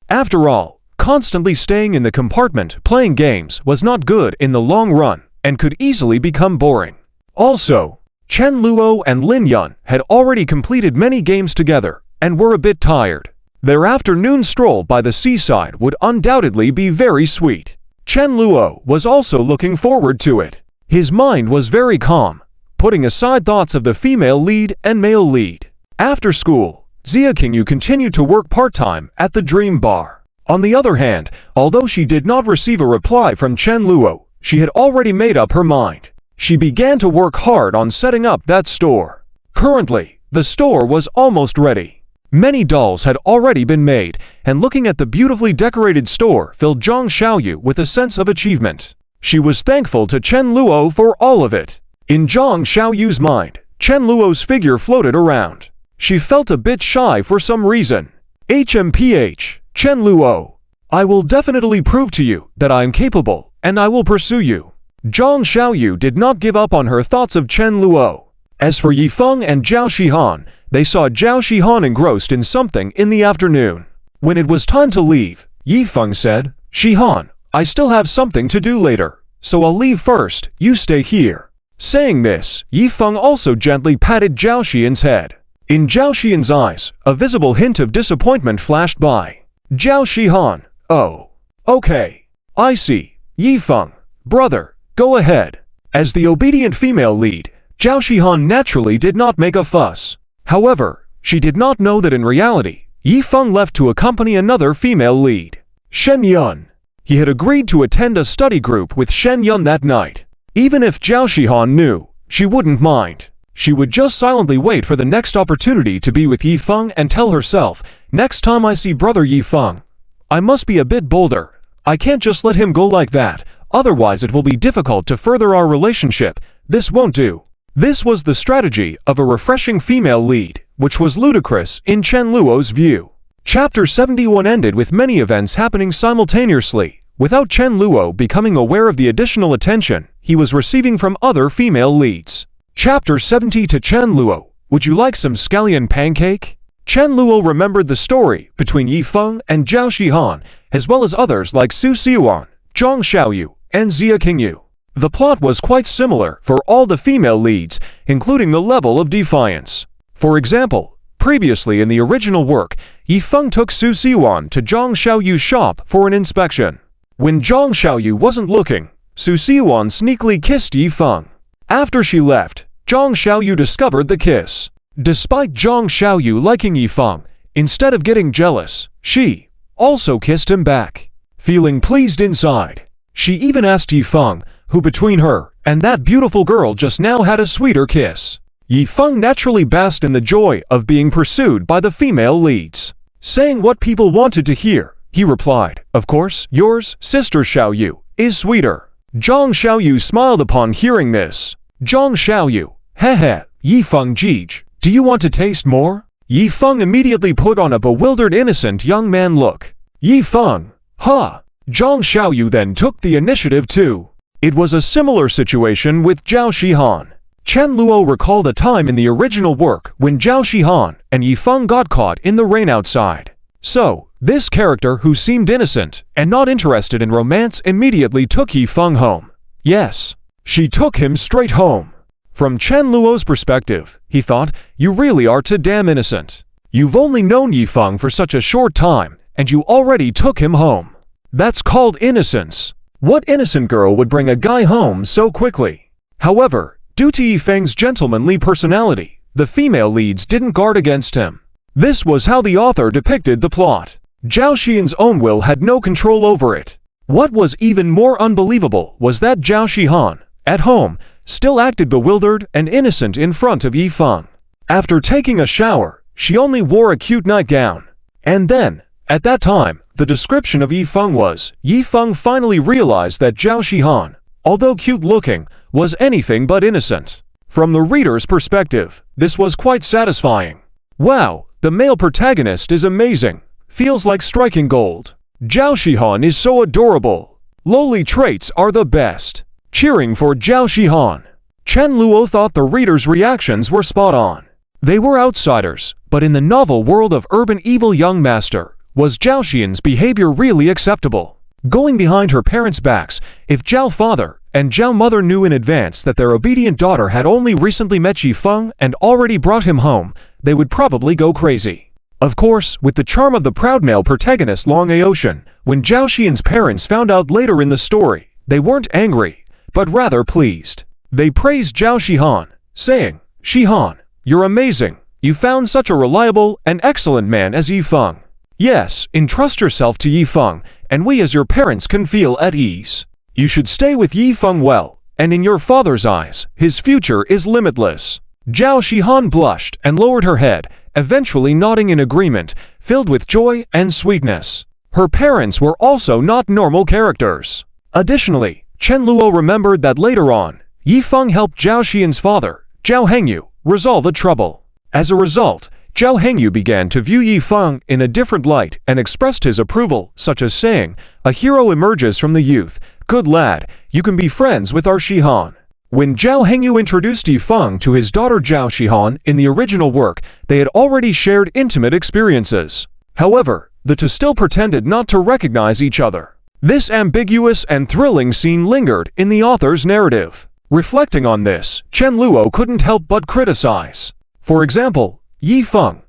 After all, constantly staying in the compartment playing games was not good in the long run and could easily become boring. Also, Chen Luo and Lin Yun had already completed many games together and were a bit tired. Their afternoon stroll by the seaside would undoubtedly be very sweet. Chen Luo was also looking forward to it. His mind was very calm, putting aside thoughts of the female lead and male lead. After school, Xia Qingyu continued to work part-time at the Dream Bar. On the other hand, although she did not receive a reply from Chen Luo, she had already made up her mind. She began to work hard on setting up that store. Currently, the store was almost ready. Many dolls had already been made, and looking at the beautifully decorated store filled Zhang Xiaoyu with a sense of achievement. She was thankful to Chen Luo for all of it. In Zhang Xiaoyu's mind, Chen Luo's figure floated around. She felt a bit shy for some reason. HMPH, Chen Luo. I will definitely prove to you that I am capable, and I will pursue you. Zhang Xiaoyu did not give up on her thoughts of Chen Luo. As for Yifeng and Zhao Shihan, they saw Zhao Shihan engrossed in something in the afternoon. When it was time to leave, Yifeng said, "Shihan, I still have something to do later, so I'll leave first, you stay here." Saying this, Yifeng also gently patted Zhao Xian's head. In Zhao Xian's eyes, a visible hint of disappointment flashed by. Zhao Shihan, "Oh. Okay. I see. Yifeng, brother, go ahead." As the obedient female lead, Zhao Shihan naturally did not make a fuss. However, she did not know that in reality, Yifeng left to accompany another female lead, Shen Yun. He had agreed to attend a study group with Shen Yun that night. Even if Zhao Shihan knew, she wouldn't mind. She would just silently wait for the next opportunity to be with Yifeng and tell herself, "Next time I see brother Yifeng, I must be a bit bolder. I can't just let him go like that, otherwise it will be difficult to further our relationship. This won't do." This was the strategy of a refreshing female lead, which was ludicrous in Chen Luo's view. Chapter 71 ended with many events happening simultaneously, without Chen Luo becoming aware of the additional attention he was receiving from other female leads. Chapter 70 to Chen Luo, would you like some scallion pancake? Chen Luo remembered the story between Yifeng and Zhao Shihan, as well as others like Su Xiuan, Zhang Xiaoyu, and Xia Qingyu. The plot was quite similar for all the female leads, including the level of defiance. For example, previously in the original work, Yifeng took Su Xiuan to Zhang Xiaoyu's shop for an inspection. When Zhang Xiaoyu wasn't looking, Su Xiuan sneakily kissed Yifeng. After she left, Zhang Xiaoyu discovered the kiss. Despite Zhang Xiaoyu liking Yifeng, instead of getting jealous, she also kissed him back. Feeling pleased inside, she even asked Yifeng, who between her and that beautiful girl just now had a sweeter kiss. Yifeng naturally basked in the joy of being pursued by the female leads. Saying what people wanted to hear, he replied, "Of course, yours, sister Xiaoyu, is sweeter." Zhang Xiaoyu smiled upon hearing this. Zhang Xiaoyu, "Hehe, Yifeng Jij, do you want to taste more?" Yifeng immediately put on a bewildered innocent young man look. Yifeng, "Huh." Zhang Xiaoyu then took the initiative too. It was a similar situation with Zhao Shihan. Chen Luo recalled a time in the original work when Zhao Shihan and Yifeng got caught in the rain outside. So, this character who seemed innocent and not interested in romance immediately took Yifeng home. Yes, she took him straight home. From Chen Luo's perspective, he thought, "You really are too damn innocent. You've only known Yifeng for such a short time, and you already took him home. That's called innocence. What innocent girl would bring a guy home so quickly?" However, due to Yifeng's gentlemanly personality, the female leads didn't guard against him. This was how the author depicted the plot. Zhao Xian's own will had no control over it. What was even more unbelievable was that Zhao Shihan, at home, still acted bewildered and innocent in front of Yifeng. After taking a shower, she only wore a cute nightgown. And then, at that time, the description of Yifeng was, Yifeng finally realized that Zhao Shihan, although cute-looking, was anything but innocent. From the reader's perspective, this was quite satisfying. Wow, the male protagonist is amazing. Feels like striking gold. Zhao Shihan is so adorable. Lowly traits are the best. Cheering for Zhao Shihan. Chen Luo thought the reader's reactions were spot on. They were outsiders, but in the novel world of Urban Evil Young Master, Was Zhao Xian's behavior really acceptable? Going behind her parents' backs, if Zhao father and Zhao mother knew in advance that their obedient daughter had only recently met Yifeng and already brought him home, they would probably go crazy. Of course, with the charm of the proud male protagonist Long Aotian, when Zhao Xian's parents found out later in the story, they weren't angry, but rather pleased. They praised Zhao Shihan, saying, "Shihan, you're amazing. You found such a reliable and excellent man as Yifeng. Yes, entrust yourself to Yifeng, and we as your parents can feel at ease. You should stay with Yifeng well, and in your father's eyes, his future is limitless." Zhao Shihan blushed and lowered her head, eventually nodding in agreement, filled with joy and sweetness. Her parents were also not normal characters. Additionally, Chen Luo remembered that later on, Yifeng helped Zhao Xian's father, Zhao Hengyu, resolve a trouble. As a result, Zhao Hengyu began to view Yifeng in a different light and expressed his approval, such as saying, "A hero emerges from the youth. Good lad, you can be friends with our Shihan." When Zhao Hengyu introduced Yifeng to his daughter Zhao Shihan in the original work, they had already shared intimate experiences. However, the two still pretended not to recognize each other. This ambiguous and thrilling scene lingered in the author's narrative. Reflecting on this, Chen Luo couldn't help but criticize. For example, Yifeng,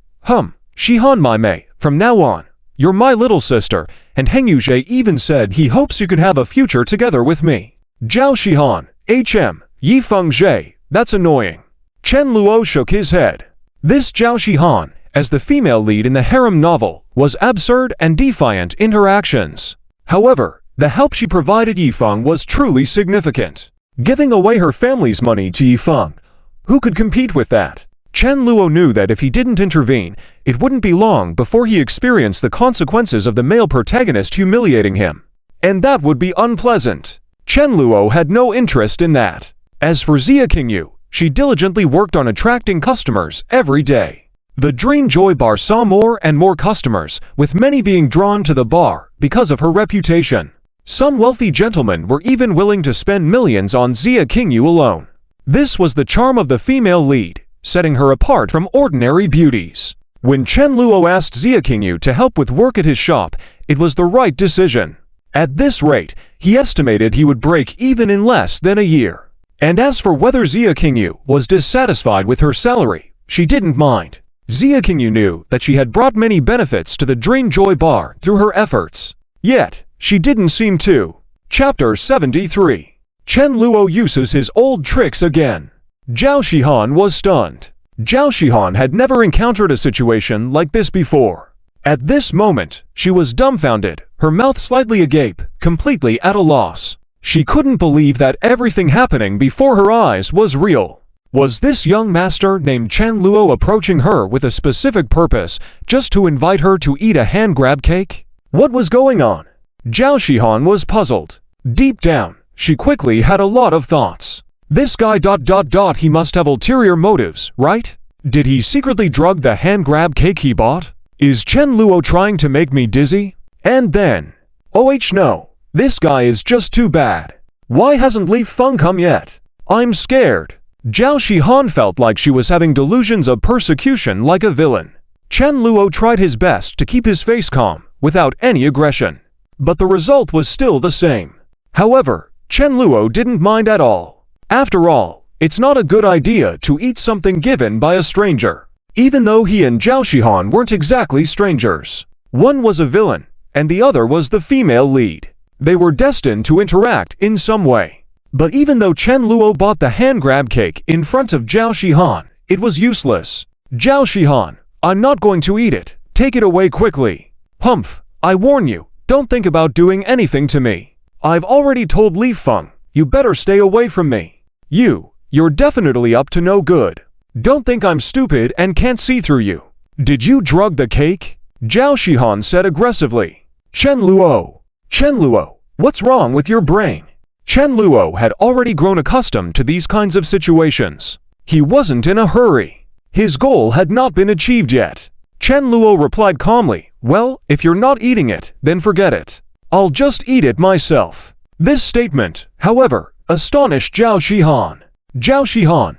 Shihan my mei, from now on, you're my little sister, and Hengyu Zhe even said he hopes you can have a future together with me. Zhao Shihan, Yifeng Zhe, that's annoying. Chen Luo shook his head. This Zhao Shihan, as the female lead in the harem novel, was absurd and defiant in her actions. However, the help she provided Yifeng was truly significant. Giving away her family's money to Yifeng, who could compete with that? Chen Luo knew that if he didn't intervene, it wouldn't be long before he experienced the consequences of the male protagonist humiliating him. And that would be unpleasant. Chen Luo had no interest in that. As for Zia Qingyu, she diligently worked on attracting customers every day. The Dream Joy Bar saw more and more customers, with many being drawn to the bar because of her reputation. Some wealthy gentlemen were even willing to spend millions on Zia Qingyu alone. This was the charm of the female lead, setting her apart from ordinary beauties. When Chen Luo asked Zia Qingyu to help with work at his shop, it was the right decision. At this rate, he estimated he would break even in less than a year. And as for whether Zia Qingyu was dissatisfied with her salary, she didn't mind. Zia Qingyu knew that she had brought many benefits to the Dream Joy Bar through her efforts. Yet, she didn't seem to. Chapter 73. Chen Luo uses his old tricks again. Zhao Shihan was stunned. Zhao Shihan had never encountered a situation like this before. At this moment, she was dumbfounded, her mouth slightly agape, completely at a loss. She couldn't believe that everything happening before her eyes was real. Was this young master named Chen Luo approaching her with a specific purpose, just to invite her to eat a hand-grab cake? What was going on? Zhao Shihan was puzzled. Deep down, she quickly had a lot of thoughts. This guy ... he must have ulterior motives, right? Did he secretly drug the hand-grab cake he bought? Is Chen Luo trying to make me dizzy? And then, no, this guy is just too bad. Why hasn't Li Feng come yet? I'm scared. Zhao Shihan felt like she was having delusions of persecution like a villain. Chen Luo tried his best to keep his face calm, without any aggression. But the result was still the same. However, Chen Luo didn't mind at all. After all, it's not a good idea to eat something given by a stranger. Even though he and Zhao Shihan weren't exactly strangers. One was a villain, and the other was the female lead. They were destined to interact in some way. But even though Chen Luo bought the hand-grab cake in front of Zhao Shihan, it was useless. Zhao Shihan, I'm not going to eat it. Take it away quickly. I warn you, don't think about doing anything to me. I've already told Li Feng, you better stay away from me. You're definitely up to no good. Don't think I'm stupid and can't see through you. Did you drug the cake? Zhao Shihan said aggressively. Chen Luo, what's wrong with your brain? Chen Luo had already grown accustomed to these kinds of situations. He wasn't in a hurry. His goal had not been achieved yet. Chen Luo replied calmly, well, if you're not eating it, then forget it. I'll just eat it myself. This statement, however, astonished Zhao Shihan. Zhao Shihan,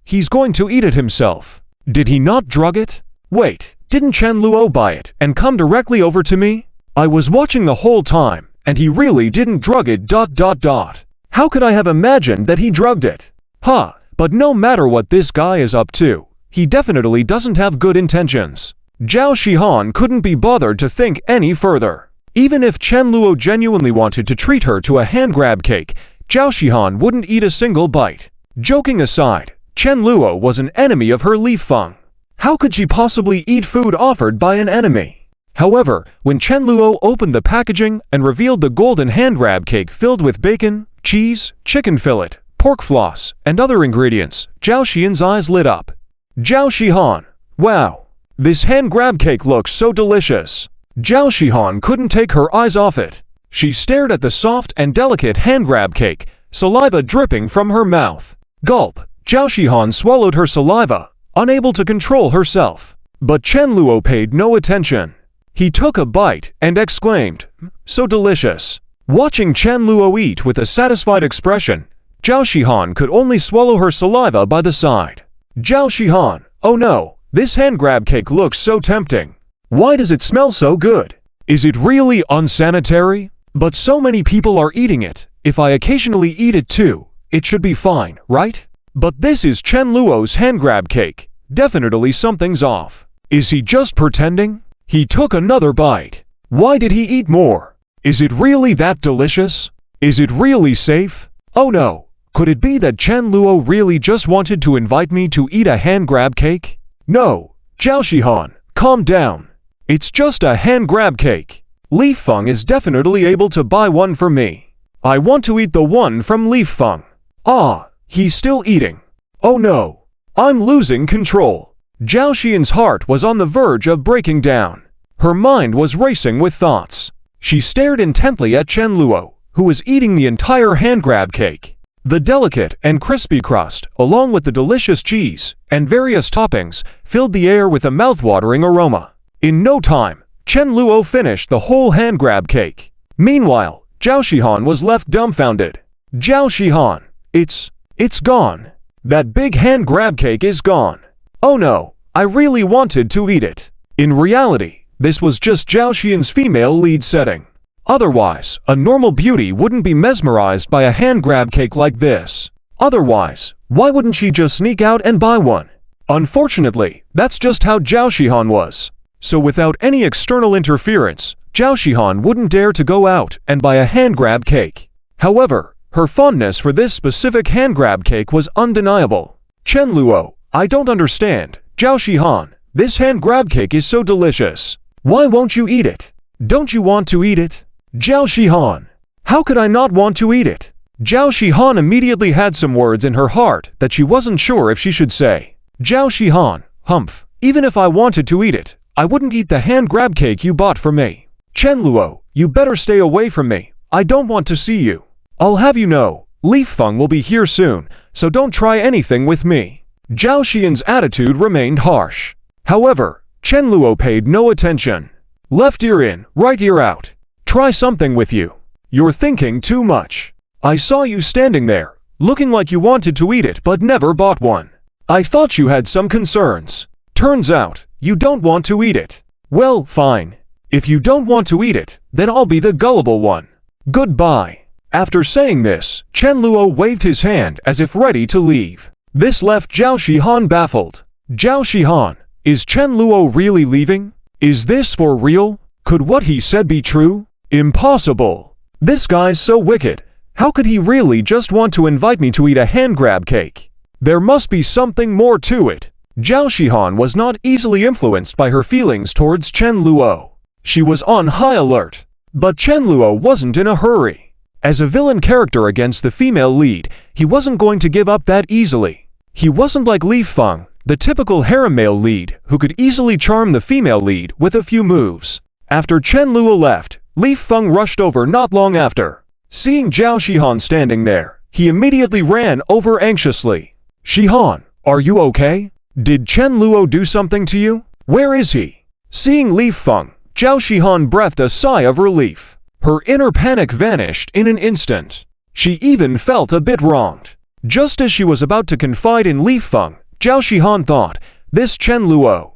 he's going to eat it himself. Did he not drug it? Wait, Didn't Chen Luo buy it and come directly over to me? I was watching the whole time, and he really didn't drug it ... How could I have imagined that he drugged it? Huh, but no matter what this guy is up to, he definitely doesn't have good intentions. Zhao Shihan couldn't be bothered to think any further. Even if Chen Luo genuinely wanted to treat her to a hand grab cake, Zhao Shihan wouldn't eat a single bite. Joking aside, Chen Luo was an enemy of her Li Feng. How could she possibly eat food offered by an enemy? However, when Chen Luo opened the packaging and revealed the golden hand grab cake filled with bacon, cheese, chicken fillet, pork floss, and other ingredients, Zhao Xian's eyes lit up. Zhao Shihan, wow, this hand grab cake looks so delicious. Zhao Shihan couldn't take her eyes off it. She stared at the soft and delicate hand grab cake, saliva dripping from her mouth. Gulp, Zhao Shihan swallowed her saliva, unable to control herself. But Chen Luo paid no attention. He took a bite and exclaimed, "So delicious." Watching Chen Luo eat with a satisfied expression, Zhao Shihan could only swallow her saliva by the side. Zhao Shihan, oh no, this hand grab cake looks so tempting. Why does it smell so good? Is it really unsanitary? But so many people are eating it. If I occasionally eat it too, it should be fine, right? But this is Chen Luo's hand grab cake. Definitely something's off. Is he just pretending? He took another bite. Why did he eat more? Is it really that delicious? Is it really safe? Oh no, could it be that Chen Luo really just wanted to invite me to eat a hand grab cake? No, Zhao Shihan, calm down. It's just a hand grab cake. Li Feng is definitely able to buy one for me. I want to eat the one from Li Feng. Ah, he's still eating. Oh no, I'm losing control. Zhao Xian's heart was on the verge of breaking down. Her mind was racing with thoughts. She stared intently at Chen Luo, who was eating the entire hand grab cake. The delicate and crispy crust, along with the delicious cheese and various toppings, filled the air with a mouthwatering aroma. In no time, Chen Luo finished the whole hand grab cake. Meanwhile, Zhao Shihan was left dumbfounded. Zhao Shihan, it's gone. That big hand grab cake is gone. Oh no, I really wanted to eat it. In reality, this was just Zhao Xian's female lead setting. Otherwise, a normal beauty wouldn't be mesmerized by a hand grab cake like this. Otherwise, why wouldn't she just sneak out and buy one? Unfortunately, that's just how Zhao Shihan was. So without any external interference, Zhao Shihan wouldn't dare to go out and buy a hand grab cake. However, her fondness for this specific hand grab cake was undeniable. Chen Luo, I don't understand. Zhao Shihan, this hand grab cake is so delicious. Why won't you eat it? Don't you want to eat it? Zhao Shihan, how could I not want to eat it? Zhao Shihan immediately had some words in her heart that she wasn't sure if she should say. Zhao Shihan, humph, even if I wanted to eat it, I wouldn't eat the hand grab cake you bought for me. Chen Luo, you better stay away from me. I don't want to see you. I'll have you know, Li Feng will be here soon, so don't try anything with me. Zhao Xian's attitude remained harsh. However, Chen Luo paid no attention. Left ear in, right ear out. Try something with you. You're thinking too much. I saw you standing there, looking like you wanted to eat it but never bought one. I thought you had some concerns. Turns out, you don't want to eat it. Well, fine. If you don't want to eat it, then I'll be the gullible one. Goodbye. After saying this, Chen Luo waved his hand as if ready to leave. This left Zhao Shihan baffled. Zhao Shihan, is Chen Luo really leaving? Is this for real? Could what he said be true? Impossible. This guy's so wicked. How could he really just want to invite me to eat a hand grab cake? There must be something more to it. Zhao Shihan was not easily influenced by her feelings towards Chen Luo. She was on high alert. But Chen Luo wasn't in a hurry. As a villain character against the female lead, he wasn't going to give up that easily. He wasn't like Li Feng, the typical harem male lead who could easily charm the female lead with a few moves. After Chen Luo left, Li Feng rushed over not long after. Seeing Zhao Shihan standing there, he immediately ran over anxiously. Shihan, are you okay? Did Chen Luo do something to you? Where is he? Seeing Li Feng, Zhao Shihan breathed a sigh of relief. Her inner panic vanished in an instant. She even felt a bit wronged. Just as she was about to confide in Li Feng, Zhao Shihan thought, this Chen Luo.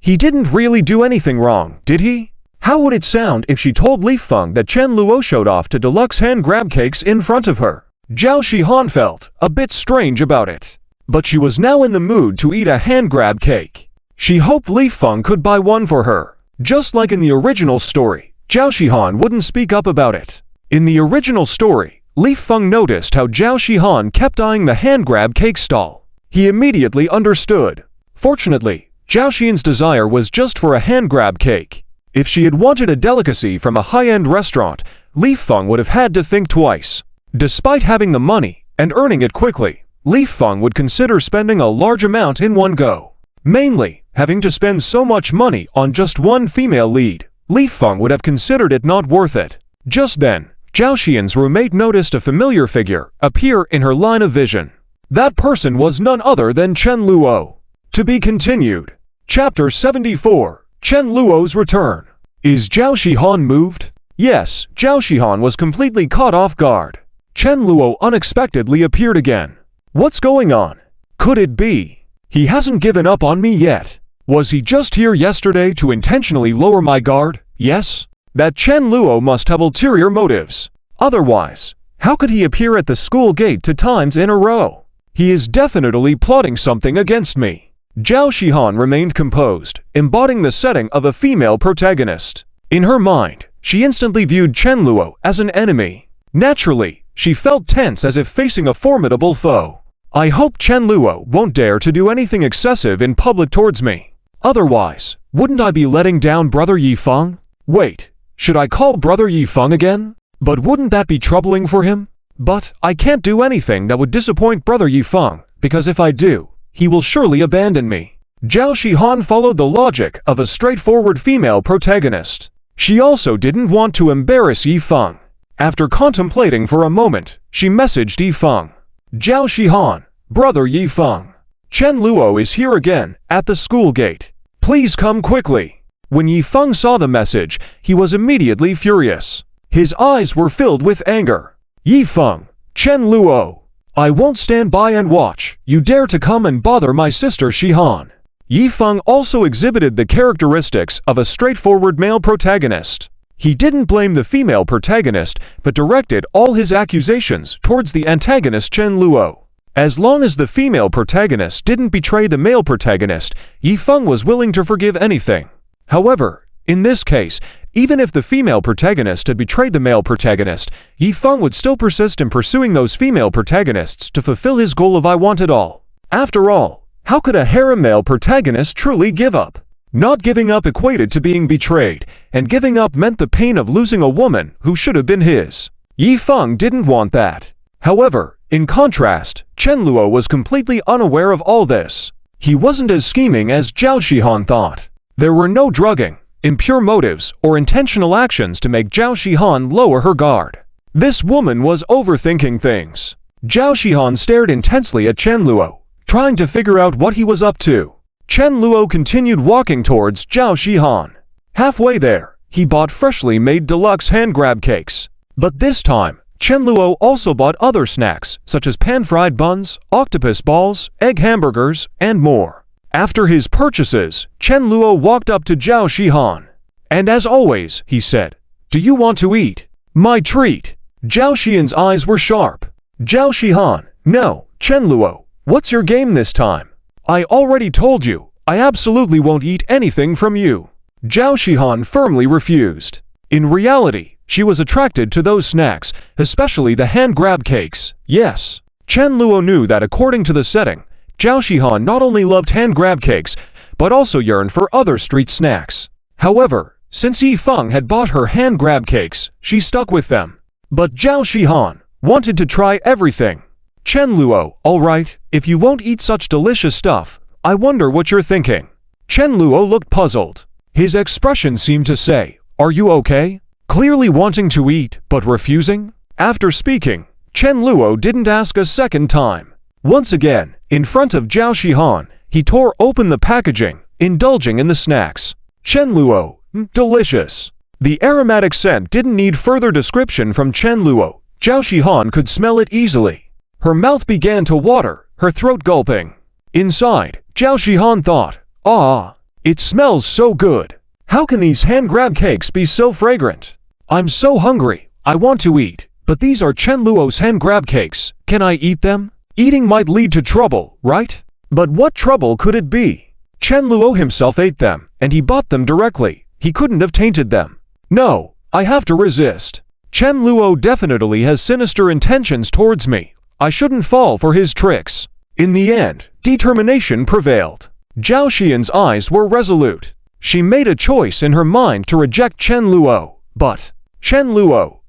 He didn't really do anything wrong, did he? How would it sound if she told Li Feng that Chen Luo showed off to deluxe hand grab cakes in front of her? Zhao Shihan felt a bit strange about it. But she was now in the mood to eat a hand grab cake. She hoped Li Feng could buy one for her. Just like in the original story, Zhao Shihan wouldn't speak up about it. In the original story, Li Feng noticed how Zhao Shihan kept eyeing the hand grab cake stall. He immediately understood. Fortunately, Zhao Xian's desire was just for a hand grab cake. If she had wanted a delicacy from a high-end restaurant, Li Feng would have had to think twice. Despite having the money and earning it quickly, Li Feng would consider spending a large amount in one go. Mainly, having to spend so much money on just one female lead, Li Feng would have considered it not worth it. Just then, Zhao Xian's roommate noticed a familiar figure appear in her line of vision. That person was none other than Chen Luo. To be continued. Chapter 74. Chen Luo's Return. Is Zhao Shihan moved? Yes, Zhao Shihan was completely caught off guard. Chen Luo unexpectedly appeared again. What's going on? Could it be he hasn't given up on me yet? Was he just here yesterday to intentionally lower my guard? Yes? That Chen Luo must have ulterior motives. Otherwise, how could he appear at the school gate 2 times in a row? He is definitely plotting something against me. Zhao Shihan remained composed, embodying the setting of a female protagonist. In her mind, she instantly viewed Chen Luo as an enemy. Naturally, she felt tense as if facing a formidable foe. I hope Chen Luo won't dare to do anything excessive in public towards me. Otherwise, wouldn't I be letting down Brother Yi Feng? Wait, should I call Brother Yi Feng again? But wouldn't that be troubling for him? But I can't do anything that would disappoint Brother Yi Feng, because if I do, he will surely abandon me. Zhao Shihan followed the logic of a straightforward female protagonist. She also didn't want to embarrass Yi Feng. After contemplating for a moment, she messaged Yi Feng. Zhao Shihan, Brother Yi Feng. Chen Luo is here again, at the school gate. Please come quickly. When Yi Feng saw the message, he was immediately furious. His eyes were filled with anger. Yi Feng, Chen Luo. I won't stand by and watch. You dare to come and bother my sister Shihan. Yi Feng also exhibited the characteristics of a straightforward male protagonist. He didn't blame the female protagonist, but directed all his accusations towards the antagonist Chen Luo. As long as the female protagonist didn't betray the male protagonist, Yi Feng was willing to forgive anything. However, in this case, even if the female protagonist had betrayed the male protagonist, Yi Feng would still persist in pursuing those female protagonists to fulfill his goal of I want it all. After all, how could a harem male protagonist truly give up? Not giving up equated to being betrayed, and giving up meant the pain of losing a woman who should have been his. Yi Feng didn't want that. However, in contrast, Chen Luo was completely unaware of all this. He wasn't as scheming as Zhao Shihan thought. There were no drugging, impure motives, or intentional actions to make Zhao Shihan lower her guard. This woman was overthinking things. Zhao Shihan stared intensely at Chen Luo, trying to figure out what he was up to. Chen Luo continued walking towards Zhao Shihan. Halfway there, he bought freshly made deluxe hand grab cakes. But this time, Chen Luo also bought other snacks such as pan-fried buns, octopus balls, egg hamburgers, and more. After his purchases, Chen Luo walked up to Zhao Shihan. And as always, he said, "Do you want to eat my treat?" Zhao Xian's eyes were sharp. Zhao Shihan, "No, Chen Luo, what's your game this time? I already told you, I absolutely won't eat anything from you." Zhao Shihan firmly refused. In reality, she was attracted to those snacks, especially the hand grab cakes. Yes, Chen Luo knew that according to the setting, Zhao Shihan not only loved hand grab cakes, but also yearned for other street snacks. However, since Yi Feng had bought her hand grab cakes, she stuck with them. But Zhao Shihan wanted to try everything. Chen Luo, alright, if you won't eat such delicious stuff, I wonder what you're thinking. Chen Luo looked puzzled. His expression seemed to say, "Are you okay?" Clearly wanting to eat, but refusing. After speaking, Chen Luo didn't ask a second time. Once again, in front of Zhao Shihan, he tore open the packaging, indulging in the snacks. Chen Luo, delicious. The aromatic scent didn't need further description from Chen Luo. Zhao Shihan could smell it easily. Her mouth began to water, her throat gulping. Inside, Zhao Shihan thought, "Ah, It smells so good. How can these hand grab cakes be so fragrant? I'm so hungry. I want to eat, but these are Chen Luo's hand grab cakes. Can I eat them? Eating might lead to trouble, right? But what trouble could it be? Chen Luo himself ate them, and he bought them directly. He couldn't have tainted them. No, I have to resist. Chen Luo definitely has sinister intentions towards me. I shouldn't fall for his tricks. In the end, determination prevailed. Zhao Xian's eyes were resolute. She made a choice in her mind to reject Chen Luo, but Chen Luo,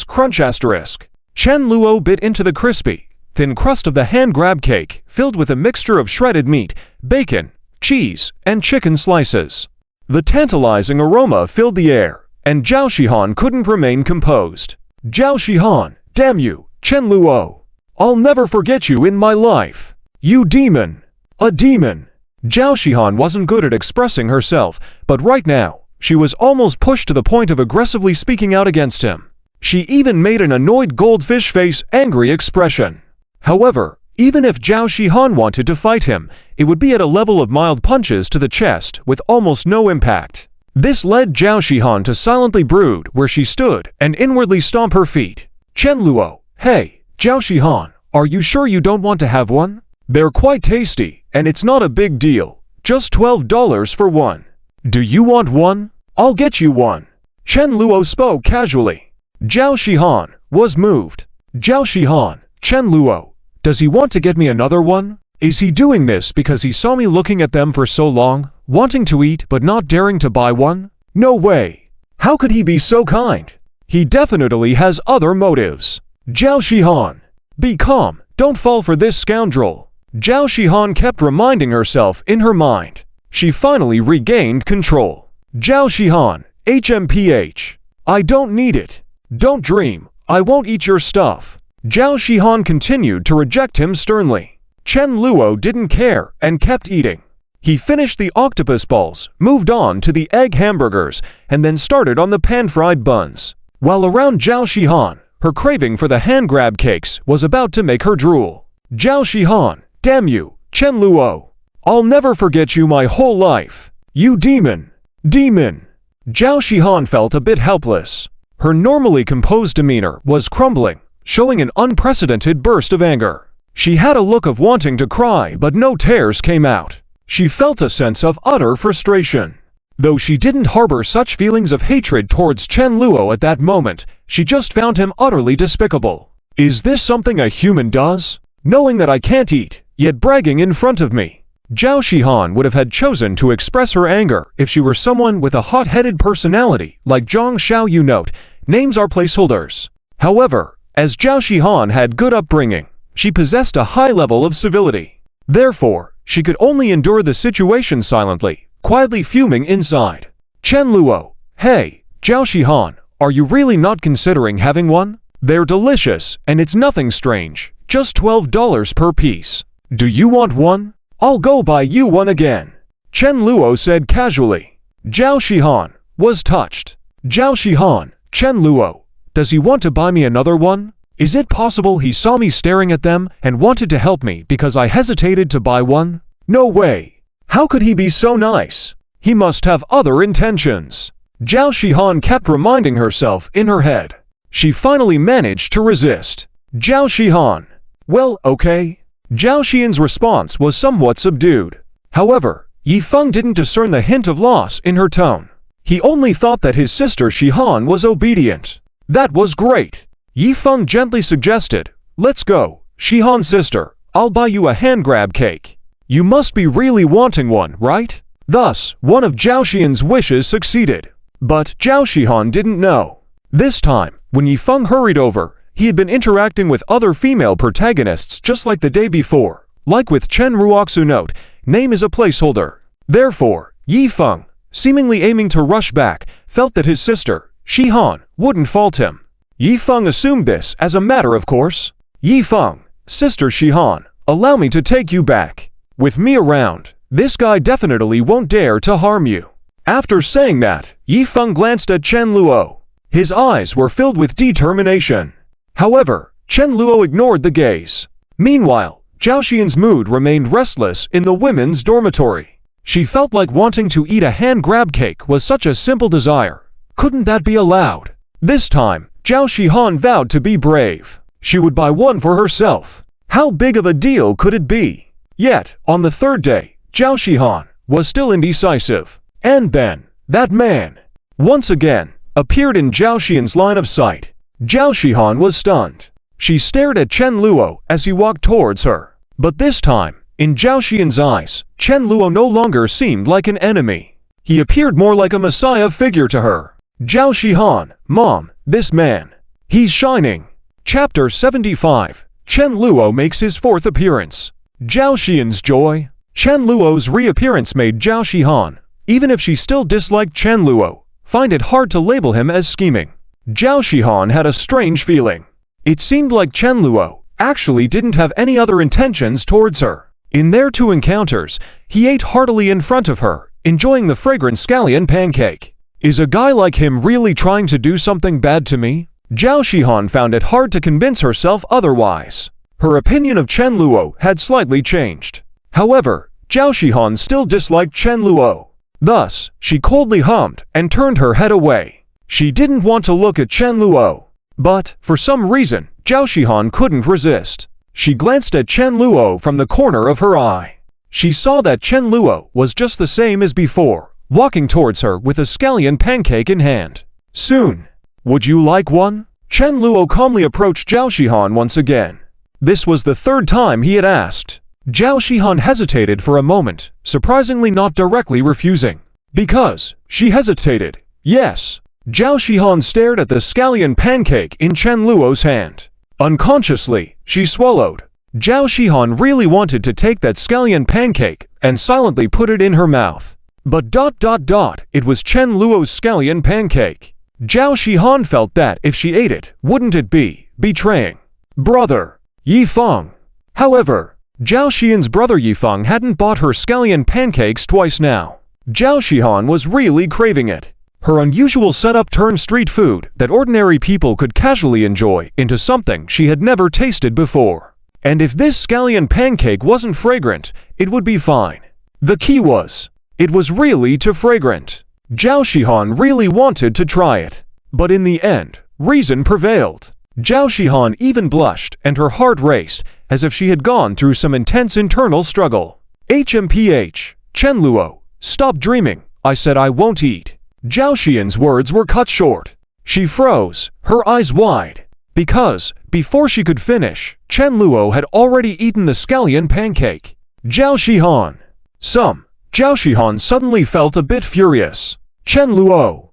crunch asterisk. Chen Luo bit into the crispy, thin crust of the hand grab cake filled with a mixture of shredded meat, bacon, cheese, and chicken slices. The tantalizing aroma filled the air, and Zhao Xihan couldn't remain composed. Zhao Xihan, damn you, Chen Luo. I'll never forget you in my life. You demon. A demon. Zhao Xihan wasn't good at expressing herself, but right now, she was almost pushed to the point of aggressively speaking out against him. She even made an annoyed goldfish face angry expression. However, even if Zhao Xihan wanted to fight him, it would be at a level of mild punches to the chest with almost no impact. This led Zhao Xihan to silently brood where she stood and inwardly stomp her feet. Chen Luo, hey, Zhao Xihan, are you sure you don't want to have one? They're quite tasty, and it's not a big deal. Just $12 for one. Do you want one? I'll get you one. Chen Luo spoke casually. Zhao Xihan was moved. Zhao Xihan, Chen Luo, does he want to get me another one? Is he doing this because he saw me looking at them for so long, wanting to eat but not daring to buy one? No way. How could he be so kind? He definitely has other motives. Zhao Xihan, be calm, don't fall for this scoundrel. Zhao Xihan kept reminding herself in her mind. She finally regained control. Zhao Xihan, HMPH. I don't need it. Don't dream, I won't eat your stuff. Zhao Xihan continued to reject him sternly. Chen Luo didn't care and kept eating. He finished the octopus balls, moved on to the egg hamburgers, and then started on the pan-fried buns. While around Zhao Xihan, her craving for the hand grab cakes was about to make her drool. Zhao Xihan, damn you, Chen Luo. I'll never forget you my whole life. You demon. Demon. Zhao Xihan felt a bit helpless. Her normally composed demeanor was crumbling, showing an unprecedented burst of anger. She had a look of wanting to cry, but no tears came out. She felt a sense of utter frustration. Though she didn't harbor such feelings of hatred towards Chen Luo at that moment, she just found him utterly despicable. Is this something a human does? Knowing that I can't eat, yet bragging in front of me. Zhao Xihan would have had chosen to express her anger if she were someone with a hot-headed personality like Zhang Xiao. You note, names are placeholders. However, as Zhao Xihan had good upbringing, she possessed a high level of civility. Therefore, she could only endure the situation silently, quietly fuming inside. Chen Luo, hey, Zhao Xihan, are you really not considering having one? They're delicious, and it's nothing strange, just $12 per piece. Do you want one? I'll go buy you one again. Chen Luo said casually. Zhao Xihan was touched. Zhao Xihan, Chen Luo, does he want to buy me another one? Is it possible he saw me staring at them and wanted to help me because I hesitated to buy one? No way. How could he be so nice? He must have other intentions. Zhao Xihan kept reminding herself in her head. She finally managed to resist. Zhao Xihan. Well, okay. Zhao Xian's response was somewhat subdued. However, Yi Feng didn't discern the hint of loss in her tone. He only thought that his sister Xihan was obedient. That was great. Yi Feng gently suggested, let's go, Xihan sister, I'll buy you a hand grab cake. You must be really wanting one, right? Thus, one of Zhao Xian's wishes succeeded. But Zhao Xihan didn't know. This time, when Yi Feng hurried over, he had been interacting with other female protagonists just like the day before. Like with Chen Ruoxu note, name is a placeholder. Therefore, Yi Feng, seemingly aiming to rush back, felt that his sister, Xihan, wouldn't fault him. Yi Feng assumed this as a matter of course. Yi Feng, sister Xihan, allow me to take you back. With me around, this guy definitely won't dare to harm you. After saying that, Yi Feng glanced at Chen Luo. His eyes were filled with determination. However, Chen Luo ignored the gaze. Meanwhile, Zhao Xian's mood remained restless in the women's dormitory. She felt like wanting to eat a hand-grab cake was such a simple desire. Couldn't that be allowed? This time, Zhao Shihan vowed to be brave. She would buy one for herself. How big of a deal could it be? Yet, on the third day, Zhao Shihan was still indecisive. And then, that man, once again, appeared in Zhao Xian's line of sight. Zhao Shihan was stunned. She stared at Chen Luo as he walked towards her. But this time, in Zhao Xian's eyes, Chen Luo no longer seemed like an enemy. He appeared more like a messiah figure to her. Zhao Shihan, Mom, this man. He's shining. Chapter 75. Chen Luo makes his fourth appearance. Zhao Xian's joy. Chen Luo's reappearance made Zhao Shihan, even if she still disliked Chen Luo, find it hard to label him as scheming. Zhao Shihan had a strange feeling. It seemed like Chen Luo actually didn't have any other intentions towards her. In their two encounters, he ate heartily in front of her, enjoying the fragrant scallion pancake. Is a guy like him really trying to do something bad to me? Zhao Shihan found it hard to convince herself otherwise. Her opinion of Chen Luo had slightly changed. However, Zhao Shihan still disliked Chen Luo. Thus, she coldly hummed and turned her head away. She didn't want to look at Chen Luo. But, for some reason, Zhao Shihan couldn't resist. She glanced at Chen Luo from the corner of her eye. She saw that Chen Luo was just the same as before, walking towards her with a scallion pancake in hand. Soon. Would you like one? Chen Luo calmly approached Zhao Shihan once again. This was the third time he had asked. Zhao Shihan hesitated for a moment, surprisingly not directly refusing. Because she hesitated. Yes. Zhao Shihan stared at the scallion pancake in Chen Luo's hand. Unconsciously, she swallowed. Zhao Shihan really wanted to take that scallion pancake and silently put it in her mouth. But it was Chen Luo's scallion pancake. Zhao Shihan felt that if she ate it, wouldn't it be betraying brother Yifeng? However, Zhao Xian's brother Yifeng hadn't bought her scallion pancakes twice now. Zhao Shihan was really craving it. Her unusual setup turned street food that ordinary people could casually enjoy into something she had never tasted before. And if this scallion pancake wasn't fragrant, it would be fine. The key was, it was really too fragrant. Zhao Shihan really wanted to try it. But in the end, reason prevailed. Zhao Shihan even blushed and her heart raced, as if she had gone through some intense internal struggle. HMPH, Chen Luo, stop dreaming, I said I won't eat. Zhao Xian's words were cut short. She froze, her eyes wide. Because, before she could finish, Chen Luo had already eaten the scallion pancake. Zhao Shihan. Zhao Shihan suddenly felt a bit furious. Chen Luo,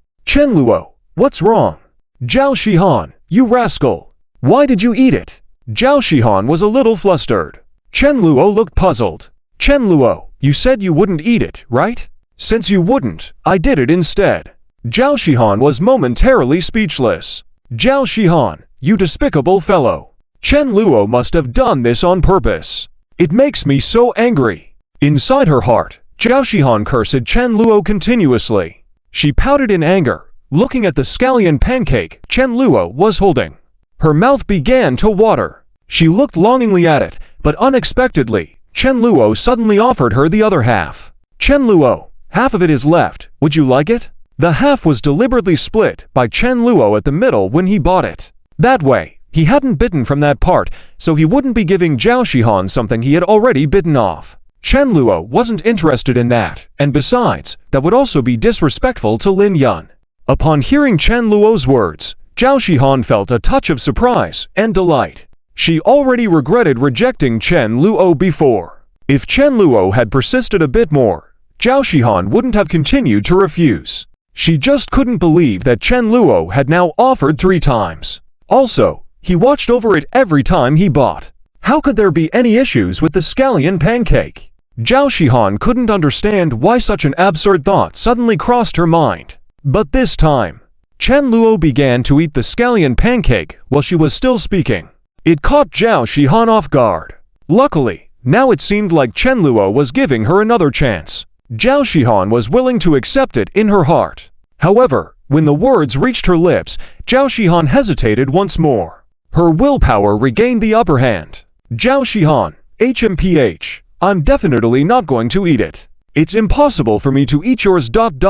what's wrong? Zhao Shihan, you rascal. Why did you eat it? Zhao Shihan was a little flustered. Chen Luo looked puzzled. Chen Luo, you said you wouldn't eat it, right? Since you wouldn't, I did it instead. Zhao Shihan was momentarily speechless. Zhao Shihan, you despicable fellow. Chen Luo must have done this on purpose. It makes me so angry. Inside her heart, Zhao Shihan cursed Chen Luo continuously. She pouted in anger, looking at the scallion pancake Chen Luo was holding. Her mouth began to water. She looked longingly at it, but unexpectedly, Chen Luo suddenly offered her the other half. Chen Luo, half of it is left, would you like it? The half was deliberately split by Chen Luo at the middle when he bought it. That way, he hadn't bitten from that part, so he wouldn't be giving Zhao Shihan something he had already bitten off. Chen Luo wasn't interested in that, and besides, that would also be disrespectful to Lin Yun. Upon hearing Chen Luo's words, Zhao Shihan felt a touch of surprise and delight. She already regretted rejecting Chen Luo before. If Chen Luo had persisted a bit more, Zhao Shihan wouldn't have continued to refuse. She just couldn't believe that Chen Luo had now offered 3 times. Also, he watched over it every time he bought. How could there be any issues with the scallion pancake? Zhao Shihan couldn't understand why such an absurd thought suddenly crossed her mind. But this time, Chen Luo began to eat the scallion pancake while she was still speaking. It caught Zhao Shihan off guard. Luckily, now it seemed like Chen Luo was giving her another chance. Zhao Shihan was willing to accept it in her heart. However, when the words reached her lips, Zhao Shihan hesitated once more. Her willpower regained the upper hand. Zhao Shihan, HMPH, I'm definitely not going to eat it. It's impossible for me to eat yours. Zhao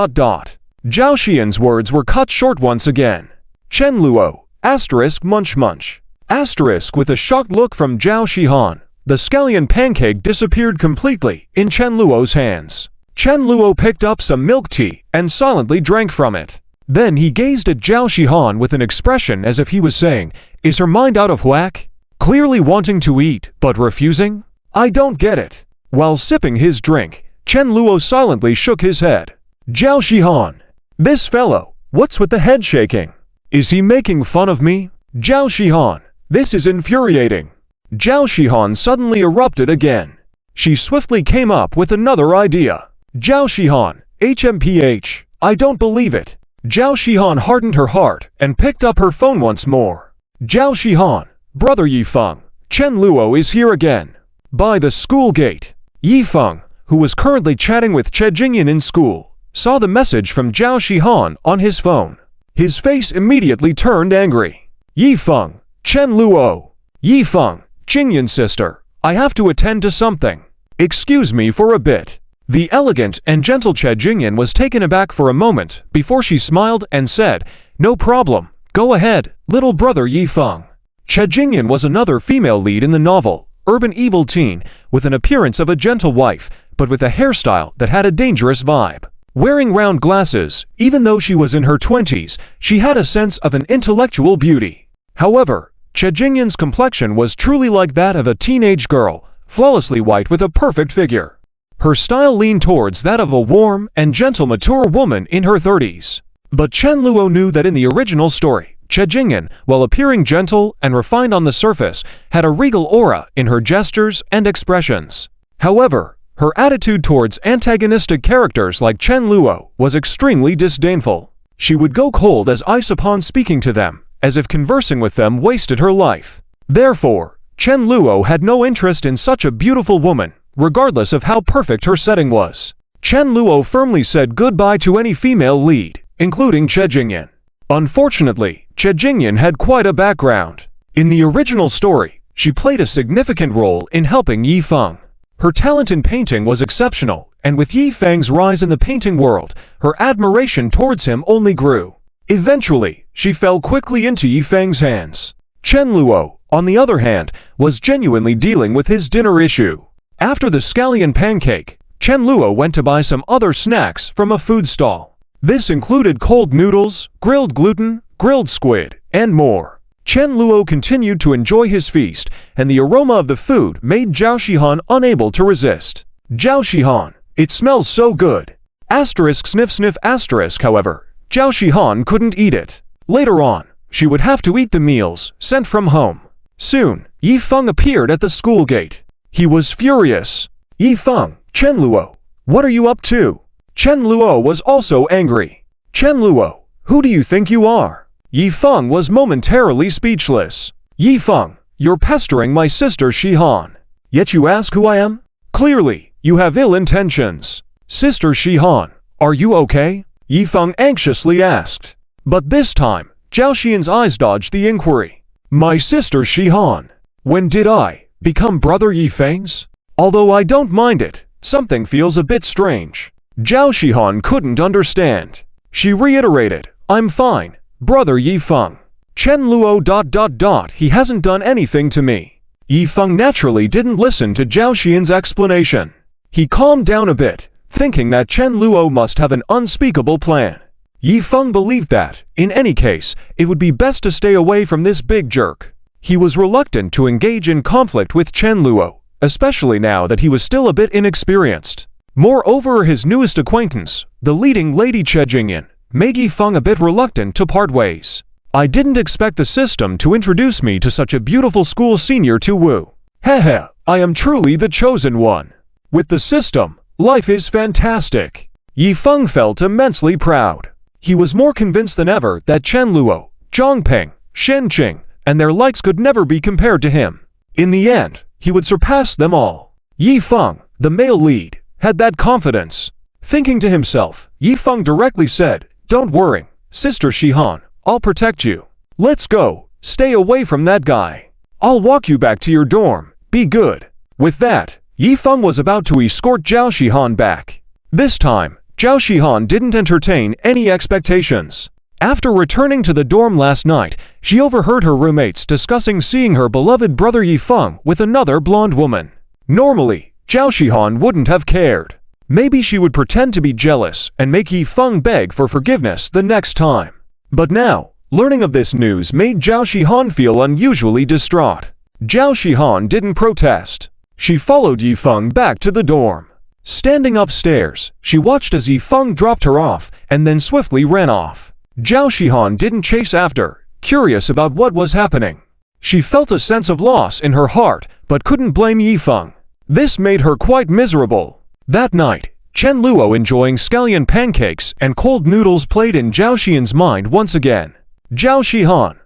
Xian's words were cut short once again. Chen Luo, asterisk munch munch. Asterisk with a shocked look from Zhao Xihan. The scallion pancake disappeared completely in Chen Luo's hands. Chen Luo picked up some milk tea and silently drank from it. Then he gazed at Zhao Xihan with an expression as if he was saying, "Is her mind out of whack? Clearly wanting to eat, but refusing? I don't get it." While sipping his drink, Chen Luo silently shook his head. "Zhao Xihan, this fellow, what's with the head shaking? Is he making fun of me? Zhao Xihan, this is infuriating." Zhao Xihan suddenly erupted again. She swiftly came up with another idea. "Zhao Xihan, HMPH, I don't believe it." Zhao Xihan hardened her heart and picked up her phone once more. "Zhao Xihan, brother Yifeng, Chen Luo is here again." By the school gate, Yifeng, who was currently chatting with Che Jingyan in school, saw the message from Zhao Xihan on his phone. His face immediately turned angry. "Yifeng, Chen Luo. Yifeng, Jingyan's sister, I have to attend to something. Excuse me for a bit." The elegant and gentle Che Jingyan was taken aback for a moment before she smiled and said, "No problem, go ahead, little brother Yifeng." Che Jingyan was another female lead in the novel, urban evil teen, with an appearance of a gentle wife, but with a hairstyle that had a dangerous vibe. Wearing round glasses, even though she was in her 20s, she had a sense of an intellectual beauty. However, Che Jingyan's complexion was truly like that of a teenage girl, flawlessly white with a perfect figure. Her style leaned towards that of a warm and gentle mature woman in her 30s. But Chen Luo knew that in the original story, Che Jingyan, while appearing gentle and refined on the surface, had a regal aura in her gestures and expressions. However, her attitude towards antagonistic characters like Chen Luo was extremely disdainful. She would go cold as ice upon speaking to them, as if conversing with them wasted her life. Therefore, Chen Luo had no interest in such a beautiful woman, regardless of how perfect her setting was. Chen Luo firmly said goodbye to any female lead, including Che Jingyan. Unfortunately, Che Jingyan had quite a background. In the original story, she played a significant role in helping Yifeng. Her talent in painting was exceptional, and with Yifeng's rise in the painting world, her admiration towards him only grew. Eventually, she fell quickly into Yifeng's hands. Chen Luo, on the other hand, was genuinely dealing with his dinner issue. After the scallion pancake, Chen Luo went to buy some other snacks from a food stall. This included cold noodles, grilled gluten, grilled squid, and more. Chen Luo continued to enjoy his feast, and the aroma of the food made Zhao Xihan unable to resist. "Zhao Xihan, it smells so good." Asterisk sniff sniff asterisk. However, Zhao Xihan couldn't eat it. Later on, she would have to eat the meals sent from home. Soon, Yifeng appeared at the school gate. He was furious. "Yifeng, Chen Luo, what are you up to?" Chen Luo was also angry. "Chen Luo, who do you think you are?" Yifeng was momentarily speechless. "Yifeng, you're pestering my sister Xihan. Yet you ask who I am? Clearly, you have ill intentions." "Sister Xihan, are you okay?" Yifeng anxiously asked. But this time, Zhao Xian's eyes dodged the inquiry. "My sister Xihan. When did I become brother Yifeng's? Although I don't mind it, something feels a bit strange." Zhao Xihan couldn't understand. She reiterated, "I'm fine, brother Yifeng. Chen Luo ... he hasn't done anything to me." Yifeng naturally didn't listen to Zhao Xian's explanation. He calmed down a bit, thinking that Chen Luo must have an unspeakable plan. Yifeng believed that, in any case, it would be best to stay away from this big jerk. He was reluctant to engage in conflict with Chen Luo, especially now that he was still a bit inexperienced. Moreover, his newest acquaintance, the leading lady Che Jingyan, made Yifeng a bit reluctant to part ways. "I didn't expect the system to introduce me to such a beautiful school senior to woo. Hehe, I am truly the chosen one. With the system, life is fantastic." Yifeng felt immensely proud. He was more convinced than ever that Chen Luo, Zhongping, Shenqing, and their likes could never be compared to him. In the end, he would surpass them all. Yifeng, the male lead, had that confidence. Thinking to himself, Yifeng directly said, "Don't worry, Sister Xihan, I'll protect you. Let's go, stay away from that guy. I'll walk you back to your dorm, be good." With that, Yifeng was about to escort Zhao Xihan back. This time, Zhao Shihan didn't entertain any expectations. After returning to the dorm last night, she overheard her roommates discussing seeing her beloved brother Yifeng with another blonde woman. Normally, Zhao Shihan wouldn't have cared. Maybe she would pretend to be jealous and make Yifeng beg for forgiveness the next time. But now, learning of this news made Zhao Shihan feel unusually distraught. Zhao Shihan didn't protest. She followed Yifeng back to the dorm. Standing upstairs, she watched as Yifeng dropped her off and then swiftly ran off. Zhao Shihan didn't chase after, curious about what was happening. She felt a sense of loss in her heart, but couldn't blame Yifeng. This made her quite miserable. That night, Chen Luo enjoying scallion pancakes and cold noodles played in Zhao Xian's mind once again. Zhao Shihan,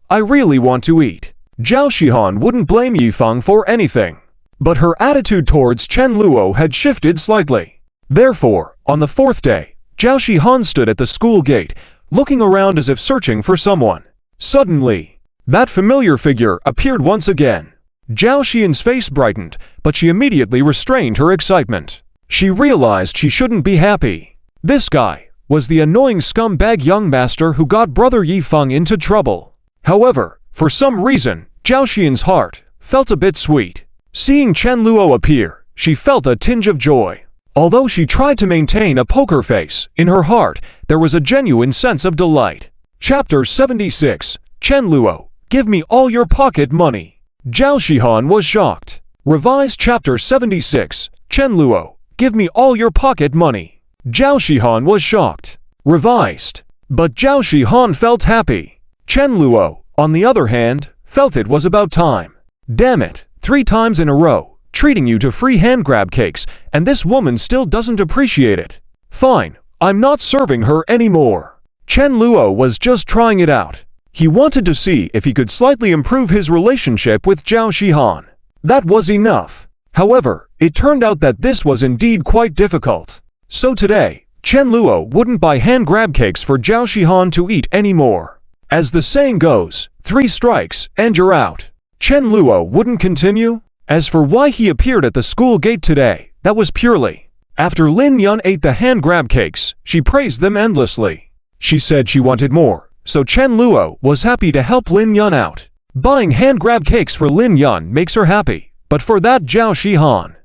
I really want to eat. Zhao Shihan wouldn't blame Yifeng for anything. But her attitude towards Chen Luo had shifted slightly. Therefore, on the fourth day, Zhao Shihan stood at the school gate, looking around as if searching for someone. Suddenly, that familiar figure appeared once again. Zhao Xian's face brightened, but she immediately restrained her excitement. She realized she shouldn't be happy. This guy was the annoying scumbag young master who got brother Yifeng into trouble. However, for some reason, Zhao Xian's heart felt a bit sweet. Seeing Chen Luo appear, she felt a tinge of joy. Although she tried to maintain a poker face, in her heart, there was a genuine sense of delight. Chapter 76, Chen Luo, give me all your pocket money. Zhao Shihan was shocked. Revised Chapter 76, Chen Luo, give me all your pocket money. Zhao Shihan was shocked. Revised. But Zhao Shihan felt happy. Chen Luo, on the other hand, felt it was about time. Damn it, 3 times in a row. Treating you to free hand grab cakes, and this woman still doesn't appreciate it. Fine, I'm not serving her anymore. Chen Luo was just trying it out. He wanted to see if he could slightly improve his relationship with Zhao Shihan. That was enough. However, it turned out that this was indeed quite difficult. So today, Chen Luo wouldn't buy hand grab cakes for Zhao Shihan to eat anymore. As the saying goes, 3 strikes and you're out. Chen Luo wouldn't continue. As for why he appeared at the school gate today, that was purely. After Lin Yun ate the hand grab cakes, she praised them endlessly. She said she wanted more, so Chen Luo was happy to help Lin Yun out. Buying hand grab cakes for Lin Yun makes her happy, but for that Zhao Shihan.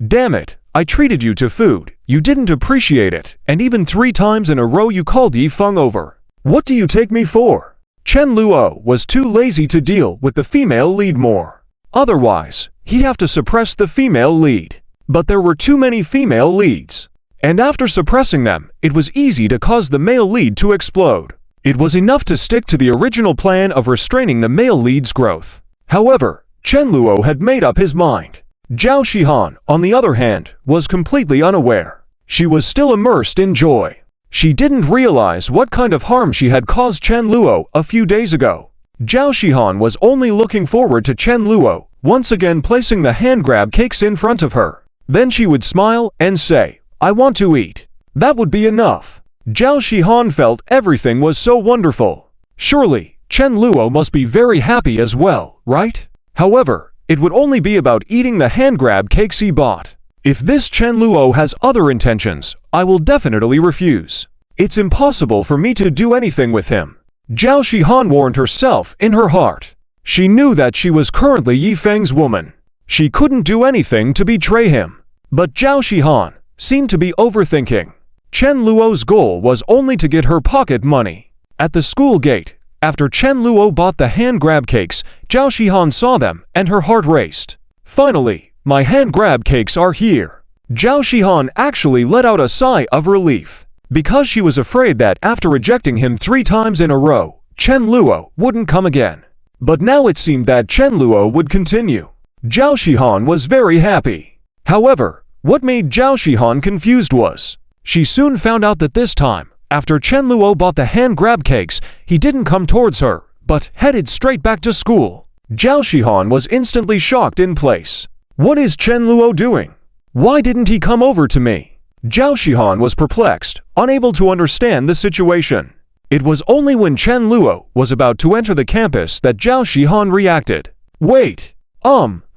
Damn it, I treated you to food, you didn't appreciate it, and even 3 times in a row you called Yifeng over. What do you take me for? Chen Luo was too lazy to deal with the female lead more. Otherwise, he'd have to suppress the female lead. But there were too many female leads. And after suppressing them, it was easy to cause the male lead to explode. It was enough to stick to the original plan of restraining the male lead's growth. However, Chen Luo had made up his mind. Zhao Shihan, on the other hand, was completely unaware. She was still immersed in joy. She didn't realize what kind of harm she had caused Chen Luo a few days ago. Zhao Shihan was only looking forward to Chen Luo once again placing the hand grab cakes in front of her. Then she would smile and say, I want to eat. That would be enough. Zhao Shihan felt everything was so wonderful. Surely, Chen Luo must be very happy as well, right? However, it would only be about eating the hand grab cakes he bought. If this Chen Luo has other intentions, I will definitely refuse. It's impossible for me to do anything with him. Zhao Shihan warned herself in her heart. She knew that she was currently Yifeng's woman. She couldn't do anything to betray him. But Zhao Shihan seemed to be overthinking. Chen Luo's goal was only to get her pocket money. At the school gate, after Chen Luo bought the hand grab cakes, Zhao Shihan saw them and her heart raced. Finally, my hand grab cakes are here. Zhao Shihan actually let out a sigh of relief. Because she was afraid that after rejecting him 3 times in a row, Chen Luo wouldn't come again. But now it seemed that Chen Luo would continue. Zhao Shihan was very happy. However, what made Zhao Shihan confused was, she soon found out that this time, after Chen Luo bought the hand grab cakes, he didn't come towards her, but headed straight back to school. Zhao Shihan was instantly shocked in place. What is Chen Luo doing? Why didn't he come over to me? Zhao Shihan was perplexed, unable to understand the situation. It was only when Chen Luo was about to enter the campus that Zhao Shihan reacted. Wait!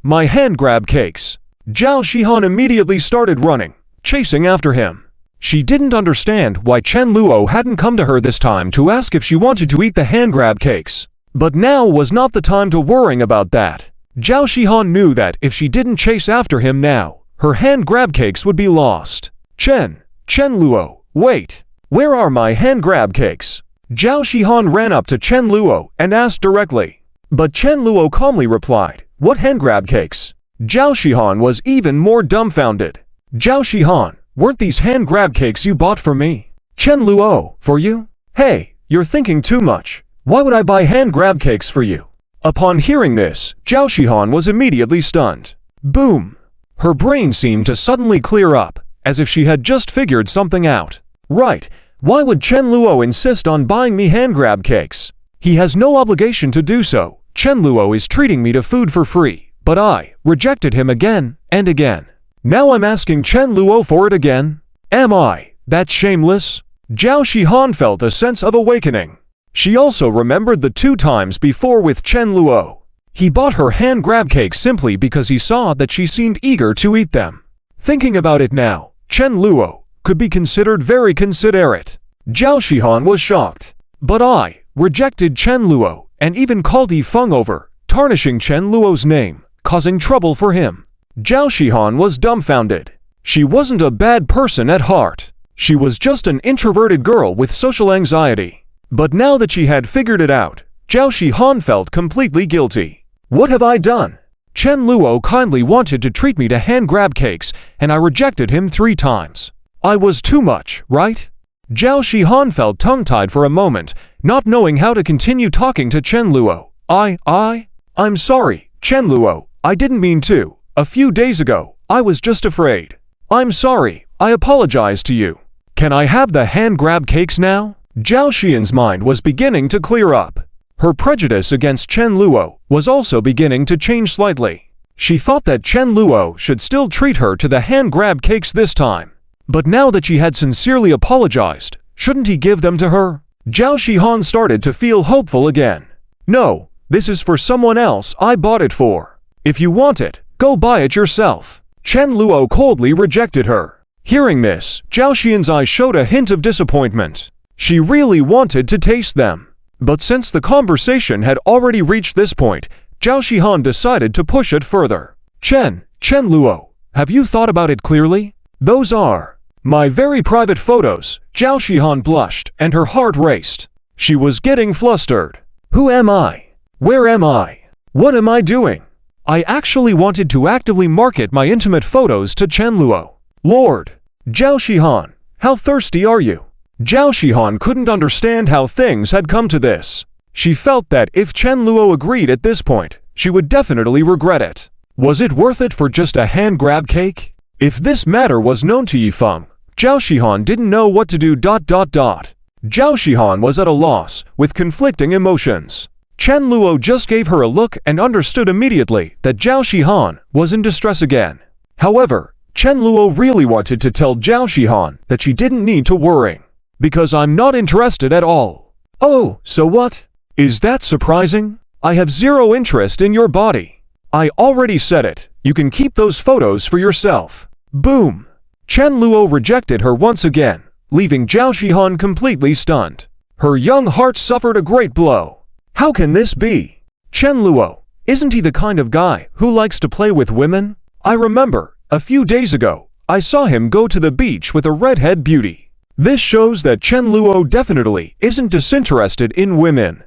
My hand grab cakes. Zhao Shihan immediately started running, chasing after him. She didn't understand why Chen Luo hadn't come to her this time to ask if she wanted to eat the hand grab cakes. But now was not the time to worrying about that. Zhao Shihan knew that if she didn't chase after him now, her hand grab cakes would be lost. Chen Luo, wait. Where are my hand grab cakes? Zhao Shihan ran up to Chen Luo and asked directly. But Chen Luo calmly replied, "What hand grab cakes?" Zhao Shihan was even more dumbfounded. Zhao Shihan, weren't these hand grab cakes you bought for me? Chen Luo, for you? Hey, you're thinking too much. Why would I buy hand grab cakes for you? Upon hearing this, Zhao Shihan was immediately stunned. Boom! Her brain seemed to suddenly clear up, as if she had just figured something out. Right, why would Chen Luo insist on buying me hand grab cakes? He has no obligation to do so. Chen Luo is treating me to food for free, but I rejected him again and again. Now I'm asking Chen Luo for it again? Am I that shameless? Zhao Shihan felt a sense of awakening. She also remembered the 2 times before with Chen Luo. He bought her hand grab cake simply because he saw that she seemed eager to eat them. Thinking about it now, Chen Luo could be considered very considerate. Zhao Shihan was shocked. But I rejected Chen Luo and even called Yi Feng over, tarnishing Chen Luo's name, causing trouble for him. Zhao Shihan was dumbfounded. She wasn't a bad person at heart. She was just an introverted girl with social anxiety. But now that she had figured it out, Zhao Shihan felt completely guilty. What have I done? Chen Luo kindly wanted to treat me to hand grab cakes, and I rejected him 3 times. I was too much, right? Zhao Shihan felt tongue-tied for a moment, not knowing how to continue talking to Chen Luo. I'm sorry, Chen Luo, I didn't mean to. A few days ago, I was just afraid. I'm sorry, I apologize to you. Can I have the hand grab cakes now? Zhao Xian's mind was beginning to clear up. Her prejudice against Chen Luo was also beginning to change slightly. She thought that Chen Luo should still treat her to the hand grab cakes this time. But now that she had sincerely apologized, shouldn't he give them to her? Zhao Shihan started to feel hopeful again. No, this is for someone else I bought it for. If you want it, go buy it yourself. Chen Luo coldly rejected her. Hearing this, Zhao Xian's eyes showed a hint of disappointment. She really wanted to taste them. But since the conversation had already reached this point, Zhao Shihan decided to push it further. Chen Luo, have you thought about it clearly? Those are my very private photos. Zhao Shihan blushed and her heart raced. She was getting flustered. Who am I? Where am I? What am I doing? I actually wanted to actively market my intimate photos to Chen Luo. Lord! Zhao Shihan, how thirsty are you? Zhao Shihan couldn't understand how things had come to this. She felt that if Chen Luo agreed at this point, she would definitely regret it. Was it worth it for just a hand grab cake? If this matter was known to Yi Feng, Zhao Shihan didn't know what to do. Zhao Shihan was at a loss, with conflicting emotions. Chen Luo just gave her a look and understood immediately that Zhao Shihan was in distress again. However, Chen Luo really wanted to tell Zhao Shihan that she didn't need to worry. Because I'm not interested at all. Oh, so what? Is that surprising? I have zero interest in your body. I already said it. You can keep those photos for yourself. Boom! Chen Luo rejected her once again, leaving Zhao Shihan completely stunned. Her young heart suffered a great blow. How can this be? Chen Luo, isn't he the kind of guy who likes to play with women? I remember, a few days ago, I saw him go to the beach with a redhead beauty. This shows that Chen Luo definitely isn't disinterested in women.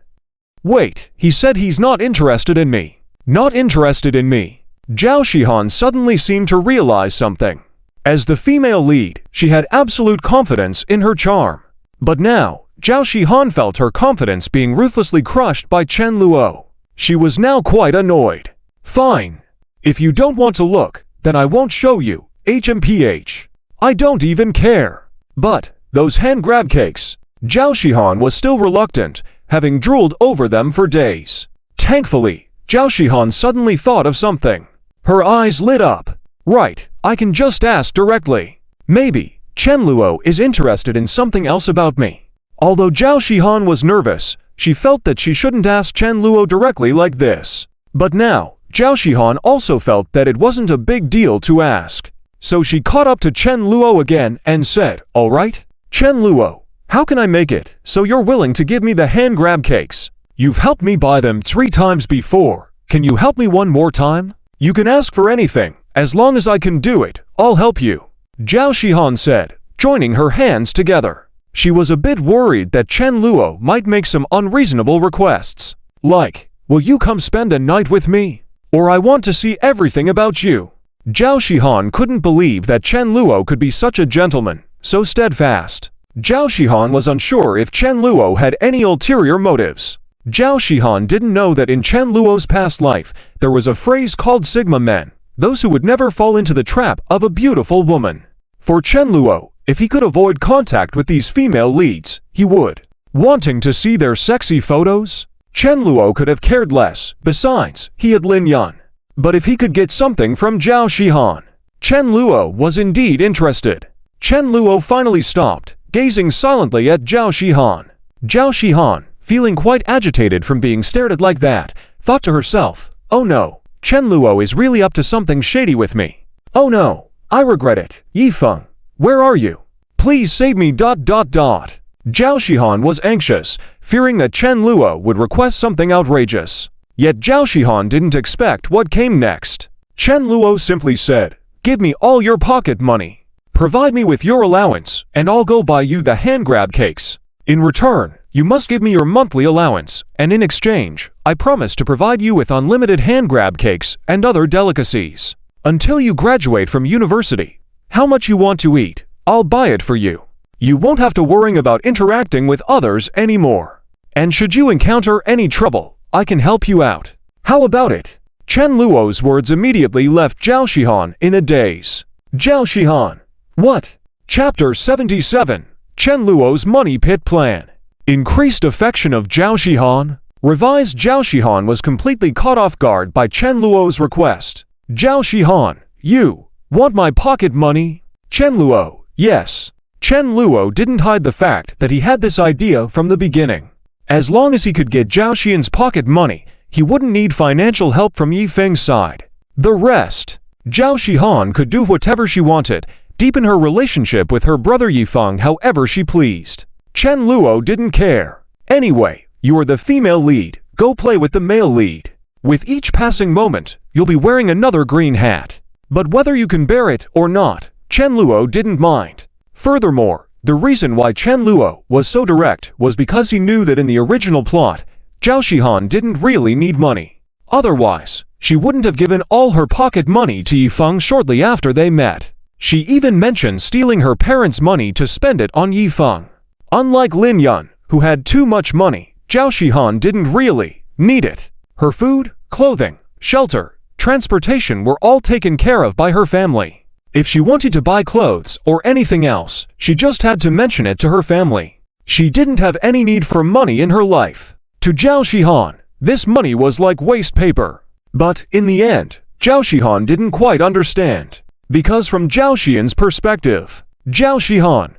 Wait, he said he's not interested in me. Not interested in me. Zhao Shihan suddenly seemed to realize something. As the female lead, she had absolute confidence in her charm. But now, Zhao Shihan felt her confidence being ruthlessly crushed by Chen Luo. She was now quite annoyed. Fine. If you don't want to look, then I won't show you. HMPH. I don't even care. But those hand grab cakes. Zhao Shihan was still reluctant, having drooled over them for days. Thankfully, Zhao Shihan suddenly thought of something. Her eyes lit up. Right, I can just ask directly. Maybe Chen Luo is interested in something else about me. Although Zhao Shihan was nervous, she felt that she shouldn't ask Chen Luo directly like this. But now, Zhao Shihan also felt that it wasn't a big deal to ask. So she caught up to Chen Luo again and said, "All right, Chen Luo, how can I make it so you're willing to give me the hand grab cakes? You've helped me buy them 3 times before. Can you help me one more time? You can ask for anything. As long as I can do it, I'll help you," Zhao Shihan said, joining her hands together. She was a bit worried that Chen Luo might make some unreasonable requests, like, "Will you come spend a night with me? Or I want to see everything about you." Zhao Shihan couldn't believe that Chen Luo could be such a gentleman, so steadfast. Zhao Shihan was unsure if Chen Luo had any ulterior motives. Zhao Shihan didn't know that in Chen Luo's past life, there was a phrase called Sigma men, those who would never fall into the trap of a beautiful woman. For Chen Luo, if he could avoid contact with these female leads, he would. Wanting to see their sexy photos? Chen Luo could have cared less. Besides, he had Lin Yun. But if he could get something from Zhao Shihan, Chen Luo was indeed interested. Chen Luo finally stopped, gazing silently at Zhao Shihan. Zhao Shihan, feeling quite agitated from being stared at like that, thought to herself, "Oh no, Chen Luo is really up to something shady with me. Oh no, I regret it. Yifeng, where are you? Please save me. Zhao Shihan was anxious, fearing that Chen Luo would request something outrageous. Yet Zhao Shihan didn't expect what came next. Chen Luo simply said, "Give me all your pocket money. Provide me with your allowance, and I'll go buy you the hand grab cakes. In return, you must give me your monthly allowance, and in exchange, I promise to provide you with unlimited hand grab cakes and other delicacies. Until you graduate from university, how much you want to eat, I'll buy it for you. You won't have to worry about interacting with others anymore. And should you encounter any trouble, I can help you out. How about it?" Chen Luo's words immediately left Zhao Shihan in a daze. Zhao Shihan. What? Chapter 77. Chen Luo's Money Pit Plan. Increased affection of Zhao Shihan. Revised Zhao Shihan was completely caught off guard by Chen Luo's request. "Zhao Shihan, you want my pocket money?" Chen Luo. Yes. Chen Luo didn't hide the fact that he had this idea from the beginning. As long as he could get Zhao Xian's pocket money, he wouldn't need financial help from Yifeng's side. The rest. Zhao Shihan could do whatever she wanted, deepen her relationship with her brother Yifeng however she pleased. Chen Luo didn't care. "Anyway, you are the female lead, go play with the male lead. With each passing moment, you'll be wearing another green hat. But whether you can bear it or not, Chen Luo didn't mind. Furthermore, the reason why Chen Luo was so direct was because he knew that in the original plot, Zhao Shihan didn't really need money. Otherwise, she wouldn't have given all her pocket money to Yifeng shortly after they met. She even mentioned stealing her parents' money to spend it on Yifeng. Unlike Lin Yun, who had too much money, Zhao Shihan didn't really need it. Her food, clothing, shelter, transportation were all taken care of by her family. If she wanted to buy clothes or anything else, she just had to mention it to her family. She didn't have any need for money in her life. To Zhao Shihan, this money was like waste paper. But, in the end, Zhao Shihan didn't quite understand. Because from Zhao Xian's perspective, Zhao Shihan,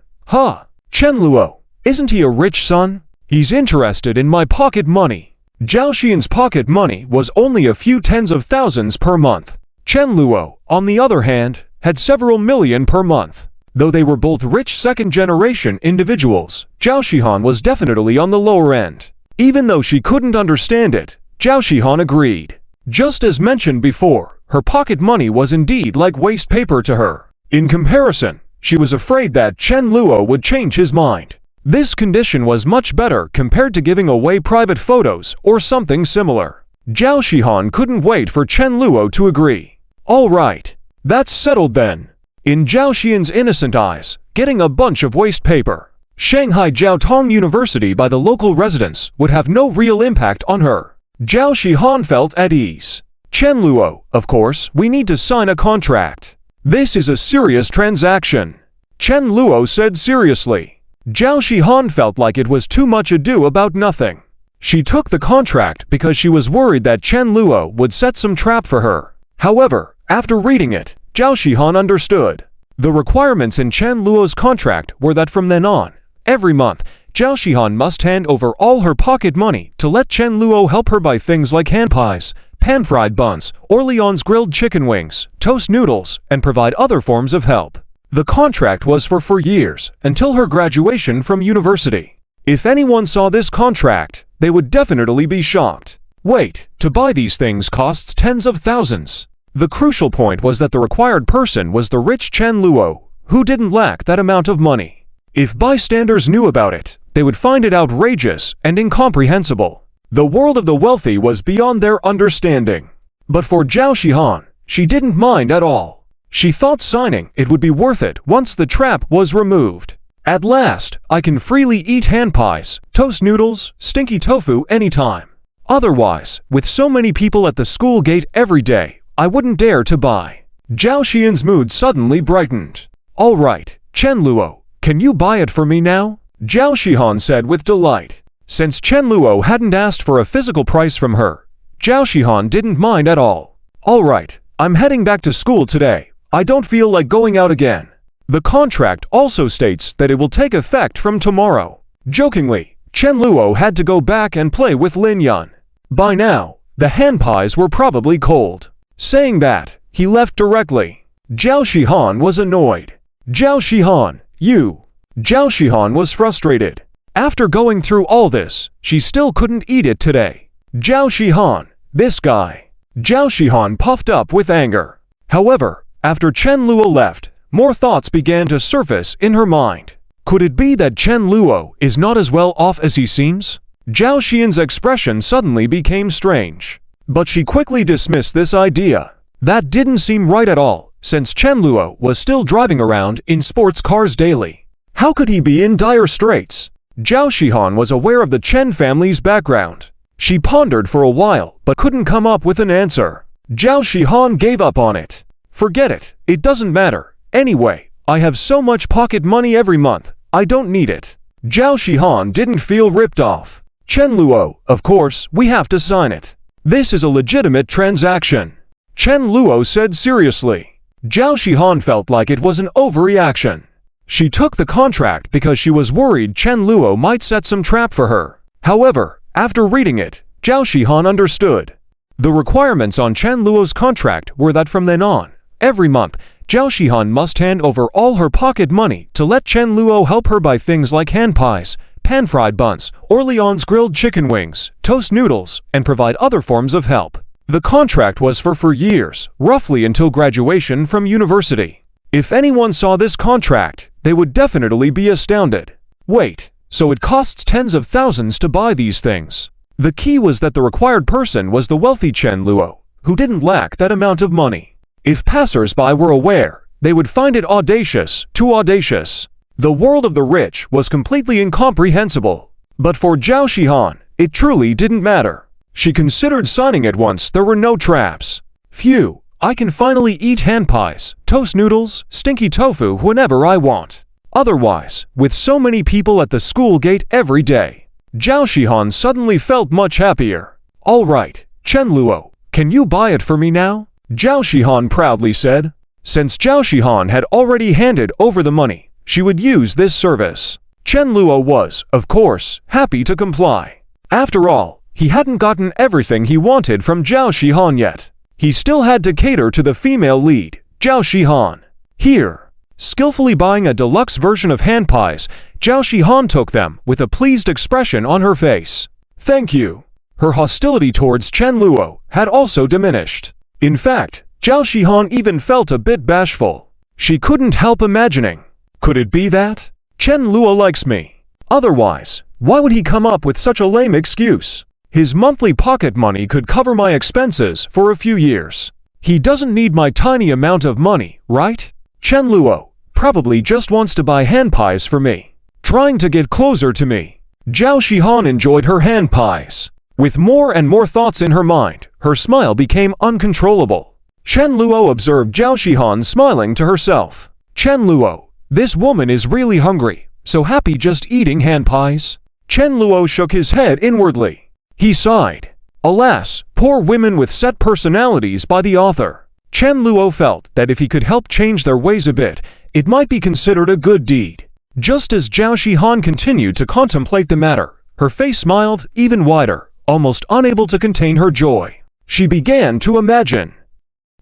Chen Luo, isn't he a rich son? He's interested in my pocket money. Zhao Xian's pocket money was only a few tens of thousands per month. Chen Luo, on the other hand, had several million per month. Though they were both rich second-generation individuals, Zhao Shihan was definitely on the lower end. Even though she couldn't understand it, Zhao Shihan agreed. Just as mentioned before, her pocket money was indeed like waste paper to her. In comparison, she was afraid that Chen Luo would change his mind. This condition was much better compared to giving away private photos or something similar. Zhao Shihan couldn't wait for Chen Luo to agree. All right. That's settled then. In Zhao Xian's innocent eyes, getting a bunch of waste paper, Shanghai Jiaotong University by the local residents would have no real impact on her. Zhao Shihan felt at ease. Chen Luo, of course, we need to sign a contract. This is a serious transaction. Chen Luo said seriously. Zhao Shihan felt like it was too much ado about nothing. She took the contract because she was worried that Chen Luo would set some trap for her. However, after reading it, Zhao Shihan understood. The requirements in Chen Luo's contract were that from then on, every month, Zhao Shihan must hand over all her pocket money to let Chen Luo help her buy things like hand pies, pan-fried buns, Orleans grilled chicken wings, toast noodles, and provide other forms of help. The contract was for 4 years, until her graduation from university. If anyone saw this contract, they would definitely be shocked. Wait, to buy these things costs tens of thousands. The crucial point was that the required person was the rich Chen Luo, who didn't lack that amount of money. If bystanders knew about it, they would find it outrageous and incomprehensible. The world of the wealthy was beyond their understanding. But for Zhao Shihan, she didn't mind at all. She thought signing it would be worth it once the trap was removed. At last, I can freely eat hand pies, toast noodles, stinky tofu anytime. Otherwise, with so many people at the school gate every day, I wouldn't dare to buy. Zhao Xian's mood suddenly brightened. All right, Chen Luo, can you buy it for me now? Zhao Shihan said with delight. Since Chen Luo hadn't asked for a physical price from her, Zhao Shihan didn't mind at all. All right, I'm heading back to school today. I don't feel like going out again. The contract also states that it will take effect from tomorrow. Jokingly, Chen Luo had to go back and play with Lin Yun. By now, the hand pies were probably cold. Saying that, he left directly. Zhao Shihan was annoyed. Zhao Shihan, you. Zhao Shihan was frustrated. After going through all this, she still couldn't eat it today. Zhao Shihan, this guy. Zhao Shihan puffed up with anger. However, after Chen Luo left, more thoughts began to surface in her mind. Could it be that Chen Luo is not as well off as he seems? Zhao Xian's expression suddenly became strange. But she quickly dismissed this idea. That didn't seem right at all, since Chen Luo was still driving around in sports cars daily. How could he be in dire straits? Zhao Shihan was aware of the Chen family's background. She pondered for a while but couldn't come up with an answer. Zhao Shihan gave up on it. Forget it, it doesn't matter. Anyway, I have so much pocket money every month, I don't need it. Zhao Shihan didn't feel ripped off. Chen Luo, of course, we have to sign it. This is a legitimate transaction. Chen Luo said seriously. Zhao Shihan felt like it was an overreaction. She took the contract because she was worried Chen Luo might set some trap for her. However, after reading it, Zhao Shihan understood. The requirements on Chen Luo's contract were that from then on, every month, Zhao Shihan must hand over all her pocket money to let Chen Luo help her buy things like hand pies, pan-fried buns, Orleans grilled chicken wings, toast noodles, and provide other forms of help. The contract was for 4 years, roughly until graduation from university. If anyone saw this contract, they would definitely be astounded. Wait, so it costs tens of thousands to buy these things. The key was that the required person was the wealthy Chen Luo, who didn't lack that amount of money. If passers-by were aware, they would find it audacious, too audacious. The world of the rich was completely incomprehensible. But for Zhao Shihan, it truly didn't matter. She considered signing it once there were no traps. Phew, I can finally eat hand pies, toast noodles, stinky tofu whenever I want. Otherwise, with so many people at the school gate every day, Zhao Shihan suddenly felt much happier. All right, Chen Luo, can you buy it for me now? Zhao Shihan proudly said. Since Zhao Shihan had already handed over the money, she would use this service. Chen Luo was, of course, happy to comply. After all, he hadn't gotten everything he wanted from Zhao Shihan yet. He still had to cater to the female lead, Zhao Shihan. Here, skillfully buying a deluxe version of hand pies, Zhao Shihan took them with a pleased expression on her face. Thank you. Her hostility towards Chen Luo had also diminished. In fact, Zhao Shihan even felt a bit bashful. She couldn't help imagining. Could it be that? Chen Luo likes me. Otherwise, why would he come up with such a lame excuse? His monthly pocket money could cover my expenses for a few years. He doesn't need my tiny amount of money, right? Chen Luo probably just wants to buy hand pies for me. Trying to get closer to me. Zhao Shihan enjoyed her hand pies. With more and more thoughts in her mind, her smile became uncontrollable. Chen Luo observed Zhao Shihan smiling to herself. Chen Luo, this woman is really hungry, so happy just eating hand pies. Chen Luo shook his head inwardly. He sighed. Alas, poor women with set personalities by the author. Chen Luo felt that if he could help change their ways a bit, it might be considered a good deed. Just as Zhao Shihan continued to contemplate the matter, her face smiled even wider, almost unable to contain her joy. She began to imagine.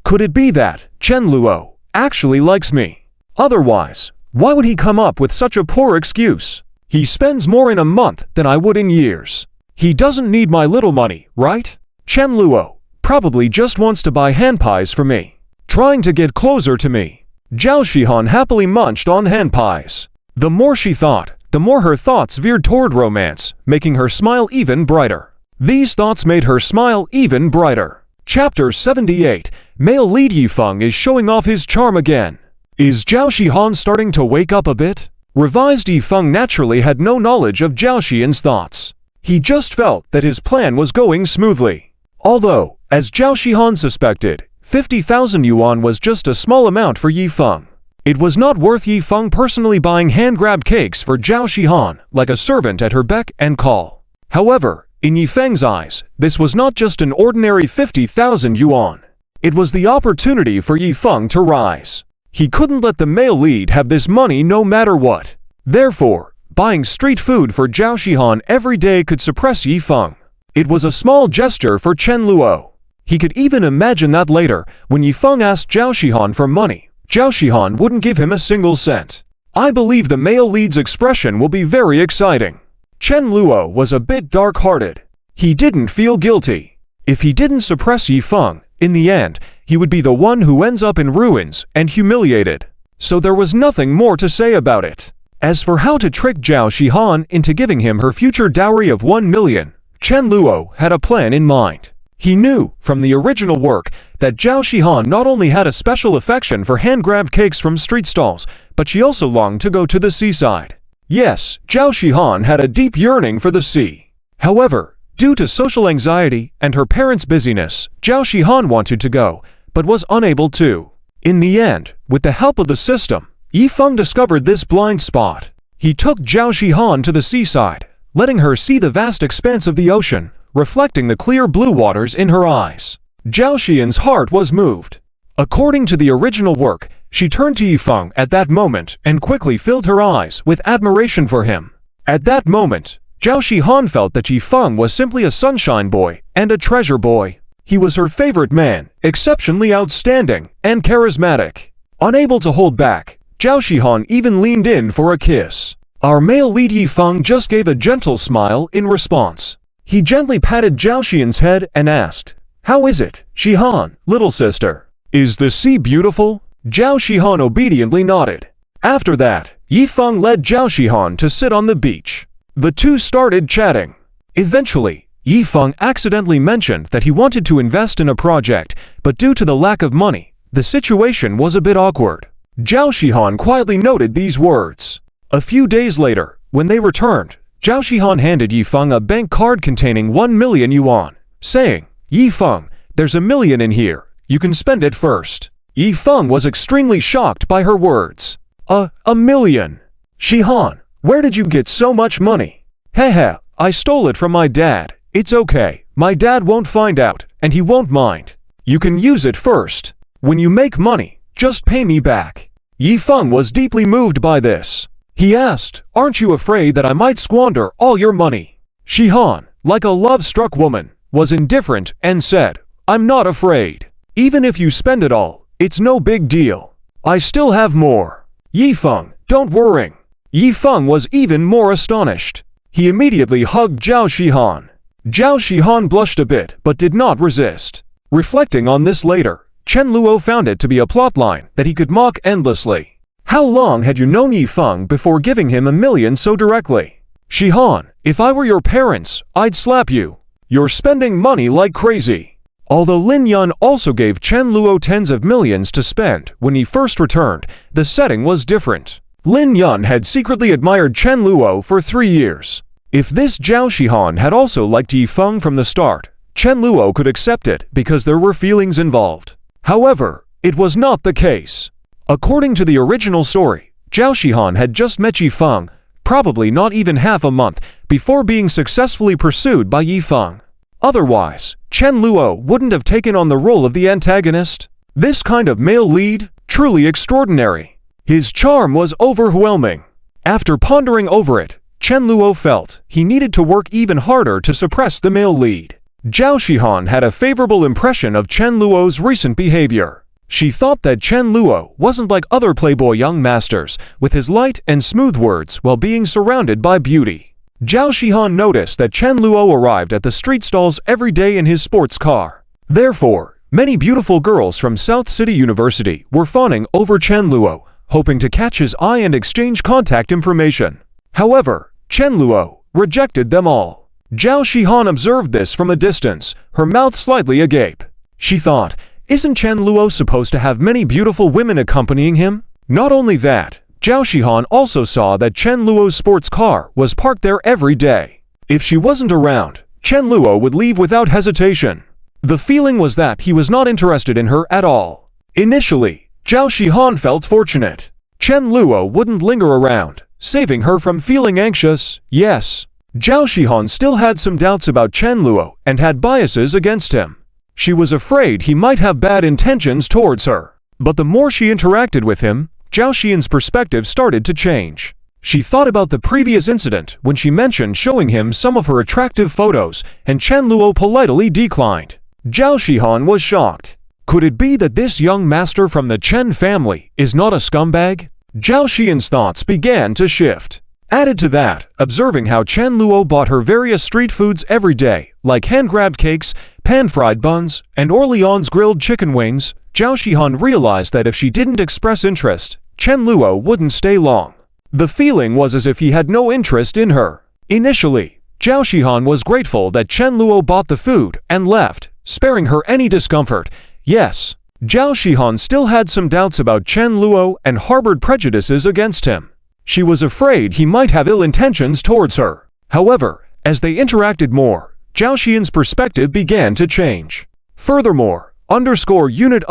Could it be that Chen Luo actually likes me? Otherwise, why would he come up with such a poor excuse? He spends more in a month than I would in years. He doesn't need my little money, right? Chen Luo probably just wants to buy hand pies for me, trying to get closer to me. Zhao Shihan happily munched on hand pies. The more she thought, the more her thoughts veered toward romance, making her smile even brighter. These thoughts made her smile even brighter. Chapter 78. Male lead Yifeng is showing off his charm again. Is Zhao Shihan starting to wake up a bit? Revised Yifeng naturally had no knowledge of Zhao Xian's thoughts. He just felt that his plan was going smoothly. Although, as Zhao Shihan suspected, 50,000 yuan was just a small amount for Yifeng. It was not worth Yifeng personally buying hand-grabbed cakes for Zhao Shihan like a servant at her beck and call. However, in Yifeng's eyes, this was not just an ordinary 50,000 yuan. It was the opportunity for Yifeng to rise. He couldn't let the male lead have this money no matter what. Therefore, buying street food for Zhao Shihan every day could suppress Yifeng. It was a small gesture for Chen Luo. He could even imagine that later, when Yifeng asked Zhao Shihan for money, Zhao Shihan wouldn't give him a single cent. I believe the male lead's expression will be very exciting. Chen Luo was a bit dark-hearted. He didn't feel guilty. If he didn't suppress Yifeng, in the end, he would be the one who ends up in ruins and humiliated. So there was nothing more to say about it. As for how to trick Zhao Shihan into giving him her future dowry of 1 million, Chen Luo had a plan in mind. He knew, from the original work, that Zhao Shihan not only had a special affection for hand-grabbed cakes from street stalls, but she also longed to go to the seaside. Yes, Zhao Shihan had a deep yearning for the sea. However, due to social anxiety and her parents' busyness, Zhao Shihan wanted to go, but was unable to. In the end, with the help of the system, Yifeng discovered this blind spot. He took Zhao Shihan to the seaside, letting her see the vast expanse of the ocean, reflecting the clear blue waters in her eyes. Zhao Xian's heart was moved. According to the original work, she turned to Yifeng at that moment and quickly filled her eyes with admiration for him. At that moment, Zhao Shihan felt that Yifeng was simply a sunshine boy and a treasure boy. He was her favorite man, exceptionally outstanding and charismatic. Unable to hold back, Zhao Shihan even leaned in for a kiss. Our male lead Yifeng just gave a gentle smile in response. He gently patted Zhao Xian's head and asked, "How is it, Shihan, little sister? Is the sea beautiful?" Zhao Shihan obediently nodded. After that, Yifeng led Zhao Shihan to sit on the beach. The two started chatting. Eventually, Yifeng accidentally mentioned that he wanted to invest in a project, but due to the lack of money, the situation was a bit awkward. Zhao Shihan quietly noted these words. A few days later, when they returned, Zhao Shihan handed Yifeng a bank card containing 1 million yuan, saying, "Yifeng, there's 1 million in here. You can spend it first." Yifeng was extremely shocked by her words. A million? Shihan, where did you get so much money?" "Hehe, I stole it from my dad. It's okay. My dad won't find out, and he won't mind. You can use it first. When you make money, just pay me back." Yifeng was deeply moved by this. He asked, "Aren't you afraid that I might squander all your money?" Shihan, like a love-struck woman, was indifferent and said, "I'm not afraid. Even if you spend it all, it's no big deal. I still have more." "Yifeng, don't worry." Yifeng was even more astonished. He immediately hugged Zhao Shihan. Zhao Shihan blushed a bit but did not resist. Reflecting on this later, Chen Luo found it to be a plotline that he could mock endlessly. How long had you known Yifeng before giving him 1 million so directly? "Shihan, if I were your parents, I'd slap you. You're spending money like crazy." Although Lin Yun also gave Chen Luo tens of millions to spend when he first returned, the setting was different. Lin Yun had secretly admired Chen Luo for 3 years. If this Zhao Shihan had also liked Yifeng from the start, Chen Luo could accept it because there were feelings involved. However, it was not the case. According to the original story, Zhao Shihan had just met Yifeng, probably not even half a month, before being successfully pursued by Yifeng. Otherwise, Chen Luo wouldn't have taken on the role of the antagonist. This kind of male lead, truly extraordinary. His charm was overwhelming. After pondering over it, Chen Luo felt he needed to work even harder to suppress the male lead. Zhao Shihan had a favorable impression of Chen Luo's recent behavior. She thought that Chen Luo wasn't like other playboy young masters, with his light and smooth words while being surrounded by beauty. Zhao Shihan noticed that Chen Luo arrived at the street stalls every day in his sports car. Therefore, many beautiful girls from South City University were fawning over Chen Luo, hoping to catch his eye and exchange contact information. However, Chen Luo rejected them all. Zhao Shihan observed this from a distance, her mouth slightly agape. She thought, isn't Chen Luo supposed to have many beautiful women accompanying him? Not only that, Zhao Shihan also saw that Chen Luo's sports car was parked there every day. If she wasn't around, Chen Luo would leave without hesitation. The feeling was that he was not interested in her at all. Initially, Zhao Shihan felt fortunate. Chen Luo wouldn't linger around, saving her from feeling anxious. Yes, Zhao Shihan still had some doubts about Chen Luo and had biases against him. She was afraid he might have bad intentions towards her. But the more she interacted with him, Zhao Xian's perspective started to change. She thought about the previous incident when she mentioned showing him some of her attractive photos, and Chen Luo politely declined. Zhao Shihan was shocked. Could it be that this young master from the Chen family is not a scumbag? Zhao Xian's thoughts began to shift. Added to that, observing how Chen Luo bought her various street foods every day, like hand-grabbed cakes, pan-fried buns, and Orleans grilled chicken wings, Zhao Shihan realized that if she didn't express interest, Chen Luo wouldn't stay long. The feeling was as if he had no interest in her. Initially, Zhao Shihan was grateful that Chen Luo bought the food and left, sparing her any discomfort. Yes, Zhao Shihan still had some doubts about Chen Luo and harbored prejudices against him. She was afraid he might have ill intentions towards her. However, as they interacted more, Zhao Xian's perspective began to change. Furthermore, _unit_separator.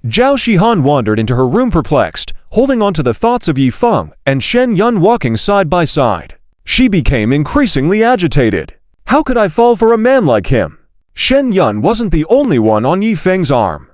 Zhao Shihan wandered into her room perplexed, holding on to the thoughts of Yi Feng and Shen Yun walking side by side. She became increasingly agitated. How could I fall for a man like him? Shen Yun wasn't the only one on Yi Feng's arm.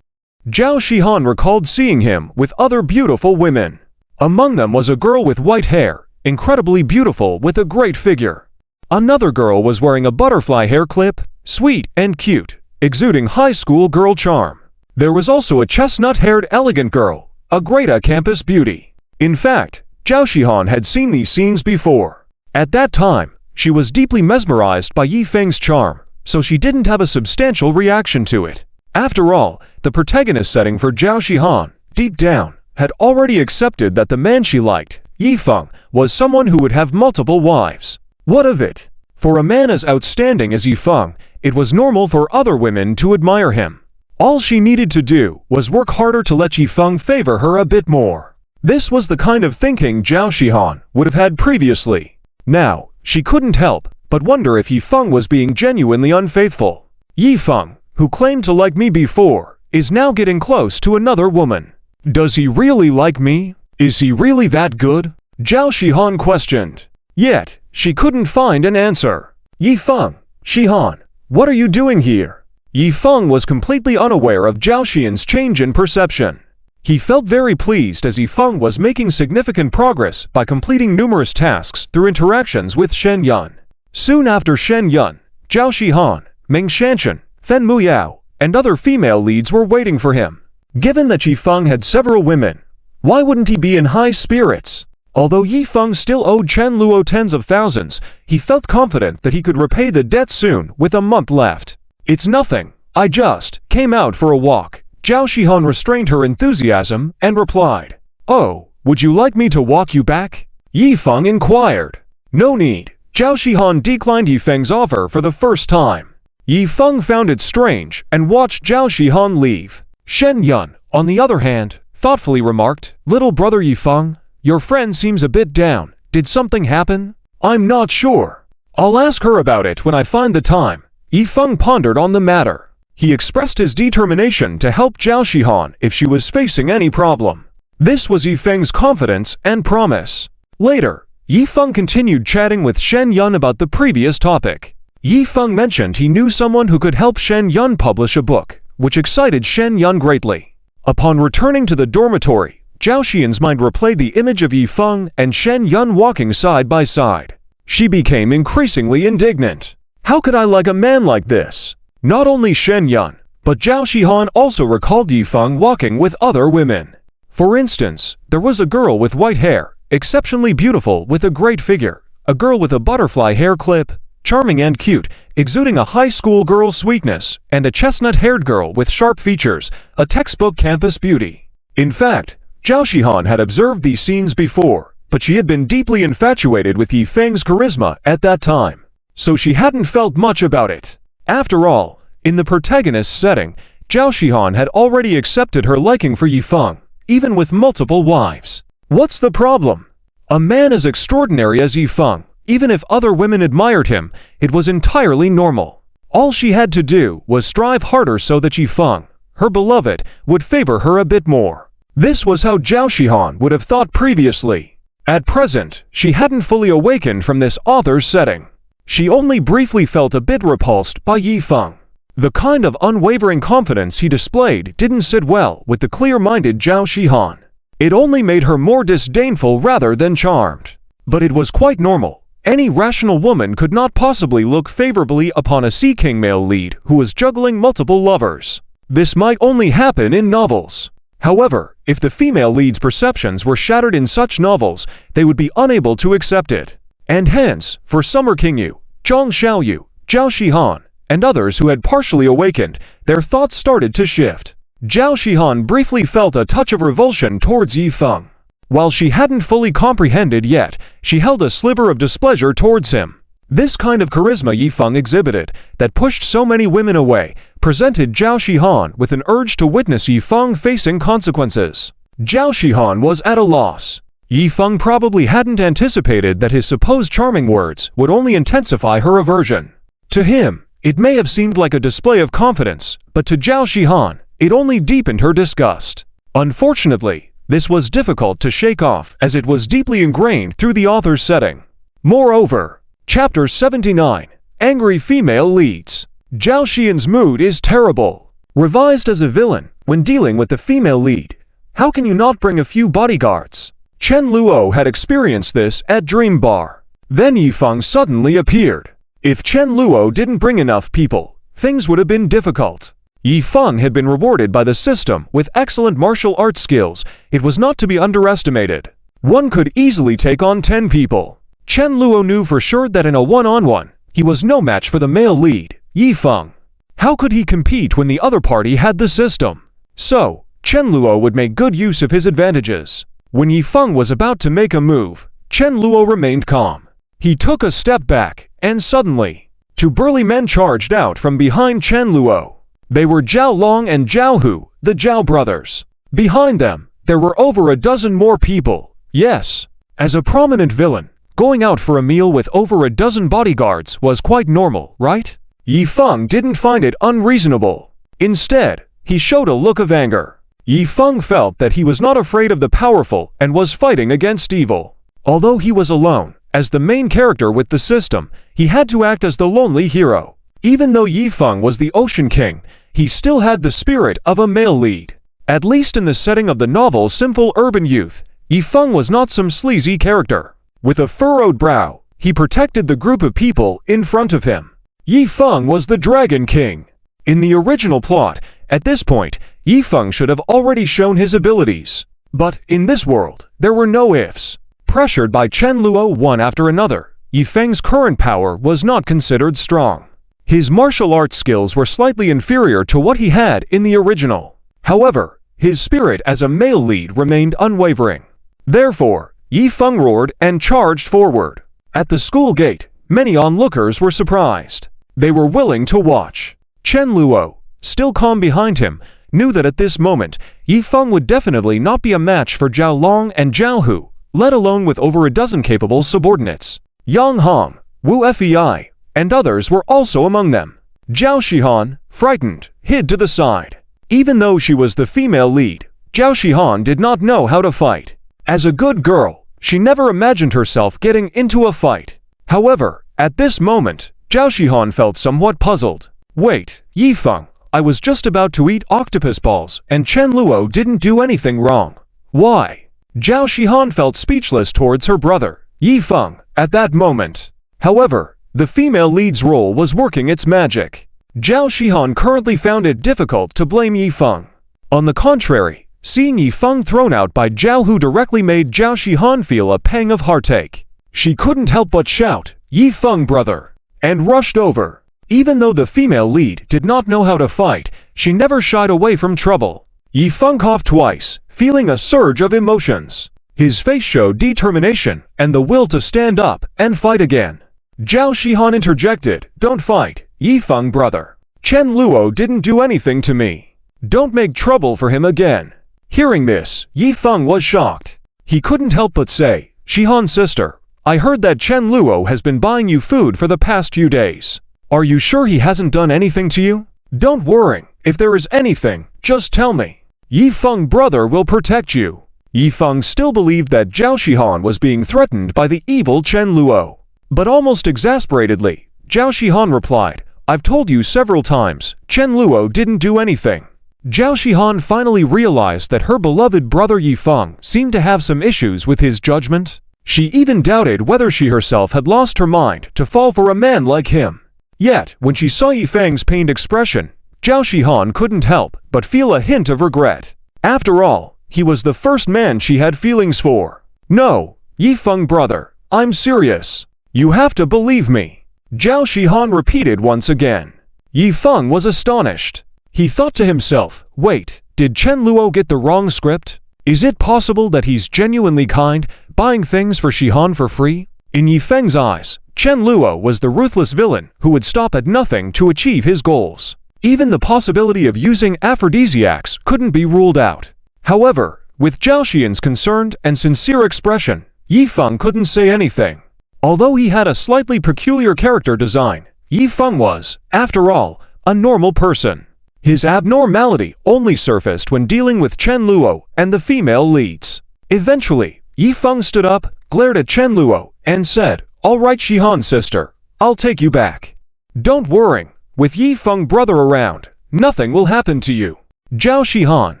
Zhao Shihan recalled seeing him with other beautiful women. Among them was a girl with white hair, incredibly beautiful with a great figure. Another girl was wearing a butterfly hair clip, sweet and cute, exuding high school girl charm. There was also a chestnut-haired elegant girl, a great campus beauty. In fact, Zhao Shihan had seen these scenes before. At that time, she was deeply mesmerized by Yi Feng's charm, so she didn't have a substantial reaction to it. After all, the protagonist setting for Zhao Shihan, deep down, had already accepted that the man she liked, Yi Feng, was someone who would have multiple wives. What of it? For a man as outstanding as Yi Feng, it was normal for other women to admire him. All she needed to do was work harder to let Yi Feng favor her a bit more. This was the kind of thinking Zhao Shihan would have had previously. Now, she couldn't help but wonder if Yi Feng was being genuinely unfaithful. Yi Feng, who claimed to like me before, is now getting close to another woman. Does he really like me? Is he really that good? Zhao Shihan questioned. Yet, she couldn't find an answer. Yi Feng, Shihan, what are you doing here? Yi Feng was completely unaware of Zhao Xian's change in perception. He felt very pleased as Yi Feng was making significant progress by completing numerous tasks through interactions with Shen Yun. Soon after Shen Yun, Zhao Shihan, Meng Shanshan, Fen Muyao, and other female leads were waiting for him. Given that Yi Feng had several women, why wouldn't he be in high spirits? Although Yi Feng still owed Chen Luo tens of thousands, he felt confident that he could repay the debt soon with a month left. It's nothing, I just came out for a walk. Zhao Shihan restrained her enthusiasm and replied, Oh, would you like me to walk you back? Yi Feng inquired. No need. Zhao Shihan declined Yi Feng's offer for the first time. Yi Feng found it strange and watched Zhao Shihan leave. Shen Yun, on the other hand, thoughtfully remarked, Little brother Yi Feng, your friend seems a bit down. Did something happen? I'm not sure. I'll ask her about it when I find the time. Yi Feng pondered on the matter. He expressed his determination to help Zhao Shihan if she was facing any problem. This was Yi Feng's confidence and promise. Later, Yi Feng continued chatting with Shen Yun about the previous topic. Yi Feng mentioned he knew someone who could help Shen Yun publish a book, which excited Shen Yun greatly. Upon returning to the dormitory, Zhao Xian's mind replayed the image of Yi Feng and Shen Yun walking side by side. She became increasingly indignant. How could I like a man like this? Not only Shen Yun, but Zhao Shihan also recalled Yifeng walking with other women. For instance, there was a girl with white hair, exceptionally beautiful with a great figure, a girl with a butterfly hair clip, charming and cute, exuding a high school girl's sweetness, and a chestnut-haired girl with sharp features, a textbook campus beauty. In fact, Zhao Shihan had observed these scenes before, but she had been deeply infatuated with Yifeng's charisma at that time, so she hadn't felt much about it. After all, in the protagonist's setting, Zhao Shihan had already accepted her liking for Yifeng, even with multiple wives. What's the problem? A man as extraordinary as Yifeng, even if other women admired him, it was entirely normal. All she had to do was strive harder so that Yifeng, her beloved, would favor her a bit more. This was how Zhao Shihan would have thought previously. At present, she hadn't fully awakened from this author's setting. She only briefly felt a bit repulsed by Yifeng. The kind of unwavering confidence he displayed didn't sit well with the clear-minded Zhao Shihan. It only made her more disdainful rather than charmed. But it was quite normal. Any rational woman could not possibly look favorably upon a Sea King male lead who was juggling multiple lovers. This might only happen in novels. However, if the female lead's perceptions were shattered in such novels, they would be unable to accept it. And hence, for Summer King Yu, Zhang Xiaoyu, Zhao Shihan, and others who had partially awakened, their thoughts started to shift. Zhao Shihan briefly felt a touch of revulsion towards Yifeng. While she hadn't fully comprehended yet, she held a sliver of displeasure towards him. This kind of charisma Yifeng exhibited, that pushed so many women away, presented Zhao Shihan with an urge to witness Yifeng facing consequences. Zhao Shihan was at a loss. Yifeng probably hadn't anticipated that his supposed charming words would only intensify her aversion. To him, it may have seemed like a display of confidence, but to Zhao Shihan, it only deepened her disgust. Unfortunately, this was difficult to shake off as it was deeply ingrained through the author's setting. Moreover, Chapter 79, Angry Female Leads. Zhao Xian's mood is terrible. Revised as a villain, when dealing with the female lead, how can you not bring a few bodyguards? Chen Luo had experienced this at Dream Bar. Then Yifeng suddenly appeared. If Chen Luo didn't bring enough people, things would have been difficult. Yifeng had been rewarded by the system with excellent martial arts skills. It was not to be underestimated. One could easily take on 10 people. Chen Luo knew for sure that in a one-on-one, he was no match for the male lead, Yifeng. How could he compete when the other party had the system? So, Chen Luo would make good use of his advantages. When Yifeng was about to make a move, Chen Luo remained calm. He took a step back, and suddenly, two burly men charged out from behind Chen Luo. They were Zhao Long and Zhao Hu, the Zhao brothers. Behind them, there were over a dozen more people. Yes, as a prominent villain, going out for a meal with over a dozen bodyguards was quite normal, right? Yifeng didn't find it unreasonable. Instead, he showed a look of anger. Yifeng felt that he was not afraid of the powerful and was fighting against evil. Although he was alone, as the main character with the system, he had to act as the lonely hero. Even though Yifeng was the Ocean King, he still had the spirit of a male lead. At least in the setting of the novel Simple Urban Youth, Yifeng was not some sleazy character. With a furrowed brow, he protected the group of people in front of him. Yifeng was the Dragon King. In the original plot, at this point, Yifeng should have already shown his abilities. But in this world, there were no ifs. Pressured by Chen Luo one after another, Yifeng's current power was not considered strong. His martial arts skills were slightly inferior to what he had in the original. However, his spirit as a male lead remained unwavering. Therefore, Yifeng roared and charged forward. At the school gate, many onlookers were surprised. They were willing to watch. Chen Luo, still calm behind him, knew that at this moment, Yifeng would definitely not be a match for Zhao Long and Zhao Hu, let alone with over a dozen capable subordinates. Yang Hong, Wu Fei, and others were also among them. Zhao Shihan, frightened, hid to the side. Even though she was the female lead, Zhao Shihan did not know how to fight. As a good girl, she never imagined herself getting into a fight. However, at this moment, Zhao Shihan felt somewhat puzzled. Wait, Yifeng, I was just about to eat octopus balls and Chen Luo didn't do anything wrong. Why? Zhao Shihan felt speechless towards her brother, Yifeng, at that moment. However, The female lead's role was working its magic. Zhao Shihan currently found it difficult to blame Yifeng. On the contrary, seeing Yifeng thrown out by Zhao Hu directly made Zhao Shihan feel a pang of heartache. She couldn't help but shout, "Yifeng, brother!" and rushed over. Even though the female lead did not know how to fight, she never shied away from trouble. Yifeng coughed twice, feeling a surge of emotions. His face showed determination and the will to stand up and fight again. Zhao Shihan interjected, "Don't fight, Yifeng, brother. Chen Luo didn't do anything to me. Don't make trouble for him again." Hearing this, Yifeng was shocked. He couldn't help but say, "Shihan sister, I heard that Chen Luo has been buying you food for the past few days. Are you sure he hasn't done anything to you? Don't worry, if there is anything, just tell me. Yifeng, brother, will protect you." Yifeng still believed that Zhao Shihan was being threatened by the evil Chen Luo. But almost exasperatedly, Zhao Shihan replied, "I've told you several times, Chen Luo didn't do anything." Zhao Shihan finally realized that her beloved brother Yifeng seemed to have some issues with his judgment. She even doubted whether she herself had lost her mind to fall for a man like him. Yet, when she saw Yifeng's pained expression, Zhao Shihan couldn't help but feel a hint of regret. After all, he was the first man she had feelings for. "No, Yifeng, brother, I'm serious. You have to believe me," Zhao Shihan repeated once again. Yifeng was astonished. He thought to himself, "Wait, did Chen Luo get the wrong script? Is it possible that he's genuinely kind, buying things for Shihan for free?" In Yifeng's eyes, Chen Luo was the ruthless villain who would stop at nothing to achieve his goals. Even the possibility of using aphrodisiacs couldn't be ruled out. However, with Zhao Xian's concerned and sincere expression, Yifeng couldn't say anything. Although he had a slightly peculiar character design, Yifeng was, after all, a normal person. His abnormality only surfaced when dealing with Chen Luo and the female leads. Eventually, Yifeng stood up, glared at Chen Luo, and said, "All right, Shihan sister, I'll take you back. Don't worry, with Yifeng brother around, nothing will happen to you." Zhao Shihan,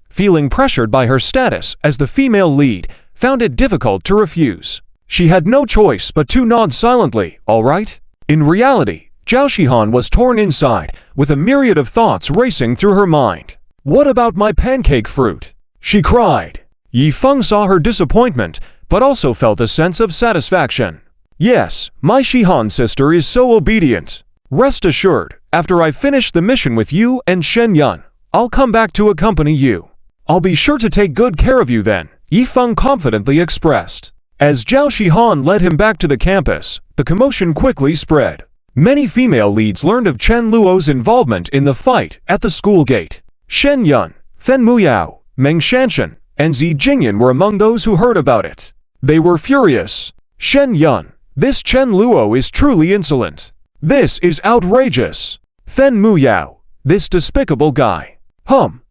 feeling pressured by her status as the female lead, found it difficult to refuse. She had no choice but to nod silently, "All right." In reality, Zhao Shihan was torn inside, with a myriad of thoughts racing through her mind. "What about my pancake fruit?" she cried. Yifeng saw her disappointment, but also felt a sense of satisfaction. "Yes, my Shihan sister is so obedient. Rest assured, after I finish the mission with you and Shen Yun, I'll come back to accompany you. I'll be sure to take good care of you then," Yifeng confidently expressed. As Zhao Shihan led him back to the campus, the commotion quickly spread. Many female leads learned of Chen Luo's involvement in the fight at the school gate. Shen Yun, Fen Muyao, Meng Shanshan, and Zi Jingyan were among those who heard about it. They were furious. "Shen Yun, this Chen Luo is truly insolent. This is outrageous. Fen Muyao, this despicable guy.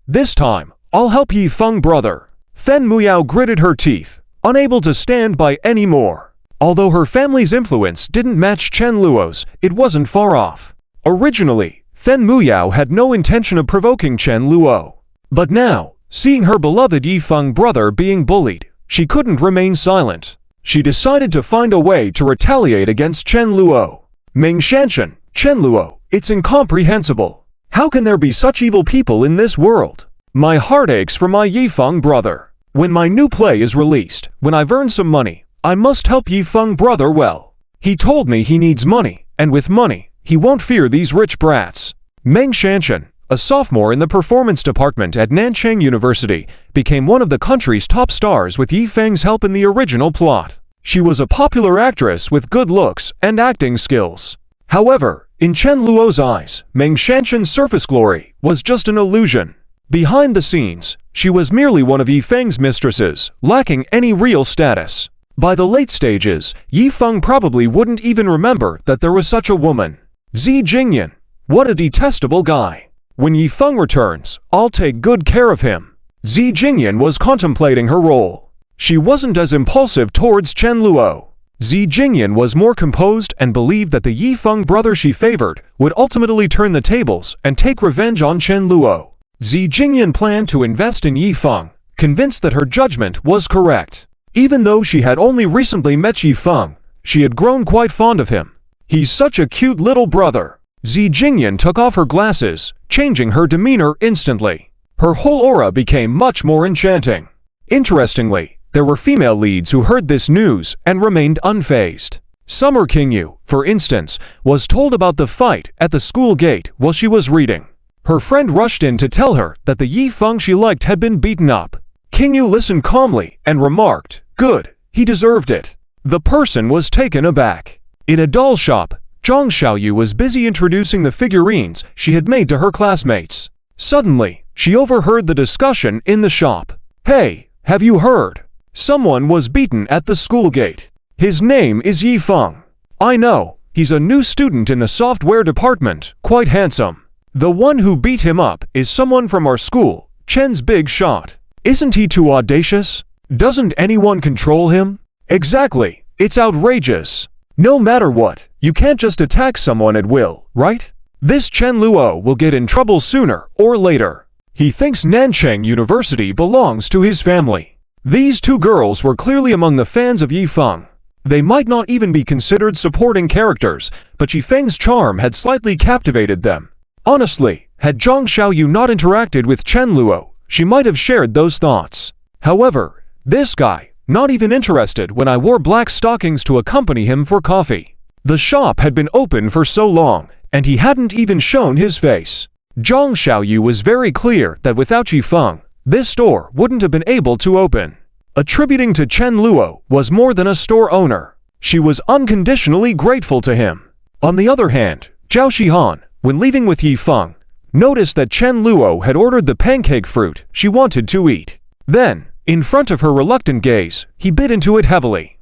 This time, I'll help Yifeng, brother." Fen Muyao gritted her teeth, unable to stand by anymore. Although her family's influence didn't match Chen Luo's, it wasn't far off. Originally, Fen Muyao had no intention of provoking Chen Luo. But now, seeing her beloved Yifeng brother being bullied, she couldn't remain silent. She decided to find a way to retaliate against Chen Luo. "Meng Shanshan, Chen Luo, it's incomprehensible. How can there be such evil people in this world? My heart aches for my Yifeng brother. When my new play is released, when I've earned some money, I must help Yifeng brother well. He told me he needs money, and with money, he won't fear these rich brats." Meng Shanshan, a sophomore in the performance department at Nanchang University, became one of the country's top stars with Yifeng's help in the original plot. She was a popular actress with good looks and acting skills. However, in Chen Luo's eyes, Meng Shanshan's surface glory was just an illusion. Behind the scenes, she was merely one of Yifeng's mistresses, lacking any real status. By the late stages, Yifeng probably wouldn't even remember that there was such a woman. Zi Jingyan, what a detestable guy. When Yifeng returns, I'll take good care of him. Zi Jingyan was contemplating her role. She wasn't as impulsive towards Chen Luo. Zi Jingyan was more composed and believed that the Yifeng brother she favored would ultimately turn the tables and take revenge on Chen Luo. Zi Jingyan planned to invest in Yifeng, convinced that her judgment was correct. Even though she had only recently met Yifeng, she had grown quite fond of him. He's such a cute little brother. Zi Jingyan took off her glasses, changing her demeanor instantly. Her whole aura became much more enchanting. Interestingly, there were female leads who heard this news and remained unfazed. Summer Qingyu, for instance, was told about the fight at the school gate while she was reading. Her friend rushed in to tell her that the Yi Feng she liked had been beaten up. Qingyu listened calmly and remarked, "Good, he deserved it." The person was taken aback. In a doll shop, Zhang Xiaoyu was busy introducing the figurines she had made to her classmates. Suddenly, she overheard the discussion in the shop. "Hey, have you heard? Someone was beaten at the school gate. His name is Yi Feng. I know, he's a new student in the software department, quite handsome. The one who beat him up is someone from our school, Chen's big shot. Isn't he too audacious? Doesn't anyone control him? Exactly, it's outrageous. No matter what, you can't just attack someone at will, right? This Chen Luo will get in trouble sooner or later. He thinks Nanchang University belongs to his family." These two girls were clearly among the fans of Yi Feng. They might not even be considered supporting characters, but Yi Feng's charm had slightly captivated them. Honestly, had Zhang Xiaoyu not interacted with Chen Luo, she might have shared those thoughts. However, this guy, not even interested when I wore black stockings to accompany him for coffee. The shop had been open for so long, and he hadn't even shown his face. Zhang Xiaoyu was very clear that without Yi Feng, this store wouldn't have been able to open. Attributing to Chen Luo was more than a store owner. She was unconditionally grateful to him. On the other hand, Zhao Shihan, when leaving with Yi Feng, noticed that Chen Luo had ordered the pancake fruit she wanted to eat. Then, in front of her reluctant gaze, he bit into it heavily.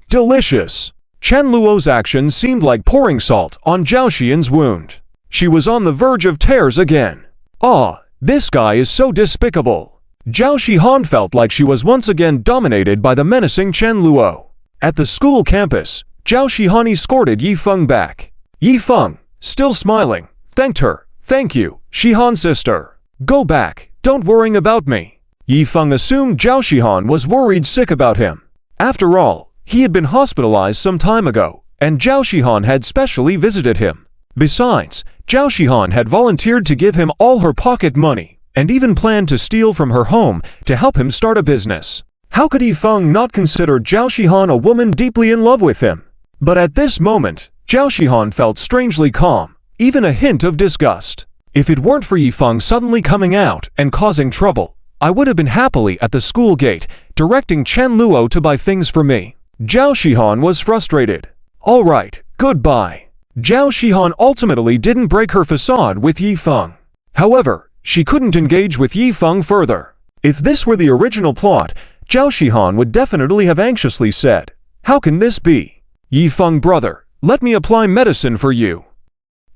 Delicious! Chen Luo's actions seemed like pouring salt on Zhao Xian's wound. She was on the verge of tears again. Ah, this guy is so despicable. Zhao Shihan felt like she was once again dominated by the menacing Chen Luo. At the school campus, Zhao Shihan escorted Yi Feng back. Yi Feng, still smiling, thanked her. "Thank you, Shihan sister. Go back, don't worry about me." Yi Feng assumed Zhao Shihan was worried sick about him. After all, he had been hospitalized some time ago, and Zhao Shihan had specially visited him. Besides, Zhao Shihan had volunteered to give him all her pocket money, and even planned to steal from her home to help him start a business. How could Yi Feng not consider Zhao Shihan a woman deeply in love with him? But at this moment, Zhao Shihan felt strangely calm, even a hint of disgust. If it weren't for Yi Feng suddenly coming out and causing trouble, I would have been happily at the school gate, directing Chen Luo to buy things for me. Zhao Shihan was frustrated. All right, goodbye. Zhao Shihan ultimately didn't break her facade with Yi Feng. However, she couldn't engage with Yi Feng further. If this were the original plot, Zhao Shihan would definitely have anxiously said, "How can this be? Yi Feng brother, let me apply medicine for you."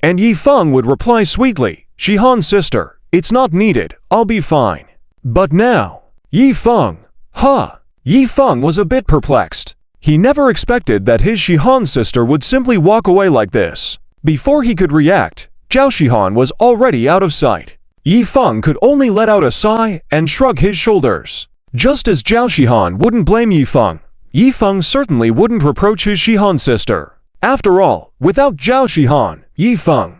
And Yi Feng would reply sweetly, "Shihan sister, it's not needed, I'll be fine." But now, Yi Feng, Yi Feng was a bit perplexed. He never expected that his Shihan sister would simply walk away like this. Before he could react, Zhao Shihan was already out of sight. Yi Feng could only let out a sigh and shrug his shoulders. Just as Zhao Shihan wouldn't blame Yi Feng certainly wouldn't reproach his Shihan sister. After all, without Zhao Shihan, Yi Feng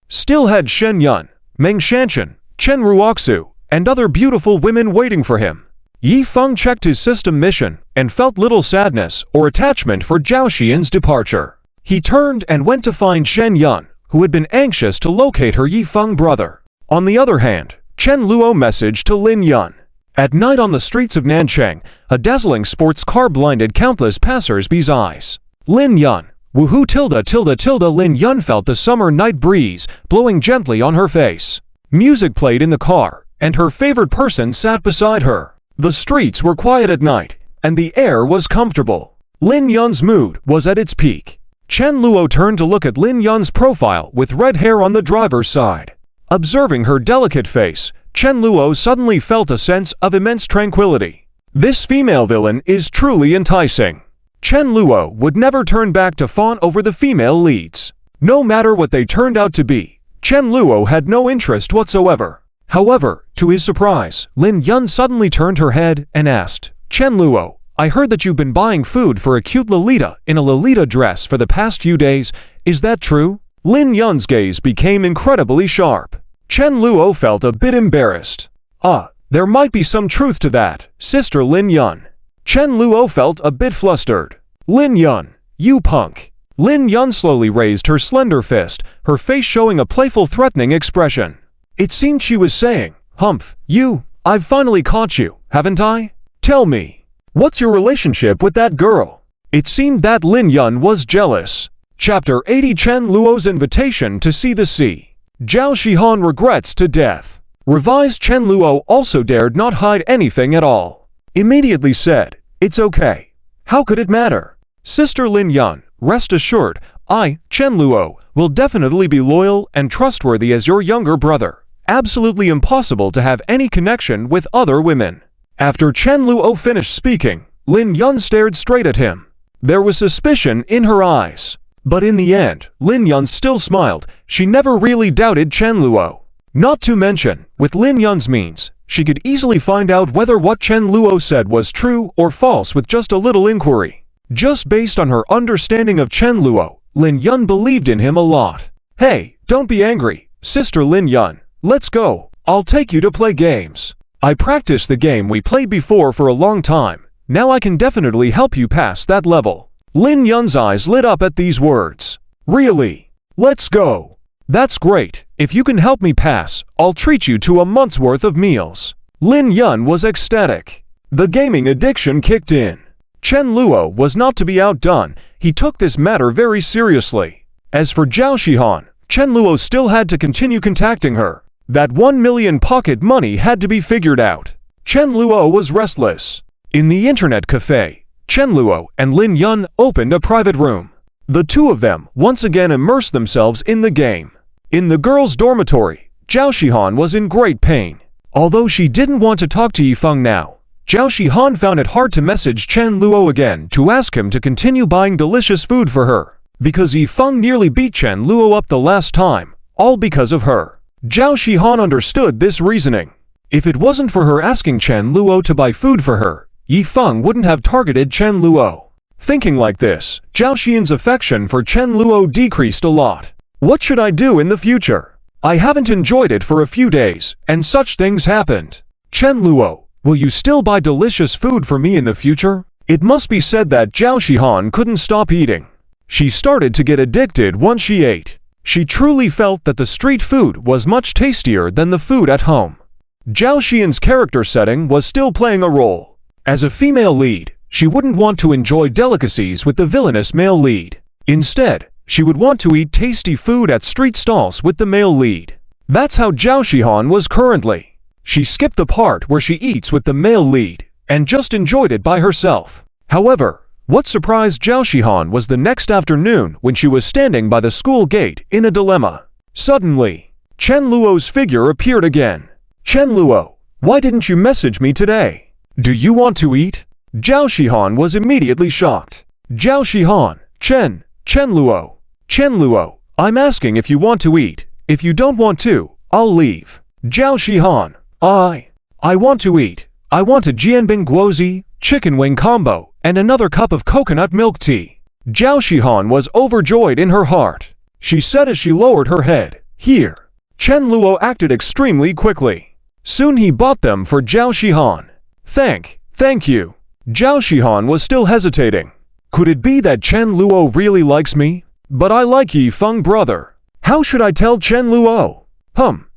still had Shen Yun, Meng Shanshan, Chen Ruoxu, and other beautiful women waiting for him. Yi Feng checked his system mission and felt little sadness or attachment for Zhao Xian's departure. He turned and went to find Shen Yun, who had been anxious to locate her Yi Feng brother. On the other hand, Chen Luo messaged to Lin Yun. At night on the streets of Nanchang, a dazzling sports car blinded countless passers-by's eyes. Lin Yun, woohoo tilde Lin Yun felt the summer night breeze blowing gently on her face. Music played in the car, and her favorite person sat beside her. The streets were quiet at night, and the air was comfortable. Lin Yun's mood was at its peak. Chen Luo turned to look at Lin Yun's profile with red hair on the driver's side. Observing her delicate face, Chen Luo suddenly felt a sense of immense tranquility. This female villain is truly enticing. Chen Luo would never turn back to fawn over the female leads. No matter what they turned out to be, Chen Luo had no interest whatsoever. However, to his surprise, Lin Yun suddenly turned her head and asked, "Chen Luo, I heard that you've been buying food for a cute Lolita in a Lolita dress for the past few days. Is that true? Lin Yun's gaze became incredibly sharp. Chen Luo felt a bit embarrassed. There might be some truth to that, Sister Lin Yun. Chen Luo felt a bit flustered. Lin Yun, you punk. Lin Yun slowly raised her slender fist, her face showing a playful threatening expression. It seemed she was saying, "Humph, I've finally caught you, haven't I? Tell me, what's your relationship with that girl?" It seemed that Lin Yun was jealous. Chapter 80 Chen Luo's Invitation to See the Sea. Zhao Shihan regrets to death. Revised Chen Luo also dared not hide anything at all. Immediately said, "It's okay. How could it matter? Sister Lin Yun, rest assured, I, Chen Luo, will definitely be loyal and trustworthy as your younger brother. Absolutely impossible to have any connection with other women." After Chen Luo finished speaking, Lin Yun stared straight at him. There was suspicion in her eyes. But in the end, Lin Yun still smiled. She never really doubted Chen Luo. Not to mention, with Lin Yun's means, she could easily find out whether what Chen Luo said was true or false with just a little inquiry. Just based on her understanding of Chen Luo, Lin Yun believed in him a lot. "Hey, don't be angry, Sister Lin Yun. Let's go. I'll take you to play games. I practiced the game we played before for a long time. Now I can definitely help you pass that level." Lin Yun's eyes lit up at these words. "Really? Let's go. That's great. If you can help me pass, I'll treat you to a month's worth of meals." Lin Yun was ecstatic. The gaming addiction kicked in. Chen Luo was not to be outdone. He took this matter very seriously. As for Zhao Shihan, Chen Luo still had to continue contacting her. That 1 million pocket money had to be figured out. Chen Luo was restless. In the internet cafe, Chen Luo and Lin Yun opened a private room. The two of them once again immersed themselves in the game. In the girls' dormitory, Zhao Shihan was in great pain. Although she didn't want to talk to Yifeng now, Zhao Shihan found it hard to message Chen Luo again to ask him to continue buying delicious food for her, because Yifeng nearly beat Chen Luo up the last time, all because of her. Zhao Shihan understood this reasoning. If it wasn't for her asking Chen Luo to buy food for her, Yifeng wouldn't have targeted Chen Luo. Thinking like this, Zhao Xian's affection for Chen Luo decreased a lot. What should I do in the future? I haven't enjoyed it for a few days, and such things happened. Chen Luo, will you still buy delicious food for me in the future? It must be said that Zhao Shihan couldn't stop eating. She started to get addicted once she ate. She truly felt that the street food was much tastier than the food at home. Zhao Xian's character setting was still playing a role. As a female lead, she wouldn't want to enjoy delicacies with the villainous male lead. Instead, she would want to eat tasty food at street stalls with the male lead. That's how Zhao Shihan was currently. She skipped the part where she eats with the male lead, and just enjoyed it by herself. However, what surprised Zhao Shihan was the next afternoon when she was standing by the school gate in a dilemma. Suddenly, Chen Luo's figure appeared again. "Chen Luo, why didn't you message me today? Do you want to eat?" Zhao Shihan was immediately shocked. "Zhao Shihan, Chen Luo, I'm asking if you want to eat. If you don't want to, I'll leave." Zhao Shihan, I want to eat. I want a jianbing guozi, chicken wing combo, and another cup of coconut milk tea." Zhao Shihan was overjoyed in her heart. She said as she lowered her head, "Here." Chen Luo acted extremely quickly. Soon he bought them for Zhao Shihan. Thank you." Zhao Shihan was still hesitating. Could it be that Chen Luo really likes me? But I like Yifeng, brother. How should I tell Chen Luo?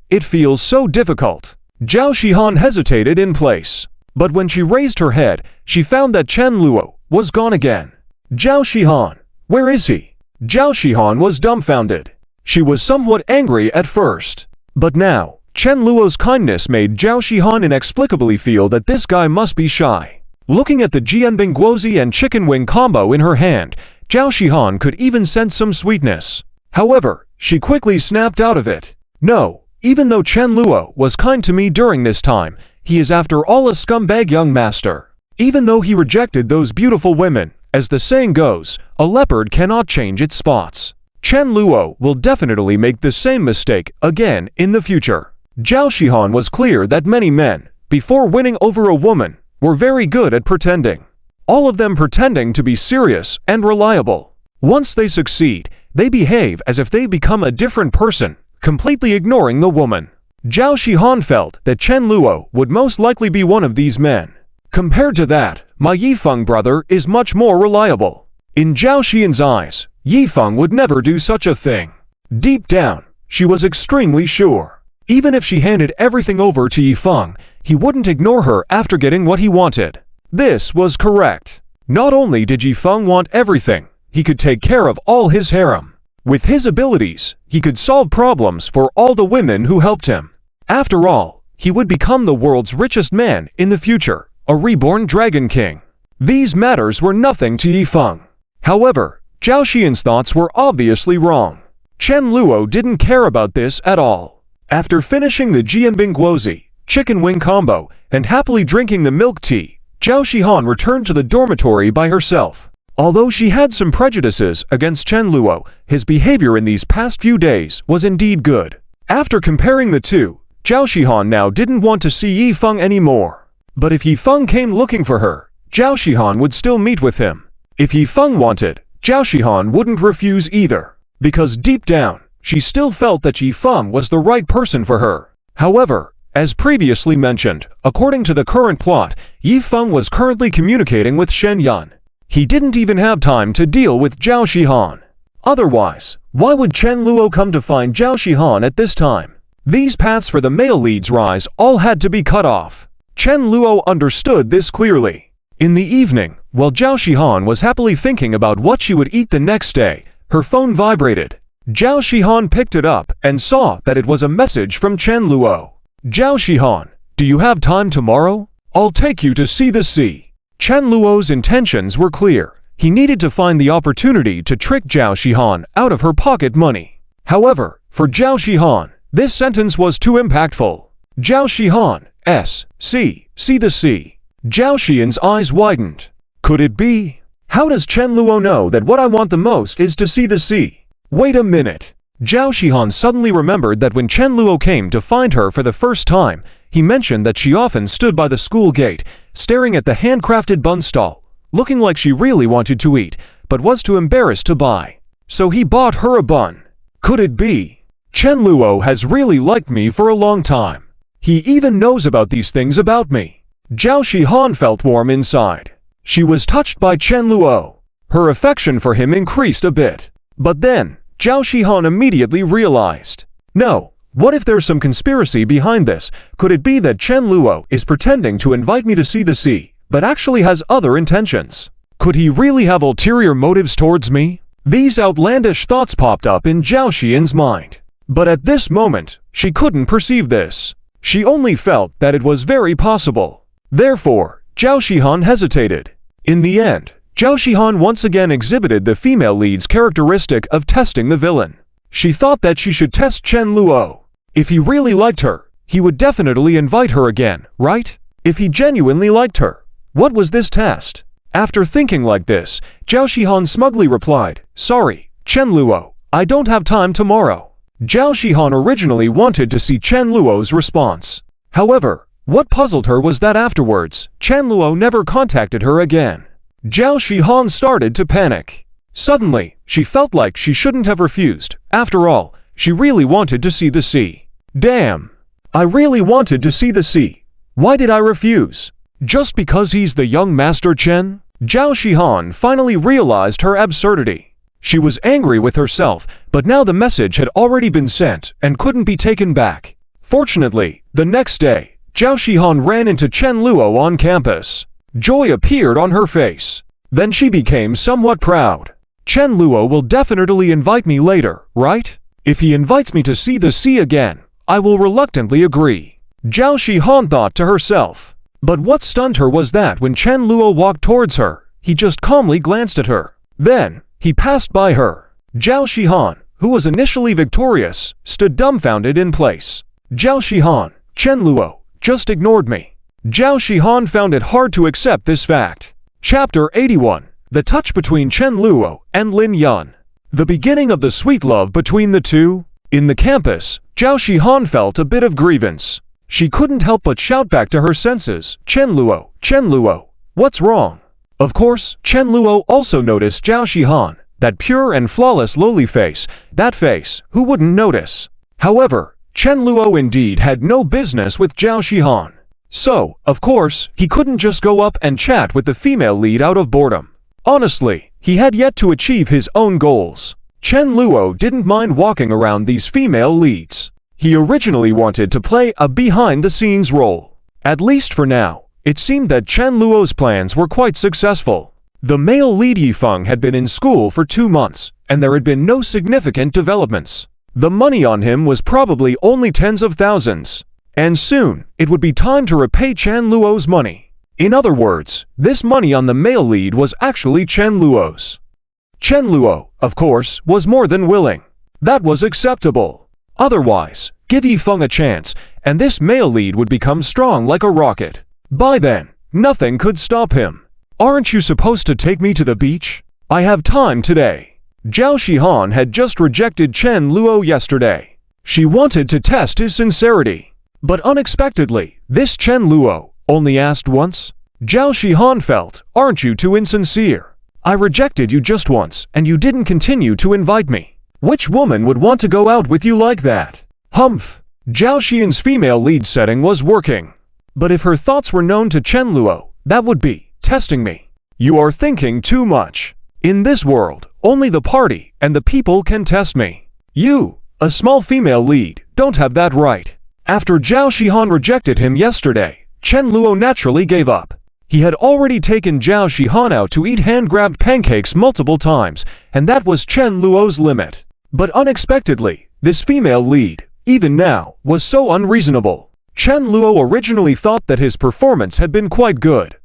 It feels so difficult. Zhao Shihan hesitated in place. But when she raised her head, she found that Chen Luo was gone again. "Zhao Shihan, where is he?" Zhao Shihan was dumbfounded. She was somewhat angry at first. But now, Chen Luo's kindness made Zhao Shihan inexplicably feel that this guy must be shy. Looking at the jianbing guozi and chicken wing combo in her hand, Zhao Shihan could even sense some sweetness. However, she quickly snapped out of it. "No, even though Chen Luo was kind to me during this time, he is after all a scumbag young master. Even though he rejected those beautiful women, as the saying goes, a leopard cannot change its spots. Chen Luo will definitely make the same mistake again in the future." Zhao Shihan was clear that many men, before winning over a woman, were very good at pretending. All of them pretending to be serious and reliable. Once they succeed, They behave as if they've become a different person, completely ignoring the woman. Zhao Shihan felt that Chen Luo would most likely be one of these men. Compared to that, my Yifeng brother is much more reliable. In Zhao Xian's eyes, Yifeng would never do such a thing. Deep down, she was extremely sure. Even if she handed everything over to Yifeng, he wouldn't ignore her after getting what he wanted. This was correct. Not only did Yifeng want everything, he could take care of all his harem. With his abilities, he could solve problems for all the women who helped him. After all, he would become the world's richest man in the future, a reborn Dragon King. These matters were nothing to Yifeng. However, Zhao Xian's thoughts were obviously wrong. Chen Luo didn't care about this at all. After finishing the Jianbing Guozi, chicken wing combo, and happily drinking the milk tea, Zhao Shihan returned to the dormitory by herself. Although she had some prejudices against Chen Luo, his behavior in these past few days was indeed good. After comparing the two, Zhao Shihan now didn't want to see Yifeng anymore. But if Yifeng came looking for her, Zhao Shihan would still meet with him. If Yifeng wanted, Zhao Shihan wouldn't refuse either. Because deep down, she still felt that Yifeng was the right person for her. However, as previously mentioned, according to the current plot, Yifeng was currently communicating with Shen Yan. He didn't even have time to deal with Zhao Shihan. Otherwise, why would Chen Luo come to find Zhao Shihan at this time? These paths for the male lead's rise all had to be cut off. Chen Luo understood this clearly. In the evening, while Zhao Shihan was happily thinking about what she would eat the next day, her phone vibrated. Zhao Shihan picked it up and saw that it was a message from Chen Luo. Zhao Shihan, do you have time tomorrow? I'll take you to see the sea. Chen Luo's intentions were clear. He needed to find the opportunity to trick Zhao Shihan out of her pocket money. However, for Zhao Shihan, this sentence was too impactful. Zhao Shihan, see the sea. Zhao Xian's eyes widened. Could it be? How does Chen Luo know that what I want the most is to see the sea? Wait a minute. Zhao Shihan suddenly remembered that when Chen Luo came to find her for the first time, he mentioned that she often stood by the school gate, staring at the handcrafted bun stall, looking like she really wanted to eat, but was too embarrassed to buy. So he bought her a bun. Could it be? Chen Luo has really liked me for a long time. He even knows about these things about me. Zhao Shihan felt warm inside. She was touched by Chen Luo. Her affection for him increased a bit. But then, Zhao Shihan immediately realized. No, what if there's some conspiracy behind this? Could it be that Chen Luo is pretending to invite me to see the sea, but actually has other intentions? Could he really have ulterior motives towards me? These outlandish thoughts popped up in Zhao Xian's mind. But at this moment, she couldn't perceive this. She only felt that it was very possible. Therefore, Zhao Shihan hesitated. In the end, Zhao Shihan once again exhibited the female lead's characteristic of testing the villain. She thought that she should test Chen Luo. If he really liked her, he would definitely invite her again, right? If he genuinely liked her, what was this test? After thinking like this, Zhao Shihan smugly replied, "Sorry, Chen Luo, I don't have time tomorrow." Zhao Shihan originally wanted to see Chen Luo's response. However, what puzzled her was that afterwards, Chen Luo never contacted her again. Zhao Shihan started to panic. Suddenly, she felt like she shouldn't have refused. After all, she really wanted to see the sea. Damn! I really wanted to see the sea. Why did I refuse? Just because he's the young Master Chen? Zhao Shihan finally realized her absurdity. She was angry with herself, but now the message had already been sent and couldn't be taken back. Fortunately, the next day, Zhao Shihan ran into Chen Luo on campus. Joy appeared on her face. Then she became somewhat proud. Chen Luo will definitely invite me later, right? If he invites me to see the sea again, I will reluctantly agree. Zhao Shihan thought to herself. But what stunned her was that when Chen Luo walked towards her, he just calmly glanced at her. Then, he passed by her. Zhao Shihan, who was initially victorious, stood dumbfounded in place. Zhao Shihan, Chen Luo, just ignored me. Zhao Shihan found it hard to accept this fact. Chapter 81. The touch between Chen Luo and Lin Yan. The beginning of the sweet love between the two. In the campus, Zhao Shihan felt a bit of grievance. She couldn't help but shout back to her senses, Chen Luo, what's wrong? Of course, Chen Luo also noticed Zhao Shihan, That pure and flawless lowly face, that face, who wouldn't notice? However, Chen Luo indeed had no business with Zhao Shihan. So, of course, he couldn't just go up and chat with the female lead out of boredom. Honestly, he had yet to achieve his own goals. Chen Luo didn't mind walking around these female leads. He originally wanted to play a behind-the-scenes role. At least for now, it seemed that Chen Luo's plans were quite successful. The male lead Yifeng had been in school for 2 months, and there had been no significant developments. The money on him was probably only tens of thousands. And soon, it would be time to repay Chen Luo's money. In other words, this money on the male lead was actually Chen Luo's. Chen Luo, of course, was more than willing. That was acceptable. Otherwise, give Yifeng a chance, and this male lead would become strong like a rocket. By then, nothing could stop him. Aren't you supposed to take me to the beach? I have time today. Zhao Shihan had just rejected Chen Luo yesterday. She wanted to test his sincerity. But unexpectedly, this Chen Luo only asked once. Zhao Shihan felt, aren't you too insincere? I rejected you just once, and you didn't continue to invite me. Which woman would want to go out with you like that? Humph! Zhao Xian's female lead setting was working. But if her thoughts were known to Chen Luo, that would be testing me. You are thinking too much. In this world, only the party and the people can test me. You, a small female lead, don't have that right. After Zhao Shihan rejected him yesterday, Chen Luo naturally gave up. He had already taken Zhao Shihan out to eat hand-grabbed pancakes multiple times, and that was Chen Luo's limit. But unexpectedly, this female lead, even now, was so unreasonable. Chen Luo originally thought that his performance had been quite good.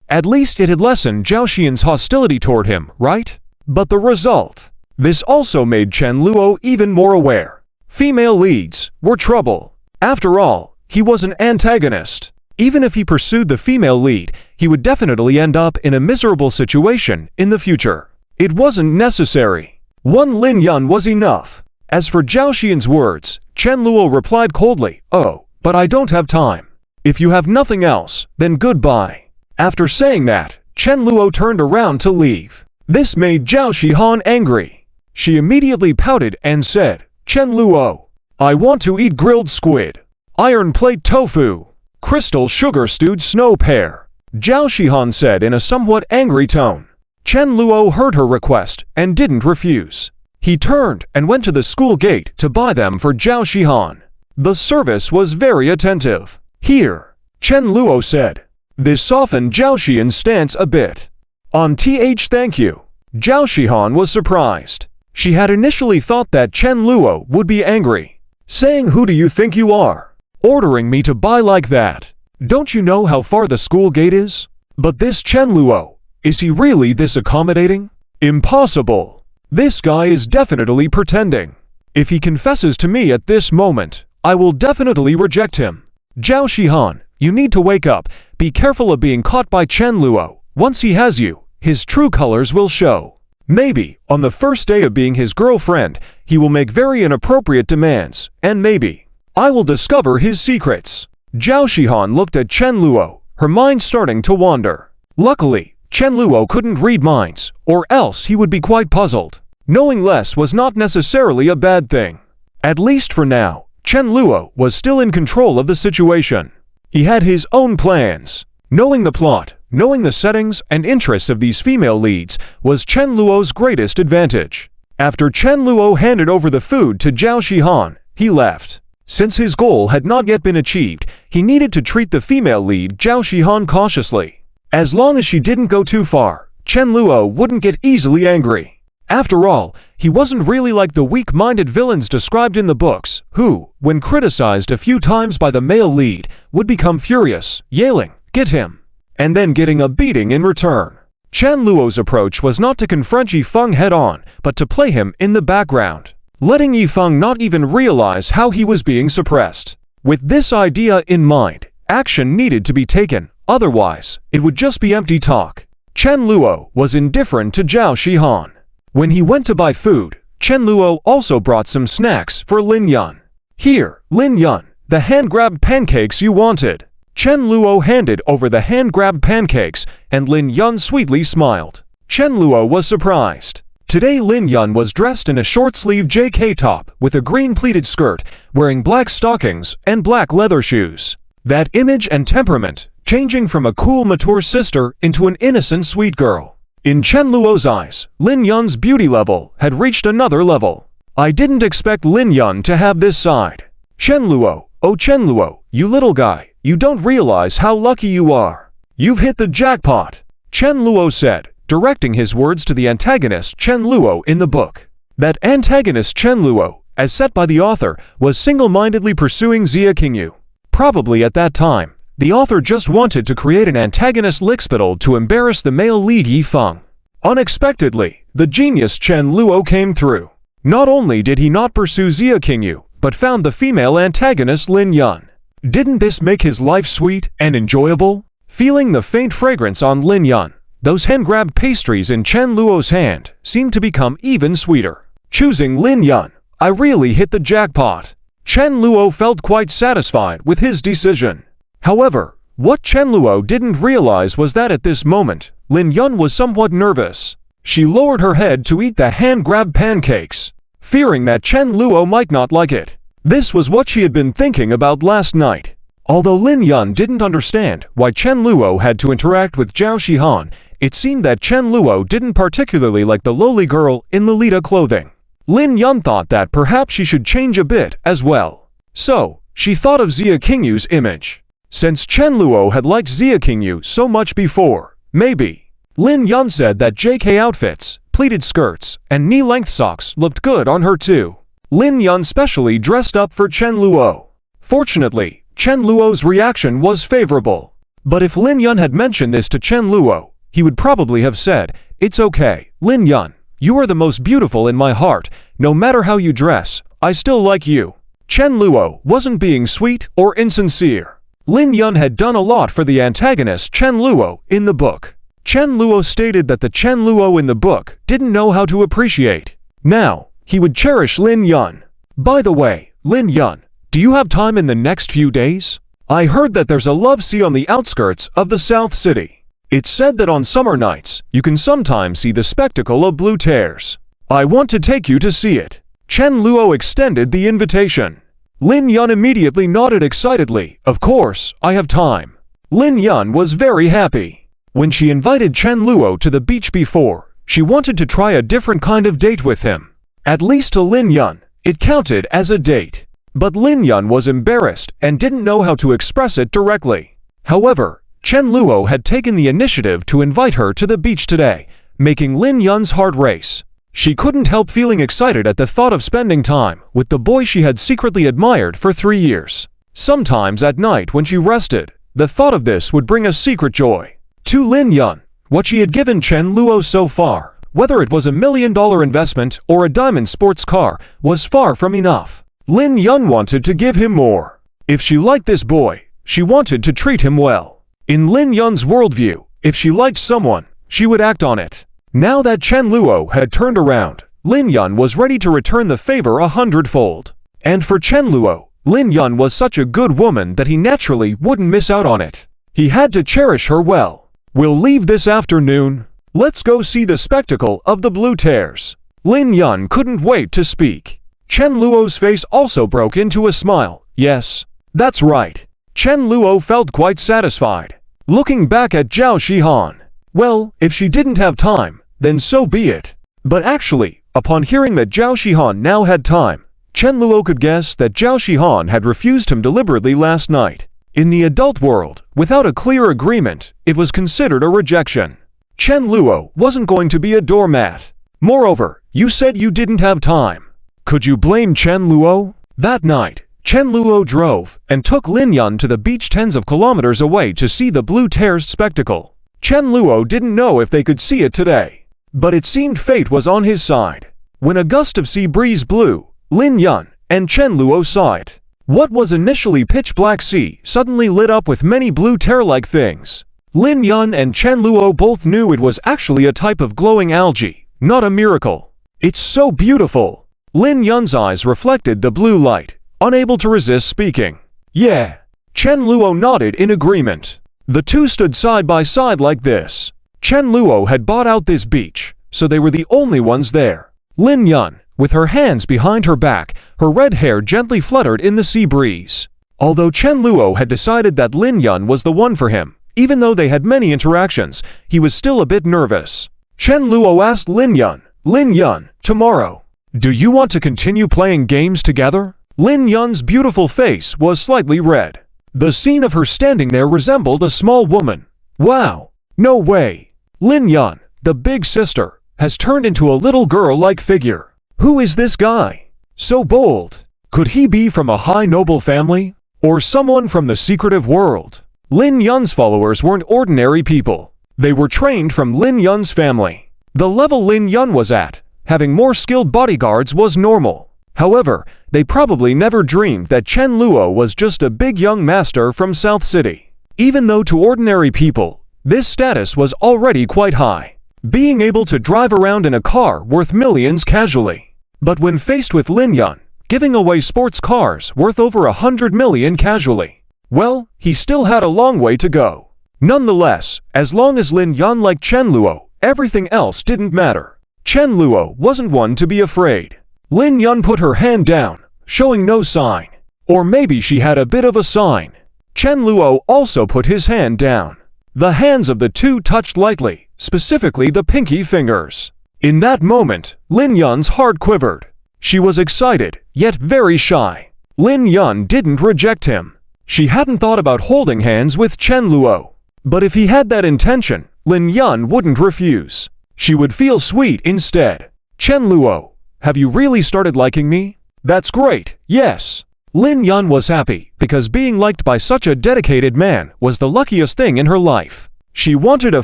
At least it had lessened Zhao Xian's hostility toward him, right? But the result. This also made Chen Luo even more aware. Female leads were trouble. After all, he was an antagonist. Even if he pursued the female lead, he would definitely end up in a miserable situation in the future. It wasn't necessary. One Lin Yun was enough. As for Zhao Xian's words, Chen Luo replied coldly, "Oh, but I don't have time. If you have nothing else, then goodbye." After saying that, Chen Luo turned around to leave. This made Zhao Shihan angry. She immediately pouted and said, "Chen Luo, I want to eat grilled squid, iron plate tofu, crystal sugar stewed snow pear," Zhao Shihan said in a somewhat angry tone. Chen Luo heard her request and didn't refuse. He turned and went to the school gate to buy them for Zhao Shihan. The service was very attentive. "Here," Chen Luo said. This softened Zhao Xian's stance a bit. Thank you." Zhao Shihan was surprised. She had initially thought that Chen Luo would be angry, saying, "Who do you think you are? Ordering me to buy like that? Don't you know how far the school gate is?" But this Chen Luo, is he really this accommodating? Impossible. This guy is definitely pretending. If he confesses to me at this moment, I will definitely reject him. Zhao Shihan, you need to wake up. Be careful of being caught by Chen Luo. Once he has you, his true colors will show. Maybe, on the first day of being his girlfriend, he will make very inappropriate demands, and maybe, I will discover his secrets. Zhao Shihan looked at Chen Luo, her mind starting to wander. Luckily, Chen Luo couldn't read minds, or else he would be quite puzzled. Knowing less was not necessarily a bad thing. At least for now, Chen Luo was still in control of the situation. He had his own plans. Knowing the plot, knowing the settings and interests of these female leads was Chen Luo's greatest advantage. After Chen Luo handed over the food to Zhao Shihan, he left. Since his goal had not yet been achieved, he needed to treat the female lead Zhao Shihan cautiously. As long as she didn't go too far, Chen Luo wouldn't get easily angry. After all, he wasn't really like the weak-minded villains described in the books, who, when criticized a few times by the male lead, would become furious, yelling, "Get him!" and then getting a beating in return. Chen Luo's approach was not to confront Yifeng head-on, but to play him in the background, letting Yifeng not even realize how he was being suppressed. With this idea in mind, action needed to be taken, otherwise, it would just be empty talk. Chen Luo was indifferent to Zhao Shihan. When he went to buy food, Chen Luo also brought some snacks for Lin Yun. "Here, Lin Yun, the hand-grabbed pancakes you wanted." Chen Luo handed over the hand-grabbed pancakes, and Lin Yun sweetly smiled. Chen Luo was surprised. Today Lin Yun was dressed in a short-sleeved JK top with a green pleated skirt, wearing black stockings and black leather shoes. That image and temperament, changing from a cool mature sister into an innocent sweet girl. In Chen Luo's eyes, Lin Yun's beauty level had reached another level. I didn't expect Lin Yun to have this side. Chen Luo, oh Chen Luo, you little guy, you don't realize how lucky you are. You've hit the jackpot, Chen Luo said, directing his words to the antagonist Chen Luo in the book. That antagonist Chen Luo, as set by the author, was single-mindedly pursuing Xia Qingyu. Probably at that time, the author just wanted to create an antagonist lickspittle to embarrass the male lead Yi Feng. Unexpectedly, the genius Chen Luo came through. Not only did he not pursue Xia Qingyu, but found the female antagonist Lin Yun. Didn't this make his life sweet and enjoyable? Feeling the faint fragrance on Lin Yun, those hand-grabbed pastries in Chen Luo's hand seemed to become even sweeter. Choosing Lin Yun, I really hit the jackpot. Chen Luo felt quite satisfied with his decision. However, what Chen Luo didn't realize was that at this moment, Lin Yun was somewhat nervous. She lowered her head to eat the hand-grabbed pancakes, fearing that Chen Luo might not like it. This was what she had been thinking about last night. Although Lin Yun didn't understand why Chen Luo had to interact with Zhao Shihan, it seemed that Chen Luo didn't particularly like the lowly girl in Lolita clothing. Lin Yun thought that perhaps she should change a bit as well. So, she thought of Xia Qingyu's image. Since Chen Luo had liked Xia Qingyu so much before, maybe. Lin Yun said that JK outfits, pleated skirts, and knee-length socks looked good on her too. Lin Yun specially dressed up for Chen Luo. Fortunately, Chen Luo's reaction was favorable. But if Lin Yun had mentioned this to Chen Luo, he would probably have said, "It's okay, Lin Yun. You are the most beautiful in my heart. No matter how you dress, I still like you." Chen Luo wasn't being sweet or insincere. Lin Yun had done a lot for the antagonist Chen Luo in the book. Chen Luo stated that the Chen Luo in the book didn't know how to appreciate. Now, he would cherish Lin Yun. By the way, Lin Yun, do you have time in the next few days? I heard that there's a love sea on the outskirts of the South City. It's said that on summer nights, you can sometimes see the spectacle of blue tears. I want to take you to see it. Chen Luo extended the invitation. Lin Yun immediately nodded excitedly. Of course, I have time. Lin Yun was very happy. When she invited Chen Luo to the beach before, she wanted to try a different kind of date with him. At least to Lin Yun, it counted as a date. But Lin Yun was embarrassed and didn't know how to express it directly. However, Chen Luo had taken the initiative to invite her to the beach today, making Lin Yun's heart race. She couldn't help feeling excited at the thought of spending time with the boy she had secretly admired for 3 years. Sometimes at night when she rested, the thought of this would bring a secret joy. To Lin Yun, what she had given Chen Luo so far, whether it was $1 million investment or a diamond sports car, was far from enough. Lin Yun wanted to give him more. If she liked this boy, she wanted to treat him well. In Lin Yun's worldview, if she liked someone, she would act on it. Now that Chen Luo had turned around, Lin Yun was ready to return the favor 100-fold. And for Chen Luo, Lin Yun was such a good woman that he naturally wouldn't miss out on it. He had to cherish her well. We'll leave this afternoon. Let's go see the spectacle of the blue tears. Lin Yun couldn't wait to speak. Chen Luo's face also broke into a smile. Yes, that's right. Chen Luo felt quite satisfied. Looking back at Zhao Shihan, well, if she didn't have time, then so be it. But actually, upon hearing that Zhao Shihan now had time, Chen Luo could guess that Zhao Shihan had refused him deliberately last night. In the adult world, without a clear agreement, it was considered a rejection. Chen Luo wasn't going to be a doormat. Moreover, you said you didn't have time. Could you blame Chen Luo? That night, Chen Luo drove and took Lin Yun to the beach tens of kilometers away to see the blue tears spectacle. Chen Luo didn't know if they could see it today, but it seemed fate was on his side. When a gust of sea breeze blew, Lin Yun and Chen Luo saw it. What was initially pitch-black sea suddenly lit up with many blue tear-like things. Lin Yun and Chen Luo both knew it was actually a type of glowing algae, not a miracle. It's so beautiful. Lin Yun's eyes reflected the blue light, unable to resist speaking. Yeah. Chen Luo nodded in agreement. The two stood side by side like this. Chen Luo had bought out this beach, so they were the only ones there. Lin Yun, with her hands behind her back, her red hair gently fluttered in the sea breeze. Although Chen Luo had decided that Lin Yun was the one for him, even though they had many interactions, he was still a bit nervous. Chen Luo asked Lin Yun, tomorrow, do you want to continue playing games together? Lin Yun's beautiful face was slightly red. The scene of her standing there resembled a small woman. Wow, no way. Lin Yun, the big sister, has turned into a little girl-like figure. Who is this guy? So bold. Could he be from a high noble family? Or someone from the secretive world? Lin Yun's followers weren't ordinary people. They were trained from Lin Yun's family. The level Lin Yun was at, having more skilled bodyguards was normal. However, they probably never dreamed that Chen Luo was just a big young master from South City. Even though to ordinary people, this status was already quite high, being able to drive around in a car worth millions casually. But when faced with Lin Yun, giving away sports cars worth over 100 million casually, well, he still had a long way to go. Nonetheless, as long as Lin Yun liked Chen Luo, everything else didn't matter. Chen Luo wasn't one to be afraid. Lin Yun put her hand down, showing no sign. Or maybe she had a bit of a sign. Chen Luo also put his hand down. The hands of the two touched lightly, specifically the pinky fingers. In that moment, Lin Yun's heart quivered. She was excited, yet very shy. Lin Yun didn't reject him. She hadn't thought about holding hands with Chen Luo. But if he had that intention, Lin Yun wouldn't refuse. She would feel sweet instead. Chen Luo, have you really started liking me? That's great, yes. Lin Yun was happy because being liked by such a dedicated man was the luckiest thing in her life. She wanted a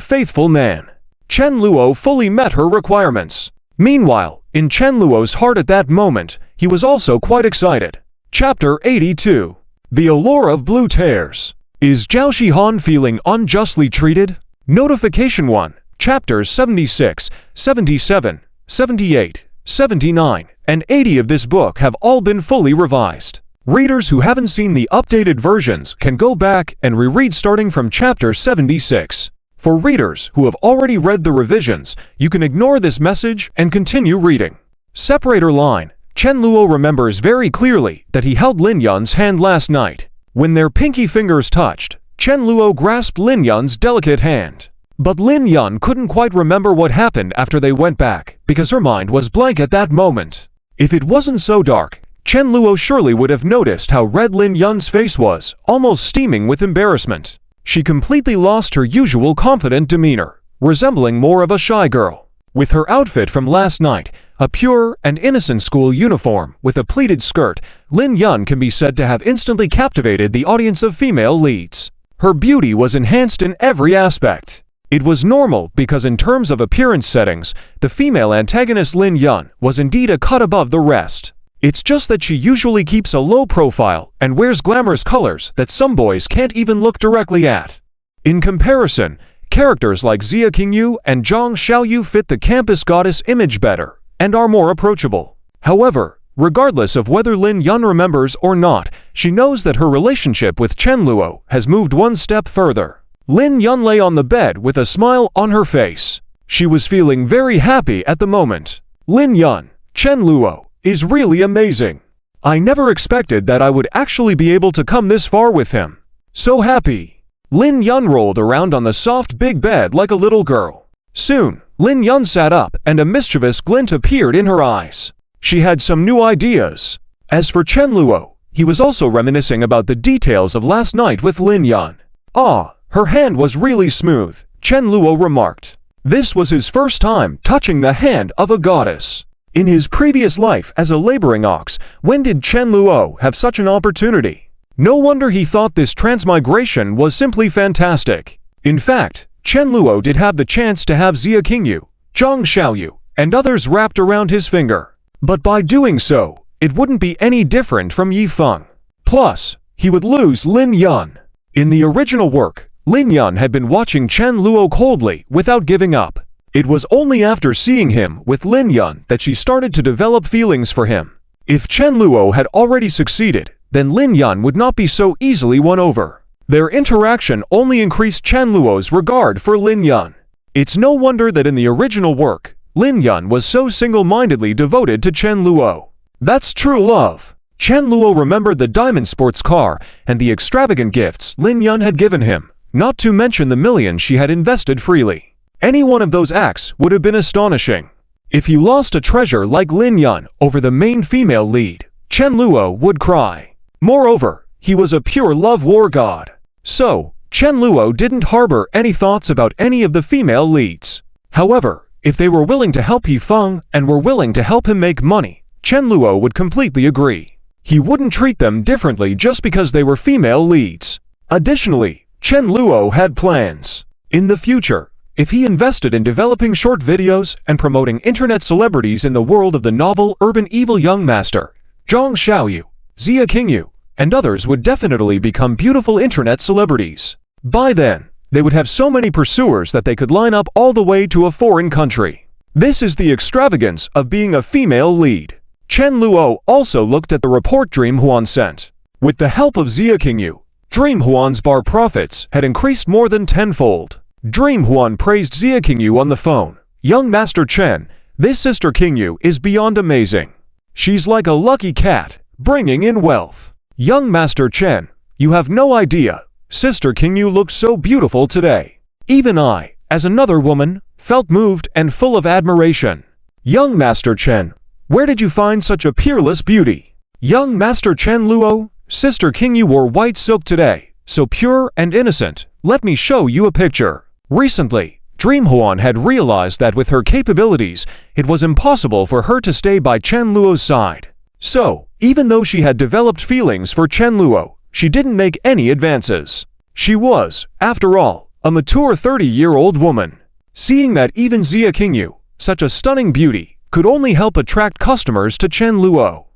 faithful man. Chen Luo fully met her requirements. Meanwhile, in Chen Luo's heart at that moment, he was also quite excited. Chapter 82. The Allure of Blue Tears. Is Zhao Shihan feeling unjustly treated? Notification 1. Chapters 76, 77, 78, 79, and 80 of this book have all been fully revised. Readers who haven't seen the updated versions can go back and reread starting from chapter 76. For readers who have already read the revisions, you can ignore this message and continue reading. Separator line. Chen Luo remembers very clearly that he held Lin Yun's hand last night. When their pinky fingers touched, Chen Luo grasped Lin Yun's delicate hand. But Lin Yun couldn't quite remember what happened after they went back, because her mind was blank at that moment. If it wasn't so dark, Chen Luo surely would have noticed how red Lin Yun's face was, almost steaming with embarrassment. She completely lost her usual confident demeanor, resembling more of a shy girl. With her outfit from last night, a pure and innocent school uniform with a pleated skirt, Lin Yun can be said to have instantly captivated the audience of female leads. Her beauty was enhanced in every aspect. It was normal because in terms of appearance settings, the female antagonist Lin Yun was indeed a cut above the rest. It's just that she usually keeps a low profile and wears glamorous colors that some boys can't even look directly at. In comparison, characters like Xia Qingyu and Zhang Xiaoyu fit the campus goddess image better and are more approachable. However, regardless of whether Lin Yun remembers or not, she knows that her relationship with Chen Luo has moved one step further. Lin Yun lay on the bed with a smile on her face. She was feeling very happy at the moment. Lin Yun, Chen Luo, is really amazing. I never expected that I would actually be able to come this far with him. So happy. Lin Yun rolled around on the soft big bed like a little girl. Soon, Lin Yun sat up and a mischievous glint appeared in her eyes. She had some new ideas. As for Chen Luo, he was also reminiscing about the details of last night with Lin Yun. Ah, her hand was really smooth, Chen Luo remarked. This was his first time touching the hand of a goddess. In his previous life as a laboring ox, when did Chen Luo have such an opportunity? No wonder he thought this transmigration was simply fantastic. In fact, Chen Luo did have the chance to have Xia Qingyu, Zhang Xiaoyu, and others wrapped around his finger. But by doing so, it wouldn't be any different from Yi Feng. Plus, he would lose Lin Yun. In the original work, Lin Yun had been watching Chen Luo coldly without giving up. It was only after seeing him with Lin Yun that she started to develop feelings for him. If Chen Luo had already succeeded, then Lin Yun would not be so easily won over. Their interaction only increased Chen Luo's regard for Lin Yun. It's no wonder that in the original work, Lin Yun was so single-mindedly devoted to Chen Luo. That's true love. Chen Luo remembered the diamond sports car and the extravagant gifts Lin Yun had given him, not to mention the millions she had invested freely. Any one of those acts would have been astonishing. If he lost a treasure like Lin Yun over the main female lead, Chen Luo would cry. Moreover, he was a pure love war god. So, Chen Luo didn't harbor any thoughts about any of the female leads. However, if they were willing to help Yifeng and were willing to help him make money, Chen Luo would completely agree. He wouldn't treat them differently just because they were female leads. Additionally, Chen Luo had plans. In the future, if he invested in developing short videos and promoting internet celebrities in the world of the novel Urban Evil Young Master, Zhang Xiaoyu, Xia Qingyu, and others would definitely become beautiful internet celebrities. By then, they would have so many pursuers that they could line up all the way to a foreign country. This is the extravagance of being a female lead. Chen Luo also looked at the report Dream Huan sent. With the help of Xia Qingyu, Dream Huan's bar profits had increased more than tenfold. Dream Huan praised Xia Qingyu on the phone. Young Master Chen, this Sister Qingyu is beyond amazing. She's like a lucky cat, bringing in wealth. Young Master Chen, you have no idea. Sister Qingyu looked so beautiful today. Even I, as another woman, felt moved and full of admiration. Young Master Chen, where did you find such a peerless beauty? Young Master Chen Luo, Sister Qingyu wore white silk today, so pure and innocent. Let me show you a picture. Recently, Dream Huan had realized that with her capabilities, it was impossible for her to stay by Chen Luo's side. So, even though she had developed feelings for Chen Luo, she didn't make any advances. She was, after all, a mature 30-year-old woman. Seeing that even Xia Qingyu, such a stunning beauty, could only help attract customers to Chen Luo.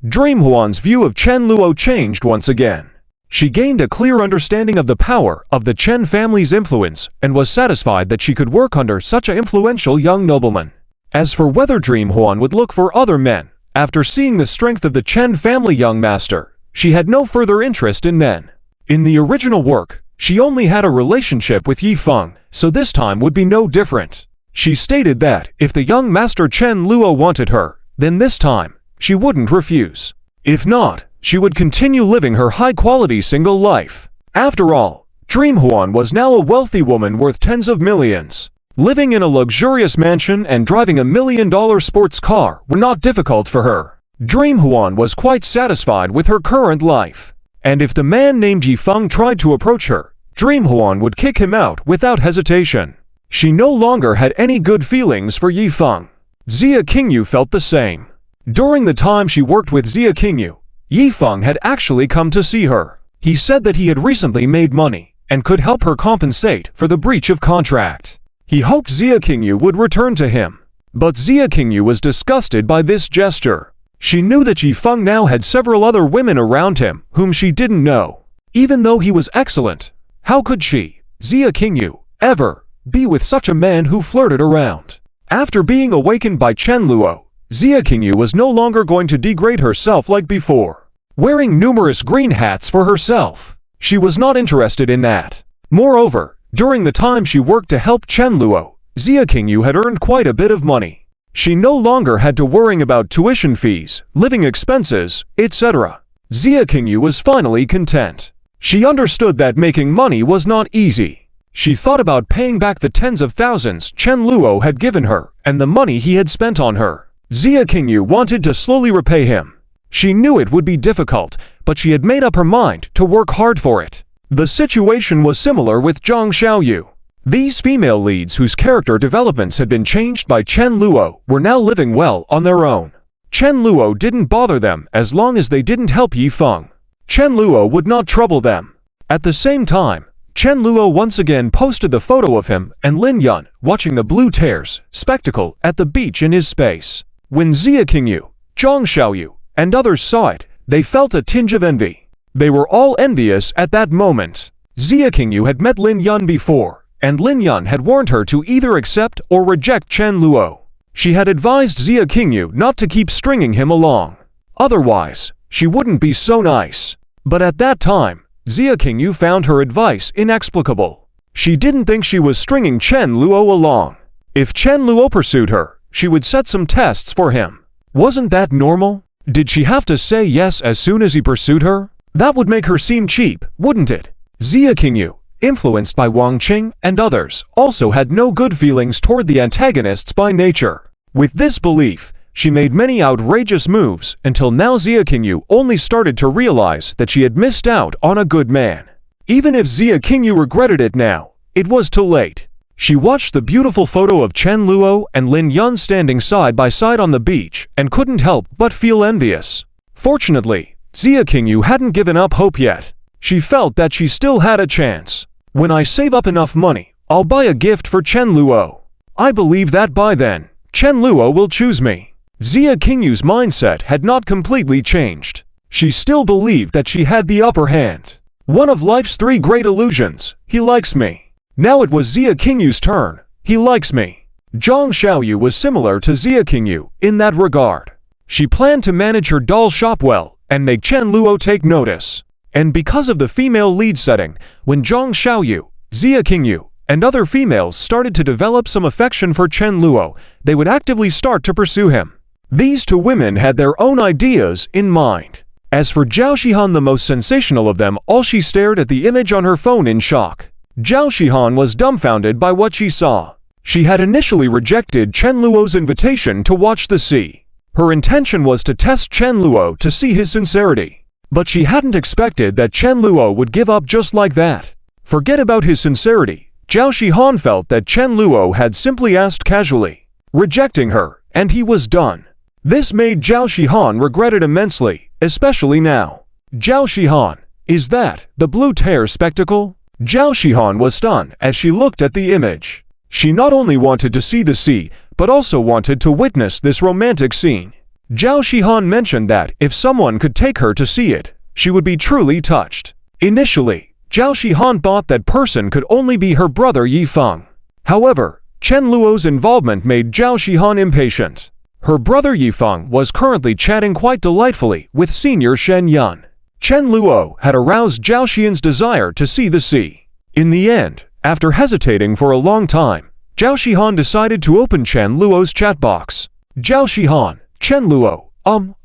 Dream Huan's view of Chen Luo changed once again. She gained a clear understanding of the power of the Chen family's influence and was satisfied that she could work under such an influential young nobleman. As for whether Dream Huan would look for other men, after seeing the strength of the Chen family young master, she had no further interest in men. In the original work, she only had a relationship with Yifeng, so this time would be no different. She stated that if the young master Chen Luo wanted her, then this time, she wouldn't refuse. If not, she would continue living her high-quality single life. After all, Dream Huan was now a wealthy woman worth tens of millions. Living in a luxurious mansion and driving a $1 million sports car were not difficult for her. Dream Huan was quite satisfied with her current life. And if the man named Yifeng tried to approach her, Dream Huan would kick him out without hesitation. She no longer had any good feelings for Yifeng. Xia Qingyu felt the same. During the time she worked with Xia Qingyu, Yifeng had actually come to see her. He said that he had recently made money and could help her compensate for the breach of contract. He hoped Xia Qingyu would return to him. But Xia Qingyu was disgusted by this gesture. She knew that Yifeng now had several other women around him whom she didn't know. Even though he was excellent, how could she, Xia Qingyu, ever be with such a man who flirted around? After being awakened by Chen Luo, Xia Qingyu was no longer going to degrade herself like before, wearing numerous green hats for herself. She was not interested in that. Moreover, during the time she worked to help Chen Luo, Xia Qingyu had earned quite a bit of money. She no longer had to worry about tuition fees, living expenses, etc. Xia Qingyu was finally content. She understood that making money was not easy. She thought about paying back the tens of thousands Chen Luo had given her and the money he had spent on her. Xia Qingyu wanted to slowly repay him. She knew it would be difficult, but she had made up her mind to work hard for it. The situation was similar with Zhang Xiaoyu. These female leads whose character developments had been changed by Chen Luo were now living well on their own. Chen Luo didn't bother them as long as they didn't help Yifeng. Chen Luo would not trouble them. At the same time, Chen Luo once again posted the photo of him and Lin Yun watching the blue tears spectacle at the beach in his space. When Xia Qingyu, Zhang Xiaoyu, and others saw it, they felt a tinge of envy. They were all envious at that moment. Xia Qingyu had met Lin Yun before, and Lin Yun had warned her to either accept or reject Chen Luo. She had advised Xia Qingyu not to keep stringing him along. Otherwise, she wouldn't be so nice. But at that time, Xia Qingyu found her advice inexplicable. She didn't think she was stringing Chen Luo along. If Chen Luo pursued her, she would set some tests for him. Wasn't that normal? Did she have to say yes as soon as he pursued her? That would make her seem cheap, wouldn't it? Xia Qingyu, influenced by Wang Qing and others, also had no good feelings toward the antagonists by nature. With this belief, she made many outrageous moves until now Xia Qingyu only started to realize that she had missed out on a good man. Even if Xia Qingyu regretted it now, it was too late. She watched the beautiful photo of Chen Luo and Lin Yun standing side by side on the beach and couldn't help but feel envious. Fortunately, Xia Qingyu hadn't given up hope yet. She felt that she still had a chance. When I save up enough money, I'll buy a gift for Chen Luo. I believe that by then, Chen Luo will choose me. Xia Qingyu's mindset had not completely changed. She still believed that she had the upper hand. One of life's three great illusions, he likes me. Now it was Xia Qingyu's turn, he likes me. Zhang Xiaoyu was similar to Xia Qingyu in that regard. She planned to manage her doll shop well and make Chen Luo take notice. And because of the female lead setting, when Zhang Xiaoyu, Xia Qingyu, and other females started to develop some affection for Chen Luo, they would actively start to pursue him. These two women had their own ideas in mind. As for Zhao Shihan, the most sensational of them all, she stared at the image on her phone in shock. Zhao Shihan was dumbfounded by what she saw. She had initially rejected Chen Luo's invitation to watch the sea. Her intention was to test Chen Luo to see his sincerity. But she hadn't expected that Chen Luo would give up just like that. Forget about his sincerity. Zhao Shihan felt that Chen Luo had simply asked casually, rejecting her, and he was done. This made Zhao Shihan regret it immensely, especially now. Zhao Shihan, is that the blue tear spectacle? Zhao Shihan was stunned as she looked at the image. She not only wanted to see the sea, but also wanted to witness this romantic scene. Zhao Shihan mentioned that if someone could take her to see it, she would be truly touched. Initially, Zhao Shihan thought that person could only be her brother Yi Feng. However, Chen Luo's involvement made Zhao Shihan impatient. Her brother Yi Feng was currently chatting quite delightfully with senior Shen Yun. Chen Luo had aroused Zhao Xian's desire to see the sea. In the end, after hesitating for a long time, Zhao Shihan decided to open Chen Luo's chat box. Zhao Shihan, Chen Luo,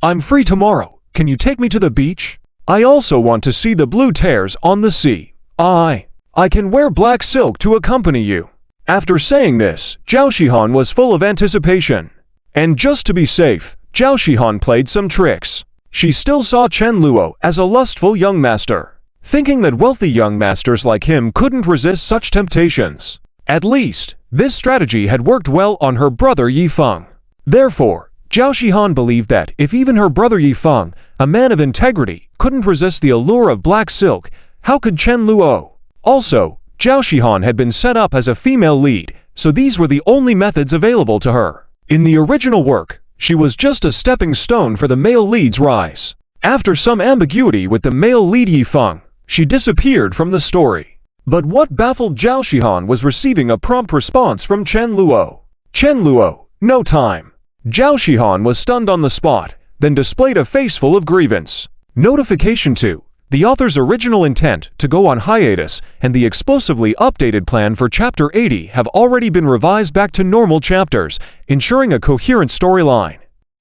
I'm free tomorrow. Can you take me to the beach? I also want to see the blue tears on the sea. I can wear black silk to accompany you. After saying this, Zhao Shihan was full of anticipation. And just to be safe, Zhao Shihan played some tricks. She still saw Chen Luo as a lustful young master, thinking that wealthy young masters like him couldn't resist such temptations. At least, this strategy had worked well on her brother Yi Feng. Therefore, Zhao Shihan believed that if even her brother Yi Feng, a man of integrity, couldn't resist the allure of black silk, how could Chen Luo? Also, Zhao Shihan had been set up as a female lead, so these were the only methods available to her. In the original work, she was just a stepping stone for the male lead's rise. After some ambiguity with the male lead Yi Feng, she disappeared from the story. But what baffled Zhao Shihan was receiving a prompt response from Chen Luo. Chen Luo, no time. Zhao Shihan was stunned on the spot, then displayed a face full of grievance. Notification 2. The author's original intent to go on hiatus and the explosively updated plan for Chapter 80 have already been revised back to normal chapters, ensuring a coherent storyline.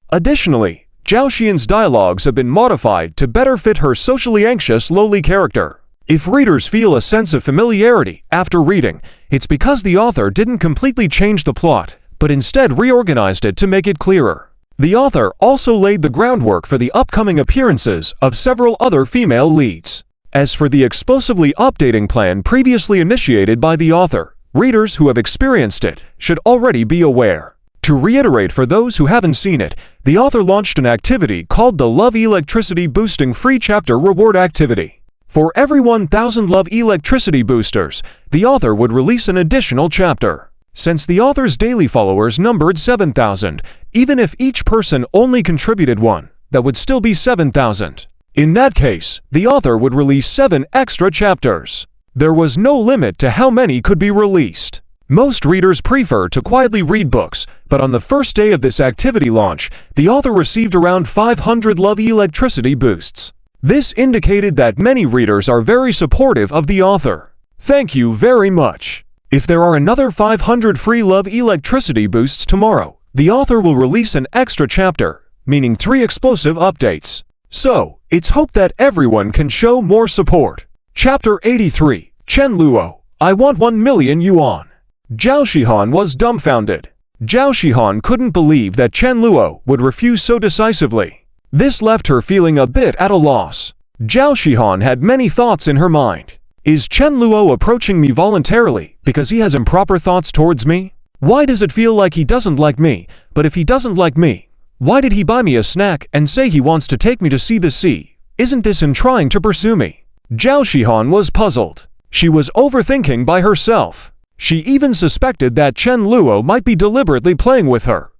Additionally, Zhao Xian's dialogues have been modified to better fit her socially anxious, lowly character. If readers feel a sense of familiarity after reading, it's because the author didn't completely change the plot, but instead reorganized it to make it clearer. The author also laid the groundwork for the upcoming appearances of several other female leads. As for the explosively updating plan previously initiated by the author, readers who have experienced it should already be aware. To reiterate for those who haven't seen it, the author launched an activity called the Love Electricity Boosting Free Chapter Reward Activity. For every 1,000 Love Electricity boosters, the author would release an additional chapter. Since the author's daily followers numbered 7,000, even if each person only contributed one, that would still be 7,000. In that case, the author would release 7 extra chapters. There was no limit to how many could be released. Most readers prefer to quietly read books, but on the first day of this activity launch, the author received around 500 Love Electricity boosts. This indicated that many readers are very supportive of the author. Thank you very much. If there are another 500 free love electricity boosts tomorrow, the author will release an extra chapter, meaning 3 explosive updates. So, it's hoped that everyone can show more support. Chapter 83, Chen Luo, I want 1 million yuan. Zhao Shihan was dumbfounded. Zhao Shihan couldn't believe that Chen Luo would refuse so decisively. This left her feeling a bit at a loss. Zhao Shihan had many thoughts in her mind. Is Chen Luo approaching me voluntarily because he has improper thoughts towards me? Why does it feel like he doesn't like me? But if he doesn't like me, why did he buy me a snack and say he wants to take me to see the sea? Isn't this in trying to pursue me? Zhao Shihan was puzzled. She was overthinking by herself. She even suspected that Chen Luo might be deliberately playing with her.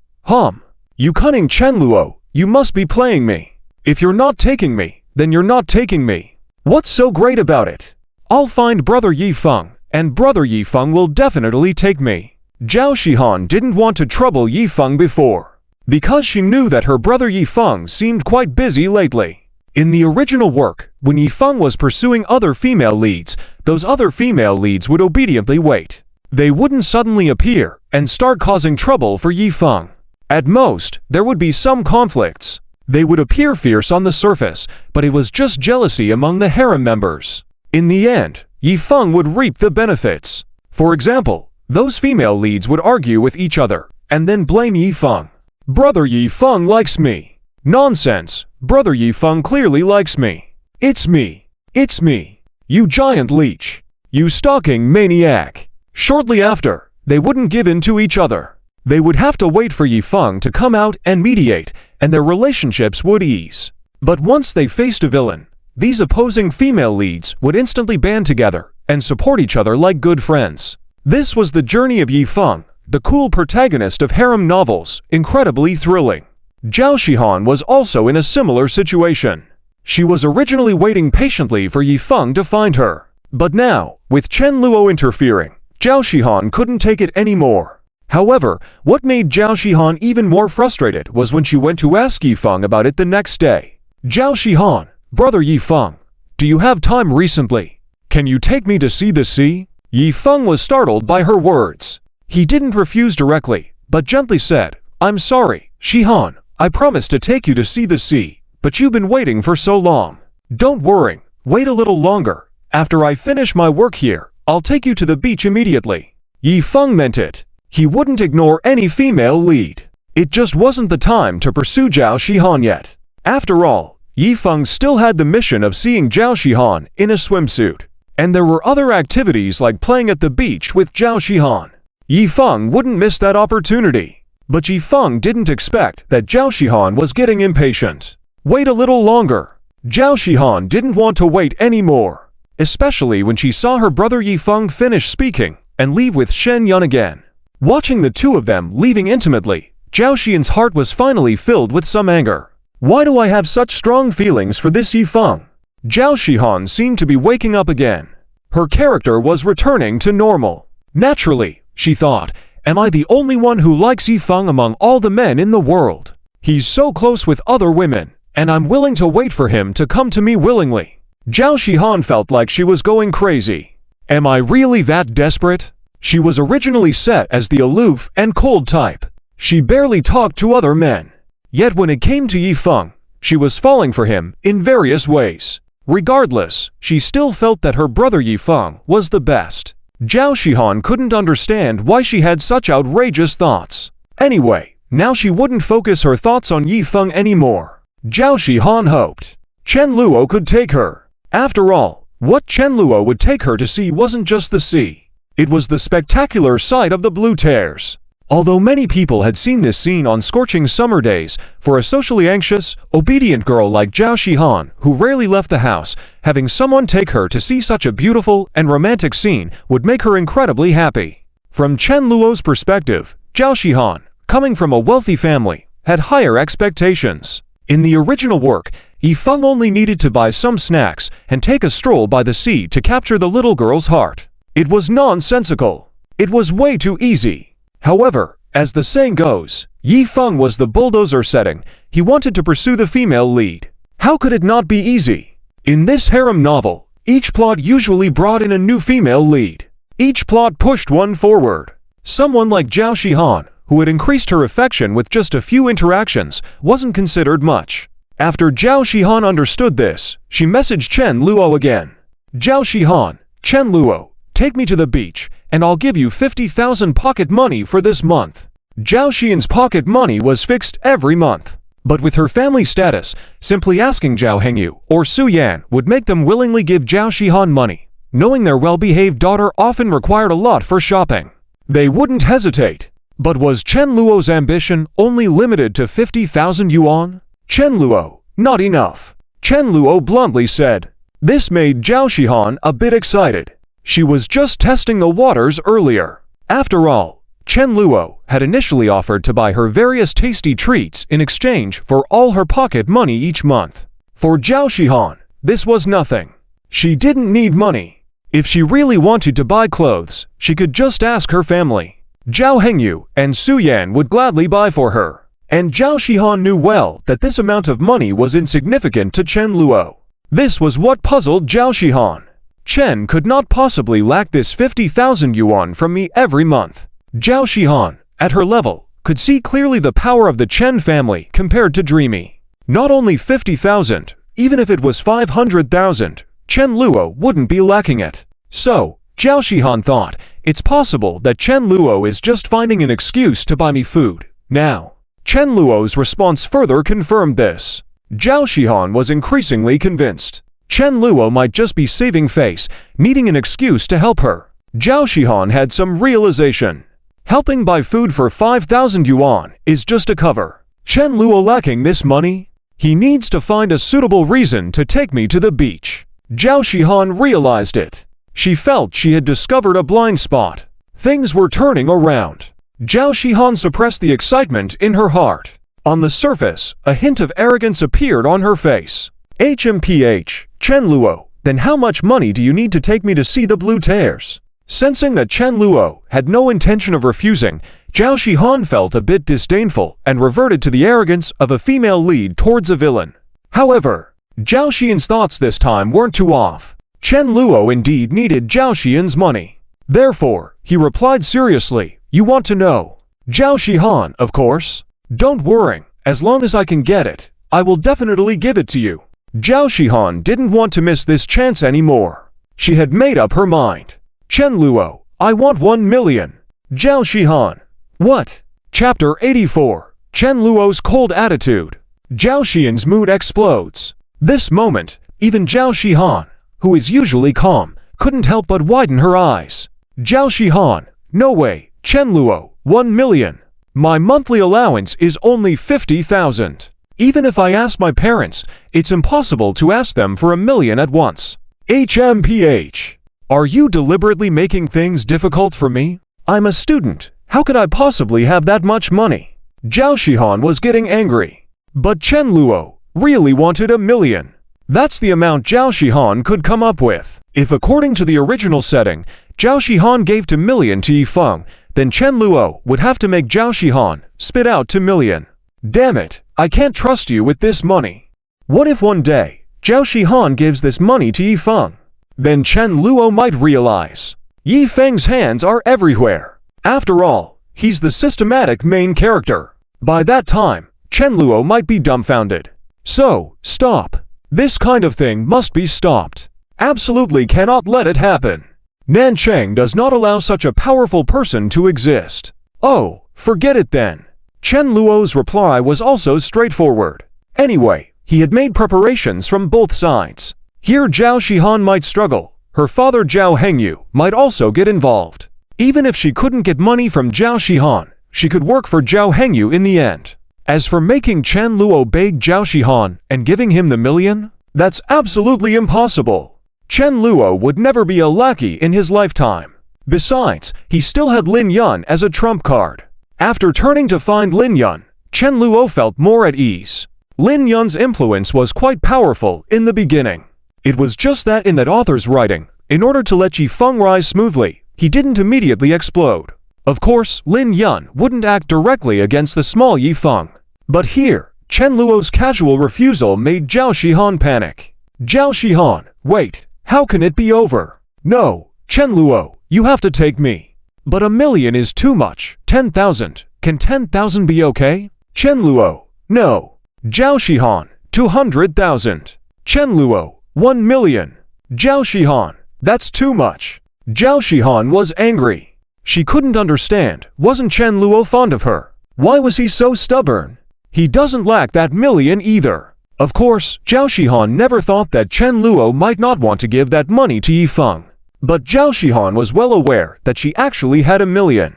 You cunning Chen Luo, you must be playing me. If you're not taking me, then you're not taking me. What's so great about it? I'll find Brother Yifeng, and Brother Yifeng will definitely take me. Zhao Shihan didn't want to trouble Yifeng before, because she knew that her brother Yifeng seemed quite busy lately. In the original work, when Yifeng was pursuing other female leads, those other female leads would obediently wait. They wouldn't suddenly appear and start causing trouble for Yifeng. At most, there would be some conflicts. They would appear fierce on the surface, but it was just jealousy among the harem members. In the end, Yifeng would reap the benefits. For example, those female leads would argue with each other, and then blame Yifeng. Brother Yifeng likes me. Nonsense, Brother Yifeng clearly likes me. It's me. It's me. You giant leech. You stalking maniac. Shortly after, they wouldn't give in to each other. They would have to wait for Yifeng to come out and mediate, and their relationships would ease. But once they faced a villain, these opposing female leads would instantly band together and support each other like good friends. This was the journey of Yifeng, the cool protagonist of harem novels, incredibly thrilling. Zhao Shihan was also in a similar situation. She was originally waiting patiently for Yifeng to find her. But now, with Chen Luo interfering, Zhao Shihan couldn't take it anymore. However, what made Zhao Shihan even more frustrated was when she went to ask Yifeng about it the next day. Zhao Shihan, Brother Yifeng, do you have time recently? Can you take me to see the sea? Yifeng was startled by her words. He didn't refuse directly, but gently said, I'm sorry, Shihan, I promised to take you to see the sea, but you've been waiting for so long. Don't worry, wait a little longer. After I finish my work here, I'll take you to the beach immediately. Yifeng meant it. He wouldn't ignore any female lead. It just wasn't the time to pursue Zhao Shihan yet. After all, Yifeng still had the mission of seeing Zhao Shihan in a swimsuit. And there were other activities like playing at the beach with Zhao Shihan. Yifeng wouldn't miss that opportunity. But Yifeng didn't expect that Zhao Shihan was getting impatient. Wait a little longer. Zhao Shihan didn't want to wait anymore, especially when she saw her brother Yifeng finish speaking and leave with Shen Yun again. Watching the two of them leaving intimately, Zhao Xian's heart was finally filled with some anger. Why do I have such strong feelings for this Yifeng? Zhao Shihan seemed to be waking up again. Her character was returning to normal. Naturally, she thought, am I the only one who likes Yifeng among all the men in the world? He's so close with other women, and I'm willing to wait for him to come to me willingly. Zhao Shihan felt like she was going crazy. Am I really that desperate? She was originally set as the aloof and cold type. She barely talked to other men. Yet when it came to Yifeng, she was falling for him in various ways. Regardless, she still felt that her brother Yifeng was the best. Zhao Shihan couldn't understand why she had such outrageous thoughts. Anyway, now she wouldn't focus her thoughts on Yifeng anymore. Zhao Shihan hoped Chen Luo could take her. After all, what Chen Luo would take her to see wasn't just the sea. It was the spectacular sight of the blue tears. Although many people had seen this scene on scorching summer days, for a socially anxious, obedient girl like Zhao Shihan, who rarely left the house, having someone take her to see such a beautiful and romantic scene would make her incredibly happy. From Chen Luo's perspective, Zhao Shihan, coming from a wealthy family, had higher expectations. In the original work, Yifeng only needed to buy some snacks and take a stroll by the sea to capture the little girl's heart. It was nonsensical. It was way too easy. However, as the saying goes, Yifeng was the bulldozer setting. He wanted to pursue the female lead. How could it not be easy? In this harem novel, each plot usually brought in a new female lead. Each plot pushed one forward. Someone like Zhao Shihan, who had increased her affection with just a few interactions, wasn't considered much. After Zhao Shihan understood this, she messaged Chen Luo again. Zhao Shihan, Chen Luo, take me to the beach, and I'll give you 50,000 pocket money for this month. Zhao Xian's pocket money was fixed every month. But with her family status, simply asking Zhao Hengyu or Su Yan would make them willingly give Zhao Shihan money. Knowing their well-behaved daughter often required a lot for shopping, they wouldn't hesitate. But was Chen Luo's ambition only limited to 50,000 yuan? Chen Luo, not enough. Chen Luo bluntly said. This made Zhao Shihan a bit excited. She was just testing the waters earlier. After all, Chen Luo had initially offered to buy her various tasty treats in exchange for all her pocket money each month. For Zhao Shihan, this was nothing. She didn't need money. If she really wanted to buy clothes, she could just ask her family. Zhao Hengyu and Su Yan would gladly buy for her. And Zhao Shihan knew well that this amount of money was insignificant to Chen Luo. This was what puzzled Zhao Shihan. Chen could not possibly lack this 50,000 yuan from me every month. Zhao Shihan, at her level, could see clearly the power of the Chen family compared to Dreamy. Not only 50,000, even if it was 500,000, Chen Luo wouldn't be lacking it. So, Zhao Shihan thought, it's possible that Chen Luo is just finding an excuse to buy me food. Now, Chen Luo's response further confirmed this. Zhao Shihan was increasingly convinced. Chen Luo might just be saving face, needing an excuse to help her. Zhao Shihan had some realization. Helping buy food for 5,000 yuan is just a cover. Chen Luo lacking this money? He needs to find a suitable reason to take me to the beach. Zhao Shihan realized it. She felt she had discovered a blind spot. Things were turning around. Zhao Shihan suppressed the excitement in her heart. On the surface, a hint of arrogance appeared on her face. HMPH, Chen Luo, then how much money do you need to take me to see the blue tears? Sensing that Chen Luo had no intention of refusing, Zhao Shihan felt a bit disdainful and reverted to the arrogance of a female lead towards a villain. However, Zhao Xian's thoughts this time weren't too off. Chen Luo indeed needed Zhao Xian's money. Therefore, he replied seriously, you want to know? Zhao Shihan, of course. Don't worry, as long as I can get it, I will definitely give it to you. Zhao Shihan didn't want to miss this chance anymore. She had made up her mind. Chen Luo, I want 1 million. Zhao Shihan. What? Chapter 84. Chen Luo's cold attitude. Zhao Xian's mood explodes. This moment, even Zhao Shihan, who is usually calm, couldn't help but widen her eyes. Zhao Shihan, no way, Chen Luo, 1 million. My monthly allowance is only 50,000. Even if I ask my parents, it's impossible to ask them for 1 million at once. HMPH. Are you deliberately making things difficult for me? I'm a student. How could I possibly have that much money? Zhao Shihan was getting angry. But Chen Luo really wanted 1 million. That's the amount Zhao Shihan could come up with. If according to the original setting, Zhao Shihan gave 2 million to Yifeng, then Chen Luo would have to make Zhao Shihan spit out 2 million. Damn it, I can't trust you with this money. What if one day, Zhao Shihan gives this money to Yifeng? Then Chen Luo might realize. Yifeng's hands are everywhere. After all, he's the systematic main character. By that time, Chen Luo might be dumbfounded. So, stop. This kind of thing must be stopped. Absolutely cannot let it happen. Nanchang does not allow such a powerful person to exist. Oh, forget it then. Chen Luo's reply was also straightforward. Anyway, he had made preparations from both sides. Here Zhao Shihan might struggle. Her father Zhao Hengyu might also get involved. Even if she couldn't get money from Zhao Shihan, she could work for Zhao Hengyu in the end. As for making Chen Luo beg Zhao Shihan and giving him the 1 million, that's absolutely impossible. Chen Luo would never be a lackey in his lifetime. Besides, he still had Lin Yun as a trump card. After turning to find Lin Yun, Chen Luo felt more at ease. Lin Yun's influence was quite powerful in the beginning. It was just that in that author's writing, in order to let Yifeng rise smoothly, he didn't immediately explode. Of course, Lin Yun wouldn't act directly against the small Yifeng. But here, Chen Luo's casual refusal made Zhao Shihan panic. Zhao Shihan, wait, how can it be over? No, Chen Luo, you have to take me. But $1 million is too much. 10,000. Can 10,000 be okay? Chen Luo, no. Zhao Shihan, 200,000. Chen Luo, 1 million. Zhao Shihan, that's too much. Zhao Shihan was angry. She couldn't understand. Wasn't Chen Luo fond of her? Why was he so stubborn? He doesn't lack that million either. Of course, Zhao Shihan never thought that Chen Luo might not want to give that money to Yifeng. But Zhao Shihan was well aware that she actually had $1 million.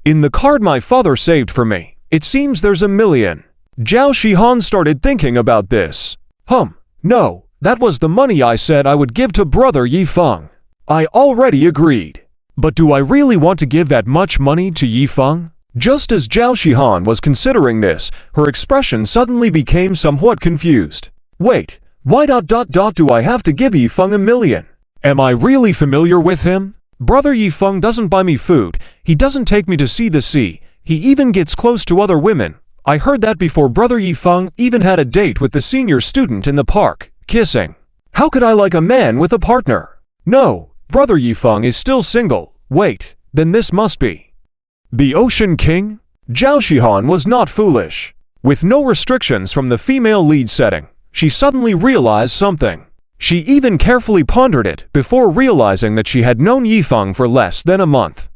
In the card my father saved for me, it seems there's $1 million. Zhao Shihan started thinking about this. No, that was the money I said I would give to brother Yifeng. I already agreed. But do I really want to give that much money to Yifeng? Just as Zhao Shihan was considering this, her expression suddenly became somewhat confused. Wait, why do I have to give Yifeng $1 million? Am I really familiar with him? Brother Yifeng doesn't buy me food, he doesn't take me to see the sea, he even gets close to other women. I heard that before brother Yifeng even had a date with the senior student in the park, kissing. How could I like a man with a partner? No, brother Yifeng is still single. Wait, then this must be the Ocean King? Zhao Shihan was not foolish. With no restrictions from the female lead setting, she suddenly realized something. She even carefully pondered it before realizing that she had known Yifeng for less than a month.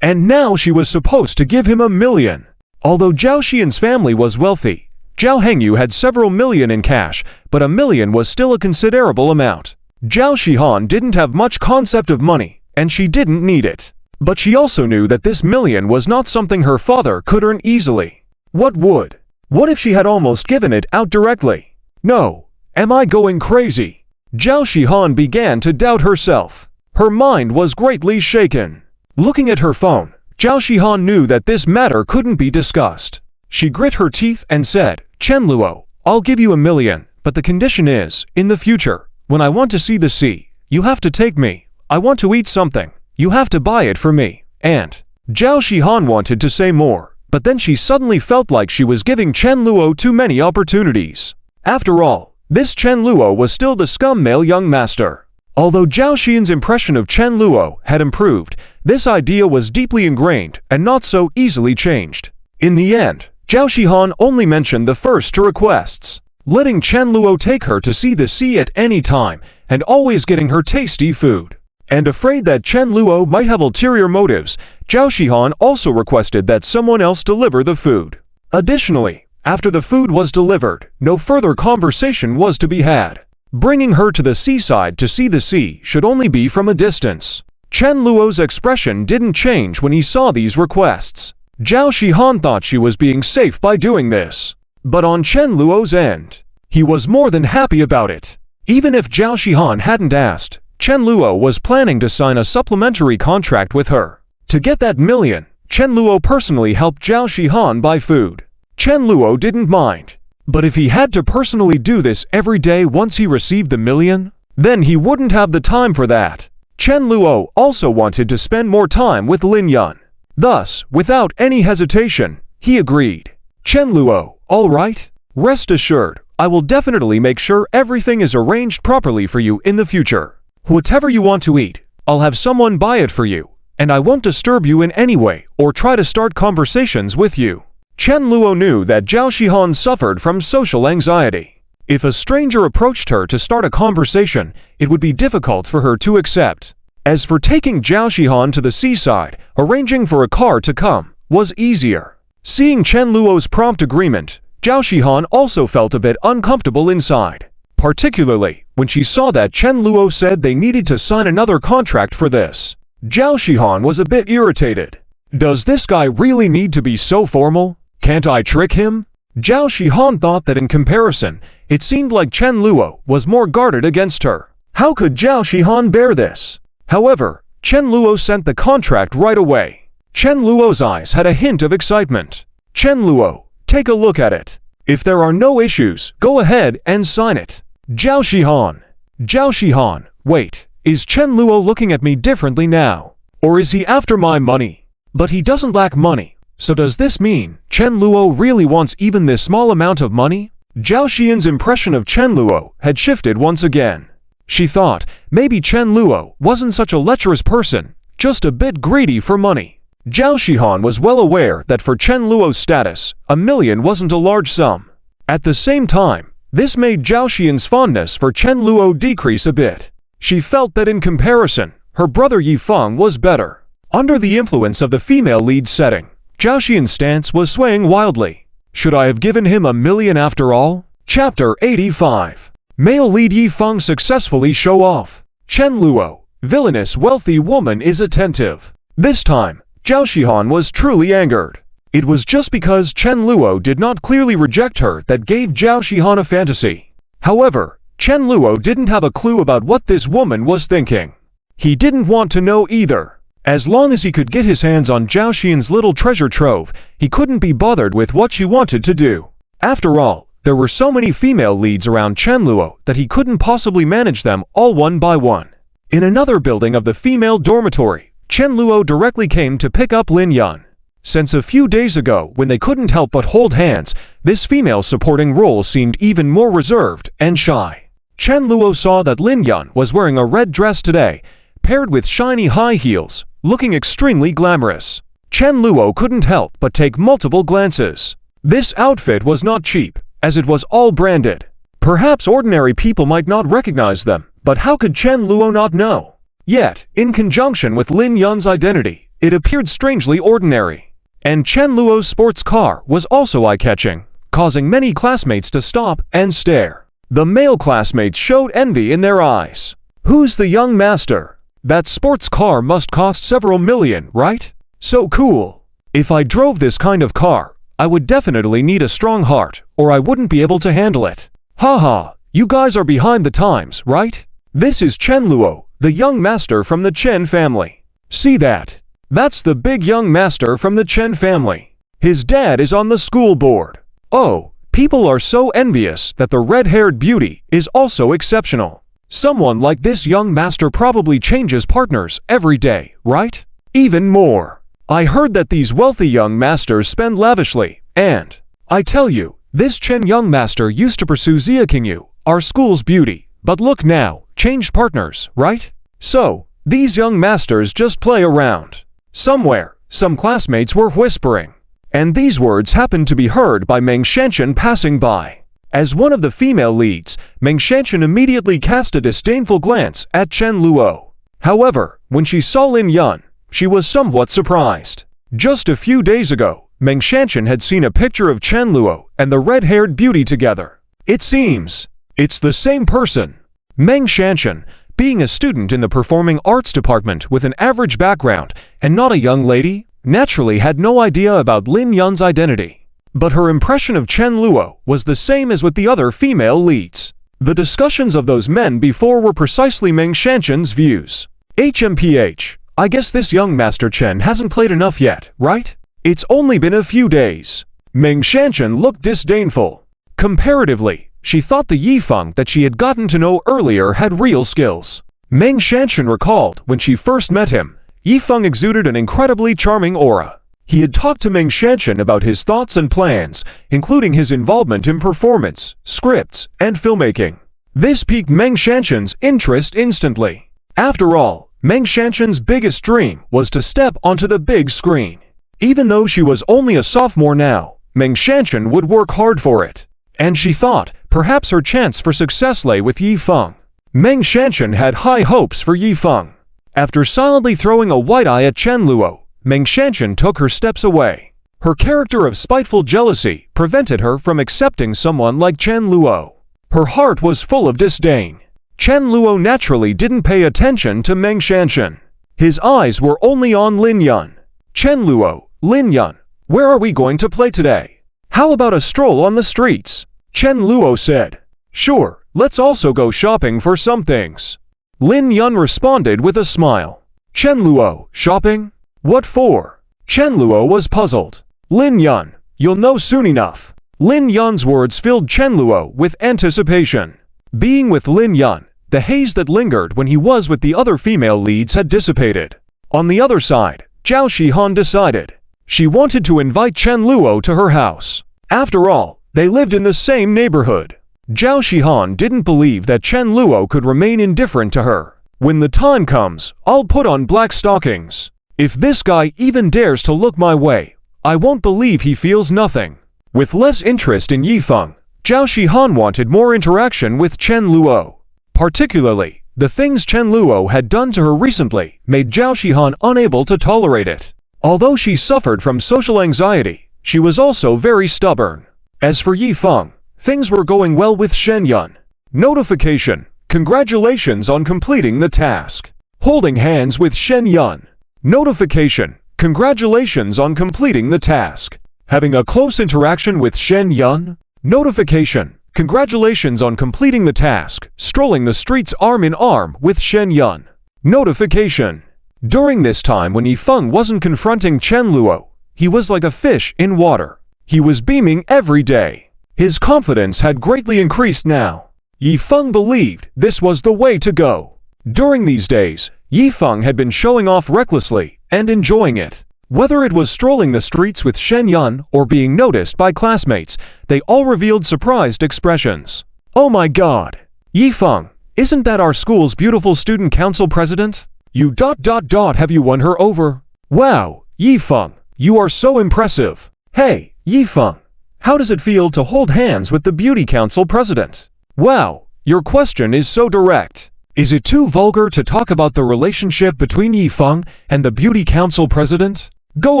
And now she was supposed to give him $1 million. Although Zhao Xian's family was wealthy, Zhao Hengyu had several million in cash, but $1 million was still a considerable amount. Zhao Shihan didn't have much concept of money, and she didn't need it. But she also knew that this $1 million was not something her father could earn easily. What would? What if she had almost given it out directly? No, am I going crazy? Zhao Shihan began to doubt herself. Her mind was greatly shaken. Looking at her phone, Zhao Shihan knew that this matter couldn't be discussed. She grit her teeth and said, Chen Luo, I'll give you $1 million, but the condition is, in the future, when I want to see the sea, you have to take me. I want to eat something. You have to buy it for me. And Zhao Shihan wanted to say more, but then she suddenly felt like she was giving Chen Luo too many opportunities. After all, this Chen Luo was still the scum male young master. Although Zhao Xian's impression of Chen Luo had improved, this idea was deeply ingrained and not so easily changed. In the end, Zhao Shihan only mentioned the first two requests, letting Chen Luo take her to see the sea at any time and always getting her tasty food. And afraid that Chen Luo might have ulterior motives, Zhao Shihan also requested that someone else deliver the food. Additionally, after the food was delivered, no further conversation was to be had. Bringing her to the seaside to see the sea should only be from a distance. Chen Luo's expression didn't change when he saw these requests. Zhao Shihan thought she was being safe by doing this. But on Chen Luo's end, he was more than happy about it. Even if Zhao Shihan hadn't asked, Chen Luo was planning to sign a supplementary contract with her. To get that $1 million, Chen Luo personally helped Zhao Shihan buy food. Chen Luo didn't mind. But if he had to personally do this every day once he received the $1 million, then he wouldn't have the time for that. Chen Luo also wanted to spend more time with Lin Yun. Thus, without any hesitation, he agreed. Chen Luo, all right? Rest assured, I will definitely make sure everything is arranged properly for you in the future. Whatever you want to eat, I'll have someone buy it for you, and I won't disturb you in any way or try to start conversations with you. Chen Luo knew that Zhao Shihan suffered from social anxiety. If a stranger approached her to start a conversation, it would be difficult for her to accept. As for taking Zhao Shihan to the seaside, arranging for a car to come was easier. Seeing Chen Luo's prompt agreement, Zhao Shihan also felt a bit uncomfortable inside. Particularly when she saw that Chen Luo said they needed to sign another contract for this. Zhao Shihan was a bit irritated. Does this guy really need to be so formal? Can't I trick him? Zhao Shihan thought that in comparison, it seemed like Chen Luo was more guarded against her. How could Zhao Shihan bear this? However, Chen Luo sent the contract right away. Chen Luo's eyes had a hint of excitement. Chen Luo, take a look at it. If there are no issues, go ahead and sign it. Zhao Shihan, wait, is Chen Luo looking at me differently now? Or is he after my money? But he doesn't lack money. So does this mean Chen Luo really wants even this small amount of money? Zhao Xian's impression of Chen Luo had shifted once again. She thought maybe Chen Luo wasn't such a lecherous person, just a bit greedy for money. Zhao Shihan was well aware that for Chen Luo's status, $1 million wasn't a large sum. At the same time, this made Zhao Xian's fondness for Chen Luo decrease a bit. She felt that in comparison, her brother Yifeng was better. Under the influence of the female lead setting, Zhao Xian's stance was swaying wildly. Should I have given him $1 million after all? Chapter 85. Male lead Yifeng successfully show off. Chen Luo, villainous wealthy woman is attentive. This time, Zhao Shihan was truly angered. It was just because Chen Luo did not clearly reject her that gave Zhao Shihan a fantasy. However, Chen Luo didn't have a clue about what this woman was thinking. He didn't want to know either. As long as he could get his hands on Zhao Xian's little treasure trove, he couldn't be bothered with what she wanted to do. After all, there were so many female leads around Chen Luo that he couldn't possibly manage them all one by one. In another building of the female dormitory, Chen Luo directly came to pick up Lin Yun. Since a few days ago when they couldn't help but hold hands, this female supporting role seemed even more reserved and shy. Chen Luo saw that Lin Yun was wearing a red dress today, paired with shiny high heels, looking extremely glamorous. Chen Luo couldn't help but take multiple glances. This outfit was not cheap, as it was all branded. Perhaps ordinary people might not recognize them, but how could Chen Luo not know? Yet, in conjunction with Lin Yun's identity, it appeared strangely ordinary. And Chen Luo's sports car was also eye-catching, causing many classmates to stop and stare. The male classmates showed envy in their eyes. Who's the young master? That sports car must cost several million, right? So cool. If I drove this kind of car, I would definitely need a strong heart, or I wouldn't be able to handle it. Haha, you guys are behind the times, right? This is Chen Luo, the young master from the Chen family. See that? That's the big young master from the Chen family. His dad is on the school board. Oh, people are so envious that the red-haired beauty is also exceptional. Someone like this young master probably changes partners every day, right? Even more. I heard that these wealthy young masters spend lavishly, and I tell you, this Chen young master used to pursue Xia Qingyu, our school's beauty, but look now, changed partners, right? So, these young masters just play around. Somewhere, some classmates were whispering, and these words happened to be heard by Meng Shanshan passing by. As one of the female leads, Meng Shanshan immediately cast a disdainful glance at Chen Luo. However, when she saw Lin Yun, she was somewhat surprised. Just a few days ago, Meng Shanshan had seen a picture of Chen Luo and the red-haired beauty together. It seems it's the same person. Meng Shanshan, being a student in the performing arts department with an average background and not a young lady, naturally had no idea about Lin Yun's identity. But her impression of Chen Luo was the same as with the other female leads. The discussions of those men before were precisely Meng Shanshan's views. HMPH, I guess this young Master Chen hasn't played enough yet, right? It's only been a few days. Meng Shanshan looked disdainful. Comparatively, she thought the Yifeng that she had gotten to know earlier had real skills. Meng Shanshan recalled when she first met him, Yifeng exuded an incredibly charming aura. He had talked to Meng Shanshan about his thoughts and plans, including his involvement in performance, scripts, and filmmaking. This piqued Meng Shanshan's interest instantly. After all, Meng Shanshan's biggest dream was to step onto the big screen. Even though she was only a sophomore now, Meng Shanshan would work hard for it. And she thought, perhaps her chance for success lay with Yifeng. Meng Shanshan had high hopes for Yifeng. After silently throwing a white eye at Chen Luo, Meng Shanshan took her steps away. Her character of spiteful jealousy prevented her from accepting someone like Chen Luo. Her heart was full of disdain. Chen Luo naturally didn't pay attention to Meng Shanshan. His eyes were only on Lin Yun. Chen Luo, Lin Yun, where are we going to play today? How about a stroll on the streets? Chen Luo said. Sure, let's also go shopping for some things. Lin Yun responded with a smile. Chen Luo, shopping? What for? Chen Luo was puzzled. Lin Yun, you'll know soon enough. Lin Yun's words filled Chen Luo with anticipation. Being with Lin Yun, the haze that lingered when he was with the other female leads had dissipated. On the other side, Zhao Shihan decided. She wanted to invite Chen Luo to her house. After all, they lived in the same neighborhood. Zhao Shihan didn't believe that Chen Luo could remain indifferent to her. When the time comes, I'll put on black stockings. If this guy even dares to look my way, I won't believe he feels nothing. With less interest in Yifeng, Zhao Shihan wanted more interaction with Chen Luo. Particularly, the things Chen Luo had done to her recently made Zhao Shihan unable to tolerate it. Although she suffered from social anxiety, she was also very stubborn. As for Yifeng, things were going well with Shen Yun. Notification: congratulations on completing the task. Holding hands with Shen Yun. Notification: congratulations on completing the task. Having a close interaction with Shen Yun. Notification: congratulations on completing the task. Strolling the streets arm in arm with Shen Yun. Notification: during this time when Yifeng wasn't confronting Chen Luo, he was like a fish in water. He was beaming every day. His confidence had greatly increased now. Yifeng believed this was the way to go. During these days, Yifeng had been showing off recklessly and enjoying it. Whether it was strolling the streets with Shen Yun or being noticed by classmates, they all revealed surprised expressions. Oh my god! Yifeng, isn't that our school's beautiful student council president? Have you won her over? Wow, Yifeng, you are so impressive. Hey, Yifeng, how does it feel to hold hands with the beauty council president? Wow, your question is so direct. Is it too vulgar to talk about the relationship between Yifeng and the beauty council president? Go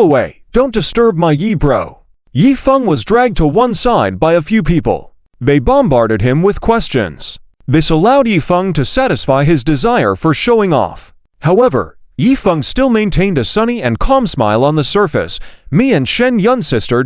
away, don't disturb my Yi bro. Yifeng was dragged to one side by a few people. They bombarded him with questions. This allowed Yifeng to satisfy his desire for showing off. However, Yifeng still maintained a sunny and calm smile on the surface. Me and Shen Yun's sister ...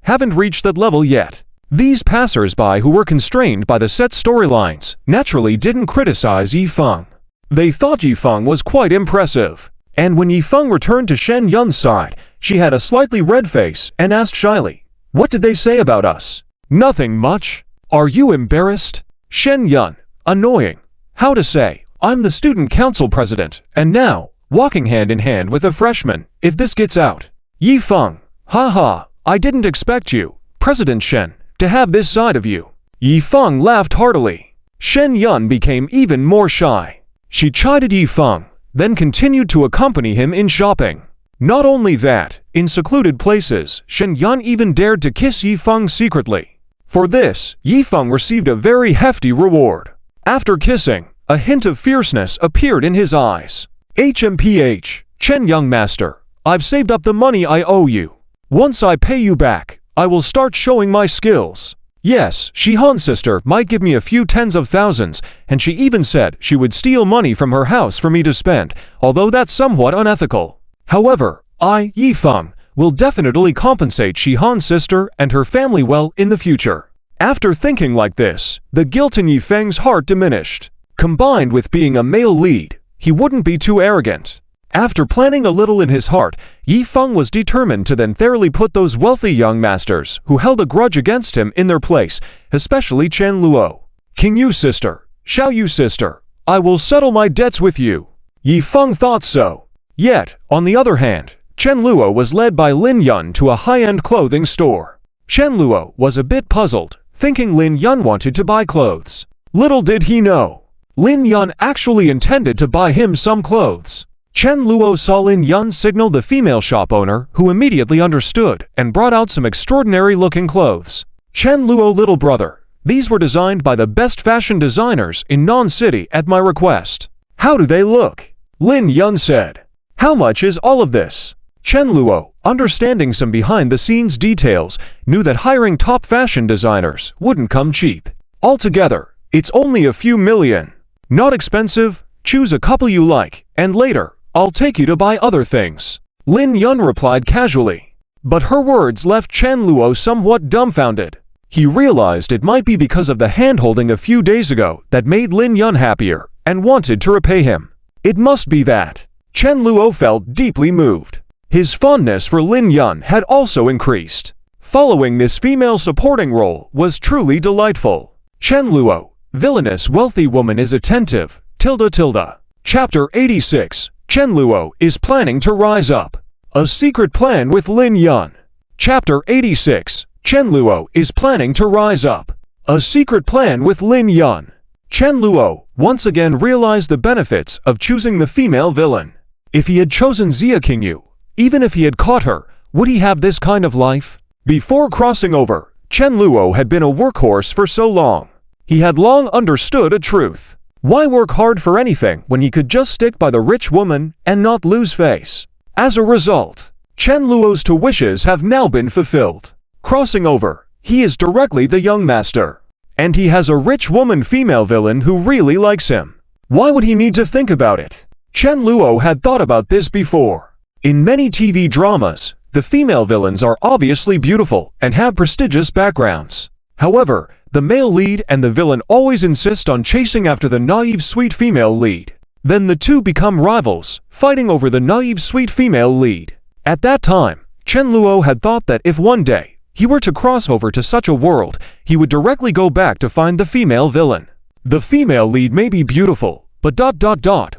haven't reached that level yet. These passers-by who were constrained by the set storylines naturally didn't criticize Yifeng. They thought Yifeng was quite impressive. And when Yifeng returned to Shen Yun's side, she had a slightly red face and asked shyly, "What did they say about us?" "Nothing much. Are you embarrassed?" Shen Yun, annoying. How to say, I'm the student council president, and now, walking hand in hand with a freshman, if this gets out. Yifeng, haha, I didn't expect you, President Shen, to have this side of you. Yifeng laughed heartily. Shen Yun became even more shy. She chided Yifeng, then continued to accompany him in shopping. Not only that, in secluded places, Shen Yun even dared to kiss Yifeng secretly. For this, Yifeng received a very hefty reward. After kissing, a hint of fierceness appeared in his eyes. HMPH, Chen young master, I've saved up the money I owe you. Once I pay you back, I will start showing my skills. Yes, Shihan's sister might give me a few tens of thousands, and she even said she would steal money from her house for me to spend, although that's somewhat unethical. However, I, Yifeng, will definitely compensate Shihan's sister and her family well in the future. After thinking like this, the guilt in Yifeng's heart diminished. Combined with being a male lead, he wouldn't be too arrogant. After planning a little in his heart, Yifeng was determined to then thoroughly put those wealthy young masters who held a grudge against him in their place, especially Chen Luo. King Yu sister, Xiao Yu sister, I will settle my debts with you. Yifeng thought so. Yet, on the other hand, Chen Luo was led by Lin Yun to a high-end clothing store. Chen Luo was a bit puzzled, thinking Lin Yun wanted to buy clothes. Little did he know, Lin Yun actually intended to buy him some clothes. Chen Luo saw Lin Yun signal the female shop owner, who immediately understood and brought out some extraordinary-looking clothes. Chen Luo little brother, these were designed by the best fashion designers in Non-City at my request. How do they look? Lin Yun said. How much is all of this? Chen Luo, understanding some behind-the-scenes details, knew that hiring top fashion designers wouldn't come cheap. Altogether, it's only a few million. Not expensive, choose a couple you like, and later, I'll take you to buy other things. Lin Yun replied casually. But her words left Chen Luo somewhat dumbfounded. He realized it might be because of the hand-holding a few days ago that made Lin Yun happier, and wanted to repay him. It must be that. Chen Luo felt deeply moved. His fondness for Lin Yun had also increased. Following this female supporting role was truly delightful. Chen Luo, villainous wealthy woman is attentive, ... Chapter 86, Chen Luo is planning to rise up. A secret plan with Lin Yun. Chapter 86, Chen Luo is planning to rise up. A secret plan with Lin Yun. Chen Luo once again realized the benefits of choosing the female villain. If he had chosen Xia Qingyu, even if he had caught her, would he have this kind of life? Before crossing over, Chen Luo had been a workhorse for so long. He had long understood a truth. Why work hard for anything when he could just stick by the rich woman and not lose face? As a result, Chen Luo's two wishes have now been fulfilled. Crossing over, he is directly the young master. And he has a rich woman female villain who really likes him. Why would he need to think about it? Chen Luo had thought about this before. In many TV dramas, the female villains are obviously beautiful and have prestigious backgrounds. However, the male lead and the villain always insist on chasing after the naive sweet female lead. Then the two become rivals, fighting over the naive sweet female lead. At that time, Chen Luo had thought that if one day he were to cross over to such a world, he would directly go back to find the female villain. The female lead may be beautiful, but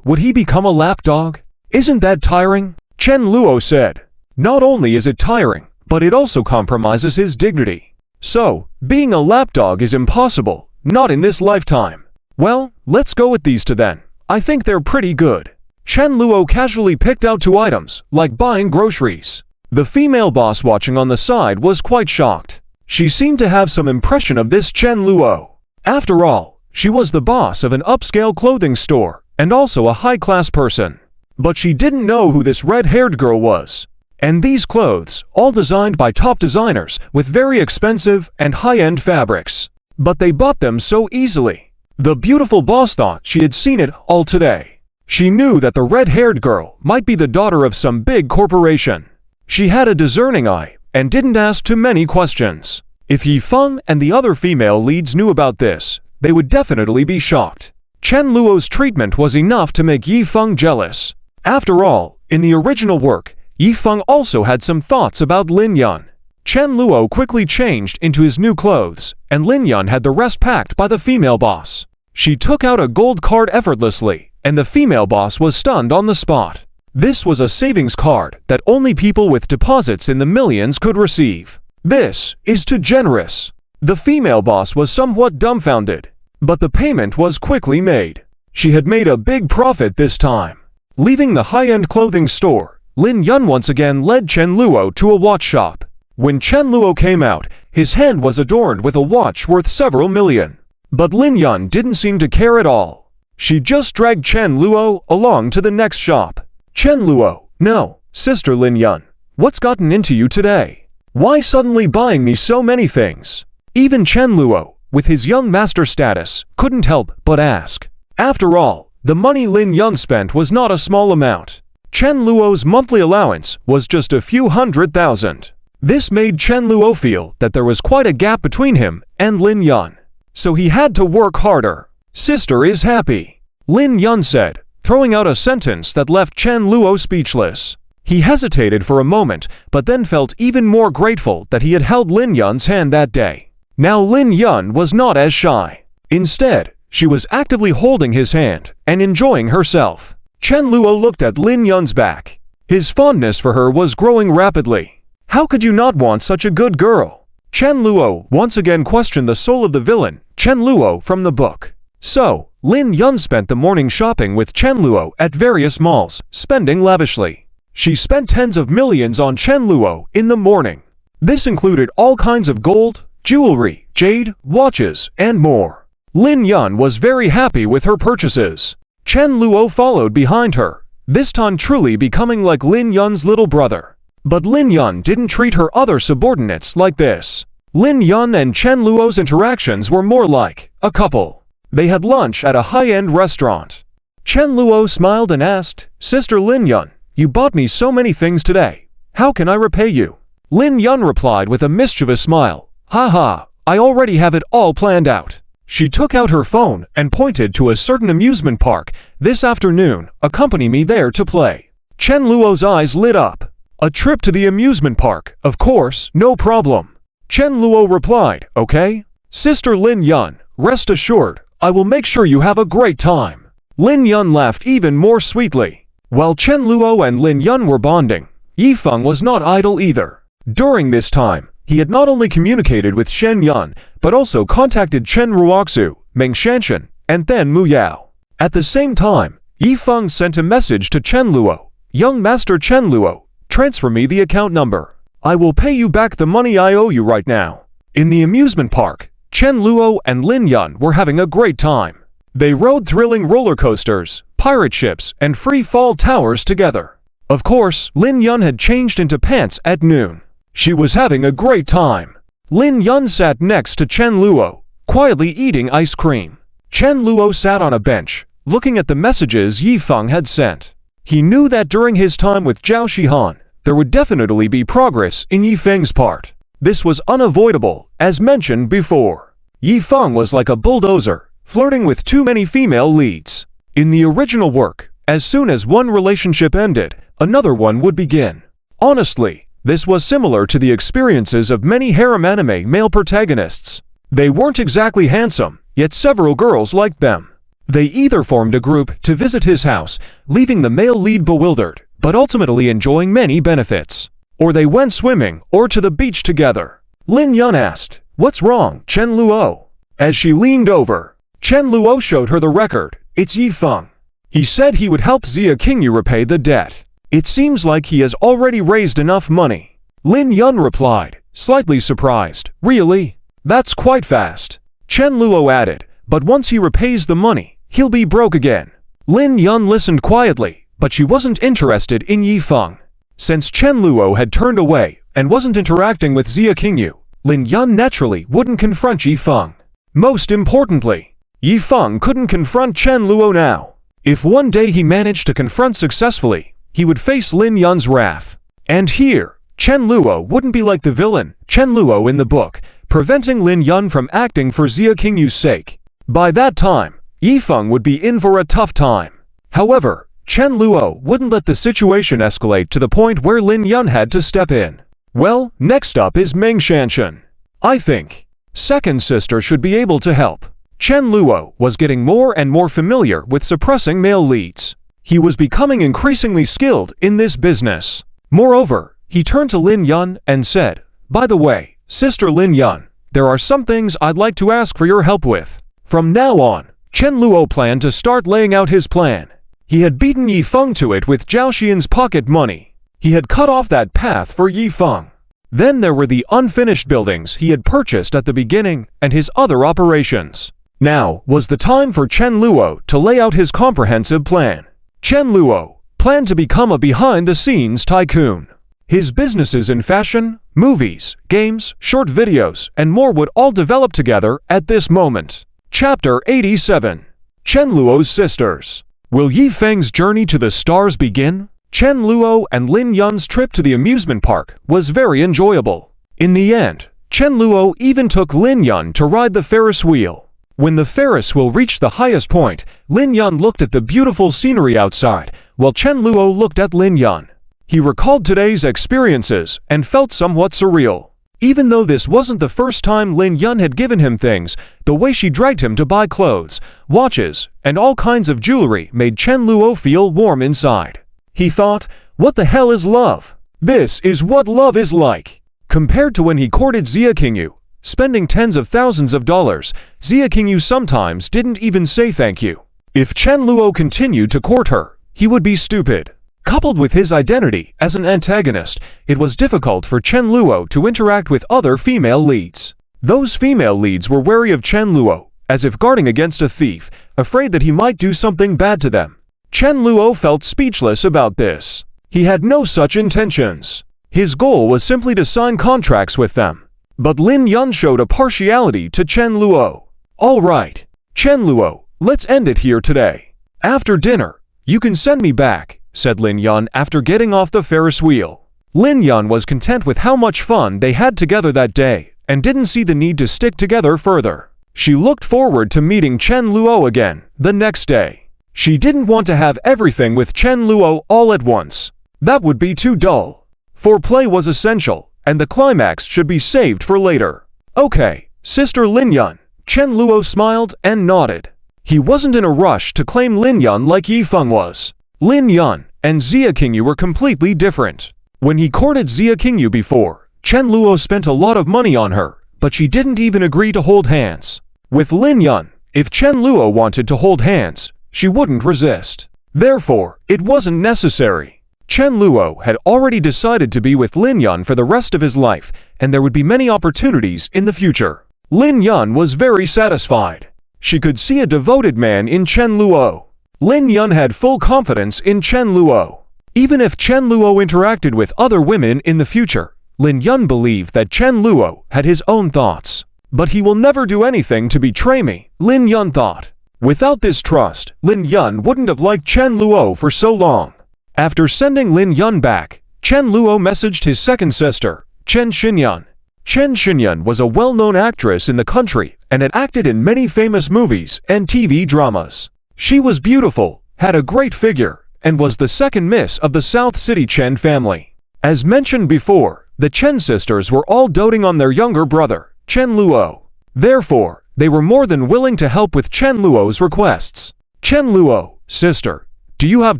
would he become a lapdog? Isn't that tiring? Chen Luo said. Not only is it tiring, but it also compromises his dignity. So, being a lapdog is impossible, not in this lifetime. Well, let's go with these two then. I think they're pretty good. Chen Luo casually picked out two items, like buying groceries. The female boss watching on the side was quite shocked. She seemed to have some impression of this Chen Luo. After all, she was the boss of an upscale clothing store, and also a high-class person. But she didn't know who this red-haired girl was. And these clothes, all designed by top designers with very expensive and high-end fabrics. But they bought them so easily. The beautiful boss thought she had seen it all today. She knew that the red-haired girl might be the daughter of some big corporation. She had a discerning eye and didn't ask too many questions. If Yi Feng and the other female leads knew about this, they would definitely be shocked. Chen Luo's treatment was enough to make Yi Feng jealous. After all, in the original work, Yi Feng also had some thoughts about Lin Yun. Chen Luo quickly changed into his new clothes, and Lin Yun had the rest packed by the female boss. She took out a gold card effortlessly, and the female boss was stunned on the spot. This was a savings card that only people with deposits in the millions could receive. This is too generous. The female boss was somewhat dumbfounded, but the payment was quickly made. She had made a big profit this time. Leaving the high-end clothing store, Lin Yun once again led Chen Luo to a watch shop. When Chen Luo came out, his hand was adorned with a watch worth several million. But Lin Yun didn't seem to care at all. She just dragged Chen Luo along to the next shop. Chen Luo, no, Sister Lin Yun, what's gotten into you today? Why suddenly buying me so many things? Even Chen Luo, with his young master status, couldn't help but ask. After all, the money Lin Yun spent was not a small amount. Chen Luo's monthly allowance was just a few $100,000. This made Chen Luo feel that there was quite a gap between him and Lin Yun. So he had to work harder. Sister is happy, Lin Yun said, throwing out a sentence that left Chen Luo speechless. He hesitated for a moment, but then felt even more grateful that he had held Lin Yun's hand that day. Now Lin Yun was not as shy. Instead, she was actively holding his hand and enjoying herself. Chen Luo looked at Lin Yun's back. His fondness for her was growing rapidly. How could you not want such a good girl? Chen Luo once again questioned the soul of the villain, Chen Luo, from the book. So, Lin Yun spent the morning shopping with Chen Luo at various malls, spending lavishly. She spent tens of millions on Chen Luo in the morning. This included all kinds of gold, jewelry, jade, watches, and more. Lin Yun was very happy with her purchases. Chen Luo followed behind her, this time truly becoming like Lin Yun's little brother. But Lin Yun didn't treat her other subordinates like this. Lin Yun and Chen Luo's interactions were more like a couple. They had lunch at a high-end restaurant. Chen Luo smiled and asked, Sister Lin Yun, you bought me so many things today. How can I repay you? Lin Yun replied with a mischievous smile. Haha, I already have it all planned out. She took out her phone and pointed to a certain amusement park. This afternoon, accompany me there to play. Chen Luo's eyes lit up. A trip to the amusement park, of course, no problem. Chen Luo replied, okay. Sister Lin Yun, rest assured, I will make sure you have a great time. Lin Yun laughed even more sweetly. While Chen Luo and Lin Yun were bonding, Yi Feng was not idle either. During this time, he had not only communicated with Shen Yun, but also contacted Chen Ruoxu, Meng Shanshan, and then Mu Yao. At the same time, Yi Feng sent a message to Chen Luo. Young Master Chen Luo, transfer me the account number. I will pay you back the money I owe you right now. In the amusement park, Chen Luo and Lin Yun were having a great time. They rode thrilling roller coasters, pirate ships, and free fall towers together. Of course, Lin Yun had changed into pants at noon. She was having a great time. Lin Yun sat next to Chen Luo, quietly eating ice cream. Chen Luo sat on a bench, looking at the messages Yi Feng had sent. He knew that during his time with Zhao Shihan, there would definitely be progress in Yi Feng's part. This was unavoidable, as mentioned before. Yi Feng was like a bulldozer, flirting with too many female leads. In the original work, as soon as one relationship ended, another one would begin. Honestly, this was similar to the experiences of many harem anime male protagonists. They weren't exactly handsome, yet several girls liked them. They either formed a group to visit his house, leaving the male lead bewildered, but ultimately enjoying many benefits. Or they went swimming or to the beach together. Lin Yun asked, "What's wrong, Chen Luo?" As she leaned over, Chen Luo showed her the record. It's Yi Feng. He said he would help Xia Qingyu repay the debt. It seems like he has already raised enough money. Lin Yun replied, slightly surprised. Really? That's quite fast. Chen Luo added, but once he repays the money, he'll be broke again. Lin Yun listened quietly, but she wasn't interested in Yi Feng. Since Chen Luo had turned away and wasn't interacting with Xia Qingyu, Lin Yun naturally wouldn't confront Yi Feng. Most importantly, Yi Feng couldn't confront Chen Luo now. If one day he managed to confront successfully, he would face Lin Yun's wrath. And here, Chen Luo wouldn't be like the villain, Chen Luo in the book, preventing Lin Yun from acting for Xia Qingyu's sake. By that time, Yi Feng would be in for a tough time. However, Chen Luo wouldn't let the situation escalate to the point where Lin Yun had to step in. Well, next up is Meng Shanshan. I think second sister should be able to help. Chen Luo was getting more and more familiar with suppressing male leads. He was becoming increasingly skilled in this business. Moreover, he turned to Lin Yun and said, "By the way, Sister Lin Yun, there are some things I'd like to ask for your help with." From now on, Chen Luo planned to start laying out his plan. He had beaten Yi Feng to it with Zhao Xian's pocket money. He had cut off that path for Yi Feng. Then there were the unfinished buildings he had purchased at the beginning and his other operations. Now was the time for Chen Luo to lay out his comprehensive plan. Chen Luo planned to become a behind-the-scenes tycoon. His businesses in fashion, movies, games, short videos, and more would all develop together at this moment. Chapter 87. Chen Luo's Sisters. Will Yi Feng's journey to the stars begin? Chen Luo and Lin Yun's trip to the amusement park was very enjoyable. In the end, Chen Luo even took Lin Yun to ride the Ferris wheel. When the Ferris wheel reached the highest point, Lin Yun looked at the beautiful scenery outside, while Chen Luo looked at Lin Yun. He recalled today's experiences and felt somewhat surreal. Even though this wasn't the first time Lin Yun had given him things, the way she dragged him to buy clothes, watches, and all kinds of jewelry made Chen Luo feel warm inside. He thought, what the hell is love? This is what love is like. Compared to when he courted Xia Qingyu, spending tens of thousands of dollars, Xia Qingyu sometimes didn't even say thank you. If Chen Luo continued to court her, he would be stupid. Coupled with his identity as an antagonist, it was difficult for Chen Luo to interact with other female leads. Those female leads were wary of Chen Luo, as if guarding against a thief, afraid that he might do something bad to them. Chen Luo felt speechless about this. He had no such intentions. His goal was simply to sign contracts with them. But Lin Yun showed a partiality to Chen Luo. All right, Chen Luo, let's end it here today. After dinner, you can send me back, said Lin Yun after getting off the Ferris wheel. Lin Yun was content with how much fun they had together that day, and didn't see the need to stick together further. She looked forward to meeting Chen Luo again the next day. She didn't want to have everything with Chen Luo all at once. That would be too dull. Foreplay was essential, and the climax should be saved for later. Okay, Sister Lin Yun. Chen Luo smiled and nodded. He wasn't in a rush to claim Lin Yun like Yi Feng was. Lin Yun and Xia Qingyu were completely different. When he courted Xia Qingyu before, Chen Luo spent a lot of money on her, but she didn't even agree to hold hands. With Lin Yun, If Chen Luo wanted to hold hands, she wouldn't resist. Therefore, it wasn't necessary. Chen Luo had already decided to be with Lin Yun for the rest of his life, and there would be many opportunities in the future. Lin Yun was very satisfied. She could see a devoted man in Chen Luo. Lin Yun had full confidence in Chen Luo. Even if Chen Luo interacted with other women in the future, Lin Yun believed that Chen Luo had his own thoughts. But he will never do anything to betray me, Lin Yun thought. Without this trust, Lin Yun wouldn't have liked Chen Luo for so long. After sending Lin Yun back, Chen Luo messaged his second sister, Chen Xinyun. Chen Xinyun was a well-known actress in the country and had acted in many famous movies and TV dramas. She was beautiful, had a great figure, and was the second miss of the South City Chen family. As mentioned before, the Chen sisters were all doting on their younger brother, Chen Luo. Therefore, they were more than willing to help with Chen Luo's requests. Chen Luo, sister, do you have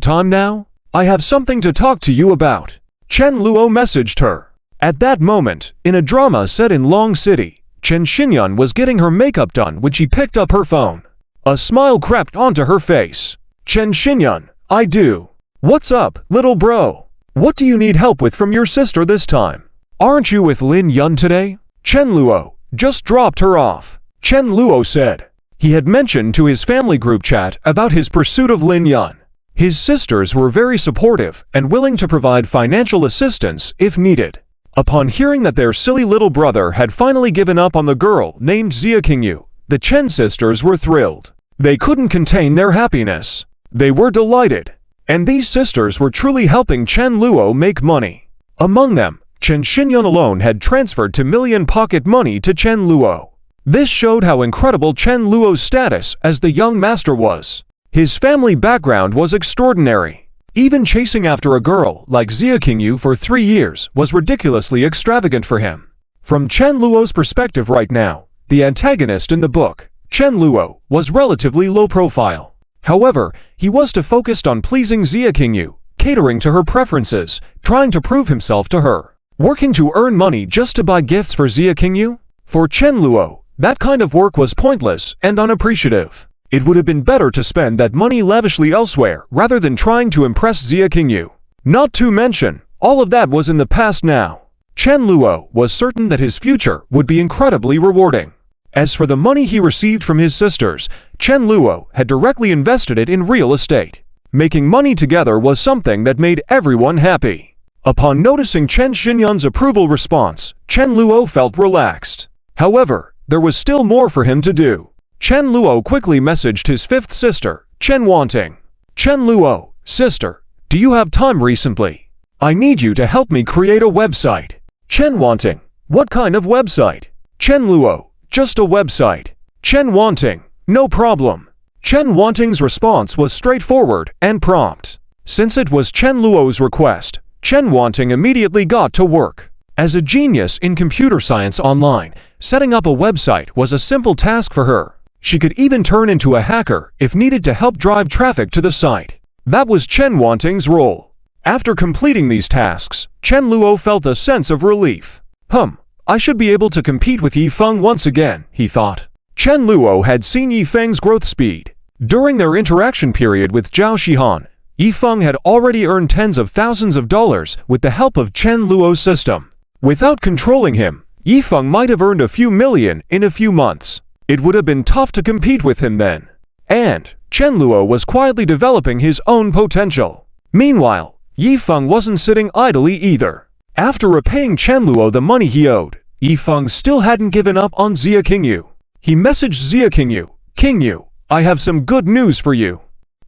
time now? I have something to talk to you about. Chen Luo messaged her. At that moment, in a drama set in Long City, Chen Xinyun was getting her makeup done when she picked up her phone. A smile crept onto her face. Chen Xinyun, I do. What's up, little bro? What do you need help with from your sister this time? Aren't you with Lin Yun today? Chen Luo just dropped her off. Chen Luo said. He had mentioned to his family group chat about his pursuit of Lin Yun. His sisters were very supportive and willing to provide financial assistance if needed. Upon hearing that their silly little brother had finally given up on the girl named Xia Qingyu, the Chen sisters were thrilled. They couldn't contain their happiness. They were delighted. And these sisters were truly helping Chen Luo make money. Among them, Chen Xinyun alone had transferred $2 million pocket money to Chen Luo. This showed how incredible Chen Luo's status as the young master was. His family background was extraordinary. Even chasing after a girl like Xia Qingyu for 3 years was ridiculously extravagant for him. From Chen Luo's perspective right now, the antagonist in the book, Chen Luo, was relatively low profile. However, he was focused on pleasing Xia Qingyu, catering to her preferences, trying to prove himself to her. Working to earn money just to buy gifts for Xia Qingyu? For Chen Luo, that kind of work was pointless and unappreciative. It would have been better to spend that money lavishly elsewhere rather than trying to impress Xia Qingyu. Not to mention, all of that was in the past now. Chen Luo was certain that his future would be incredibly rewarding. As for the money he received from his sisters, Chen Luo had directly invested it in real estate. Making money together was something that made everyone happy. Upon noticing Chen Xinyun's approval response, Chen Luo felt relaxed. However, there was still more for him to do. Chen Luo quickly messaged his fifth sister, Chen Wanting. Chen Luo, sister, do you have time recently? I need you to help me create a website. Chen Wanting, what kind of website? Chen Luo, just a website. Chen Wanting, no problem. Chen Wanting's response was straightforward and prompt. Since it was Chen Luo's request, Chen Wanting immediately got to work. As a genius in computer science online, setting up a website was a simple task for her. She could even turn into a hacker if needed to help drive traffic to the site. That was Chen Wanting's role. After completing these tasks, Chen Luo felt a sense of relief. I should be able to compete with Yi Feng once again, he thought. Chen Luo had seen Yi Feng's growth speed. During their interaction period with Zhao Shihan, Yi Feng had already earned tens of thousands of dollars with the help of Chen Luo's system. Without controlling him, Yi Feng might have earned a few million in a few months. It would have been tough to compete with him then. And Chen Luo was quietly developing his own potential. Meanwhile, Yi Feng wasn't sitting idly either. After repaying Chen Luo the money he owed, Yi Feng still hadn't given up on Xia Qingyu. He messaged Xia Qingyu, Qingyu, I have some good news for you.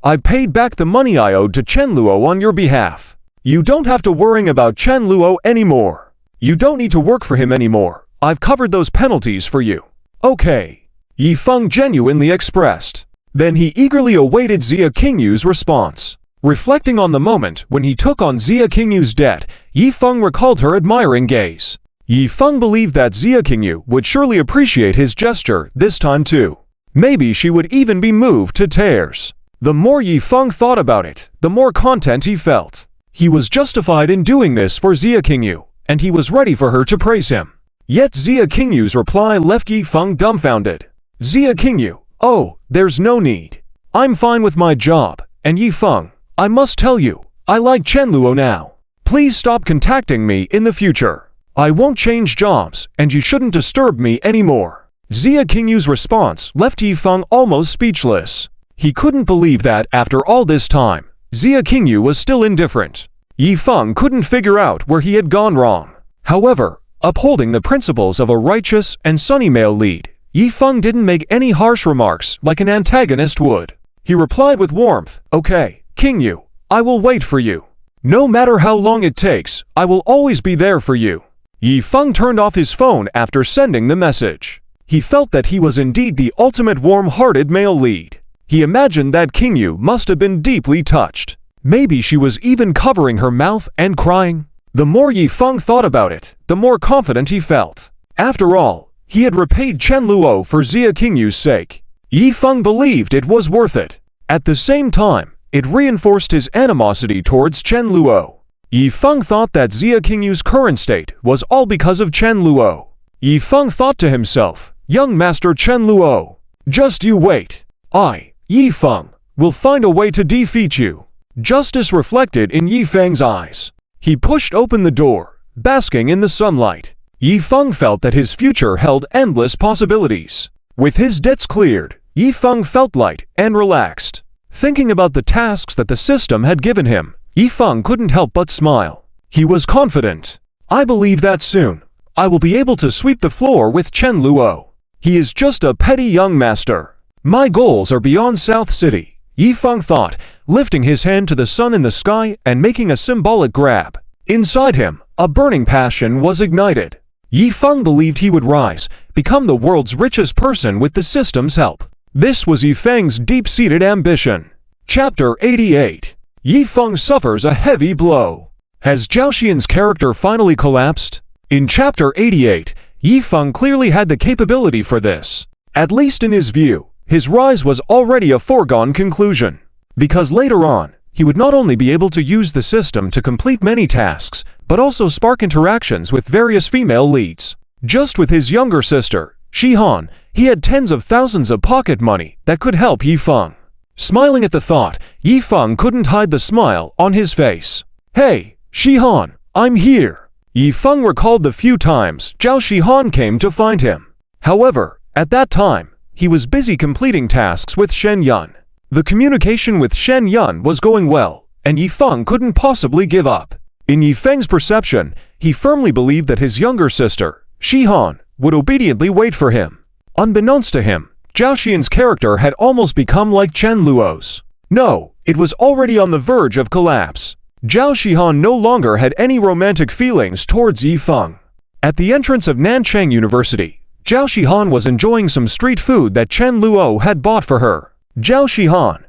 I paid back the money I owed to Chen Luo on your behalf. You don't have to worry about Chen Luo anymore. You don't need to work for him anymore. I've covered those penalties for you. Okay. Yi Feng genuinely expressed. Then he eagerly awaited Xia Qingyu's response. Reflecting on the moment when he took on Xia Qingyu's debt, Yi Feng recalled her admiring gaze. Yi Feng believed that Xia Qingyu would surely appreciate his gesture this time too. Maybe she would even be moved to tears. The more Yi Feng thought about it, the more content he felt. He was justified in doing this for Xia Qingyu, and he was ready for her to praise him. Yet Xia Qingyu's reply left Yi Feng dumbfounded. Xia Qingyu, Oh, there's no need. I'm fine with my job, and Yifeng, I must tell you, I like Chen Luo now. Please stop contacting me in the future. I won't change jobs, and you shouldn't disturb me anymore. Xia Qingyu's response left Yifeng almost speechless. He couldn't believe that, after all this time, Xia Qingyu was still indifferent. Yifeng couldn't figure out where he had gone wrong. However, upholding the principles of a righteous and sunny male lead, Yifeng didn't make any harsh remarks like an antagonist would. He replied with warmth, "Okay, Qingyu, I will wait for you. No matter how long it takes, I will always be there for you." Yifeng turned off his phone after sending the message. He felt that he was indeed the ultimate warm-hearted male lead. He imagined that Qingyu must have been deeply touched. Maybe she was even covering her mouth and crying. The more Yifeng thought about it, the more confident he felt. After all, he had repaid Chen Luo for Xia Qingyu's sake. Yifeng believed it was worth it. At the same time, it reinforced his animosity towards Chen Luo. Yifeng thought that Xia Qingyu's current state was all because of Chen Luo. Yifeng thought to himself, "Young Master Chen Luo, just you wait. I, Yifeng, will find a way to defeat you." Justice reflected in Yifeng's eyes. He pushed open the door, basking in the sunlight. Yifeng felt that his future held endless possibilities. With his debts cleared, Yifeng felt light and relaxed. Thinking about the tasks that the system had given him, Yifeng couldn't help but smile. He was confident. "I believe that soon, I will be able to sweep the floor with Chen Luo. He is just a petty young master. My goals are beyond South City," Yifeng thought, lifting his hand to the sun in the sky and making a symbolic grab. Inside him, a burning passion was ignited. Yifeng believed he would rise, become the world's richest person with the system's help. This was Yifeng's deep-seated ambition. Chapter 88. Yifeng suffers a heavy blow. Has Zhao Xian's character finally collapsed? In Chapter 88, Yifeng clearly had the capability for this. At least in his view, his rise was already a foregone conclusion. Because later on, he would not only be able to use the system to complete many tasks, but also spark interactions with various female leads. Just with his younger sister, Shihan, he had tens of thousands of pocket money that could help Yifeng. Smiling at the thought, Yifeng couldn't hide the smile on his face. "Hey, Shihan, I'm here." Yifeng recalled the few times Zhao Shihan came to find him. However, at that time, he was busy completing tasks with Shen Yun. The communication with Shen Yun was going well, and Yifeng couldn't possibly give up. In Yifeng's perception, he firmly believed that his younger sister, Shihan, would obediently wait for him. Unbeknownst to him, Zhao Xian's character had almost become like Chen Luo's. No, it was already on the verge of collapse. Zhao Shihan no longer had any romantic feelings towards Yifeng. At the entrance of Nanchang University, Zhao Shihan was enjoying some street food that Chen Luo had bought for her. Zhao Shihan,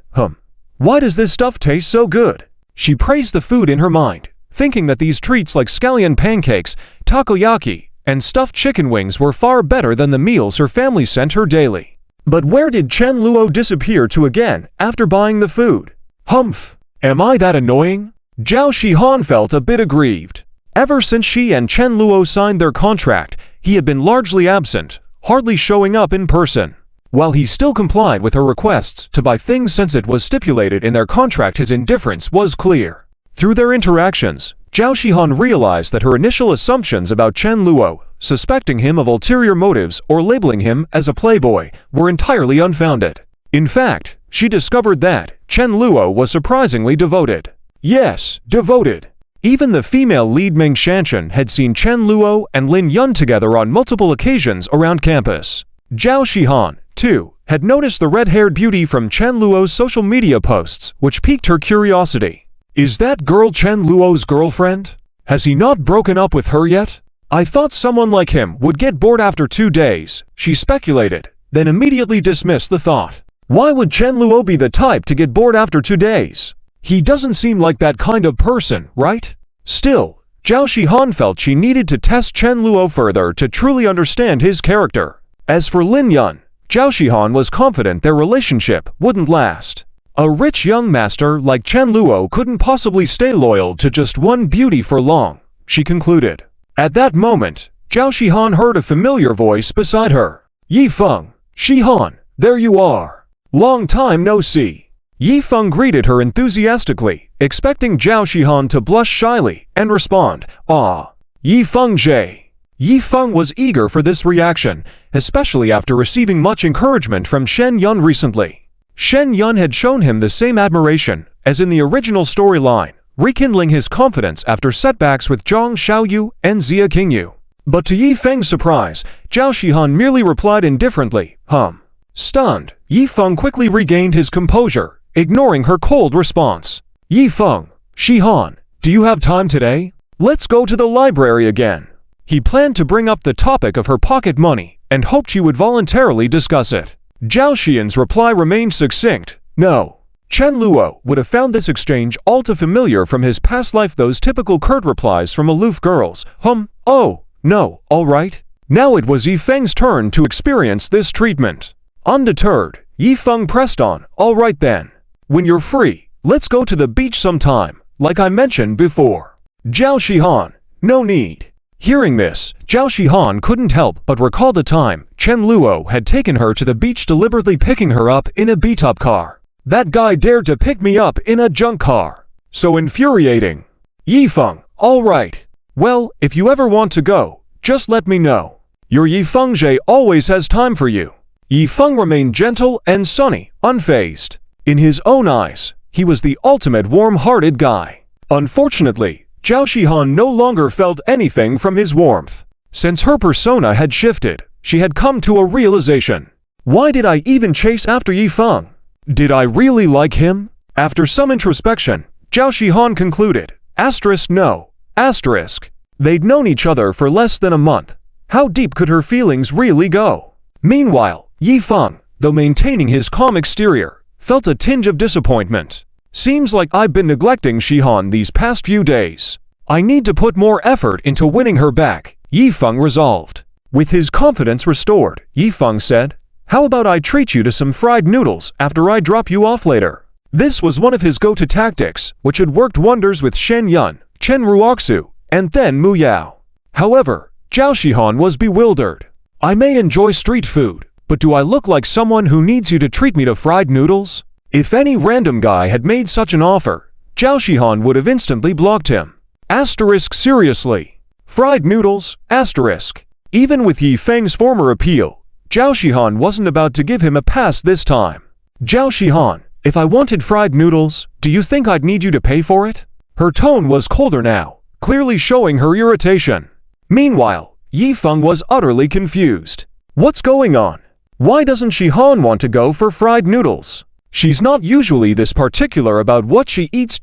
why does this stuff taste so good? She praised the food in her mind, thinking that these treats like scallion pancakes, takoyaki, and stuffed chicken wings were far better than the meals her family sent her daily. But where did Chen Luo disappear to again after buying the food? Humph! Am I that annoying? Zhao Shihan felt a bit aggrieved. Ever since she and Chen Luo signed their contract, he had been largely absent, hardly showing up in person. While he still complied with her requests to buy things since it was stipulated in their contract, his indifference was clear. Through their interactions, Zhao Shihan realized that her initial assumptions about Chen Luo, suspecting him of ulterior motives or labeling him as a playboy, were entirely unfounded. In fact, she discovered that Chen Luo was surprisingly devoted. Yes, devoted. Even the female lead Meng Shanshan had seen Chen Luo and Lin Yun together on multiple occasions around campus. Zhao Shihan, too, had noticed the red-haired beauty from Chen Luo's social media posts, which piqued her curiosity. Is that girl Chen Luo's girlfriend? Has he not broken up with her yet? I thought someone like him would get bored after 2 days, she speculated, then immediately dismissed the thought. Why would Chen Luo be the type to get bored after 2 days? He doesn't seem like that kind of person, right? Still, Zhao Shihan felt she needed to test Chen Luo further to truly understand his character. As for Lin Yun, Zhao Shihan was confident their relationship wouldn't last. A rich young master like Chen Luo couldn't possibly stay loyal to just one beauty for long, she concluded. At that moment, Zhao Shihan heard a familiar voice beside her. Yifeng, Shihan, there you are. Long time no see. Yi Feng greeted her enthusiastically, expecting Zhao Shihan to blush shyly and respond, "Ah, Yi Feng J." Yi Feng was eager for this reaction, especially after receiving much encouragement from Shen Yun recently. Shen Yun had shown him the same admiration as in the original storyline, rekindling his confidence after setbacks with Zhang Xiaoyu and Xia Qingyu. But to Yi Feng's surprise, Zhao Shihan merely replied indifferently, Stunned, Yi Feng quickly regained his composure, ignoring her cold response. "Yi Feng, Shihan, do you have time today? Let's go to the library again." He planned to bring up the topic of her pocket money and hoped she would voluntarily discuss it. Zhao Xian's reply remained succinct, "No." Chen Luo would have found this exchange all too familiar from his past life, those typical curt replies from aloof girls. Oh, no, all right. Now it was Yi Feng's turn to experience this treatment. Undeterred, Yi Feng pressed on, "All right then. When you're free, let's go to the beach sometime, like I mentioned before." Zhao Shihan, "No need." Hearing this, Zhao Shihan couldn't help but recall the time Chen Luo had taken her to the beach, deliberately picking her up in a beat-up car. That guy dared to pick me up in a junk car. So infuriating. Yi Feng, "All right. Well, if you ever want to go, just let me know. Your Yi Feng Jie always has time for you." Yi Feng remained gentle and sunny, unfazed. In his own eyes, he was the ultimate warm-hearted guy. Unfortunately, Zhao Shihan no longer felt anything from his warmth. Since her persona had shifted, she had come to a realization. Why did I even chase after Yi Feng? Did I really like him? After some introspection, Zhao Shihan concluded, no, they'd known each other for less than a month. How deep could her feelings really go? Meanwhile, Yi Feng, though maintaining his calm exterior, felt a tinge of disappointment. Seems like I've been neglecting Shihan these past few days. I need to put more effort into winning her back, Yi Feng resolved. With his confidence restored, Yi Feng said, "How about I treat you to some fried noodles after I drop you off later?" This was one of his go-to tactics, which had worked wonders with Shen Yun, Chen Ruoxu, and then Mu Yao. However, Zhao Shihan was bewildered. "I may enjoy street food, but do I look like someone who needs you to treat me to fried noodles?" If any random guy had made such an offer, Zhao Shihan would have instantly blocked him. Seriously. Fried noodles, Even with Yi Feng's former appeal, Zhao Shihan wasn't about to give him a pass this time. "Zhao Shihan, if I wanted fried noodles, do you think I'd need you to pay for it?" Her tone was colder now, clearly showing her irritation. Meanwhile, Yi Feng was utterly confused. What's going on? Why doesn't Shihan want to go for fried noodles? She's not usually this particular about what she eats.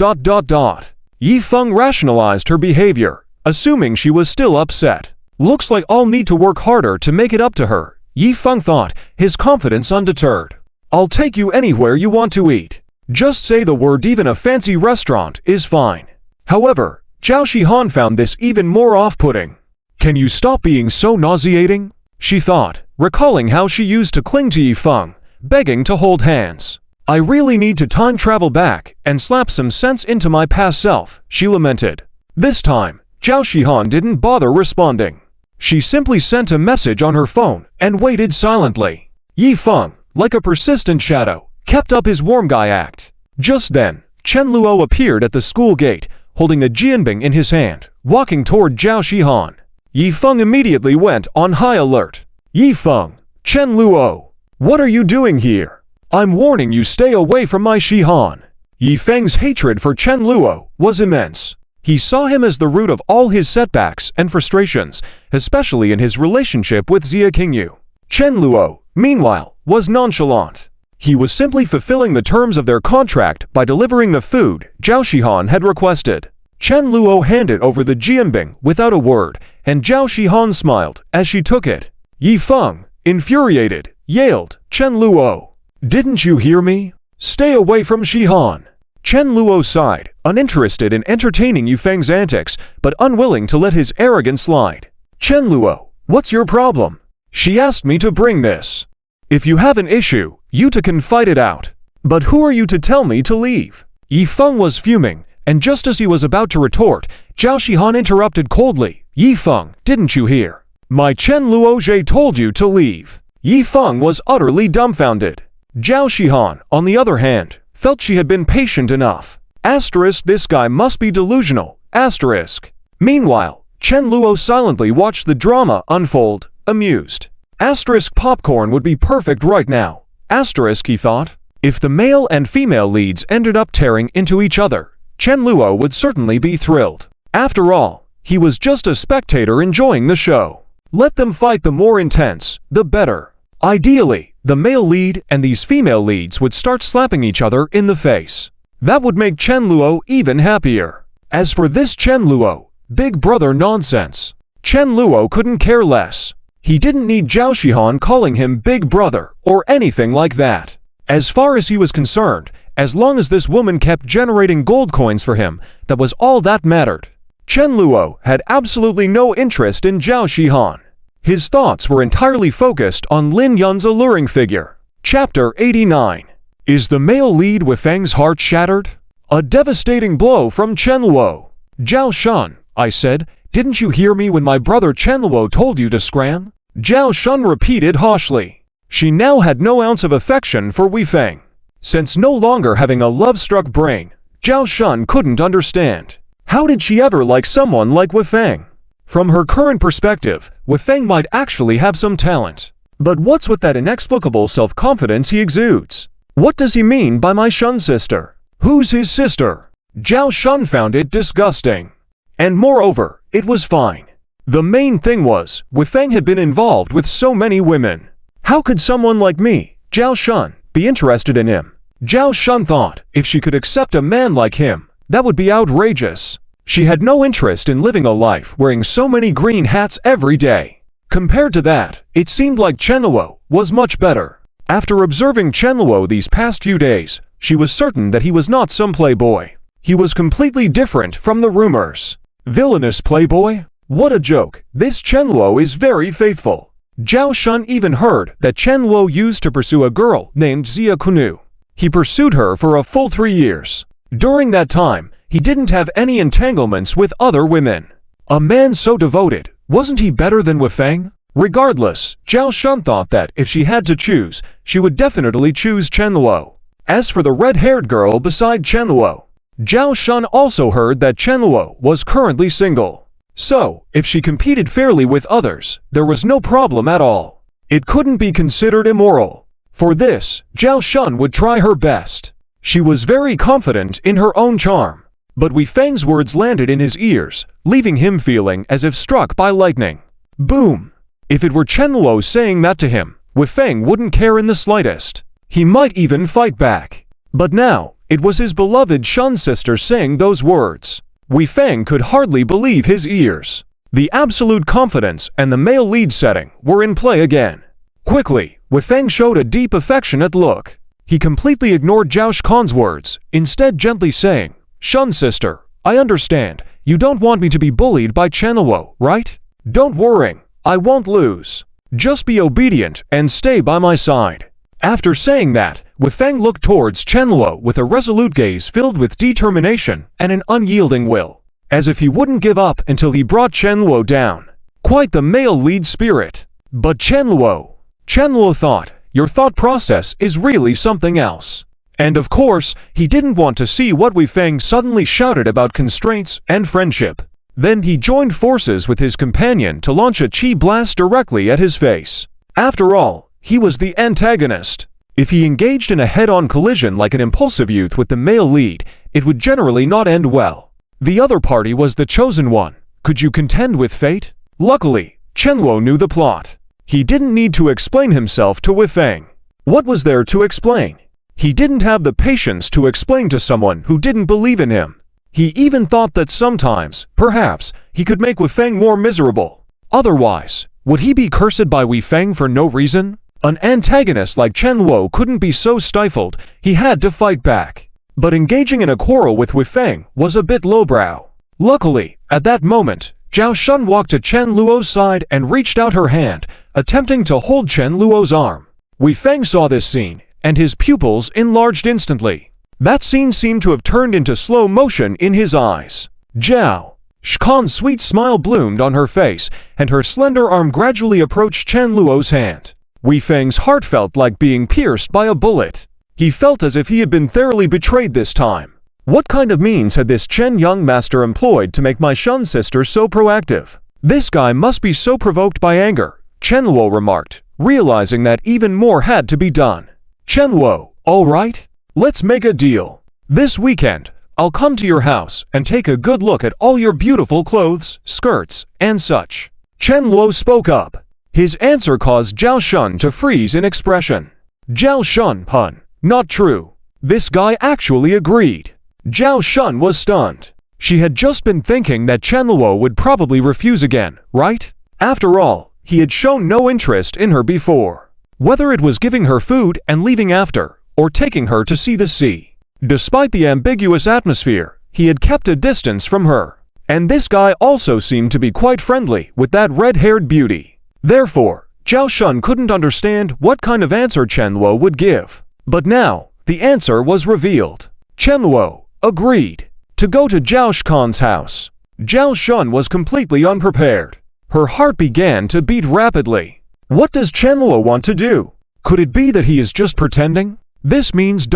Yi Feng rationalized her behavior, assuming she was still upset. Looks like I'll need to work harder to make it up to her, Yi Feng thought, his confidence undeterred. "I'll take you anywhere you want to eat. Just say the word, even a fancy restaurant is fine." However, Zhao Shihan found this even more off-putting. "Can you stop being so nauseating?" she thought, recalling how she used to cling to Yi Feng, begging to hold hands. "I really need to time travel back and slap some sense into my past self," she lamented. This time, Zhao Shihan didn't bother responding. She simply sent a message on her phone and waited silently. Yi Feng, like a persistent shadow, kept up his warm guy act. Just then, Chen Luo appeared at the school gate, holding a jianbing in his hand, walking toward Zhao Shihan. Yi Feng immediately went on high alert. "Yi Feng, Chen Luo, what are you doing here? I'm warning you, stay away from my Shihan." Yi Feng's hatred for Chen Luo was immense. He saw him as the root of all his setbacks and frustrations, especially in his relationship with Xia Qingyu. Chen Luo, meanwhile, was nonchalant. He was simply fulfilling the terms of their contract by delivering the food Zhao Shihan had requested. Chen Luo handed over the jianbing without a word, and Zhao Shihan smiled as she took it. Yi Feng, infuriated, yelled, "Chen Luo! Didn't you hear me? Stay away from Shihan." Chen Luo sighed, uninterested in entertaining Yi Feng's antics, but unwilling to let his arrogance slide. "Chen Luo, what's your problem? She asked me to bring this. If you have an issue, you two can fight it out. But who are you to tell me to leave?" Yi Feng was fuming, and just as he was about to retort, Zhao Shihan interrupted coldly. "Yi Feng, didn't you hear? My Chen Luo Jie told you to leave." Yi Feng was utterly dumbfounded. Zhao Shihan, on the other hand, felt she had been patient enough. Asterisk, this guy must be delusional. Asterisk. Meanwhile, Chen Luo silently watched the drama unfold, amused. Asterisk, popcorn would be perfect right now. Asterisk, he thought. If the male and female leads ended up tearing into each other, Chen Luo would certainly be thrilled. After all, he was just a spectator enjoying the show. Let them fight, the more intense, the better. Ideally, the male lead and these female leads would start slapping each other in the face. That would make Chen Luo even happier. As for this Chen Luo, big brother nonsense. Chen Luo couldn't care less. He didn't need Zhao Shihan calling him big brother or anything like that. As far as he was concerned, as long as this woman kept generating gold coins for him, that was all that mattered. Chen Luo had absolutely no interest in Zhao Shihan. His thoughts were entirely focused on Lin Yun's alluring figure. Chapter 89. Is the male lead Weifeng's heart shattered? A devastating blow from Chen Luo. Zhao Shun, I said, didn't you hear me when my brother Chen Luo told you to scram? Zhao Shun repeated harshly. She now had no ounce of affection for Weifeng. Since no longer having a love-struck brain, Zhao Shun couldn't understand. How did she ever like someone like Weifeng? From her current perspective, Weifeng might actually have some talent. But what's with that inexplicable self-confidence he exudes? What does he mean by my Shun sister? Who's his sister? Zhao Shun found it disgusting. And moreover, it was fine. The main thing was, Weifeng had been involved with so many women. How could someone like me, Zhao Shun, be interested in him? Zhao Shun thought, if she could accept a man like him, that would be outrageous. She had no interest in living a life wearing so many green hats every day. Compared to that, it seemed like Chen Luo was much better. After observing Chen Luo these past few days, she was certain that he was not some playboy. He was completely different from the rumors. Villainous playboy? What a joke. This Chen Luo is very faithful. Zhao Shun even heard that Chen Luo used to pursue a girl named Xia Kunu. He pursued her for a full 3 years. During that time, he didn't have any entanglements with other women. A man so devoted, wasn't he better than Weifeng? Regardless, Zhao Shun thought that if she had to choose, she would definitely choose Chen Luo. As for the red-haired girl beside Chen Luo, Zhao Shun also heard that Chen Luo was currently single. So, if she competed fairly with others, there was no problem at all. It couldn't be considered immoral. For this, Zhao Shun would try her best. She was very confident in her own charm. But Weifeng's words landed in his ears, leaving him feeling as if struck by lightning. Boom! If it were Chen Luo saying that to him, Weifeng wouldn't care in the slightest. He might even fight back. But now, it was his beloved Shun sister saying those words. Weifeng could hardly believe his ears. The absolute confidence and the male lead setting were in play again. Quickly, Weifeng showed a deep affectionate look. He completely ignored Zhao Shihan's words, instead gently saying, Shun sister, I understand, you don't want me to be bullied by Chen Luo, right? Don't worry, I won't lose. Just be obedient and stay by my side. After saying that, Weifeng looked towards Chen Luo with a resolute gaze filled with determination and an unyielding will, as if he wouldn't give up until he brought Chen Luo down. Quite the male lead spirit. But Chen Luo thought, your thought process is really something else. And of course, he didn't want to see what Weifeng suddenly shouted about constraints and friendship. Then he joined forces with his companion to launch a chi blast directly at his face. After all, he was the antagonist. If he engaged in a head-on collision like an impulsive youth with the male lead, it would generally not end well. The other party was the chosen one. Could you contend with fate? Luckily, Chen Luo knew the plot. He didn't need to explain himself to Weifeng. What was there to explain? He didn't have the patience to explain to someone who didn't believe in him. He even thought that sometimes, perhaps, he could make Weifeng more miserable. Otherwise, would he be cursed by Weifeng for no reason? An antagonist like Chen Luo couldn't be so stifled, he had to fight back. But engaging in a quarrel with Weifeng was a bit lowbrow. Luckily, at that moment, Zhao Shun walked to Chen Luo's side and reached out her hand, attempting to hold Chen Luo's arm. Weifeng saw this scene, and his pupils enlarged instantly. That scene seemed to have turned into slow motion in his eyes. Zhao Shihan's sweet smile bloomed on her face, and her slender arm gradually approached Chen Luo's hand. Wei Feng's heart felt like being pierced by a bullet. He felt as if he had been thoroughly betrayed this time. What kind of means had this Chen young master employed to make my Shun sister so proactive? This guy must be so provoked by anger, Chen Luo remarked, realizing that even more had to be done. Chen Luo, all right? Let's make a deal. This weekend, I'll come to your house and take a good look at all your beautiful clothes, skirts, and such. Chen Luo spoke up. His answer caused Zhao Shun to freeze in expression. Zhao Shun pun. Not true. This guy actually agreed. Zhao Shun was stunned. She had just been thinking that Chen Luo would probably refuse again, right? After all, he had shown no interest in her before. Whether it was giving her food and leaving after, or taking her to see the sea. Despite the ambiguous atmosphere, he had kept a distance from her. And this guy also seemed to be quite friendly with that red-haired beauty. Therefore, Zhao Shun couldn't understand what kind of answer Chen Luo would give. But now, the answer was revealed. Chen Luo agreed to go to Zhao Shun's house. Zhao Shun was completely unprepared. Her heart began to beat rapidly. What does Chen Luo want to do? Could it be that he is just pretending? This means ...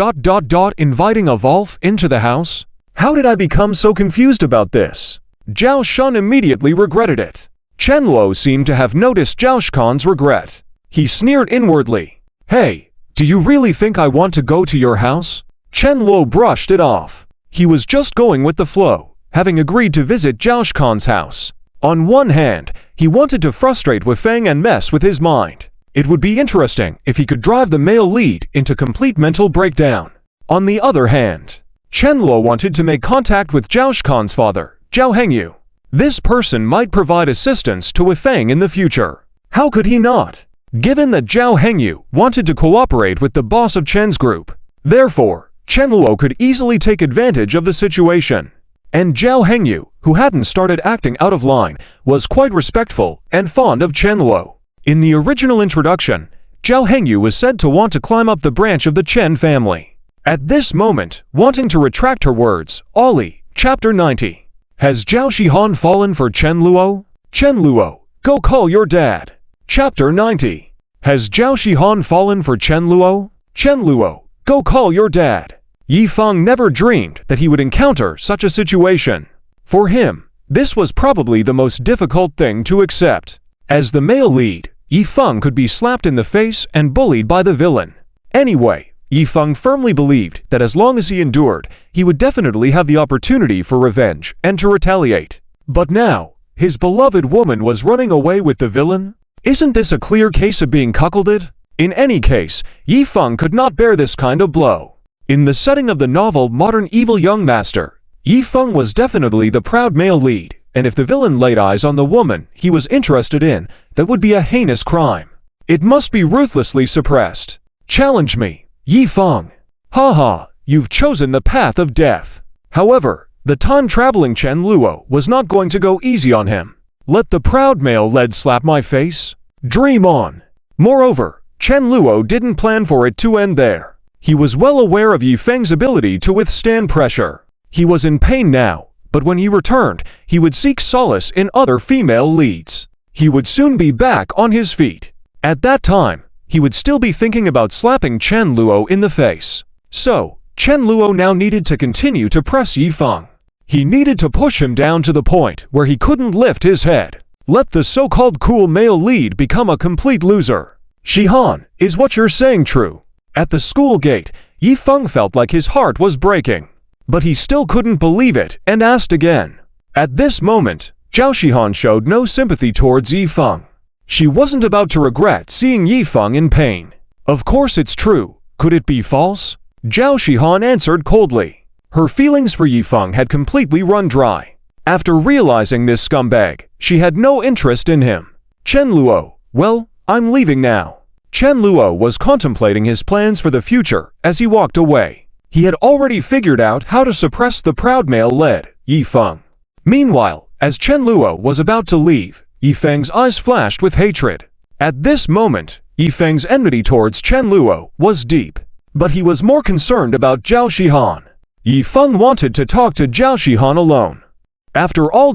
inviting a wolf into the house? How did I become so confused about this? Zhao Shun immediately regretted it. Chen Luo seemed to have noticed Zhao Shun's regret. He sneered inwardly. Hey, do you really think I want to go to your house? Chen Luo brushed it off. He was just going with the flow, having agreed to visit Zhao Shun's house. On one hand, he wanted to frustrate Wei Feng and mess with his mind. It would be interesting if he could drive the male lead into complete mental breakdown. On the other hand, Chen Luo wanted to make contact with Zhao Shun's father, Zhao Hengyu. This person might provide assistance to Wei Feng in the future. How could he not? Given that Zhao Hengyu wanted to cooperate with the boss of Chen's group. Therefore, Chen Luo could easily take advantage of the situation. And Zhao Hengyu, who hadn't started acting out of line, was quite respectful and fond of Chen Luo. In the original introduction, Zhao Hengyu was said to want to climb up the branch of the Chen family. At this moment, wanting to retract her words, Ollie, Chapter 90. Has Zhao Shihan fallen for Chen Luo? Chen Luo, go call your dad. Chapter 90. Has Zhao Shihan fallen for Chen Luo? Chen Luo, go call your dad. Yi Feng never dreamed that he would encounter such a situation. For him, this was probably the most difficult thing to accept. As the male lead, Yi Feng could be slapped in the face and bullied by the villain. Anyway, Yi Feng firmly believed that as long as he endured, he would definitely have the opportunity for revenge and to retaliate. But now, his beloved woman was running away with the villain? Isn't this a clear case of being cuckolded? In any case, Yi Feng could not bear this kind of blow. In the setting of the novel Modern Evil Young Master, Yi Feng was definitely the proud male lead, and if the villain laid eyes on the woman he was interested in, that would be a heinous crime. It must be ruthlessly suppressed. Challenge me, Yi Feng. Haha, you've chosen the path of death. However, the time-traveling Chen Luo was not going to go easy on him. Let the proud male lead slap my face? Dream on. Moreover, Chen Luo didn't plan for it to end there. He was well aware of Yi Feng's ability to withstand pressure. He was in pain now, but when he returned, he would seek solace in other female leads. He would soon be back on his feet. At that time, he would still be thinking about slapping Chen Luo in the face. So, Chen Luo now needed to continue to press Yi Feng. He needed to push him down to the point where he couldn't lift his head. Let the so-called cool male lead become a complete loser. Shihan, is what you're saying true? At the school gate, Yi Feng felt like his heart was breaking. But he still couldn't believe it and asked again. At this moment, Zhao Shihan showed no sympathy towards Yi Feng. She wasn't about to regret seeing Yi Feng in pain. Of course it's true. Could it be false? Zhao Shihan answered coldly. Her feelings for Yi Feng had completely run dry. After realizing this scumbag, she had no interest in him. Chen Luo, well, I'm leaving now. Chen Luo was contemplating his plans for the future as he walked away. He had already figured out how to suppress the proud male lead, Yi Feng. Meanwhile, as Chen Luo was about to leave, Yi Feng's eyes flashed with hatred. At this moment, Yi Feng's enmity towards Chen Luo was deep. But he was more concerned about Zhao Shihan. Yi Feng wanted to talk to Zhao Shihan alone. After all ...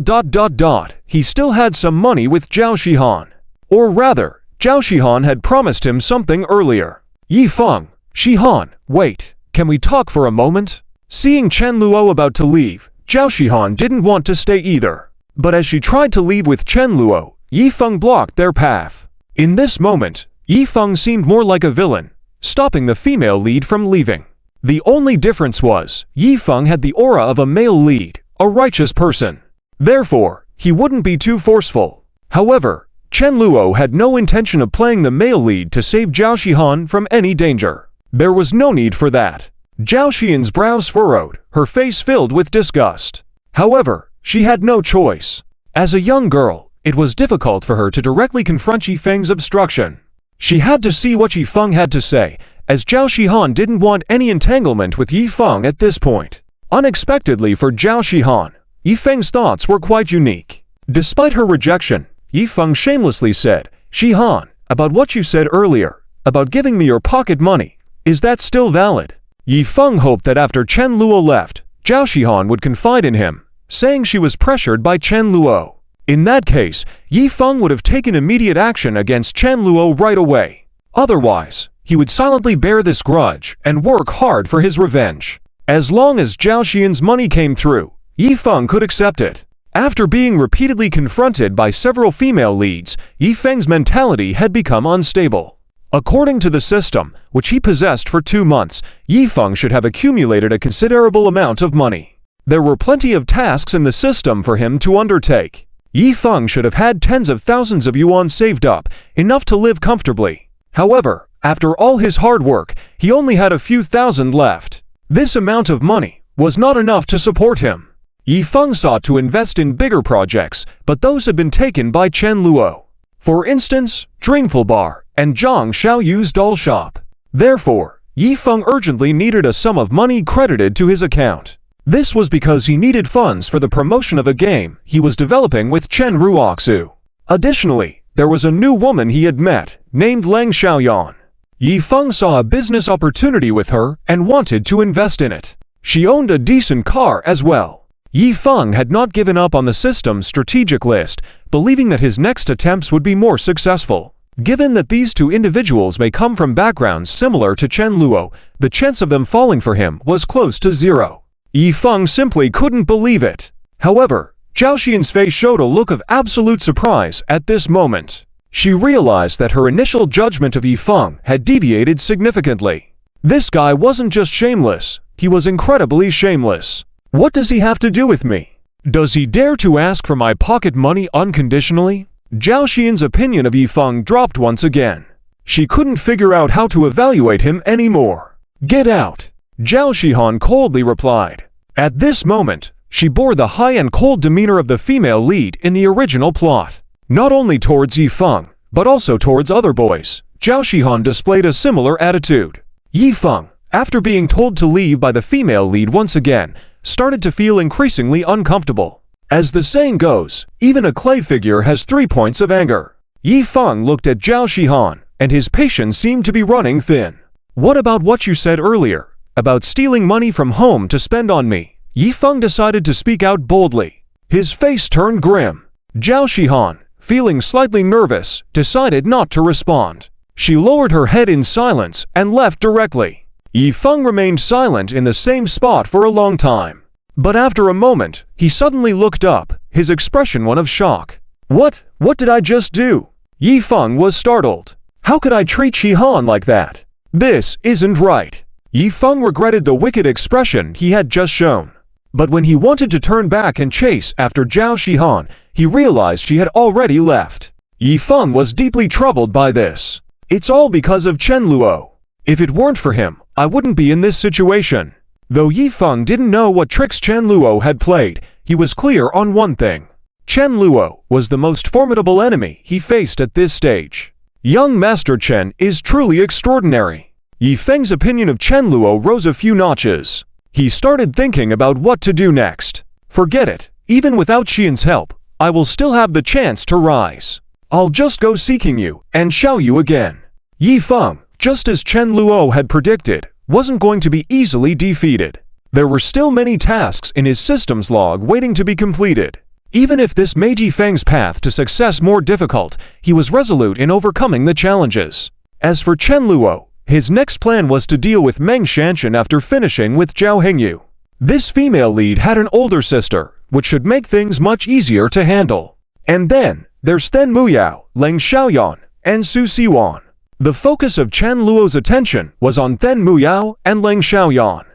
he still had some money with Zhao Shihan. Or rather, Zhao Shihan had promised him something earlier. Yi Feng, Shihan, wait, can we talk for a moment? Seeing Chen Luo about to leave, Zhao Shihan didn't want to stay either. But as she tried to leave with Chen Luo, Yi Feng blocked their path. In this moment, Yi Feng seemed more like a villain, stopping the female lead from leaving. The only difference was, Yi Feng had the aura of a male lead, a righteous person. Therefore, he wouldn't be too forceful. However, Chen Luo had no intention of playing the male lead to save Zhao Shihan from any danger. There was no need for that. Zhao Xian's brows furrowed, her face filled with disgust. However, she had no choice. As a young girl, it was difficult for her to directly confront Yi Feng's obstruction. She had to see what Yi Feng had to say, as Zhao Shihan didn't want any entanglement with Yi Feng at this point. Unexpectedly for Zhao Shihan, Yi Feng's thoughts were quite unique. Despite her rejection, Yi Feng shamelessly said, "Shihan, about what you said earlier, about giving me your pocket money, is that still valid?" Yi Feng hoped that after Chen Luo left, Zhao Shihan would confide in him, saying she was pressured by Chen Luo. In that case, Yi Feng would have taken immediate action against Chen Luo right away. Otherwise, he would silently bear this grudge and work hard for his revenge. As long as Zhao Xian's money came through, Yi Feng could accept it. After being repeatedly confronted by several female leads, Yi Feng's mentality had become unstable. According to the system, which he possessed for 2 months, Yi Feng should have accumulated a considerable amount of money. There were plenty of tasks in the system for him to undertake. Yi Feng should have had tens of thousands of yuan saved up, enough to live comfortably. However, after all his hard work, he only had a few thousand left. This amount of money was not enough to support him. Yi Feng sought to invest in bigger projects, but those had been taken by Chen Luo. For instance, DRIZZLE Bar and Zhang Xiaoyu's doll shop. Therefore, Yi Feng urgently needed a sum of money credited to his account. This was because he needed funds for the promotion of a game he was developing with Chen Ruoxu. Additionally, there was a new woman he had met, named Leng Xiaoyan. Yi Feng saw a business opportunity with her and wanted to invest in it. She owned a decent car as well. Yi Feng had not given up on the system's strategic list, believing that his next attempts would be more successful. Given that these two individuals may come from backgrounds similar to Chen Luo, the chance of them falling for him was close to zero. Yi Feng simply couldn't believe it. However, Zhao Xian's face showed a look of absolute surprise at this moment. She realized that her initial judgment of Yi Feng had deviated significantly. This guy wasn't just shameless, he was incredibly shameless. What does he have to do with me? Does he dare to ask for my pocket money unconditionally? Zhao Xian's opinion of Yi Feng dropped once again. She couldn't figure out how to evaluate him anymore. "Get out," Zhao Shihan coldly replied. At this moment, she bore the high and cold demeanor of the female lead in the original plot. Not only towards Yi Feng, but also towards other boys, Zhao Shihan displayed a similar attitude. Yi Feng, after being told to leave by the female lead once again, started to feel increasingly uncomfortable. As the saying goes, even a clay figure has 3 points of anger. Yi Feng looked at Zhao Shihan, and his patience seemed to be running thin. "What about what you said earlier, about stealing money from home to spend on me?" Yi Feng decided to speak out boldly. His face turned grim. Zhao Shihan, feeling slightly nervous, decided not to respond. She lowered her head in silence and left directly. Yi Feng remained silent in the same spot for a long time. But after a moment, he suddenly looked up, his expression one of shock. What did I just do?" Yi Feng was startled. How could I treat Shihan like that? This isn't right. Yi Feng regretted the wicked expression he had just shown. But when he wanted to turn back and chase after Zhao Shihan, he realized she had already left. Yi Feng was deeply troubled by this. It's all because of Chen Luo. If it weren't for him, I wouldn't be in this situation. Though Yi Feng didn't know what tricks Chen Luo had played, he was clear on one thing. Chen Luo was the most formidable enemy he faced at this stage. Young Master Chen is truly extraordinary. Yi Feng's opinion of Chen Luo rose a few notches. He started thinking about what to do next. Forget it, even without Xian's help, I will still have the chance to rise. I'll just go seeking you and show you again. Yi Feng, just as Chen Luo had predicted, wasn't going to be easily defeated. There were still many tasks in his systems log waiting to be completed. Even if this made Yi Feng's path to success more difficult, he was resolute in overcoming the challenges. As for Chen Luo, his next plan was to deal with Meng Shanshan after finishing with Zhao Hengyu. This female lead had an older sister, which should make things much easier to handle. And then, there's Then Muyao, Leng Xiaoyan, and Su Siwan. The focus of Chen Luo's attention was on Then Muyao and Leng Xiaoyan.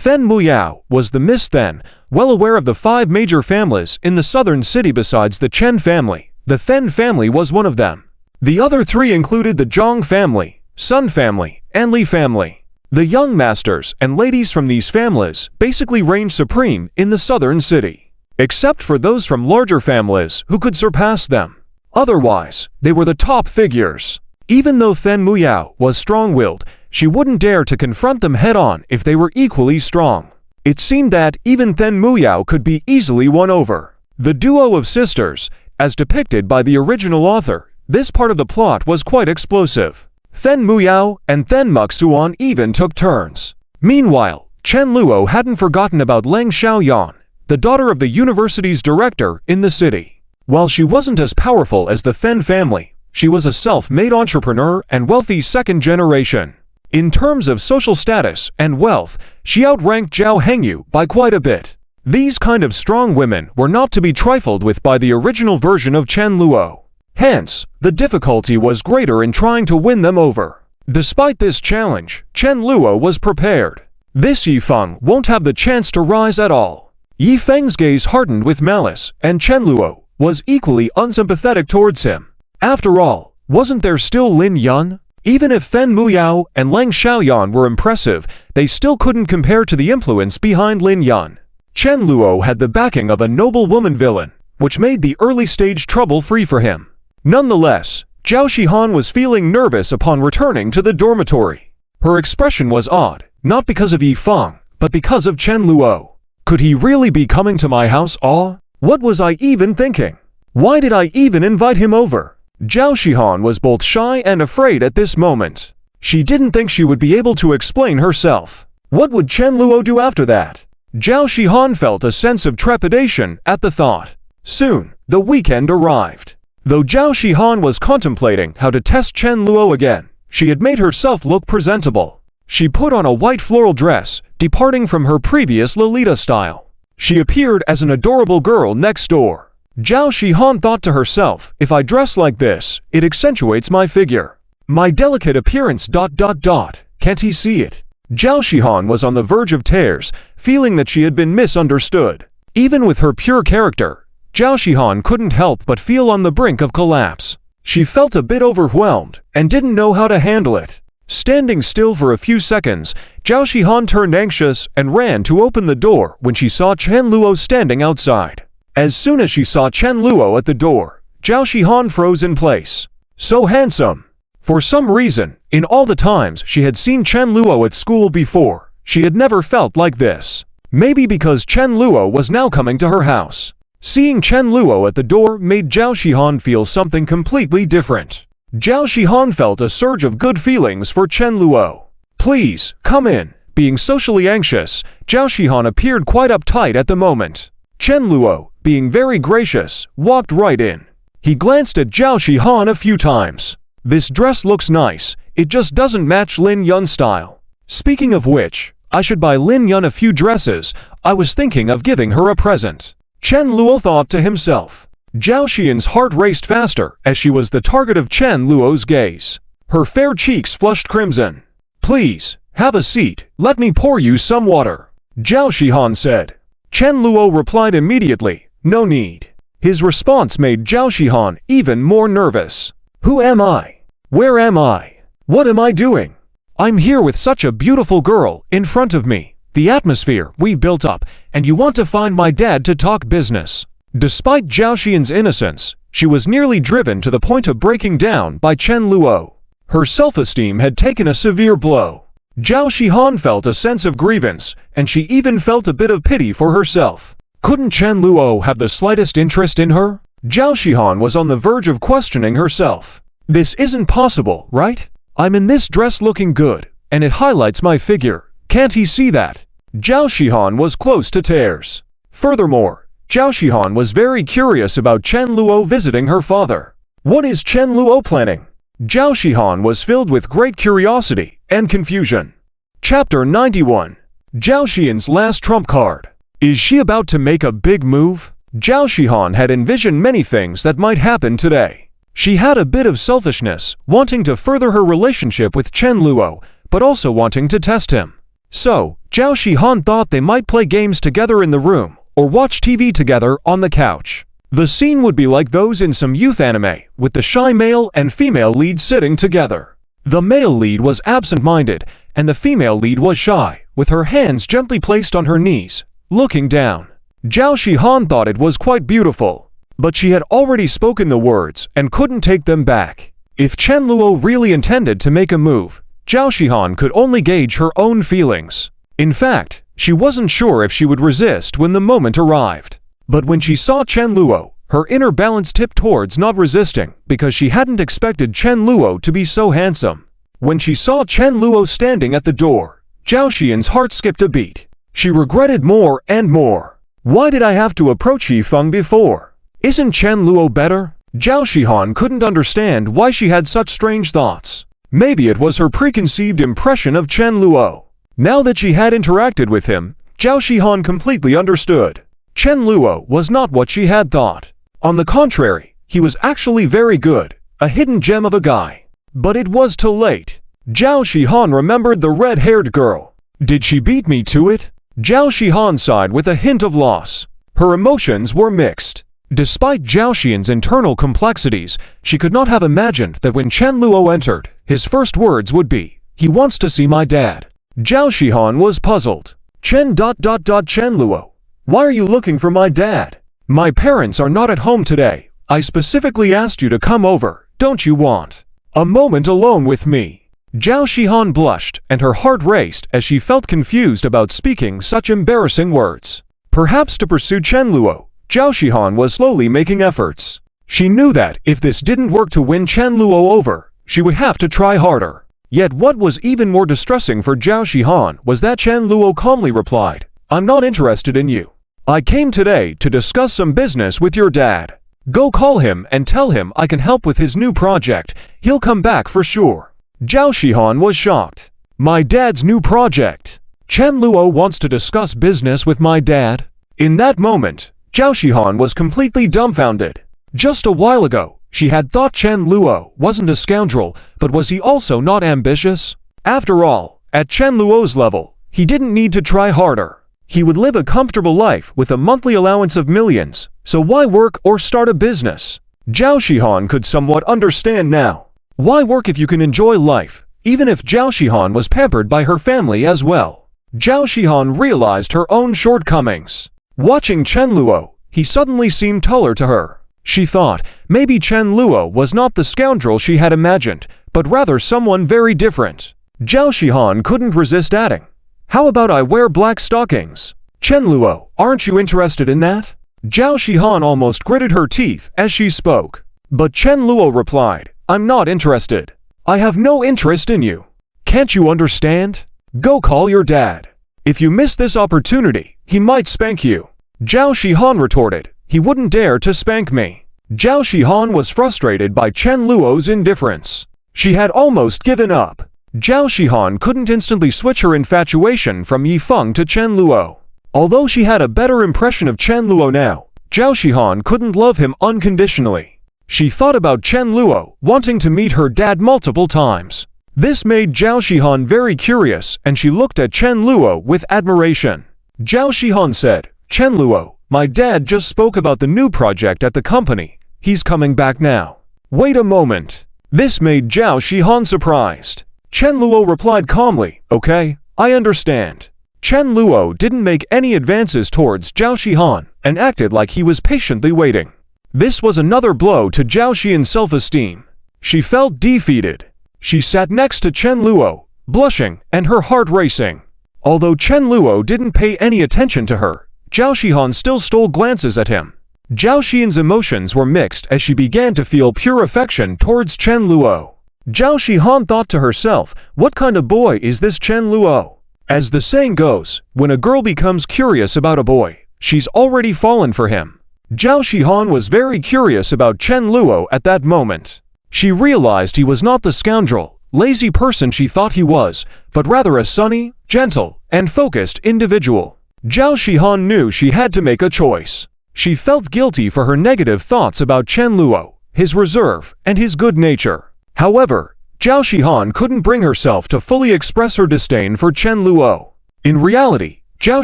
Then Muyao was the Miss Then, well aware of the 5 major families in the southern city besides the Chen family. The Then family was one of them. The other 3 included the Zhang family, Sun family, and Li family. The young masters and ladies from these families basically reigned supreme in the southern city, except for those from larger families who could surpass them. Otherwise, they were the top figures. Even though Then Muyao was strong-willed, she wouldn't dare to confront them head-on if they were equally strong. It seemed that even Then Muyao could be easily won over. The duo of sisters, as depicted by the original author, this part of the plot was quite explosive. Then Muyao and Then Muxuan even took turns. Meanwhile, Chen Luo hadn't forgotten about Leng Xiaoyan, the daughter of the university's director in the city. While she wasn't as powerful as the Then family, she was a self-made entrepreneur and wealthy second generation. In terms of social status and wealth, she outranked Zhao Hengyu by quite a bit. These kind of strong women were not to be trifled with by the original version of Chen Luo. Hence, the difficulty was greater in trying to win them over. Despite this challenge, Chen Luo was prepared. This Yi Feng won't have the chance to rise at all. Yi Feng's gaze hardened with malice, and Chen Luo was equally unsympathetic towards him. After all, wasn't there still Lin Yun? Even if Then Muyao and Leng Xiaoyan were impressive, they still couldn't compare to the influence behind Lin Yun. Chen Luo had the backing of a noble woman villain, which made the early-stage trouble free for him. Nonetheless, Zhao Shihan was feeling nervous upon returning to the dormitory. Her expression was odd, not because of Yi Feng, but because of Chen Luo. Could he really be coming to my house? What was I even thinking? Why did I even invite him over? Zhao Shihan was both shy and afraid at this moment. She didn't think she would be able to explain herself. What would Chen Luo do after that? Zhao Shihan felt a sense of trepidation at the thought. Soon, the weekend arrived. Though Zhao Shihan was contemplating how to test Chen Luo again, she had made herself look presentable. She put on a white floral dress, departing from her previous Lolita style. She appeared as an adorable girl next door. Zhao Shihan thought to herself, if I dress like this, it accentuates my figure. My delicate appearance ... Can't he see it? Zhao Shihan was on the verge of tears, feeling that she had been misunderstood. Even with her pure character, Zhao Shihan couldn't help but feel on the brink of collapse. She felt a bit overwhelmed and didn't know how to handle it. Standing still for a few seconds, Zhao Shihan turned anxious and ran to open the door when she saw Chen Luo standing outside. As soon as she saw Chen Luo at the door, Zhao Shihan froze in place. So handsome! For some reason, in all the times she had seen Chen Luo at school before, she had never felt like this. Maybe because Chen Luo was now coming to her house. Seeing Chen Luo at the door made Zhao Shihan feel something completely different. Zhao Shihan felt a surge of good feelings for Chen Luo. Please, come in. Being socially anxious, Zhao Shihan appeared quite uptight at the moment. Chen Luo, being very gracious, walked right in. He glanced at Zhao Shihan a few times. This dress looks nice, it just doesn't match Lin Yun's style. Speaking of which, I should buy Lin Yun a few dresses, I was thinking of giving her a present. Chen Luo thought to himself. Zhao Xian's heart raced faster as she was the target of Chen Luo's gaze. Her fair cheeks flushed crimson. Please, have a seat, let me pour you some water, Zhao Shihan said. Chen Luo replied immediately, no need. His response made Zhao Shihan even more nervous. Who am I? Where am I? What am I doing? I'm here with such a beautiful girl in front of me, the atmosphere we've built up, and you want to find my dad to talk business. Despite Zhao Xian's innocence, she was nearly driven to the point of breaking down by Chen Luo. Her self-esteem had taken a severe blow. Zhao Shihan felt a sense of grievance, and she even felt a bit of pity for herself. Couldn't Chen Luo have the slightest interest in her? Zhao Shihan was on the verge of questioning herself. This isn't possible, right? I'm in this dress looking good, and it highlights my figure. Can't he see that? Zhao Shihan was close to tears. Furthermore, Zhao Shihan was very curious about Chen Luo visiting her father. What is Chen Luo planning? Zhao Shihan was filled with great curiosity and confusion. Chapter 91. Zhao Xian's last trump card. Is she about to make a big move? Zhao Shihan had envisioned many things that might happen today. She had a bit of selfishness, wanting to further her relationship with Chen Luo, but also wanting to test him. So, Zhao Shihan thought they might play games together in the room, or watch TV together on the couch. The scene would be like those in some youth anime, with the shy male and female lead sitting together. The male lead was absent-minded, and the female lead was shy, with her hands gently placed on her knees, looking down. Zhao Shihan thought it was quite beautiful, but she had already spoken the words and couldn't take them back. If Chen Luo really intended to make a move, Zhao Shihan could only gauge her own feelings. In fact, she wasn't sure if she would resist when the moment arrived. But when she saw Chen Luo, her inner balance tipped towards not resisting because she hadn't expected Chen Luo to be so handsome. When she saw Chen Luo standing at the door, Zhao Xian's heart skipped a beat. She regretted more and more. Why did I have to approach Yifeng before? Isn't Chen Luo better? Zhao Shihan couldn't understand why she had such strange thoughts. Maybe it was her preconceived impression of Chen Luo. Now that she had interacted with him, Zhao Shihan completely understood. Chen Luo was not what she had thought. On the contrary, he was actually very good, a hidden gem of a guy. But it was too late. Zhao Shihan remembered the red-haired girl. Did she beat me to it? Zhao Shihan sighed with a hint of loss. Her emotions were mixed. Despite Zhao Xian's internal complexities, she could not have imagined that when Chen Luo entered, his first words would be, "He wants to see my dad." Zhao Shihan was puzzled. Chen Luo. Why are you looking for my dad? My parents are not at home today. I specifically asked you to come over. Don't you want a moment alone with me? Zhao Shihan blushed and her heart raced as she felt confused about speaking such embarrassing words. Perhaps to pursue Chen Luo, Zhao Shihan was slowly making efforts. She knew that if this didn't work to win Chen Luo over, she would have to try harder. Yet what was even more distressing for Zhao Shihan was that Chen Luo calmly replied, "I'm not interested in you. I came today to discuss some business with your dad. Go call him and tell him I can help with his new project. He'll come back for sure." Zhao Shihan was shocked. My dad's new project? Chen Luo wants to discuss business with my dad? In that moment, Zhao Shihan was completely dumbfounded. Just a while ago, she had thought Chen Luo wasn't a scoundrel, but was he also not ambitious? After all, at Chen Luo's level, he didn't need to try harder. He would live a comfortable life with a monthly allowance of millions, so why work or start a business? Zhao Shihan could somewhat understand now. Why work if you can enjoy life, even if Zhao Shihan was pampered by her family as well? Zhao Shihan realized her own shortcomings. Watching Chen Luo, he suddenly seemed taller to her. She thought, maybe Chen Luo was not the scoundrel she had imagined, but rather someone very different. Zhao Shihan couldn't resist adding, "How about I wear black stockings?" Chen Luo, aren't you interested in that? Zhao Shihan almost gritted her teeth as she spoke. But Chen Luo replied, "I'm not interested. I have no interest in you. Can't you understand? Go call your dad. If you miss this opportunity, he might spank you." Zhao Shihan retorted, "He wouldn't dare to spank me." Zhao Shihan was frustrated by Chen Luo's indifference. She had almost given up. Zhao Shihan couldn't instantly switch her infatuation from Yifeng to Chen Luo. Although she had a better impression of Chen Luo now, Zhao Shihan couldn't love him unconditionally. She thought about Chen Luo wanting to meet her dad multiple times. This made Zhao Shihan very curious, and she looked at Chen Luo with admiration. Zhao Shihan said, "Chen Luo, my dad just spoke about the new project at the company. He's coming back now." Wait a moment. This made Zhao Shihan surprised. Chen Luo replied calmly, "Okay, I understand." Chen Luo didn't make any advances towards Zhao Shihan and acted like he was patiently waiting. This was another blow to Zhao Xian's self-esteem. She felt defeated. She sat next to Chen Luo, blushing and her heart racing. Although Chen Luo didn't pay any attention to her, Zhao Shihan still stole glances at him. Zhao Xian's emotions were mixed as she began to feel pure affection towards Chen Luo. Zhao Shihan thought to herself, what kind of boy is this Chen Luo? As the saying goes, when a girl becomes curious about a boy, She's already fallen for him. Zhao Shihan was very curious about Chen Luo at that moment. She realized he was not the scoundrel, lazy person she thought he was, but rather a sunny, gentle, and focused individual. Zhao Shihan knew she had to make a choice. She felt guilty for her negative thoughts about Chen Luo, his reserve, and his good nature. However, Zhao Shihan couldn't bring herself to fully express her disdain for Chen Luo. In reality, Zhao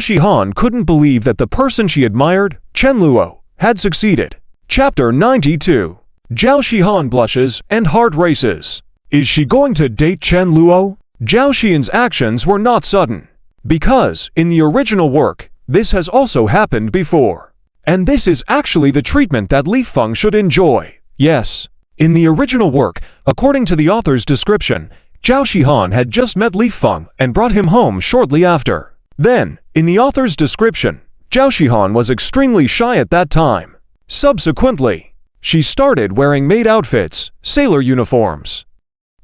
Shihan couldn't believe that the person she admired, Chen Luo, had succeeded. Chapter 92. Zhao Shihan blushes and heart races. Is she going to date Chen Luo? Zhao Xian's actions were not sudden, because, in the original work, this has also happened before. And this is actually the treatment that Li Feng should enjoy. Yes. In the original work, according to the author's description, Zhao Shihan had just met Li Feng and brought him home shortly after. Then, in the author's description, Zhao Shihan was extremely shy at that time. Subsequently, she started wearing maid outfits, sailor uniforms,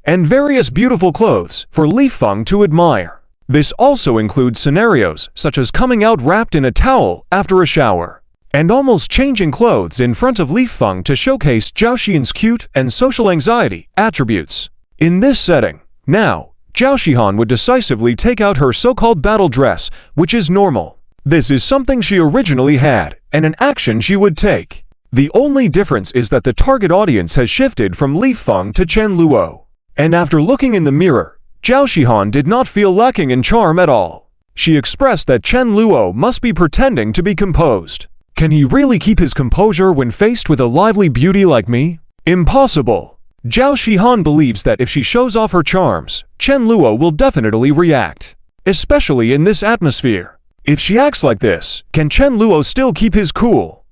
and various beautiful clothes for Li Feng to admire. This also includes scenarios such as coming out wrapped in a towel after a shower, and almost changing clothes in front of Li Feng to showcase Zhao Xian's cute and social anxiety attributes. In this setting, now, Zhao Shihan would decisively take out her so-called battle dress, which is normal. This is something she originally had, and an action she would take. The only difference is that the target audience has shifted from Li Feng to Chen Luo. And after looking in the mirror, Zhao Shihan did not feel lacking in charm at all. She expressed that Chen Luo must be pretending to be composed. Can he really keep his composure when faced with a lively beauty like me? Impossible. Zhao Shihan believes that if she shows off her charms, Chen Luo will definitely react, especially in this atmosphere. If she acts like this, can Chen Luo still keep his cool?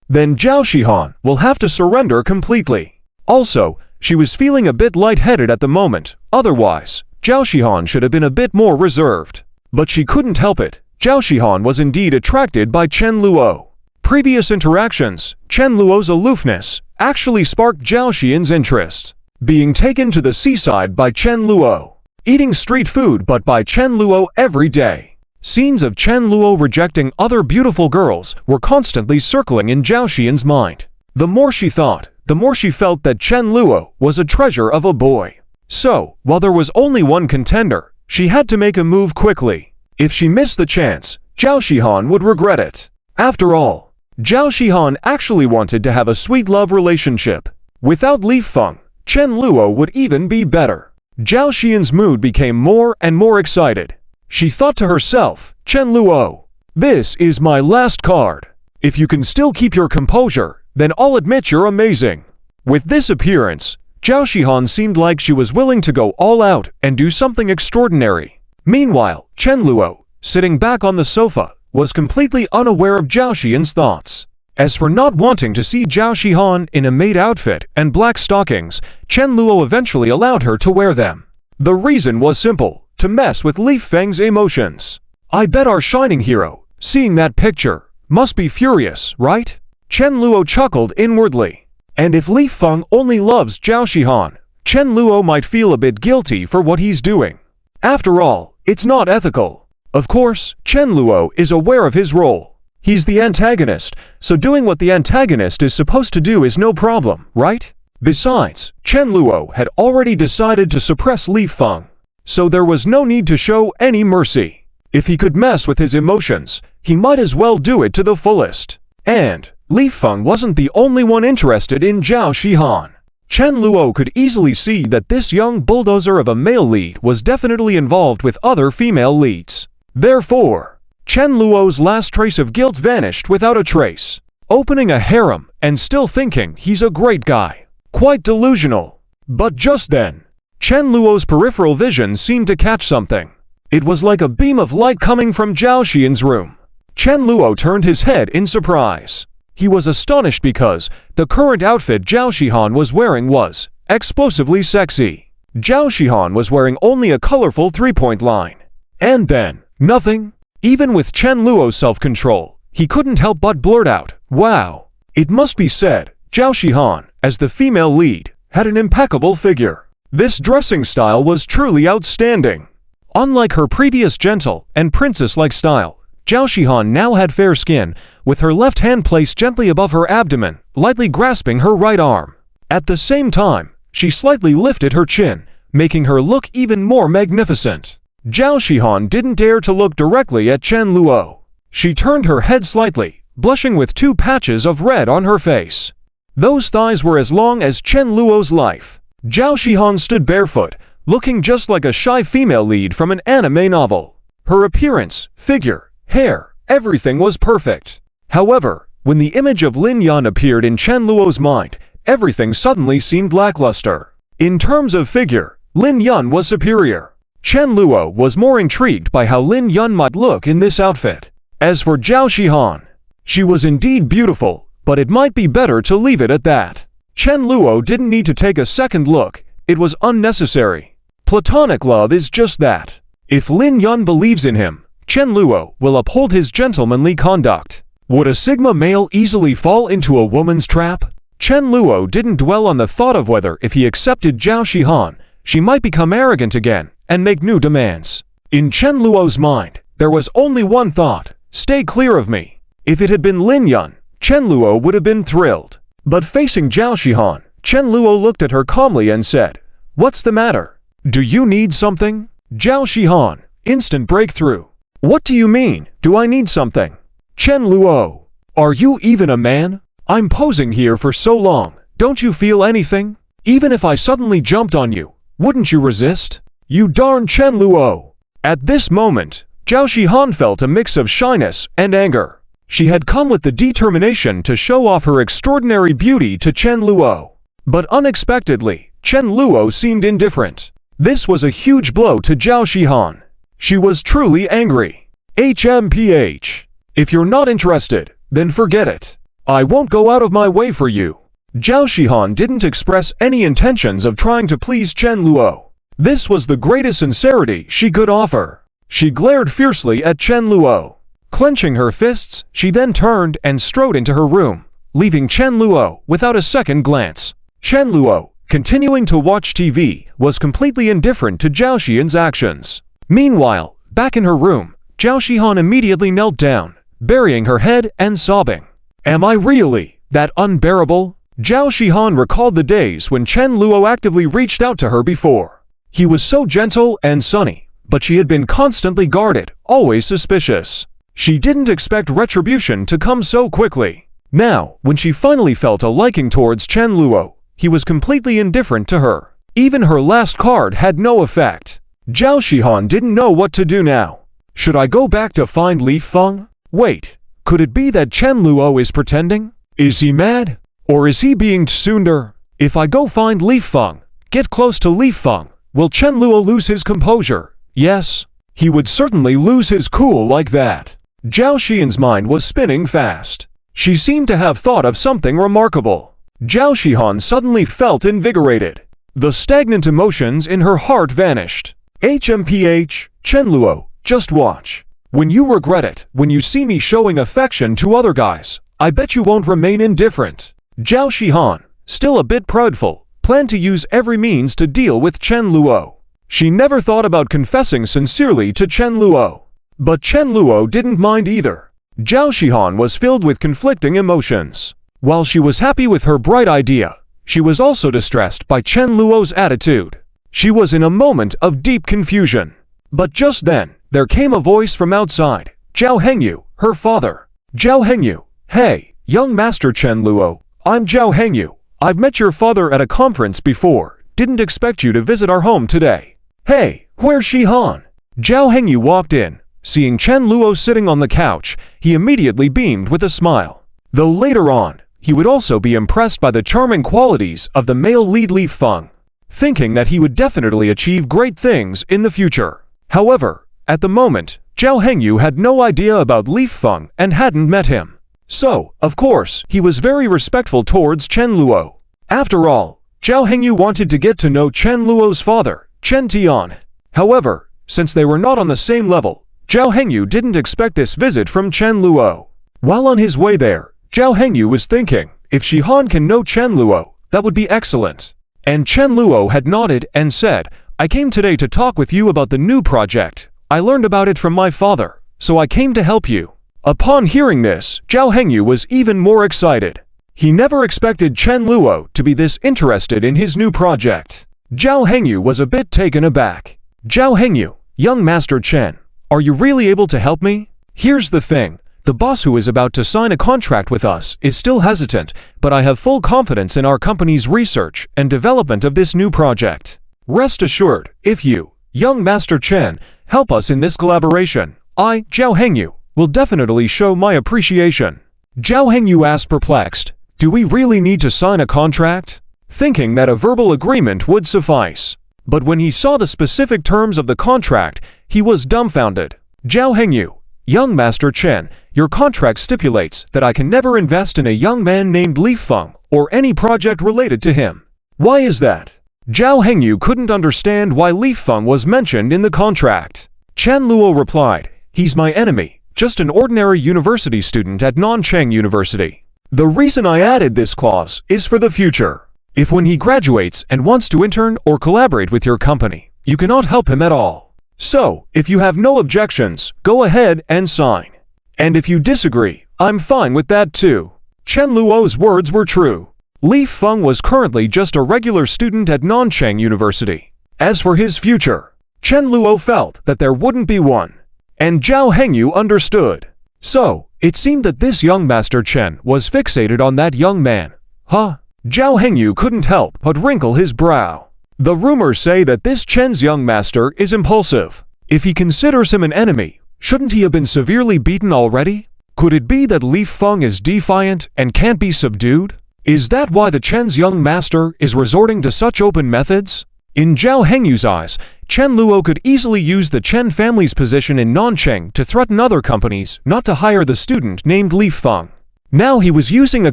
Then Zhao Shihan will have to surrender completely. Also, she was feeling a bit lightheaded at the moment, otherwise, Zhao Shihan should have been a bit more reserved. But she couldn't help it. Zhao Shihan was indeed attracted by Chen Luo. Previous interactions, Chen Luo's aloofness, actually sparked Zhao Xian's interest. Being taken to the seaside by Chen Luo. Eating street food but by Chen Luo every day. Scenes of Chen Luo rejecting other beautiful girls were constantly circling in Zhao Xian's mind. The more she thought, the more she felt that Chen Luo was a treasure of a boy. So, while there was only one contender, she had to make a move quickly. If she missed the chance, Zhao Shihan would regret it. After all, Zhao Shihan actually wanted to have a sweet love relationship. Without Li Feng, Chen Luo would even be better. Zhao Xian's mood became more and more excited. She thought to herself, Chen Luo, this is my last card. If you can still keep your composure, then I'll admit you're amazing. With this appearance, Zhao Shihan seemed like she was willing to go all out and do something extraordinary. Meanwhile, Chen Luo, sitting back on the sofa, was completely unaware of Zhao Xian's thoughts. As for not wanting to see Zhao Shihan in a maid outfit and black stockings, Chen Luo eventually allowed her to wear them. The reason was simple. To mess with Li Feng's emotions. I bet our shining hero, seeing that picture, must be furious, right? Chen Luo chuckled inwardly. And if Li Feng only loves Zhao Shihan, Chen Luo might feel a bit guilty for what he's doing. After all, it's not ethical. Of course, Chen Luo is aware of his role. He's the antagonist, so doing what the antagonist is supposed to do is no problem, right? Besides, Chen Luo had already decided to suppress Li Feng. So there was no need to show any mercy. If he could mess with his emotions, he might as well do it to the fullest. And Li Feng wasn't the only one interested in Zhao Shihan. Chen Luo could easily see that this young bulldozer of a male lead was definitely involved with other female leads. Therefore, Chen Luo's last trace of guilt vanished without a trace. Opening a harem and still thinking he's a great guy. Quite delusional. But just then, Chen Luo's peripheral vision seemed to catch something. It was like a beam of light coming from Zhao Xian's room. Chen Luo turned his head in surprise. He was astonished because the current outfit Zhao Shihan was wearing was explosively sexy. Zhao Shihan was wearing only a colorful three-point line. And then, nothing. Even with Chen Luo's self-control, he couldn't help but blurt out, "Wow." It must be said, Zhao Shihan, as the female lead, had an impeccable figure. This dressing style was truly outstanding. Unlike her previous gentle and princess-like style, Zhao Shihan now had fair skin, with her left hand placed gently above her abdomen, lightly grasping her right arm. At the same time, she slightly lifted her chin, making her look even more magnificent. Zhao Shihan didn't dare to look directly at Chen Luo. She turned her head slightly, blushing with 2 patches of red on her face. Those thighs were as long as Chen Luo's life. Zhao Shihan stood barefoot, looking just like a shy female lead from an anime novel. Her appearance, figure, hair, everything was perfect. However, when the image of Lin Yan appeared in Chen Luo's mind, everything suddenly seemed lackluster. In terms of figure, Lin Yan was superior. Chen Luo was more intrigued by how Lin Yan might look in this outfit. As for Zhao Shihan, she was indeed beautiful, but it might be better to leave it at that. Chen Luo didn't need to take a second look, it was unnecessary. Platonic love is just that. If Lin Yan believes in him, Chen Luo will uphold his gentlemanly conduct. Would a Sigma male easily fall into a woman's trap? Chen Luo didn't dwell on the thought of whether if he accepted Zhao Shihan, she might become arrogant again and make new demands. In Chen Luo's mind, there was only one thought: stay clear of me. If it had been Lin Yan, Chen Luo would have been thrilled. But facing Zhao Shihan, Chen Luo looked at her calmly and said, "What's the matter? Do you need something?" Zhao Shihan, instant breakthrough. "What do you mean, do I need something?" Chen Luo, are you even a man? I'm posing here for so long, don't you feel anything? Even if I suddenly jumped on you, wouldn't you resist? You darn Chen Luo. At this moment, Zhao Shihan felt a mix of shyness and anger. She had come with the determination to show off her extraordinary beauty to Chen Luo. But unexpectedly, Chen Luo seemed indifferent. This was a huge blow to Zhao Shihan. She was truly angry. HMPH. If you're not interested, then forget it. I won't go out of my way for you. Zhao Shihan didn't express any intentions of trying to please Chen Luo. This was the greatest sincerity she could offer. She glared fiercely at Chen Luo. Clenching her fists, she then turned and strode into her room, leaving Chen Luo without a second glance. Chen Luo, continuing to watch TV, was completely indifferent to Zhao Shihan's actions. Meanwhile, back in her room, Zhao Shihan immediately knelt down, burying her head and sobbing. Am I really that unbearable? Zhao Shihan recalled the days when Chen Luo actively reached out to her before. He was so gentle and sunny, but she had been constantly guarded, always suspicious. She didn't expect retribution to come so quickly. Now, when she finally felt a liking towards Chen Luo, he was completely indifferent to her. Even her last card had no effect. Zhao Shihan didn't know what to do now. Should I go back to find Li Feng? Wait, could it be that Chen Luo is pretending? Is he mad? Or is he being tsundere? If I go find Li Feng, get close to Li Feng, will Chen Luo lose his composure? Yes, he would certainly lose his cool like that. Zhao Shihan's mind was spinning fast. She seemed to have thought of something remarkable. Zhao Shihan suddenly felt invigorated. The stagnant emotions in her heart vanished. HMPH, Chen Luo, just watch. When you regret it, when you see me showing affection to other guys, I bet you won't remain indifferent. Zhao Shihan, still a bit proudful, planned to use every means to deal with Chen Luo. She never thought about confessing sincerely to Chen Luo. But Chen Luo didn't mind either. Zhao Shihan was filled with conflicting emotions. While she was happy with her bright idea, she was also distressed by Chen Luo's attitude. She was in a moment of deep confusion. But just then, there came a voice from outside. Zhao Hengyu, her father. Zhao Hengyu, hey, young Master Chen Luo, I'm Zhao Hengyu. I've met your father at a conference before. Didn't expect you to visit our home today. Hey, where's Shihan? Zhao Hengyu walked in. Seeing Chen Luo sitting on the couch, he immediately beamed with a smile. Though later on, he would also be impressed by the charming qualities of the male lead Li Feng, thinking that he would definitely achieve great things in the future. However, at the moment, Zhao Hengyu had no idea about Li Feng and hadn't met him. So, of course, he was very respectful towards Chen Luo. After all, Zhao Hengyu wanted to get to know Chen Luo's father, Chen Tian. However, since they were not on the same level, Zhao Hengyu didn't expect this visit from Chen Luo. While on his way there, Zhao Hengyu was thinking, if Shihan can know Chen Luo, that would be excellent. And Chen Luo had nodded and said, I came today to talk with you about the new project. I learned about it from my father, so I came to help you." Upon hearing this, Zhao Hengyu was even more excited. He never expected Chen Luo to be this interested in his new project. Zhao Hengyu was a bit taken aback. "Zhao Hengyu, young Master Chen, are you really able to help me? Here's the thing. The boss who is about to sign a contract with us is still hesitant, but I have full confidence in our company's research and development of this new project. Rest assured, if you, young Master Chen, help us in this collaboration, I, Zhao Hengyu, will definitely show my appreciation." Zhao Hengyu asked perplexed, "Do we really need to sign a contract?" Thinking that a verbal agreement would suffice. But when he saw the specific terms of the contract, he was dumbfounded. "Zhao Hengyu, young Master Chen, your contract stipulates that I can never invest in a young man named Li Feng or any project related to him. Why is that?" Zhao Hengyu couldn't understand why Li Feng was mentioned in the contract. Chen Luo replied, "He's my enemy, just an ordinary university student at Nanchang University. The reason I added this clause is for the future. If when he graduates and wants to intern or collaborate with your company, you cannot help him at all. So, if you have no objections, go ahead and sign. And if you disagree, I'm fine with that too." Chen Luo's words were true. Li Feng was currently just a regular student at Nanchang University. As for his future, Chen Luo felt that there wouldn't be one. And Zhao Hengyu understood. So, it seemed that this young Master Chen was fixated on that young man. Huh? Zhao Hengyu couldn't help but wrinkle his brow. The rumors say that this Chen's young master is impulsive. If he considers him an enemy, shouldn't he have been severely beaten already? Could it be that Li Feng is defiant and can't be subdued? Is that why the Chen's young master is resorting to such open methods? In Zhao Hengyu's eyes, Chen Luo could easily use the Chen family's position in Nanchang to threaten other companies not to hire the student named Li Feng. Now he was using a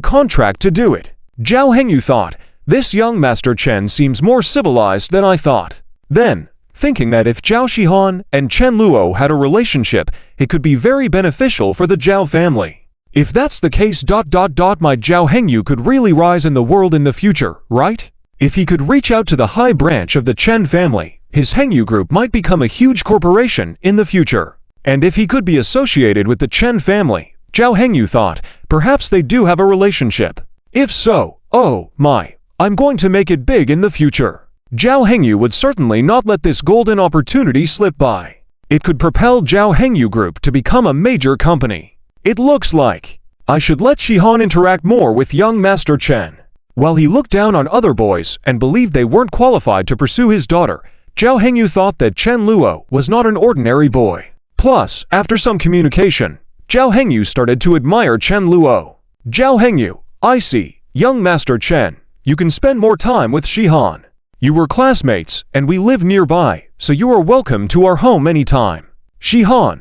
contract to do it. Zhao Hengyu thought, "This young Master Chen seems more civilized than I thought." Then, thinking that if Zhao Shihan and Chen Luo had a relationship, it could be very beneficial for the Zhao family. If that's the case, my Zhao Hengyu could really rise in the world in the future, right? If he could reach out to the high branch of the Chen family, his Hengyu group might become a huge corporation in the future. And if he could be associated with the Chen family, Zhao Hengyu thought, perhaps they do have a relationship. If so, oh my, I'm going to make it big in the future. Zhao Hengyu would certainly not let this golden opportunity slip by. It could propel Zhao Hengyu Group to become a major company. It looks like I should let Shihan interact more with young Master Chen. While he looked down on other boys and believed they weren't qualified to pursue his daughter, Zhao Hengyu thought that Chen Luo was not an ordinary boy. Plus, after some communication, Zhao Hengyu started to admire Chen Luo. Zhao Hengyu, I see, young Master Chen, you can spend more time with Shihan. You were classmates, and we live nearby, so you are welcome to our home anytime. Shihan,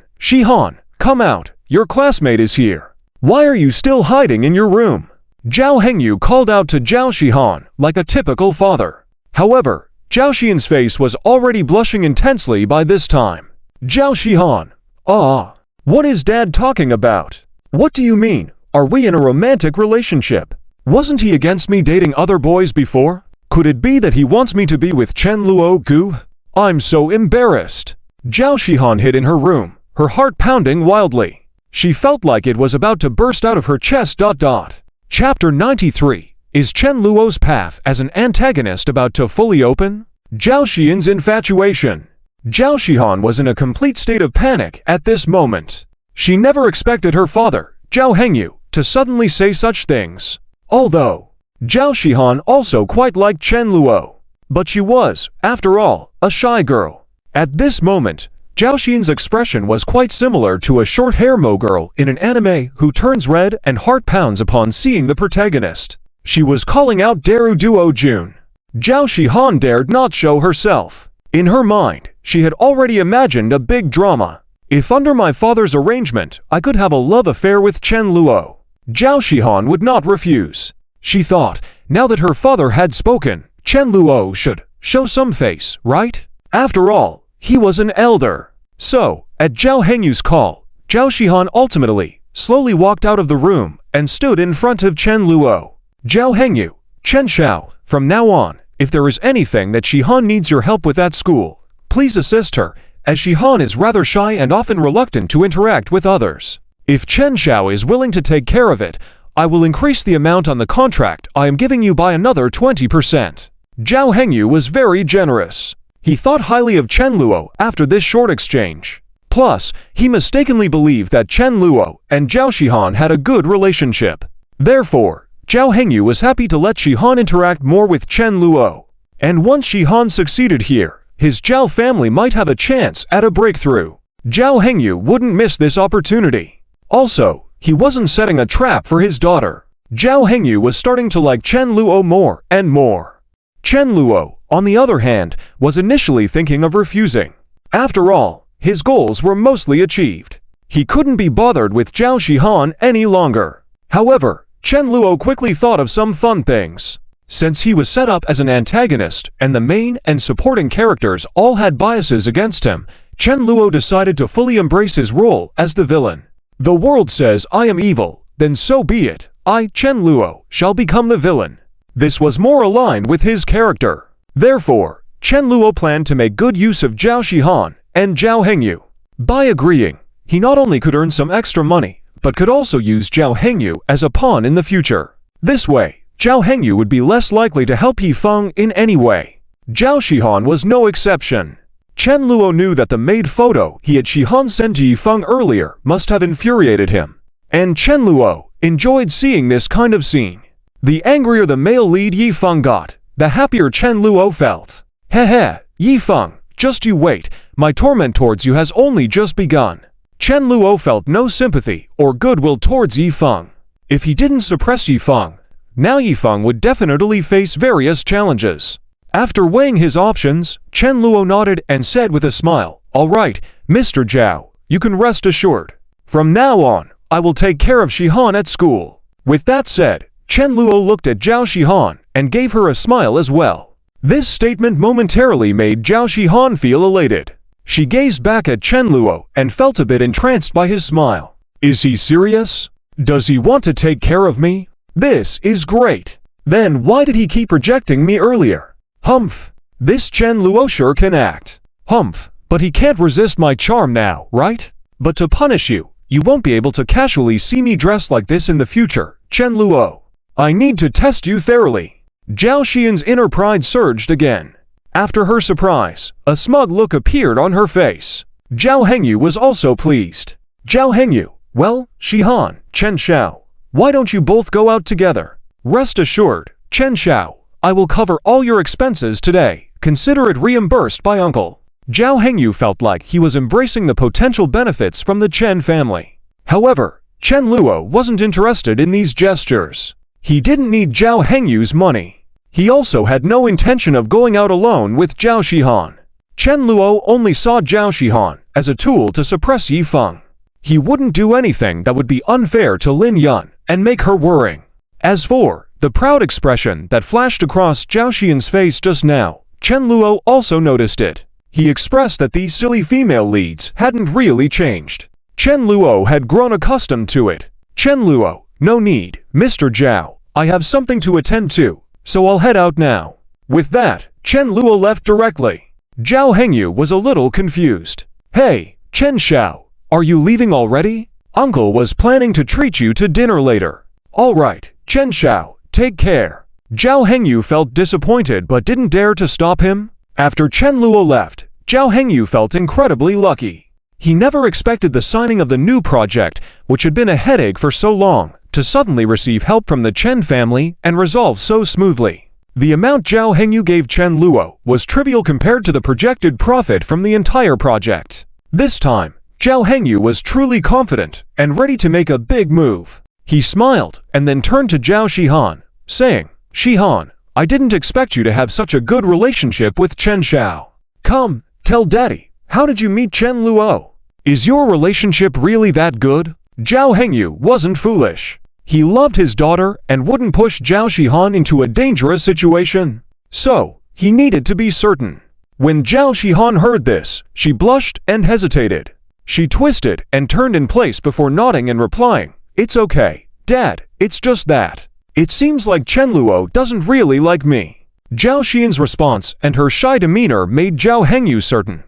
come out, your classmate is here. Why are you still hiding in your room? Zhao Hengyu called out to Zhao Shihan like a typical father. However, Zhao Xian's face was already blushing intensely by this time. Zhao Shihan, what is Dad talking about? What do you mean? Are we in a romantic relationship? Wasn't he against me dating other boys before? Could it be that he wants me to be with Chen Luo Gu? I'm so embarrassed. Zhao Shihan hid in her room, her heart pounding wildly. She felt like it was about to burst out of her chest. Chapter 93. Is Chen Luo's path as an antagonist about to fully open? Zhao Xian's infatuation. Zhao Shihan was in a complete state of panic at this moment. She never expected her father, Zhao Hengyu, to suddenly say such things. Although Zhao Shihan also quite liked Chen Luo. But she was, after all, a shy girl. At this moment, Zhao Xian's expression was quite similar to a short-hair mo girl in an anime who turns red and heart pounds upon seeing the protagonist. She was calling out Daru Duo Jun. Zhao Shihan dared not show herself. In her mind, she had already imagined a big drama. If under my father's arrangement, I could have a love affair with Chen Luo, Zhao Shihan would not refuse. She thought, now that her father had spoken, Chen Luo should show some face, right? After all, he was an elder. So, at Zhao Hengyu's call, Zhao Shihan ultimately, slowly walked out of the room and stood in front of Chen Luo. Zhao Hengyu, Chen Xiao, from now on, if there is anything that Shihan needs your help with at school, please assist her, as Shihan is rather shy and often reluctant to interact with others. If Chen Xiao is willing to take care of it, I will increase the amount on the contract I am giving you by another 20%. Zhao Hengyu was very generous. He thought highly of Chen Luo after this short exchange. Plus, he mistakenly believed that Chen Luo and Zhao Shihan had a good relationship. Therefore, Zhao Hengyu was happy to let Shihan interact more with Chen Luo. And once Shihan succeeded here, his Zhao family might have a chance at a breakthrough. Zhao Hengyu wouldn't miss this opportunity. Also, he wasn't setting a trap for his daughter. Zhao Hengyu was starting to like Chen Luo more and more. Chen Luo, on the other hand, was initially thinking of refusing. After all, his goals were mostly achieved. He couldn't be bothered with Zhao Shihan any longer. However, Chen Luo quickly thought of some fun things. Since he was set up as an antagonist and the main and supporting characters all had biases against him, Chen Luo decided to fully embrace his role as the villain. The world says I am evil, then so be it. I, Chen Luo, shall become the villain. This was more aligned with his character. Therefore, Chen Luo planned to make good use of Zhao Shihan and Zhao Hengyu. By agreeing, he not only could earn some extra money, but could also use Zhao Hengyu as a pawn in the future. This way, Zhao Hengyu would be less likely to help Yifeng in any way. Zhao Shihan was no exception. Chen Luo knew that the maid photo he had Shihan sent to Yifeng earlier must have infuriated him. And Chen Luo enjoyed seeing this kind of scene. The angrier the male lead Yifeng got, the happier Chen Luo felt. Hehe, Yifeng, just you wait, my torment towards you has only just begun. Chen Luo felt no sympathy or goodwill towards Yifeng. If he didn't suppress Yifeng, now Yifeng would definitely face various challenges. After weighing his options, Chen Luo nodded and said with a smile, "All right, Mr. Zhao, you can rest assured. From now on, I will take care of Shihan at school." With that said, Chen Luo looked at Zhao Shihan and gave her a smile as well. This statement momentarily made Zhao Shihan feel elated. She gazed back at Chen Luo and felt a bit entranced by his smile. Is he serious? Does he want to take care of me? This is great. Then why did he keep rejecting me earlier? Humph. This Chen Luo sure can act. Humph. But he can't resist my charm now, right? But to punish you, you won't be able to casually see me dressed like this in the future, Chen Luo. I need to test you thoroughly. Zhao Xian's inner pride surged again. After her surprise, a smug look appeared on her face. Zhao Hengyu was also pleased. Zhao Hengyu, well, Shihan, Chen Xiao, why don't you both go out together? Rest assured, Chen Xiao, I will cover all your expenses today. Consider it reimbursed by uncle. Zhao Hengyu felt like he was embracing the potential benefits from the Chen family. However, Chen Luo wasn't interested in these gestures. He didn't need Zhao Hengyu's money. He also had no intention of going out alone with Zhao Shihan. Chen Luo only saw Zhao Shihan as a tool to suppress Yifeng. He wouldn't do anything that would be unfair to Lin Yun and make her worrying. As for the proud expression that flashed across Zhao Xian's face just now, Chen Luo also noticed it. He expressed that these silly female leads hadn't really changed. Chen Luo had grown accustomed to it. Chen Luo, no need, Mr. Zhao. I have something to attend to, so I'll head out now. With that, Chen Luo left directly. Zhao Hengyu was a little confused. Hey, Chen Xiao, are you leaving already? Uncle was planning to treat you to dinner later. All right, Chen Xiao, take care. Zhao Hengyu felt disappointed but didn't dare to stop him. After Chen Luo left, Zhao Hengyu felt incredibly lucky. He never expected the signing of the new project, which had been a headache for so long, to suddenly receive help from the Chen family and resolve so smoothly. The amount Zhao Hengyu gave Chen Luo was trivial compared to the projected profit from the entire project. This time, Zhao Hengyu was truly confident and ready to make a big move. He smiled and then turned to Zhao Shihan, saying, Shihan, I didn't expect you to have such a good relationship with Chen Xiao. Come, tell daddy, how did you meet Chen Luo? Is your relationship really that good? Zhao Hengyu wasn't foolish. He loved his daughter and wouldn't push Zhao Shihan into a dangerous situation. So, he needed to be certain. When Zhao Shihan heard this, she blushed and hesitated. She twisted and turned in place before nodding and replying, It's okay, Dad, it's just that. It seems like Chen Luo doesn't really like me. Zhao Xian's response and her shy demeanor made Zhao Hengyu certain.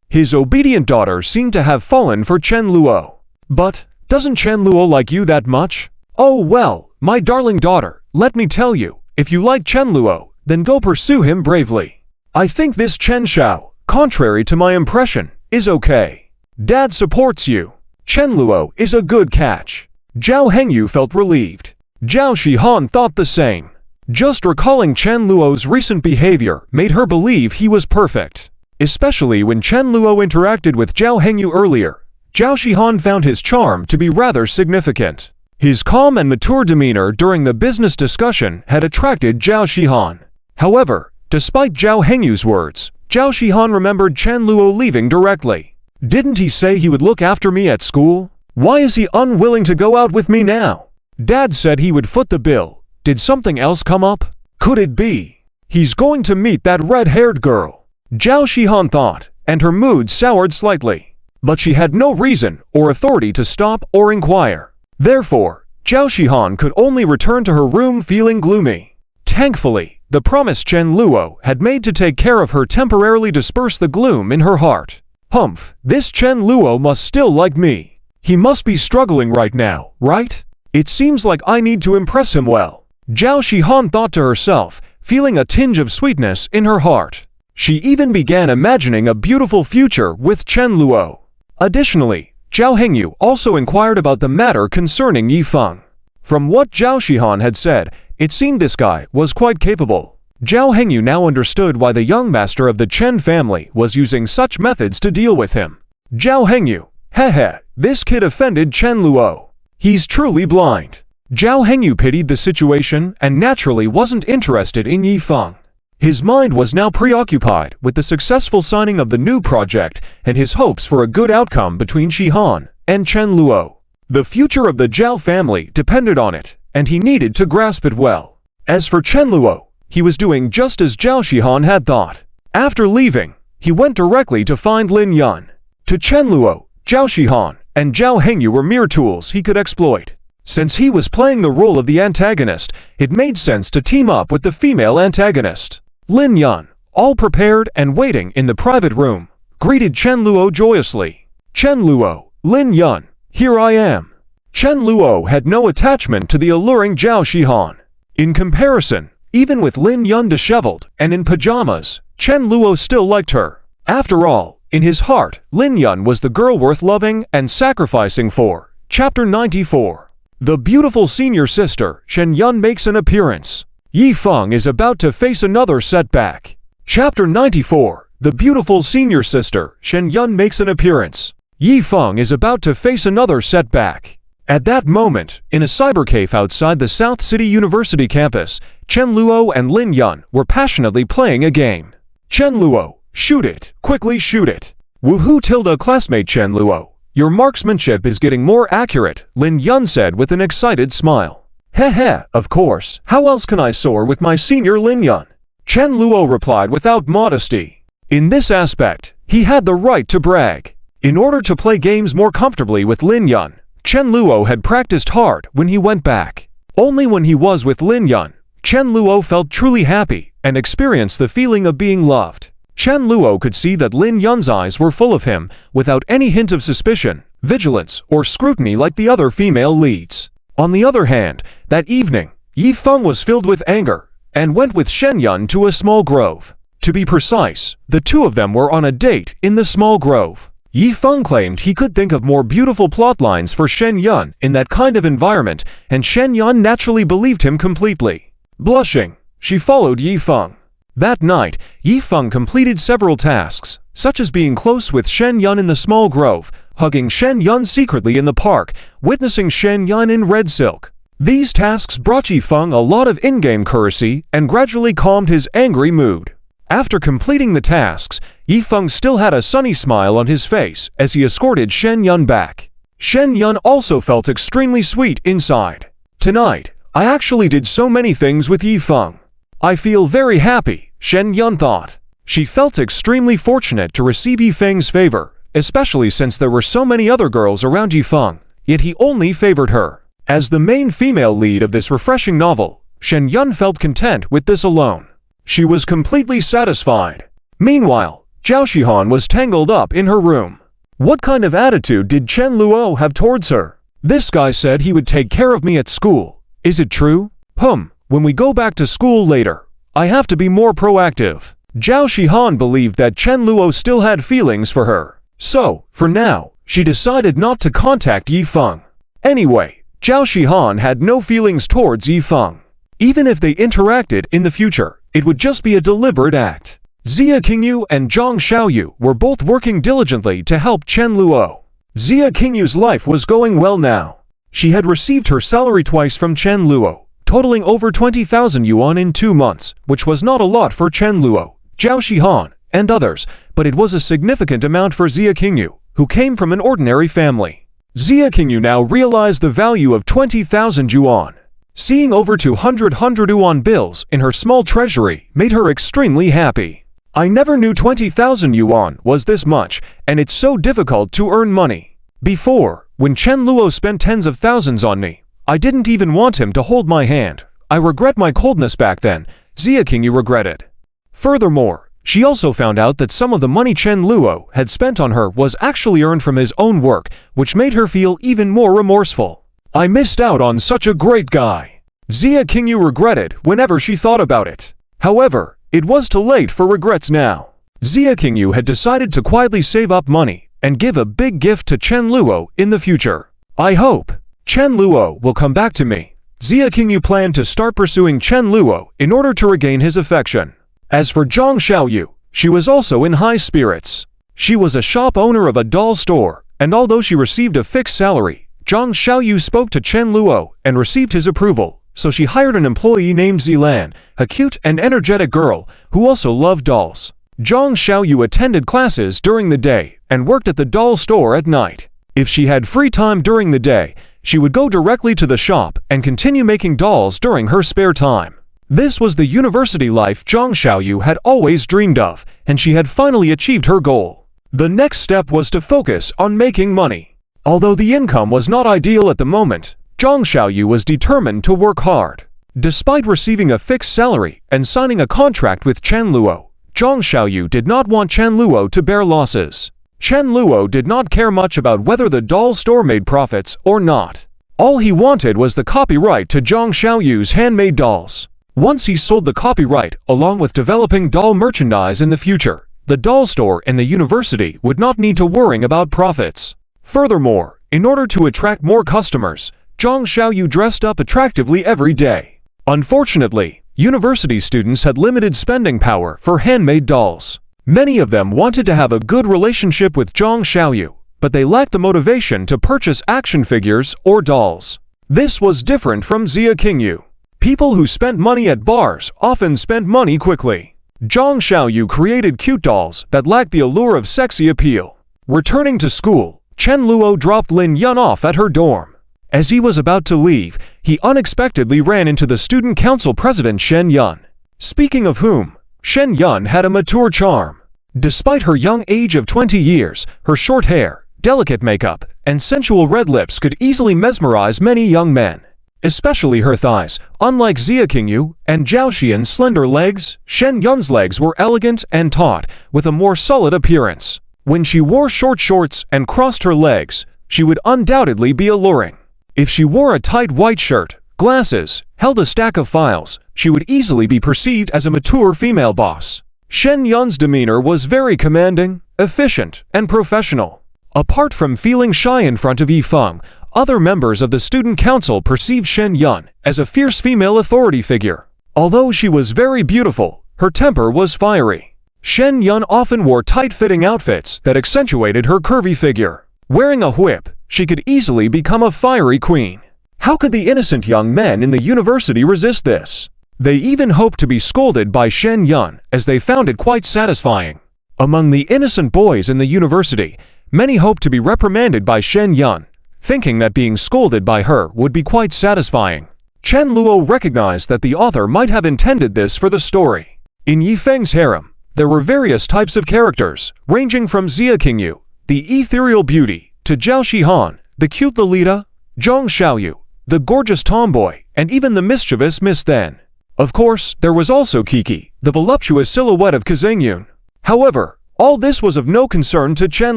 His obedient daughter seemed to have fallen for Chen Luo. But, doesn't Chen Luo like you that much? Oh well, my darling daughter, let me tell you, if you like Chen Luo, then go pursue him bravely. I think this Chen Xiao, contrary to my impression, is okay. Dad supports you. Chen Luo is a good catch. Zhao Hengyu felt relieved. Zhao Shihan thought the same. Just recalling Chen Luo's recent behavior made her believe he was perfect. Especially when Chen Luo interacted with Zhao Hengyu earlier, Zhao Shihan found his charm to be rather significant. His calm and mature demeanor during the business discussion had attracted Zhao Shihan. However, despite Zhao Hengyu's words, Zhao Shihan remembered Chen Luo leaving directly. Didn't he say he would look after me at school? Why is he unwilling to go out with me now? Dad said he would foot the bill. Did something else come up? Could it be he's going to meet that red-haired girl? Zhao Shihan thought, and her mood soured slightly. But she had no reason or authority to stop or inquire. Therefore, Zhao Shihan could only return to her room feeling gloomy. Thankfully, the promise Chen Luo had made to take care of her temporarily dispersed the gloom in her heart. Humph, this Chen Luo must still like me. He must be struggling right now, right? It seems like I need to impress him well. Zhao Shihan thought to herself, feeling a tinge of sweetness in her heart. She even began imagining a beautiful future with Chen Luo. Additionally, Zhao Hengyu also inquired about the matter concerning Yi Feng. From what Zhao Shihan had said, it seemed this guy was quite capable. Zhao Hengyu now understood why the young master of the Chen family was using such methods to deal with him. Zhao Hengyu, hehe, this kid offended Chen Luo. He's truly blind. Zhao Hengyu pitied the situation and naturally wasn't interested in Yi Feng. His mind was now preoccupied with the successful signing of the new project and his hopes for a good outcome between Shihan and Chen Luo. The future of the Zhao family depended on it, and he needed to grasp it well. As for Chen Luo, he was doing just as Zhao Shihan had thought. After leaving, he went directly to find Lin Yun. To Chen Luo, Zhao Shihan and Zhao Hengyu were mere tools he could exploit. Since he was playing the role of the antagonist, it made sense to team up with the female antagonist. Lin Yun, all prepared and waiting in the private room, greeted Chen Luo joyously. Chen Luo, Lin Yun, here I am. Chen Luo had no attachment to the alluring Zhao Shihan. In comparison, even with Lin Yun disheveled and in pajamas, Chen Luo still liked her. After all, in his heart, Lin Yun was the girl worth loving and sacrificing for. Chapter 94. The beautiful senior sister, Shen Yun, makes an appearance. Yi Feng is about to face another setback. Chapter 94. The beautiful senior sister, Shen Yun, makes an appearance. Yi Feng is about to face another setback. At that moment, in a cybercafe outside the South City University campus, Chen Luo and Lin Yun were passionately playing a game. Chen Luo, shoot it, quickly shoot it. Woohoo tilde classmate Chen Luo, your marksmanship is getting more accurate, Lin Yun said with an excited smile. Heh, of course, how else can I soar with my senior Lin Yun? Chen Luo replied without modesty. In this aspect, he had the right to brag. In order to play games more comfortably with Lin Yun, Chen Luo had practiced hard when he went back. Only when he was with Lin Yun, Chen Luo felt truly happy and experienced the feeling of being loved. Chen Luo could see that Lin Yun's eyes were full of him without any hint of suspicion, vigilance, or scrutiny like the other female leads. On the other hand, that evening, Yi Feng was filled with anger and went with Shen Yun to a small grove. To be precise, the two of them were on a date in the small grove. Yi Feng claimed he could think of more beautiful plot lines for Shen Yun in that kind of environment, and Shen Yun naturally believed him completely. Blushing, she followed Yi Feng. That night, Yi Feng completed several tasks, such as being close with Shen Yun in the small grove, hugging Shen Yun secretly in the park, witnessing Shen Yun in red silk. These tasks brought Yi Feng a lot of in-game currency and gradually calmed his angry mood. After completing the tasks, Yi Feng still had a sunny smile on his face as he escorted Shen Yun back. Shen Yun also felt extremely sweet inside. Tonight, I actually did so many things with Yi Feng. I feel very happy, Shen Yun thought. She felt extremely fortunate to receive Yi Feng's favor, especially since there were so many other girls around Yi Feng, yet he only favored her. As the main female lead of this refreshing novel, Shen Yun felt content with this alone. She was completely satisfied. Meanwhile, Zhao Shihan was tangled up in her room. What kind of attitude did Chen Luo have towards her? This guy said he would take care of me at school. Is it true? When we go back to school later, I have to be more proactive. Zhao Shihan believed that Chen Luo still had feelings for her. So, for now, she decided not to contact Yi Feng. Anyway, Zhao Shihan had no feelings towards Yi Feng. Even if they interacted in the future, it would just be a deliberate act. Xia Qingyu and Zhang Xiaoyu were both working diligently to help Chen Luo. Xia Qingyu's life was going well now. She had received her salary twice from Chen Luo, totaling over 20,000 yuan in 2 months, which was not a lot for Chen Luo, Zhao Shihan, and others, but it was a significant amount for Xia Qingyu, who came from an ordinary family. Xia Qingyu now realized the value of 20,000 yuan. Seeing over 200 yuan bills in her small treasury made her extremely happy. I never knew 20,000 yuan was this much, and it's so difficult to earn money. Before, when Chen Luo spent tens of thousands on me, I didn't even want him to hold my hand. I regret my coldness back then, Xia Qingyu regretted. Furthermore, she also found out that some of the money Chen Luo had spent on her was actually earned from his own work, which made her feel even more remorseful. I missed out on such a great guy. Xia Qingyu regretted whenever she thought about it. However, it was too late for regrets now. Xia Qingyu had decided to quietly save up money and give a big gift to Chen Luo in the future. I hope Chen Luo will come back to me. Xia Qingyu planned to start pursuing Chen Luo in order to regain his affection. As for Zhang Xiaoyu, she was also in high spirits. She was a shop owner of a doll store, and although she received a fixed salary, Zhang Xiaoyu spoke to Chen Luo and received his approval, so she hired an employee named Zilan, a cute and energetic girl who also loved dolls. Zhang Xiaoyu attended classes during the day and worked at the doll store at night. If she had free time during the day, she would go directly to the shop and continue making dolls during her spare time. This was the university life Zhang Xiaoyu had always dreamed of, and she had finally achieved her goal. The next step was to focus on making money. Although the income was not ideal at the moment, Zhang Xiaoyu was determined to work hard. Despite receiving a fixed salary and signing a contract with Chen Luo, Zhang Xiaoyu did not want Chen Luo to bear losses. Chen Luo did not care much about whether the doll store made profits or not. All he wanted was the copyright to Zhang Xiaoyu's handmade dolls. Once he sold the copyright, along with developing doll merchandise in the future, the doll store and the university would not need to worry about profits. Furthermore, in order to attract more customers, Zhang Xiaoyu dressed up attractively every day. Unfortunately, university students had limited spending power for handmade dolls. Many of them wanted to have a good relationship with Zhang Xiaoyu, but they lacked the motivation to purchase action figures or dolls. This was different from Xia Qingyu. People who spent money at bars often spent money quickly. Zhang Xiaoyu created cute dolls that lacked the allure of sexy appeal. Returning to school, Chen Luo dropped Lin Yun off at her dorm. As he was about to leave, he unexpectedly ran into the student council president Shen Yun. Speaking of whom, Shen Yun had a mature charm. Despite her young age of 20 years, her short hair, delicate makeup, and sensual red lips could easily mesmerize many young men. Especially her thighs. Unlike Xia Qingyu and Zhao Xian's slender legs, Shen Yun's legs were elegant and taut, with a more solid appearance. When she wore short shorts and crossed her legs, she would undoubtedly be alluring. If she wore a tight white shirt, glasses, held a stack of files, she would easily be perceived as a mature female boss. Shen Yun's demeanor was very commanding, efficient, and professional. Apart from feeling shy in front of Yi Feng, other members of the student council perceived Shen Yun as a fierce female authority figure. Although she was very beautiful, her temper was fiery. Shen Yun often wore tight-fitting outfits that accentuated her curvy figure. Wearing a whip, she could easily become a fiery queen. How could the innocent young men in the university resist this? They even hoped to be scolded by Shen Yun, as they found it quite satisfying. Among the innocent boys in the university, many hoped to be reprimanded by Shen Yun, thinking that being scolded by her would be quite satisfying. Chen Luo recognized that the author might have intended this for the story. In Yi Feng's harem, there were various types of characters, ranging from Xia Qingyu, the ethereal beauty, to Zhao Shihan, the cute Lolita, Zhang Xiaoyu, the gorgeous tomboy, and even the mischievous Miss Then. Of course, there was also Kiki, the voluptuous silhouette of Kazangyun. However, All this was of no concern to Chen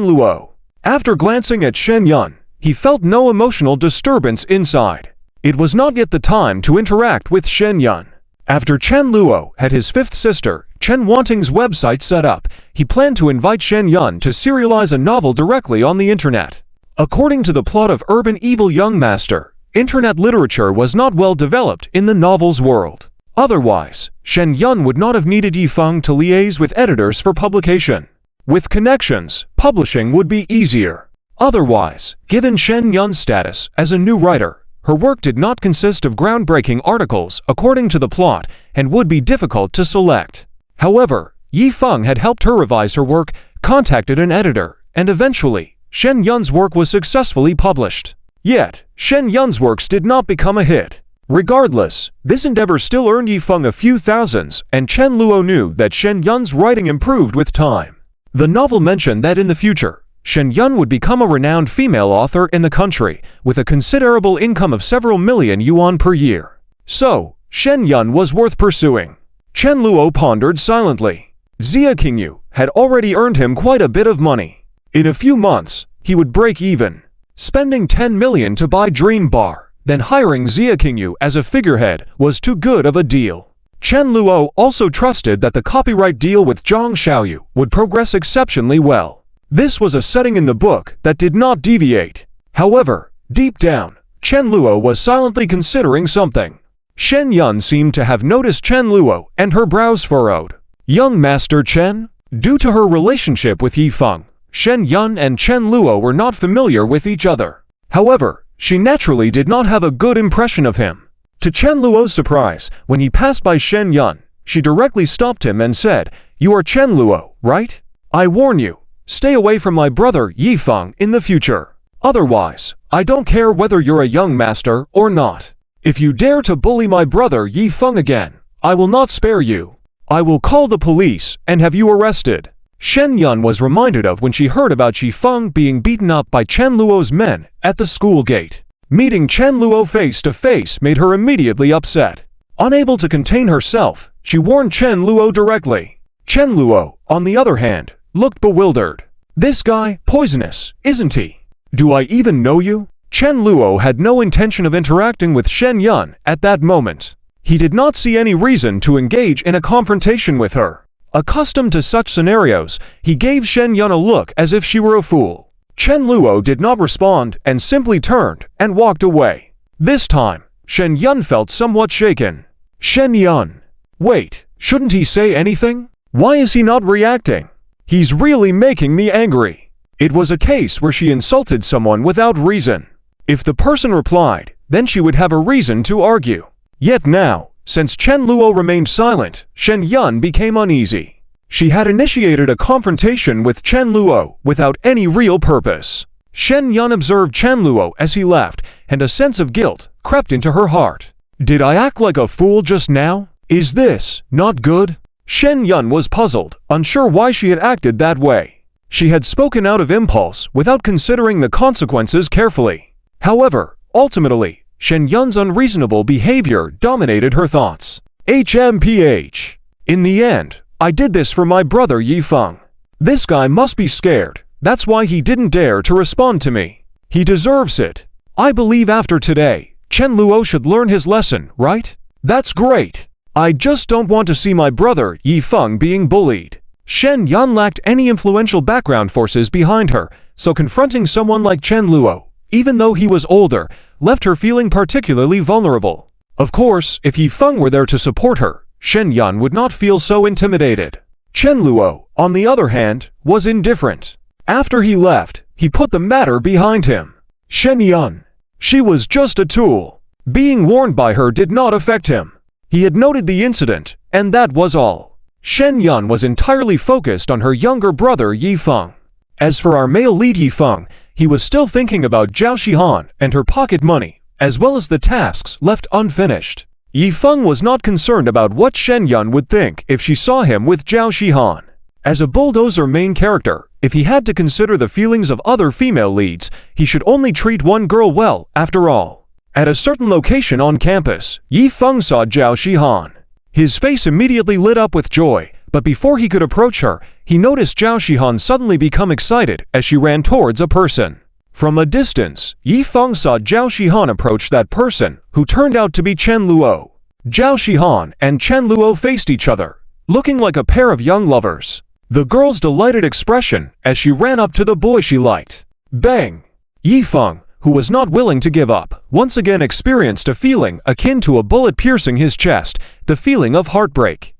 Luo. After glancing at Shen Yun, he felt no emotional disturbance inside. It was not yet the time to interact with Shen Yun. After Chen Luo had his fifth sister, Chen Wanting's website set up, he planned to invite Shen Yun to serialize a novel directly on the internet. According to the plot of Urban Evil Young Master, internet literature was not well developed in the novel's world. Otherwise, Shen Yun would not have needed Yifeng to liaise with editors for publication. With connections, publishing would be easier. Otherwise, given Shen Yun's status as a new writer, her work did not consist of groundbreaking articles according to the plot and would be difficult to select. However, Yifeng had helped her revise her work, contacted an editor, and eventually, Shen Yun's work was successfully published. Yet, Shen Yun's works did not become a hit. Regardless, this endeavor still earned Yifeng a few thousands, and Chen Luo knew that Shen Yun's writing improved with time. The novel mentioned that in the future, Shen Yun would become a renowned female author in the country, with a considerable income of several million yuan per year. So, Shen Yun was worth pursuing. Chen Luo pondered silently. Xia Qingyu had already earned him quite a bit of money. In a few months, he would break even. Spending 10 million to buy Dream Bar, then hiring Xia Qingyu as a figurehead was too good of a deal. Chen Luo also trusted that the copyright deal with Zhang Xiaoyu would progress exceptionally well. This was a setting in the book that did not deviate. However, deep down, Chen Luo was silently considering something. Shen Yun seemed to have noticed Chen Luo and her brows furrowed. Young Master Chen? Due to her relationship with Yifeng, Shen Yun and Chen Luo were not familiar with each other. However, she naturally did not have a good impression of him. To Chen Luo's surprise, when he passed by Shen Yun, she directly stopped him and said, "You are Chen Luo, right? I warn you, stay away from my brother Yifeng in the future. Otherwise, I don't care whether you're a young master or not. If you dare to bully my brother Yifeng again, I will not spare you. I will call the police and have you arrested." Shen Yun was reminded of when she heard about Yifeng being beaten up by Chen Luo's men at the school gate. Meeting Chen Luo face to face made her immediately upset. Unable to contain herself, she warned Chen Luo directly. Chen Luo, on the other hand, looked bewildered. "This guy, poisonous, isn't he? Do I even know you?" Chen Luo had no intention of interacting with Shen Yun at that moment. He did not see any reason to engage in a confrontation with her. Accustomed to such scenarios, he gave Shen Yun a look as if she were a fool. Chen Luo did not respond and simply turned and walked away. This time, Shen Yun felt somewhat shaken. Shen Yun. Wait, shouldn't he say anything? Why is he not reacting? He's really making me angry. It was a case where she insulted someone without reason. If the person replied, then she would have a reason to argue. Yet now, since Chen Luo remained silent, Shen Yun became uneasy. She had initiated a confrontation with Chen Luo without any real purpose. Shen Yun observed Chen Luo as he left, and a sense of guilt crept into her heart. Did I act like a fool just now? Is this not good? Shen Yun was puzzled, unsure why she had acted that way. She had spoken out of impulse without considering the consequences carefully. However, ultimately, Shen Yun's unreasonable behavior dominated her thoughts. HMPH. In the end, I did this for my brother Yifeng. This guy must be scared. That's why he didn't dare to respond to me. He deserves it. I believe after today, Chen Luo should learn his lesson, right? That's great. I just don't want to see my brother Yifeng being bullied. Shen Yun lacked any influential background forces behind her, so confronting someone like Chen Luo, even though he was older, left her feeling particularly vulnerable. Of course, if Yifeng were there to support her, Shen Yun would not feel so intimidated. Chen Luo, on the other hand, was indifferent. After he left, he put the matter behind him. Shen Yun. She was just a tool. Being warned by her did not affect him. He had noted the incident, and that was all. Shen Yun was entirely focused on her younger brother Yifeng. As for our male lead Yifeng, he was still thinking about Zhao Shihan and her pocket money, as well as the tasks left unfinished. Yifeng was not concerned about what Shen Yun would think if she saw him with Zhao Shihan. As a bulldozer main character, if he had to consider the feelings of other female leads, he should only treat one girl well, after all. At a certain location on campus, Yifeng saw Zhao Shihan. His face immediately lit up with joy, But before he could approach her, he noticed Zhao Shihan suddenly become excited as she ran towards a person. From a distance, Yi Feng saw Zhao Shihan approach that person, who turned out to be Chen Luo. Zhao Shihan and Chen Luo faced each other, looking like a pair of young lovers. The girl's delighted expression as she ran up to the boy she liked. Bang! Yi Feng, who was not willing to give up, once again experienced a feeling akin to a bullet piercing his chest, the feeling of heartbreak.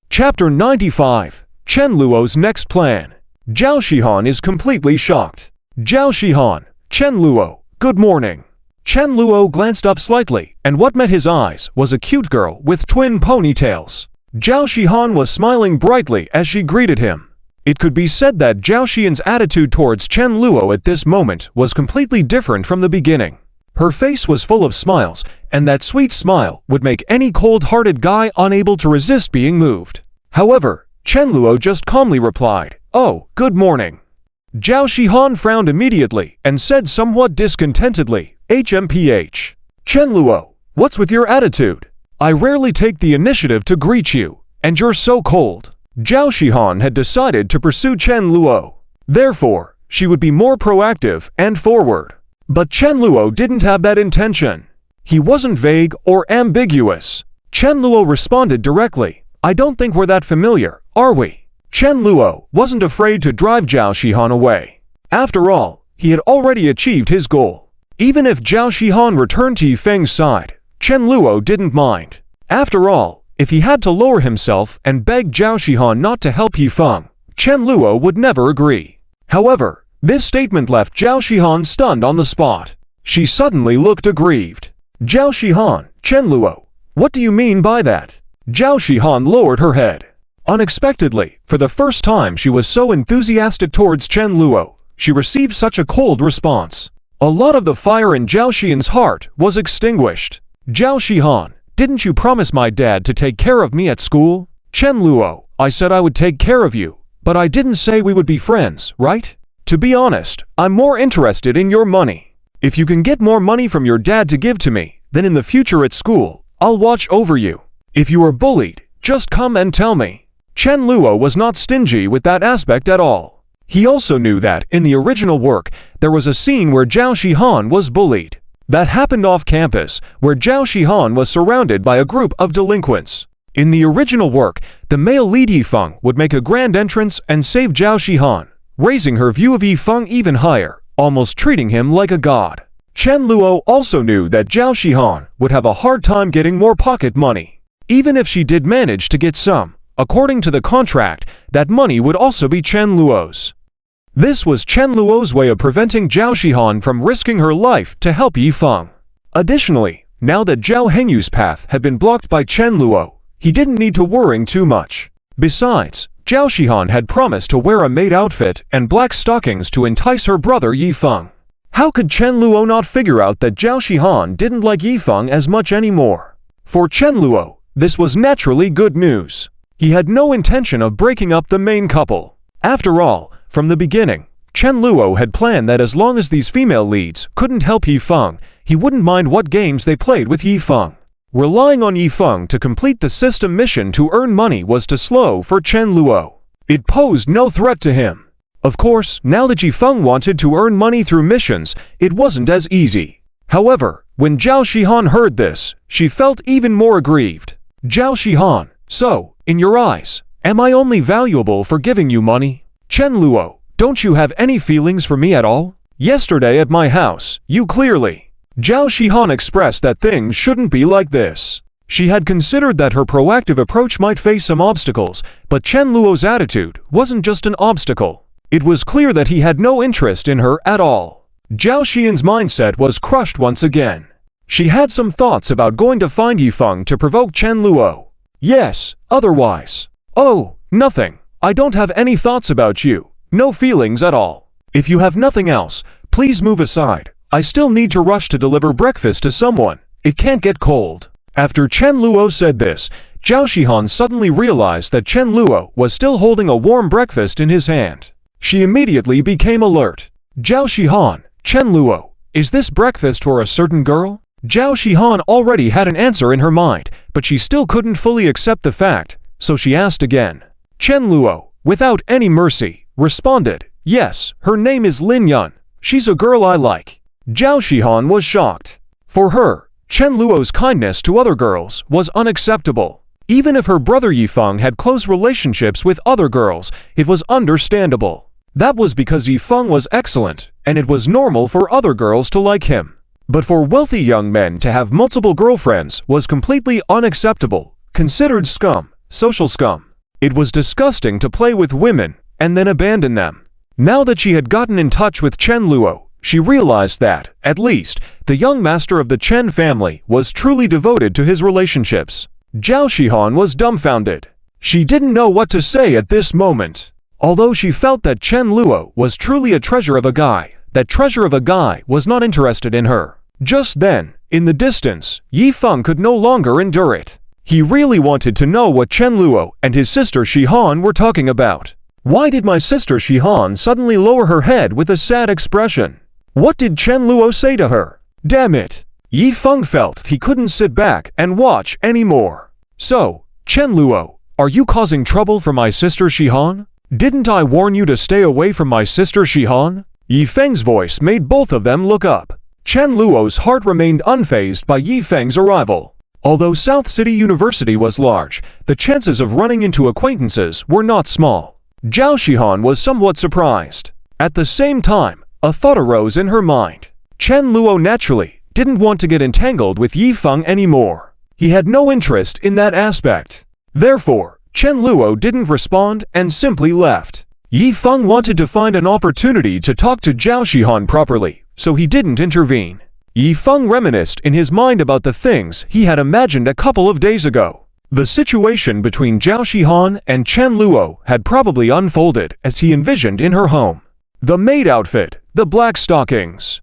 Chapter 95. Chen Luo's next plan. Zhao Shihan is completely shocked. Zhao Shihan, Chen Luo, good morning. Chen Luo glanced up slightly, and what met his eyes was a cute girl with twin ponytails. Zhao Shihan was smiling brightly as she greeted him. It could be said that Zhao Xian's attitude towards Chen Luo at this moment was completely different from the beginning. Her face was full of smiles, and that sweet smile would make any cold-hearted guy unable to resist being moved. However, Chen Luo just calmly replied, "Oh, good morning." Zhao Shihan frowned immediately and said somewhat discontentedly, "HMPH. Chen Luo, what's with your attitude? I rarely take the initiative to greet you, and you're so cold." Zhao Shihan had decided to pursue Chen Luo. Therefore, she would be more proactive and forward. But Chen Luo didn't have that intention. He wasn't vague or ambiguous. Chen Luo responded directly, "I don't think we're that familiar, are we?" Chen Luo wasn't afraid to drive Zhao Shihan away. After all, he had already achieved his goal. Even if Zhao Shihan returned to Yi Feng's side, Chen Luo didn't mind. After all, if he had to lower himself and beg Zhao Shihan not to help Yi Feng, Chen Luo would never agree. However, this statement left Zhao Shihan stunned on the spot. She suddenly looked aggrieved. "Zhao Shihan, Chen Luo, what do you mean by that?" Zhao Shihan lowered her head. Unexpectedly, for the first time she was so enthusiastic towards Chen Luo, she received such a cold response. A lot of the fire in Zhao Xian's heart was extinguished. "Zhao Shihan, didn't you promise my dad to take care of me at school?" "Chen Luo, I said I would take care of you, but I didn't say we would be friends, right? To be honest, I'm more interested in your money. If you can get more money from your dad to give to me, then in the future at school, I'll watch over you. If you are bullied, just come and tell me." Chen Luo was not stingy with that aspect at all. He also knew that, in the original work, there was a scene where Zhao Shihan was bullied. That happened off campus, where Zhao Shihan was surrounded by a group of delinquents. In the original work, the male lead Yi Feng would make a grand entrance and save Zhao Shihan, raising her view of Yi Feng even higher, almost treating him like a god. Chen Luo also knew that Zhao Shihan would have a hard time getting more pocket money. Even if she did manage to get some, according to the contract, that money would also be Chen Luo's. This was Chen Luo's way of preventing Zhao Shihan from risking her life to help Yi Feng. Additionally, now that Zhao Hengyu's path had been blocked by Chen Luo, he didn't need to worry too much. Besides, Zhao Shihan had promised to wear a maid outfit and black stockings to entice her brother Yi Feng. How could Chen Luo not figure out that Zhao Shihan didn't like Yi Feng as much anymore? For Chen Luo, this was naturally good news. He had no intention of breaking up the main couple. After all, from the beginning, Chen Luo had planned that as long as these female leads couldn't help Yi Feng, he wouldn't mind what games they played with Yi Feng. Relying on Yi Feng to complete the system mission to earn money was too slow for Chen Luo. It posed no threat to him. Of course, now that Yi Feng wanted to earn money through missions, it wasn't as easy. However, when Zhao Shihan heard this, she felt even more aggrieved. "Zhao Shihan, so, in your eyes, am I only valuable for giving you money? Chen Luo, don't you have any feelings for me at all? Yesterday at my house, you clearly..." Zhao Shihan expressed that things shouldn't be like this. She had considered that her proactive approach might face some obstacles, but Chen Luo's attitude wasn't just an obstacle. It was clear that he had no interest in her at all. Zhao Xian's mindset was crushed once again. She had some thoughts about going to find Yi Feng to provoke Chen Luo. "Yes, otherwise." "Oh, nothing. I don't have any thoughts about you. No feelings at all. If you have nothing else, please move aside. I still need to rush to deliver breakfast to someone. It can't get cold." After Chen Luo said this, Zhao Shihan suddenly realized that Chen Luo was still holding a warm breakfast in his hand. She immediately became alert. "Zhao Shihan, Chen Luo, is this breakfast for a certain girl?" Zhao Shihan already had an answer in her mind, but she still couldn't fully accept the fact, so she asked again. Chen Luo, without any mercy, responded, "Yes, her name is Lin Yun. She's a girl I like." Zhao Shihan was shocked. For her, Chen Luo's kindness to other girls was unacceptable. Even if her brother Yifeng had close relationships with other girls, it was understandable. That was because Yifeng was excellent, and it was normal for other girls to like him. But for wealthy young men to have multiple girlfriends was completely unacceptable, considered scum, social scum. It was disgusting to play with women and then abandon them. Now that she had gotten in touch with Chen Luo, she realized that, at least, the young master of the Chen family was truly devoted to his relationships. Zhao Shihan was dumbfounded. She didn't know what to say at this moment. Although she felt that Chen Luo was truly a treasure of a guy, that treasure of a guy was not interested in her. Just then, in the distance, Yifeng could no longer endure it. He really wanted to know what Chen Luo and his sister Shihan were talking about. Why did my sister Shihan suddenly lower her head with a sad expression? What did Chen Luo say to her? Damn it! Yifeng felt he couldn't sit back and watch anymore. So, Chen Luo, are you causing trouble for my sister Shihan? Didn't I warn you to stay away from my sister Shihan? Yifeng's voice made both of them look up. Chen Luo's heart remained unfazed by Yifeng's arrival. Although South City University was large, the chances of running into acquaintances were not small. Zhao Shihan was somewhat surprised. At the same time, a thought arose in her mind. Chen Luo naturally didn't want to get entangled with Yifeng anymore. He had no interest in that aspect. Therefore, Chen Luo didn't respond and simply left. Yifeng wanted to find an opportunity to talk to Zhao Shihan properly, so he didn't intervene. Yifeng reminisced in his mind about the things he had imagined a couple of days ago. The situation between Zhao Shihan and Chen Luo had probably unfolded as he envisioned in her home. The maid outfit, the black stockings.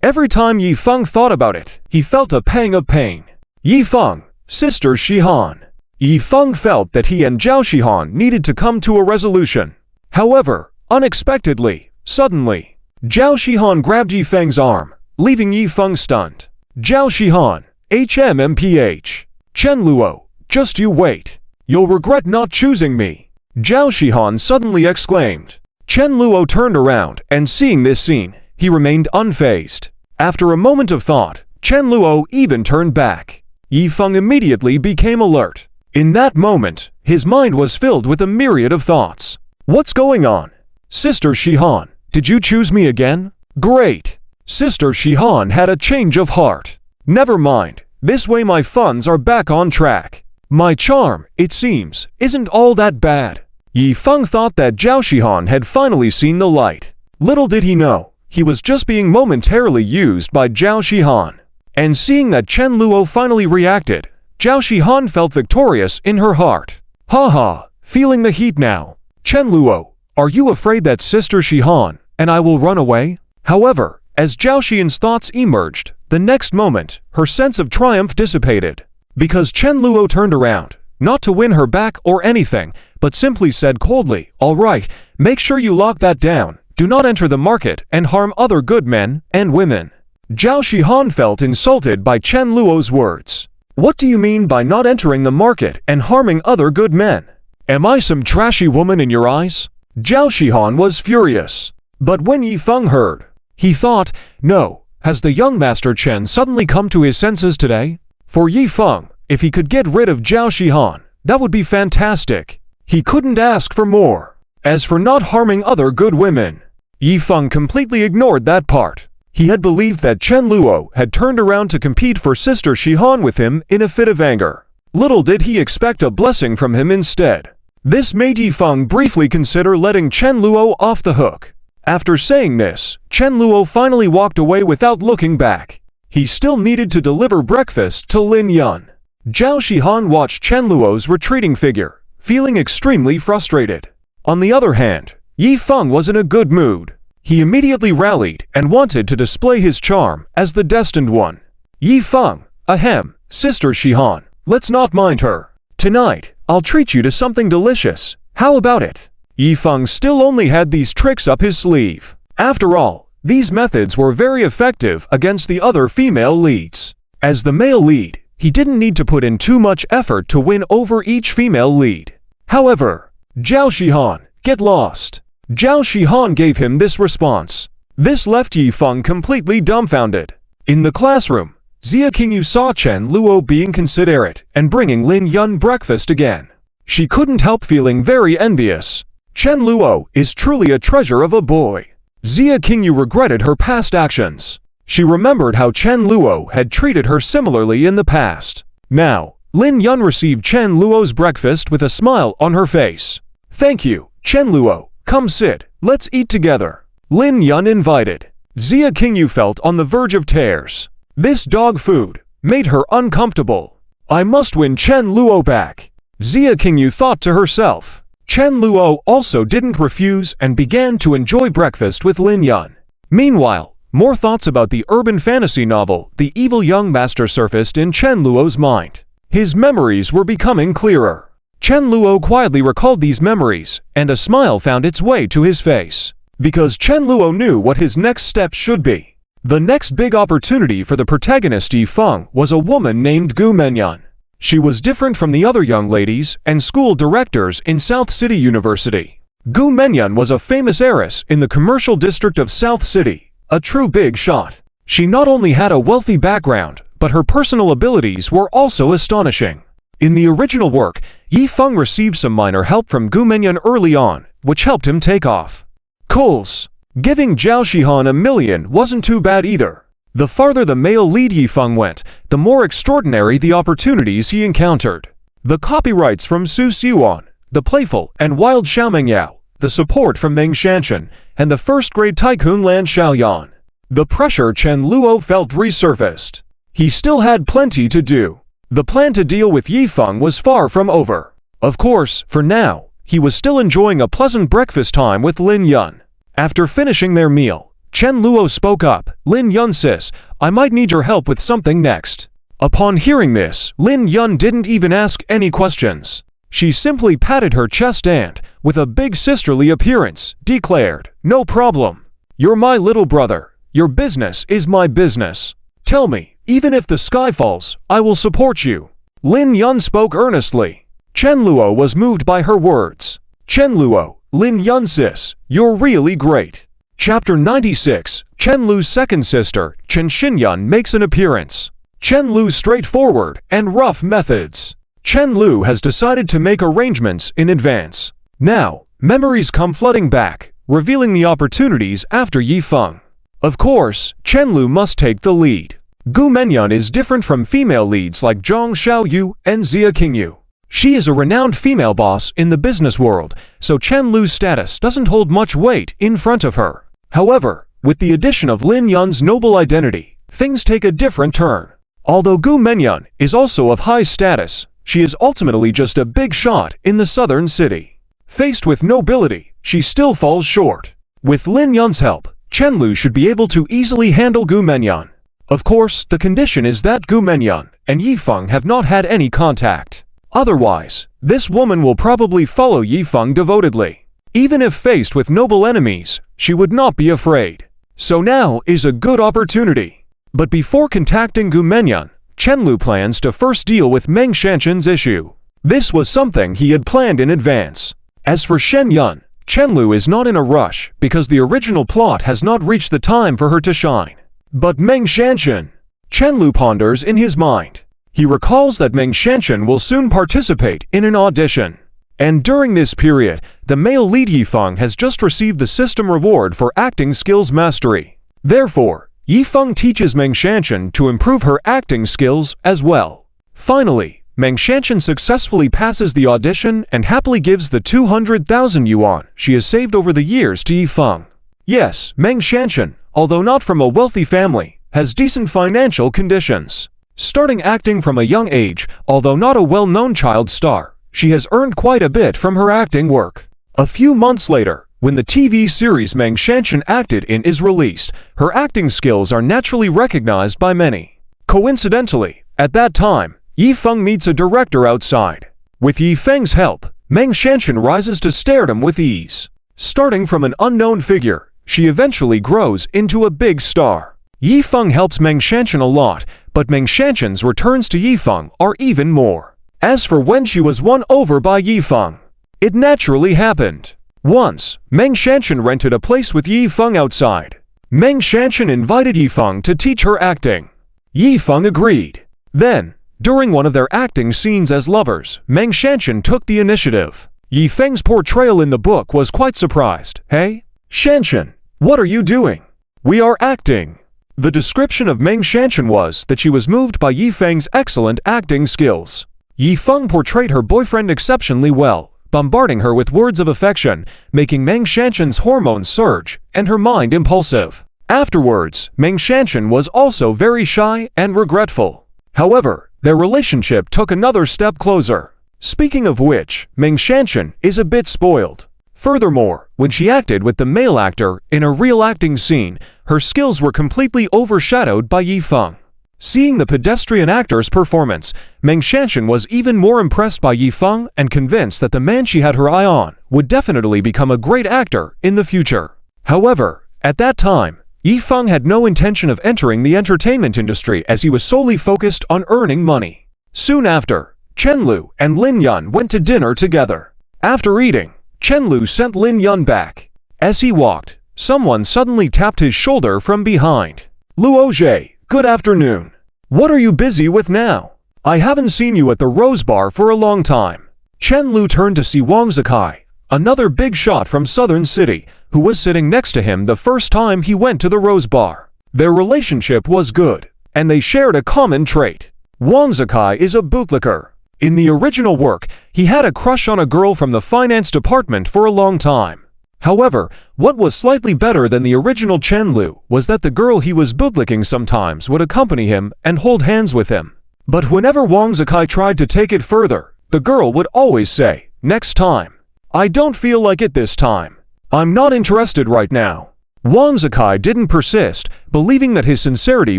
Every time Yifeng thought about it, he felt a pang of pain. Yifeng, sister Shihan. Yifeng felt that he and Zhao Shihan needed to come to a resolution. However, unexpectedly, suddenly, Zhao Shihan grabbed Yifeng's arm, leaving Yifeng stunned. Zhao Shihan, HMMPH. Chen Luo, just you wait. You'll regret not choosing me. Zhao Shihan suddenly exclaimed. Chen Luo turned around, and seeing this scene, he remained unfazed. After a moment of thought, Chen Luo even turned back. Yifeng immediately became alert. In that moment, his mind was filled with a myriad of thoughts. What's going on? Sister Shihan, did you choose me again? Great! Sister Shihan had a change of heart. Never mind, this way my funds are back on track. My charm, it seems, isn't all that bad. Yifeng thought that Zhao Shihan had finally seen the light. Little did he know, he was just being momentarily used by Zhao Shihan. And seeing that Chen Luo finally reacted, Zhao Shihan felt victorious in her heart. Ha, feeling the heat now. Chen Luo, are you afraid that Sister Shihan and I will run away? However, as Zhao Xian's thoughts emerged, the next moment, her sense of triumph dissipated. Because Chen Luo turned around, not to win her back or anything, but simply said coldly, "All right, make sure you lock that down. Do not enter the market and harm other good men and women." Zhao Shihan felt insulted by Chen Luo's words. What do you mean by not entering the market and harming other good men? Am I some trashy woman in your eyes? Zhao Shihan was furious. But when Yifeng heard, he thought, no, has the young master Chen suddenly come to his senses today? For Yifeng, if he could get rid of Zhao Shihan, that would be fantastic. He couldn't ask for more. As for not harming other good women, Yifeng completely ignored that part. He had believed that Chen Luo had turned around to compete for Sister Shihan with him in a fit of anger. Little did he expect a blessing from him instead. This made Yifeng briefly consider letting Chen Luo off the hook. After saying this, Chen Luo finally walked away without looking back. He still needed to deliver breakfast to Lin Yun. Zhao Shihan watched Chen Luo's retreating figure, feeling extremely frustrated. On the other hand, Yifeng was in a good mood. He immediately rallied and wanted to display his charm as the destined one. Yifeng, ahem, Sister Shihan, let's not mind her. Tonight, I'll treat you to something delicious. How about it? Yifeng still only had these tricks up his sleeve. After all, these methods were very effective against the other female leads. As the male lead, he didn't need to put in too much effort to win over each female lead. However, Zhao Shihan, get lost. Zhao Shihan gave him this response. This left Yi Feng completely dumbfounded. In the classroom, Xia Qingyu saw Chen Luo being considerate and bringing Lin Yun breakfast again. She couldn't help feeling very envious. Chen Luo is truly a treasure of a boy. Xia Qingyu regretted her past actions. She remembered how Chen Luo had treated her similarly in the past. Now, Lin Yun received Chen Luo's breakfast with a smile on her face. Thank you, Chen Luo. Come sit, let's eat together. Lin Yun invited. Xia Qingyu felt on the verge of tears. This dog food made her uncomfortable. I must win Chen Luo back. Xia Qingyu thought to herself. Chen Luo also didn't refuse and began to enjoy breakfast with Lin Yun. Meanwhile, more thoughts about the urban fantasy novel The Evil Young Master surfaced in Chen Luo's mind. His memories were becoming clearer. Chen Luo quietly recalled these memories, and a smile found its way to his face. Because Chen Luo knew what his next step should be. The next big opportunity for the protagonist Yi Feng was a woman named Gu Menyan. She was different from the other young ladies and school directors in South City University. Gu Menyan was a famous heiress in the commercial district of South City, a true big shot. She not only had a wealthy background, but her personal abilities were also astonishing. In the original work, Yi Feng received some minor help from Gu Menyan early on, which helped him take off. Coals. Giving Zhao Shihan $1 million wasn't too bad either. The farther the male lead Yi Feng went, the more extraordinary the opportunities he encountered. The copyrights from Su Siwan, the playful and wild Xiao Mengyao, the support from Meng Shanshan, and the first-grade tycoon Lan Xiaoyan. The pressure Chen Luo felt resurfaced. He still had plenty to do. The plan to deal with Yi Feng was far from over. Of course, for now, he was still enjoying a pleasant breakfast time with Lin Yun. After finishing their meal, Chen Luo spoke up. Lin Yun sis, I might need your help with something next. Upon hearing this, Lin Yun didn't even ask any questions. She simply patted her chest and, with a big sisterly appearance, declared, no problem. You're my little brother. Your business is my business. Tell me, even if the sky falls, I will support you. Lin Yun spoke earnestly. Chen Luo was moved by her words. Chen Luo, Lin Yun sis, you're really great. Chapter 96, Chen Lu's second sister, Chen Xinyun makes an appearance. Chen Lu's straightforward and rough methods. Chen Lu has decided to make arrangements in advance. Now, memories come flooding back, revealing the opportunities after Yi Feng. Of course, Chen Lu must take the lead. Gu Menyan is different from female leads like Zhang Xiaoyu and Xia Qingyu. She is a renowned female boss in the business world, so Chen Lu's status doesn't hold much weight in front of her. However, with the addition of Lin Yun's noble identity, things take a different turn. Although Gu Menyan is also of high status, she is ultimately just a big shot in the southern city. Faced with nobility, she still falls short. With Lin Yun's help, Chen Lu should be able to easily handle Gu Menyan. Of course, the condition is that Gu Menyan and Yi Feng have not had any contact. Otherwise, this woman will probably follow Yi Feng devotedly. Even if faced with noble enemies, she would not be afraid. So now is a good opportunity. But before contacting Gu Menyan, Chen Lu plans to first deal with Meng Shanshan's issue. This was something he had planned in advance. As for Shen Yun, Chen Lu is not in a rush because the original plot has not reached the time for her to shine. But Meng Shanshan, Chen Lu ponders in his mind. He recalls that Meng Shanshan will soon participate in an audition. And during this period, the male lead Yi Feng has just received the system reward for acting skills mastery. Therefore, Yi Feng teaches Meng Shanshan to improve her acting skills as well. Finally, Meng Shanshan successfully passes the audition and happily gives the 200,000 yuan she has saved over the years to Yi Feng. Yes, Meng Shanshan, although not from a wealthy family, has decent financial conditions. Starting acting from a young age, although not a well-known child star, she has earned quite a bit from her acting work. A few months later, when the TV series Meng Shanshan acted in is released, her acting skills are naturally recognized by many. Coincidentally, at that time, Yi Feng meets a director outside. With Yi Feng's help, Meng Shanshan rises to stardom with ease. Starting from an unknown figure, she eventually grows into a big star. Yi Feng helps Meng Shanshan a lot, but Meng Shanshan's returns to Yi Feng are even more. As for when she was won over by Yi Feng, It naturally happened. Once, Meng Shanshan rented a place with Yi Feng outside. Meng Shanshan invited Yi Feng to teach her acting. Yi Feng agreed. Then, during one of their acting scenes as lovers, Meng Shanshan took the initiative. Yi Feng's portrayal in the book was quite surprised. "Hey, Shanshan, what are you doing? We are acting." The description of Meng Shanshan was that she was moved by Yi Feng's excellent acting skills. Yi Feng portrayed her boyfriend exceptionally well, bombarding her with words of affection, making Meng Shanshan's hormones surge and her mind impulsive. Afterwards, Meng Shanshan was also very shy and regretful. However, their relationship took another step closer. Speaking of which, Meng Shanshan is a bit spoiled. Furthermore, when she acted with the male actor in a real acting scene, her skills were completely overshadowed by Yi Feng. Seeing the pedestrian actor's performance, Meng Shanshan was even more impressed by Yi Feng and convinced that the man she had her eye on would definitely become a great actor in the future. However, at that time, Yi Feng had no intention of entering the entertainment industry as he was solely focused on earning money. Soon after, Chen Lu and Lin Yun went to dinner together. After eating, Chen Lu sent Lin Yun back. As he walked, someone suddenly tapped his shoulder from behind. "Luo Jie, good afternoon. What are you busy with now? I haven't seen you at the Rose Bar for a long time." Chen Lu turned to see Wang Zikai, another big shot from Southern City, who was sitting next to him the first time he went to the Rose Bar. Their relationship was good, and they shared a common trait. Wang Zikai is a bootlicker. In the original work, he had a crush on a girl from the finance department for a long time. However, what was slightly better than the original Chen Lu was that the girl he was bootlicking sometimes would accompany him and hold hands with him. But whenever Wang Zikai tried to take it further, the girl would always say, "Next time." "I don't feel like it this time. I'm not interested right now." Wang Zikai didn't persist, believing that his sincerity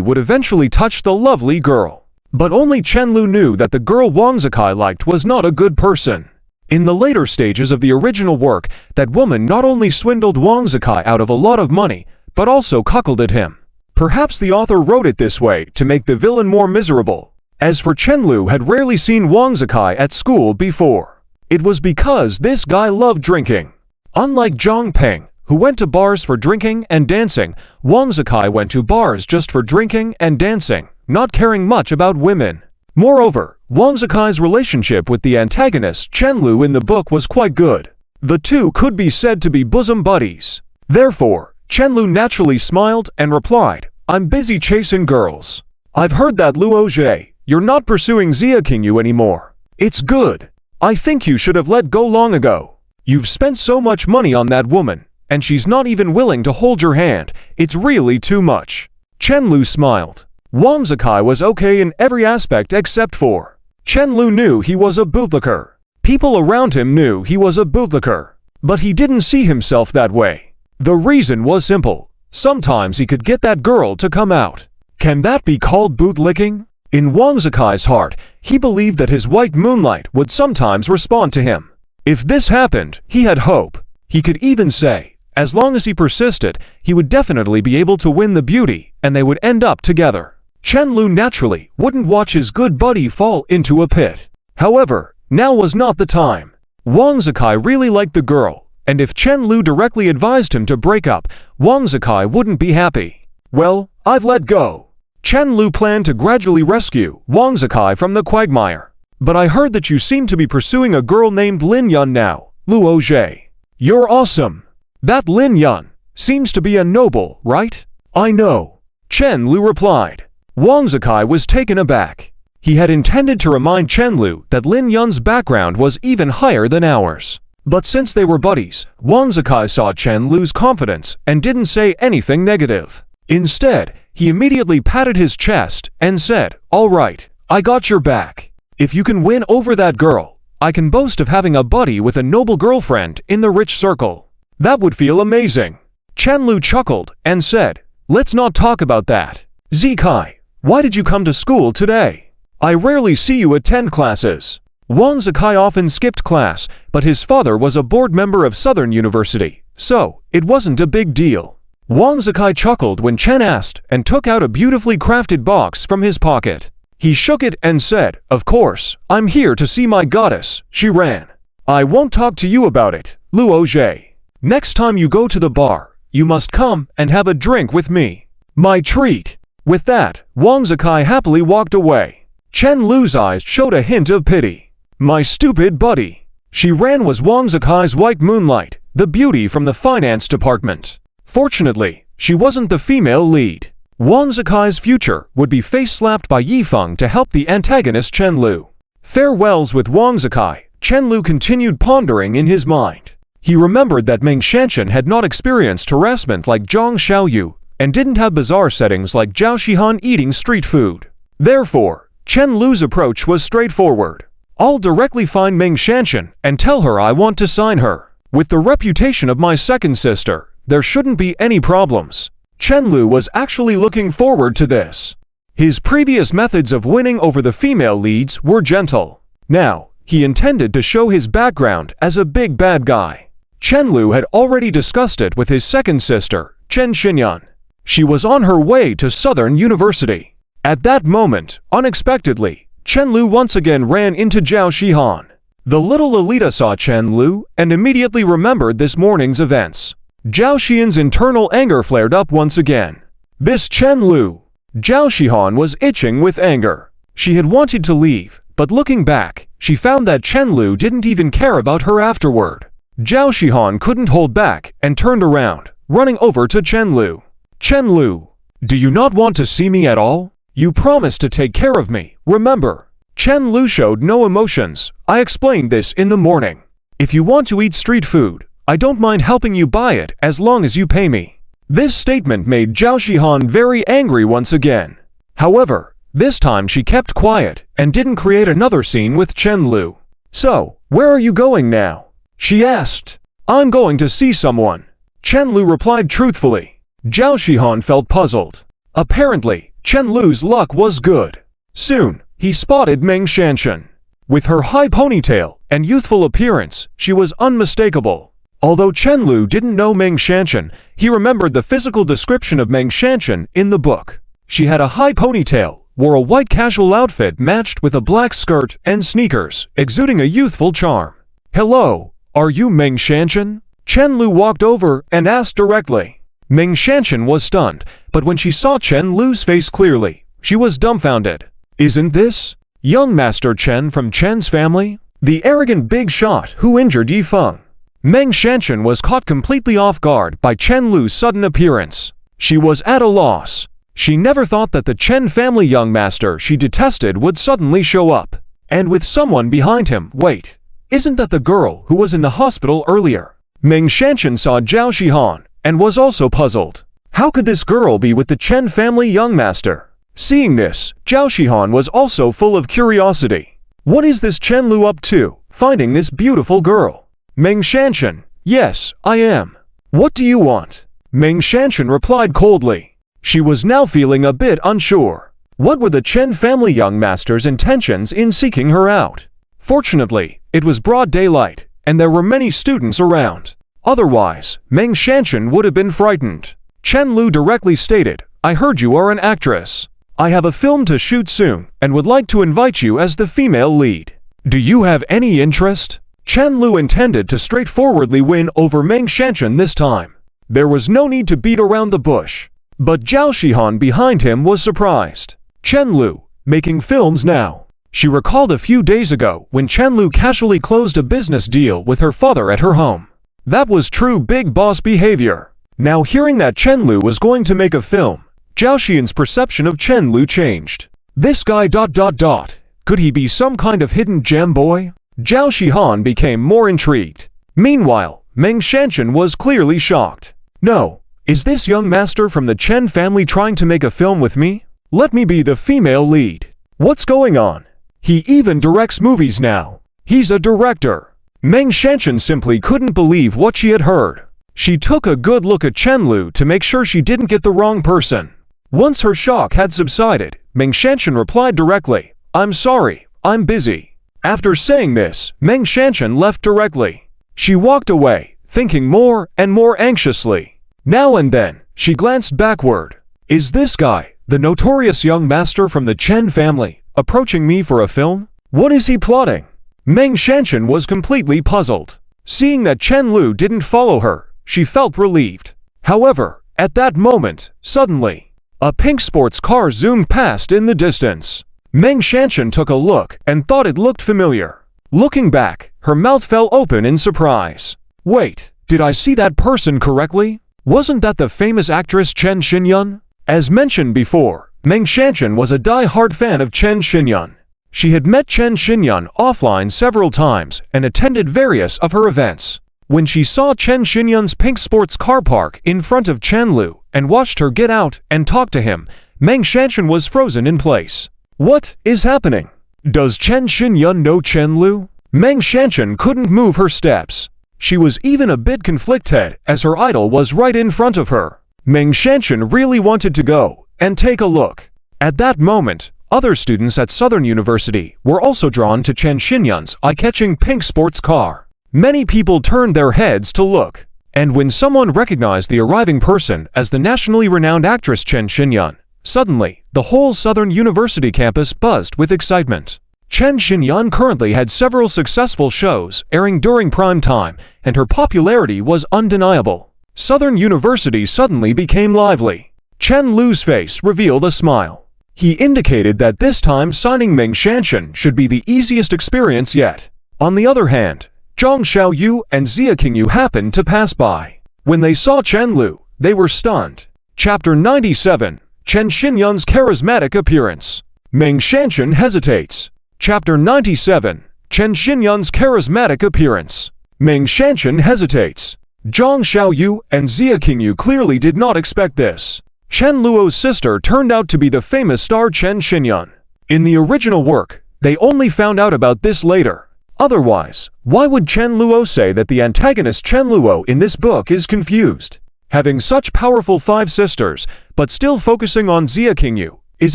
would eventually touch the lovely girl. But only Chen Lu knew that the girl Wang Zikai liked was not a good person. In the later stages of the original work, that woman not only swindled Wang Zikai out of a lot of money, but also cuckolded him. Perhaps the author wrote it this way to make the villain more miserable. As for Chen Lu had rarely seen Wang Zikai at school before. It was because this guy loved drinking. Unlike Zhang Peng, who went to bars for drinking and dancing, Wang Zikai went to bars just for drinking and dancing, not caring much about women. Moreover, Wang Zikai's relationship with the antagonist Chen Lu in the book was quite good. The two could be said to be bosom buddies. Therefore, Chen Lu naturally smiled and replied, "I'm busy chasing girls. I've heard that Luo Jie, you're not pursuing Xia Qingyu anymore. It's good. I think you should have let go long ago. You've spent so much money on that woman, and she's not even willing to hold your hand. It's really too much." Chen Lu smiled. Wang Zikai was okay in every aspect except for Chen Lu knew he was a bootlicker. People around him knew he was a bootlicker, but he didn't see himself that way. The reason was simple. Sometimes he could get that girl to come out. Can that be called bootlicking? In Wang Zikai's heart, he believed that his white moonlight would sometimes respond to him. If this happened, he had hope. He could even say, as long as he persisted, he would definitely be able to win the beauty, and they would end up together. Chen Lu naturally wouldn't watch his good buddy fall into a pit. However, now was not the time. Wang Zikai really liked the girl, and if Chen Lu directly advised him to break up, Wang Zikai wouldn't be happy. "Well, I've let go." Chen Lu planned to gradually rescue Wang Zikai from the quagmire. "But I heard that you seem to be pursuing a girl named Lin Yun now, Luo Jie. You're awesome. That Lin Yun seems to be a noble, right?" "I know," Chen Lu replied. Wang Zikai was taken aback. He had intended to remind Chen Lu that Lin Yun's background was even higher than ours. But since they were buddies, Wang Zikai saw Chen Lu's confidence and didn't say anything negative. Instead, he immediately patted his chest and said, "All right, I got your back. If you can win over that girl, I can boast of having a buddy with a noble girlfriend in the rich circle. That would feel amazing." Chen Lu chuckled and said, "Let's not talk about that. Zikai, why did you come to school today? I rarely see you attend classes." Wang Zikai often skipped class, but his father was a board member of Southern University, so it wasn't a big deal. Wang Zikai chuckled when Chen asked and took out a beautifully crafted box from his pocket. He shook it and said, "Of course, I'm here to see my goddess." She ran. I won't talk to you about it, Luo Jie. Next time you go to the bar, you must come and have a drink with me. My treat. With that, Wang Zikai happily walked away. Chen Lu's eyes showed a hint of pity. My stupid buddy. She ran was Wang Zikai's white moonlight, the beauty from the finance department. Fortunately, she wasn't the female lead. Wang Zikai's future would be face-slapped by Yifeng to help the antagonist Chen Lu. Farewells with Wang Zikai, Chen Lu continued pondering in his mind. He remembered that Meng Shanshan had not experienced harassment like Zhang Xiaoyu, and didn't have bizarre settings like Zhao Shihan eating street food. Therefore, Chen Lu's approach was straightforward. I'll directly find Meng Shanshan and tell her I want to sign her. With the reputation of my second sister, there shouldn't be any problems. Chen Lu was actually looking forward to this. His previous methods of winning over the female leads were gentle. Now, he intended to show his background as a big bad guy. Chen Lu had already discussed it with his second sister, Chen Xinyan. She was on her way to Southern University. At that moment, unexpectedly, Chen Lu once again ran into Zhao Shihan. The little Lolita saw Chen Lu and immediately remembered this morning's events. Zhao Xian's internal anger flared up once again. This Chen Lu! Zhao Shihan was itching with anger. She had wanted to leave, but looking back, she found that Chen Lu didn't even care about her afterward. Zhao Shihan couldn't hold back and turned around, running over to Chen Lu. Chen Lu, do you not want to see me at all? You promised to take care of me, remember? Chen Lu showed no emotions. I explained this in the morning. If you want to eat street food, I don't mind helping you buy it as long as you pay me. This statement made Zhao Shihan very angry once again. However, this time she kept quiet and didn't create another scene with Chen Lu. So, where are you going now? She asked. I'm going to see someone. Chen Lu replied truthfully. Zhao Shihan felt puzzled. Apparently, Chen Lu's luck was good. Soon, he spotted Meng Shanshan. With her high ponytail and youthful appearance, she was unmistakable. Although Chen Lu didn't know Meng Shanshan, he remembered the physical description of Meng Shanshan in the book. She had a high ponytail, wore a white casual outfit matched with a black skirt and sneakers, exuding a youthful charm. Hello, are you Meng Shanshan? Chen Lu walked over and asked directly. Meng Shanshan was stunned, but when she saw Chen Lu's face clearly, she was dumbfounded. Isn't this young Master Chen from Chen's family? The arrogant big shot who injured Yifeng. Meng Shanshan was caught completely off guard by Chen Lu's sudden appearance. She was at a loss. She never thought that the Chen family young master she detested would suddenly show up. And with someone behind him. Wait, isn't that the girl who was in the hospital earlier? Meng Shanshan saw Zhao Shihan and was also puzzled. How could this girl be with the Chen family young master? Seeing this, Zhao Shihan was also full of curiosity. What is this Chen Lu up to, finding this beautiful girl? Meng Shanshan, yes, I am. What do you want? Meng Shanshan replied coldly. She was now feeling a bit unsure. What were the Chen family young master's intentions in seeking her out? Fortunately, it was broad daylight, and there were many students around. Otherwise, Meng Shanshan would have been frightened. Chen Lu directly stated, I heard you are an actress. I have a film to shoot soon and would like to invite you as the female lead. Do you have any interest? Chen Lu intended to straightforwardly win over Meng Shanshan this time. There was no need to beat around the bush. But Zhao Shihan behind him was surprised. Chen Lu, making films now. She recalled a few days ago when Chen Lu casually closed a business deal with her father at her home. That was true big boss behavior. Now hearing that Chen Lu was going to make a film, Zhao Xian's perception of Chen Lu changed. This guy ... Could he be some kind of hidden gem boy? Zhao Shihan became more intrigued. Meanwhile, Meng Shanshan was clearly shocked. No, is this young master from the Chen family trying to make a film with me? Let me be the female lead. What's going on? He even directs movies now. He's a director. Meng Shanshan simply couldn't believe what she had heard. She took a good look at Chen Lu to make sure she didn't get the wrong person. Once her shock had subsided, Meng Shanshan replied directly, I'm sorry, I'm busy. After saying this, Meng Shanshan left directly. She walked away, thinking more and more anxiously. Now and then, she glanced backward. Is this guy, the notorious young master from the Chen family, approaching me for a film? What is he plotting? Meng Shanshan was completely puzzled. Seeing that Chen Lu didn't follow her, she felt relieved. However, at that moment, suddenly, a pink sports car zoomed past in the distance. Meng Shanshan took a look and thought it looked familiar. Looking back, her mouth fell open in surprise. Wait, did I see that person correctly? Wasn't that the famous actress Chen Xinyun? As mentioned before, Meng Shanshan was a die-hard fan of Chen Xinyun. She had met Chen Xinyun offline several times and attended various of her events. When she saw Chen Xinyun's pink sports car park in front of Chen Lu and watched her get out and talk to him, Meng Shanshan was frozen in place. What is happening? Does Chen Xinyun know Chen Lu? Meng Shanshan couldn't move her steps. She was even a bit conflicted as her idol was right in front of her. Meng Shanshan really wanted to go and take a look. At that moment, other students at Southern University were also drawn to Chen Xinyun's eye-catching pink sports car. Many people turned their heads to look, and when someone recognized the arriving person as the nationally renowned actress Chen Xinyun, suddenly, the whole Southern University campus buzzed with excitement. Chen Xinyun currently had several successful shows airing during prime time, and her popularity was undeniable. Southern University suddenly became lively. Chen Lu's face revealed a smile. He indicated that this time signing Meng Shanshan should be the easiest experience yet. On the other hand, Zhang Xiaoyu and Xia Qingyu happened to pass by. When they saw Chen Lu, they were stunned. Chapter 97, Chen Xinyun's charismatic appearance. Meng Shanshan hesitates. Chapter 97, Chen Xinyun's charismatic appearance. Meng Shanshan hesitates. Zhang Xiaoyu and Xia Qingyu clearly did not expect this. Chen Luo's sister turned out to be the famous star Chen Xinyun. In the original work, they only found out about this later. Otherwise, why would Chen Luo say that the antagonist Chen Luo in this book is confused? Having such powerful 5 sisters, but still focusing on Xia Qingyu, is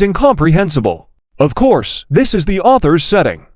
incomprehensible. Of course, this is the author's setting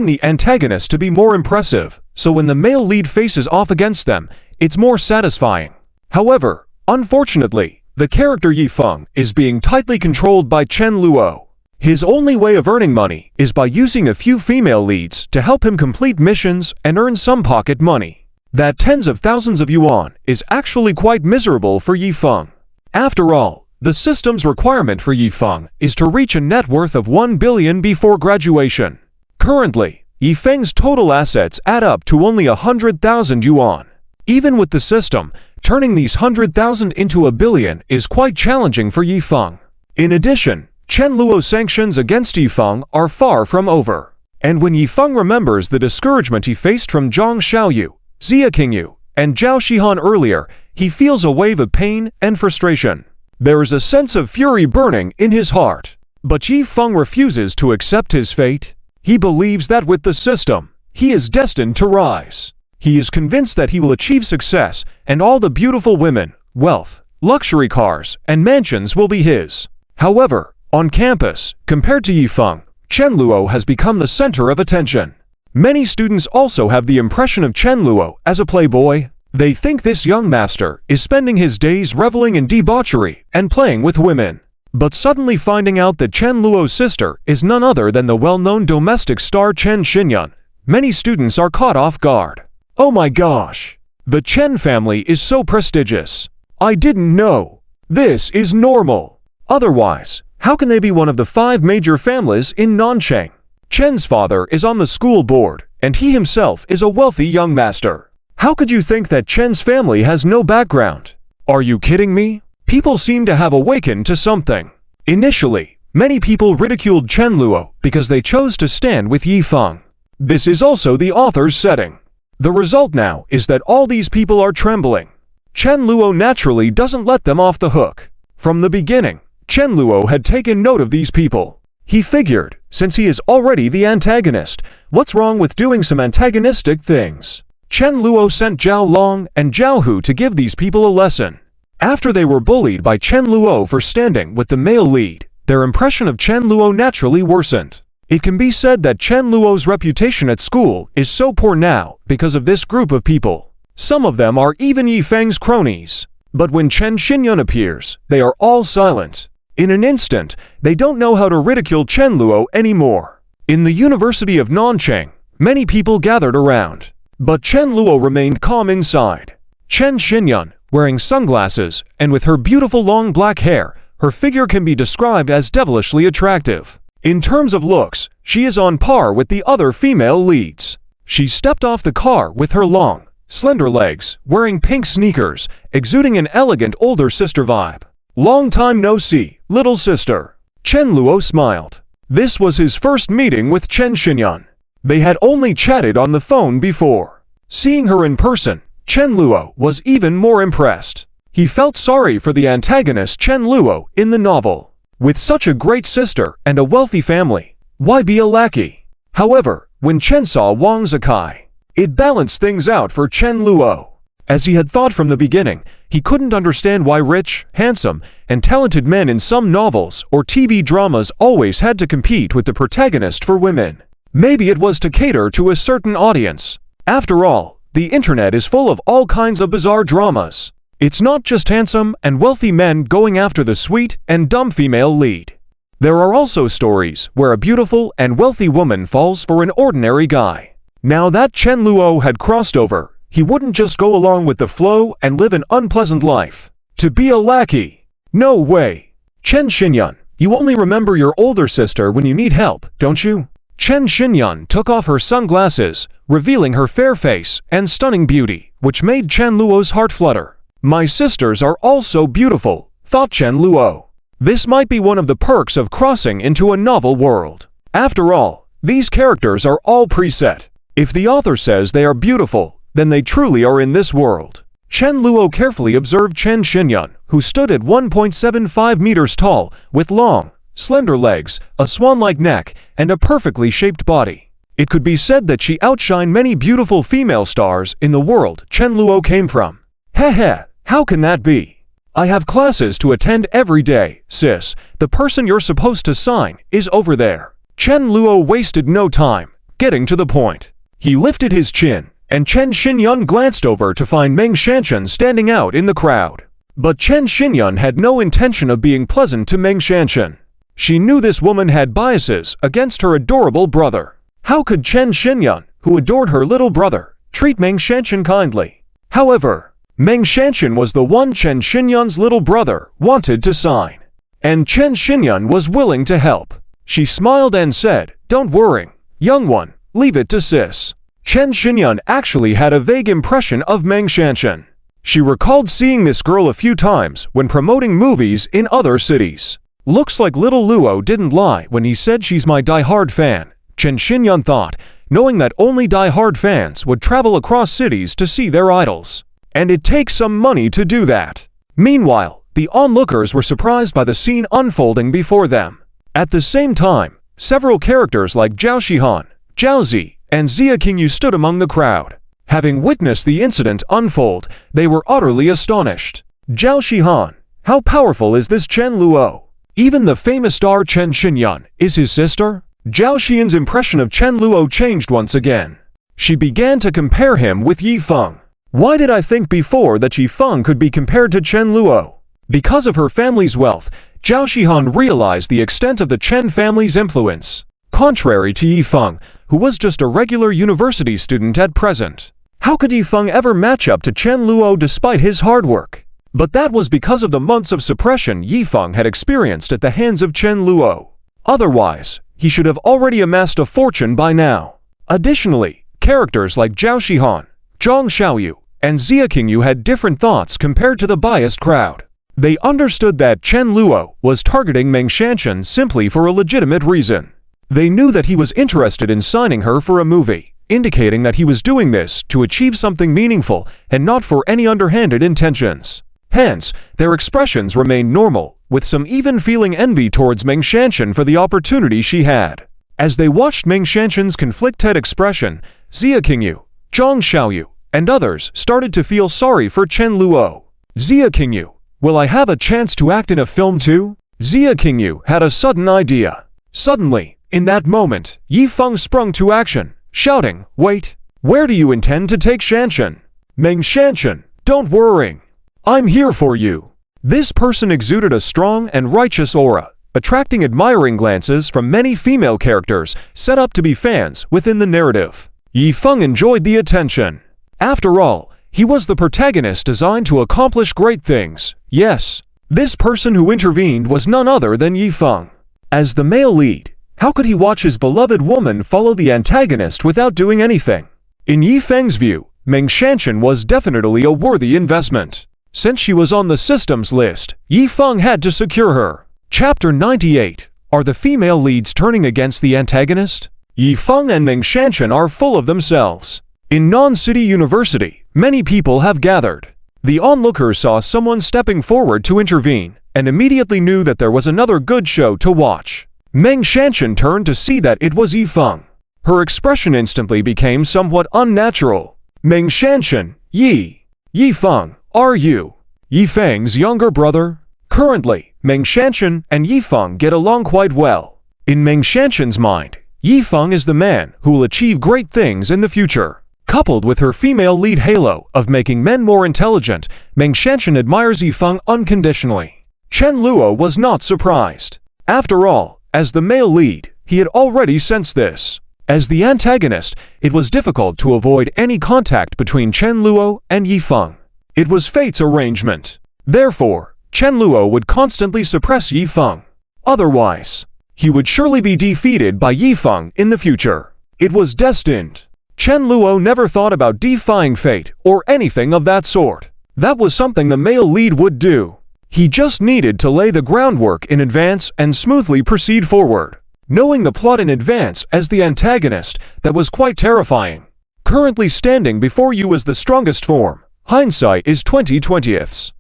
the antagonist to be more impressive, so when the male lead faces off against them, it's more satisfying. However, unfortunately, the character Yi Feng is being tightly controlled by Chen Luo. His only way of earning money is by using a few female leads to help him complete missions and earn some pocket money. That tens of thousands of yuan is actually quite miserable for Yi Feng. After all, the system's requirement for Yi Feng is to reach a net worth of 1 billion before graduation. Currently, Yi Feng's total assets add up to only 100,000 yuan. Even with the system, turning these 100,000 into a billion is quite challenging for Yi Feng. In addition, Chen Luo's sanctions against Yi Feng are far from over. And when Yi Feng remembers the discouragement he faced from Zhang Xiaoyu, Xia Qingyu, and Zhao Shihan earlier, he feels a wave of pain and frustration. There is a sense of fury burning in his heart. But Yi Feng refuses to accept his fate. He believes that with the system, he is destined to rise. He is convinced that he will achieve success, and all the beautiful women, wealth, luxury cars, and mansions will be his. However, on campus, compared to Yi Feng, Chen Luo has become the center of attention. Many students also have the impression of Chen Luo as a playboy. They think this young master is spending his days reveling in debauchery and playing with women. But suddenly finding out that Chen Luo's sister is none other than the well-known domestic star Chen Xinyun, many students are caught off guard. Oh my gosh! The Chen family is so prestigious. I didn't know. This is normal. Otherwise, how can they be one of the 5 major families in Nanchang? Chen's father is on the school board, and he himself is a wealthy young master. How could you think that Chen's family has no background? Are you kidding me? People seem to have awakened to something. Initially, many people ridiculed Chen Luo because they chose to stand with Yi Feng. This is also the author's setting. The result now is that all these people are trembling. Chen Luo naturally doesn't let them off the hook. From the beginning, Chen Luo had taken note of these people. He figured, since he is already the antagonist, what's wrong with doing some antagonistic things? Chen Luo sent Zhao Long and Zhao Hu to give these people a lesson. After they were bullied by Chen Luo for standing with the male lead, their impression of Chen Luo naturally worsened. It can be said that Chen Luo's reputation at school is so poor now because of this group of people. Some of them are even Yi Feng's cronies. But when Chen Xinyun appears, they are all silent. In an instant, they don't know how to ridicule Chen Luo anymore. In the University of Nanchang, Many people gathered around, but Chen Luo remained calm inside. Chen Xinyun, wearing sunglasses and with her beautiful long black hair, her figure can be described as devilishly attractive. In terms of looks, she is on par with the other female leads. She stepped off the car with her long, slender legs, wearing pink sneakers, exuding an elegant older sister vibe. "Long time no see, little sister." Chen Luo smiled. This was his first meeting with Chen Xinyun. They had only chatted on the phone before. Seeing her in person, Chen Luo was even more impressed. He felt sorry for the antagonist Chen Luo in the novel. With such a great sister and a wealthy family, why be a lackey? However, when Chen saw Wang Zikai, it balanced things out for Chen Luo. As he had thought from the beginning, he couldn't understand why rich, handsome, and talented men in some novels or TV dramas always had to compete with the protagonist for women. Maybe it was to cater to a certain audience. After all, the internet is full of all kinds of bizarre dramas. It's not just handsome and wealthy men going after the sweet and dumb female lead. There are also stories where a beautiful and wealthy woman falls for an ordinary guy. Now that Chen Luo had crossed over, he wouldn't just go along with the flow and live an unpleasant life. To be a lackey? No way. Chen Xinyun, you only remember your older sister when you need help, don't you? Chen Xinyun took off her sunglasses, revealing her fair face and stunning beauty, which made Chen Luo's heart flutter. My sisters are also beautiful, thought Chen Luo. This might be one of the perks of crossing into a novel world. After all, these characters are all preset. If the author says they are beautiful, then they truly are in this world. Chen Luo carefully observed Chen Xinyun, who stood at 1.75 meters tall, with long, slender legs, a swan-like neck, and a perfectly shaped body. It could be said that she outshined many beautiful female stars in the world Chen Luo came from. Heh, how can that be? I have classes to attend every day, sis. The person you're supposed to sign is over there. Chen Luo wasted no time, getting to the point. He lifted his chin, and Chen Xinyun glanced over to find Meng Shanshan standing out in the crowd. But Chen Xinyun had no intention of being pleasant to Meng Shanshan. She knew this woman had biases against her adorable brother. How could Chen Xinyun, who adored her little brother, treat Meng Shanshan kindly? However, Meng Shanshan was the one Chen Xinyun's little brother wanted to sign. And Chen Xinyun was willing to help. She smiled and said, "Don't worry, young one, leave it to sis." Chen Xinyun actually had a vague impression of Meng Shanshan. She recalled seeing this girl a few times when promoting movies in other cities. Looks like little Luo didn't lie when he said she's my die-hard fan, Chen Xinyun thought, knowing that only die-hard fans would travel across cities to see their idols. And it takes some money to do that. Meanwhile, the onlookers were surprised by the scene unfolding before them. At the same time, several characters like Zhao Shihan, Zhao Zi, and Xia Qingyu stood among the crowd. Having witnessed the incident unfold, they were utterly astonished. Zhao Shihan, how powerful is this Chen Luo? Even the famous star Chen Xinyun is his sister? Zhao Xian's impression of Chen Luo changed once again. She began to compare him with Yi Feng. Why did I think before that Yi Feng could be compared to Chen Luo? Because of her family's wealth, Zhao Shihan realized the extent of the Chen family's influence. Contrary to Yi Feng, who was just a regular university student at present. How could Yi Feng ever match up to Chen Luo despite his hard work? But that was because of the months of suppression Yi Feng had experienced at the hands of Chen Luo. Otherwise, he should have already amassed a fortune by now. Additionally, characters like Zhao Shihan, Zhang Xiaoyu, and Xia Qingyu had different thoughts compared to the biased crowd. They understood that Chen Luo was targeting Meng Shanshan simply for a legitimate reason. They knew that he was interested in signing her for a movie, indicating that he was doing this to achieve something meaningful and not for any underhanded intentions. Hence, their expressions remained normal, with some even feeling envy towards Meng Shanshan for the opportunity she had. As they watched Meng Shanshan's conflicted expression, Xia Qingyu, Zhang Xiaoyu, and others started to feel sorry for Chen Luo. Xia Qingyu, will I have a chance to act in a film too? Xia Qingyu had a sudden idea. Suddenly, in that moment, Yi Feng sprung to action, shouting, "Wait, where do you intend to take Shanshan?" "Meng Shanshan, don't worry. I'm here for you." This person exuded a strong and righteous aura, attracting admiring glances from many female characters set up to be fans within the narrative. Yifeng enjoyed the attention. After all, he was the protagonist designed to accomplish great things. Yes, this person who intervened was none other than Yifeng. As the male lead, how could he watch his beloved woman follow the antagonist without doing anything? In Yifeng's view, Meng Shanshan was definitely a worthy investment. Since she was on the systems list, Yifeng had to secure her. Chapter 98. Are the female leads turning against the antagonist? Yifeng and Meng Shanshan are full of themselves. In Non-City University, many people have gathered. The onlookers saw someone stepping forward to intervene, and immediately knew that there was another good show to watch. Meng Shanshan turned to see that it was Yifeng. Her expression instantly became somewhat unnatural. Meng Shanshan, Yifeng, are you Yifeng's younger brother? Currently, Meng Shanshan and Yifeng get along quite well. In Meng Shanshan's mind, Yifeng is the man who will achieve great things in the future. Coupled with her female lead halo of making men more intelligent, Meng Shanshan admires Yifeng unconditionally. Chen Luo was not surprised. After all, as the male lead, he had already sensed this. As the antagonist, it was difficult to avoid any contact between Chen Luo and Yifeng. It was fate's arrangement. Therefore, Chen Luo would constantly suppress Yifeng. Otherwise, he would surely be defeated by Yifeng in the future. It was destined. Chen Luo never thought about defying fate or anything of that sort. That was something the male lead would do. He just needed to lay the groundwork in advance and smoothly proceed forward. Knowing the plot in advance as the antagonist, that was quite terrifying. Currently standing before you is the strongest form. Hindsight is 20/20ths.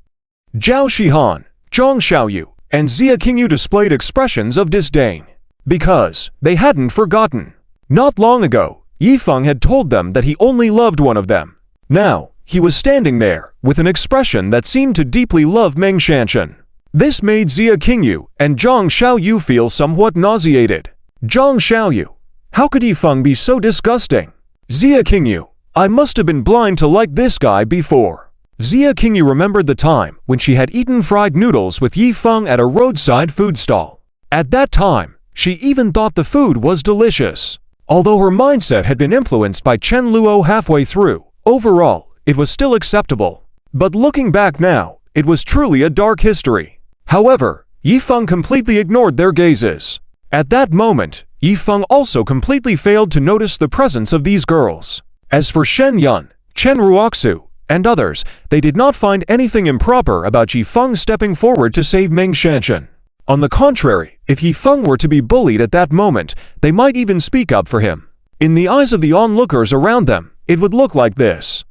Zhao Shihan, Zhang Xiaoyu, and Xia Qingyu displayed expressions of disdain. Because they hadn't forgotten. Not long ago, Yifeng had told them that he only loved one of them. Now, he was standing there, with an expression that seemed to deeply love Meng Shanshan. This made Xia Qingyu and Zhang Xiaoyu feel somewhat nauseated. Zhang Xiaoyu, how could Yifeng be so disgusting? Xia Qingyu, I must have been blind to like this guy before. Xia Qingyu remembered the time when she had eaten fried noodles with Yifeng at a roadside food stall. At that time, she even thought the food was delicious. Although her mindset had been influenced by Chen Luo halfway through, overall, it was still acceptable. But looking back now, it was truly a dark history. However, Yifeng completely ignored their gazes. At that moment, Yifeng also completely failed to notice the presence of these girls. As for Shen Yun, Chen Ruoxu, and others, they did not find anything improper about Yifeng stepping forward to save Meng Shanshan. On the contrary, if Yifeng were to be bullied at that moment, they might even speak up for him. In the eyes of the onlookers around them, it would look like this.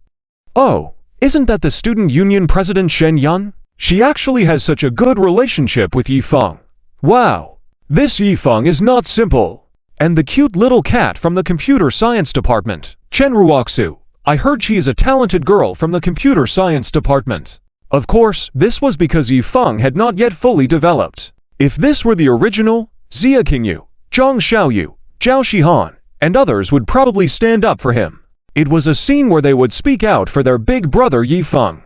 Oh, isn't that the student union president Shen Yun? She actually has such a good relationship with Yifeng. Wow, this Yifeng is not simple. And the cute little cat from the computer science department, Chen Ruoxu, I heard she is a talented girl from the computer science department. Of course, this was because Yifeng had not yet fully developed. If this were the original, Xia Qingyu, Zhang Xiaoyu, Zhao Shihan, and others would probably stand up for him. It was a scene where they would speak out for their big brother Yifeng.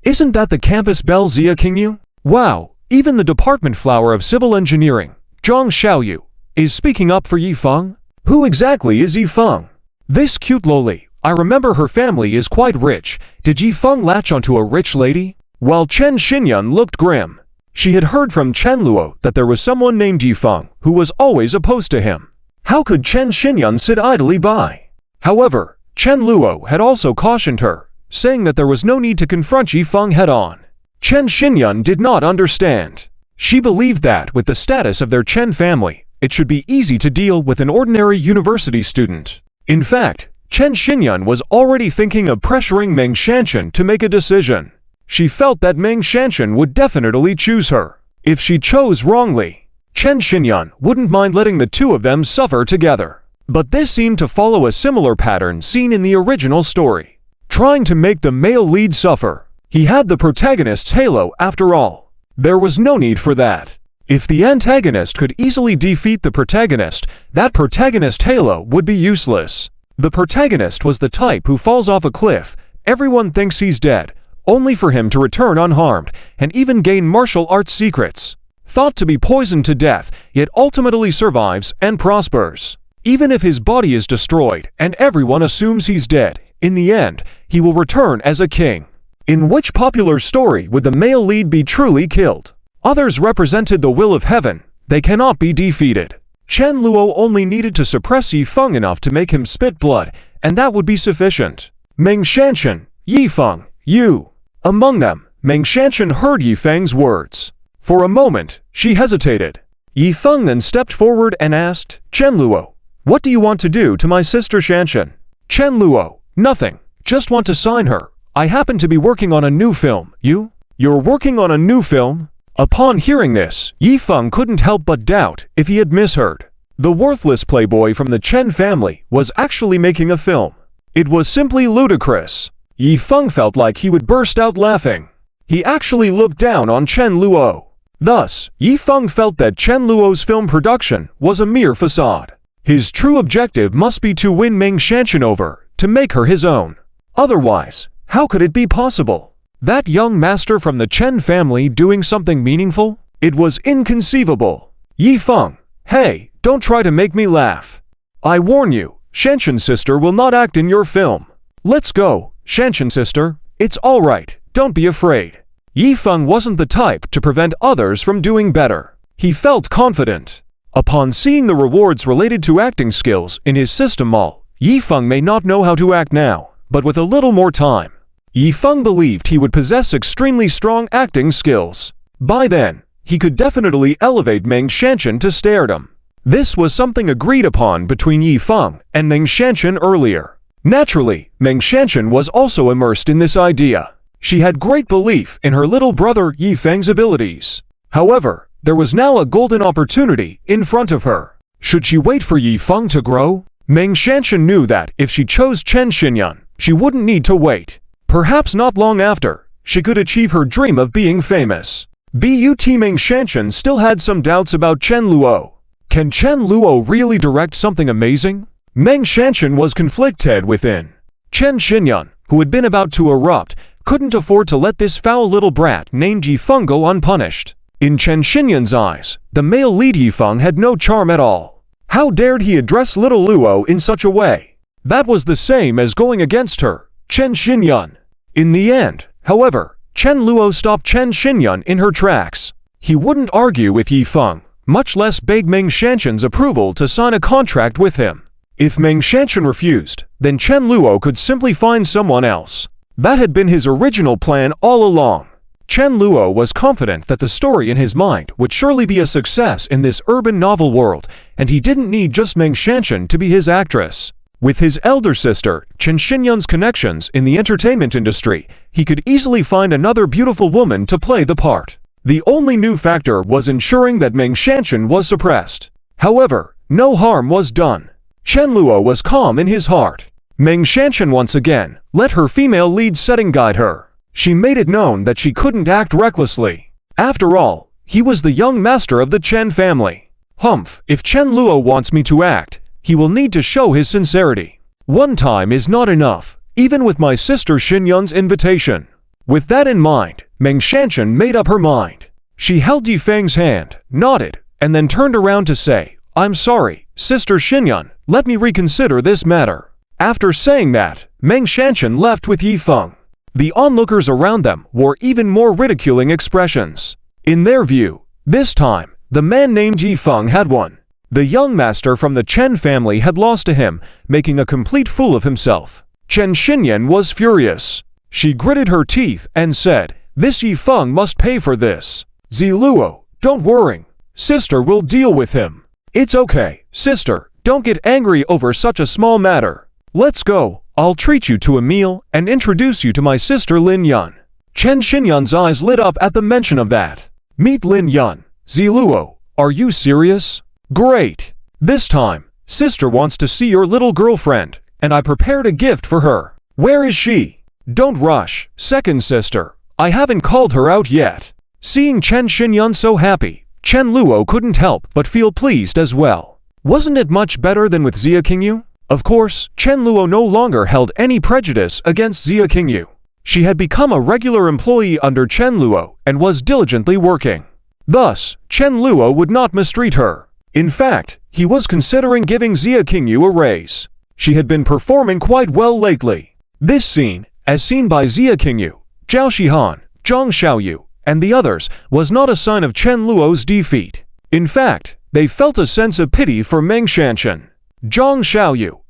Isn't that the campus belle Xia Qingyu? Wow, even the department flower of civil engineering, Zhang Xiaoyu, is speaking up for Yifeng? Who exactly is Yifeng? This cute loli, I remember her family is quite rich. Did Yifeng latch onto a rich lady? While Chen Xinyun looked grim. She had heard from Chen Luo that there was someone named Yifeng who was always opposed to him. How could Chen Xinyun sit idly by? However, Chen Luo had also cautioned her, saying that there was no need to confront Yifeng head-on. Chen Xinyun did not understand. She believed that with the status of their Chen family, it should be easy to deal with an ordinary university student. In fact, Chen Xinyun was already thinking of pressuring Meng Shanshan to make a decision. She felt that Meng Shanshan would definitely choose her. If she chose wrongly, Chen Xinyun wouldn't mind letting the two of them suffer together. But this seemed to follow a similar pattern seen in the original story. Trying to make the male lead suffer. He had the protagonist's halo after all. There was no need for that. If the antagonist could easily defeat the protagonist, that protagonist halo would be useless. The protagonist was the type who falls off a cliff, everyone thinks he's dead, only for him to return unharmed, and even gain martial arts secrets. thought to be poisoned to death, yet ultimately survives and prospers. Even if his body is destroyed and everyone assumes he's dead, in the end, he will return as a king. In which popular story would the male lead be truly killed? Others represented the will of heaven. They cannot be defeated. Chen Luo only needed to suppress Yi Feng enough to make him spit blood, and that would be sufficient. Meng Shanshan, Yi Feng, you. Among them, Meng Shanshan heard Yi Feng's words. For a moment, she hesitated. Yi Feng then stepped forward and asked, Chen Luo, what do you want to do to my sister Shanshan? Chen Luo, nothing. Just want to sign her. I happen to be working on a new film. You're working on a new film? Upon hearing this, Yi Feng couldn't help but doubt if he had misheard. The worthless playboy from the Chen family was actually making a film. It was simply ludicrous. Yi Feng felt like he would burst out laughing. He actually looked down on Chen Luo. Thus, Yi Feng felt that Chen Luo's film production was a mere facade. His true objective must be to win Meng Shanshan over, to make her his own. Otherwise, how could it be possible? That young master from the Chen family doing something meaningful? It was inconceivable. Yi Feng, hey, don't try to make me laugh. I warn you, Shanshan's sister will not act in your film. Let's go, Shanshan sister. It's all right, don't be afraid. Yi Feng wasn't the type to prevent others from doing better. He felt confident. Upon seeing the rewards related to acting skills in his system mall, Yi Feng may not know how to act now, but with a little more time, Yi Feng believed he would possess extremely strong acting skills. By then, he could definitely elevate Meng Shanshan to stardom. This was something agreed upon between Yi Feng and Meng Shanshan earlier. Naturally, Meng Shanshan was also immersed in this idea. She had great belief in her little brother Yi Feng's abilities. However, there was now a golden opportunity in front of her. Should she wait for Yi Feng to grow? Meng Shanshan knew that if she chose Chen Xinyan, she wouldn't need to wait. Perhaps not long after, she could achieve her dream of being famous. But Meng Shanshan still had some doubts about Chen Luo. Can Chen Luo really direct something amazing? Meng Shanshan was conflicted within. Chen Xinyan, who had been about to erupt, couldn't afford to let this foul little brat named Yi Feng go unpunished. In Chen Xinyan's eyes, the male lead Yi Feng had no charm at all. How dared he address little Luo in such a way? That was the same as going against her, Chen Xinyan. In the end, however, Chen Luo stopped Chen Xinyan in her tracks. He wouldn't argue with Yi Feng, much less beg Meng Shanshan's approval to sign a contract with him. If Meng Shanshan refused, then Chen Luo could simply find someone else. That had been his original plan all along. Chen Luo was confident that the story in his mind would surely be a success in this urban novel world, and he didn't need just Meng Shanshan to be his actress. With his elder sister, Chen Xinyan's connections in the entertainment industry, he could easily find another beautiful woman to play the part. The only new factor was ensuring that Meng Shanshan was suppressed. However, no harm was done. Chen Luo was calm in his heart. Meng Shanshan once again let her female lead setting guide her. She made it known that she couldn't act recklessly. After all, he was the young master of the Chen family. Humph, if Chen Luo wants me to act, he will need to show his sincerity. One time is not enough, even with my sister Xinyan's invitation. With that in mind, Meng Shanshan made up her mind. She held Yi Feng's hand, nodded, and then turned around to say, I'm sorry, Sister Xinyan, let me reconsider this matter. After saying that, Meng Shanshan left with Yi Feng. The onlookers around them wore even more ridiculing expressions. In their view, this time, the man named Yi Feng had won. The young master from the Chen family had lost to him, making a complete fool of himself. Chen Xinyan was furious. She gritted her teeth and said, this Yi Feng must pay for this. Ziluo, don't worry. Sister will deal with him. It's okay, sister, don't get angry over such a small matter. Let's go, I'll treat you to a meal and introduce you to my sister Lin Yan. Chen Xinyan's eyes lit up at the mention of that. Meet Lin Yan. Ziluo, are you serious? Great. This time, sister wants to see your little girlfriend, and I prepared a gift for her. Where is she? Don't rush, second sister. I haven't called her out yet. Seeing Chen Xinyan so happy, Chen Luo couldn't help but feel pleased as well. Wasn't it much better than with Xia Qingyu? Of course, Chen Luo no longer held any prejudice against Xia Qingyu. She had become a regular employee under Chen Luo and was diligently working. Thus, Chen Luo would not mistreat her. In fact, he was considering giving Xia Qingyu a raise. She had been performing quite well lately. This scene, as seen by Xia Qingyu, Zhao Shihan, Zhang Xiaoyu, and the others, was not a sign of Chen Luo's defeat. In fact, they felt a sense of pity for Meng Shanshan. Zhang Xiaoyu,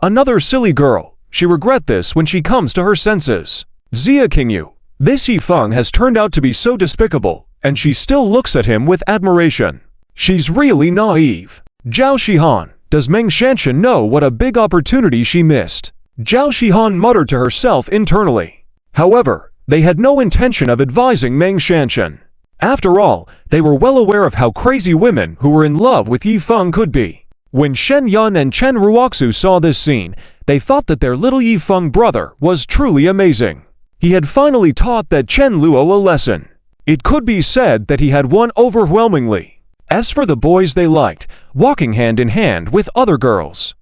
another silly girl. She regret this when she comes to her senses. Xia Qingyu, this Yifeng has turned out to be so despicable, and she still looks at him with admiration. She's really naive. Zhao Shihan, does Meng Shanshan know what a big opportunity she missed? Zhao Shihan muttered to herself internally. However, they had no intention of advising Meng Shanshan. After all, they were well aware of how crazy women who were in love with Yifeng could be. When Shen Yun and Chen Ruoxu saw this scene, they thought that their little Yifeng brother was truly amazing. He had finally taught that Chen Luo a lesson. It could be said that he had won overwhelmingly. As for the boys they liked, walking hand in hand with other girls.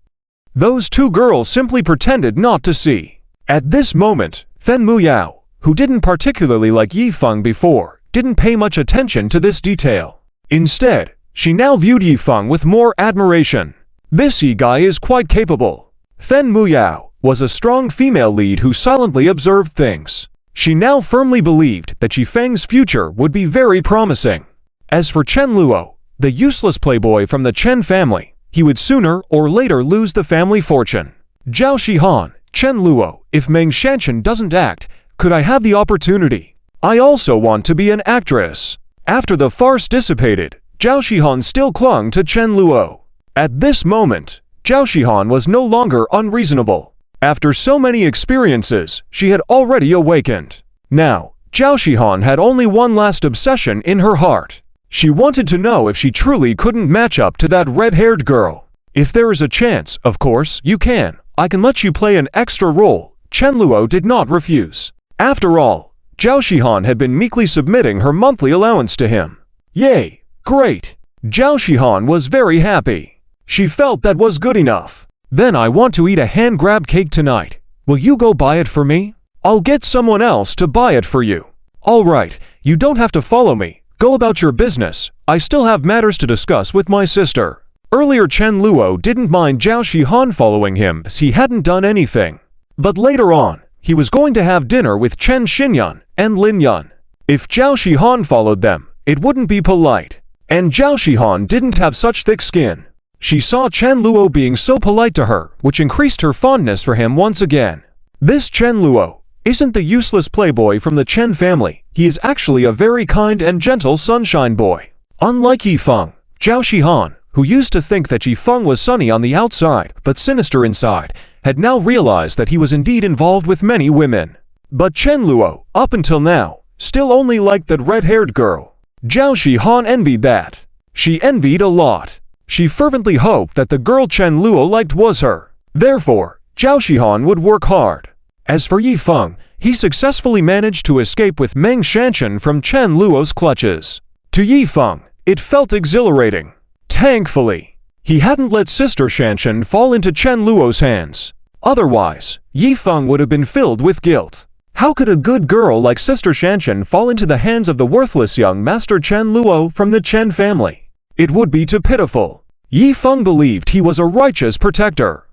Those two girls simply pretended not to see. At this moment, Fen Muyao, who didn't particularly like Yifeng before, didn't pay much attention to this detail. Instead, she now viewed Yifeng with more admiration. This Yi guy is quite capable. Fen Muyao was a strong female lead who silently observed things. She now firmly believed that Yifeng's future would be very promising. As for Chen Luo, the useless playboy from the Chen family, he would sooner or later lose the family fortune. Zhao Shihan, Chen Luo, if Meng Shanshan doesn't act, could I have the opportunity? I also want to be an actress. After the farce dissipated, Zhao Shihan still clung to Chen Luo. At this moment, Zhao Shihan was no longer unreasonable. After so many experiences, she had already awakened. Now, Zhao Shihan had only one last obsession in her heart. She wanted to know if she truly couldn't match up to that red-haired girl. If there is a chance, of course, you can. I can let you play an extra role. Chen Luo did not refuse. After all, Zhao Shihan had been meekly submitting her monthly allowance to him. Yay! Great! Zhao Shihan was very happy. She felt that was good enough. Then I want to eat a hand-grabbed cake tonight. Will you go buy it for me? I'll get someone else to buy it for you. All right, you don't have to follow me. Go about your business. I still have matters to discuss with my sister. Earlier Chen Luo didn't mind Zhao Shihan following him as he hadn't done anything. But later on, he was going to have dinner with Chen Xinyun and Lin Yun. If Zhao Shihan followed them, it wouldn't be polite. And Zhao Shihan didn't have such thick skin. She saw Chen Luo being so polite to her, which increased her fondness for him once again. This Chen Luo isn't the useless playboy from the Chen family. He is actually a very kind and gentle sunshine boy. Unlike Yifeng, Zhao Shihan, who used to think that Yifeng was sunny on the outside but sinister inside, had now realized that he was indeed involved with many women. But Chen Luo, up until now, still only liked that red-haired girl. Zhao Shihan envied that. She envied a lot. She fervently hoped that the girl Chen Luo liked was her. Therefore, Zhao Shihan would work hard. As for Yifeng, he successfully managed to escape with Meng Shanshan from Chen Luo's clutches. To Yifeng, it felt exhilarating. Thankfully, he hadn't let Sister Shanshan fall into Chen Luo's hands. Otherwise, Yifeng would have been filled with guilt. How could a good girl like Sister Shanshan fall into the hands of the worthless young Master Chen Luo from the Chen family? It would be too pitiful. Yifeng believed he was a righteous protector.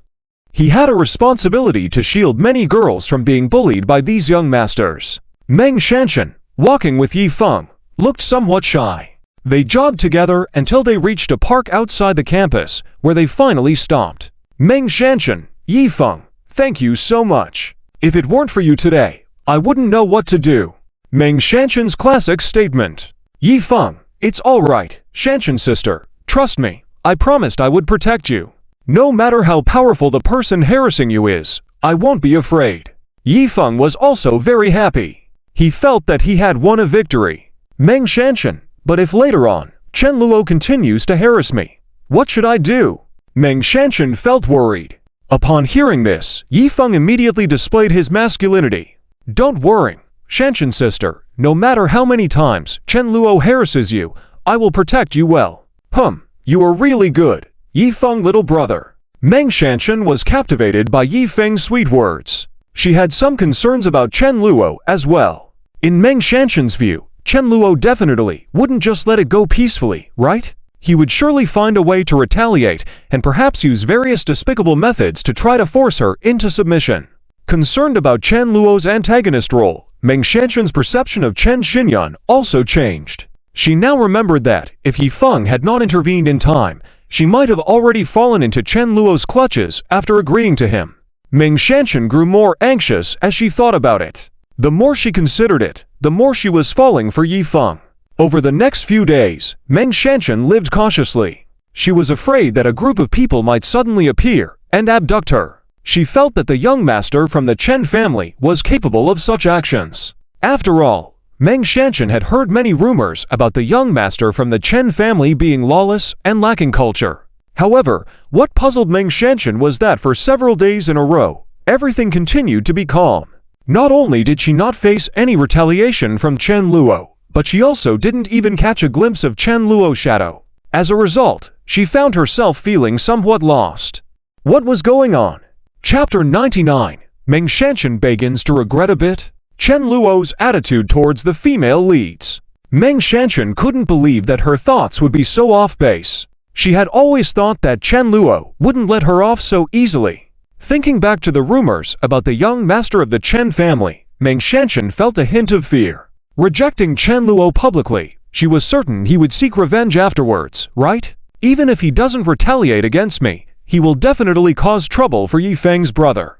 He had a responsibility to shield many girls from being bullied by these young masters. Meng Shanshan, walking with Yifeng, looked somewhat shy. They jogged together until they reached a park outside the campus, where they finally stopped. Meng Shanshan, Yifeng, thank you so much. If it weren't for you today, I wouldn't know what to do. Meng Shanshan's classic statement. Yifeng, it's all right, Shanshan sister. Trust me, I promised I would protect you. No matter how powerful the person harassing you is, I won't be afraid. Yifeng was also very happy. He felt that he had won a victory. Meng Shanshan, but if later on, Chen Luo continues to harass me, what should I do? Meng Shanshan felt worried. Upon hearing this, Yifeng immediately displayed his masculinity. Don't worry, Shanshan sister, no matter how many times Chen Luo harasses you, I will protect you well. You are really good, Yifeng little brother. Meng Shanshan was captivated by Yifeng's sweet words. She had some concerns about Chen Luo as well. In Meng Shanshan's view, Chen Luo definitely wouldn't just let it go peacefully, right? He would surely find a way to retaliate and perhaps use various despicable methods to try to force her into submission. Concerned about Chen Luo's antagonist role, Meng Xianxun's perception of Chen Xinyan also changed. She now remembered that, if Yi Feng had not intervened in time, she might have already fallen into Chen Luo's clutches after agreeing to him. Meng Xianxun grew more anxious as she thought about it. The more she considered it, the more she was falling for Yi Feng. Over the next few days, Meng Xianxun lived cautiously. She was afraid that a group of people might suddenly appear and abduct her. She felt that the young master from the Chen family was capable of such actions. After all, Meng Xianxun had heard many rumors about the young master from the Chen family being lawless and lacking culture. However, what puzzled Meng Xianxun was that for several days in a row, everything continued to be calm. Not only did she not face any retaliation from Chen Luo, but she also didn't even catch a glimpse of Chen Luo's shadow. As a result, she found herself feeling somewhat lost. What was going on? Chapter 99. Meng Xianxun begins to regret a bit. Chen Luo's attitude towards the female leads. Meng Xianxun couldn't believe that her thoughts would be so off base. She had always thought that Chen Luo wouldn't let her off so easily. Thinking back to the rumors about the young master of the Chen family, Meng Xianxun felt a hint of fear. Rejecting Chen Luo publicly, she was certain he would seek revenge afterwards, right? Even if he doesn't retaliate against me, he will definitely cause trouble for Yi Feng's brother.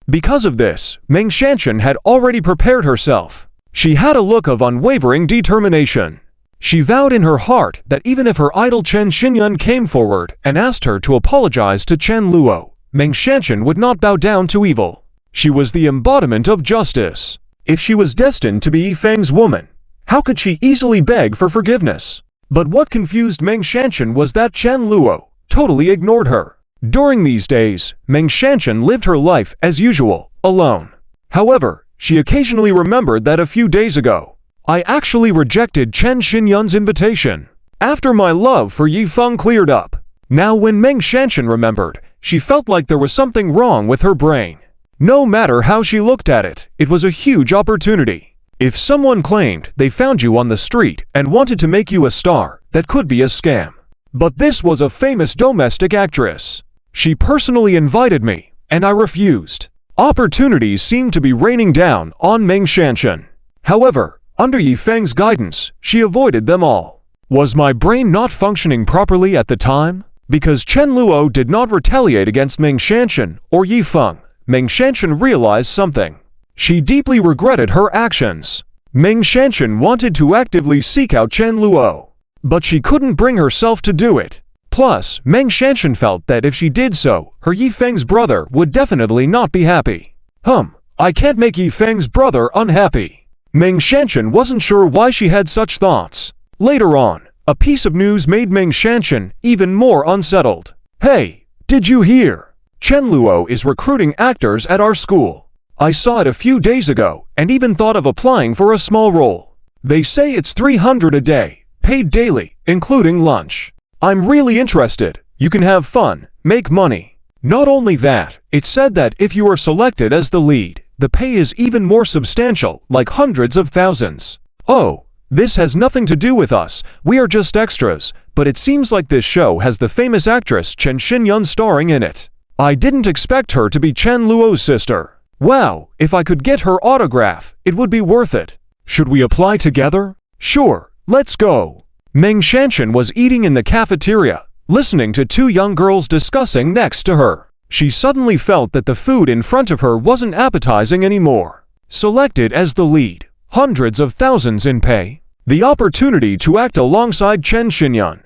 Because of this, Meng Xianxun had already prepared herself. She had a look of unwavering determination. She vowed in her heart that even if her idol Chen Xinyan came forward and asked her to apologize to Chen Luo, Meng Xianxun would not bow down to evil. She was the embodiment of justice. If she was destined to be Yi Feng's woman, how could she easily beg for forgiveness? But what confused Meng Xianxun was that Chen Luo totally ignored her. During these days, Meng Xianxun lived her life as usual, alone. However, she occasionally remembered that a few days ago, I actually rejected Chen Xinyan's invitation. After my love for Yi Feng cleared up. Now when Meng Xianxun remembered, she felt like there was something wrong with her brain. No matter how she looked at it, it was a huge opportunity. If someone claimed they found you on the street and wanted to make you a star, that could be a scam. But this was a famous domestic actress. She personally invited me, and I refused. Opportunities seemed to be raining down on Meng Xianxun. However, under Yi Feng's guidance, she avoided them all. Was my brain not functioning properly at the time? Because Chen Luo did not retaliate against Meng Xianxun or Yi Feng, Meng Xianxun realized something. She deeply regretted her actions. Meng Xianxun wanted to actively seek out Chen Luo, but she couldn't bring herself to do it. Plus, Meng Xianxun felt that if she did so, her Yi Feng's brother would definitely not be happy. I can't make Yi Feng's brother unhappy. Meng Xianxun wasn't sure why she had such thoughts. Later on, a piece of news made Meng Xianxun even more unsettled. Hey, did you hear? Chen Luo is recruiting actors at our school. I saw it a few days ago and even thought of applying for a small role. They say it's 300 a day, paid daily, including lunch. I'm really interested. You can have fun, make money. Not only that, it said that if you are selected as the lead, the pay is even more substantial, like hundreds of thousands. Oh, this has nothing to do with us, we are just extras, but it seems like this show has the famous actress Chen Xinyan starring in it. I didn't expect her to be Chen Luo's sister. Wow, if I could get her autograph, it would be worth it. Should we apply together? Sure, let's go. Meng Xianxun was eating in the cafeteria, listening to two young girls discussing next to her. She suddenly felt that the food in front of her wasn't appetizing anymore. Selected as the lead, hundreds of thousands in pay, the opportunity to act alongside Chen Xinyan.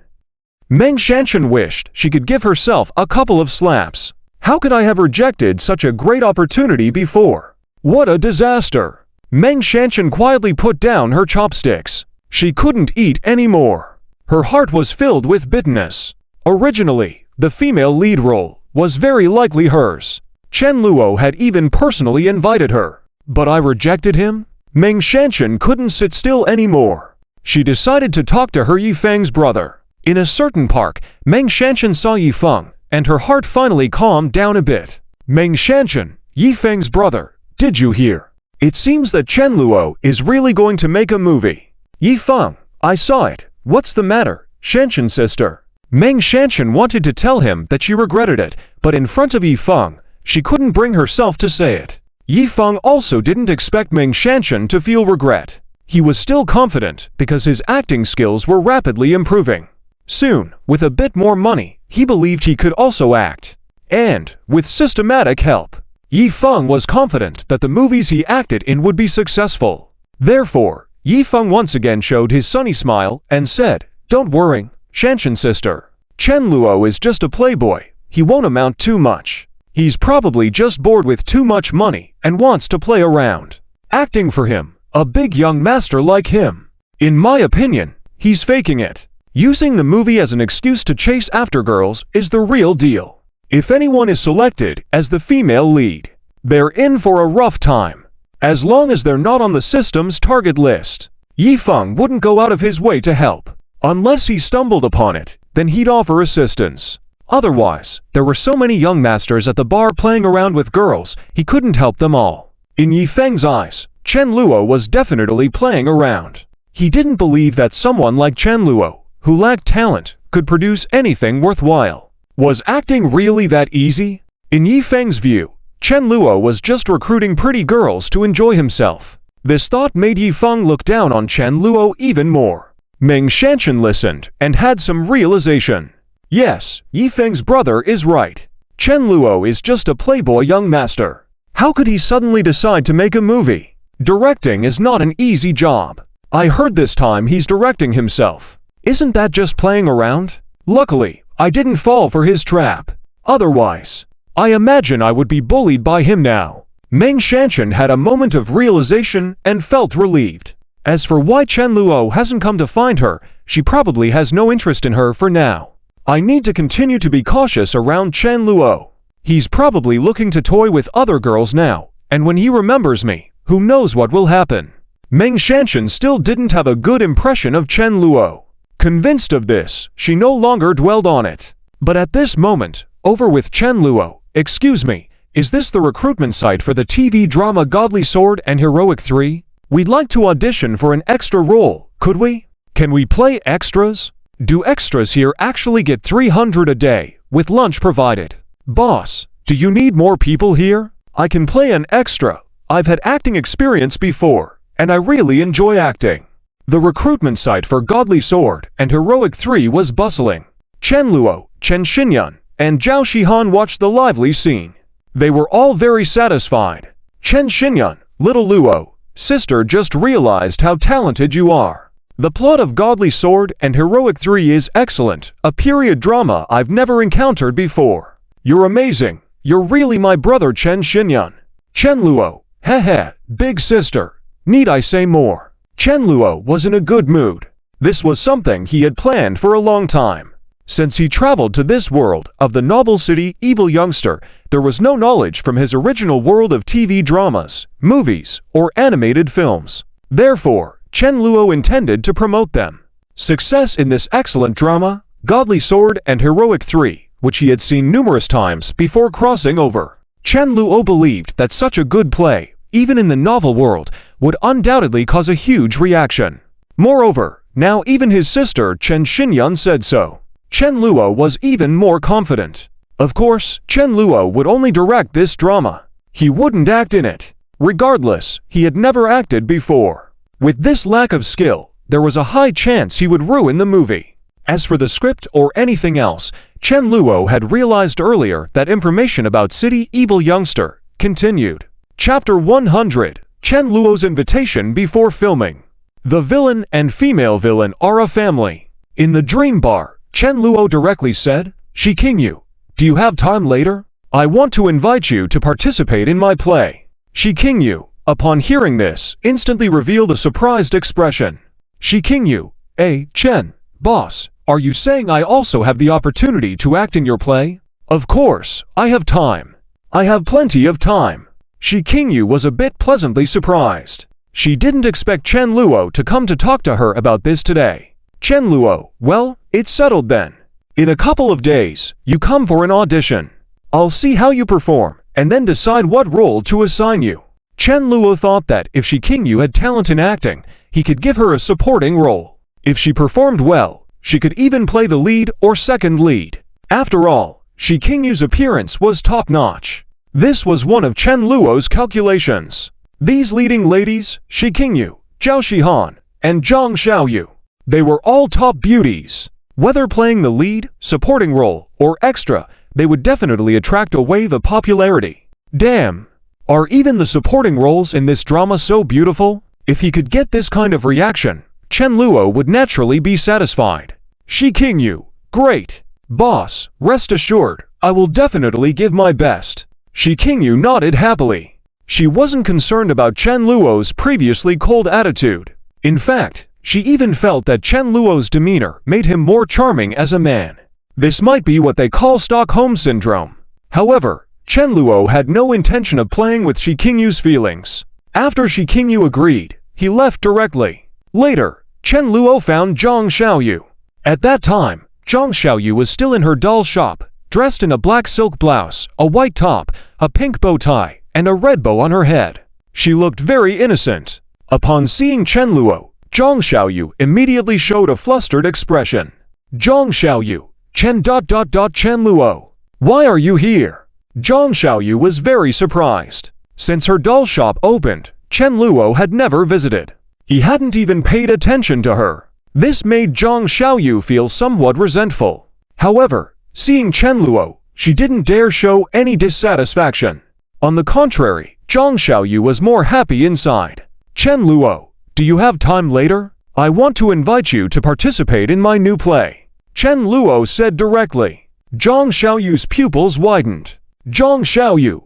Meng Xianxun wished she could give herself a couple of slaps. How could I have rejected such a great opportunity before? What a disaster! Meng Xianxun quietly put down her chopsticks. She couldn't eat anymore. Her heart was filled with bitterness. Originally, the female lead role was very likely hers. Chen Luo had even personally invited her. But I rejected him? Meng Xianxun couldn't sit still anymore. She decided to talk to her Yi Feng's brother. In a certain park, Meng Xianxun saw Yi Feng, and her heart finally calmed down a bit. Meng Xianxun, Yi Feng's brother, did you hear? It seems that Chen Luo is really going to make a movie. Yifeng, I saw it. What's the matter, Shanshan sister? Meng Shanshan wanted to tell him that she regretted it, but in front of Yifeng, she couldn't bring herself to say it. Yifeng also didn't expect Meng Shanshan to feel regret. He was still confident because his acting skills were rapidly improving. Soon, with a bit more money, he believed he could also act. And, with systematic help, Yifeng was confident that the movies he acted in would be successful. Therefore, Yifeng once again showed his sunny smile and said, "Don't worry, Shanshan sister. Chen Luo is just a playboy. He won't amount too much. He's probably just bored with too much money and wants to play around. Acting for him, a big young master like him. In my opinion, he's faking it. Using the movie as an excuse to chase after girls is the real deal. If anyone is selected as the female lead, they're in for a rough time. As long as they're not on the system's target list, Yifeng wouldn't go out of his way to help. Unless he stumbled upon it, then he'd offer assistance. Otherwise, there were so many young masters at the bar playing around with girls, he couldn't help them all." In Yifeng's eyes, Chen Luo was definitely playing around. He didn't believe that someone like Chen Luo, who lacked talent, could produce anything worthwhile. Was acting really that easy? In Yifeng's view, Chen Luo was just recruiting pretty girls to enjoy himself. This thought made Yifeng look down on Chen Luo even more. Meng Shanshan listened and had some realization. Yes, Yifeng's brother is right. Chen Luo is just a playboy young master. How could he suddenly decide to make a movie? Directing is not an easy job. I heard this time he's directing himself. Isn't that just playing around? Luckily, I didn't fall for his trap. Otherwise, I imagine I would be bullied by him now. Meng Shanshan had a moment of realization and felt relieved. As for why Chen Luo hasn't come to find her, she probably has no interest in her for now. I need to continue to be cautious around Chen Luo. He's probably looking to toy with other girls now, and when he remembers me, who knows what will happen. Meng Shanshan still didn't have a good impression of Chen Luo. Convinced of this, she no longer dwelled on it. But at this moment, over with Chen Luo, "Excuse me, is this the recruitment site for the TV drama Godly Sword and Heroic 3? We'd like to audition for an extra role, could we? Can we play extras? Do extras here actually get 300 a day, with lunch provided? Boss, do you need more people here? I can play an extra. I've had acting experience before, and I really enjoy acting." The recruitment site for Godly Sword and Heroic 3 was bustling. Chen Luo, Chen Xinyun, and Zhao Shihan watched the lively scene. They were all very satisfied. "Chen Xinyun, little Luo, sister just realized how talented you are. The plot of Godly Sword and Heroic 3 is excellent, a period drama I've never encountered before. You're amazing. You're really my brother Chen Xinyun." Chen Luo, "Heh, big sister. Need I say more?" Chen Luo was in a good mood. This was something he had planned for a long time. Since he traveled to this world of the novel city Evil Youngster, there was no knowledge from his original world of TV dramas, movies, or animated films. Therefore, Chen Luo intended to promote them. Success in this excellent drama, Godly Sword and Heroic 3, which he had seen numerous times before crossing over. Chen Luo believed that such a good play, even in the novel world, would undoubtedly cause a huge reaction. Moreover, now even his sister Chen Xinyun said so. Chen Luo was even more confident. Of course, Chen Luo would only direct this drama. He wouldn't act in it. Regardless, he had never acted before. With this lack of skill, there was a high chance he would ruin the movie. As for the script or anything else, Chen Luo had realized earlier that information about City Evil Youngster continued. Chapter 100, Chen Luo's invitation before filming. The villain and female villain are a family. In the dream bar, Chen Luo directly said, "Shi Qingyu, do you have time later? I want to invite you to participate in my play." Shi Qingyu, upon hearing this, instantly revealed a surprised expression. "Shi Qingyu, Chen, boss, are you saying I also have the opportunity to act in your play?" "Of course, I have time. I have plenty of time." Shi Qingyu was a bit pleasantly surprised. She didn't expect Chen Luo to come to talk to her about this today. Chen Luo, "Well, it's settled then. In a couple of days, you come for an audition. I'll see how you perform, and then decide what role to assign you." Chen Luo thought that if Shi Qingyu had talent in acting, he could give her a supporting role. If she performed well, she could even play the lead or second lead. After all, Shi Qingyu's appearance was top-notch. This was one of Chen Luo's calculations. These leading ladies, Shi Qingyu, Zhao Shihan, and Zhang Xiaoyu, they were all top beauties. Whether playing the lead, supporting role, or extra, they would definitely attract a wave of popularity. Damn! Are even the supporting roles in this drama so beautiful? If he could get this kind of reaction, Chen Luo would naturally be satisfied. Shi Qingyu, great! Boss, rest assured, I will definitely give my best. Shi Qingyu nodded happily. She wasn't concerned about Chen Luo's previously cold attitude. In fact, she even felt that Chen Luo's demeanor made him more charming as a man. This might be what they call Stockholm Syndrome. However, Chen Luo had no intention of playing with Shi Qingyu's feelings. After Shi Qingyu agreed, he left directly. Later, Chen Luo found Zhang Xiaoyu. At that time, Zhang Xiaoyu was still in her doll shop, dressed in a black silk blouse, a white top, a pink bow tie, and a red bow on her head. She looked very innocent. Upon seeing Chen Luo, Zhang Xiaoyu immediately showed a flustered expression. Zhang Xiaoyu, Chen Luo, why are you here? Zhang Xiaoyu was very surprised. Since her doll shop opened, Chen Luo had never visited. He hadn't even paid attention to her. This made Zhang Xiaoyu feel somewhat resentful. However, seeing Chen Luo, she didn't dare show any dissatisfaction. On the contrary, Zhang Xiaoyu was more happy inside. Chen Luo, do you have time later? I want to invite you to participate in my new play. Chen Luo said directly. Zhang Xiaoyu's pupils widened. Zhang Xiaoyu,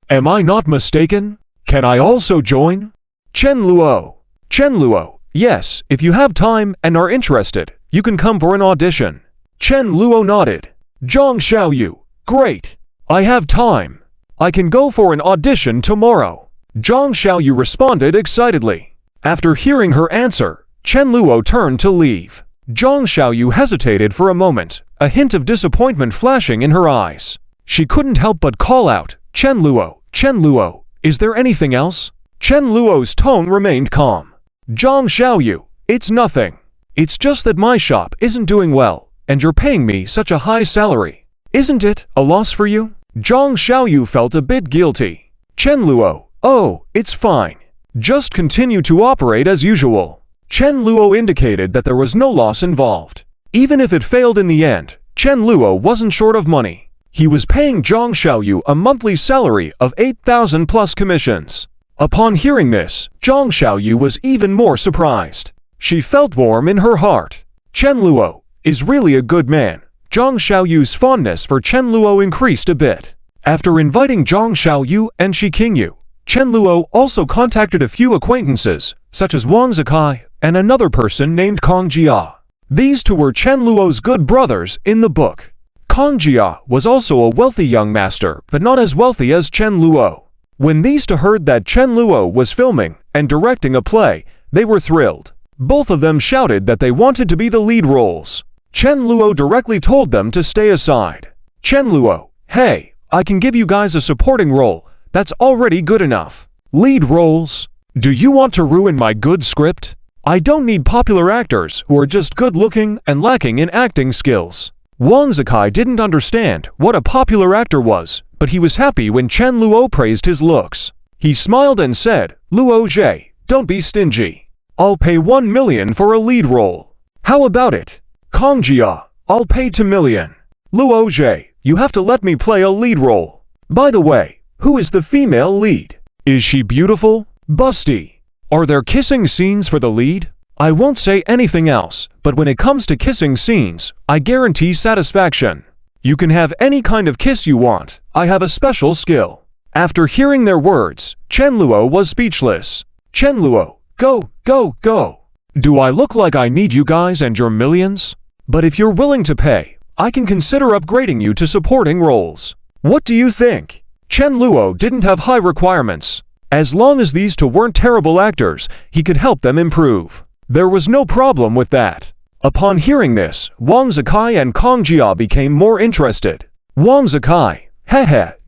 am I not mistaken? Can I also join? Chen Luo, yes, if you have time and are interested, you can come for an audition. Chen Luo nodded. Zhang Xiaoyu, great. I have time. I can go for an audition tomorrow. Zhang Xiaoyu responded excitedly. After hearing her answer, Chen Luo turned to leave. Zhang Xiaoyu hesitated for a moment, a hint of disappointment flashing in her eyes. She couldn't help but call out, Chen Luo, is there anything else? Chen Luo's tone remained calm. Zhang Xiaoyu, it's nothing. It's just that my shop isn't doing well, and you're paying me such a high salary. Isn't it a loss for you? Zhang Xiaoyu felt a bit guilty. Chen Luo, oh, it's fine. Just continue to operate as usual. Chen Luo indicated that there was no loss involved. Even if it failed in the end, Chen Luo wasn't short of money. He was paying Zhang Xiaoyu a monthly salary of 8,000 plus commissions. Upon hearing this, Zhang Xiaoyu was even more surprised. She felt warm in her heart. Chen Luo is really a good man. Zhang Xiaoyu's fondness for Chen Luo increased a bit. After inviting Zhang Xiaoyu and Shi Qingyu, Chen Luo also contacted a few acquaintances, such as Wang Zikai and another person named Kong Jia. These two were Chen Luo's good brothers in the book. Kong Jia was also a wealthy young master, but not as wealthy as Chen Luo. When these two heard that Chen Luo was filming and directing a play, they were thrilled. Both of them shouted that they wanted to be the lead roles. Chen Luo directly told them to stay aside. Chen Luo, hey, I can give you guys a supporting role. That's already good enough. Lead roles? Do you want to ruin my good script? I don't need popular actors who are just good-looking and lacking in acting skills. Wang Zikai didn't understand what a popular actor was, but he was happy when Chen Luo praised his looks. He smiled and said, Luo Zhe, don't be stingy. I'll pay 1 million for a lead role. How about it? Kong Jia, I'll pay 2 million. Luo Zhe, you have to let me play a lead role. By the way, who is the female lead? Is she beautiful? Busty. Are there kissing scenes for the lead? I won't say anything else, but when it comes to kissing scenes, I guarantee satisfaction. You can have any kind of kiss you want. I have a special skill. After hearing their words, Chen Luo was speechless. Chen Luo, go. Do I look like I need you guys and your millions? But if you're willing to pay, I can consider upgrading you to supporting roles. What do you think? Chen Luo didn't have high requirements. As long as these two weren't terrible actors, he could help them improve. There was no problem with that. Upon hearing this, Wang Zikai and Kong Jia became more interested. Wang Zikai,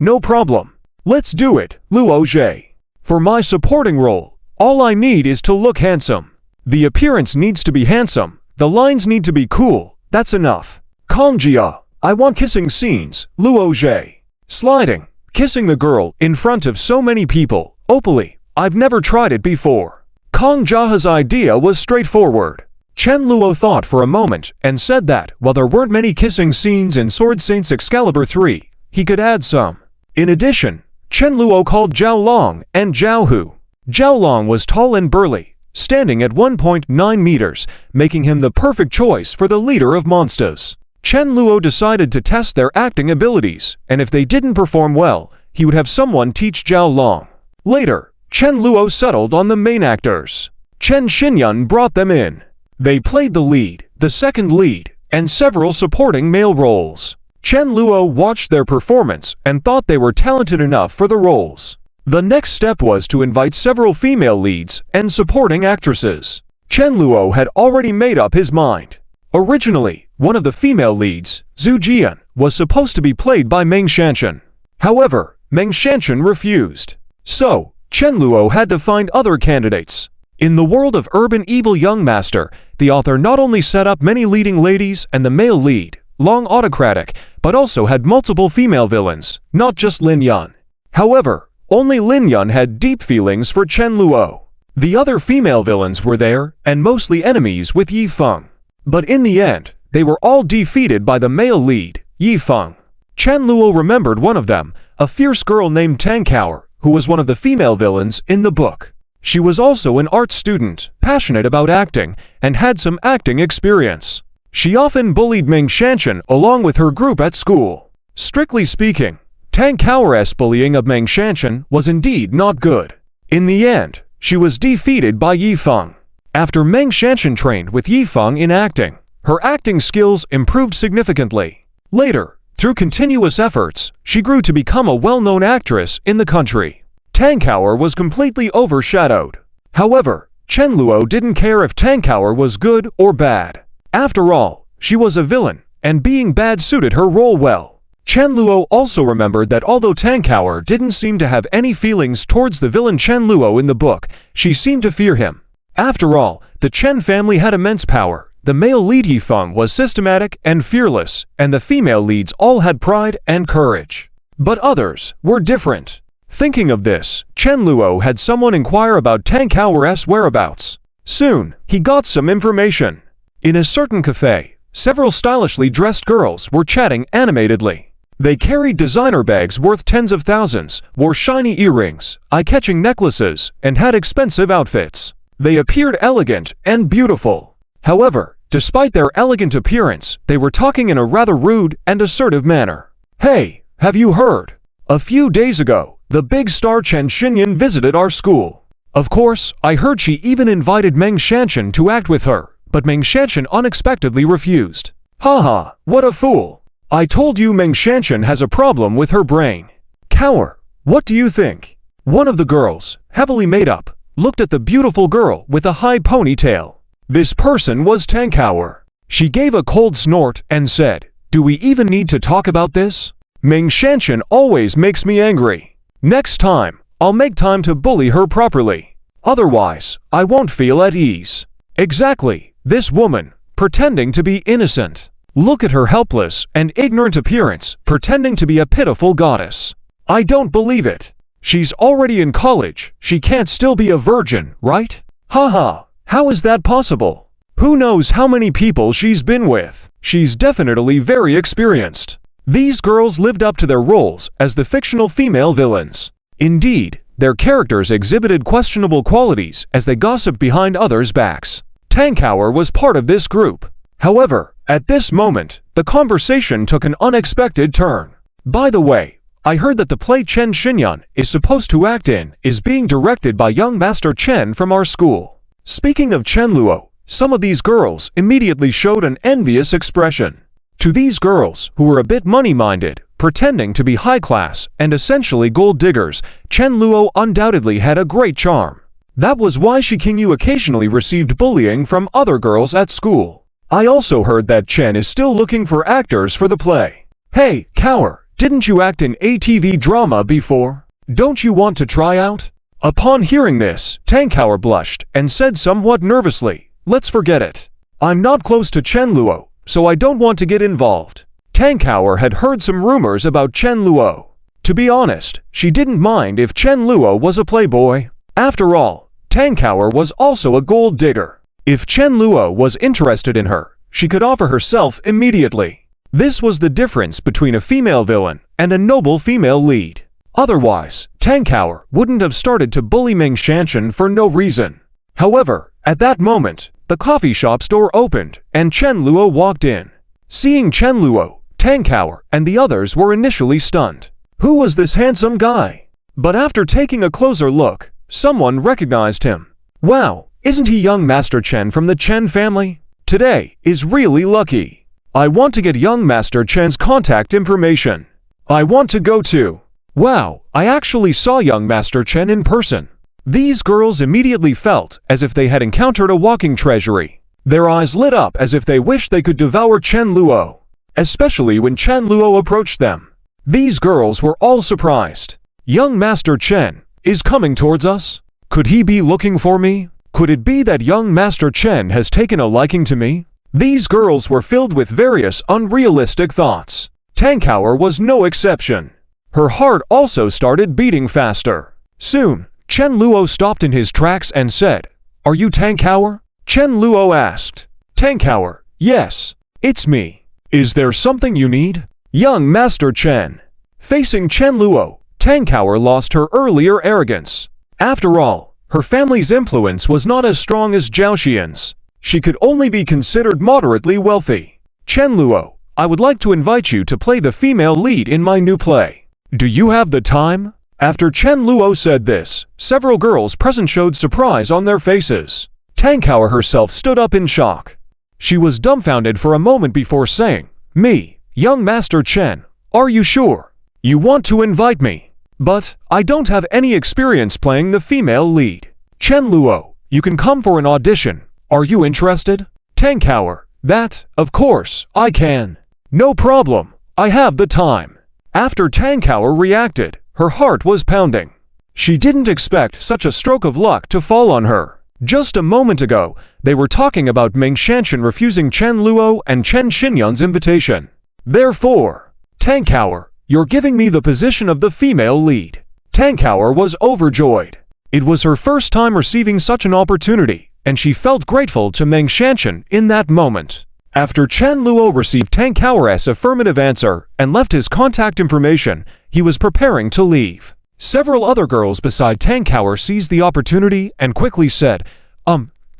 no problem. Let's do it, Luo Zhe. For my supporting role, all I need is to look handsome. The appearance needs to be handsome, the lines need to be cool, that's enough. Kongjia, I want kissing scenes, Luo Zhe. Sliding, kissing the girl in front of so many people, openly, I've never tried it before. Kong Jia's idea was straightforward. Chen Luo thought for a moment and said that, while there weren't many kissing scenes in Sword Saints Excalibur 3, he could add some. In addition, Chen Luo called Zhao Long and Zhao Hu. Zhao Long was tall and burly, standing at 1.9 meters, making him the perfect choice for the leader of monsters. Chen Luo decided to test their acting abilities, and if they didn't perform well, he would have someone teach Zhao Long. Later, Chen Luo settled on the main actors. Chen Xinyun brought them in. They played the lead, the second lead, and several supporting male roles. Chen Luo watched their performance and thought they were talented enough for the roles. The next step was to invite several female leads and supporting actresses. Chen Luo had already made up his mind. Originally, one of the female leads, Zhu Jian, was supposed to be played by Meng Shanshan. However, Meng Shanshan refused. So, Chen Luo had to find other candidates. In the world of Urban Evil Young Master, the author not only set up many leading ladies and the male lead, Long Autocratic, but also had multiple female villains, not just Lin Yun. However, only Lin Yun had deep feelings for Chen Luo. The other female villains were there, and mostly enemies with Yi Feng. But in the end, they were all defeated by the male lead, Yi Feng. Chen Luo remembered one of them, a fierce girl named Tang Kaur, who was one of the female villains in the book. She was also an art student, passionate about acting, and had some acting experience. She often bullied Meng Shanshan along with her group at school. Strictly speaking, Tang Kaur's bullying of Meng Shanshan was indeed not good. In the end, she was defeated by Yi Feng. After Meng Shanshan trained with Yi Feng in acting, her acting skills improved significantly. Later, through continuous efforts, she grew to become a well-known actress in the country. Tang Kaur was completely overshadowed. However, Chen Luo didn't care if Tang Kaur was good or bad. After all, she was a villain, and being bad suited her role well. Chen Luo also remembered that although Tang Kaur didn't seem to have any feelings towards the villain Chen Luo in the book, she seemed to fear him. After all, the Chen family had immense power. The male lead Yi Feng was systematic and fearless, and the female leads all had pride and courage. But others were different. Thinking of this, Chen Luo had someone inquire about Tang Kaur's whereabouts. Soon, he got some information. In a certain cafe, several stylishly dressed girls were chatting animatedly. They carried designer bags worth tens of thousands, wore shiny earrings, eye-catching necklaces, and had expensive outfits. They appeared elegant and beautiful. However, despite their elegant appearance, they were talking in a rather rude and assertive manner. "Hey, have you heard? A few days ago, the big star Chen Xinyun visited our school. Of course, I heard she even invited Meng Shanshan to act with her, but Meng Shanshan unexpectedly refused. Haha, what a fool. I told you Meng Shanshan has a problem with her brain. Kaur, what do you think?" One of the girls, heavily made up, looked at the beautiful girl with a high ponytail. This person was Tang Kaur. She gave a cold snort and said, "Do we even need to talk about this? Meng Shanshan always makes me angry. Next time, I'll make time to bully her properly. Otherwise, I won't feel at ease." Exactly, this woman, pretending to be innocent. Look at her helpless and ignorant appearance, pretending to be a pitiful goddess. I don't believe it. She's already in college, she can't still be a virgin, right? Haha, how is that possible? Who knows how many people she's been with? She's definitely very experienced. These girls lived up to their roles as the fictional female villains. Indeed, their characters exhibited questionable qualities as they gossiped behind others' backs. Tang Kaur was part of this group. However, at this moment, the conversation took an unexpected turn. By the way, I heard that the play Chen Xinyun is supposed to act in is being directed by young Master Chen from our school. Speaking of Chen Luo, some of these girls immediately showed an envious expression. To these girls, who were a bit money-minded, pretending to be high-class and essentially gold diggers, Chen Luo undoubtedly had a great charm. That was why Shiqingyu occasionally received bullying from other girls at school. I also heard that Chen is still looking for actors for the play. Hey, Kaur, didn't you act in a TV drama before? Don't you want to try out? Upon hearing this, Tangkaur blushed and said somewhat nervously, "Let's forget it. I'm not close to Chen Luo, so I don't want to get involved." Tangkaur had heard some rumors about Chen Luo. To be honest, she didn't mind if Chen Luo was a playboy. After all, Tangkaur was also a gold digger. If Chen Luo was interested in her, she could offer herself immediately. This was the difference between a female villain and a noble female lead. Otherwise, Tangkaur wouldn't have started to bully Meng Shanshan for no reason. However, at that moment, the coffee shop's door opened and Chen Luo walked in. Seeing Chen Luo, Tangkaur and the others were initially stunned. Who was this handsome guy? But after taking a closer look, someone recognized him. Wow, isn't he young Master Chen from the Chen family? Today is really lucky. I want to get young Master Chen's contact information. I want to go too. Wow, I actually saw young Master Chen in person. These girls immediately felt as if they had encountered a walking treasury. Their eyes lit up as if they wished they could devour Chen Luo, especially when Chen Luo approached them. These girls were all surprised. Young Master Chen is coming towards us? Could he be looking for me? Could it be that young Master Chen has taken a liking to me? These girls were filled with various unrealistic thoughts. Tangkaur was no exception. Her heart also started beating faster. Soon, Chen Luo stopped in his tracks and said, "Are you Tangkaur?" Chen Luo asked. Tangkaur, "Yes, it's me. Is there something you need?" Young Master Chen. Facing Chen Luo, Tangkaur lost her earlier arrogance. After all, her family's influence was not as strong as Zhao Xian's. She could only be considered moderately wealthy. "Chen Luo, I would like to invite you to play the female lead in my new play. Do you have the time?" After Chen Luo said this, several girls present showed surprise on their faces. Tangkaur herself stood up in shock. She was dumbfounded for a moment before saying, "Me, young Master Chen, are you sure? You want to invite me? But I don't have any experience playing the female lead." "Chen Luo, you can come for an audition. Are you interested?" Tangkaur, "That, of course, I can. No problem, I have the time." After Tangkaur reacted, her heart was pounding. She didn't expect such a stroke of luck to fall on her. Just a moment ago, they were talking about Meng Shanshan refusing Chen Luo and Chen Xinyan's invitation. Therefore, "Tangkaur, you're giving me the position of the female lead." Tangkaur was overjoyed. It was her first time receiving such an opportunity, and she felt grateful to Meng Shanshan in that moment. After Chen Luo received Tangkaur's affirmative answer and left his contact information, he was preparing to leave. Several other girls beside Tangkaur seized the opportunity and quickly said,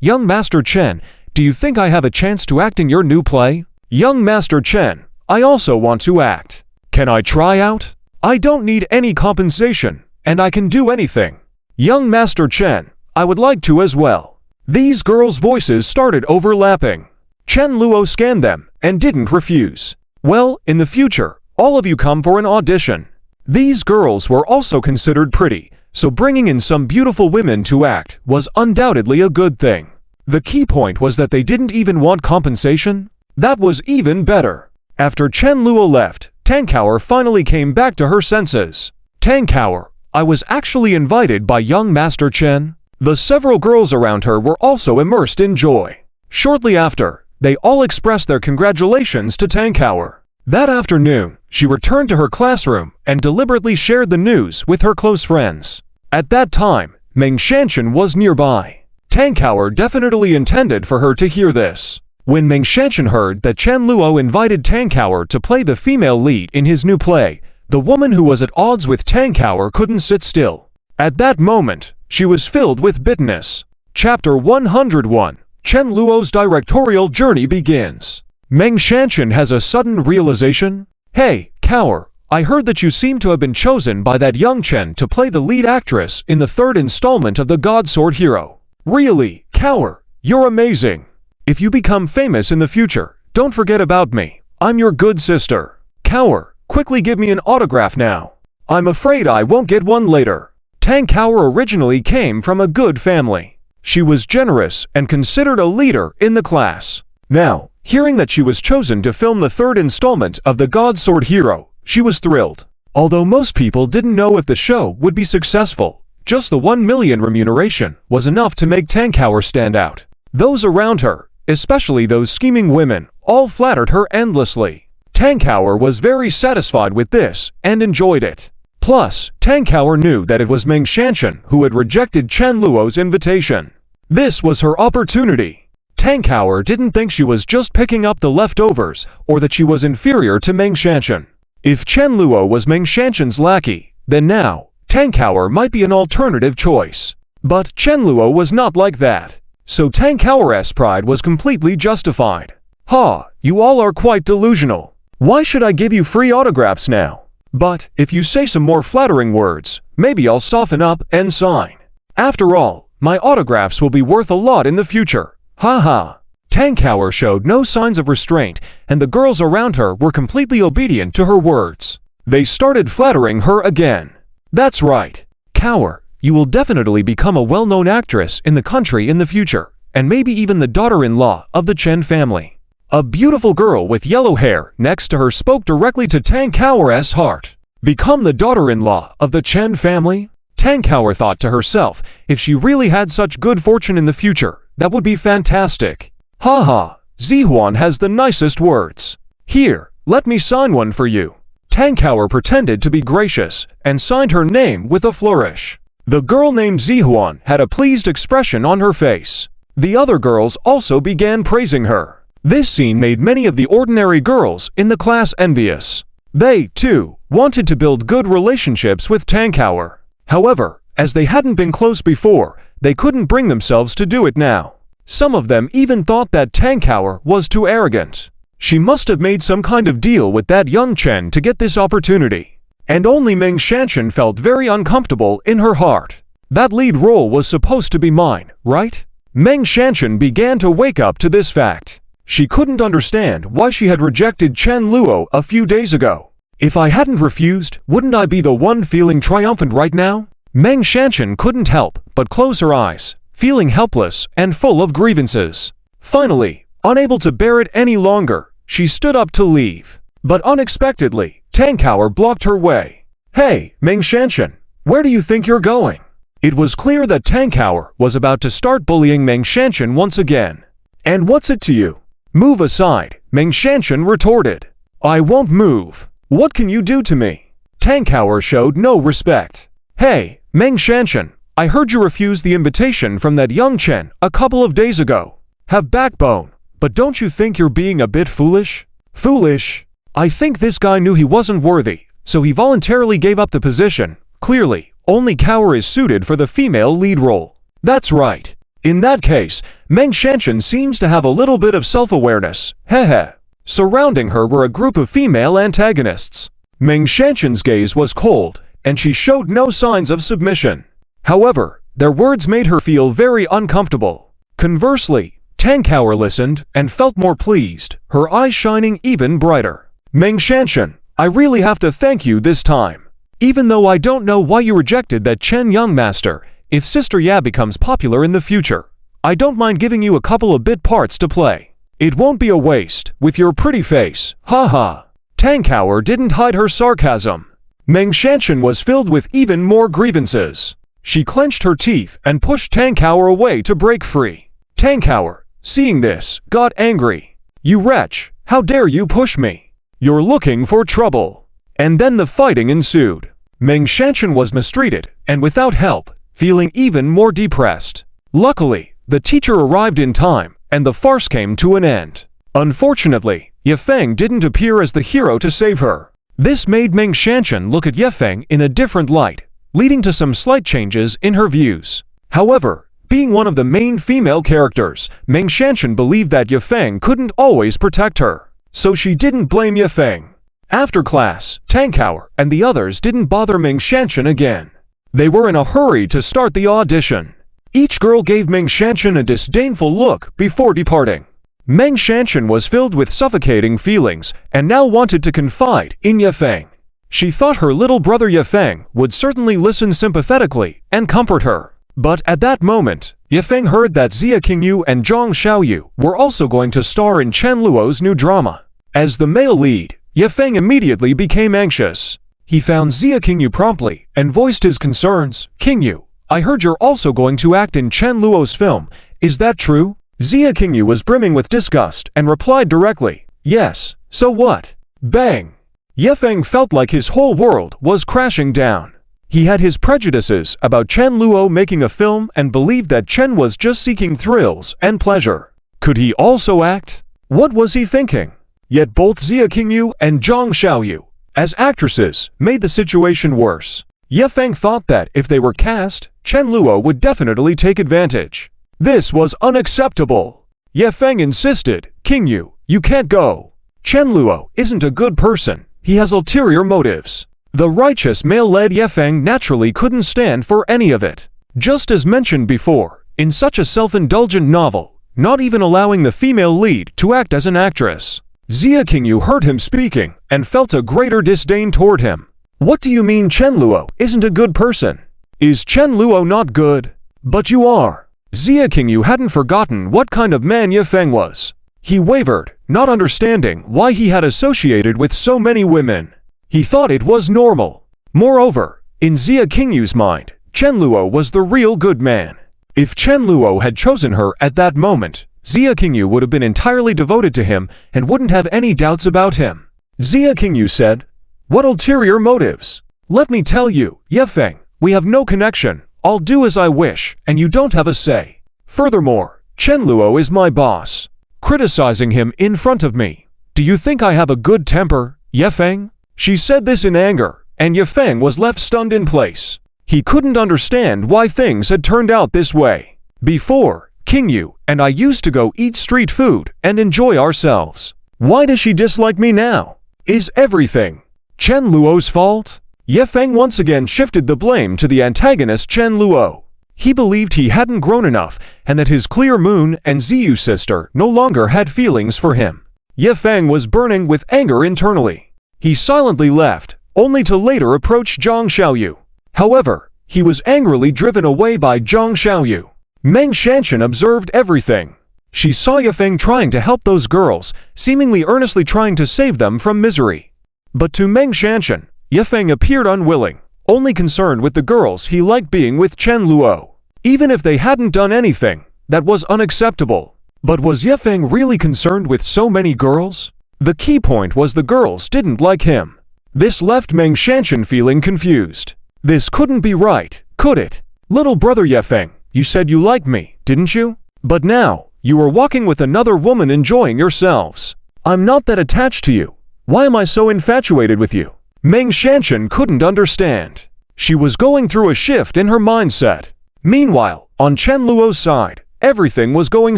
Young Master Chen, do you think I have a chance to act in your new play?" "Young Master Chen, I also want to act. Can I try out? I don't need any compensation, and I can do anything." "Young Master Chen, I would like to as well." These girls' voices started overlapping. Chen Luo scanned them and didn't refuse. "Well, in the future, all of you come for an audition." These girls were also considered pretty, so bringing in some beautiful women to act was undoubtedly a good thing. The key point was that they didn't even want compensation. That was even better. After Chen Luo left, Tangkaur finally came back to her senses. "Tangkaur, I was actually invited by young Master Chen." The several girls around her were also immersed in joy. Shortly after, they all expressed their congratulations to Tangkaur. That afternoon, she returned to her classroom and deliberately shared the news with her close friends. At that time, Meng Shanshan was nearby. Tangkaur definitely intended for her to hear this. When Meng Shanshan heard that Chen Luo invited Tangkaur to play the female lead in his new play, the woman who was at odds with Tangkaur couldn't sit still. At that moment, she was filled with bitterness. Chapter 101. Chen Luo's directorial journey begins. Meng Shanshan has a sudden realization. "Hey, Kaur, I heard that you seem to have been chosen by that young Chen to play the lead actress in the third installment of the God Sword Hero. Really, Kaur, you're amazing. If you become famous in the future, don't forget about me. I'm your good sister. Kaur, quickly give me an autograph now. I'm afraid I won't get one later." Tangkaur originally came from a good family. She was generous and considered a leader in the class. Now, hearing that she was chosen to film the third installment of the God Sword Hero, she was thrilled. Although most people didn't know if the show would be successful, Just the 1 million remuneration was enough to make Tankour stand out. Those around her, especially those scheming women, all flattered her endlessly. Tankour was very satisfied with this and enjoyed it. Plus, Tankour knew that it was Meng Shanshan who had rejected Chen Luo's invitation. This was her opportunity. Tankour didn't think she was just picking up the leftovers or that she was inferior to Meng Shanshan. If Chen Luo was Meng Shanshan's lackey, then now, Tankour might be an alternative choice. But Chen Luo was not like that. So Tankour's pride was completely justified. Ha, you all are quite delusional. Why should I give you free autographs now? But if you say some more flattering words, maybe I'll soften up and sign. After all, my autographs will be worth a lot in the future. Ha ha. Tankour showed no signs of restraint, and the girls around her were completely obedient to her words. They started flattering her again. That's right. Cower, you will definitely become a well-known actress in the country in the future, and maybe even the daughter-in-law of the Chen family. A beautiful girl with yellow hair next to her spoke directly to Tankour's heart. Become the daughter-in-law of the Chen family? Tankour thought to herself, if she really had such good fortune in the future, that would be fantastic. Ha ha, Zihuan has the nicest words. Here, let me sign one for you. Tankour pretended to be gracious and signed her name with a flourish. The girl named Zihuan had a pleased expression on her face. The other girls also began praising her. This scene made many of the ordinary girls in the class envious. They, too, wanted to build good relationships with Tankour. However, as they hadn't been close before, they couldn't bring themselves to do it now. Some of them even thought that Tankour was too arrogant. She must have made some kind of deal with that young Chen to get this opportunity. And only Meng Shanshan felt very uncomfortable in her heart. That lead role was supposed to be mine, right? Meng Shanshan began to wake up to this fact. She couldn't understand why she had rejected Chen Luo a few days ago. If I hadn't refused, wouldn't I be the one feeling triumphant right now? Meng Shanshan couldn't help but close her eyes, feeling helpless and full of grievances. Finally, unable to bear it any longer, she stood up to leave. But unexpectedly, Tankour blocked her way. Hey, Meng Shanshan, where do you think you're going? It was clear that Tankour was about to start bullying Meng Shanshan once again. And what's it to you? Move aside, Meng Shanshan retorted. I won't move. What can you do to me? Tankour showed no respect. Hey, Meng Shanshan, I heard you refuse the invitation from that young Chen a couple of days ago. Have backbone, but don't you think you're being a bit foolish? Foolish? I think this guy knew he wasn't worthy, so he voluntarily gave up the position. Clearly, only Cower is suited for the female lead role. That's right. In that case, Meng Shanshan seems to have a little bit of self-awareness. Hehe. Surrounding her were a group of female antagonists. Meng Shanshan's gaze was cold, and she showed no signs of submission. However, their words made her feel very uncomfortable. Conversely, Tankour listened and felt more pleased, her eyes shining even brighter. Meng Shanshan, I really have to thank you this time. Even though I don't know why you rejected that Chen young master, if Sister Ya becomes popular in the future, I don't mind giving you a couple of bit parts to play. It won't be a waste, with your pretty face, haha. Tankour didn't hide her sarcasm. Meng Shanshan was filled with even more grievances. She clenched her teeth and pushed Tankour away to break free. Tankour, seeing this, got angry. You wretch, how dare you push me? You're looking for trouble. And then the fighting ensued. Meng Shanshan was mistreated, and without help, feeling even more depressed. Luckily, the teacher arrived in time, and the farce came to an end. Unfortunately, Yefeng didn't appear as the hero to save her. This made Meng Shanshan look at Yefeng in a different light, leading to some slight changes in her views. However, being one of the main female characters, Meng Shanshan believed that Yefeng couldn't always protect her. So she didn't blame Yefeng. After class, Tankour and the others didn't bother Meng Shanshan again. They were in a hurry to start the audition. Each girl gave Meng Shanshan a disdainful look before departing. Meng Shanshan was filled with suffocating feelings and now wanted to confide in Yefeng. She thought her little brother Yefeng would certainly listen sympathetically and comfort her. But at that moment, Yefeng heard that Xia Qingyu and Zhang Xiaoyu were also going to star in Chen Luo's new drama. As the male lead, Yefeng immediately became anxious. He found Xia Qingyu promptly and voiced his concerns. Qingyu, I heard you're also going to act in Chen Luo's film. Is that true? Xia Qingyu was brimming with disgust and replied directly, yes, so what? Bang! Ye Feng felt like his whole world was crashing down. He had his prejudices about Chen Luo making a film and believed that Chen was just seeking thrills and pleasure. Could he also act? What was he thinking? Yet both Xia Qingyu and Zhang Xiaoyu, as actresses, made the situation worse. Ye Feng thought that if they were cast, Chen Luo would definitely take advantage. This was unacceptable. Ye Feng insisted, Qingyu, you can't go. Chen Luo isn't a good person. He has ulterior motives. The righteous male-led Ye Feng naturally couldn't stand for any of it. Just as mentioned before, in such a self-indulgent novel, not even allowing the female lead to act as an actress. Xia Qingyu heard him speaking and felt a greater disdain toward him. What do you mean Chen Luo isn't a good person? Is Chen Luo not good? But you are. Xia Qingyu hadn't forgotten what kind of man Ye Feng was. He wavered, not understanding why he had associated with so many women. He thought it was normal. Moreover, in Xia Qingyu's mind, Chen Luo was the real good man. If Chen Luo had chosen her at that moment, Xia Qingyu would have been entirely devoted to him and wouldn't have any doubts about him. Xia Qingyu said, what ulterior motives? Let me tell you, Ye Feng, we have no connection. I'll do as I wish, and you don't have a say. Furthermore, Chen Luo is my boss. Criticizing him in front of me. Do you think I have a good temper, Ye Feng? She said this in anger, and Ye Feng was left stunned in place. He couldn't understand why things had turned out this way. Before, Qingyu and I used to go eat street food and enjoy ourselves. Why does she dislike me now? Is everything Chen Luo's fault? Ye Feng once again shifted the blame to the antagonist Chen Luo. He believed he hadn't grown enough and that his Clear Moon and Ziyu sister no longer had feelings for him. Ye Feng was burning with anger internally. He silently left, only to later approach Zhang Xiaoyu. However, he was angrily driven away by Zhang Xiaoyu. Meng Shanshan observed everything. She saw Ye Feng trying to help those girls, seemingly earnestly trying to save them from misery. But to Meng Shanshan, Ye Feng appeared unwilling, only concerned with the girls he liked being with Chen Luo. Even if they hadn't done anything, that was unacceptable. But was Ye Feng really concerned with so many girls? The key point was the girls didn't like him. This left Meng Shanshan feeling confused. This couldn't be right, could it? Little brother Ye Feng, you said you liked me, didn't you? But now, you are walking with another woman enjoying yourselves. I'm not that attached to you. Why am I so infatuated with you? Meng Shanshan couldn't understand. She was going through a shift in her mindset. Meanwhile, on Chen Luo's side, everything was going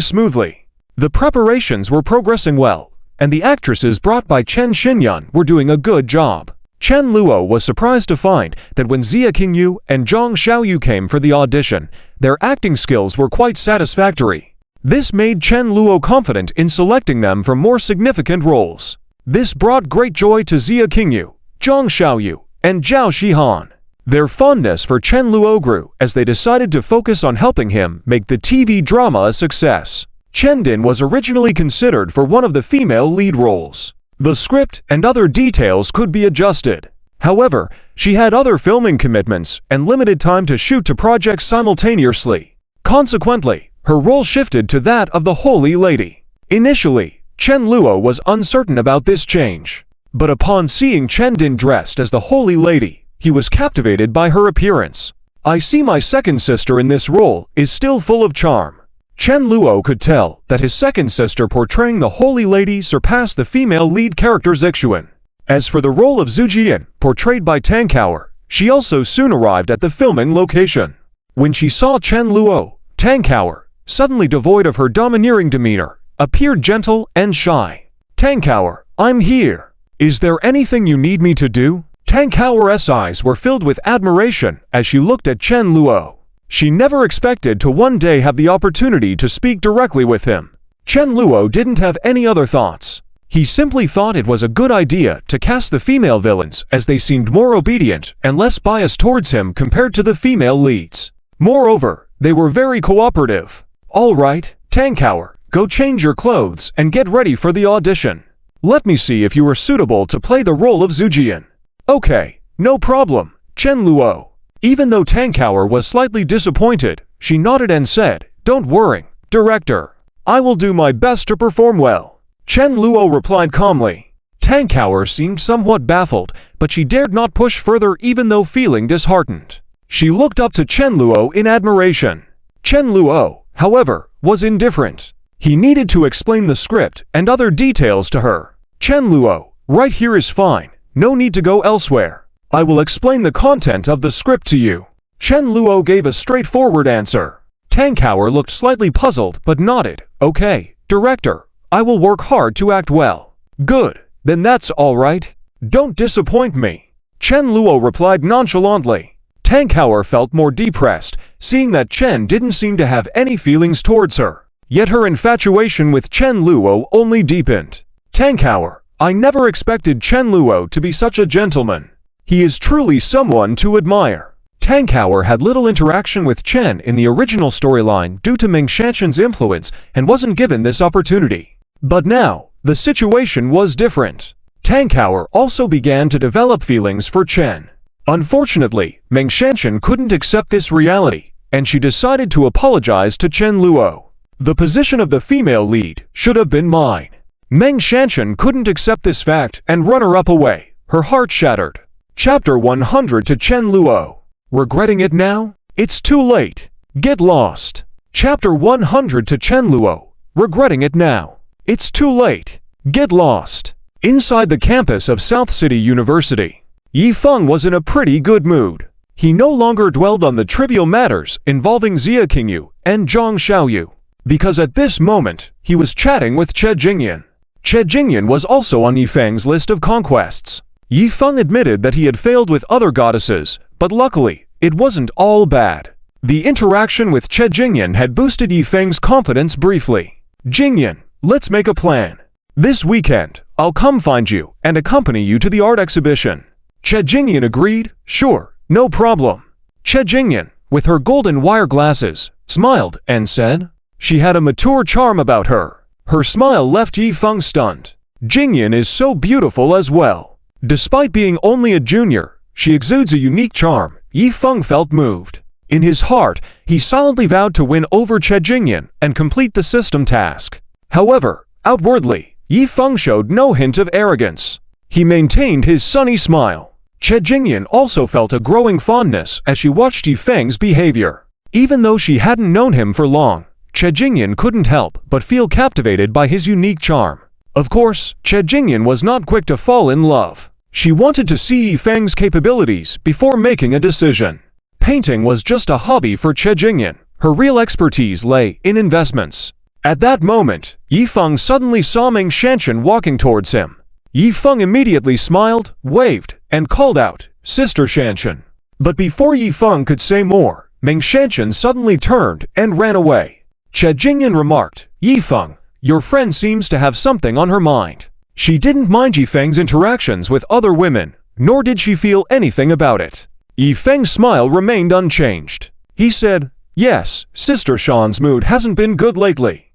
smoothly. The preparations were progressing well, and the actresses brought by Chen Xinyun were doing a good job. Chen Luo was surprised to find that when Xia Qingyu and Zhang Xiaoyu came for the audition, their acting skills were quite satisfactory. This made Chen Luo confident in selecting them for more significant roles. This brought great joy to Xia Qingyu, Zhang Xiaoyu, and Zhao Shihan. Their fondness for Chen Luo grew as they decided to focus on helping him make the TV drama a success. Chen Din was originally considered for one of the female lead roles. The script and other details could be adjusted. However, she had other filming commitments and limited time to shoot two projects simultaneously. Consequently, her role shifted to that of the Holy Lady. Initially, Chen Luo was uncertain about this change. But upon seeing Chen Din dressed as the Holy Lady, he was captivated by her appearance. I see my second sister in this role is still full of charm. Chen Luo could tell that his second sister portraying the Holy Lady surpassed the female lead character Zixuan. As for the role of Zhu Jian, portrayed by Tang Kaoer, she also soon arrived at the filming location. When she saw Chen Luo, Tang Kaoer, suddenly devoid of her domineering demeanor, appeared gentle and shy. Tang Kaoer, I'm here. Is there anything you need me to do? Tang Kaoer's eyes were filled with admiration as she looked at Chen Luo. She never expected to one day have the opportunity to speak directly with him. Chen Luo didn't have any other thoughts. He simply thought it was a good idea to cast the female villains as they seemed more obedient and less biased towards him compared to the female leads. Moreover, they were very cooperative. All right, Tang Kaoer, go change your clothes and get ready for the audition. Let me see if you are suitable to play the role of Zhu Jian. Okay, no problem, Chen Luo. Even though Tankower was slightly disappointed, she nodded and said, "Don't worry, Director. I will do my best to perform well." Chen Luo replied calmly. Tankower seemed somewhat baffled, but she dared not push further even though feeling disheartened. She looked up to Chen Luo in admiration. Chen Luo, however, was indifferent. He needed to explain the script and other details to her. "Chen Luo, right here is fine. No need to go elsewhere. I will explain the content of the script to you." Chen Luo gave a straightforward answer. Tankower looked slightly puzzled but nodded. "Okay, Director. I will work hard to act well." "Good. Then that's all right. Don't disappoint me." Chen Luo replied nonchalantly. Tankower felt more depressed, seeing that Chen didn't seem to have any feelings towards her. Yet her infatuation with Chen Luo only deepened. "Tankower, I never expected Chen Luo to be such a gentleman. He is truly someone to admire." Tankower had little interaction with Chen in the original storyline due to Ming Shanshan's influence and wasn't given this opportunity. But now, the situation was different. Tankower also began to develop feelings for Chen. Unfortunately, Ming Shanshan couldn't accept this reality, and she decided to apologize to Chen Luo. "The position of the female lead should have been mine." Ming Shanshan couldn't accept this fact and run her up away, her heart shattered. Chapter 100 to Chen Luo. Regretting it now? It's too late. Get lost. Chapter 100 to Chen Luo. Regretting it now? It's too late. Get lost. Inside the campus of South City University, Yifeng was in a pretty good mood. He no longer dwelled on the trivial matters involving Xia Qingyu and Zhang Xiaoyu, because at this moment, he was chatting with Che Jingyan. Che Jingyan was also on Yifeng's list of conquests. Yifeng admitted that he had failed with other goddesses, but luckily, it wasn't all bad. The interaction with Che Jingyan had boosted Yifeng's confidence briefly. "Jingyan, let's make a plan. This weekend, I'll come find you and accompany you to the art exhibition." Che Jingyan agreed. "Sure, no problem." Che Jingyan, with her golden wire glasses, smiled and said, she had a mature charm about her. Her smile left Yifeng stunned. Jingyan is so beautiful as well. Despite being only a junior, she exudes a unique charm. Yifeng felt moved. In his heart, he silently vowed to win over Che Jingyan and complete the system task. However, outwardly, Yifeng showed no hint of arrogance. He maintained his sunny smile. Che Jingyan also felt a growing fondness as she watched Yifeng's behavior. Even though she hadn't known him for long, Che Jingyan couldn't help but feel captivated by his unique charm. Of course, Che Jingyan was not quick to fall in love. She wanted to see Yifeng's capabilities before making a decision. Painting was just a hobby for Che Jingyan. Her real expertise lay in investments. At that moment, Yifeng suddenly saw Ming Shanshan walking towards him. Yifeng immediately smiled, waved, and called out, "Sister Shanshan." But before Yifeng could say more, Ming Shanshan suddenly turned and ran away. Che Jingyan remarked, "Yifeng, your friend seems to have something on her mind." She didn't mind Yifeng's interactions with other women, nor did she feel anything about it. Yifeng's smile remained unchanged. He said, "Yes, Sister Shan's mood hasn't been good lately.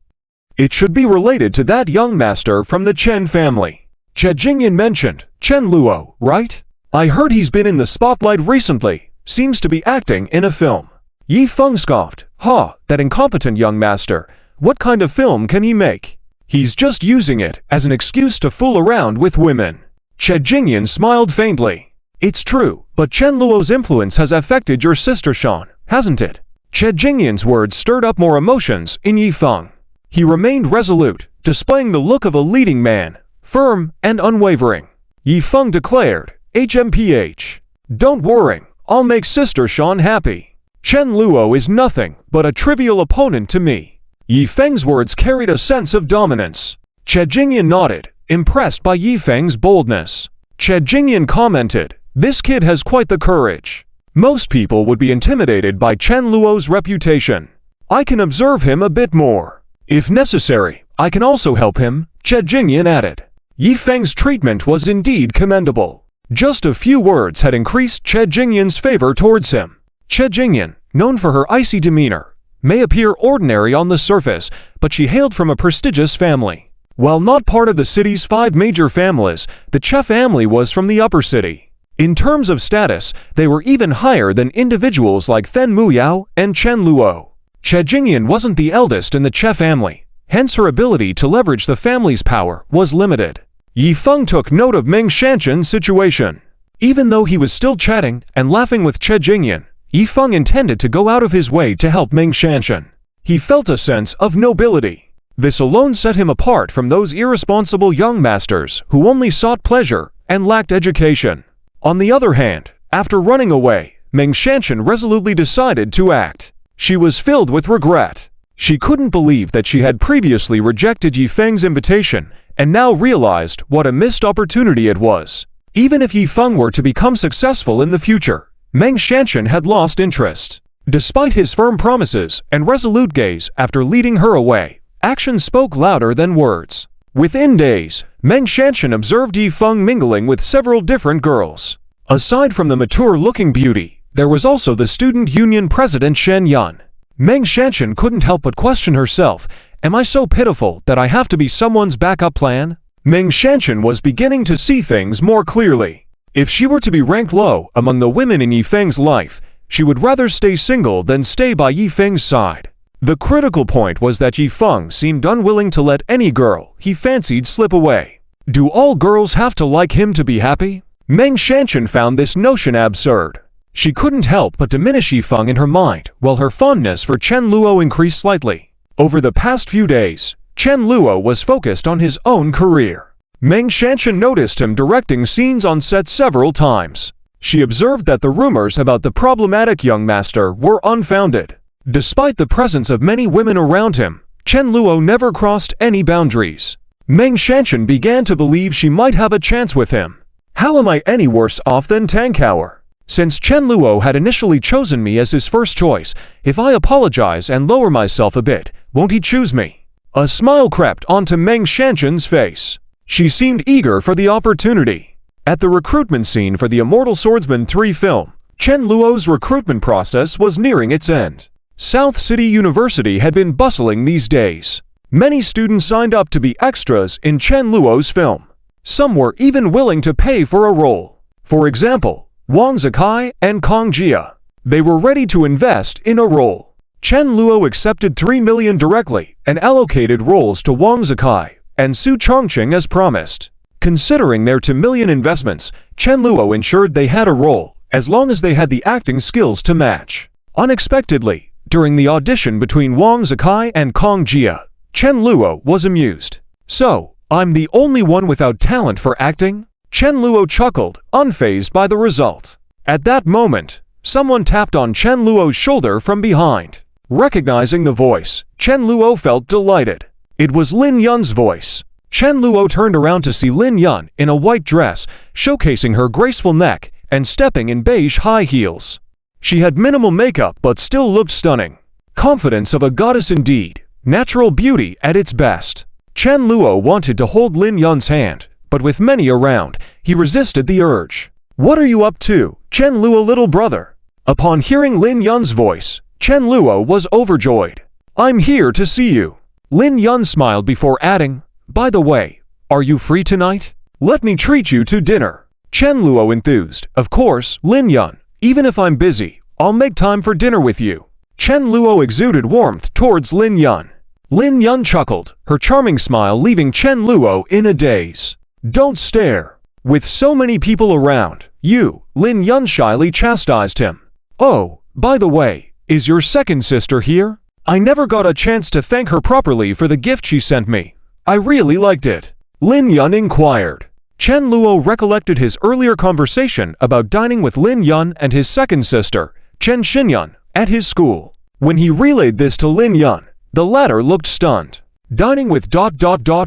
It should be related to that young master from the Chen family." Che Jingyan mentioned, "Chen Luo, right? I heard he's been in the spotlight recently, seems to be acting in a film." Yifeng scoffed, that incompetent young master, what kind of film can he make? He's just using it as an excuse to fool around with women." Che Jingyan smiled faintly. "It's true, but Chen Luo's influence has affected your sister Shan, hasn't it?" Che Jingyan's words stirred up more emotions in Yifeng. He remained resolute, displaying the look of a leading man, firm and unwavering. Yifeng declared, "HMPH. Don't worry, I'll make Sister Shan happy. Chen Luo is nothing but a trivial opponent to me." Yifeng's words carried a sense of dominance. Che Jingyan nodded, impressed by Yifeng's boldness. Che Jingyan commented, "This kid has quite the courage. Most people would be intimidated by Chen Luo's reputation. I can observe him a bit more. If necessary, I can also help him," Che Jingyan added. Yifeng's treatment was indeed commendable. Just a few words had increased Che Jingyan's favor towards him. Che Jingyan, known for her icy demeanor, may appear ordinary on the surface, but she hailed from a prestigious family. While not part of the city's 5 major families, the Che family was from the upper city. In terms of status, they were even higher than individuals like Then Muyao and Chen Luo. Che Jingyan wasn't the eldest in the Che family, hence her ability to leverage the family's power was limited. Yi Feng took note of Meng Shanshan's situation. Even though he was still chatting and laughing with Che Jingyan, Yi Feng intended to go out of his way to help Meng Shanshan. He felt a sense of nobility. This alone set him apart from those irresponsible young masters who only sought pleasure and lacked education. On the other hand, after running away, Meng Shanshan resolutely decided to act. She was filled with regret. She couldn't believe that she had previously rejected Yi Feng's invitation and now realized what a missed opportunity it was. Even if Yi Feng were to become successful in the future, Meng Shanshan had lost interest. Despite his firm promises and resolute gaze after leading her away, actions spoke louder than words. Within days, Meng Shanshan observed Yi Feng mingling with several different girls. Aside from the mature-looking beauty, there was also the student union president Shen Yan. Meng Shanshan couldn't help but question herself, am I so pitiful that I have to be someone's backup plan? Meng Shanshan was beginning to see things more clearly. If she were to be ranked low among the women in Yi Feng's life, she would rather stay single than stay by Yi Feng's side. The critical point was that Yi Feng seemed unwilling to let any girl he fancied slip away. Do all girls have to like him to be happy? Meng Shanshan found this notion absurd. She couldn't help but diminish Yi Feng in her mind, while her fondness for Chen Luo increased slightly. Over the past few days, Chen Luo was focused on his own career. Meng Shanshan noticed him directing scenes on set several times. She observed that the rumors about the problematic young master were unfounded. Despite the presence of many women around him, Chen Luo never crossed any boundaries. Meng Shanshan began to believe she might have a chance with him. How am I any worse off than Tang Kaur? Since Chen Luo had initially chosen me as his first choice, if I apologize and lower myself a bit, won't he choose me? A smile crept onto Meng Shanshan's face. She seemed eager for the opportunity. At the recruitment scene for the Immortal Swordsman 3 film, Chen Luo's recruitment process was nearing its end. South City University had been bustling these days. Many students signed up to be extras in Chen Luo's film. Some were even willing to pay for a role. For example, Wang Zikai and Kong Jia. They were ready to invest in a role. Chen Luo accepted 3 million directly and allocated roles to Wang Zikai and Su Chongqing as promised. Considering their 2 million investments, Chen Luo ensured they had a role, as long as they had the acting skills to match. Unexpectedly, during the audition between Wang Zikai and Kong Jia, Chen Luo was amused. So, I'm the only one without talent for acting? Chen Luo chuckled, unfazed by the result. At that moment, someone tapped on Chen Luo's shoulder from behind. Recognizing the voice, Chen Luo felt delighted. It was Lin Yun's voice. Chen Luo turned around to see Lin Yun in a white dress, showcasing her graceful neck and stepping in beige high heels. She had minimal makeup but still looked stunning. Confidence of a goddess indeed, natural beauty at its best. Chen Luo wanted to hold Lin Yun's hand, but with many around, he resisted the urge. What are you up to, Chen Luo little brother? Upon hearing Lin Yun's voice, Chen Luo was overjoyed. I'm here to see you. Lin Yun smiled before adding, by the way, are you free tonight? Let me treat you to dinner. Chen Luo enthused, of course, Lin Yun. Even if I'm busy, I'll make time for dinner with you. Chen Luo exuded warmth towards Lin Yun. Lin Yun chuckled, her charming smile leaving Chen Luo in a daze. Don't stare. With so many people around, you, Lin Yun shyly chastised him. Oh, by the way, is your second sister here? I never got a chance to thank her properly for the gift she sent me. I really liked it. Lin Yun inquired. Chen Luo recollected his earlier conversation about dining with Lin Yun and his second sister, Chen Xinyun, at his school. When he relayed this to Lin Yun, the latter looked stunned. Dining with ...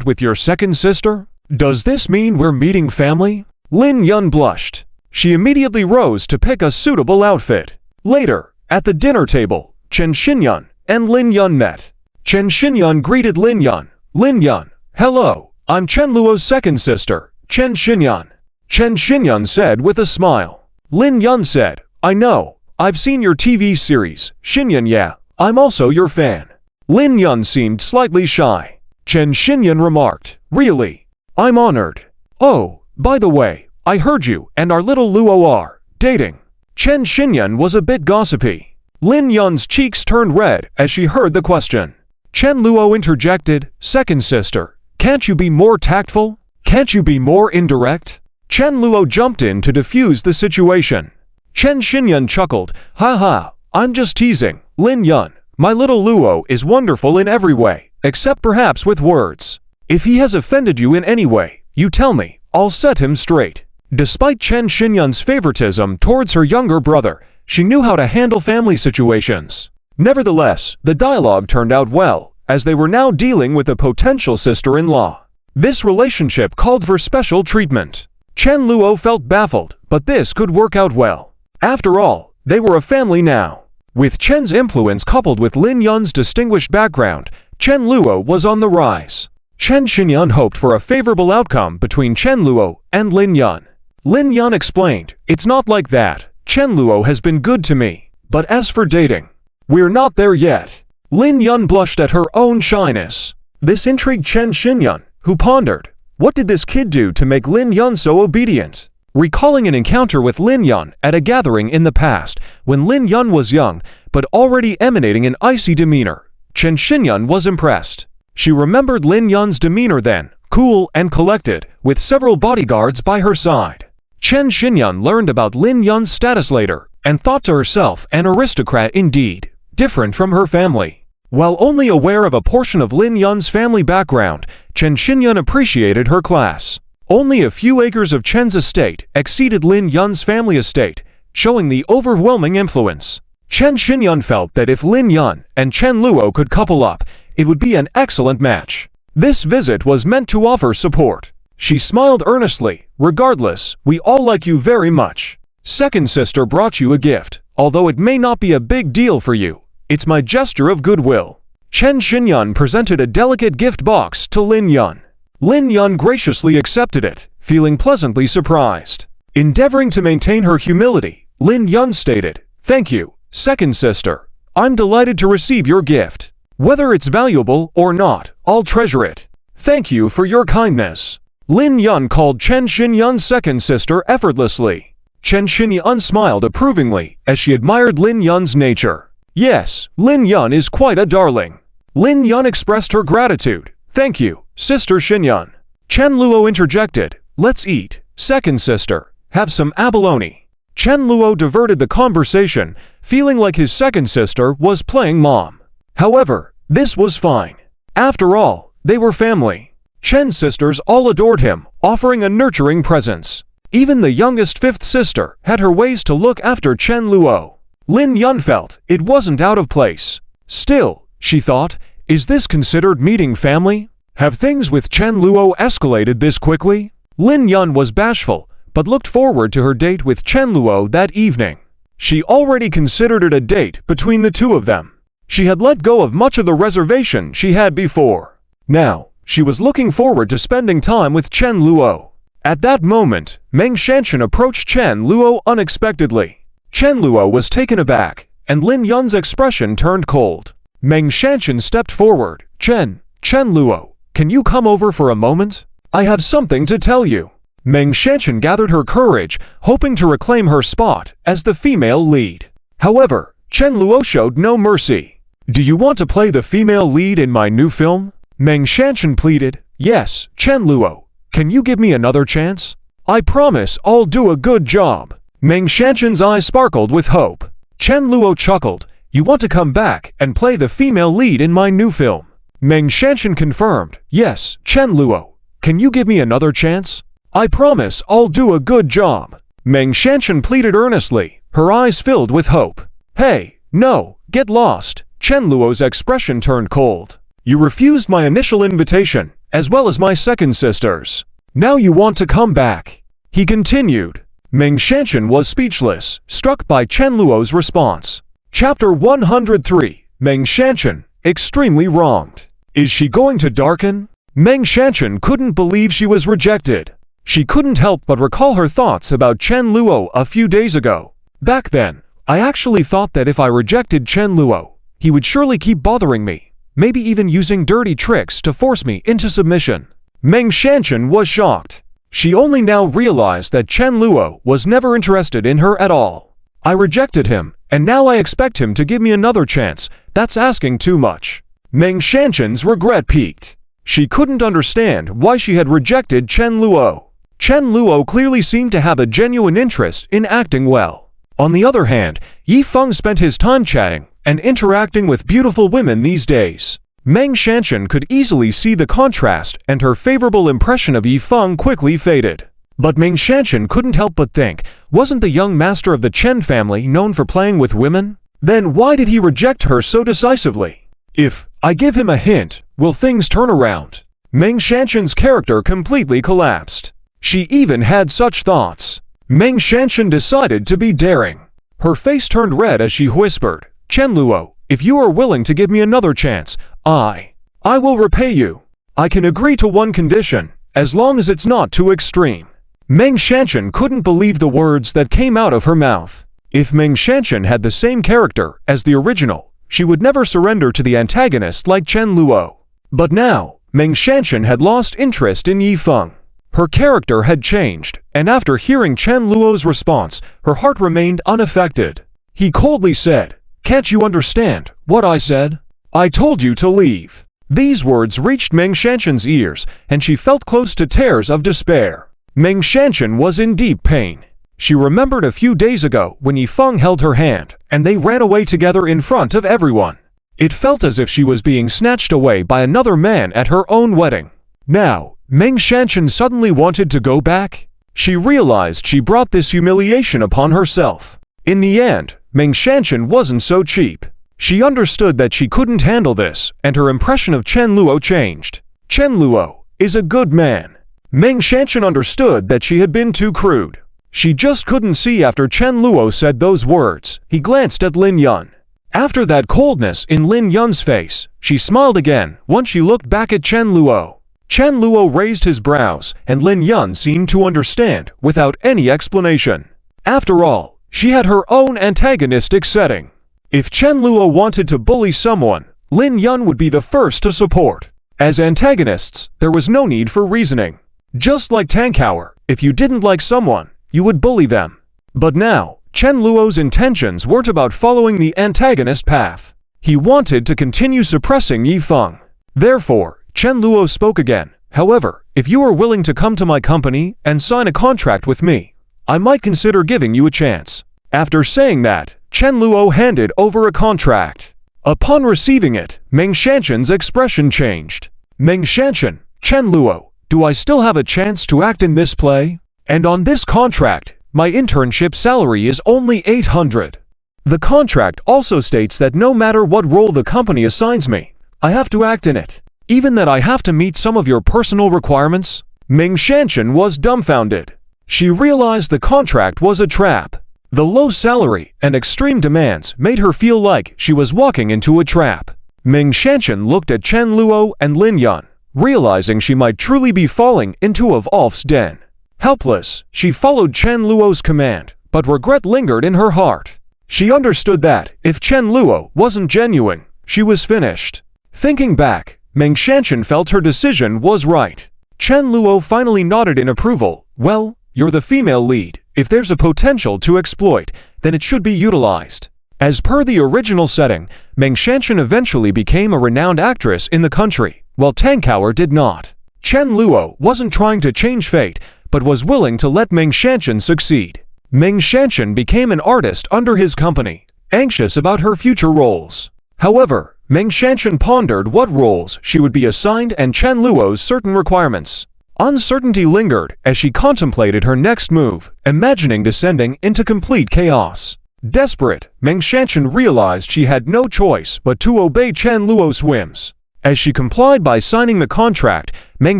with your second sister? Does this mean we're meeting family? Lin Yun blushed. She immediately rose to pick a suitable outfit. Later, at the dinner table, Chen Xinyun and Lin Yun met. Chen Xinyun greeted Lin Yun. Lin Yun, hello, I'm Chen Luo's second sister, Chen Xinyun. Chen Xinyun said with a smile. Lin Yun said, I know, I've seen your TV series, Xinyun yeah, I'm also your fan. Lin Yun seemed slightly shy. Chen Xinyun remarked, really? I'm honored. Oh, by the way, I heard you and our little Luo are dating. Chen Xinyan was a bit gossipy. Lin Yun's cheeks turned red as she heard the question. Chen Luo interjected, "Second sister, can't you be more tactful? Can't you be more indirect?" Chen Luo jumped in to defuse the situation. Chen Xinyan chuckled, "Ha ha, I'm just teasing, Lin Yun. My little Luo is wonderful in every way, except perhaps with words. If he has offended you in any way, you tell me, I'll set him straight." Despite Chen Xinyan's favoritism towards her younger brother, she knew how to handle family situations. Nevertheless, the dialogue turned out well, as they were now dealing with a potential sister-in-law. This relationship called for special treatment. Chen Luo felt baffled, but this could work out well. After all, they were a family now. With Chen's influence coupled with Lin Yun's distinguished background, Chen Luo was on the rise. Chen Xinyan hoped for a favorable outcome between Chen Luo and Lin Yun. Lin Yun explained, "It's not like that. Chen Luo has been good to me. But as for dating, we're not there yet." Lin Yun blushed at her own shyness. This intrigued Chen Xinyan, who pondered, what did this kid do to make Lin Yun so obedient? Recalling an encounter with Lin Yun at a gathering in the past, when Lin Yun was young, but already emanating an icy demeanor, Chen Xinyan was impressed. She remembered Lin Yun's demeanor then, cool and collected, with several bodyguards by her side. Chen Xinyan learned about Lin Yun's status later, and thought to herself, an aristocrat indeed, different from her family. While only aware of a portion of Lin Yun's family background, Chen Xinyan appreciated her class. Only a few acres of Chen's estate exceeded Lin Yun's family estate, showing the overwhelming influence. Chen Xinyan felt that if Lin Yun and Chen Luo could couple up, it would be an excellent match. This visit was meant to offer support. She smiled earnestly. "Regardless, we all like you very much. Second sister brought you a gift, although it may not be a big deal for you. It's my gesture of goodwill." Chen Xinyan presented a delicate gift box to Lin Yun. Lin Yun graciously accepted it, feeling pleasantly surprised. Endeavoring to maintain her humility, Lin Yun stated, "Thank you, second sister. I'm delighted to receive your gift. Whether it's valuable or not, I'll treasure it. Thank you for your kindness." Lin Yun called Chen Xinyan's second sister effortlessly. Chen Xinyan smiled approvingly as she admired Lin Yun's nature. "Yes, Lin Yun is quite a darling." Lin Yun expressed her gratitude. "Thank you, Sister Xinyan." Chen Luo interjected, "Let's eat, second sister. Have some abalone." Chen Luo diverted the conversation, feeling like his second sister was playing mom. However, this was fine. After all, they were family. Chen's sisters all adored him, offering a nurturing presence. Even the youngest fifth sister had her ways to look after Chen Luo. Lin Yun felt it wasn't out of place. Still, she thought, is this considered meeting family? Have things with Chen Luo escalated this quickly? Lin Yun was bashful, but looked forward to her date with Chen Luo that evening. She already considered it a date between the two of them. She had let go of much of the reservation she had before. Now, she was looking forward to spending time with Chen Luo. At that moment, Meng Shanshan approached Chen Luo unexpectedly. Chen Luo was taken aback, and Lin Yun's expression turned cold. Meng Shanshan stepped forward. Chen Luo, can you come over for a moment? I have something to tell you." Meng Shanshan gathered her courage, hoping to reclaim her spot as the female lead. However, Chen Luo showed no mercy. "Do you want to play the female lead in my new film?" Meng Shanshan pleaded. "Yes, Chen Luo. Can you give me another chance? I promise I'll do a good job." Meng Shanshan's eyes sparkled with hope. Chen Luo chuckled. "You want to come back and play the female lead in my new film?" Meng Shanshan confirmed. "Yes, Chen Luo. Can you give me another chance? I promise I'll do a good job." Meng Shanshan pleaded earnestly, her eyes filled with hope. "Hey, no, get lost." Chen Luo's expression turned cold. "You refused my initial invitation, as well as my second sister's. Now you want to come back," he continued. Meng Shanshan was speechless, struck by Chen Luo's response. Chapter 103, Meng Shanshan, extremely wronged. Is she going to darken? Meng Shanshan couldn't believe she was rejected. She couldn't help but recall her thoughts about Chen Luo a few days ago. Back then, I actually thought that if I rejected Chen Luo, he would surely keep bothering me, maybe even using dirty tricks to force me into submission. Meng Shanshan was shocked. She only now realized that Chen Luo was never interested in her at all. I rejected him, and now I expect him to give me another chance. That's asking too much. Meng Xianxun's regret peaked. She couldn't understand why she had rejected Chen Luo. Chen Luo clearly seemed to have a genuine interest in acting well. On the other hand, Yi Feng spent his time chatting and interacting with beautiful women these days. Meng Xianxun could easily see the contrast, and her favorable impression of Yi Feng quickly faded. But Meng Xianxun couldn't help but think, wasn't the young master of the Chen family known for playing with women? Then why did he reject her so decisively? If I give him a hint, will things turn around? Meng Xianxun's character completely collapsed. She even had such thoughts. Meng Xianxun decided to be daring. Her face turned red as she whispered, Chen Luo, if you are willing to give me another chance, I will repay you. I can agree to one condition, as long as it's not too extreme. Meng Xianxun couldn't believe the words that came out of her mouth. If Meng Xianxun had the same character as the original, she would never surrender to the antagonist like Chen Luo. But now, Meng Xianxun had lost interest in Yi Feng. Her character had changed, and after hearing Chen Luo's response, her heart remained unaffected. He coldly said, Can't you understand what I said? I told you to leave. These words reached Meng Xianxun's ears, and she felt close to tears of despair. Meng Xianxun was in deep pain. She remembered a few days ago when Yi Feng held her hand, and they ran away together in front of everyone. It felt as if she was being snatched away by another man at her own wedding. Now, Meng Xianxun suddenly wanted to go back. She realized she brought this humiliation upon herself. In the end, Meng Xianxun wasn't so cheap. She understood that she couldn't handle this, and her impression of Chen Luo changed. Chen Luo is a good man. Meng Xianxun understood that she had been too crude. She just couldn't see after Chen Luo said those words. He glanced at Lin Yun. After that coldness in Lin Yun's face, she smiled again once she looked back at Chen Luo. Chen Luo raised his brows, and Lin Yun seemed to understand without any explanation. After all, she had her own antagonistic setting. If Chen Luo wanted to bully someone, Lin Yun would be the first to support. As antagonists, there was no need for reasoning. Just like Tankower, if you didn't like someone, you would bully them. But now, Chen Luo's intentions weren't about following the antagonist path. He wanted to continue suppressing Yi Feng. Therefore, Chen Luo spoke again. However, if you are willing to come to my company and sign a contract with me, I might consider giving you a chance. After saying that, Chen Luo handed over a contract. Upon receiving it, Meng Xianxun's expression changed. Meng Xianxun, Chen Luo, do I still have a chance to act in this play? And on this contract, my internship salary is only 800. The contract also states that no matter what role the company assigns me, I have to act in it. Even that I have to meet some of your personal requirements? Meng Xianxun was dumbfounded. She realized the contract was a trap. The low salary and extreme demands made her feel like she was walking into a trap. Meng Xianxun looked at Chen Luo and Lin Yun, realizing she might truly be falling into a wolf's den. Helpless, she followed Chen Luo's command, but regret lingered in her heart. She understood that, if Chen Luo wasn't genuine, she was finished. Thinking back, Meng Xianxun felt her decision was right. Chen Luo finally nodded in approval. Well, you're the female lead. If there's a potential to exploit, then it should be utilized. As per the original setting, Meng Xianxun eventually became a renowned actress in the country, while Tankower did not. Chen Luo wasn't trying to change fate, but was willing to let Meng Xianxun succeed. Meng Xianxun became an artist under his company, anxious about her future roles. However, Meng Xianxun pondered what roles she would be assigned and Chen Luo's certain requirements. Uncertainty lingered as she contemplated her next move, imagining descending into complete chaos. Desperate, Meng Xianxun realized she had no choice but to obey Chen Luo's whims. As she complied by signing the contract, Meng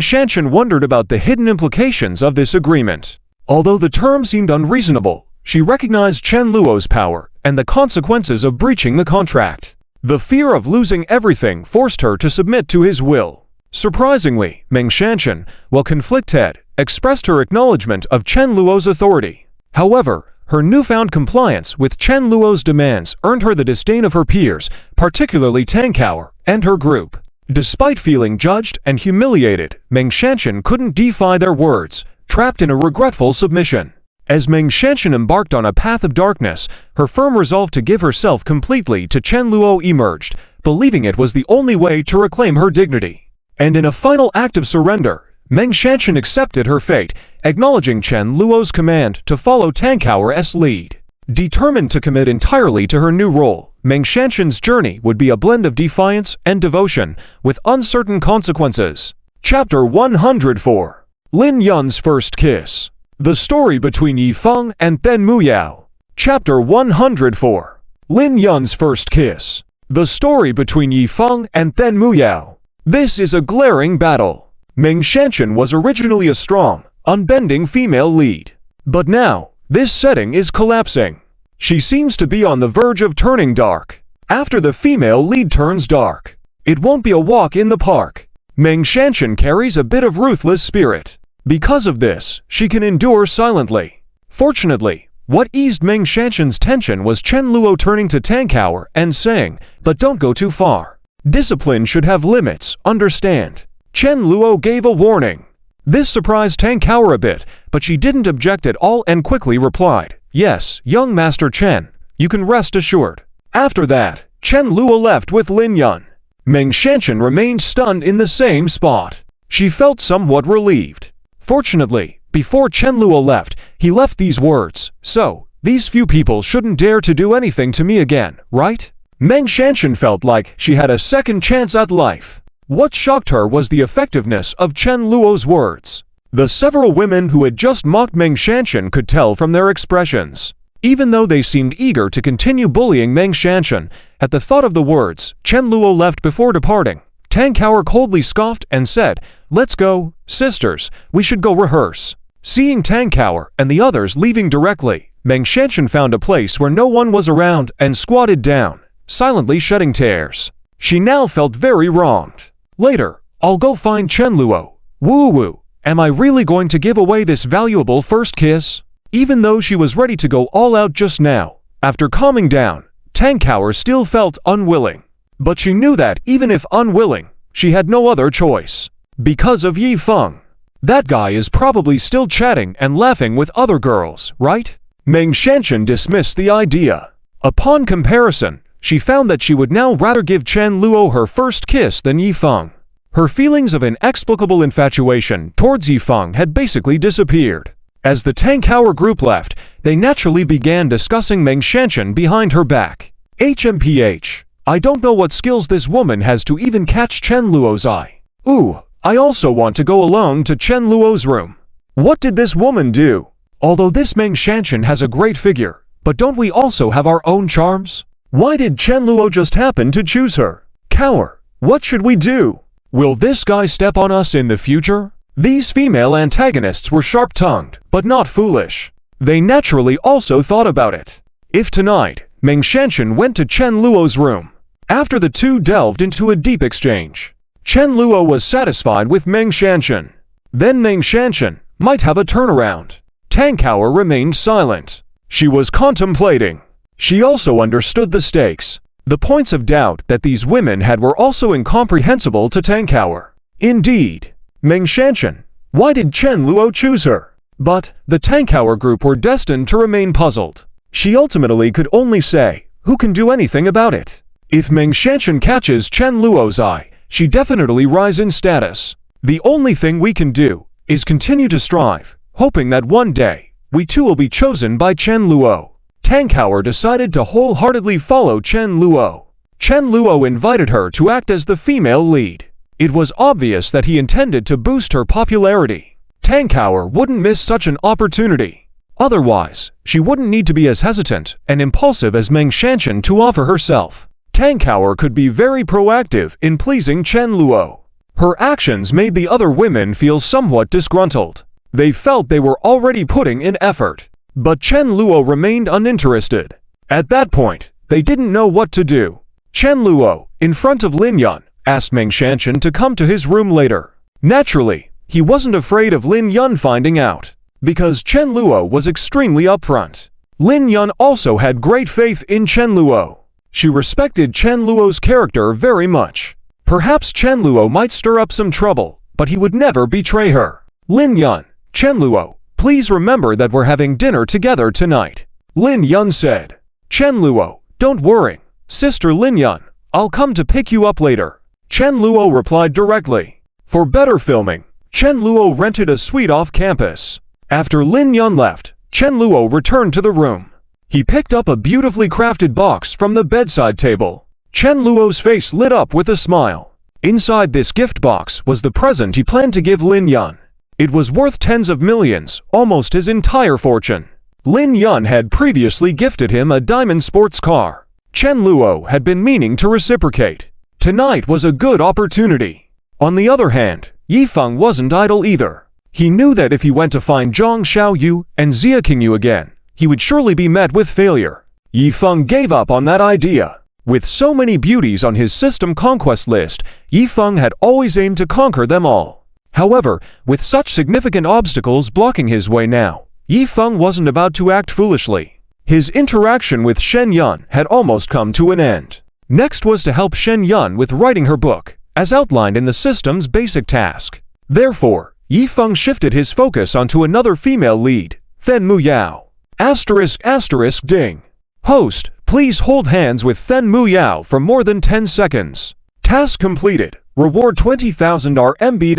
Xianxun wondered about the hidden implications of this agreement. Although the terms seemed unreasonable, she recognized Chen Luo's power and the consequences of breaching the contract. The fear of losing everything forced her to submit to his will. Surprisingly, Meng Xianxun, while conflicted, expressed her acknowledgement of Chen Luo's authority. However, her newfound compliance with Chen Luo's demands earned her the disdain of her peers, particularly Tankower and her group. Despite feeling judged and humiliated, Meng Xianxun couldn't defy their words, trapped in a regretful submission. As Meng Shanshan embarked on a path of darkness, her firm resolve to give herself completely to Chen Luo emerged, believing it was the only way to reclaim her dignity. And in a final act of surrender, Meng Shanshan accepted her fate, acknowledging Chen Luo's command to follow Tang Kao's lead. Determined to commit entirely to her new role, Meng Shanshan's journey would be a blend of defiance and devotion, with uncertain consequences. Chapter 104. Lin Yun's First Kiss. The Story Between Yi Feng and Then Muyao. Chapter 104. Lin Yun's First Kiss. The Story Between Yi Feng and Then Muyao. This is a glaring battle. Meng Shanshan was originally a strong, unbending female lead. But now, this setting is collapsing. She seems to be on the verge of turning dark. After the female lead turns dark, it won't be a walk in the park. Meng Shanshan carries a bit of ruthless spirit. Because of this, she can endure silently. Fortunately, what eased Meng Shanshan's tension was Chen Luo turning to Tang Kao and saying, "But don't go too far. Discipline should have limits, understand?" Chen Luo gave a warning. This surprised Tang Kao a bit, but she didn't object at all and quickly replied, "Yes, young Master Chen, you can rest assured." After that, Chen Luo left with Lin Yun. Meng Shanshan remained stunned in the same spot. She felt somewhat relieved. Fortunately, before Chen Luo left, he left these words, "So, these few people shouldn't dare to do anything to me again, right?" Meng Shanshan felt like she had a second chance at life. What shocked her was the effectiveness of Chen Luo's words. The several women who had just mocked Meng Shanshan could tell from their expressions. Even though they seemed eager to continue bullying Meng Shanshan, at the thought of the words Chen Luo left before departing, Tang Kao coldly scoffed and said, "Let's go, sisters, we should go rehearse." Seeing Tang Kao and the others leaving directly, Meng Shanshan found a place where no one was around and squatted down, silently shedding tears. She now felt very wronged. Later, I'll go find Chen Luo. Woo-woo, am I really going to give away this valuable first kiss? Even though she was ready to go all out just now, after calming down, Tang Kao still felt unwilling. But she knew that, even if unwilling, she had no other choice. Because of Yi Feng. That guy is probably still chatting and laughing with other girls, right? Meng Shanshan dismissed the idea. Upon comparison, she found that she would now rather give Chen Luo her first kiss than Yi Feng. Her feelings of inexplicable infatuation towards Yi Feng had basically disappeared. As the Tang Kao group left, they naturally began discussing Meng Shanshan behind her back. HMPH. I don't know what skills this woman has to even catch Chen Luo's eye. Ooh, I also want to go alone to Chen Luo's room. What did this woman do? Although this Meng Shanshan has a great figure, but don't we also have our own charms? Why did Chen Luo just happen to choose her? Cower, what should we do? Will this guy step on us in the future? These female antagonists were sharp-tongued, but not foolish. They naturally also thought about it. If tonight, Meng Shanshan went to Chen Luo's room. After the two delved into a deep exchange, Chen Luo was satisfied with Meng Shanshan. Then Meng Shanshan might have a turnaround. Tang Kao remained silent. She was contemplating. She also understood the stakes. The points of doubt that these women had were also incomprehensible to Tang Kao. Indeed, Meng Shanshan, why did Chen Luo choose her? But the Tang Kao group were destined to remain puzzled. She ultimately could only say, who can do anything about it? If Meng Shanshan catches Chen Luo's eye, she definitely rise in status. The only thing we can do is continue to strive, hoping that one day, we too will be chosen by Chen Luo. Tang Kao decided to wholeheartedly follow Chen Luo. Chen Luo invited her to act as the female lead. It was obvious that he intended to boost her popularity. Tang Kao wouldn't miss such an opportunity. Otherwise, she wouldn't need to be as hesitant and impulsive as Meng Shanshan to offer herself. Tang Kao could be very proactive in pleasing Chen Luo. Her actions made the other women feel somewhat disgruntled. They felt they were already putting in effort. But Chen Luo remained uninterested. At that point, they didn't know what to do. Chen Luo, in front of Lin Yun, asked Meng Shanshan to come to his room later. Naturally, he wasn't afraid of Lin Yun finding out, because Chen Luo was extremely upfront. Lin Yun also had great faith in Chen Luo. She respected Chen Luo's character very much. Perhaps Chen Luo might stir up some trouble, but he would never betray her. Lin Yun, Chen Luo, please remember that we're having dinner together tonight. Lin Yun said. Chen Luo, don't worry, Sister Lin Yun, I'll come to pick you up later. Chen Luo replied directly. For better filming, Chen Luo rented a suite off campus. After Lin Yun left, Chen Luo returned to the room. He picked up a beautifully crafted box from the bedside table. Chen Luo's face lit up with a smile. Inside this gift box was the present he planned to give Lin Yun. It was worth tens of millions, almost his entire fortune. Lin Yun had previously gifted him a diamond sports car. Chen Luo had been meaning to reciprocate. Tonight was a good opportunity. On the other hand, Yifeng wasn't idle either. He knew that if he went to find Zhang Xiaoyu and Xia Qingyu again, he would surely be met with failure. Yifeng gave up on that idea. With so many beauties on his system conquest list, Yifeng had always aimed to conquer them all. However, with such significant obstacles blocking his way now, Yifeng wasn't about to act foolishly. His interaction with Shen Yun had almost come to an end. Next was to help Shen Yun with writing her book, as outlined in the system's basic task. Therefore, Yifeng shifted his focus onto another female lead, Then Muyao. **** ding. Host, please hold hands with Then Muyao for more than 10 seconds. Task completed. Reward 20,000 RMB*********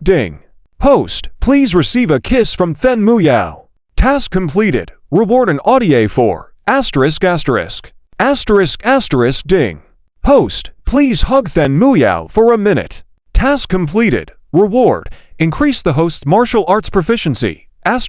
ding. Host, please receive a kiss from Then Muyao. Task completed. Reward an audio for ******* ding. Host, please hug Then Muyao for a minute. Task completed. Reward, increase the host's martial arts proficiency. ******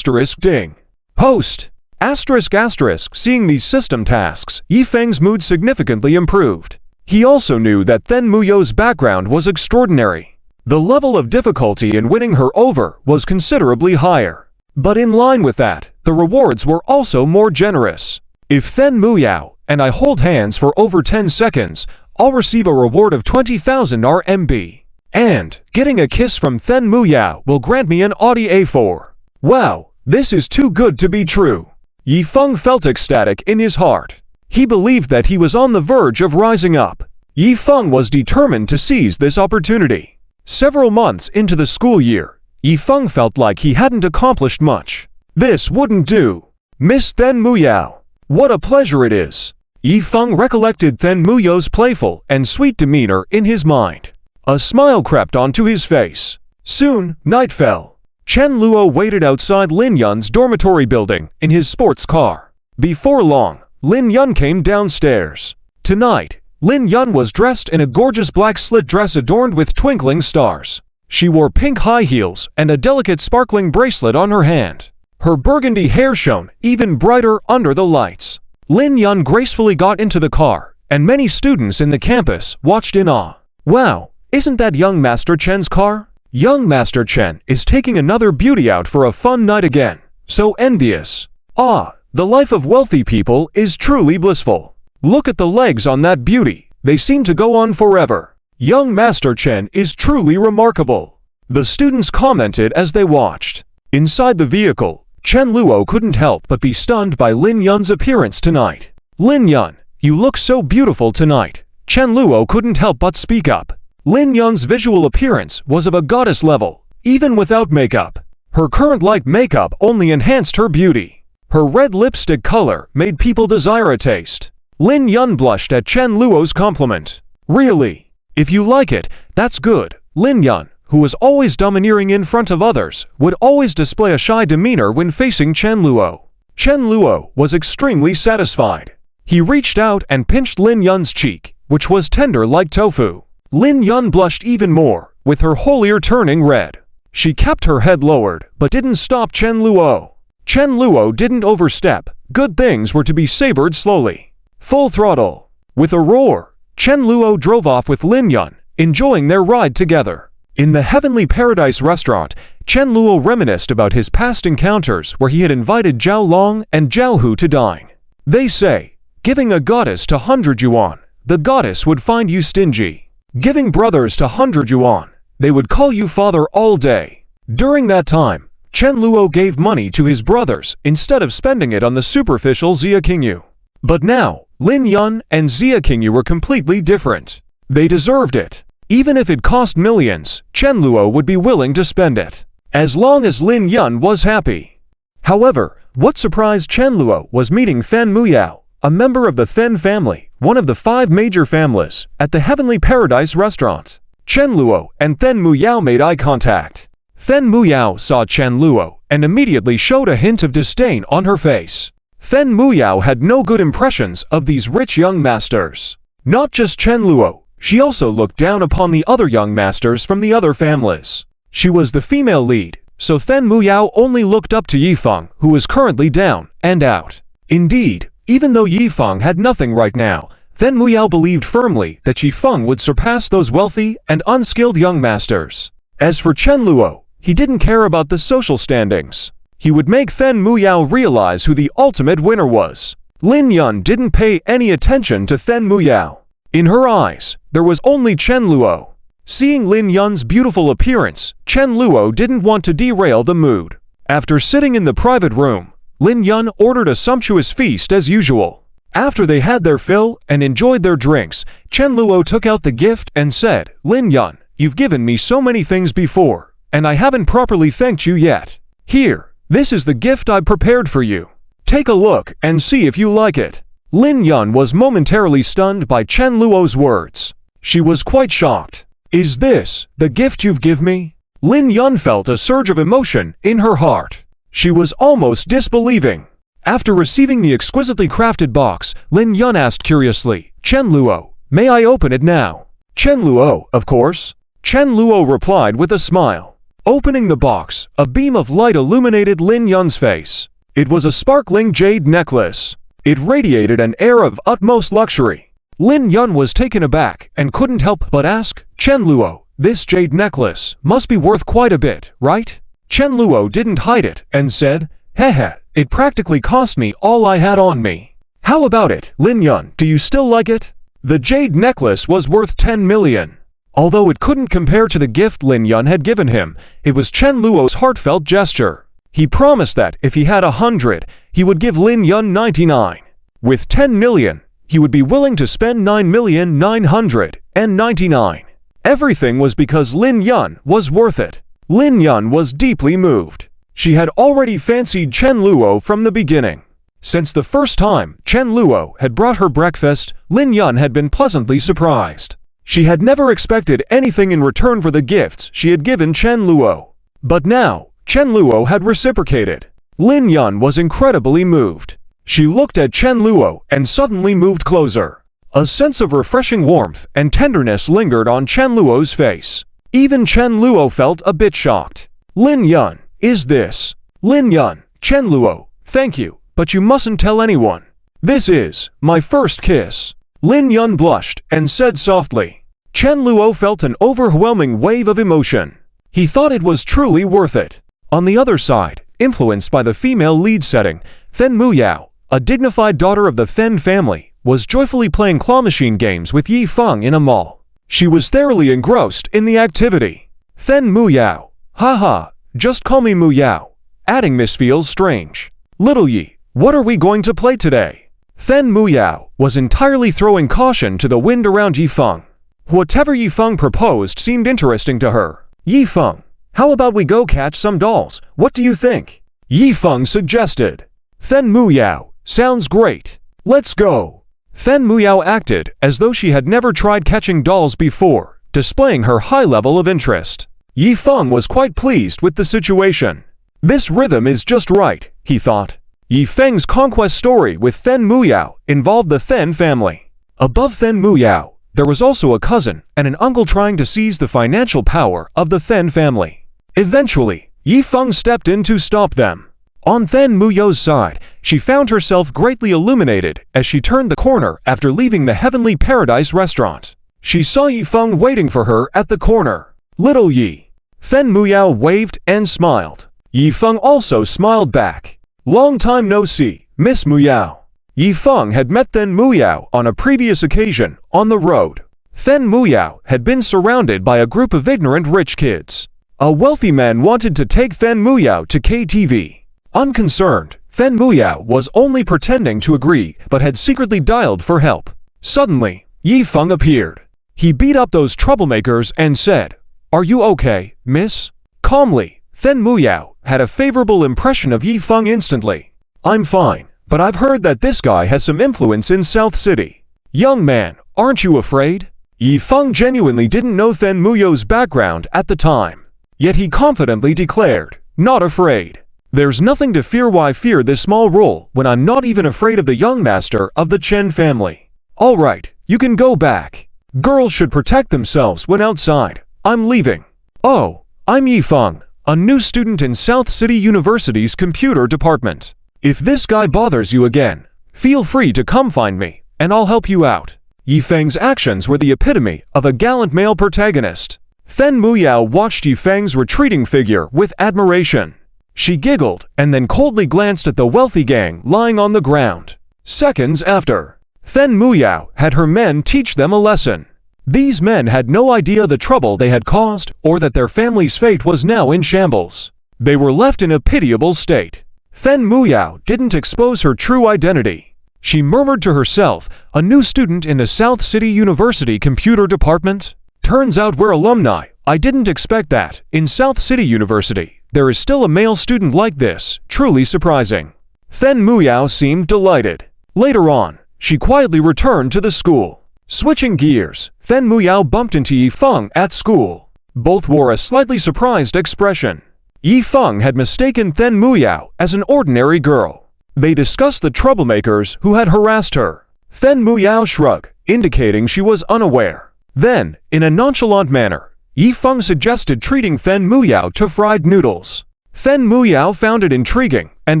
ding. Host, *****, seeing these system tasks, Yifeng's mood significantly improved. He also knew that Then Muyao's background was extraordinary. The level of difficulty in winning her over was considerably higher. But in line with that, the rewards were also more generous. If Then Muyao and I hold hands for over 10 seconds, I'll receive a reward of 20,000 RMB. And getting a kiss from Then Muyao will grant me an audio for. Wow, this is too good to be true. Yifeng felt ecstatic in his heart. He believed that he was on the verge of rising up. Yifeng was determined to seize this opportunity. Several months into the school year, Yifeng felt like he hadn't accomplished much. This wouldn't do. Miss Then Muyao. What a pleasure it is. Yifeng recollected Then Muyao's playful and sweet demeanor in his mind. A smile crept onto his face. Soon, night fell. Chen Luo waited outside Lin Yun's dormitory building in his sports car. Before long, Lin Yun came downstairs. Tonight, Lin Yun was dressed in a gorgeous black slit dress adorned with twinkling stars. She wore pink high heels and a delicate sparkling bracelet on her hand. Her burgundy hair shone even brighter under the lights. Lin Yun gracefully got into the car, and many students in the campus watched in awe. Wow, isn't that young Master Chen's car? Young Master Chen is taking another beauty out for a fun night again. So envious. Ah, the life of wealthy people is truly blissful. Look at the legs on that beauty, they seem to go on forever. Young Master Chen is truly remarkable. The students commented as they watched. Inside the vehicle, Chen Luo couldn't help but be stunned by Lin Yun's appearance tonight. Lin Yun, you look so beautiful tonight. Chen Luo couldn't help but speak up. Lin Yun's visual appearance was of a goddess level, even without makeup. Her current light makeup only enhanced her beauty. Her red lipstick color made people desire a taste. Lin Yun blushed at Chen Luo's compliment. Really? If you like it, that's good. Lin Yun, who was always domineering in front of others, would always display a shy demeanor when facing Chen Luo. Chen Luo was extremely satisfied. He reached out and pinched Lin Yun's cheek, which was tender like tofu. Lin Yun blushed even more, with her whole ear turning red. She kept her head lowered, but didn't stop Chen Luo. Chen Luo didn't overstep. Good things were to be savored slowly. Full throttle. With a roar, Chen Luo drove off with Lin Yun, enjoying their ride together. In the Heavenly Paradise restaurant, Chen Luo reminisced about his past encounters where he had invited Zhao Long and Zhao Hu to dine. They say, giving a goddess 100 yuan, the goddess would find you stingy. Giving brothers 100 yuan, they would call you father all day. During that time, Chen Luo gave money to his brothers instead of spending it on the superficial Xia Qingyu. But now, Lin Yun and Xia Qingyu were completely different. They deserved it. Even if it cost millions, Chen Luo would be willing to spend it, as long as Lin Yun was happy. However, what surprised Chen Luo was meeting Fen Muyao, a member of the Fen family, one of the 5 major families, at the Heavenly Paradise restaurant. Chen Luo and Fen Muyao made eye contact. Fen Muyao saw Chen Luo and immediately showed a hint of disdain on her face. Fen Muyao had no good impressions of these rich young masters. Not just Chen Luo, she also looked down upon the other young masters from the other families. She was the female lead, so Fen Muyao only looked up to Yifeng, who was currently down and out. Indeed, even though Yifeng had nothing right now, Fen Muyao believed firmly that Yifeng would surpass those wealthy and unskilled young masters. As for Chen Luo, he didn't care about the social standings. He would make Fen Muyao realize who the ultimate winner was. Lin Yun didn't pay any attention to Fen Muyao. In her eyes, there was only Chen Luo. Seeing Lin Yun's beautiful appearance, Chen Luo didn't want to derail the mood. After sitting in the private room, Lin Yun ordered a sumptuous feast as usual. After they had their fill and enjoyed their drinks, Chen Luo took out the gift and said, "Lin Yun, you've given me so many things before, and I haven't properly thanked you yet. Here, this is the gift I prepared for you. Take a look and see if you like it." Lin Yun was momentarily stunned by Chen Luo's words. She was quite shocked. "Is this the gift you've given me?" Lin Yun felt a surge of emotion in her heart. She was almost disbelieving. After receiving the exquisitely crafted box, Lin Yun asked curiously, "Chen Luo, may I open it now?" "Chen Luo, of course." Chen Luo replied with a smile. Opening the box, a beam of light illuminated Lin Yun's face. It was a sparkling jade necklace. It radiated an air of utmost luxury. Lin Yun was taken aback and couldn't help but ask, "Chen Luo, this jade necklace must be worth quite a bit, right?" Chen Luo didn't hide it and said, "Hehe, it practically cost me all I had on me." "How about it, Lin Yun, do you still like it?" The jade necklace was worth 10 million. Although it couldn't compare to the gift Lin Yun had given him, it was Chen Luo's heartfelt gesture. He promised that if he had 100, he would give Lin Yun 99. With 10 million, he would be willing to spend 9,999. Everything was because Lin Yun was worth it. Lin Yun was deeply moved. She had already fancied Chen Luo from the beginning. Since the first time Chen Luo had brought her breakfast, Lin Yun had been pleasantly surprised. She had never expected anything in return for the gifts she had given Chen Luo. But now, Chen Luo had reciprocated. Lin Yun was incredibly moved. She looked at Chen Luo and suddenly moved closer. A sense of refreshing warmth and tenderness lingered on Chen Luo's face. Even Chen Luo felt a bit shocked. "Lin Yun, is this?" "Lin Yun, Chen Luo, thank you, but you mustn't tell anyone. This is my first kiss." Lin Yun blushed and said softly. Chen Luo felt an overwhelming wave of emotion. He thought it was truly worth it. On the other side, influenced by the female lead setting, Fen Muyao, a dignified daughter of the Fen family, was joyfully playing claw machine games with Yifeng in a mall. She was thoroughly engrossed in the activity. Fen Muyao, haha, just call me Muyao. Adding this feels strange. Little Yi, what are we going to play today? Fen Muyao was entirely throwing caution to the wind around Yifeng. Whatever Yifeng proposed seemed interesting to her. "Yifeng, how about we go catch some dolls? What do you think?" Yifeng suggested. Fen Muyao, sounds great. Let's go. Fen Muyao acted as though she had never tried catching dolls before, displaying her high level of interest. Yifeng was quite pleased with the situation. This rhythm is just right, he thought. Yifeng's conquest story with Fen Muyao involved the Fen family. Above Fen Muyao, there was also a cousin and an uncle trying to seize the financial power of the Fen family. Eventually, Yifeng stepped in to stop them. On Fen Muyao's side, she found herself greatly illuminated as she turned the corner after leaving the Heavenly Paradise restaurant. She saw Yifeng waiting for her at the corner. "Little Yi." Fen Muyao waved and smiled. Yifeng also smiled back. "Long time no see, Miss Muyao." Yifeng had met Fen Muyao on a previous occasion on the road. Fen Muyao had been surrounded by a group of ignorant rich kids. A wealthy man wanted to take Fen Muyao to KTV. Unconcerned, Fen Muyao was only pretending to agree but had secretly dialed for help. Suddenly, Yifeng appeared. He beat up those troublemakers and said, "Are you okay, miss?" Calmly, Then Muyao had a favorable impression of Yifeng instantly. "I'm fine, but I've heard that this guy has some influence in South City. Young man, aren't you afraid?" Yifeng genuinely didn't know Then Muyao's background at the time. Yet he confidently declared, "Not afraid. There's nothing to fear. Why fear this small role when I'm not even afraid of the young master of the Chen family? All right, you can go back. Girls should protect themselves when outside. I'm leaving." "Oh, I'm Yifeng, a new student in South City University's computer department. If this guy bothers you again, feel free to come find me, and I'll help you out." Yifeng's actions were the epitome of a gallant male protagonist. Then Muyao watched Yifeng's retreating figure with admiration. She giggled and then coldly glanced at the wealthy gang lying on the ground. Seconds after, Then Muyao had her men teach them a lesson. These men had no idea the trouble they had caused or that their family's fate was now in shambles. They were left in a pitiable state. Then Muyao didn't expose her true identity. She murmured to herself, "A new student in the South City University computer department? Turns out we're alumni. I didn't expect that. In South City University, there is still a male student like this. Truly surprising." Then Muyao seemed delighted. Later on, she quietly returned to the school. Switching gears, Then Muyao bumped into Yifeng at school. Both wore a slightly surprised expression. Yifeng had mistaken Then Muyao as an ordinary girl. They discussed the troublemakers who had harassed her. Then Muyao shrugged, indicating she was unaware. Then, in a nonchalant manner, Yifeng suggested treating Then Muyao to fried noodles. Then Muyao found it intriguing and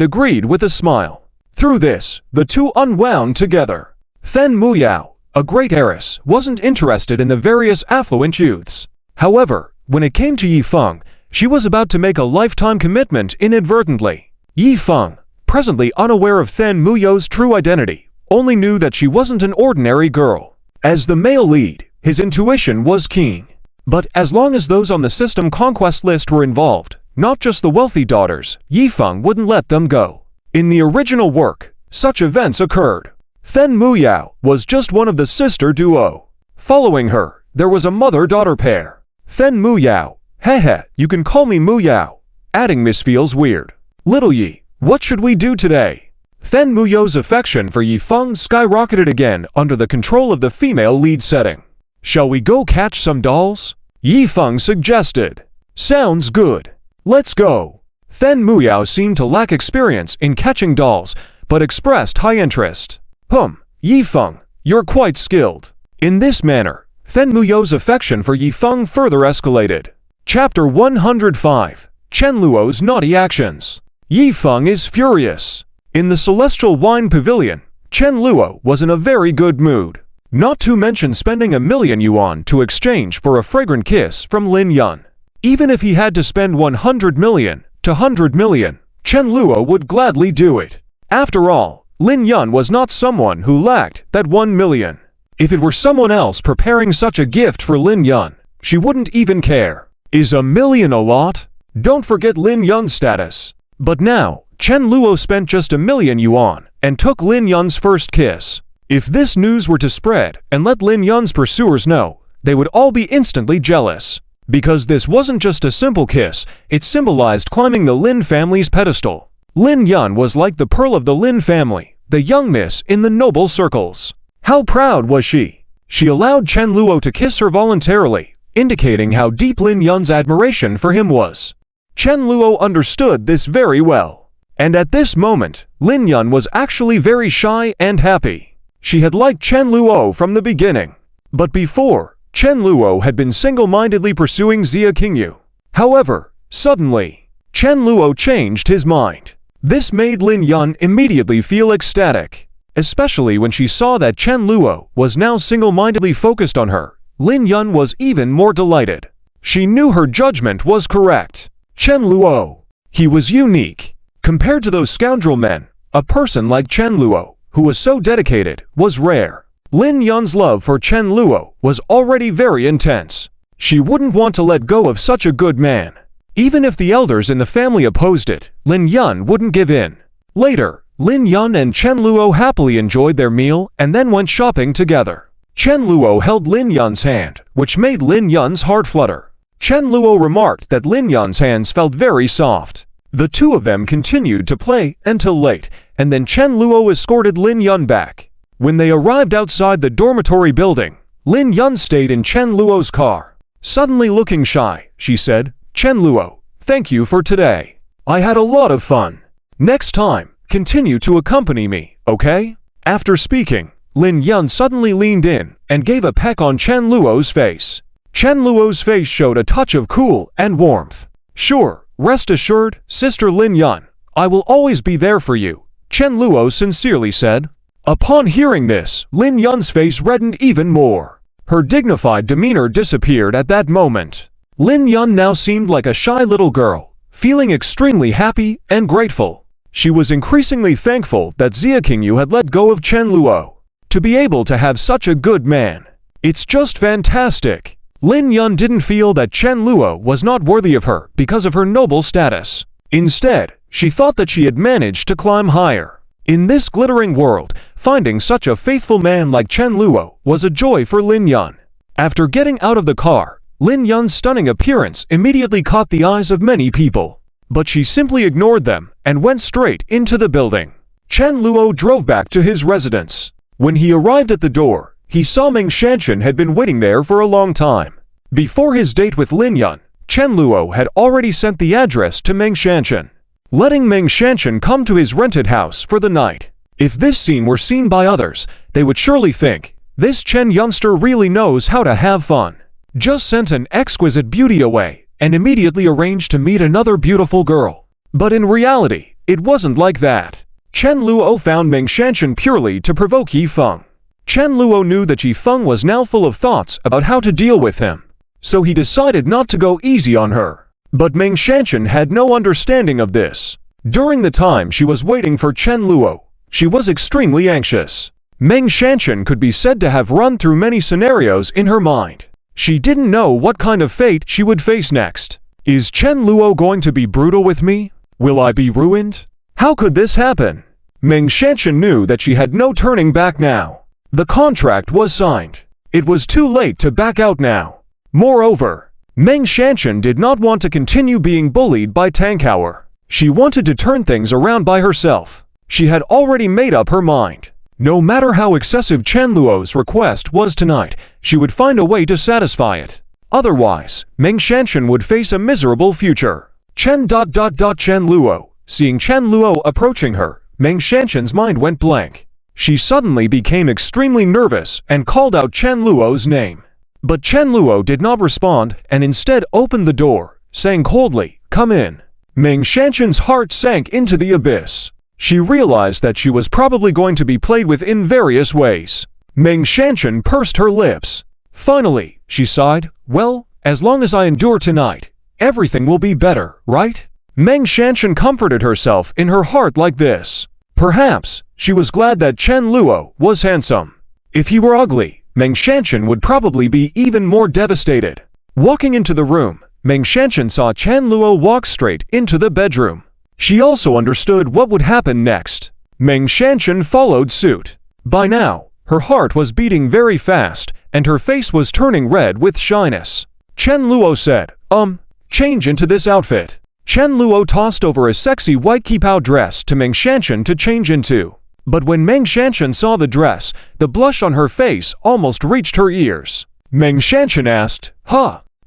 agreed with a smile. Through this, the two unwound together. Then Muyao, a great heiress, wasn't interested in the various affluent youths. However, when it came to Yifeng, she was about to make a lifetime commitment inadvertently. Yifeng, presently unaware of Then Muyao's true identity, only knew that she wasn't an ordinary girl. As the male lead, his intuition was keen. But as long as those on the system conquest list were involved, not just the wealthy daughters, Yifeng wouldn't let them go. In the original work, such events occurred. Then Muyao was just one of the sister duo. Following her, there was a mother-daughter pair. Then Muyao, "Hehe, you can call me Muyao." Adding Miss feels weird. "Little Yi, what should we do today?" Then Muyao's affection for Yifeng skyrocketed again under the control of the female lead setting. "Shall we go catch some dolls?" Yifeng suggested. "Sounds good. Let's go." Then Muyao seemed to lack experience in catching dolls, but expressed high interest. Yifeng, you're quite skilled." In this manner, Then Muyao's affection for Yifeng further escalated. Chapter 105, Chen Luo's Naughty Actions. Yifeng is furious. In the Celestial Wine Pavilion, Chen Luo was in a very good mood. Not to mention spending 1,000,000 yuan to exchange for a fragrant kiss from Lin Yun. Even if he had to spend 100 million to 100 million, Chen Luo would gladly do it. After all, Lin Yun was not someone who lacked that 1 million. If it were someone else preparing such a gift for Lin Yun, she wouldn't even care. Is 1,000,000 a lot? Don't forget Lin Yun's status. But now, Chen Luo spent just 1,000,000 yuan and took Lin Yun's first kiss. If this news were to spread and let Lin Yun's pursuers know, they would all be instantly jealous. Because this wasn't just a simple kiss, it symbolized climbing the Lin family's pedestal. Lin Yun was like the pearl of the Lin family, the young miss in the noble circles. How proud was she? She allowed Chen Luo to kiss her voluntarily, indicating how deep Lin Yun's admiration for him was. Chen Luo understood this very well. And at this moment, Lin Yun was actually very shy and happy. She had liked Chen Luo from the beginning. But before, Chen Luo had been single-mindedly pursuing Xia Qingyu. However, suddenly, Chen Luo changed his mind. This made Lin Yun immediately feel ecstatic. Especially when she saw that Chen Luo was now single-mindedly focused on her, Lin Yun was even more delighted. She knew her judgment was correct. Chen Luo. He was unique. Compared to those scoundrel men, a person like Chen Luo, who was so dedicated, was rare. Lin Yun's love for Chen Luo was already very intense. She wouldn't want to let go of such a good man. Even if the elders in the family opposed it, Lin Yun wouldn't give in. Later, Lin Yun and Chen Luo happily enjoyed their meal and then went shopping together. Chen Luo held Lin Yun's hand, which made Lin Yun's heart flutter. Chen Luo remarked that Lin Yun's hands felt very soft. The two of them continued to play until late, and then Chen Luo escorted Lin Yun back. When they arrived outside the dormitory building, Lin Yun stayed in Chen Luo's car. Suddenly looking shy, she said, "Chen Luo, thank you for today. I had a lot of fun. Next time, continue to accompany me, okay?" After speaking, Lin Yun suddenly leaned in and gave a peck on Chen Luo's face. Chen Luo's face showed a touch of cool and warmth. "Sure, rest assured, Sister Lin Yun, I will always be there for you," Chen Luo sincerely said. Upon hearing this, Lin Yun's face reddened even more. Her dignified demeanor disappeared at that moment. Lin Yun now seemed like a shy little girl, feeling extremely happy and grateful. She was increasingly thankful that Xia Qingyu had let go of Chen Luo. To be able to have such a good man, it's just fantastic. Lin Yun didn't feel that Chen Luo was not worthy of her because of her noble status. Instead, she thought that she had managed to climb higher. In this glittering world, finding such a faithful man like Chen Luo was a joy for Lin Yun. After getting out of the car, Lin Yun's stunning appearance immediately caught the eyes of many people. But she simply ignored them and went straight into the building. Chen Luo drove back to his residence. When he arrived at the door, he saw Meng Shanshan had been waiting there for a long time. Before his date with Lin Yun, Chen Luo had already sent the address to Meng Shanshan, letting Meng Shanshan come to his rented house for the night. If this scene were seen by others, they would surely think, this Chen youngster really knows how to have fun. Just sent an exquisite beauty away, and immediately arranged to meet another beautiful girl. But in reality, it wasn't like that. Chen Luo found Meng Shanshan purely to provoke Yi Feng. Chen Luo knew that Yi Feng was now full of thoughts about how to deal with him, so he decided not to go easy on her. But Meng Shanshan had no understanding of this. During the time she was waiting for Chen Luo, she was extremely anxious. Meng Shanshan could be said to have run through many scenarios in her mind. She didn't know what kind of fate she would face next. Is Chen Luo going to be brutal with me? Will I be ruined? How could this happen? Meng Shanshan knew that she had no turning back now. The contract was signed. It was too late to back out now. Moreover, Meng Shanshan did not want to continue being bullied by Tankower. She wanted to turn things around by herself. She had already made up her mind. No matter how excessive Chen Luo's request was tonight, she would find a way to satisfy it. Otherwise, Meng Shanshan would face a miserable future. Chen Luo. Seeing Chen Luo approaching her, Meng Shanshan's mind went blank. She suddenly became extremely nervous and called out Chen Luo's name. But Chen Luo did not respond and instead opened the door, saying coldly, "Come in." Meng Shanshan's heart sank into the abyss. She realized that she was probably going to be played with in various ways. Meng Shanshan pursed her lips. Finally, she sighed, "Well, as long as I endure tonight, everything will be better, right?" Meng Shanshan comforted herself in her heart like this. Perhaps, she was glad that Chen Luo was handsome. If he were ugly, Meng Shanshan would probably be even more devastated. Walking into the room, Meng Shanshan saw Chen Luo walk straight into the bedroom. She also understood what would happen next. Meng Shanshan followed suit. By now, her heart was beating very fast, and her face was turning red with shyness. Chen Luo said, change into this outfit." Chen Luo tossed over a sexy white qipao dress to Meng Shanshan to change into. But when Meng Shanshan saw the dress, the blush on her face almost reached her ears. Meng Shanshan asked,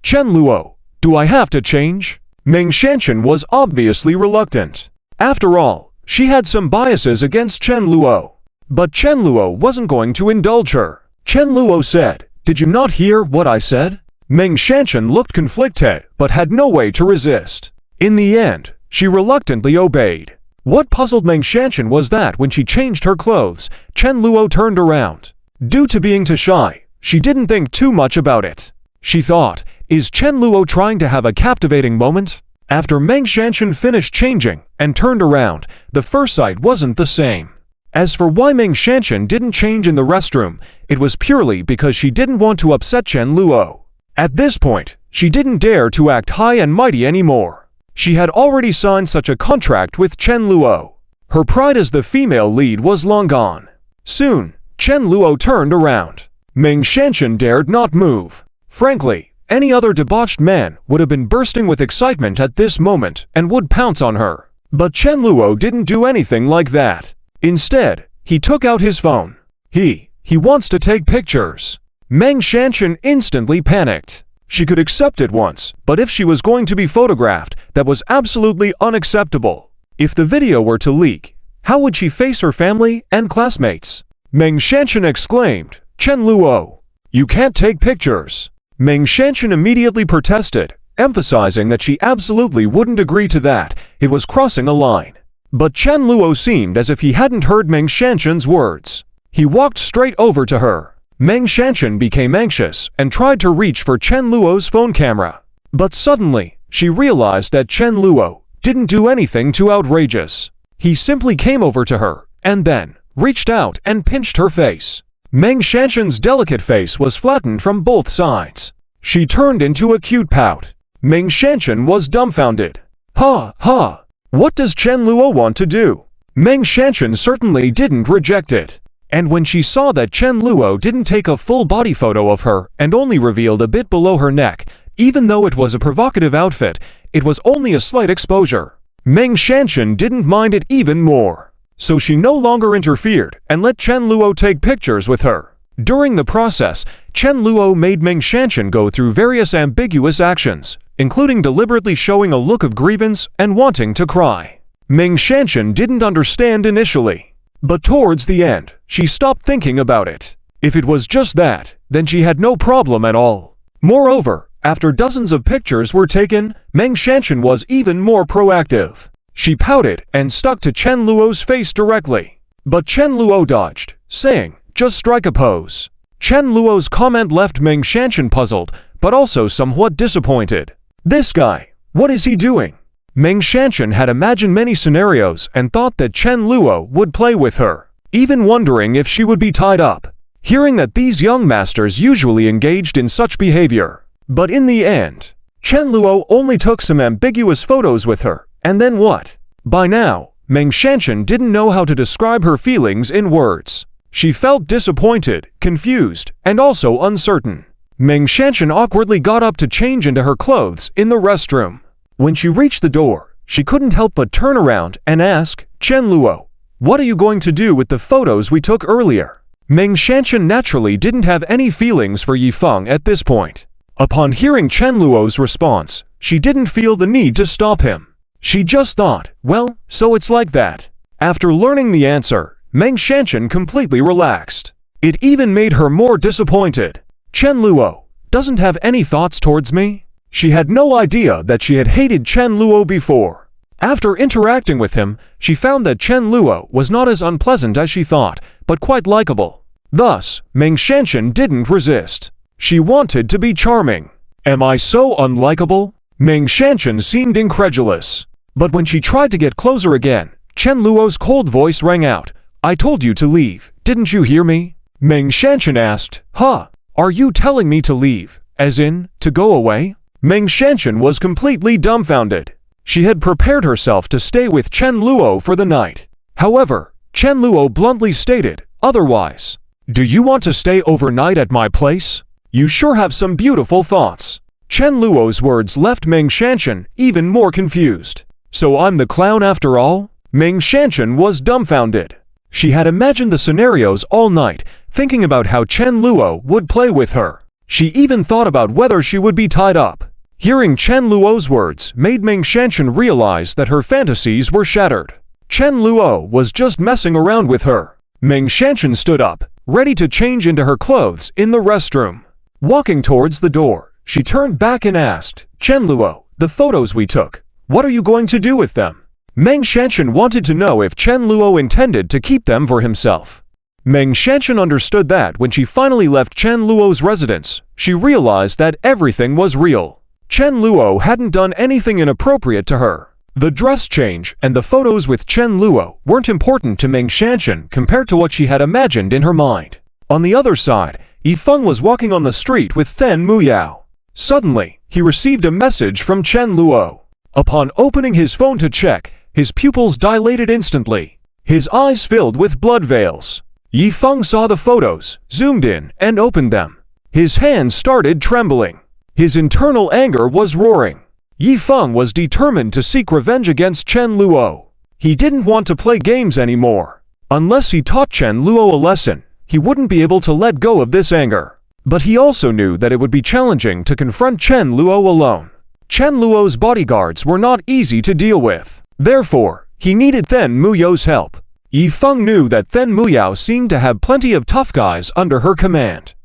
Chen Luo, do I have to change?" Meng Shanshan was obviously reluctant. After all, she had some biases against Chen Luo. But Chen Luo wasn't going to indulge her. Chen Luo said, "Did you not hear what I said?" Meng Shanshan looked conflicted, but had no way to resist. In the end, she reluctantly obeyed. What puzzled Meng Shanshan was that when she changed her clothes, Chen Luo turned around. Due to being too shy, she didn't think too much about it. She thought, is Chen Luo trying to have a captivating moment? After Meng Shanshan finished changing and turned around, the first sight wasn't the same. As for why Meng Shanshan didn't change in the restroom, it was purely because she didn't want to upset Chen Luo. At this point, she didn't dare to act high and mighty anymore. She had already signed such a contract with Chen Luo. Her pride as the female lead was long gone. Soon, Chen Luo turned around. Meng Shanchen dared not move. Frankly, any other debauched man would have been bursting with excitement at this moment and would pounce on her. But Chen Luo didn't do anything like that. Instead, he took out his phone. He wants to take pictures. Meng Shanchen instantly panicked. She could accept it once, but if she was going to be photographed, that was absolutely unacceptable. If the video were to leak, how would she face her family and classmates? Meng Shanchen exclaimed, "Chen Luo, you can't take pictures." Meng Shanchen immediately protested, emphasizing that she absolutely wouldn't agree to that. It was crossing a line. But Chen Luo seemed as if he hadn't heard Meng Shanchen's words. He walked straight over to her. Meng Shanchen became anxious and tried to reach for Chen Luo's phone camera. But suddenly, she realized that Chen Luo didn't do anything too outrageous. He simply came over to her and then reached out and pinched her face. Meng Shanchen's delicate face was flattened from both sides. She turned into a cute pout. Meng Shanchen was dumbfounded. Ha ha! What does Chen Luo want to do? Meng Shanchen certainly didn't reject it. And when she saw that Chen Luo didn't take a full body photo of her and only revealed a bit below her neck, even though it was a provocative outfit, it was only a slight exposure. Meng Shanchen didn't mind it even more. So she no longer interfered and let Chen Luo take pictures with her. During the process, Chen Luo made Meng Shanchen go through various ambiguous actions, including deliberately showing a look of grievance and wanting to cry. Meng Shanchen didn't understand initially. But towards the end, she stopped thinking about it. If it was just that, then she had no problem at all. Moreover, after dozens of pictures were taken, Meng Shanchen was even more proactive. She pouted and stuck to Chen Luo's face directly. But Chen Luo dodged, saying, "Just strike a pose." Chen Luo's comment left Meng Shanchen puzzled, but also somewhat disappointed. This guy, what is he doing? Meng Shanchen had imagined many scenarios and thought that Chen Luo would play with her, even wondering if she would be tied up, hearing that these young masters usually engaged in such behavior. But in the end, Chen Luo only took some ambiguous photos with her, and then what? By now, Meng Shanchen didn't know how to describe her feelings in words. She felt disappointed, confused, and also uncertain. Meng Shanchen awkwardly got up to change into her clothes in the restroom. When she reached the door, she couldn't help but turn around and ask, "Chen Luo, what are you going to do with the photos we took earlier?" Meng Shanchen naturally didn't have any feelings for Yifeng at this point. Upon hearing Chen Luo's response, she didn't feel the need to stop him. She just thought, well, so it's like that. After learning the answer, Meng Shanchen completely relaxed. It even made her more disappointed. Chen Luo doesn't have any thoughts towards me? She had no idea that she had hated Chen Luo before. After interacting with him, she found that Chen Luo was not as unpleasant as she thought, but quite likable. Thus, Meng Shanchen didn't resist. She wanted to be charming. Am I so unlikable? Meng Shanchen seemed incredulous. But when she tried to get closer again, Chen Luo's cold voice rang out. "I told you to leave, didn't you hear me?" Meng Shanchen asked, "Huh, are you telling me to leave, as in, to go away?" Meng Shanchen was completely dumbfounded. She had prepared herself to stay with Chen Luo for the night. However, Chen Luo bluntly stated, otherwise. "Do you want to stay overnight at my place? You sure have some beautiful thoughts." Chen Luo's words left Meng Shanchen even more confused. So I'm the clown after all? Meng Shanchen was dumbfounded. She had imagined the scenarios all night, thinking about how Chen Luo would play with her. She even thought about whether she would be tied up. Hearing Chen Luo's words made Meng Shanchen realize that her fantasies were shattered. Chen Luo was just messing around with her. Meng Shanchen stood up, ready to change into her clothes in the restroom. Walking towards the door, she turned back and asked, "Chen Luo, the photos we took, what are you going to do with them?" Meng Shanchen wanted to know if Chen Luo intended to keep them for himself. Meng Shanchen understood that when she finally left Chen Luo's residence, she realized that everything was real. Chen Luo hadn't done anything inappropriate to her. The dress change and the photos with Chen Luo weren't important to Meng Shanchen compared to what she had imagined in her mind. On the other side, Yifeng was walking on the street with Then Muyao. Suddenly, he received a message from Chen Luo. Upon opening his phone to check, his pupils dilated instantly. His eyes filled with blood veils. Yifeng saw the photos, zoomed in, and opened them. His hands started trembling. His internal anger was roaring. Yifeng was determined to seek revenge against Chen Luo. He didn't want to play games anymore. Unless he taught Chen Luo a lesson, he wouldn't be able to let go of this anger. But he also knew that it would be challenging to confront Chen Luo alone. Chen Luo's bodyguards were not easy to deal with. Therefore, he needed Then Muyao's help. Yifeng knew that Then Muyao seemed to have plenty of tough guys under her command.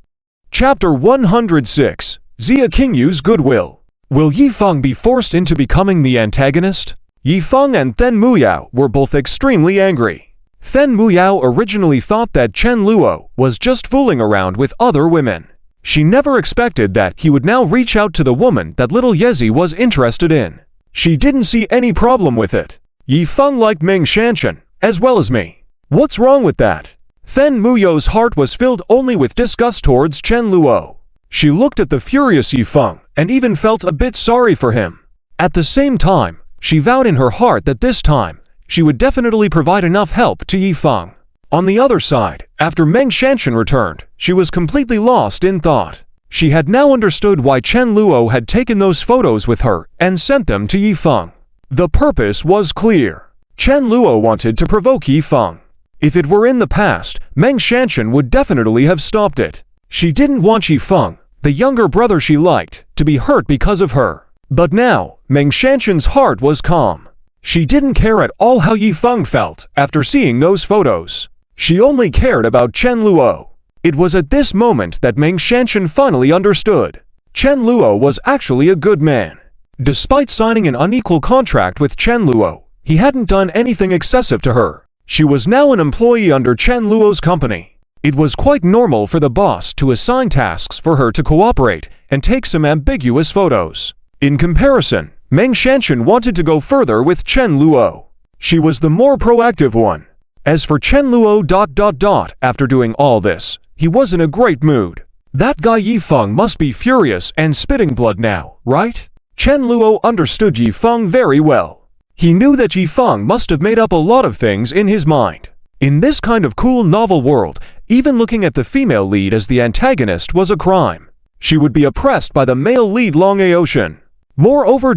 Chapter 106. Xia Qingyu's Goodwill. Will Yifeng be forced into becoming the antagonist? Yifeng and Then Muyao were both extremely angry. Then Muyao originally thought that Chen Luo was just fooling around with other women. She never expected that he would now reach out to the woman that little Yezi was interested in. She didn't see any problem with it. Yifeng liked Ming Shanshan, as well as me. What's wrong with that? Then Muyao's heart was filled only with disgust towards Chen Luo. She looked at the furious Yifeng and even felt a bit sorry for him. At the same time, she vowed in her heart that this time, she would definitely provide enough help to Yifeng. On the other side, after Meng Shanshan returned, she was completely lost in thought. She had now understood why Chen Luo had taken those photos with her and sent them to Yifeng. The purpose was clear. Chen Luo wanted to provoke Yifeng. If it were in the past, Meng Shanshan would definitely have stopped it. She didn't want Yifeng, the younger brother she liked, to be hurt because of her. But now, Meng Shanshan's heart was calm. She didn't care at all how Yifeng felt after seeing those photos. She only cared about Chen Luo. It was at this moment that Meng Shanshan finally understood. Chen Luo was actually a good man. Despite signing an unequal contract with Chen Luo, he hadn't done anything excessive to her. She was now an employee under Chen Luo's company. It was quite normal for the boss to assign tasks for her to cooperate and take some ambiguous photos. In comparison, Meng Shanshan wanted to go further with Chen Luo. She was the more proactive one. As for Chen Luo ... After doing all this, he was in a great mood. That guy Yifeng must be furious and spitting blood now, right? Chen Luo understood Yifeng very well. He knew that Yifeng must have made up a lot of things in his mind. In this kind of cool novel world, even looking at the female lead as the antagonist was a crime. She would be oppressed by the male lead Long Aocean. Moreover ...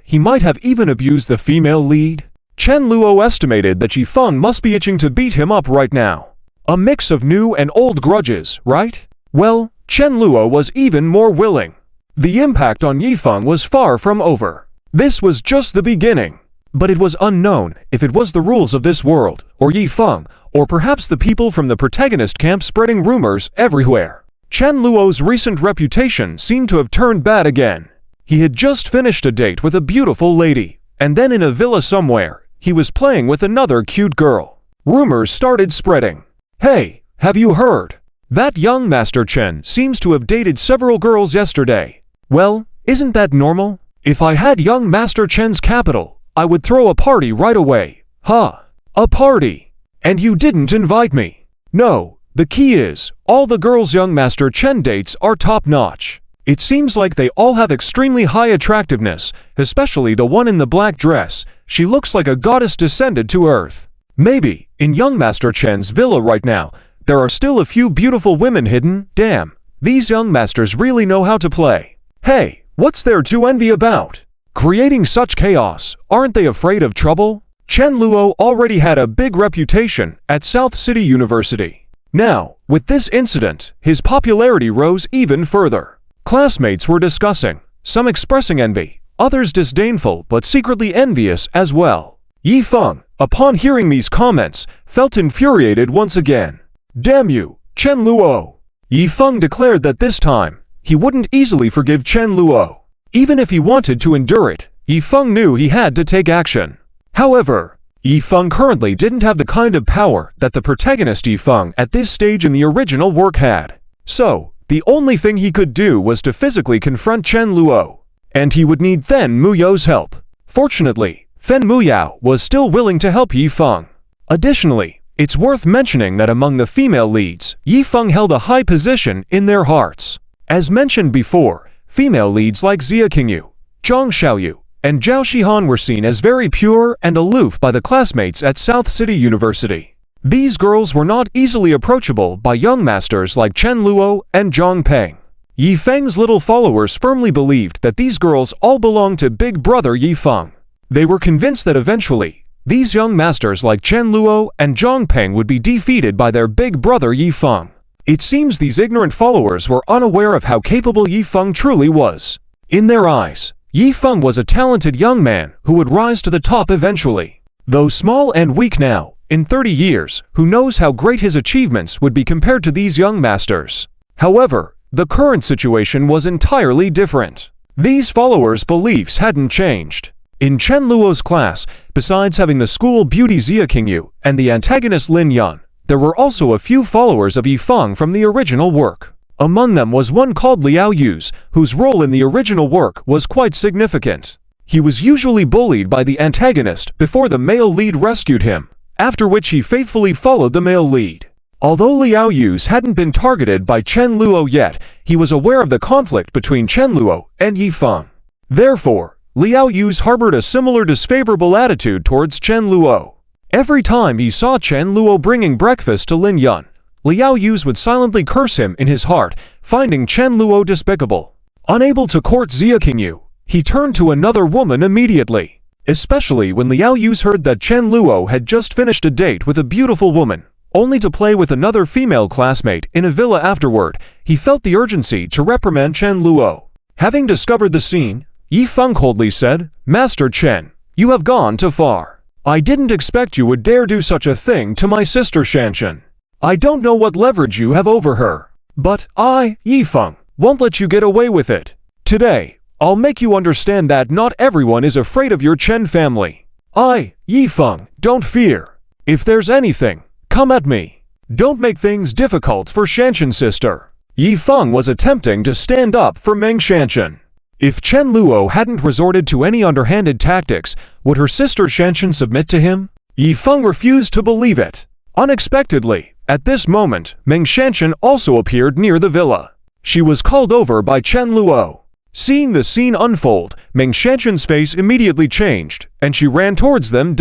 he might have even abused the female lead. Chen Luo estimated that Yifeng must be itching to beat him up right now. A mix of new and old grudges, right? Well, Chen Luo was even more willing. The impact on Yifeng was far from over. This was just the beginning. But it was unknown if it was the rules of this world, or Yifeng, or perhaps the people from the protagonist camp spreading rumors everywhere. Chen Luo's recent reputation seemed to have turned bad again. He had just finished a date with a beautiful lady, and then in a villa somewhere, he was playing with another cute girl. Rumors started spreading. Hey, have you heard? That young Master Chen seems to have dated several girls yesterday. Well, isn't that normal? If I had young Master Chen's capital, I would throw a party right away. Huh? A party? And you didn't invite me? No, the key is, all the girls young Master Chen dates are top-notch. It seems like they all have extremely high attractiveness, especially the one in the black dress. She looks like a goddess descended to earth. Maybe, in young Master Chen's villa right now, there are still a few beautiful women hidden. Damn, these young masters really know how to play. Hey, what's there to envy about? Creating such chaos, aren't they afraid of trouble? Chen Luo already had a big reputation at South City University. Now, with this incident, his popularity rose even further. Classmates were discussing, some expressing envy, others disdainful but secretly envious as well. Yifeng, upon hearing these comments, felt infuriated once again. Damn you, Chen Luo! Yifeng declared that this time, he wouldn't easily forgive Chen Luo. Even if he wanted to endure it, Yifeng knew he had to take action. However, Yifeng currently didn't have the kind of power that the protagonist Yifeng at this stage in the original work had. So, the only thing he could do was to physically confront Chen Luo. And he would need Then Muyao's help. Fortunately, Then Muyao was still willing to help Yifeng. Additionally, it's worth mentioning that among the female leads, Yifeng held a high position in their hearts. As mentioned before, female leads like Xia Qingyu, Zhang Xiaoyu, and Zhao Shihan were seen as very pure and aloof by the classmates at South City University. These girls were not easily approachable by young masters like Chen Luo and Zhang Peng. Yi Feng's little followers firmly believed that these girls all belonged to big brother Yi Feng. They were convinced that eventually, these young masters like Chen Luo and Zhang Peng would be defeated by their big brother Yi Feng. It seems these ignorant followers were unaware of how capable Yi Feng truly was. In their eyes, Yi Feng was a talented young man who would rise to the top eventually. Though small and weak now, in 30 years, who knows how great his achievements would be compared to these young masters. However, the current situation was entirely different. These followers' beliefs hadn't changed. In Chen Luo's class, besides having the school beauty Xia Qingyu and the antagonist Lin Yun, there were also a few followers of Yi Feng from the original work. Among them was one called Liao Yu's, whose role in the original work was quite significant. He was usually bullied by the antagonist before the male lead rescued him, after which he faithfully followed the male lead. Although Liao Yu's hadn't been targeted by Chen Luo yet, he was aware of the conflict between Chen Luo and Yi Feng. Therefore, Liao Yu's harbored a similar disfavorable attitude towards Chen Luo. Every time he saw Chen Luo bringing breakfast to Lin Yun, Liao Yu's would silently curse him in his heart, finding Chen Luo despicable. Unable to court Xia Qingyu, he turned to another woman immediately. Especially when Liao Yu's heard that Chen Luo had just finished a date with a beautiful woman, only to play with another female classmate in a villa afterward, he felt the urgency to reprimand Chen Luo. Having discovered the scene, Yi Feng coldly said, "Master Chen, you have gone too far. I didn't expect you would dare do such a thing to my sister Shanshan. I don't know what leverage you have over her, but I, Yi Feng, won't let you get away with it. Today, I'll make you understand that not everyone is afraid of your Chen family. I, Yi Feng, don't fear. If there's anything, come at me. Don't make things difficult for Shanshan's sister." Yi Feng was attempting to stand up for Meng Shanshan. If Chen Luo hadn't resorted to any underhanded tactics, would her sister Shanshan submit to him? Yi Feng refused to believe it. Unexpectedly, at this moment, Meng Shanshan also appeared near the villa. She was called over by Chen Luo. Seeing the scene unfold, Meng Shanshan's face immediately changed, and she ran towards them.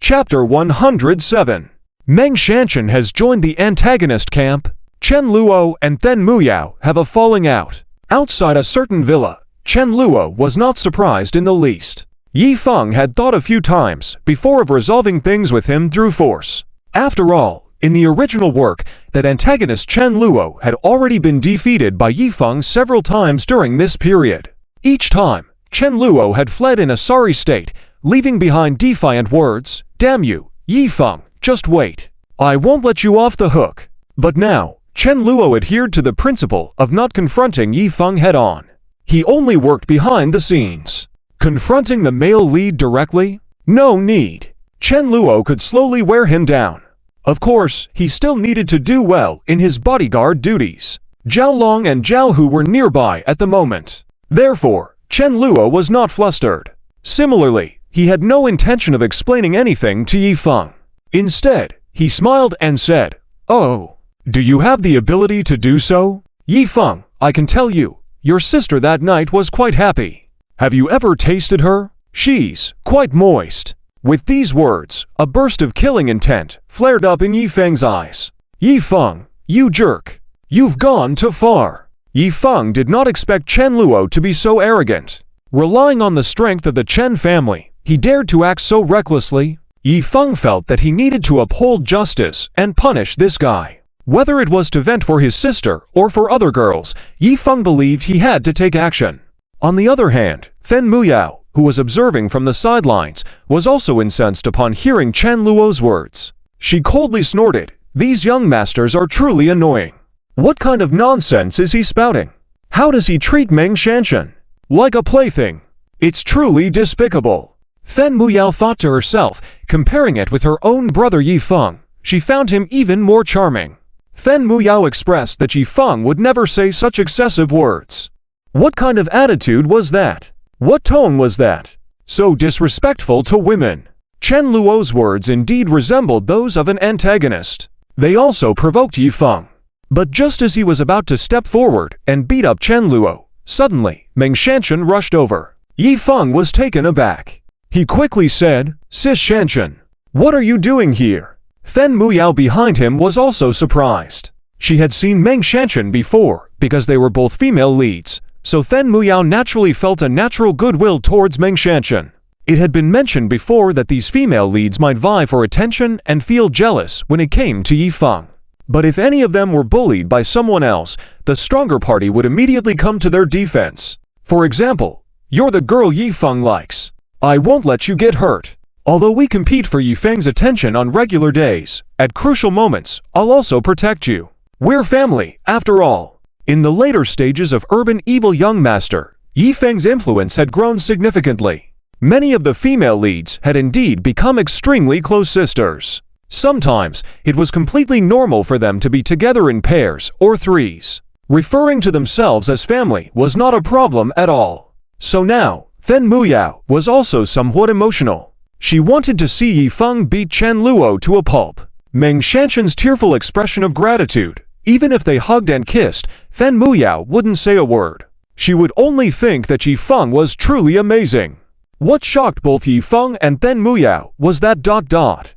Chapter 107. Meng Shanshan has joined the antagonist camp. Chen Luo and Then Muyao have a falling out. Outside a certain villa, Chen Luo was not surprised in the least. Yi Feng had thought a few times before of resolving things with him through force. After all, in the original work, that antagonist Chen Luo had already been defeated by Yi Feng several times during this period. Each time, Chen Luo had fled in a sorry state, leaving behind defiant words, "Damn you, Yi Feng, just wait. I won't let you off the hook." But now, Chen Luo adhered to the principle of not confronting Yi Feng head-on. He only worked behind the scenes. Confronting the male lead directly? No need. Chen Luo could slowly wear him down. Of course, he still needed to do well in his bodyguard duties. Zhao Long and Zhao Hu were nearby at the moment. Therefore, Chen Luo was not flustered. Similarly, he had no intention of explaining anything to Yi Feng. Instead, he smiled and said, "Oh, do you have the ability to do so? Yi Feng, I can tell you, your sister that night was quite happy. Have you ever tasted her? She's quite moist." With these words, a burst of killing intent flared up in Yi Feng's eyes. "Yi Feng, you jerk. You've gone too far." Yi Feng did not expect Chen Luo to be so arrogant. Relying on the strength of the Chen family, he dared to act so recklessly. Yi Feng felt that he needed to uphold justice and punish this guy. Whether it was to vent for his sister or for other girls, Yi Feng believed he had to take action. On the other hand, Then Muyao, who was observing from the sidelines, was also incensed upon hearing Chen Luo's words. She coldly snorted, "These young masters are truly annoying. What kind of nonsense is he spouting? How does he treat Meng Shanshan? Like a plaything. It's truly despicable." Then Muyao thought to herself, comparing it with her own brother Yi Feng, she found him even more charming. Then Muyao expressed that Yi Feng would never say such excessive words. What kind of attitude was that? What tone was that? So disrespectful to women. Chen Luo's words indeed resembled those of an antagonist. They also provoked Yi Feng. But just as he was about to step forward and beat up Chen Luo, suddenly, Meng Shanshan rushed over. Yi Feng was taken aback. He quickly said, "Sis Shanshan, what are you doing here? Then Muyao behind him was also surprised. She had seen Meng Shanshan before because they were both female leads, so then Muyao naturally felt a natural goodwill towards Meng Shanshan. It had been mentioned before that these female leads might vie for attention and feel jealous when it came to Yifeng. But if any of them were bullied by someone else, the stronger party would immediately come to their defense. For example, "You're the girl Yifeng likes. I won't let you get hurt. Although we compete for Yifeng's attention on regular days, at crucial moments, I'll also protect you. We're family, after all." In the later stages of Urban Evil Young Master, Yifeng's influence had grown significantly. Many of the female leads had indeed become extremely close sisters. Sometimes, it was completely normal for them to be together in pairs or threes. Referring to themselves as family was not a problem at all. So now, then Muyao was also somewhat emotional. She wanted to see Yifeng beat Chen Luo to a pulp. Meng Shanshan's tearful expression of gratitude, even if they hugged and kissed, then Muyao wouldn't say a word. She would only think that Yifeng was truly amazing. What shocked both Yifeng and then Muyao was that ...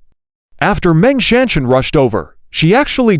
After Meng Shanshan rushed over, she actually ...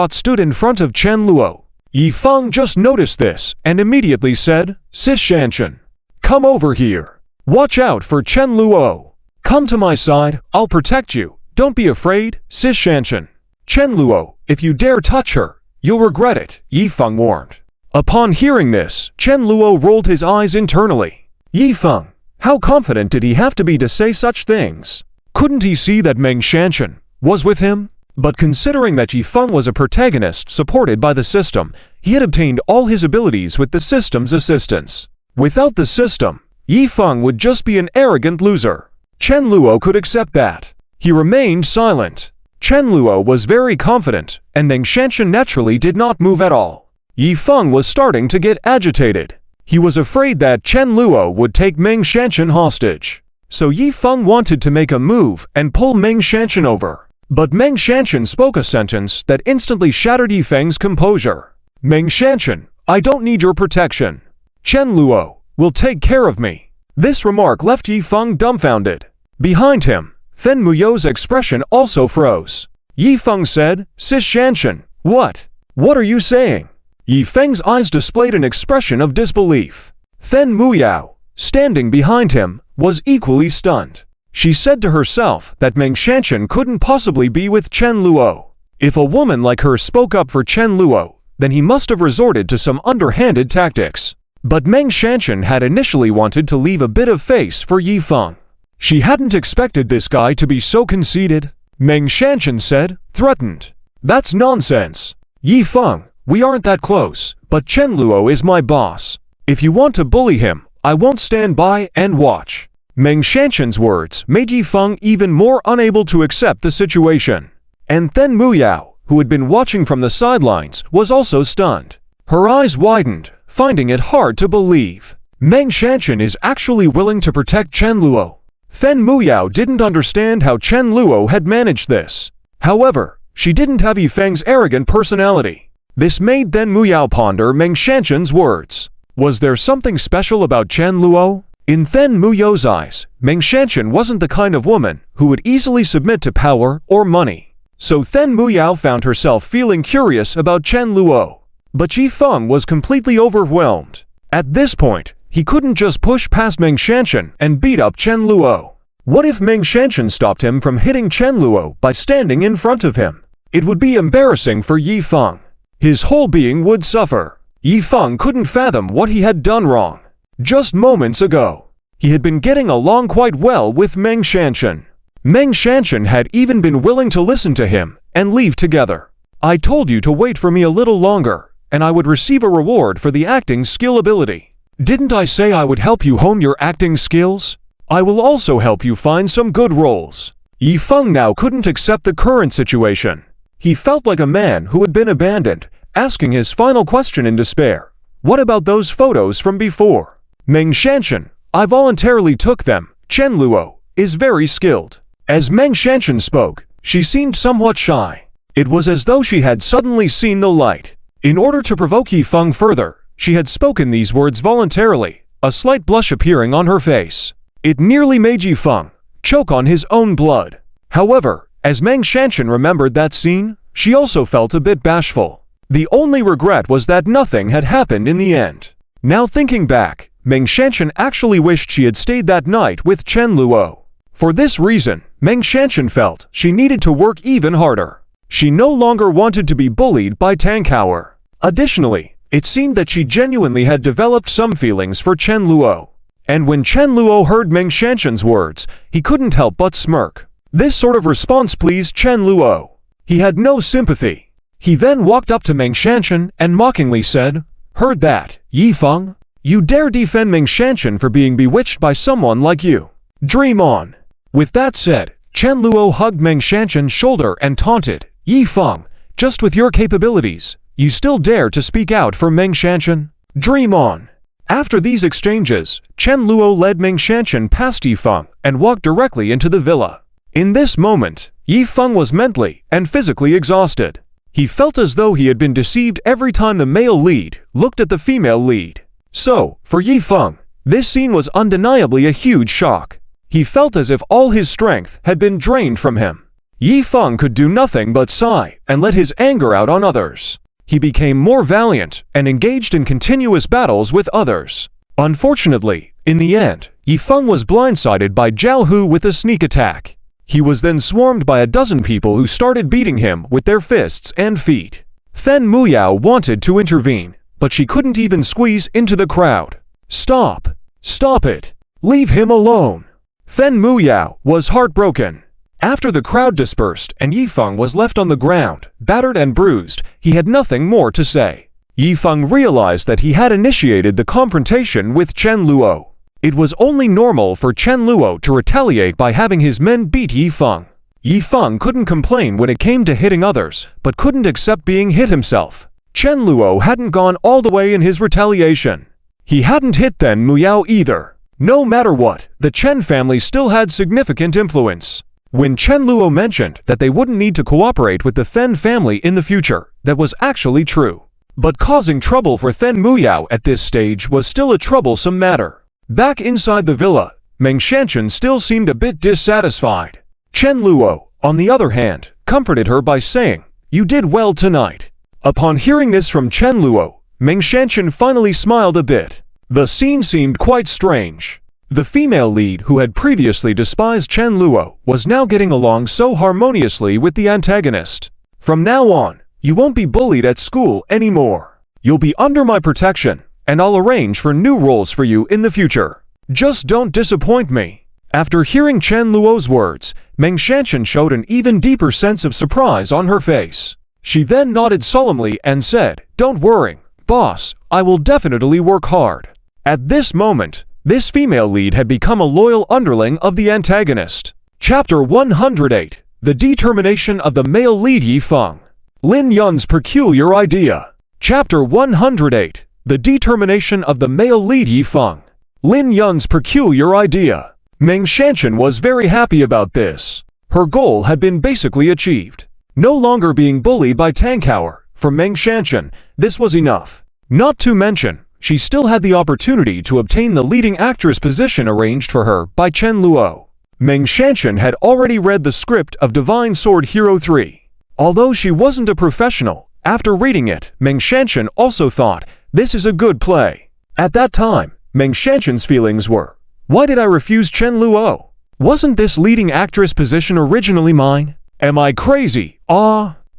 stood in front of Chen Luo. Yifeng just noticed this and immediately said, "Sis Shanshan, come over here. Watch out for Chen Luo. Come to my side, I'll protect you. Don't be afraid, Sis Shanshan. Chen Luo, if you dare touch her, you'll regret it," Yifeng warned. Upon hearing this, Chen Luo rolled his eyes internally. Yifeng, how confident did he have to be to say such things? Couldn't he see that Meng Shanshan was with him? But considering that Yifeng was a protagonist supported by the system, he had obtained all his abilities with the system's assistance. Without the system, Yifeng would just be an arrogant loser. Chen Luo could accept that. He remained silent. Chen Luo was very confident, and Meng Shanshan naturally did not move at all. Yifeng was starting to get agitated. He was afraid that Chen Luo would take Meng Shanshan hostage. So Yifeng wanted to make a move and pull Meng Shanshan over. But Meng Shanshan spoke a sentence that instantly shattered Yifeng's composure. "Meng Shanshan, I don't need your protection. Chen Luo will take care of me." This remark left Yifeng dumbfounded. Behind him, then Muyao's expression also froze. Yifeng said, "Sis Shanshan, what? What are you saying?" Yifeng's eyes displayed an expression of disbelief. Then Muyao, standing behind him, was equally stunned. She said to herself that Meng Shanshan couldn't possibly be with Chen Luo. If a woman like her spoke up for Chen Luo, then he must have resorted to some underhanded tactics. But Meng Shanshan had initially wanted to leave a bit of face for Yifeng. She hadn't expected this guy to be so conceited. Meng Shanshan said, threatened, "That's nonsense. Yifeng, we aren't that close, but Chen Luo is my boss. If you want to bully him, I won't stand by and watch." Meng Shanshan's words made Yifeng even more unable to accept the situation. And then Muyao, who had been watching from the sidelines, was also stunned. Her eyes widened, finding it hard to believe. Meng Shanshan is actually willing to protect Chen Luo. Then Muyao didn't understand how Chen Luo had managed this. However, she didn't have Yifeng's arrogant personality. This made then Muyao ponder Meng Shanshan's words. Was there something special about Chen Luo? In then Muyao's eyes, Meng Shanshan wasn't the kind of woman who would easily submit to power or money. So then Muyao found herself feeling curious about Chen Luo. But Yifeng was completely overwhelmed. At this point, he couldn't just push past Meng Shanshan and beat up Chen Luo. What if Meng Shanshan stopped him from hitting Chen Luo by standing in front of him? It would be embarrassing for Yifeng. His whole being would suffer. Yifeng couldn't fathom what he had done wrong. Just moments ago, he had been getting along quite well with Meng Shanshan. Meng Shanshan had even been willing to listen to him and leave together. "I told you to wait for me a little longer, and I would receive a reward for the acting skill ability. Didn't I say I would help you hone your acting skills? I will also help you find some good roles." Yifeng now couldn't accept the current situation. He felt like a man who had been abandoned, asking his final question in despair. "What about those photos from before?" "Meng Shanshan, I voluntarily took them. Chen Luo is very skilled." As Meng Shanshan spoke, she seemed somewhat shy. It was as though she had suddenly seen the light. In order to provoke Yifeng further, she had spoken these words voluntarily, a slight blush appearing on her face. It nearly made Yifeng choke on his own blood. However, As Meng Shanshan remembered that scene, she also felt a bit bashful. The only regret was that nothing had happened in the end. Now thinking back, Meng Shanshan actually wished she had stayed that night with Chen Luo. For this reason, Meng Shanshan felt she needed to work even harder. She no longer wanted to be bullied by Tang Hao. Additionally, it seemed that she genuinely had developed some feelings for Chen Luo. And when Chen Luo heard Meng Shanshan's words, he couldn't help but smirk. This sort of response pleased Chen Luo. He had no sympathy. He then walked up to Meng Shanshan and mockingly said, "Heard that, Yi Feng? You dare defend Meng Shanshan for being bewitched by someone like you? Dream on." With that said, Chen Luo hugged Meng Shanshan's shoulder and taunted, "Yi Feng, just with your capabilities, you still dare to speak out for Meng Shanshan? Dream on." After these exchanges, Chen Luo led Meng Shanshan past Yi Feng and walked directly into the villa. In this moment, Yi Feng was mentally and physically exhausted. He felt as though he had been deceived every time the male lead looked at the female lead. So, for Yi Feng, this scene was undeniably a huge shock. He felt as if all his strength had been drained from him. Yi Feng could do nothing but sigh and let his anger out on others. He became more valiant and engaged in continuous battles with others. Unfortunately, in the end, Yi Feng was blindsided by Zhao Hu with a sneak attack. He was then swarmed by a dozen people who started beating him with their fists and feet. Fen Muyao wanted to intervene, but she couldn't even squeeze into the crowd. "Stop! Stop it! Leave him alone!" Fen Muyao was heartbroken. After the crowd dispersed and Yi Feng was left on the ground, battered and bruised, he had nothing more to say. Yi Feng realized that he had initiated the confrontation with Chen Luo. It was only normal for Chen Luo to retaliate by having his men beat Yi Feng. Yi Feng couldn't complain when it came to hitting others, but couldn't accept being hit himself. Chen Luo hadn't gone all the way in his retaliation. He hadn't hit Fen Muyao either. No matter what, the Chen family still had significant influence. When Chen Luo mentioned that they wouldn't need to cooperate with the Fen family in the future, that was actually true. But causing trouble for Fen Muyao at this stage was still a troublesome matter. Back inside the villa, Meng Shanshan still seemed a bit dissatisfied. Chen Luo, on the other hand, comforted her by saying, "You did well tonight." Upon hearing this from Chen Luo, Meng Shanshan finally smiled a bit. The scene seemed quite strange. The female lead who had previously despised Chen Luo was now getting along so harmoniously with the antagonist. "From now on, you won't be bullied at school anymore. You'll be under my protection, and I'll arrange for new roles for you in the future. Just don't disappoint me." After hearing Chen Luo's words, Meng Shanshan showed an even deeper sense of surprise on her face. She then nodded solemnly and said, "Don't worry, boss, I will definitely work hard." At this moment, this female lead had become a loyal underling of the antagonist. Chapter 108. The Determination of the Male Lead Yi Feng. Lin Yun's Peculiar Idea. Chapter 108. The Determination of the Male Lead Yi Feng. Lin Yun's Peculiar Idea. Meng Shanshan was very happy about this. Her goal had been basically achieved. No longer being bullied by Tang Hao, for Meng Shanshan, this was enough. Not to mention, she still had the opportunity to obtain the leading actress position arranged for her by Chen Luo. Meng Shanshan had already read the script of Divine Sword Hero 3. Although she wasn't a professional, after reading it, Meng Shanshan also thought, this is a good play. At that time, Meng Shanshan's feelings were, why did I refuse Chen Luo? Wasn't this leading actress position originally mine? Am I crazy?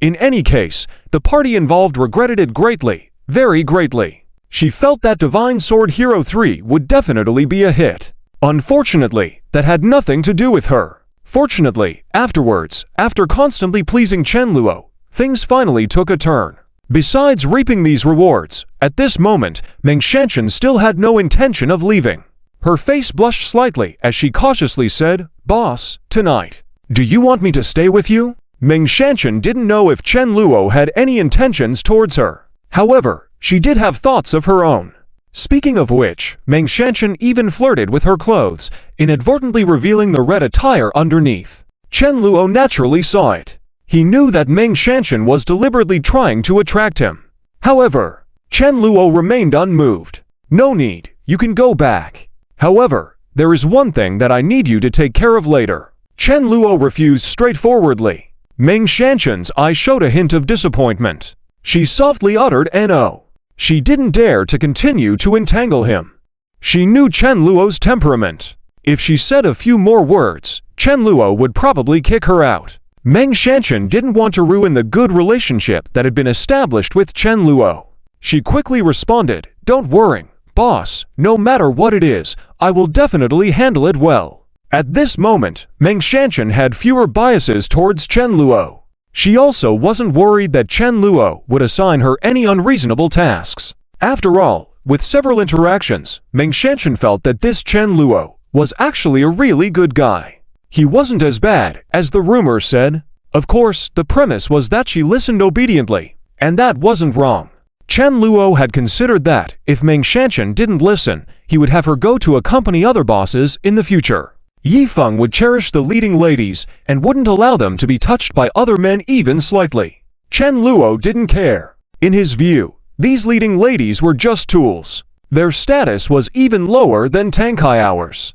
In any case, the party involved regretted it greatly, very greatly. She felt that Divine Sword Hero 3 would definitely be a hit. Unfortunately, that had nothing to do with her. Fortunately, afterwards, after constantly pleasing Chen Luo, things finally took a turn. Besides reaping these rewards, at this moment, Meng Shanshan still had no intention of leaving. Her face blushed slightly as she cautiously said, "Boss, tonight. Do you want me to stay with you?" Meng Shanshan didn't know if Chen Luo had any intentions towards her. However, she did have thoughts of her own. Speaking of which, Meng Shanshan even flirted with her clothes, inadvertently revealing the red attire underneath. Chen Luo naturally saw it. He knew that Meng Shanshan was deliberately trying to attract him. However, Chen Luo remained unmoved. "No need, you can go back. However, there is one thing that I need you to take care of later." Chen Luo refused straightforwardly. Meng Shanshan's eyes showed a hint of disappointment. She softly uttered "No." She didn't dare to continue to entangle him. She knew Chen Luo's temperament. If she said a few more words, Chen Luo would probably kick her out. Meng Shanshan didn't want to ruin the good relationship that had been established with Chen Luo. She quickly responded, "Don't worry, boss, no matter what it is, I will definitely handle it well." At this moment, Meng Shanshan had fewer biases towards Chen Luo. She also wasn't worried that Chen Luo would assign her any unreasonable tasks. After all, with several interactions, Meng Shanshan felt that this Chen Luo was actually a really good guy. He wasn't as bad as the rumors said. Of course, the premise was that she listened obediently, and that wasn't wrong. Chen Luo had considered that, if Meng Shanshan didn't listen, he would have her go to accompany other bosses in the future. Yifeng would cherish the leading ladies and wouldn't allow them to be touched by other men even slightly. Chen Luo didn't care. In his view, these leading ladies were just tools. Their status was even lower than Tankai Hours.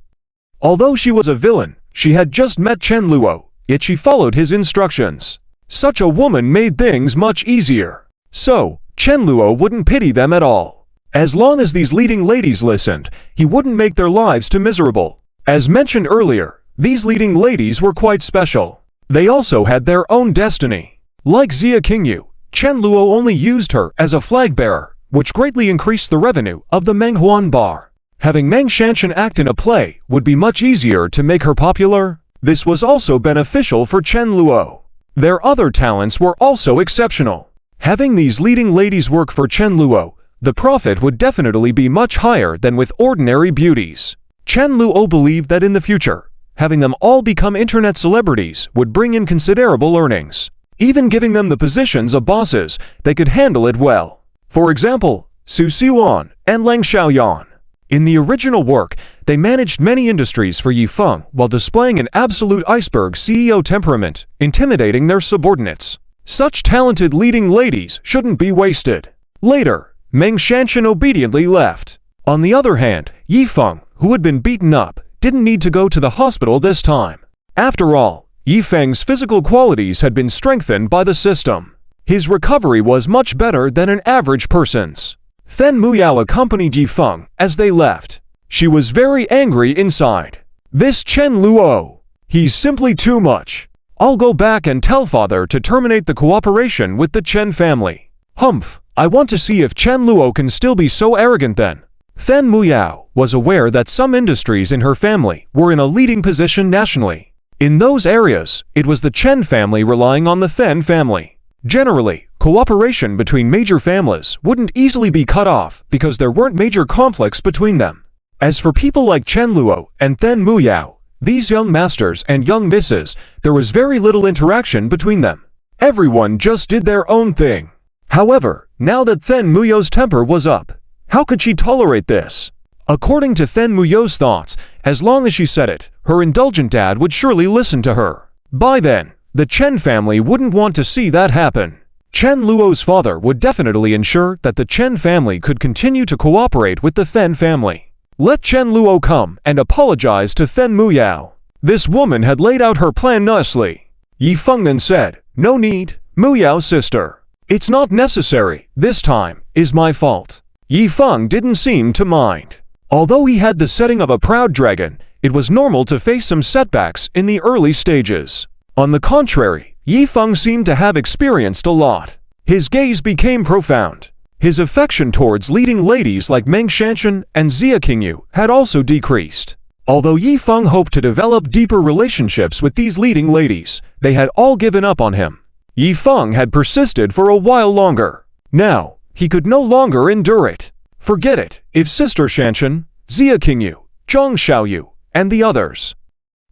Although she was a villain, she had just met Chen Luo, yet she followed his instructions. Such a woman made things much easier. So, Chen Luo wouldn't pity them at all. As long as these leading ladies listened, he wouldn't make their lives too miserable. As mentioned earlier, these leading ladies were quite special. They also had their own destiny. Like Xia Qingyu, Chen Luo only used her as a flag bearer, which greatly increased the revenue of the Menghuan bar. Having Meng Shanshan act in a play would be much easier to make her popular. This was also beneficial for Chen Luo. Their other talents were also exceptional. Having these leading ladies work for Chen Luo, the profit would definitely be much higher than with ordinary beauties. Chen Luo believed that in the future, having them all become internet celebrities would bring in considerable earnings. Even giving them the positions of bosses, they could handle it well. For example, Su Xiuan and Leng Xiaoyan. In the original work, they managed many industries for Yifeng while displaying an absolute iceberg CEO temperament, intimidating their subordinates. Such talented leading ladies shouldn't be wasted. Later, Meng Shanshan obediently left. On the other hand, Yifeng, who had been beaten up, didn't need to go to the hospital this time. After all, Yifeng's physical qualities had been strengthened by the system. His recovery was much better than an average person's. Then Muyao accompanied Yifeng as they left. She was very angry inside. This Chen Luo, he's simply too much. I'll go back and tell father to terminate the cooperation with the Chen family. Humph, I want to see if Chen Luo can still be so arrogant then. Then Muyao was aware that some industries in her family were in a leading position nationally. In those areas, it was the Chen family relying on the Then family. Generally, cooperation between major families wouldn't easily be cut off because there weren't major conflicts between them. As for people like Chen Luo and Then Muyao, these young masters and young misses, there was very little interaction between them. Everyone just did their own thing. However, now that Then Muyao's temper was up, how could she tolerate this? According to Then Muyao's thoughts, as long as she said it, her indulgent dad would surely listen to her. By then, the Chen family wouldn't want to see that happen. Chen Luo's father would definitely ensure that the Chen family could continue to cooperate with the Then family. Let Chen Luo come and apologize to Then Muyao. This woman had laid out her plan nicely. Yifeng then said, "No need, Muyao sister. It's not necessary, this time, is my fault." Yifeng didn't seem to mind. Although he had the setting of a proud dragon, it was normal to face some setbacks in the early stages. On the contrary, Yifeng seemed to have experienced a lot. His gaze became profound. His affection towards leading ladies like Meng Shanshan and Xia Qingyu had also decreased. Although Yifeng hoped to develop deeper relationships with these leading ladies, they had all given up on him. Yifeng had persisted for a while longer. Now, he could no longer endure it. Forget it, if Sister Shanshan, Xia Qingyu, Zhang Xiaoyu, and the others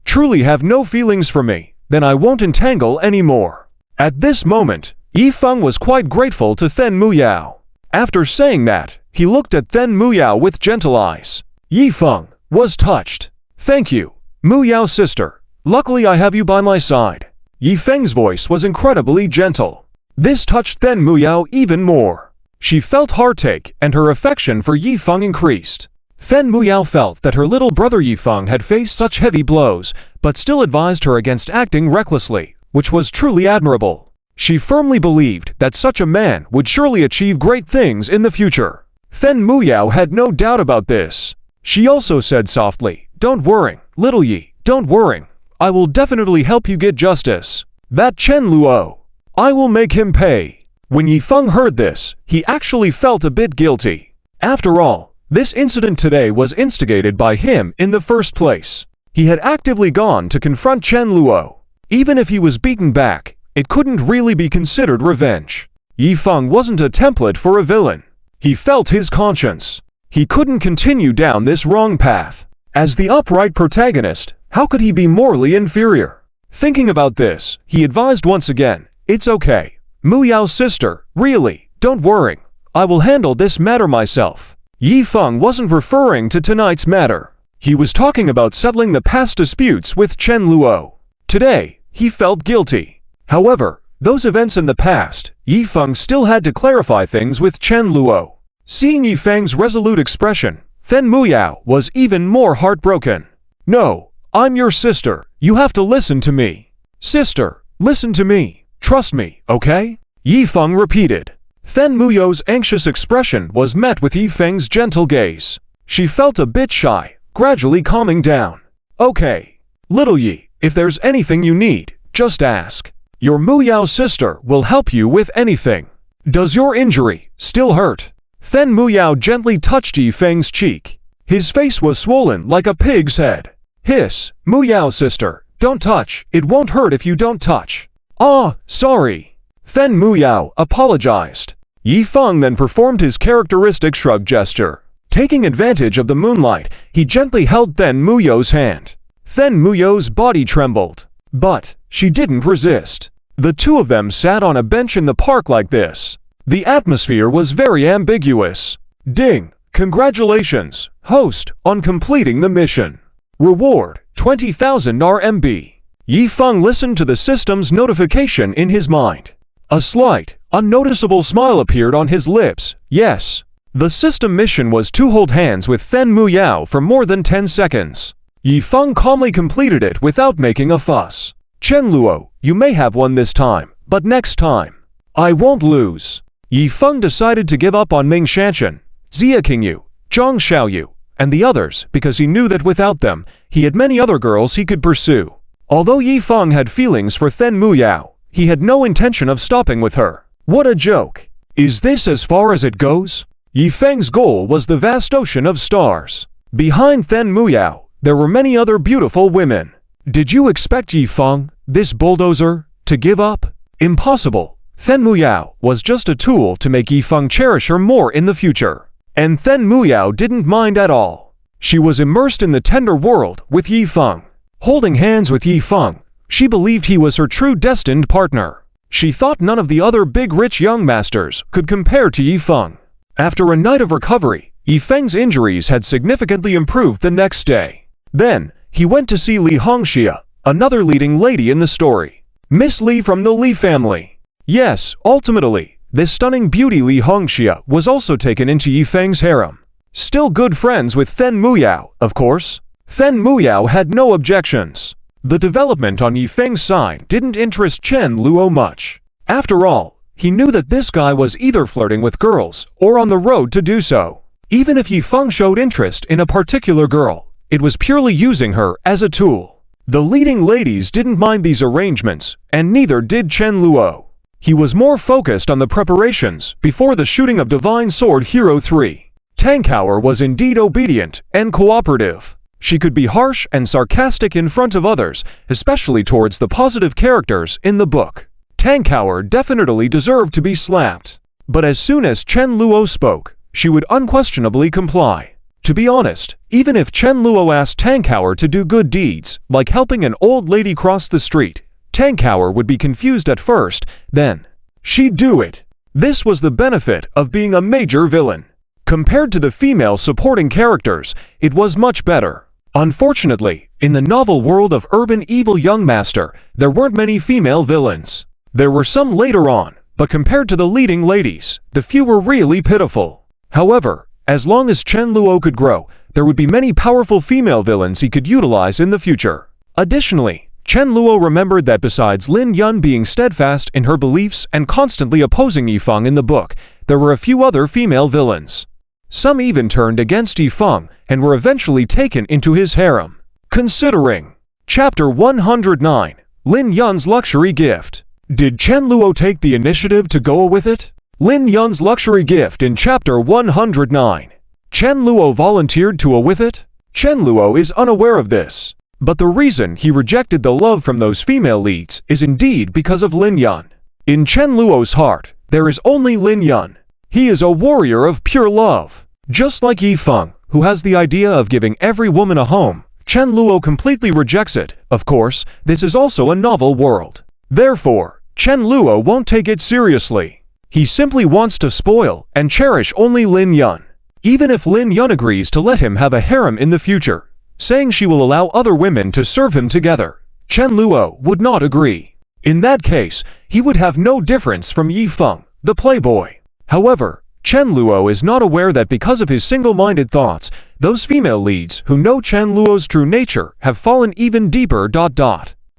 truly have no feelings for me, then I won't entangle anymore. At this moment, Yifeng was quite grateful to Then Muyao. After saying that, he looked at Then Muyao with gentle eyes. Yifeng was touched. "Thank you, Muyao sister. Luckily I have you by my side." Yifeng's voice was incredibly gentle. This touched Then Muyao even more. She felt heartache and her affection for Yifeng increased. Fen Muyao felt that her little brother Yifeng had faced such heavy blows, but still advised her against acting recklessly, which was truly admirable. She firmly believed that such a man would surely achieve great things in the future. Fen Muyao had no doubt about this. She also said softly, "Don't worry, little Yi, don't worry. I will definitely help you get justice. That Chen Luo, I will make him pay." When Yifeng heard this, he actually felt a bit guilty. After all, this incident today was instigated by him in the first place. He had actively gone to confront Chen Luo. Even if he was beaten back, it couldn't really be considered revenge. Yifeng wasn't a template for a villain. He felt his conscience. He couldn't continue down this wrong path. As the upright protagonist, how could he be morally inferior? Thinking about this, he advised once again, "It's okay. Muyao's sister, really, don't worry. I will handle this matter myself." Yifeng wasn't referring to tonight's matter. He was talking about settling the past disputes with Chen Luo. Today, he felt guilty. However, those events in the past, Yifeng still had to clarify things with Chen Luo. Seeing Yifeng's resolute expression, Fen Muyao was even more heartbroken. "No, I'm your sister. You have to listen to me. Sister, listen to me. Trust me, okay?" Yifeng repeated. Fen Muyao's anxious expression was met with Yifeng's gentle gaze. She felt a bit shy, gradually calming down. "Okay, little Yi, if there's anything you need, just ask. Your Muyao sister will help you with anything. Does your injury still hurt?" Fen Muyao gently touched Yifeng's cheek. His face was swollen like a pig's head. "Hiss, Muyao sister, don't touch. It won't hurt if you don't touch." "Ah, sorry." Fen Muyao apologized. Yifeng then performed his characteristic shrug gesture. Taking advantage of the moonlight, he gently held Fen Muyao's hand. Fen Muyao's body trembled, but she didn't resist. The two of them sat on a bench in the park like this. The atmosphere was very ambiguous. Ding! Congratulations, host, on completing the mission. Reward, 20,000 RMB. Yifeng listened to the system's notification in his mind. A slight, unnoticeable smile appeared on his lips. Yes. The system mission was to hold hands with Fen Muyao for more than 10 seconds. Yifeng calmly completed it without making a fuss. "Chen Luo, you may have won this time, but next time, I won't lose." Yifeng decided to give up on Ming Shanshan, Xia Qingyu, Zhang Xiaoyu, and the others because he knew that without them, he had many other girls he could pursue. Although Yifeng had feelings for Fen Muyao, he had no intention of stopping with her. What a joke! Is this as far as it goes? Yifeng's goal was the vast ocean of stars. Behind Fen Muyao, there were many other beautiful women. Did you expect Yifeng, this bulldozer, to give up? Impossible. Fen Muyao was just a tool to make Yifeng cherish her more in the future. And Fen Muyao didn't mind at all. She was immersed in the tender world with Yifeng. Holding hands with Yifeng, she believed he was her true destined partner. She thought none of the other big rich young masters could compare to Yifeng. After a night of recovery, Yifeng's injuries had significantly improved the next day. Then, he went to see Li Hongxia, another leading lady in the story. Miss Li from the Li family. Yes, ultimately, this stunning beauty Li Hongxia was also taken into Yifeng's harem. Still good friends with Fen Muyao, of course. Fen Muyao had no objections. The development on Yifeng's side didn't interest Chen Luo much. After all, he knew that this guy was either flirting with girls or on the road to do so. Even if Yifeng showed interest in a particular girl, it was purely using her as a tool. The leading ladies didn't mind these arrangements, and neither did Chen Luo. He was more focused on the preparations before the shooting of Divine Sword Hero 3. Tankower was indeed obedient and cooperative. She could be harsh and sarcastic in front of others, especially towards the positive characters in the book. Tankower definitely deserved to be slapped. But as soon as Chen Luo spoke, she would unquestionably comply. To be honest, even if Chen Luo asked Tankower to do good deeds, like helping an old lady cross the street, Tankower would be confused at first, then she'd do it. This was the benefit of being a major villain. Compared to the female supporting characters, it was much better. Unfortunately, in the novel world of Urban Evil Young Master, there weren't many female villains. There were some later on, but compared to the leading ladies, the few were really pitiful. However, as long as Chen Luo could grow, there would be many powerful female villains he could utilize in the future. Additionally, Chen Luo remembered that besides Lin Yun being steadfast in her beliefs and constantly opposing Yifeng in the book, there were a few other female villains. Some even turned against Yifeng and were eventually taken into his harem. Considering Chapter 109, Lin Yun's Luxury Gift. Did Chen Luo take the initiative to go with it? Lin Yun's Luxury Gift in Chapter 109. Chen Luo volunteered to go with it? Chen Luo is unaware of this. But the reason he rejected the love from those female leads is indeed because of Lin Yun. In Chen Luo's heart, there is only Lin Yun. He is a warrior of pure love. Just like Yifeng, who has the idea of giving every woman a home, Chen Luo completely rejects it. Of course, this is also a novel world. Therefore, Chen Luo won't take it seriously. He simply wants to spoil and cherish only Lin Yun. Even if Lin Yun agrees to let him have a harem in the future, saying she will allow other women to serve him together, Chen Luo would not agree. In that case, he would have no difference from Yifeng, the playboy. However, Chen Luo is not aware that because of his single-minded thoughts, those female leads who know Chen Luo's true nature have fallen even deeper.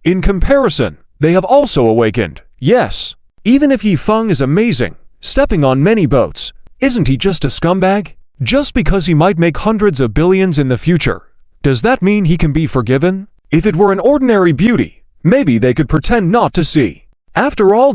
In comparison, they have also awakened. Yes, even if Yifeng is amazing, stepping on many boats, isn't he just a scumbag? Just because he might make hundreds of billions in the future, does that mean he can be forgiven? If it were an ordinary beauty, maybe they could pretend not to see. After all,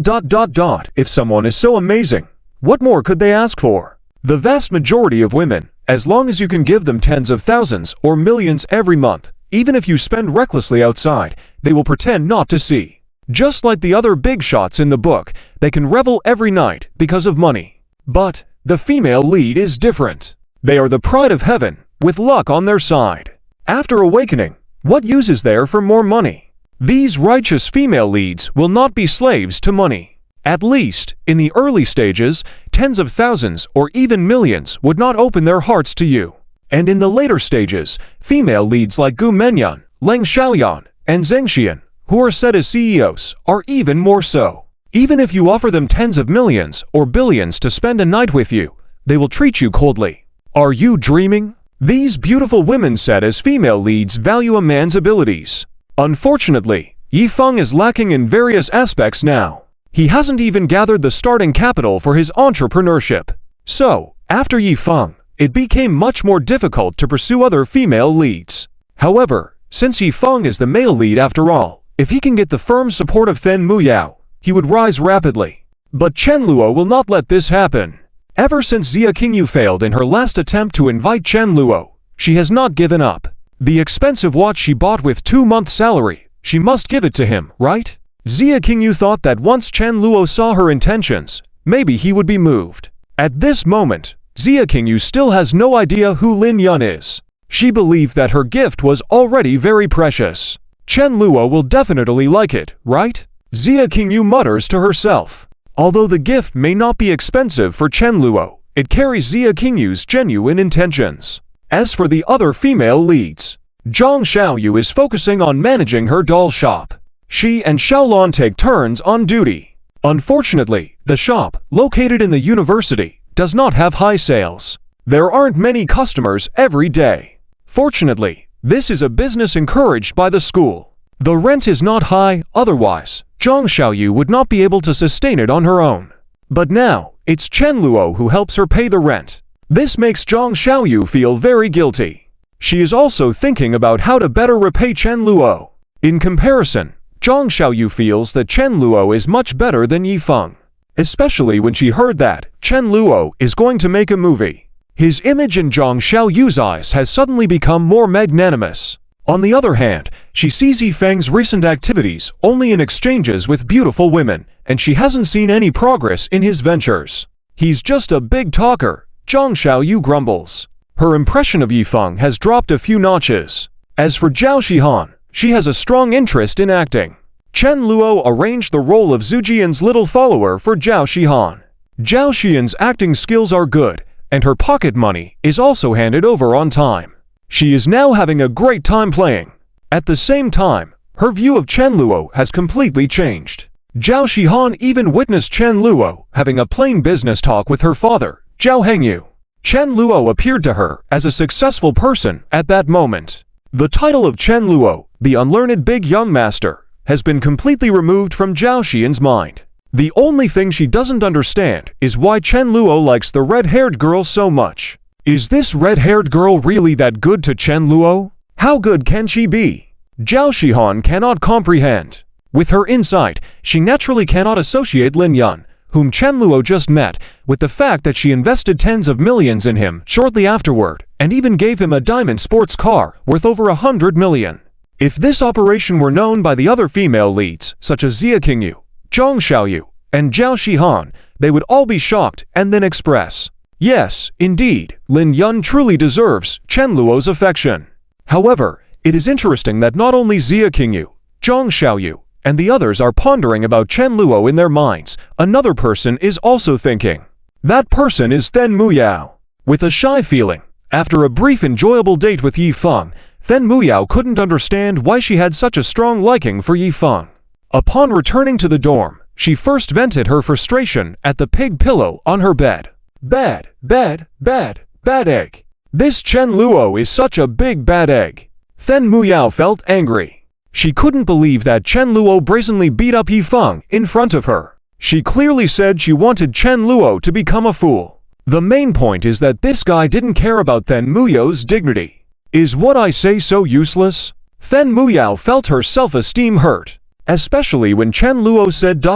if someone is so amazing, what more could they ask for? The vast majority of women, as long as you can give them tens of thousands or millions every month, even if you spend recklessly outside, they will pretend not to see. Just like the other big shots in the book, they can revel every night because of money. But the female lead is different. They are the pride of heaven, with luck on their side. After awakening, what use is there for more money? These righteous female leads will not be slaves to money. At least, in the early stages, tens of thousands or even millions would not open their hearts to you. And in the later stages, female leads like Gu Menyan, Leng Xiaoyan, and Zheng Xian, who are set as CEOs, are even more so. Even if you offer them tens of millions or billions to spend a night with you, they will treat you coldly. Are you dreaming? These beautiful women set as female leads value a man's abilities. Unfortunately, Yifeng is lacking in various aspects now. He hasn't even gathered the starting capital for his entrepreneurship. So, after Yifeng, it became much more difficult to pursue other female leads. However, since Yifeng is the male lead after all, if he can get the firm support of Then Muyao, he would rise rapidly. But Chen Luo will not let this happen. Ever since Xia Qingyu failed in her last attempt to invite Chen Luo, she has not given up. The expensive watch she bought with 2 months' salary, she must give it to him, right? Xia Qingyu thought that once Chen Luo saw her intentions, maybe he would be moved. At this moment, Xia Qingyu still has no idea who Lin Yun is. She believed that her gift was already very precious. Chen Luo will definitely like it, right? Xia Qingyu mutters to herself. Although the gift may not be expensive for Chen Luo, it carries Xia Qingyu's genuine intentions. As for the other female leads, Zhang Xiaoyu is focusing on managing her doll shop. She and Xiaolan take turns on duty. Unfortunately, the shop, located in the university, does not have high sales. There aren't many customers every day. Fortunately, this is a business encouraged by the school. The rent is not high, otherwise, Zhang Xiaoyu would not be able to sustain it on her own. But now, it's Chen Luo who helps her pay the rent. This makes Zhang Xiaoyu feel very guilty. She is also thinking about how to better repay Chen Luo. In comparison, Zhang Xiaoyu feels that Chen Luo is much better than Yifeng, especially when she heard that Chen Luo is going to make a movie. His image in Zhang Xiaoyu's eyes has suddenly become more magnanimous. On the other hand, she sees Yifeng's recent activities only in exchanges with beautiful women, and she hasn't seen any progress in his ventures. He's just a big talker, Zhang Xiaoyu grumbles. Her impression of Yifeng has dropped a few notches. As for Zhao Shihan, she has a strong interest in acting. Chen Luo arranged the role of Zhu Jian's little follower for Zhao Shihan. Zhao Xian's acting skills are good, and her pocket money is also handed over on time. She is now having a great time playing. At the same time, her view of Chen Luo has completely changed. Zhao Shihan even witnessed Chen Luo having a plain business talk with her father, Zhao Hengyu. Chen Luo appeared to her as a successful person at that moment. The title of Chen Luo, the unlearned big young master, has been completely removed from Zhao Xian's mind. The only thing she doesn't understand is why Chen Luo likes the red-haired girl so much. Is this red-haired girl really that good to Chen Luo? How good can she be? Zhao Xian cannot comprehend. With her insight, she naturally cannot associate Lin Yun, whom Chen Luo just met, with the fact that she invested tens of millions in him shortly afterward, and even gave him a diamond sports car worth over 100 million. If this operation were known by the other female leads, such as Xia Qingyu, Zhang Xiaoyu, and Zhao Shihan, they would all be shocked and then express, yes, indeed, Lin Yun truly deserves Chen Luo's affection. However, it is interesting that not only Xia Qingyu, Zhang Xiaoyu, and the others are pondering about Chen Luo in their minds, another person is also thinking. That person is Then Muyao. With a shy feeling, after a brief enjoyable date with Yi Feng, Then Muyao couldn't understand why she had such a strong liking for Yi Feng. Upon returning to the dorm, she first vented her frustration at the pig pillow on her bed. Bad egg. This Chen Luo is such a big bad egg. Then Muyao felt angry. She couldn't believe that Chen Luo brazenly beat up Yi Feng in front of her. She clearly said she wanted Chen Luo to become a fool. The main point is that this guy didn't care about Then Muyao's dignity. Is what I say so useless? Then Muyao felt her self-esteem hurt. Especially when Chen Luo said ...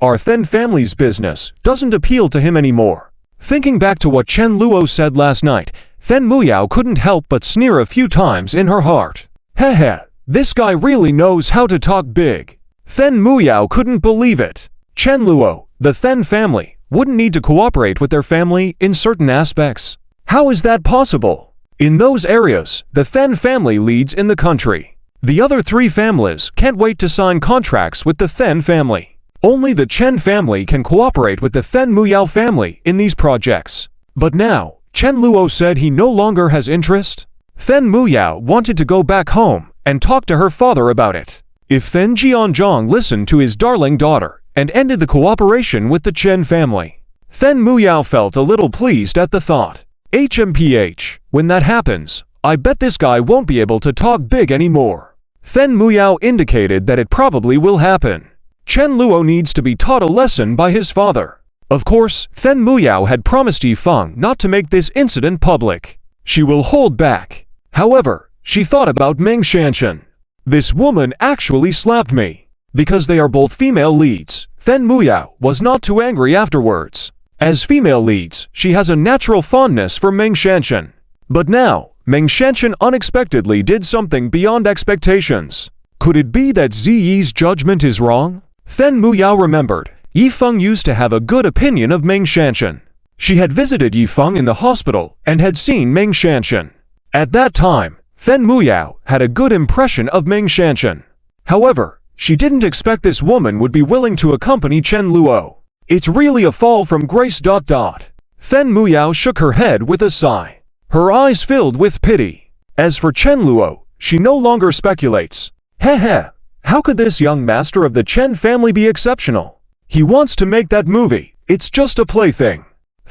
our Then family's business doesn't appeal to him anymore. Thinking back to what Chen Luo said last night, Then Muyao couldn't help but sneer a few times in her heart. Heh. This guy really knows how to talk big. Then Muyao couldn't believe it. Chen Luo, the Then family, wouldn't need to cooperate with their family in certain aspects. How is that possible? In those areas, the Then family leads in the country. The other three families can't wait to sign contracts with the Then family. Only the Chen family can cooperate with the Then Muyao family in these projects. But now, Chen Luo said he no longer has interest. Then Muyao wanted to go back home and talk to her father about it. If Then Jianzhong listened to his darling daughter and ended the cooperation with the Chen family, Then Muyao felt a little pleased at the thought. HMPH, when that happens, I bet this guy won't be able to talk big anymore. Then Muyao indicated that it probably will happen. Chen Luo needs to be taught a lesson by his father. Of course, Then Muyao had promised Yi Feng not to make this incident public. She will hold back. However, she thought about Meng Shanshan. This woman actually slapped me. Because they are both female leads, Then Muyao was not too angry afterwards. As female leads, she has a natural fondness for Meng Shanshan. But now, Meng Shanshan unexpectedly did something beyond expectations. Could it be that Ziyi's judgment is wrong? Then Muyao remembered, Yi Feng used to have a good opinion of Meng Shanshan. She had visited Yi Feng in the hospital and had seen Meng Shanshan. At that time, Then Muyao had a good impression of Meng Shanshan. However, she didn't expect this woman would be willing to accompany Chen Luo. It's really a fall from grace. Then Muyao shook her head with a sigh. Her eyes filled with pity. As for Chen Luo, she no longer speculates. How could this young master of the Chen family be exceptional? He wants to make that movie. It's just a plaything.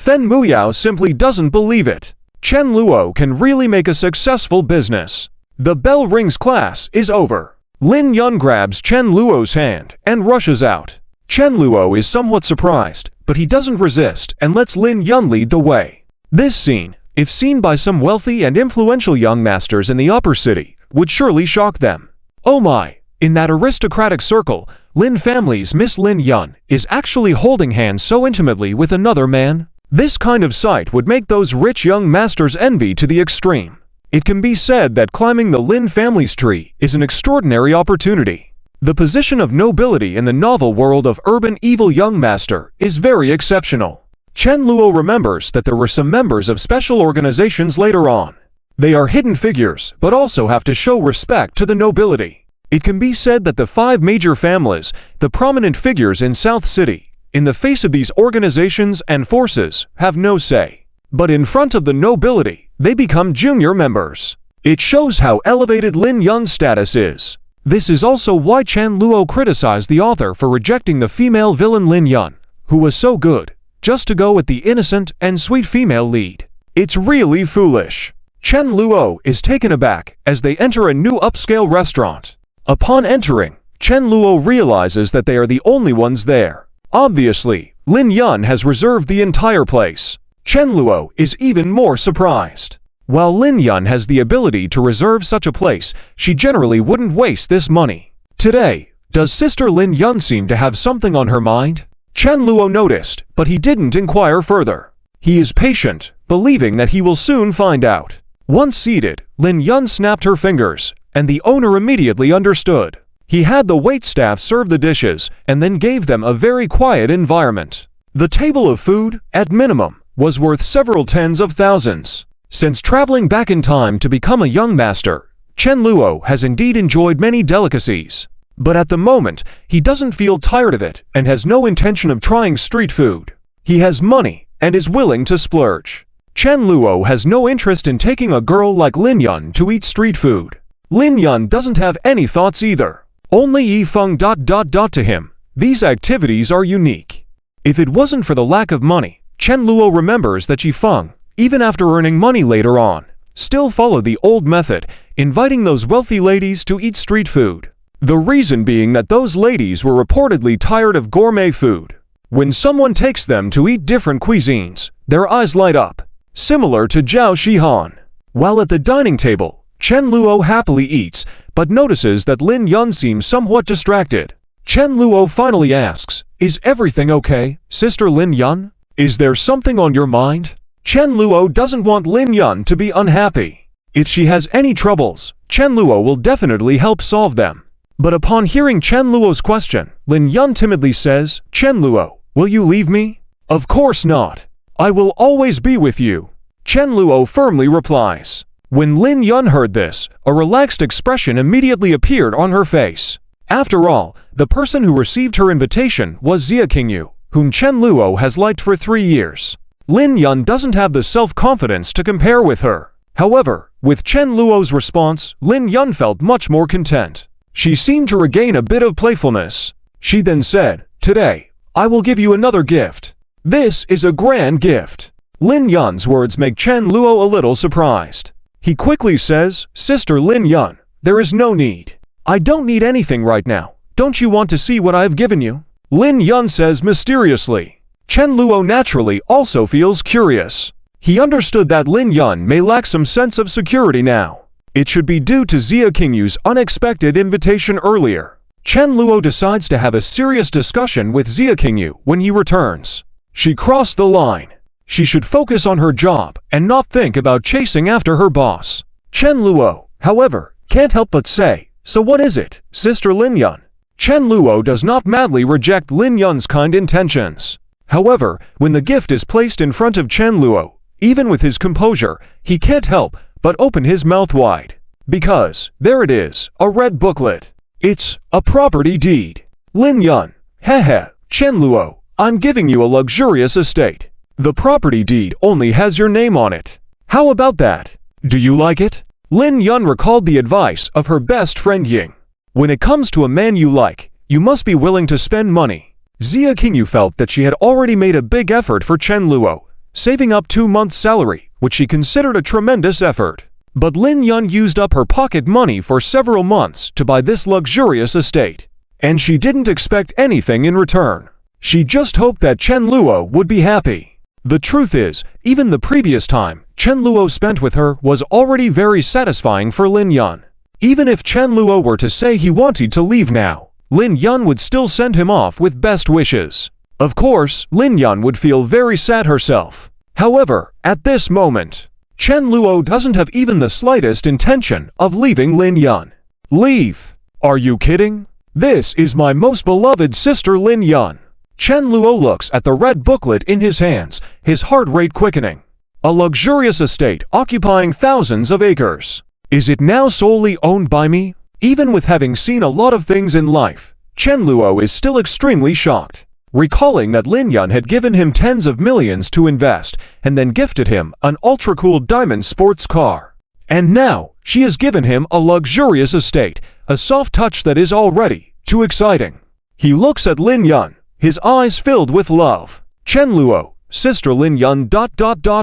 Then Muyao simply doesn't believe it. Chen Luo can really make a successful business. The bell rings. Class is over. Lin Yun grabs Chen Luo's hand and rushes out. Chen Luo is somewhat surprised, but he doesn't resist and lets Lin Yun lead the way. This scene, if seen by some wealthy and influential young masters in the upper city, would surely shock them. Oh my, in that aristocratic circle, Lin family's Miss Lin Yun is actually holding hands so intimately with another man. This kind of sight would make those rich young masters envy to the extreme. It can be said that climbing the Lin family's tree is an extraordinary opportunity. The position of nobility in the novel world of urban evil young master is very exceptional. Chen Luo remembers that there were some members of special organizations later on. They are hidden figures, but also have to show respect to the nobility. It can be said that the 5 major families, the prominent figures in South City, in the face of these organizations and forces, have no say. But in front of the nobility, they become junior members. It shows how elevated Lin Yun's status is. This is also why Chen Luo criticized the author for rejecting the female villain Lin Yun, who was so good, just to go with the innocent and sweet female lead. It's really foolish. Chen Luo is taken aback as they enter a new upscale restaurant. Upon entering, Chen Luo realizes that they are the only ones there. Obviously, Lin Yun has reserved the entire place. Chen Luo is even more surprised. While Lin Yun has the ability to reserve such a place, she generally wouldn't waste this money. Today, does Sister Lin Yun seem to have something on her mind? Chen Luo noticed, but he didn't inquire further. He is patient, believing that he will soon find out. Once seated, Lin Yun snapped her fingers, and the owner immediately understood. He had the waitstaff serve the dishes, and then gave them a very quiet environment. The table of food, at minimum, was worth several tens of thousands. Since traveling back in time to become a young master, Chen Luo has indeed enjoyed many delicacies. But at the moment, he doesn't feel tired of it and has no intention of trying street food. He has money and is willing to splurge. Chen Luo has no interest in taking a girl like Lin Yun to eat street food. Lin Yun doesn't have any thoughts either. Only Yi Feng ... to him. These activities are unique. If it wasn't for the lack of money, Chen Luo remembers that Yi Feng, even after earning money later on, still followed the old method, inviting those wealthy ladies to eat street food. The reason being that those ladies were reportedly tired of gourmet food. When someone takes them to eat different cuisines, their eyes light up, similar to Zhao Shihan. While at the dining table, Chen Luo happily eats, but notices that Lin Yun seems somewhat distracted. Chen Luo finally asks, "Is everything okay, Sister Lin Yun? Is there something on your mind?" Chen Luo doesn't want Lin Yun to be unhappy. If she has any troubles, Chen Luo will definitely help solve them. But upon hearing Chen Luo's question, Lin Yun timidly says, "Chen Luo, will you leave me?" "Of course not. I will always be with you," Chen Luo firmly replies. When Lin Yun heard this, a relaxed expression immediately appeared on her face. After all, the person who received her invitation was Zia Qingyu, whom Chen Luo has liked for 3 years. Lin Yun doesn't have the self-confidence to compare with her. However, with Chen Luo's response, Lin Yun felt much more content. She seemed to regain a bit of playfulness. She then said, "Today, I will give you another gift. This is a grand gift." Lin Yun's words make Chen Luo a little surprised. He quickly says, "Sister Lin Yun, there is no need. I don't need anything right now. Don't you want to see what I have given you?" Lin Yun says mysteriously. Chen Luo naturally also feels curious. He understood that Lin Yun may lack some sense of security now. It should be due to Zia Qingyu's unexpected invitation earlier. Chen Luo decides to have a serious discussion with Zia Qingyu when he returns. She crossed the line. She should focus on her job and not think about chasing after her boss. Chen Luo, however, can't help but say, "So what is it, Sister Lin Yun?" Chen Luo does not madly reject Lin Yun's kind intentions. However, when the gift is placed in front of Chen Luo, even with his composure, he can't help but open his mouth wide. Because, there it is, a red booklet. It's a property deed. Lin Yun, hehe, Chen Luo, I'm giving you a luxurious estate. The property deed only has your name on it. How about that? Do you like it? Lin Yun recalled the advice of her best friend Ying. When it comes to a man you like, you must be willing to spend money. Zia Qingyu felt that she had already made a big effort for Chen Luo, saving up 2 months' salary, which she considered a tremendous effort. But Lin Yun used up her pocket money for several months to buy this luxurious estate. And she didn't expect anything in return. She just hoped that Chen Luo would be happy. The truth is, even the previous time Chen Luo spent with her was already very satisfying for Lin Yun. Even if Chen Luo were to say he wanted to leave now, Lin Yun would still send him off with best wishes. Of course, Lin Yun would feel very sad herself. However, at this moment, Chen Luo doesn't have even the slightest intention of leaving Lin Yun. Leave? Are you kidding? This is my most beloved sister Lin Yun. Chen Luo looks at the red booklet in his hands, his heart rate quickening. A luxurious estate occupying thousands of acres. Is it now solely owned by me? Even with having seen a lot of things in life, Chen Luo is still extremely shocked. Recalling that Lin Yun had given him tens of millions to invest and then gifted him an ultra-cool diamond sports car. And now, she has given him a luxurious estate, a soft touch that is already too exciting. He looks at Lin Yun, his eyes filled with love. Chen Luo, Sister Lin Yun ...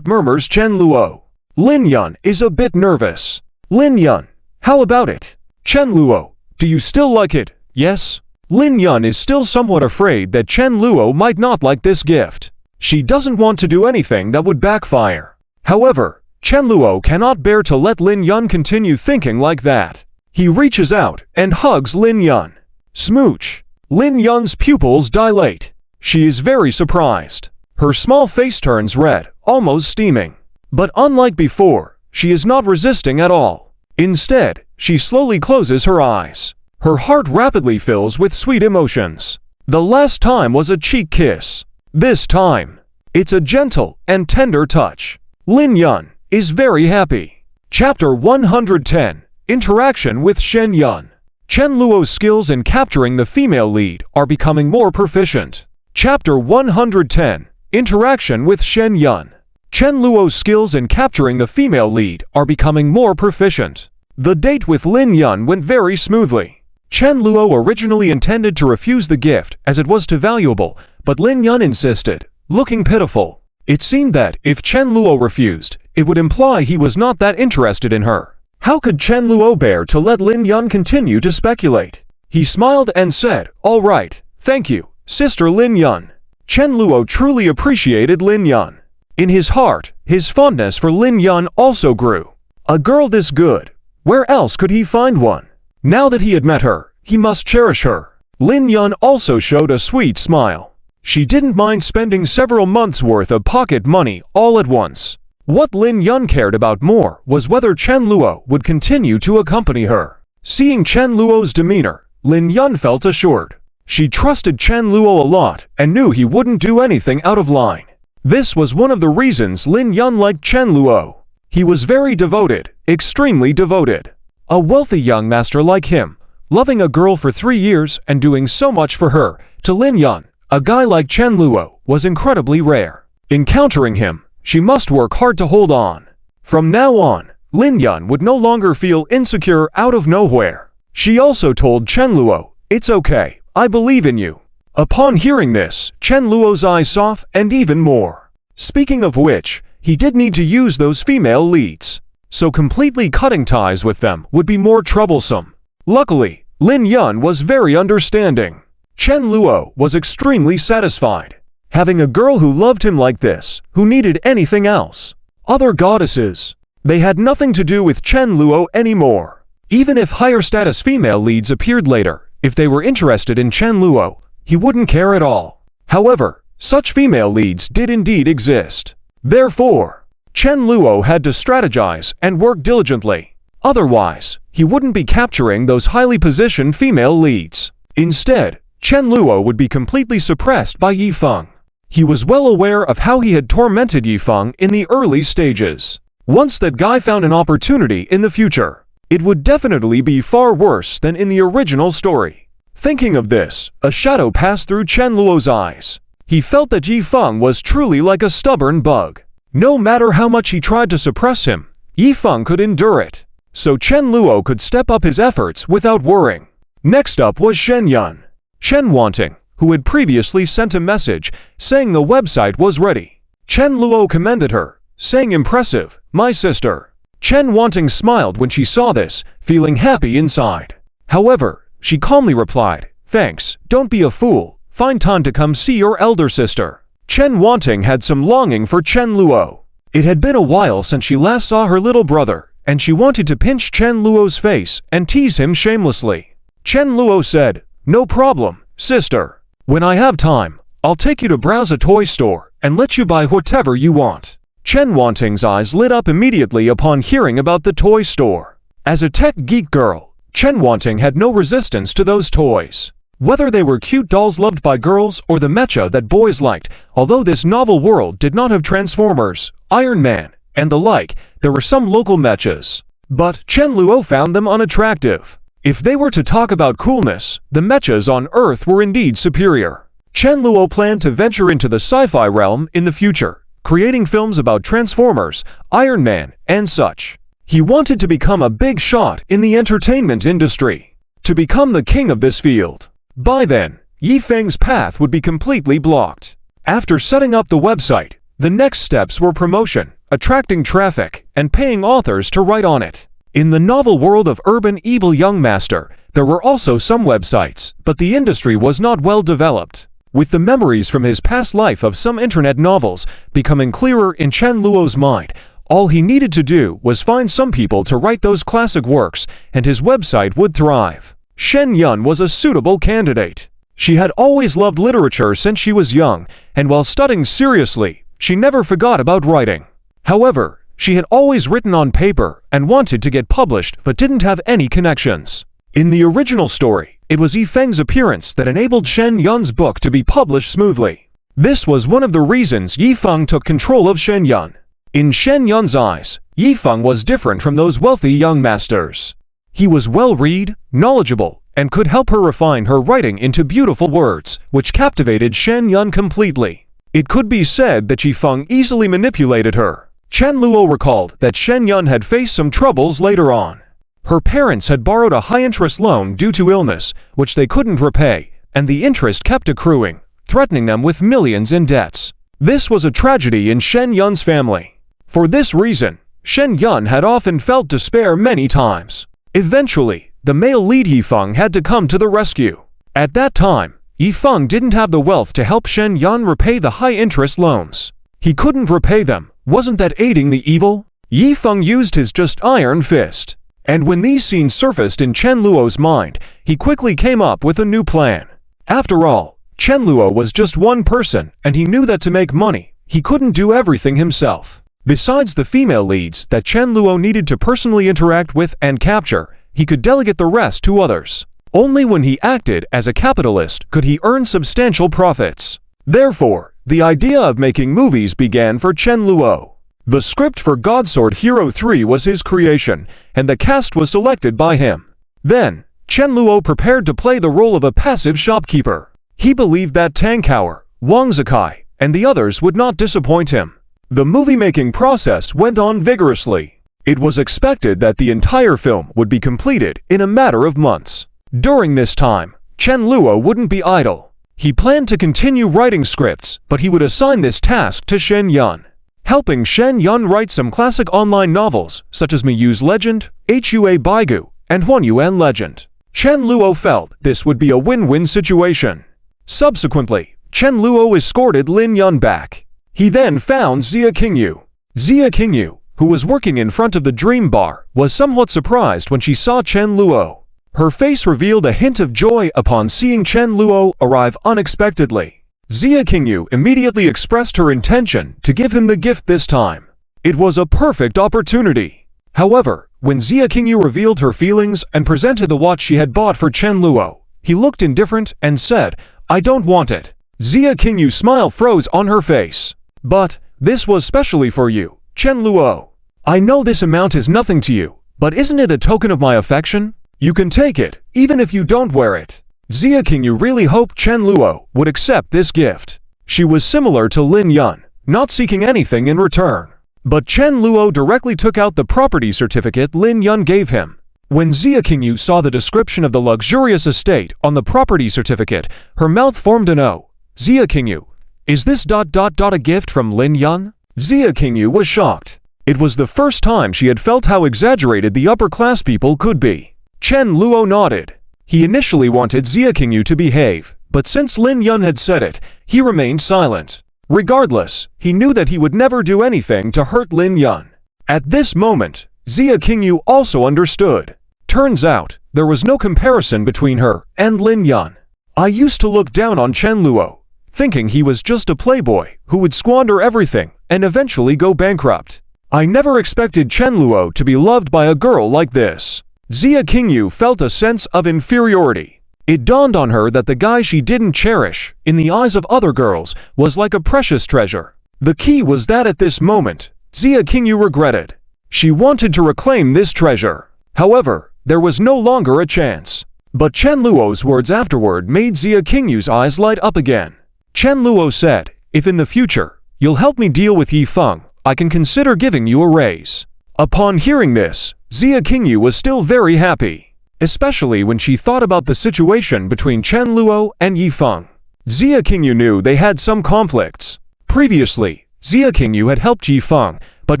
murmurs Chen Luo. Lin Yun is a bit nervous. Lin Yun, how about it? Chen Luo, do you still like it? Yes? Lin Yun is still somewhat afraid that Chen Luo might not like this gift. She doesn't want to do anything that would backfire. However, Chen Luo cannot bear to let Lin Yun continue thinking like that. He reaches out and hugs Lin Yun. Smooch. Lin Yun's pupils dilate. She is very surprised. Her small face turns red, almost steaming. But unlike before, she is not resisting at all. Instead, she slowly closes her eyes. Her heart rapidly fills with sweet emotions. The last time was a cheek kiss. This time, it's a gentle and tender touch. Lin Yun is very happy. Chapter 110. Interaction with Shen Yun. Chen Luo's skills in capturing the female lead are becoming more proficient. Chapter 110. Interaction with Shen Yun. Chen Luo's skills in capturing the female lead are becoming more proficient. The date with Lin Yun went very smoothly. Chen Luo originally intended to refuse the gift as it was too valuable, but Lin Yun insisted, looking pitiful. It seemed that if Chen Luo refused, it would imply he was not that interested in her. How could Chen Luo bear to let Lin Yun continue to speculate? He smiled and said, "All right, thank you, Sister Lin Yun." Chen Luo truly appreciated Lin Yun. In his heart, his fondness for Lin Yun also grew. A girl this good, where else could he find one? Now that he had met her, he must cherish her. Lin Yun also showed a sweet smile. She didn't mind spending several months' worth of pocket money all at once. What Lin Yun cared about more was whether Chen Luo would continue to accompany her. Seeing Chen Luo's demeanor, Lin Yun felt assured. She trusted Chen Luo a lot and knew he wouldn't do anything out of line. This was one of the reasons Lin Yun liked Chen Luo. He was very devoted, extremely devoted. A wealthy young master like him, loving a girl for 3 years and doing so much for her, to Lin Yun, a guy like Chen Luo, was incredibly rare. Encountering him, she must work hard to hold on. From now on, Lin Yun would no longer feel insecure out of nowhere. She also told Chen Luo, "It's okay, I believe in you." Upon hearing this, Chen Luo's eyes softened even more. Speaking of which, he did need to use those female leads. So completely cutting ties with them would be more troublesome. Luckily, Lin Yun was very understanding. Chen Luo was extremely satisfied. Having a girl who loved him like this, who needed anything else. Other goddesses. They had nothing to do with Chen Luo anymore. Even if higher status female leads appeared later, if they were interested in Chen Luo, he wouldn't care at all. However, such female leads did indeed exist. Therefore, Chen Luo had to strategize and work diligently. Otherwise, he wouldn't be capturing those highly positioned female leads. Instead, Chen Luo would be completely suppressed by Yifeng. He was well aware of how he had tormented Yifeng in the early stages. Once that guy found an opportunity in the future, it would definitely be far worse than in the original story. Thinking of this, a shadow passed through Chen Luo's eyes. He felt that Yifeng was truly like a stubborn bug. No matter how much he tried to suppress him, Yifeng could endure it. So Chen Luo could step up his efforts without worrying. Next up was Shen Yun. Chen Wanting, who had previously sent a message saying the website was ready. Chen Luo commended her, saying, "Impressive, my sister." Chen Wanting smiled when she saw this, feeling happy inside. However, she calmly replied, "Thanks, don't be a fool, find time to come see your elder sister." Chen Wanting had some longing for Chen Luo. It had been a while since she last saw her little brother, and she wanted to pinch Chen Luo's face and tease him shamelessly. Chen Luo said, "No problem, sister. When I have time, I'll take you to browse a toy store and let you buy whatever you want." Chen Wanting's eyes lit up immediately upon hearing about the toy store. As a tech geek girl, Chen Wanting had no resistance to those toys. Whether they were cute dolls loved by girls or the mecha that boys liked, although this novel world did not have Transformers, Iron Man, and the like, there were some local mechas. But Chen Luo found them unattractive. If they were to talk about coolness, the mechas on Earth were indeed superior. Chen Luo planned to venture into the sci-fi realm in the future, creating films about Transformers, Iron Man, and such. He wanted to become a big shot in the entertainment industry, to become the king of this field. By then, Yifeng's path would be completely blocked. After setting up the website, the next steps were promotion, attracting traffic, and paying authors to write on it. In the novel world of urban evil young master, there were also some websites, but the industry was not well developed. With the memories from his past life of some internet novels becoming clearer in Chen Luo's mind, all he needed to do was find some people to write those classic works, and his website would thrive. Shen Yun was a suitable candidate. She had always loved literature since she was young, and while studying seriously, she never forgot about writing. However, she had always written on paper and wanted to get published but didn't have any connections. In the original story, it was Yifeng's appearance that enabled Shen Yun's book to be published smoothly. This was one of the reasons Yifeng took control of Shen Yun. In Shen Yun's eyes, Yifeng was different from those wealthy young masters. He was well-read, knowledgeable, and could help her refine her writing into beautiful words, which captivated Shen Yun completely. It could be said that Yifeng easily manipulated her. Chen Luo recalled that Shen Yun had faced some troubles later on. Her parents had borrowed a high-interest loan due to illness, which they couldn't repay, and the interest kept accruing, threatening them with millions in debts. This was a tragedy in Shen Yun's family. For this reason, Shen Yun had often felt despair many times. Eventually, the male lead Yifeng had to come to the rescue. At that time, Yifeng didn't have the wealth to help Shen Yun repay the high-interest loans. He couldn't repay them. Wasn't that aiding the evil? Yifeng used his just iron fist. And when these scenes surfaced in Chen Luo's mind, he quickly came up with a new plan. After all, Chen Luo was just one person, and he knew that to make money, he couldn't do everything himself. Besides the female leads that Chen Luo needed to personally interact with and capture, he could delegate the rest to others. Only when he acted as a capitalist could he earn substantial profits. Therefore, the idea of making movies began for Chen Luo. The script for Godsword Hero 3 was his creation, and the cast was selected by him. Then, Chen Luo prepared to play the role of a passive shopkeeper. He believed that Tang Kaur, Wang Zikai, and the others would not disappoint him. The movie-making process went on vigorously. It was expected that the entire film would be completed in a matter of months. During this time, Chen Luo wouldn't be idle. He planned to continue writing scripts, but he would assign this task to Shen Yun. Helping Shen Yun write some classic online novels, such as Miyu's Legend, Hua Baigu, and Huanyuan Legend. Chen Luo felt this would be a win-win situation. Subsequently, Chen Luo escorted Lin Yun back. He then found Xia Qingyu. Xia Qingyu, who was working in front of the Dream Bar, was somewhat surprised when she saw Chen Luo. Her face revealed a hint of joy upon seeing Chen Luo arrive unexpectedly. Xia Qingyu immediately expressed her intention to give him the gift this time. It was a perfect opportunity. However, when Xia Qingyu revealed her feelings and presented the watch she had bought for Chen Luo, he looked indifferent and said, "I don't want it." Xia Qingyu's smile froze on her face. "But, this was specially for you, Chen Luo. I know this amount is nothing to you, but isn't it a token of my affection? You can take it, even if you don't wear it." Xia Qingyu really hoped Chen Luo would accept this gift. She was similar to Lin Yun, not seeking anything in return. But Chen Luo directly took out the property certificate Lin Yun gave him. When Xia Qingyu saw the description of the luxurious estate on the property certificate, her mouth formed an O. "Xia Qingyu, is this ... a gift from Lin Yun?" Xia Qingyu was shocked. It was the first time she had felt how exaggerated the upper-class people could be. Chen Luo nodded. He initially wanted Xia Qingyu to behave, but since Lin Yun had said it, he remained silent. Regardless, he knew that he would never do anything to hurt Lin Yun. At this moment, Xia Qingyu also understood. Turns out, there was no comparison between her and Lin Yun. "I used to look down on Chen Luo, thinking he was just a playboy who would squander everything and eventually go bankrupt. I never expected Chen Luo to be loved by a girl like this." Xia Qingyu felt a sense of inferiority. It dawned on her that the guy she didn't cherish, in the eyes of other girls, was like a precious treasure. The key was that at this moment, Xia Qingyu regretted. She wanted to reclaim this treasure. However, there was no longer a chance. But Chen Luo's words afterward made Xia Qingyu's eyes light up again. Chen Luo said, "If in the future, you'll help me deal with Yifeng, I can consider giving you a raise." Upon hearing this, Xia Qingyu was still very happy, especially when she thought about the situation between Chen Luo and Yifeng. Xia Qingyu knew they had some conflicts. Previously, Xia Qingyu had helped Yi Feng, but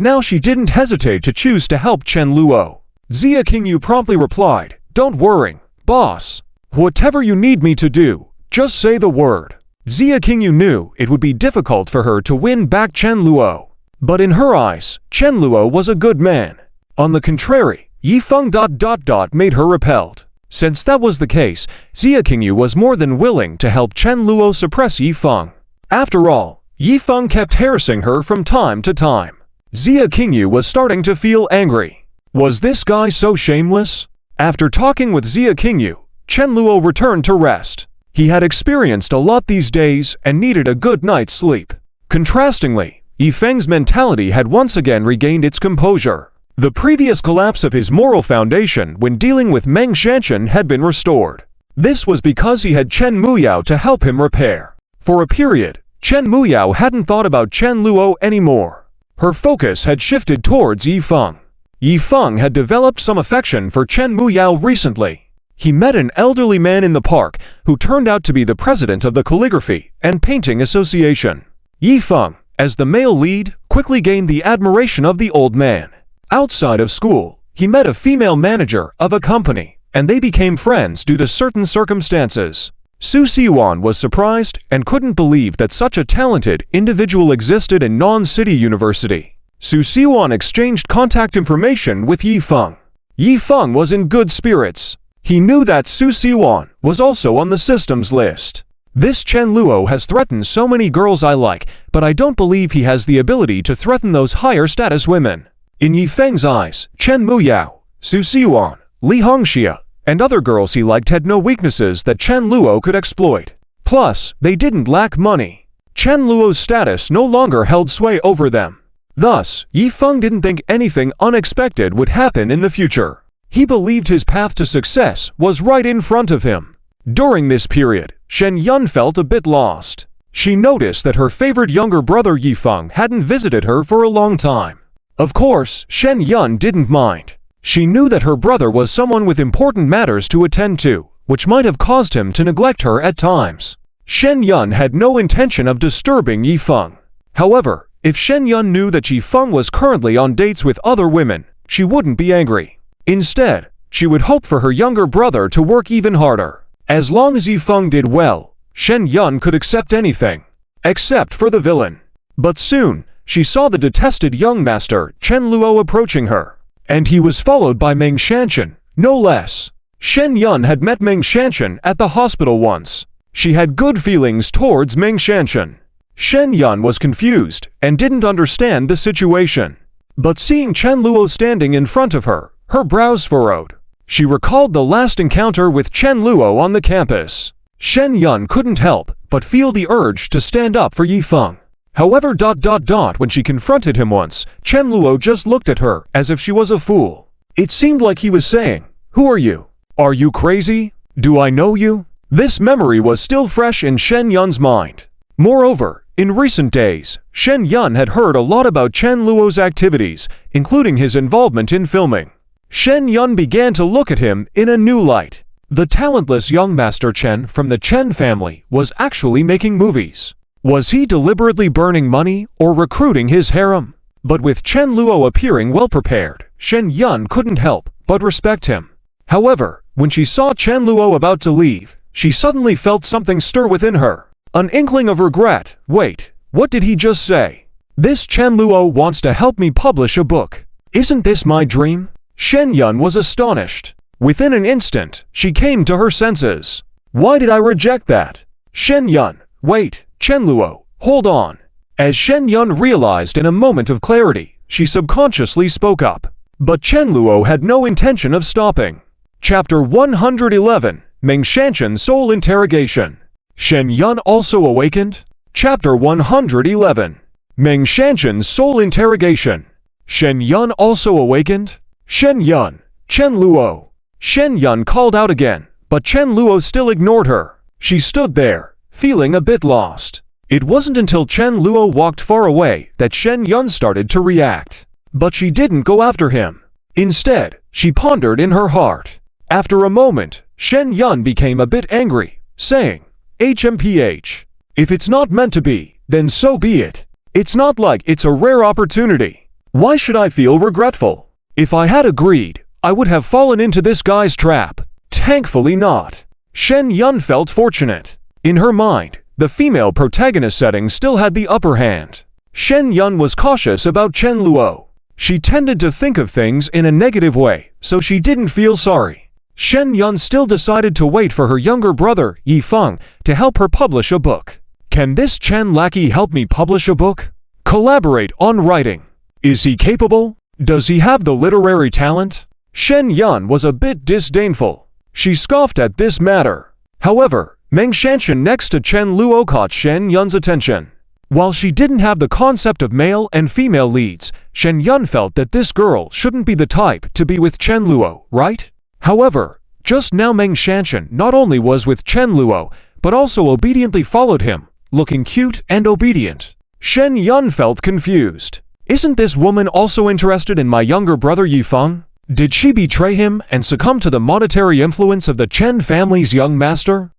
now she didn't hesitate to choose to help Chen Luo. Xia Qingyu promptly replied, "Don't worry, boss. Whatever you need me to do, just say the word." Xia Qingyu knew it would be difficult for her to win back Chen Luo. But in her eyes, Chen Luo was a good man. On the contrary, Yi Feng made her repelled. Since that was the case, Xia Qingyu was more than willing to help Chen Luo suppress Yi Feng. After all, Yi Feng kept harassing her from time to time. Xia Qingyu was starting to feel angry. Was this guy so shameless? After talking with Xia Qingyu, Chen Luo returned to rest. He had experienced a lot these days and needed a good night's sleep. Contrastingly, Yi Feng's mentality had once again regained its composure. The previous collapse of his moral foundation when dealing with Meng Shanshan had been restored. This was because he had Chen Muyao to help him repair. For a period, Chen Muyao hadn't thought about Chen Luo anymore. Her focus had shifted towards Yi Feng. Yi Feng had developed some affection for Chen Muyao recently. He met an elderly man in the park who turned out to be the president of the Calligraphy and Painting Association. Yi Feng, as the male lead, quickly gained the admiration of the old man. Outside of school, he met a female manager of a company, and they became friends due to certain circumstances. Su Xiuan was surprised and couldn't believe that such a talented individual existed in Non-City University. Su Xiuan exchanged contact information with Yi Feng. Yi Feng was in good spirits. He knew that Su Xiuan was also on the systems list. This Chen Luo has threatened so many girls I like, but I don't believe he has the ability to threaten those higher status women. In Yi Feng's eyes, Chen Muyao, Su Xiuan, Li Hongxia, and other girls he liked had no weaknesses that Chen Luo could exploit. Plus, they didn't lack money. Chen Luo's status no longer held sway over them. Thus, Yi Feng didn't think anything unexpected would happen in the future. He believed his path to success was right in front of him. During this period, Shen Yun felt a bit lost. She noticed that her favorite younger brother Yi Feng hadn't visited her for a long time. Of course, Shen Yun didn't mind. She knew that her brother was someone with important matters to attend to, which might have caused him to neglect her at times. Shen Yun had no intention of disturbing Yi Feng. However, if Shen Yun knew that Yi Feng was currently on dates with other women, she wouldn't be angry. Instead, she would hope for her younger brother to work even harder. As long as Yi Feng did well, Shen Yun could accept anything, except for the villain. But soon, she saw the detested young master, Chen Luo, approaching her. And he was followed by Meng Shanshan, no less. Shen Yun had met Meng Shanshan at the hospital once. She had good feelings towards Meng Shanshan. Shen Yun was confused and didn't understand the situation. But seeing Chen Luo standing in front of her, her brows furrowed. She recalled the last encounter with Chen Luo on the campus. Shen Yun couldn't help but feel the urge to stand up for Yi Feng. However, when she confronted him once, Chen Luo just looked at her as if she was a fool. It seemed like he was saying, "Who are you? Are you crazy? Do I know you?" This memory was still fresh in Shen Yun's mind. Moreover, in recent days, Shen Yun had heard a lot about Chen Luo's activities, including his involvement in filming. Shen Yun began to look at him in a new light. The talentless young master Chen from the Chen family was actually making movies. Was he deliberately burning money or recruiting his harem? But with Chen Luo appearing well prepared, Shen Yun couldn't help but respect him. However, when she saw Chen Luo about to leave, she suddenly felt something stir within her. An inkling of regret. Wait, what did he just say? This Chen Luo wants to help me publish a book. Isn't this my dream? Shen Yun was astonished. Within an instant, she came to her senses. Why did I reject that? Shen Yun, wait, Chen Luo, hold on. As Shen Yun realized in a moment of clarity, she subconsciously spoke up. But Chen Luo had no intention of stopping. Chapter 111, Meng Shanshan Soul Interrogation. Shen Yun also awakened? Chapter 111, Meng Shanshan's Soul Interrogation. Shen Yun also awakened? Shen Yun, Chen Luo. Shen Yun called out again, but Chen Luo still ignored her. She stood there, feeling a bit lost. It wasn't until Chen Luo walked far away that Shen Yun started to react. But she didn't go after him. Instead, she pondered in her heart. After a moment, Shen Yun became a bit angry, saying, HMPH. If it's not meant to be, then so be it. It's not like it's a rare opportunity. Why should I feel regretful? If I had agreed, I would have fallen into this guy's trap. Thankfully not. Shen Yun felt fortunate. In her mind, the female protagonist setting still had the upper hand. Shen Yun was cautious about Chen Luo. She tended to think of things in a negative way, so she didn't feel sorry. Shen Yun still decided to wait for her younger brother, Yi Feng, to help her publish a book. Can this Chen lackey help me publish a book? Collaborate on writing. Is he capable? Does he have the literary talent? Shen Yun was a bit disdainful. She scoffed at this matter. However, Meng Shanshan next to Chen Luo caught Shen Yun's attention. While she didn't have the concept of male and female leads, Shen Yun felt that this girl shouldn't be the type to be with Chen Luo, right? However, just now Meng Shanshan not only was with Chen Luo, but also obediently followed him, looking cute and obedient. Shen Yun felt confused. Isn't this woman also interested in my younger brother Yi Feng? Did she betray him and succumb to the monetary influence of the Chen family's young master?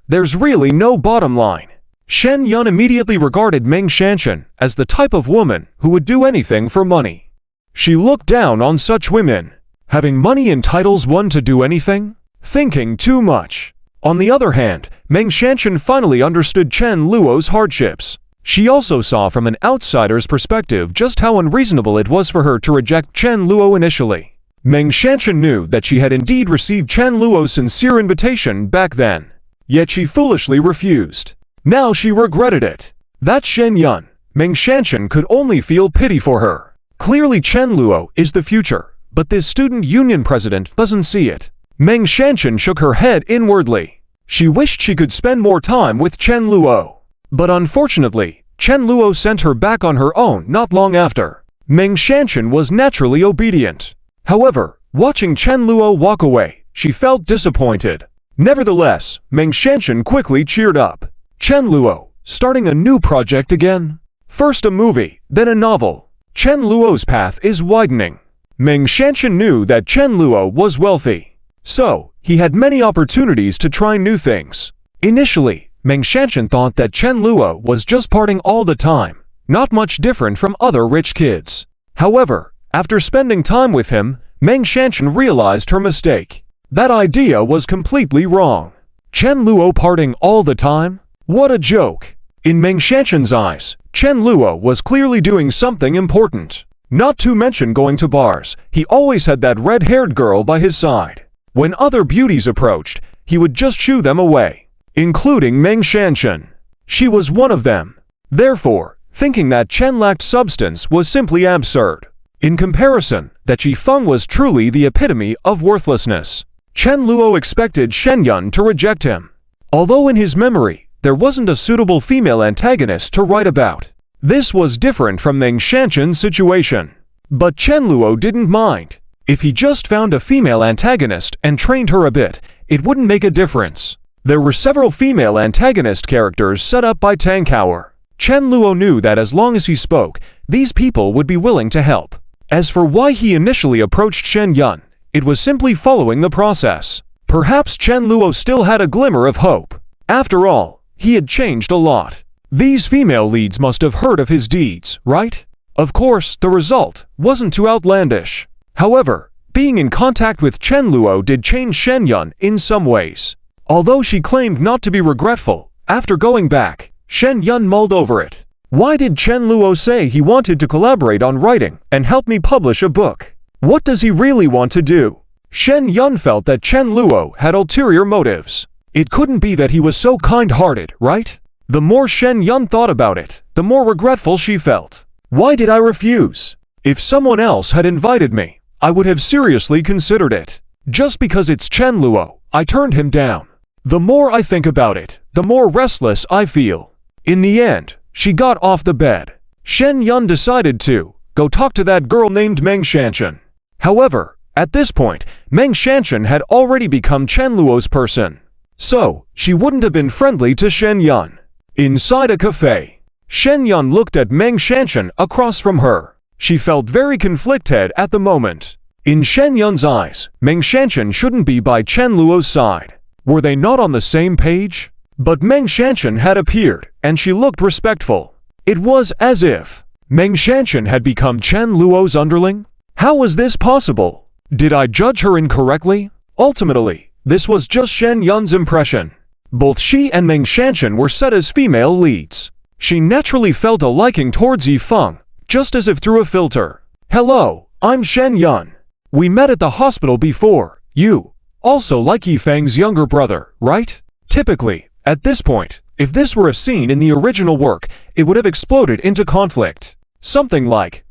There's really no bottom line. Shen Yun immediately regarded Meng Shanshan as the type of woman who would do anything for money. She looked down on such women. Having money entitles one to do anything? Thinking too much. On the other hand, Meng Shanshan finally understood Chen Luo's hardships. She also saw from an outsider's perspective just how unreasonable it was for her to reject Chen Luo initially. Meng Shanshan knew that she had indeed received Chen Luo's sincere invitation back then. Yet she foolishly refused. Now she regretted it. That Shen Yun, Meng Shanshan could only feel pity for her. Clearly Chen Luo is the future, but this student union president doesn't see it. Meng Shanshan shook her head inwardly. She wished she could spend more time with Chen Luo. But unfortunately, Chen Luo sent her back on her own not long after. Meng Shanshan was naturally obedient. However, watching Chen Luo walk away, she felt disappointed. Nevertheless, Meng Shanshan quickly cheered up. Chen Luo, starting a new project again? First a movie, then a novel. Chen Luo's path is widening. Meng Shanshan knew that Chen Luo was wealthy. So, he had many opportunities to try new things. Initially, Meng Shanshan thought that Chen Luo was just partying all the time, not much different from other rich kids. However, after spending time with him, Meng Shanshan realized her mistake. That idea was completely wrong. Chen Luo partying all the time? What a joke! In Meng Shanshan's eyes, Chen Luo was clearly doing something important. Not to mention going to bars, he always had that red-haired girl by his side. When other beauties approached, he would just shoo them away, including Meng Shanshan. She was one of them. Therefore, thinking that Chen lacked substance was simply absurd. In comparison, that Yi Feng was truly the epitome of worthlessness. Chen Luo expected Shen Yun to reject him. Although in his memory, there wasn't a suitable female antagonist to write about. This was different from Meng Shanshan's situation. But Chen Luo didn't mind. If he just found a female antagonist and trained her a bit, it wouldn't make a difference. There were several female antagonist characters set up by Tang Kaur. Chen Luo knew that as long as he spoke, these people would be willing to help. As for why he initially approached Shen Yun, it was simply following the process. Perhaps Chen Luo still had a glimmer of hope. After all, he had changed a lot. These female leads must have heard of his deeds, right? Of course, the result wasn't too outlandish. However, being in contact with Chen Luo did change Shen Yun in some ways. Although she claimed not to be regretful, after going back, Shen Yun mulled over it. Why did Chen Luo say he wanted to collaborate on writing and help me publish a book? What does he really want to do? Shen Yun felt that Chen Luo had ulterior motives. It couldn't be that he was so kind-hearted, right? The more Shen Yun thought about it, the more regretful she felt. Why did I refuse? If someone else had invited me, I would have seriously considered it. Just because it's Chen Luo, I turned him down. The more I think about it, the more restless I feel. In the end, she got off the bed. Shen Yun decided to go talk to that girl named Meng Shanshan. However, at this point, Meng Shanshan had already become Chen Luo's person. So, she wouldn't have been friendly to Shen Yun. Inside a cafe, Shen Yun looked at Meng Shanshan across from her. She felt very conflicted at the moment. In Shen Yun's eyes, Meng Shanshan shouldn't be by Chen Luo's side. Were they not on the same page? But Meng Shanshan had appeared, and she looked respectful. It was as if Meng Shanshan had become Chen Luo's underling? How was this possible? Did I judge her incorrectly? Ultimately, this was just Shen Yun's impression. Both she and Meng Shanshan were set as female leads. She naturally felt a liking towards Yifeng, just as if through a filter. Hello, I'm Shen Yun. We met at the hospital before. You also like Yifeng's younger brother, right? Typically, at this point, if this were a scene in the original work, it would have exploded into conflict. Something like,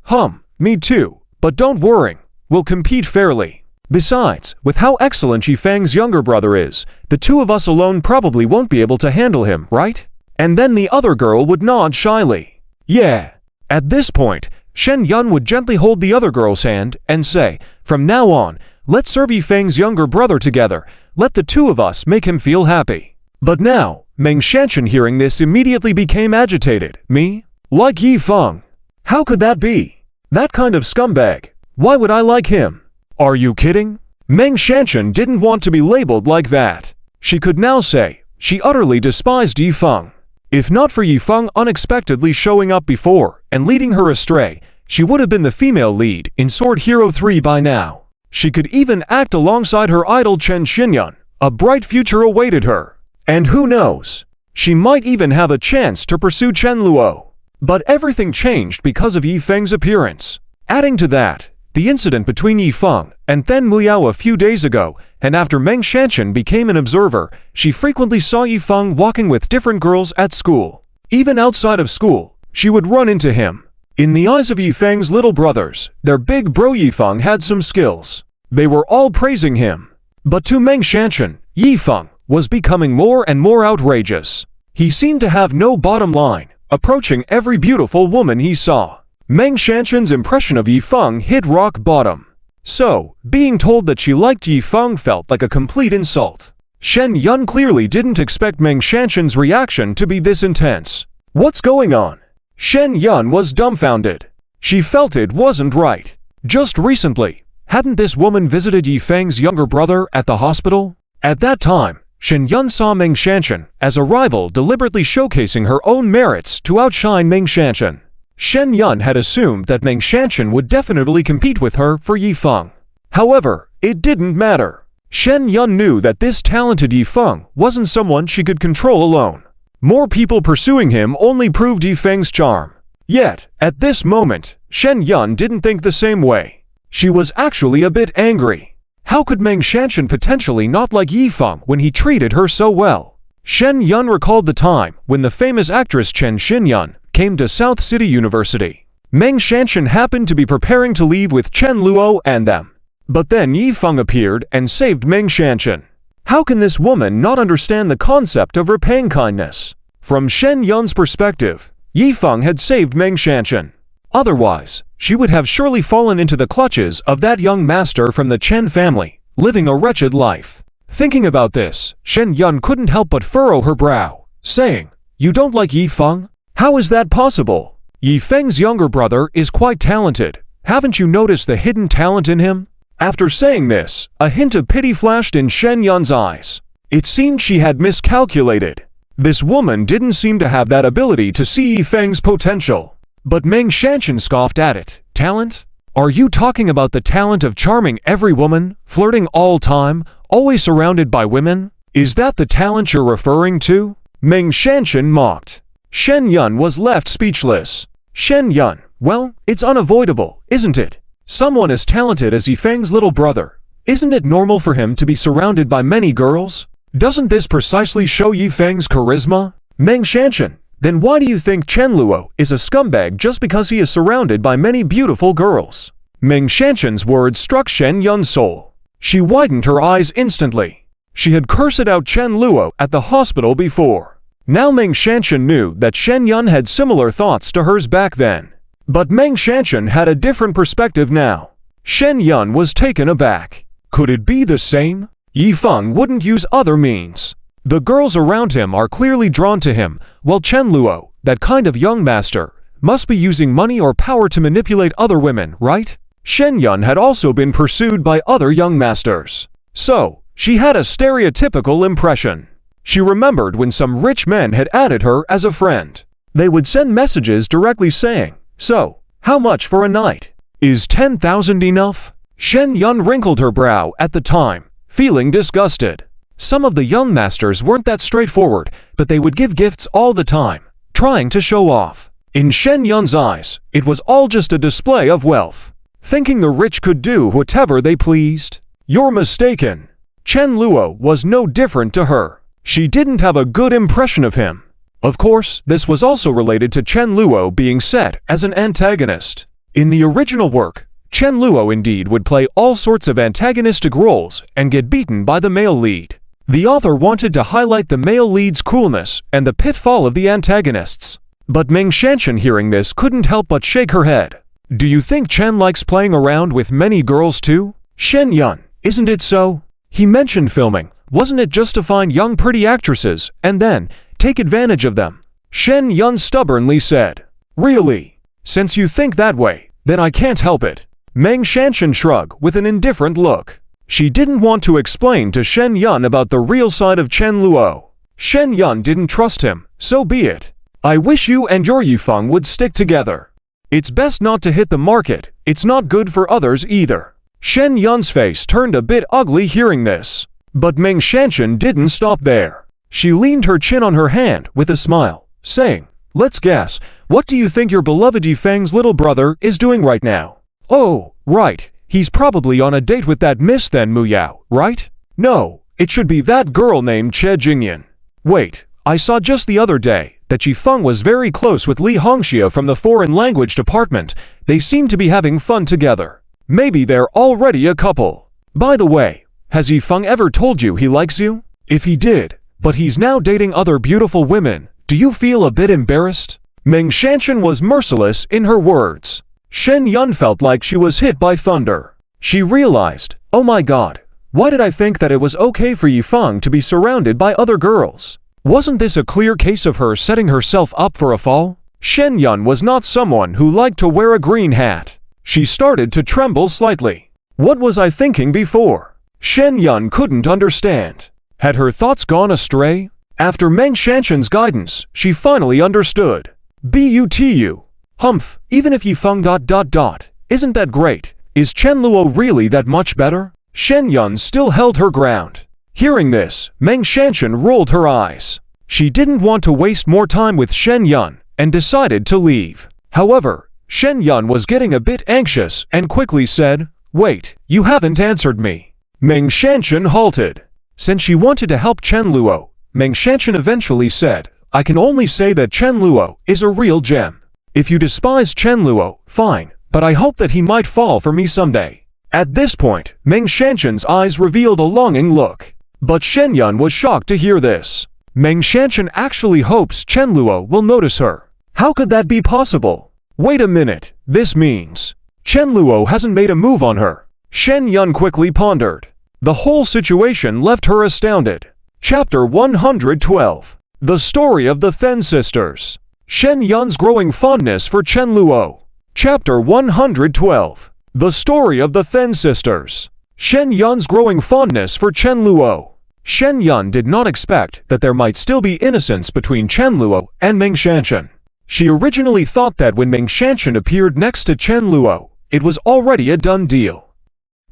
me too, but don't worry, we'll compete fairly. Besides, with how excellent Yifeng's younger brother is, the two of us alone probably won't be able to handle him, right? And then the other girl would nod shyly. Yeah. At this point, Shen Yun would gently hold the other girl's hand and say, from now on, let's serve Yifeng's younger brother together. Let the two of us make him feel happy. But now, Meng Shanshan hearing this immediately became agitated. Me? Like Yifeng? How could that be? That kind of scumbag. Why would I like him? Are you kidding? Meng Shanshan didn't want to be labeled like that. She could now say, she utterly despised Yifeng. If not for Yifeng unexpectedly showing up before and leading her astray, she would have been the female lead in Sword Hero 3 by now. She could even act alongside her idol Chen Xinyun. A bright future awaited her. And who knows? She might even have a chance to pursue Chen Luo. But everything changed because of Yifeng's appearance. Adding to that, the incident between Yifeng and Then Muliao a few days ago, and after Meng Shanshan became an observer, she frequently saw Yifeng walking with different girls at school. Even outside of school, she would run into him. In the eyes of Yifeng's little brothers, their big bro Yifeng had some skills. They were all praising him. But to Meng Shanshan, Yifeng was becoming more and more outrageous. He seemed to have no bottom line, approaching every beautiful woman he saw. Meng Shanshan's impression of Yifeng hit rock bottom. So, being told that she liked Yifeng felt like a complete insult. Shen Yun clearly didn't expect Meng Shanshan's reaction to be this intense. What's going on? Shen Yun was dumbfounded. She felt it wasn't right. Just recently, hadn't this woman visited Yifeng's younger brother at the hospital? At that time, Shen Yun saw Meng Shanshan as a rival deliberately showcasing her own merits to outshine Meng Shanshan. Shen Yun had assumed that Meng Shanshan would definitely compete with her for Yifeng. However, it didn't matter. Shen Yun knew that this talented Yifeng wasn't someone she could control alone. More people pursuing him only proved Yifeng's charm. Yet, at this moment, Shen Yun didn't think the same way. She was actually a bit angry. How could Meng Shanshan potentially not like Yifeng when he treated her so well? Shen Yun recalled the time when the famous actress Chen Xinyun came to South City University. Meng Shanshan happened to be preparing to leave with Chen Luo and them. But then Yifeng appeared and saved Meng Shanshan. How can this woman not understand the concept of repaying kindness? From Shen Yun's perspective, Yifeng had saved Meng Shanshan. Otherwise, she would have surely fallen into the clutches of that young master from the Chen family, living a wretched life. Thinking about this, Shen Yun couldn't help but furrow her brow, saying, "You don't like Yifeng? How is that possible? Yifeng's younger brother is quite talented. Haven't you noticed the hidden talent in him?" After saying this, a hint of pity flashed in Shen Yun's eyes. It seemed she had miscalculated. This woman didn't seem to have that ability to see Yifeng's potential. But Meng Shanshan scoffed at it. Talent? Are you talking about the talent of charming every woman, flirting all time, always surrounded by women? Is that the talent you're referring to? Meng Shanshan mocked. Shen Yun was left speechless. Shen Yun, well, it's unavoidable, isn't it? Someone as talented as Yifeng's little brother. Isn't it normal for him to be surrounded by many girls? Doesn't this precisely show Yifeng's charisma? Meng Shanshan, then why do you think Chen Luo is a scumbag just because he is surrounded by many beautiful girls? Meng Shanshan's words struck Shen Yun's soul. She widened her eyes instantly. She had cursed out Chen Luo at the hospital before. Now Meng Shanshan knew that Shen Yun had similar thoughts to hers back then. But Meng Shanshan had a different perspective now. Shen Yun was taken aback. Could it be the same? Yifeng wouldn't use other means. The girls around him are clearly drawn to him, while Chen Luo, that kind of young master, must be using money or power to manipulate other women, right? Shen Yun had also been pursued by other young masters. So, she had a stereotypical impression. She remembered when some rich men had added her as a friend. They would send messages directly saying, "So, how much for a night? Is 10,000 enough?" Shen Yun wrinkled her brow at the time, feeling disgusted. Some of the young masters weren't that straightforward, but they would give gifts all the time, trying to show off. In Shen Yun's eyes, it was all just a display of wealth, thinking the rich could do whatever they pleased. You're mistaken. Chen Luo was no different to her. She didn't have a good impression of him. Of course, this was also related to Chen Luo being set as an antagonist. In the original work, Chen Luo indeed would play all sorts of antagonistic roles and get beaten by the male lead. The author wanted to highlight the male lead's coolness and the pitfall of the antagonists. But Meng Shanshan, hearing this, couldn't help but shake her head. Do you think Chen likes playing around with many girls too? Shen Yun, isn't it so? He mentioned filming. Wasn't it just to find young pretty actresses and then take advantage of them? Shen Yun stubbornly said. Really? Since you think that way, then I can't help it. Meng Shanshan shrugged with an indifferent look. She didn't want to explain to Shen Yun about the real side of Chen Luo. Shen Yun didn't trust him, so be it. I wish you and your Yifeng would stick together. It's best not to hit the market, it's not good for others either. Shen Yun's face turned a bit ugly hearing this. But Meng Shanshan didn't stop there. She leaned her chin on her hand with a smile, saying, Let's guess, what do you think your beloved Yifeng's little brother is doing right now? Oh, right, he's probably on a date with that Miss Then Muyao, right? No, it should be that girl named Che Jingyan. Wait, I saw just the other day that Yifeng was very close with Li Hongxia from the foreign language department. They seem to be having fun together. Maybe they're already a couple. By the way, has Yifeng ever told you he likes you? If he did, but he's now dating other beautiful women, do you feel a bit embarrassed? Meng Shanshan was merciless in her words. Shen Yun felt like she was hit by thunder. She realized, oh my god, why did I think that it was okay for Yifeng to be surrounded by other girls? Wasn't this a clear case of her setting herself up for a fall? Shen Yun was not someone who liked to wear a green hat. She started to tremble slightly. What was I thinking before? Shen Yun couldn't understand. Had her thoughts gone astray? After Meng Shanshan's guidance, she finally understood. Butu. Humph, even if Yifeng ... Isn't that great? Is Chen Luo really that much better? Shen Yun still held her ground. Hearing this, Meng Shanshan rolled her eyes. She didn't want to waste more time with Shen Yun and decided to leave. However, Shen Yun was getting a bit anxious and quickly said, Wait, you haven't answered me. Meng Shanshan halted. Since she wanted to help Chen Luo, Meng Shanshan eventually said, I can only say that Chen Luo is a real gem. If you despise Chen Luo, fine, but I hope that he might fall for me someday. At this point, Meng Shanshan's eyes revealed a longing look. But Shen Yun was shocked to hear this. Meng Shanshan actually hopes Chen Luo will notice her. How could that be possible? Wait a minute, this means Chen Luo hasn't made a move on her. Shen Yun quickly pondered. The whole situation left her astounded. Chapter 112. The Story of the Then Sisters. Shen Yun's growing fondness for Chen Luo. Chapter 112. The Story of the Then Sisters. Shen Yun's growing fondness for Chen Luo. Shen Yun did not expect that there might still be innocence between Chen Luo and Meng Shanshan. She originally thought that when Meng Shanshan appeared next to Chen Luo, it was already a done deal.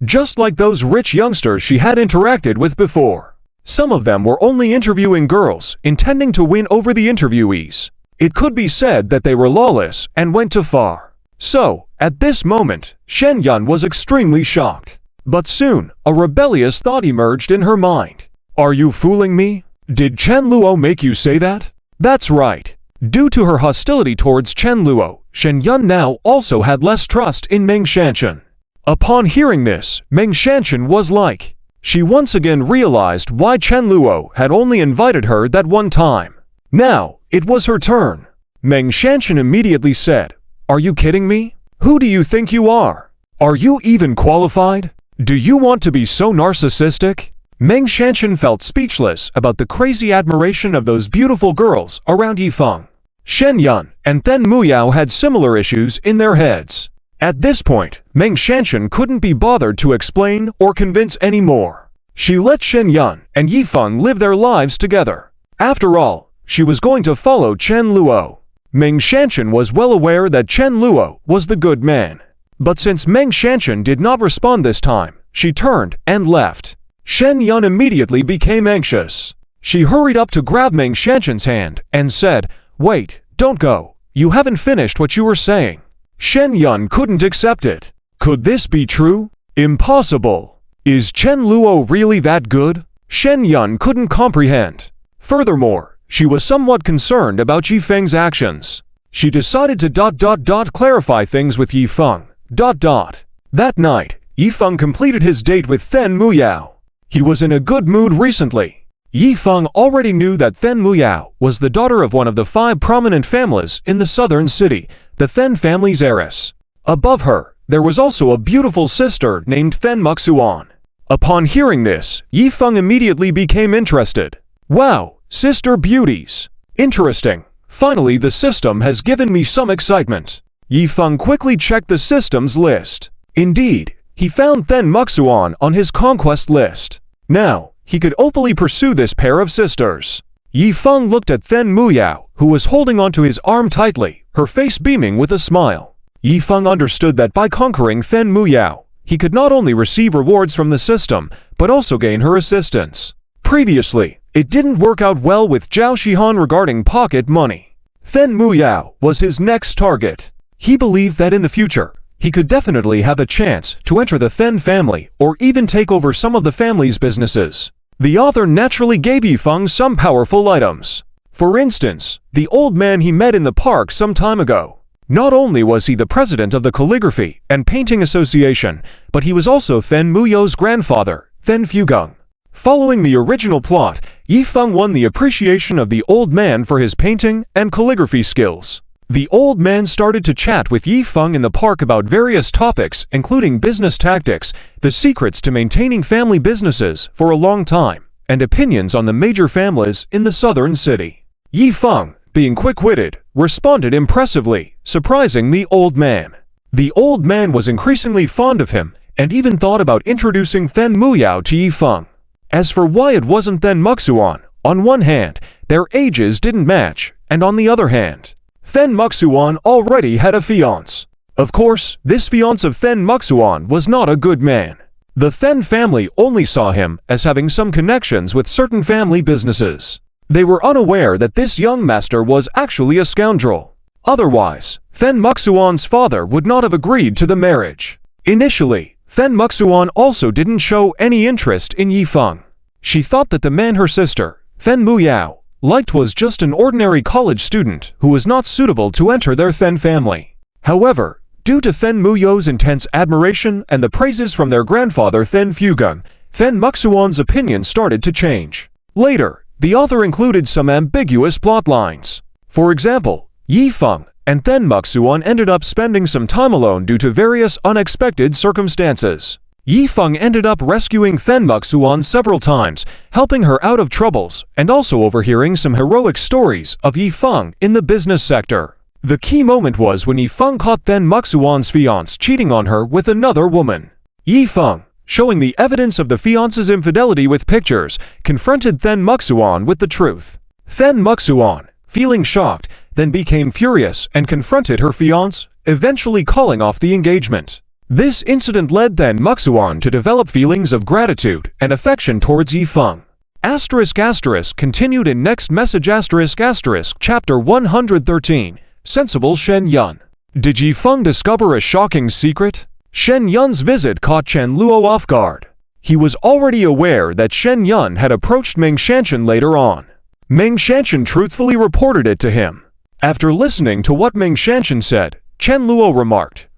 Just like those rich youngsters she had interacted with before. Some of them were only interviewing girls, intending to win over the interviewees. It could be said that they were lawless and went too far. So, at this moment, Shen Yun was extremely shocked. But soon, a rebellious thought emerged in her mind. Are you fooling me? Did Chen Luo make you say that? That's right. Due to her hostility towards Chen Luo, Shen Yun now also had less trust in Meng Shanshan. Upon hearing this, Meng Shanshan was like, she once again realized why Chen Luo had only invited her that one time. Now, it was her turn. Meng Shanshan immediately said, Are you kidding me? Who do you think you are? Are you even qualified? Do you want to be so narcissistic? Meng Shanshan felt speechless about the crazy admiration of those beautiful girls around Yifeng. Shen Yun and Then Muyao had similar issues in their heads. At this point, Meng Shanshan couldn't be bothered to explain or convince anymore. She let Shen Yun and Yifeng live their lives together. After all, she was going to follow Chen Luo. Meng Shanshan was well aware that Chen Luo was the good man. But since Meng Shanshan did not respond this time, she turned and left. Shen Yun immediately became anxious. She hurried up to grab Meng Shanshan's hand and said, "Wait, don't go. You haven't finished what you were saying." Shen Yun couldn't accept it. Could this be true? Impossible. Is Chen Luo really that good? Shen Yun couldn't comprehend. Furthermore, she was somewhat concerned about Yifeng's actions. She decided to clarify things with Yifeng. That night, Yifeng completed his date with Then Muyao. He was in a good mood recently. Yifeng already knew that Then Muyao was the daughter of one of the 5 prominent families in the southern city, the Then family's heiress. Above her, there was also a beautiful sister named Then Muxuan. Upon hearing this, Yifeng immediately became interested. Wow, sister beauties. Interesting. Finally, the system has given me some excitement. Yifeng quickly checked the system's list. Indeed, he found Then Muxuan on his conquest list. Now, he could openly pursue this pair of sisters. Yifeng looked at Then Muyao, who was holding onto his arm tightly, her face beaming with a smile. Yifeng understood that by conquering Then Muyao, he could not only receive rewards from the system, but also gain her assistance. Previously, it didn't work out well with Zhao Shihan regarding pocket money. Then Muyao was his next target. He believed that in the future, he could definitely have a chance to enter the Then family or even take over some of the family's businesses. The author naturally gave Yifeng some powerful items. For instance, the old man he met in the park some time ago. Not only was he the president of the Calligraphy and Painting Association, but he was also Then Muyao's grandfather, Then Fugung. Following the original plot, Yifeng won the appreciation of the old man for his painting and calligraphy skills. The old man started to chat with Yifeng in the park about various topics including business tactics, the secrets to maintaining family businesses for a long time, and opinions on the major families in the southern city. Yifeng, being quick-witted, responded impressively, surprising the old man. The old man was increasingly fond of him and even thought about introducing Then Muyao to Yifeng. As for why it wasn't Then Muxuan, on one hand, their ages didn't match, and on the other hand, Then Muxuan already had a fiancé. Of course, this fiancé of Then Muxuan was not a good man. The Then family only saw him as having some connections with certain family businesses. They were unaware that this young master was actually a scoundrel. Otherwise, Then Muxuan's father would not have agreed to the marriage. Initially, Then Muxuan also didn't show any interest in Yifeng. She thought that the man her sister, Then Muyao, liked was just an ordinary college student who was not suitable to enter their Then family. However, due to Then Muyao's intense admiration and the praises from their grandfather Then Fugung, Then Muxuan's opinion started to change. Later, the author included some ambiguous plot lines. For example, Yifeng and Then Muxuan ended up spending some time alone due to various unexpected circumstances. Yifeng ended up rescuing Then Muxuan several times, helping her out of troubles, and also overhearing some heroic stories of Yifeng in the business sector. The key moment was when Yifeng caught Then Muxuan's fiancé cheating on her with another woman. Yifeng, showing the evidence of the fiancé's infidelity with pictures, confronted Then Muxuan with the truth. Then Muxuan, feeling shocked, then became furious and confronted her fiancé, eventually calling off the engagement. This incident led Then Muxuan to develop feelings of gratitude and affection towards Yifeng. *** continued in next message *** chapter 113, Sensible Shen Yun. Did Yifeng discover a shocking secret? Shen Yun's visit caught Chen Luo off guard. He was already aware that Shen Yun had approached Meng Shanshan later on. Meng Shanshan truthfully reported it to him. After listening to what Meng Shanshan said, Chen Luo remarked,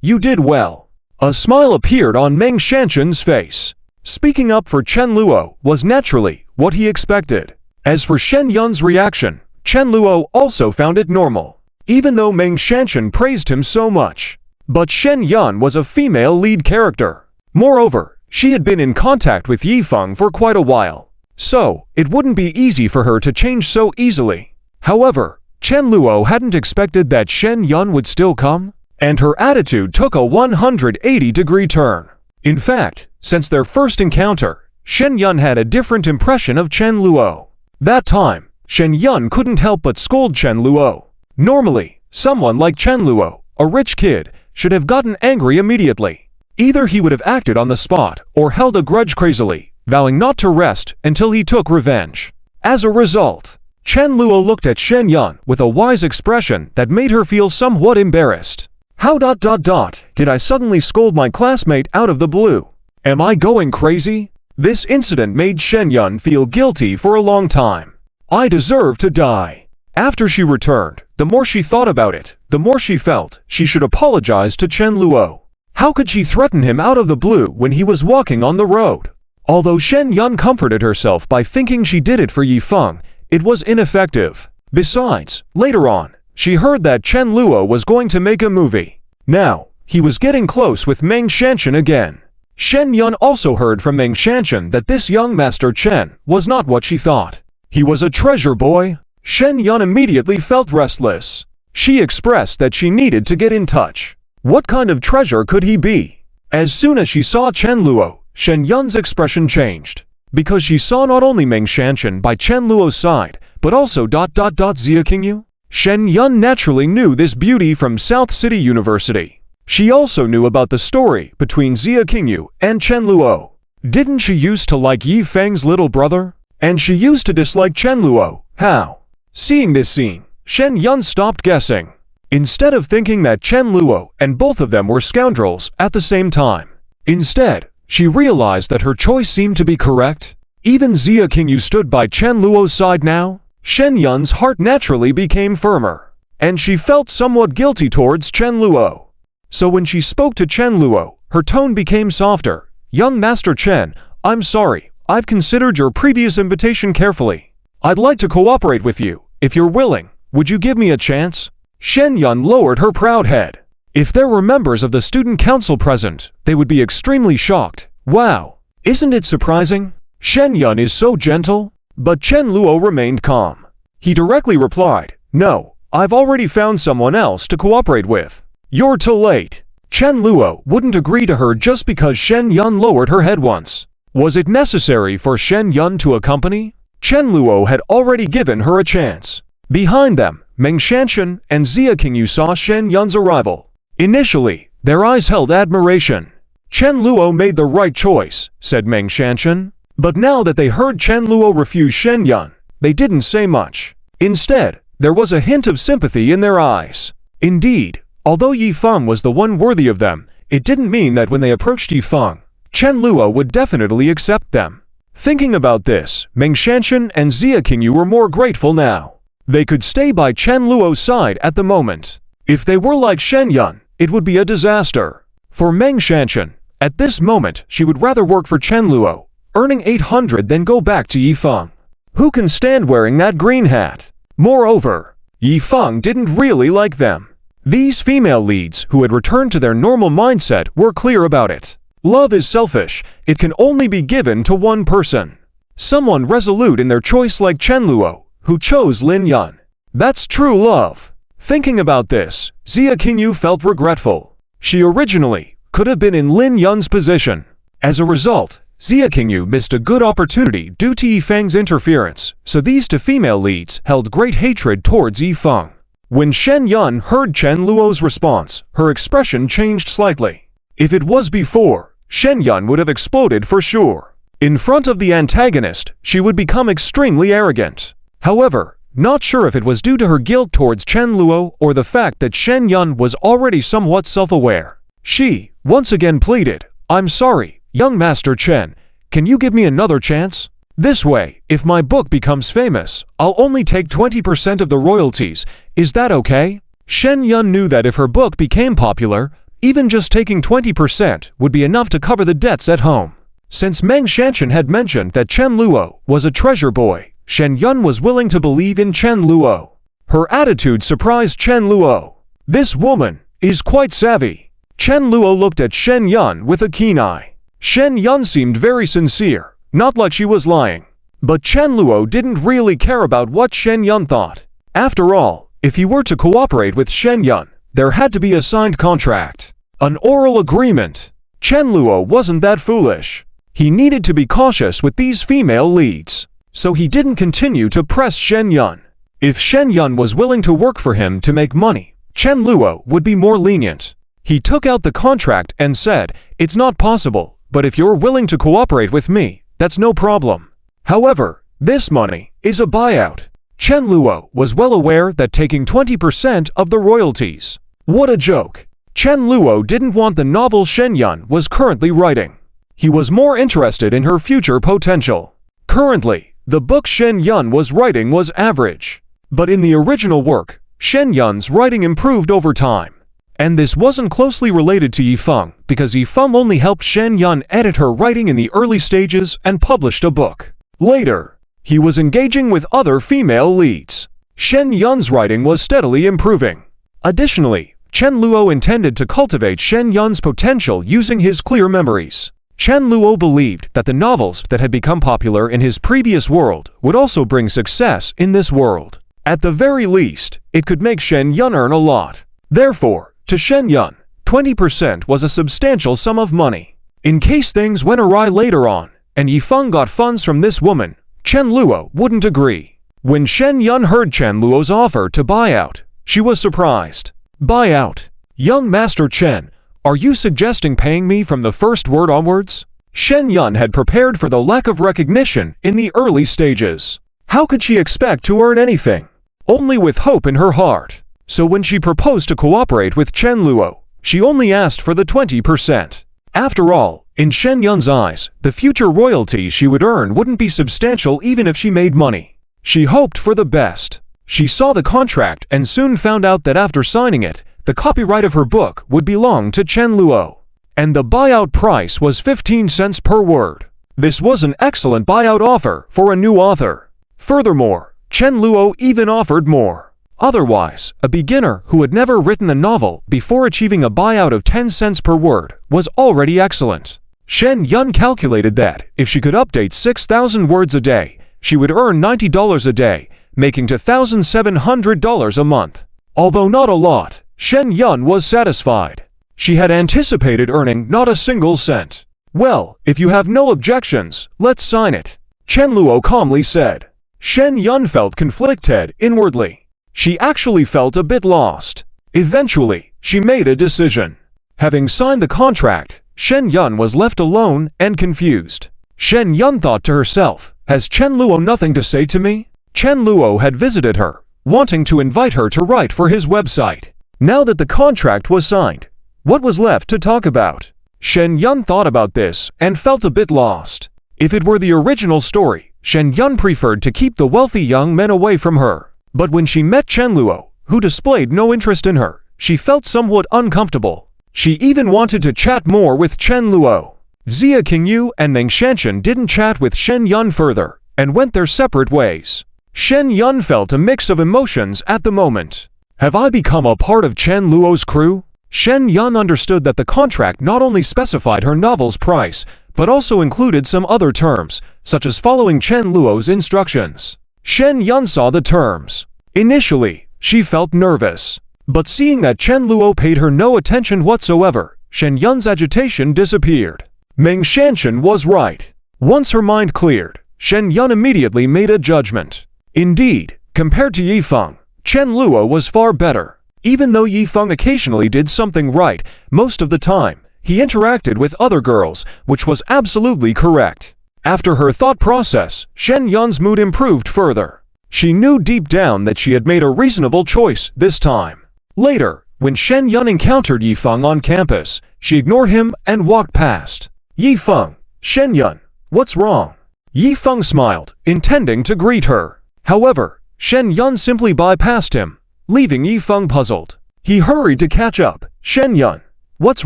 "You did well." A smile appeared on Meng Shanshan's face. Speaking up for Chen Luo was naturally what he expected. As for Shen Yun's reaction, Chen Luo also found it normal, even though Meng Shanshan praised him so much. But Shen Yun was a female lead character. Moreover, she had been in contact with Yifeng for quite a while, so it wouldn't be easy for her to change so easily. However, Chen Luo hadn't expected that Shen Yun would still come, and her attitude took a 180-degree turn. In fact, since their first encounter, Shen Yun had a different impression of Chen Luo. That time, Shen Yun couldn't help but scold Chen Luo. Normally, someone like Chen Luo, a rich kid, should have gotten angry immediately. Either he would have acted on the spot or held a grudge crazily, vowing not to rest until he took revenge. As a result, Chen Luo looked at Shen Yun with a wise expression that made her feel somewhat embarrassed. How did I suddenly scold my classmate out of the blue? Am I going crazy? This incident made Shen Yun feel guilty for a long time. I deserve to die. After she returned, the more she thought about it, the more she felt she should apologize to Chen Luo. How could she threaten him out of the blue when he was walking on the road? Although Shen Yun comforted herself by thinking she did it for Yifeng, it was ineffective. Besides, later on, she heard that Chen Luo was going to make a movie. Now, he was getting close with Meng Shanshan again. Shen Yun also heard from Meng Shanshan that this young Master Chen was not what she thought. He was a treasure boy. Shen Yun immediately felt restless. She expressed that she needed to get in touch. What kind of treasure could he be? As soon as she saw Chen Luo, Shen Yun's expression changed. Because she saw not only Meng Shanshan by Chen Luo's side, but also Xia Qingyu. Shen Yun naturally knew this beauty from South City University. She also knew about the story between Xia Qingyu and Chen Luo. Didn't she used to like Yi Feng's little brother? And she used to dislike Chen Luo. How? Seeing this scene, Shen Yun stopped guessing. Instead of thinking that Chen Luo and both of them were scoundrels at the same time. Instead, she realized that her choice seemed to be correct. Even Xia Qingyu stood by Chen Luo's side now. Shen Yun's heart naturally became firmer, and she felt somewhat guilty towards Chen Luo. So when she spoke to Chen Luo, her tone became softer. Young Master Chen, I'm sorry, I've considered your previous invitation carefully. I'd like to cooperate with you. If you're willing, would you give me a chance? Shen Yun lowered her proud head. If there were members of the student council present, they would be extremely shocked. Wow, isn't it surprising? Shen Yun is so gentle. But Chen Luo remained calm. He directly replied, No, I've already found someone else to cooperate with. You're too late. Chen Luo wouldn't agree to her just because Shen Yun lowered her head once. Was it necessary for Shen Yun to accompany? Chen Luo had already given her a chance. Behind them, Meng Shanshan and Xia Qingyu saw Shen Yun's arrival. Initially, their eyes held admiration. Chen Luo made the right choice, said Meng Shanshan. But now that they heard Chen Luo refuse Shen Yun, they didn't say much. Instead, there was a hint of sympathy in their eyes. Indeed, although Yifeng was the one worthy of them, it didn't mean that when they approached Yifeng, Chen Luo would definitely accept them. Thinking about this, Meng Shanshan and Xia Qingyu were more grateful now. They could stay by Chen Luo's side at the moment. If they were like Shen Yun, it would be a disaster. For Meng Shanshan, at this moment she would rather work for Chen Luo, earning 800 than go back to Yifeng. Who can stand wearing that green hat? Moreover, Yifeng didn't really like them. These female leads who had returned to their normal mindset were clear about it. Love is selfish. It can only be given to one person. Someone resolute in their choice like Chen Luo, who chose Lin Yun. That's true love. Thinking about this, Xia Qingyu felt regretful. She originally could have been in Lin Yun's position. As a result, Xia Qingyu missed a good opportunity due to Yifeng's interference, so these two female leads held great hatred towards Yifeng. When Shen Yun heard Chen Luo's response, her expression changed slightly. If it was before, Shen Yun would have exploded for sure. In front of the antagonist, she would become extremely arrogant. However, not sure if it was due to her guilt towards Chen Luo or the fact that Shen Yun was already somewhat self-aware. She, once again pleaded, I'm sorry, young Master Chen, can you give me another chance? This way, if my book becomes famous, I'll only take 20% of the royalties. Is that okay? Shen Yun knew that if her book became popular, even just taking 20% would be enough to cover the debts at home. Since Meng Shanshan had mentioned that Chen Luo was a treasure boy, Shen Yun was willing to believe in Chen Luo. Her attitude surprised Chen Luo. This woman is quite savvy. Chen Luo looked at Shen Yun with a keen eye. Shen Yun seemed very sincere, not like she was lying. But Chen Luo didn't really care about what Shen Yun thought. After all, if he were to cooperate with Shen Yun, there had to be a signed contract. An oral agreement. Chen Luo wasn't that foolish. He needed to be cautious with these female leads, so he didn't continue to press Shen Yun. If Shen Yun was willing to work for him to make money, Chen Luo would be more lenient. He took out the contract and said, "It's not possible, but if you're willing to cooperate with me, that's no problem. However, this money is a buyout." Chen Luo was well aware that taking 20% of the royalties. What a joke! Chen Luo didn't want the novel Shen Yun was currently writing. He was more interested in her future potential. Currently, the book Shen Yun was writing was average. But in the original work, Shen Yun's writing improved over time. And this wasn't closely related to Yifeng because Yifeng only helped Shen Yun edit her writing in the early stages and published a book. Later, he was engaging with other female leads. Shen Yun's writing was steadily improving. Additionally, Chen Luo intended to cultivate Shen Yun's potential using his clear memories. Chen Luo believed that the novels that had become popular in his previous world would also bring success in this world. At the very least, it could make Shen Yun earn a lot. Therefore, to Shen Yun, 20% was a substantial sum of money. In case things went awry later on, and Yifeng got funds from this woman, Chen Luo wouldn't agree. When Shen Yun heard Chen Luo's offer to buy out, she was surprised. "Buy out? Young Master Chen, are you suggesting paying me from the first word onwards?" Shen Yun had prepared for the lack of recognition in the early stages. How could she expect to earn anything? Only with hope in her heart. So when she proposed to cooperate with Chen Luo, she only asked for the 20%. After all, in Shen Yun's eyes, the future royalties she would earn wouldn't be substantial even if she made money. She hoped for the best. She saw the contract and soon found out that after signing it, the copyright of her book would belong to Chen Luo. And the buyout price was 15 cents per word. This was an excellent buyout offer for a new author. Furthermore, Chen Luo even offered more. Otherwise, a beginner who had never written a novel before achieving a buyout of 10 cents per word was already excellent. Shen Yun calculated that if she could update 6,000 words a day, she would earn $90 a day, making $2,700 a month. Although not a lot, Shen Yun was satisfied. She had anticipated earning not a single cent. "Well, if you have no objections, let's sign it," Chen Luo calmly said. Shen Yun felt conflicted inwardly. She actually felt a bit lost. Eventually, she made a decision. Having signed the contract, Shen Yun was left alone and confused. Shen Yun thought to herself, "Has Chen Luo nothing to say to me?" Chen Luo had visited her, wanting to invite her to write for his website. Now that the contract was signed, what was left to talk about? Shen Yun thought about this and felt a bit lost. If it were the original story, Shen Yun preferred to keep the wealthy young men away from her. But when she met Chen Luo, who displayed no interest in her, she felt somewhat uncomfortable. She even wanted to chat more with Chen Luo. Xia Qingyu and Meng Shanshan didn't chat with Shen Yun further, and went their separate ways. Shen Yun felt a mix of emotions at the moment. Have I become a part of Chen Luo's crew? Shen Yun understood that the contract not only specified her novel's price, but also included some other terms, such as following Chen Luo's instructions. Shen Yun saw the terms. Initially, she felt nervous. But seeing that Chen Luo paid her no attention whatsoever, Shen Yun's agitation disappeared. Meng Shanshan was right. Once her mind cleared, Shen Yun immediately made a judgment. Indeed, compared to Yifeng, Chen Luo was far better. Even though Yifeng occasionally did something right, most of the time, he interacted with other girls, which was absolutely correct. After her thought process, Shen Yun's mood improved further. She knew deep down that she had made a reasonable choice this time. Later, when Shen Yun encountered Yifeng on campus, she ignored him and walked past. "Yifeng, Shen Yun, what's wrong?" Yifeng smiled, intending to greet her. However, Shen Yun simply bypassed him, leaving Yifeng puzzled. He hurried to catch up. "Shen Yun, what's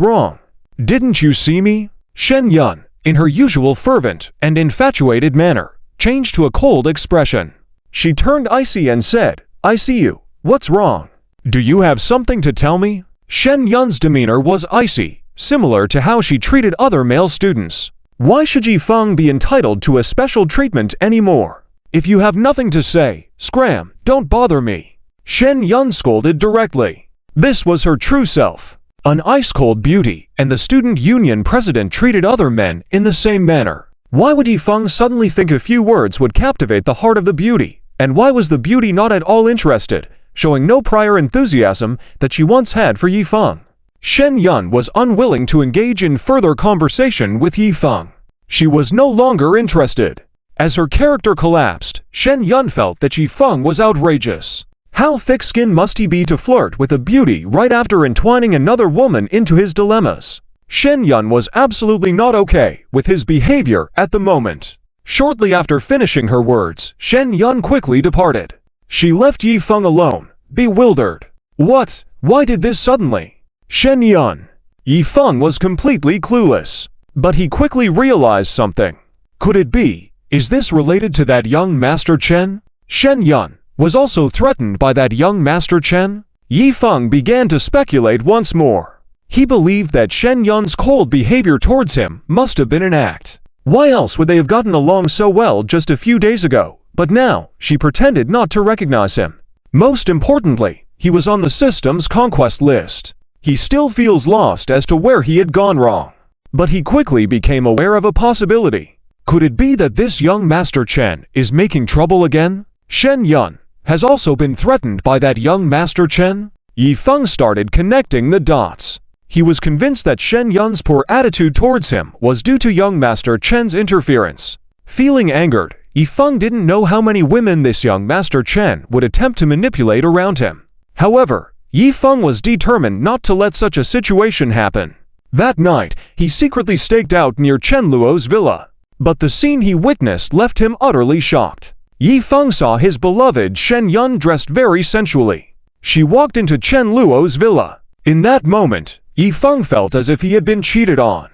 wrong? Didn't you see me?" Shen Yun, in her usual fervent and infatuated manner, changed to a cold expression. She turned icy and said, "I see you. What's wrong? Do you have something to tell me?" Shen Yun's demeanor was icy, similar to how she treated other male students. Why should Yifeng be entitled to a special treatment anymore? "If you have nothing to say, scram, don't bother me," Shen Yun scolded directly. This was her true self. An ice-cold beauty, and the student union president treated other men in the same manner. Why would Yifeng suddenly think a few words would captivate the heart of the beauty? And why was the beauty not at all interested, showing no prior enthusiasm that she once had for Yifeng? Shen Yun was unwilling to engage in further conversation with Yifeng. She was no longer interested. As her character collapsed, Shen Yun felt that Yifeng was outrageous. How thick-skinned must he be to flirt with a beauty right after entwining another woman into his dilemmas? Shen Yun was absolutely not okay with his behavior at the moment. Shortly after finishing her words, Shen Yun quickly departed. She left Yifeng alone, bewildered. What? Why did this suddenly? Shen Yun. Yifeng was completely clueless. But he quickly realized something. Could it be? Is this related to that young Master Chen? Shen Yun was also threatened by that young Master Chen? Yifeng began to speculate once more. He believed that Shen Yun's cold behavior towards him must have been an act. Why else would they have gotten along so well just a few days ago? But now, she pretended not to recognize him. Most importantly, he was on the system's conquest list. He still feels lost as to where he had gone wrong. But he quickly became aware of a possibility. Could it be that this young Master Chen is making trouble again? Shen Yun has also been threatened by that young Master Chen? Yifeng started connecting the dots. He was convinced that Shen Yun's poor attitude towards him was due to young Master Chen's interference. Feeling angered, Yifeng didn't know how many women this young Master Chen would attempt to manipulate around him. However, Yifeng was determined not to let such a situation happen. That night, he secretly staked out near Chen Luo's villa. But the scene he witnessed left him utterly shocked. Yifeng saw his beloved Shen Yun dressed very sensually. She walked into Chen Luo's villa. In that moment, Yifeng felt as if he had been cheated on.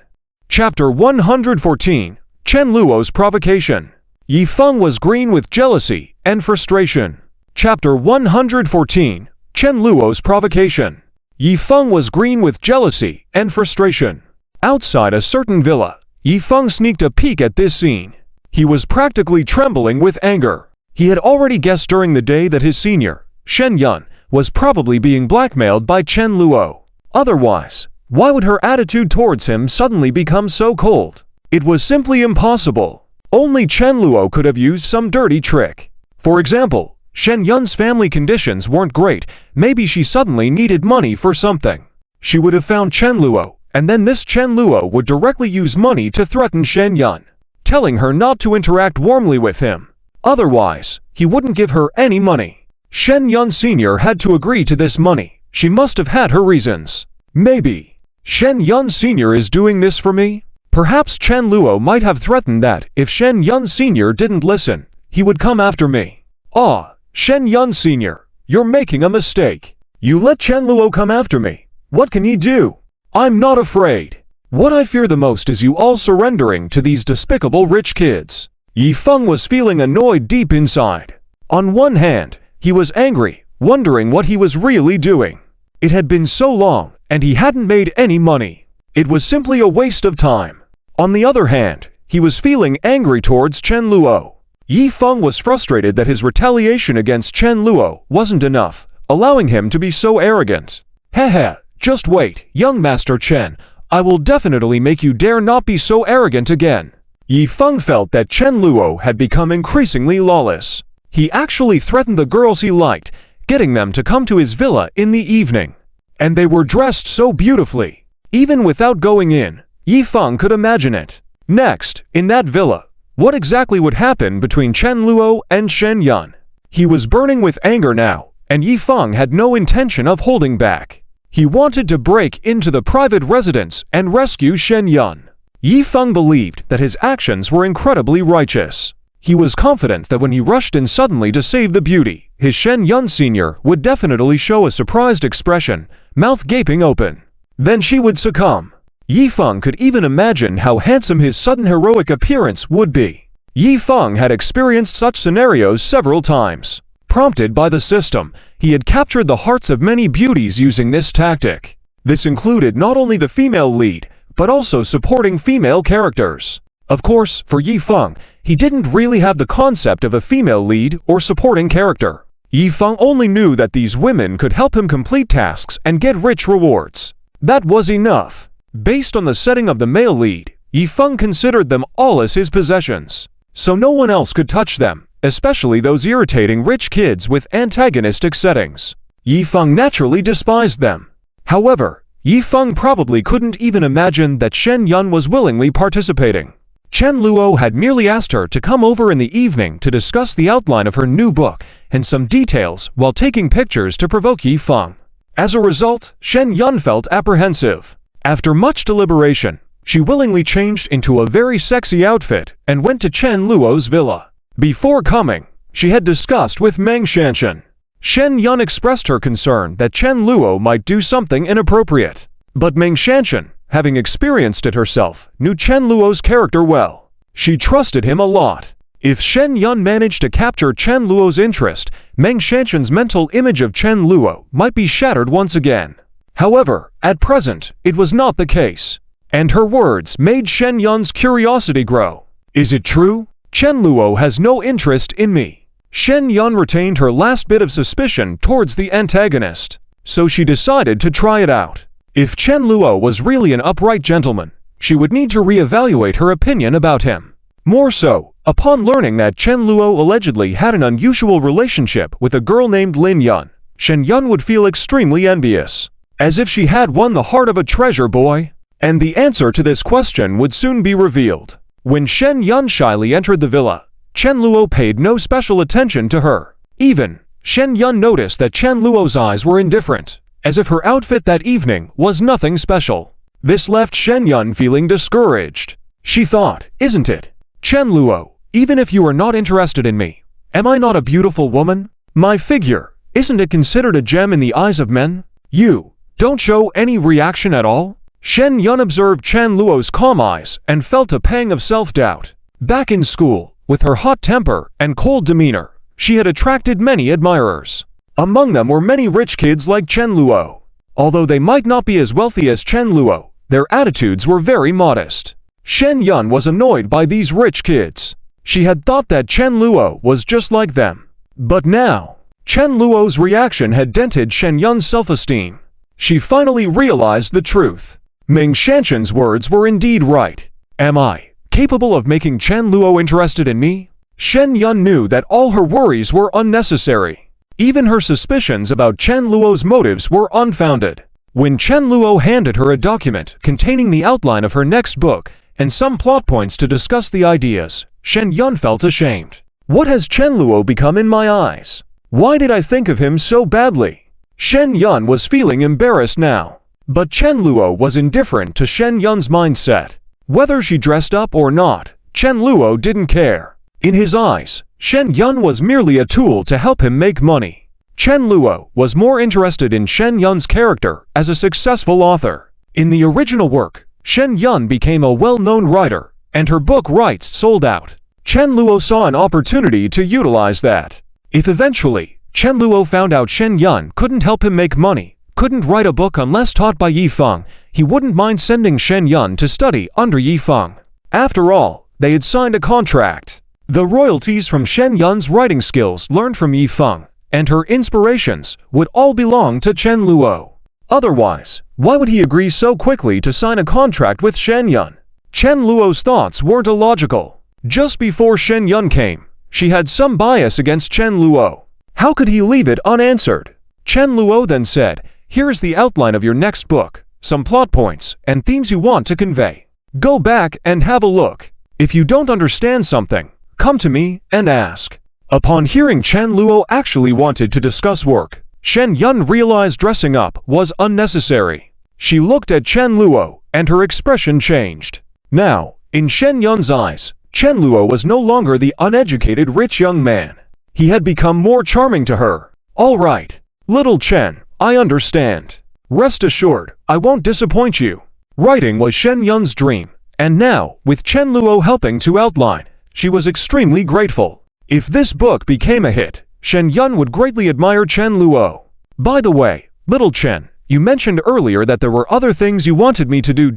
Chapter 114. Chen Luo's Provocation. Yifeng was green with jealousy and frustration. Chapter 114. Chen Luo's Provocation. Yifeng was green with jealousy and frustration. Outside a certain villa, Yifeng sneaked a peek at this scene. He was practically trembling with anger. He had already guessed during the day that his senior, Shen Yun, was probably being blackmailed by Chen Luo. Otherwise, why would her attitude towards him suddenly become so cold? It was simply impossible. Only Chen Luo could have used some dirty trick. For example, Shen Yun's family conditions weren't great. Maybe she suddenly needed money for something. She would have found Chen Luo, and then this Chen Luo would directly use money to threaten Shen Yun, telling her not to interact warmly with him. Otherwise, he wouldn't give her any money. Shen Yun Sr. had to agree to this money. She must have had her reasons. Maybe Shen Yun Sr. is doing this for me? Perhaps Chen Luo might have threatened that if Shen Yun Sr. didn't listen, he would come after me. Ah, Shen Yun Sr., you're making a mistake. You let Chen Luo come after me. What can he do? I'm not afraid. What I fear the most is you all surrendering to these despicable rich kids. Yifeng was feeling annoyed deep inside. On one hand, he was angry, wondering what he was really doing. It had been so long, and he hadn't made any money. It was simply a waste of time. On the other hand, he was feeling angry towards Chen Luo. Yifeng was frustrated that his retaliation against Chen Luo wasn't enough, allowing him to be so arrogant. Heh, just wait, young Master Chen. I will definitely make you dare not be so arrogant again. Yifeng felt that Chen Luo had become increasingly lawless. He actually threatened the girls he liked, getting them to come to his villa in the evening. And they were dressed so beautifully. Even without going in, Yifeng could imagine it. Next, in that villa, what exactly would happen between Chen Luo and Shen Yun? He was burning with anger now, and Yifeng had no intention of holding back. He wanted to break into the private residence and rescue Shen Yun. Yifeng believed that his actions were incredibly righteous. He was confident that when he rushed in suddenly to save the beauty, his Shen Yun Sr. would definitely show a surprised expression, mouth gaping open. Then she would succumb. Yifeng could even imagine how handsome his sudden heroic appearance would be. Yifeng had experienced such scenarios several times. Prompted by the system, he had captured the hearts of many beauties using this tactic. This included not only the female lead, but also supporting female characters. Of course, for Yifeng, he didn't really have the concept of a female lead or supporting character. Yifeng only knew that these women could help him complete tasks and get rich rewards. That was enough. Based on the setting of the male lead, Yifeng considered them all as his possessions, so no one else could touch them, especially those irritating rich kids with antagonistic settings. Yifeng naturally despised them. However, Yifeng probably couldn't even imagine that Shen Yun was willingly participating. Chen Luo had merely asked her to come over in the evening to discuss the outline of her new book and some details while taking pictures to provoke Yifeng. As a result, Shen Yun felt apprehensive. After much deliberation, she willingly changed into a very sexy outfit and went to Chen Luo's villa. Before coming, she had discussed with Meng Shanshan. Shen Yun expressed her concern that Chen Luo might do something inappropriate. But Meng Shanshan, having experienced it herself, knew Chen Luo's character well. She trusted him a lot. If Shen Yun managed to capture Chen Luo's interest, Meng Shanshan's mental image of Chen Luo might be shattered once again. However, at present, it was not the case. And her words made Shen Yun's curiosity grow. Is it true? Chen Luo has no interest in me. Shen Yun retained her last bit of suspicion towards the antagonist, so she decided to try it out. If Chen Luo was really an upright gentleman, she would need to reevaluate her opinion about him. More so, upon learning that Chen Luo allegedly had an unusual relationship with a girl named Lin Yun, Shen Yun would feel extremely envious, as if she had won the heart of a treasure boy. And the answer to this question would soon be revealed. When Shen Yun shyly entered the villa, Chen Luo paid no special attention to her. Even, Shen Yun noticed that Chen Luo's eyes were indifferent, as if her outfit that evening was nothing special. This left Shen Yun feeling discouraged. She thought, isn't it? Chen Luo, even if you are not interested in me, am I not a beautiful woman? My figure, isn't it considered a gem in the eyes of men? You don't show any reaction at all? Shen Yun observed Chen Luo's calm eyes and felt a pang of self-doubt. Back in school, with her hot temper and cold demeanor, she had attracted many admirers. Among them were many rich kids like Chen Luo. Although they might not be as wealthy as Chen Luo, their attitudes were very modest. Shen Yun was annoyed by these rich kids. She had thought that Chen Luo was just like them. But now, Chen Luo's reaction had dented Shen Yun's self-esteem. She finally realized the truth. Meng Shanshan's words were indeed right. Am I capable of making Chen Luo interested in me? Shen Yun knew that all her worries were unnecessary. Even her suspicions about Chen Luo's motives were unfounded. When Chen Luo handed her a document containing the outline of her next book and some plot points to discuss the ideas, Shen Yun felt ashamed. What has Chen Luo become in my eyes? Why did I think of him so badly? Shen Yun was feeling embarrassed now. But Chen Luo was indifferent to Shen Yun's mindset. Whether she dressed up or not, Chen Luo didn't care. In his eyes, Shen Yun was merely a tool to help him make money. Chen Luo was more interested in Shen Yun's character as a successful author. In the original work, Shen Yun became a well-known writer, and her book rights sold out. Chen Luo saw an opportunity to utilize that. If eventually, Chen Luo found out Shen Yun couldn't help him make money, couldn't write a book unless taught by Yifeng, he wouldn't mind sending Shen Yun to study under Yifeng. After all, they had signed a contract. The royalties from Shen Yun's writing skills learned from Yifeng, and her inspirations, would all belong to Chen Luo. Otherwise, why would he agree so quickly to sign a contract with Shen Yun? Chen Luo's thoughts weren't illogical. Just before Shen Yun came, she had some bias against Chen Luo. How could he leave it unanswered? Chen Luo then said, "Here's the outline of your next book, some plot points and themes you want to convey. Go back and have a look. If you don't understand something, come to me and ask." Upon hearing Chen Luo actually wanted to discuss work, Shen Yun realized dressing up was unnecessary. She looked at Chen Luo, and her expression changed. Now, in Shen Yun's eyes, Chen Luo was no longer the uneducated rich young man. He had become more charming to her. "All right, little Chen, I understand. Rest assured, I won't disappoint you." Writing was Shen Yun's dream, and now, with Chen Luo helping to outline, she was extremely grateful. If this book became a hit, Shen Yun would greatly admire Chen Luo. "By the way, little Chen, you mentioned earlier that there were other things you wanted me to do ...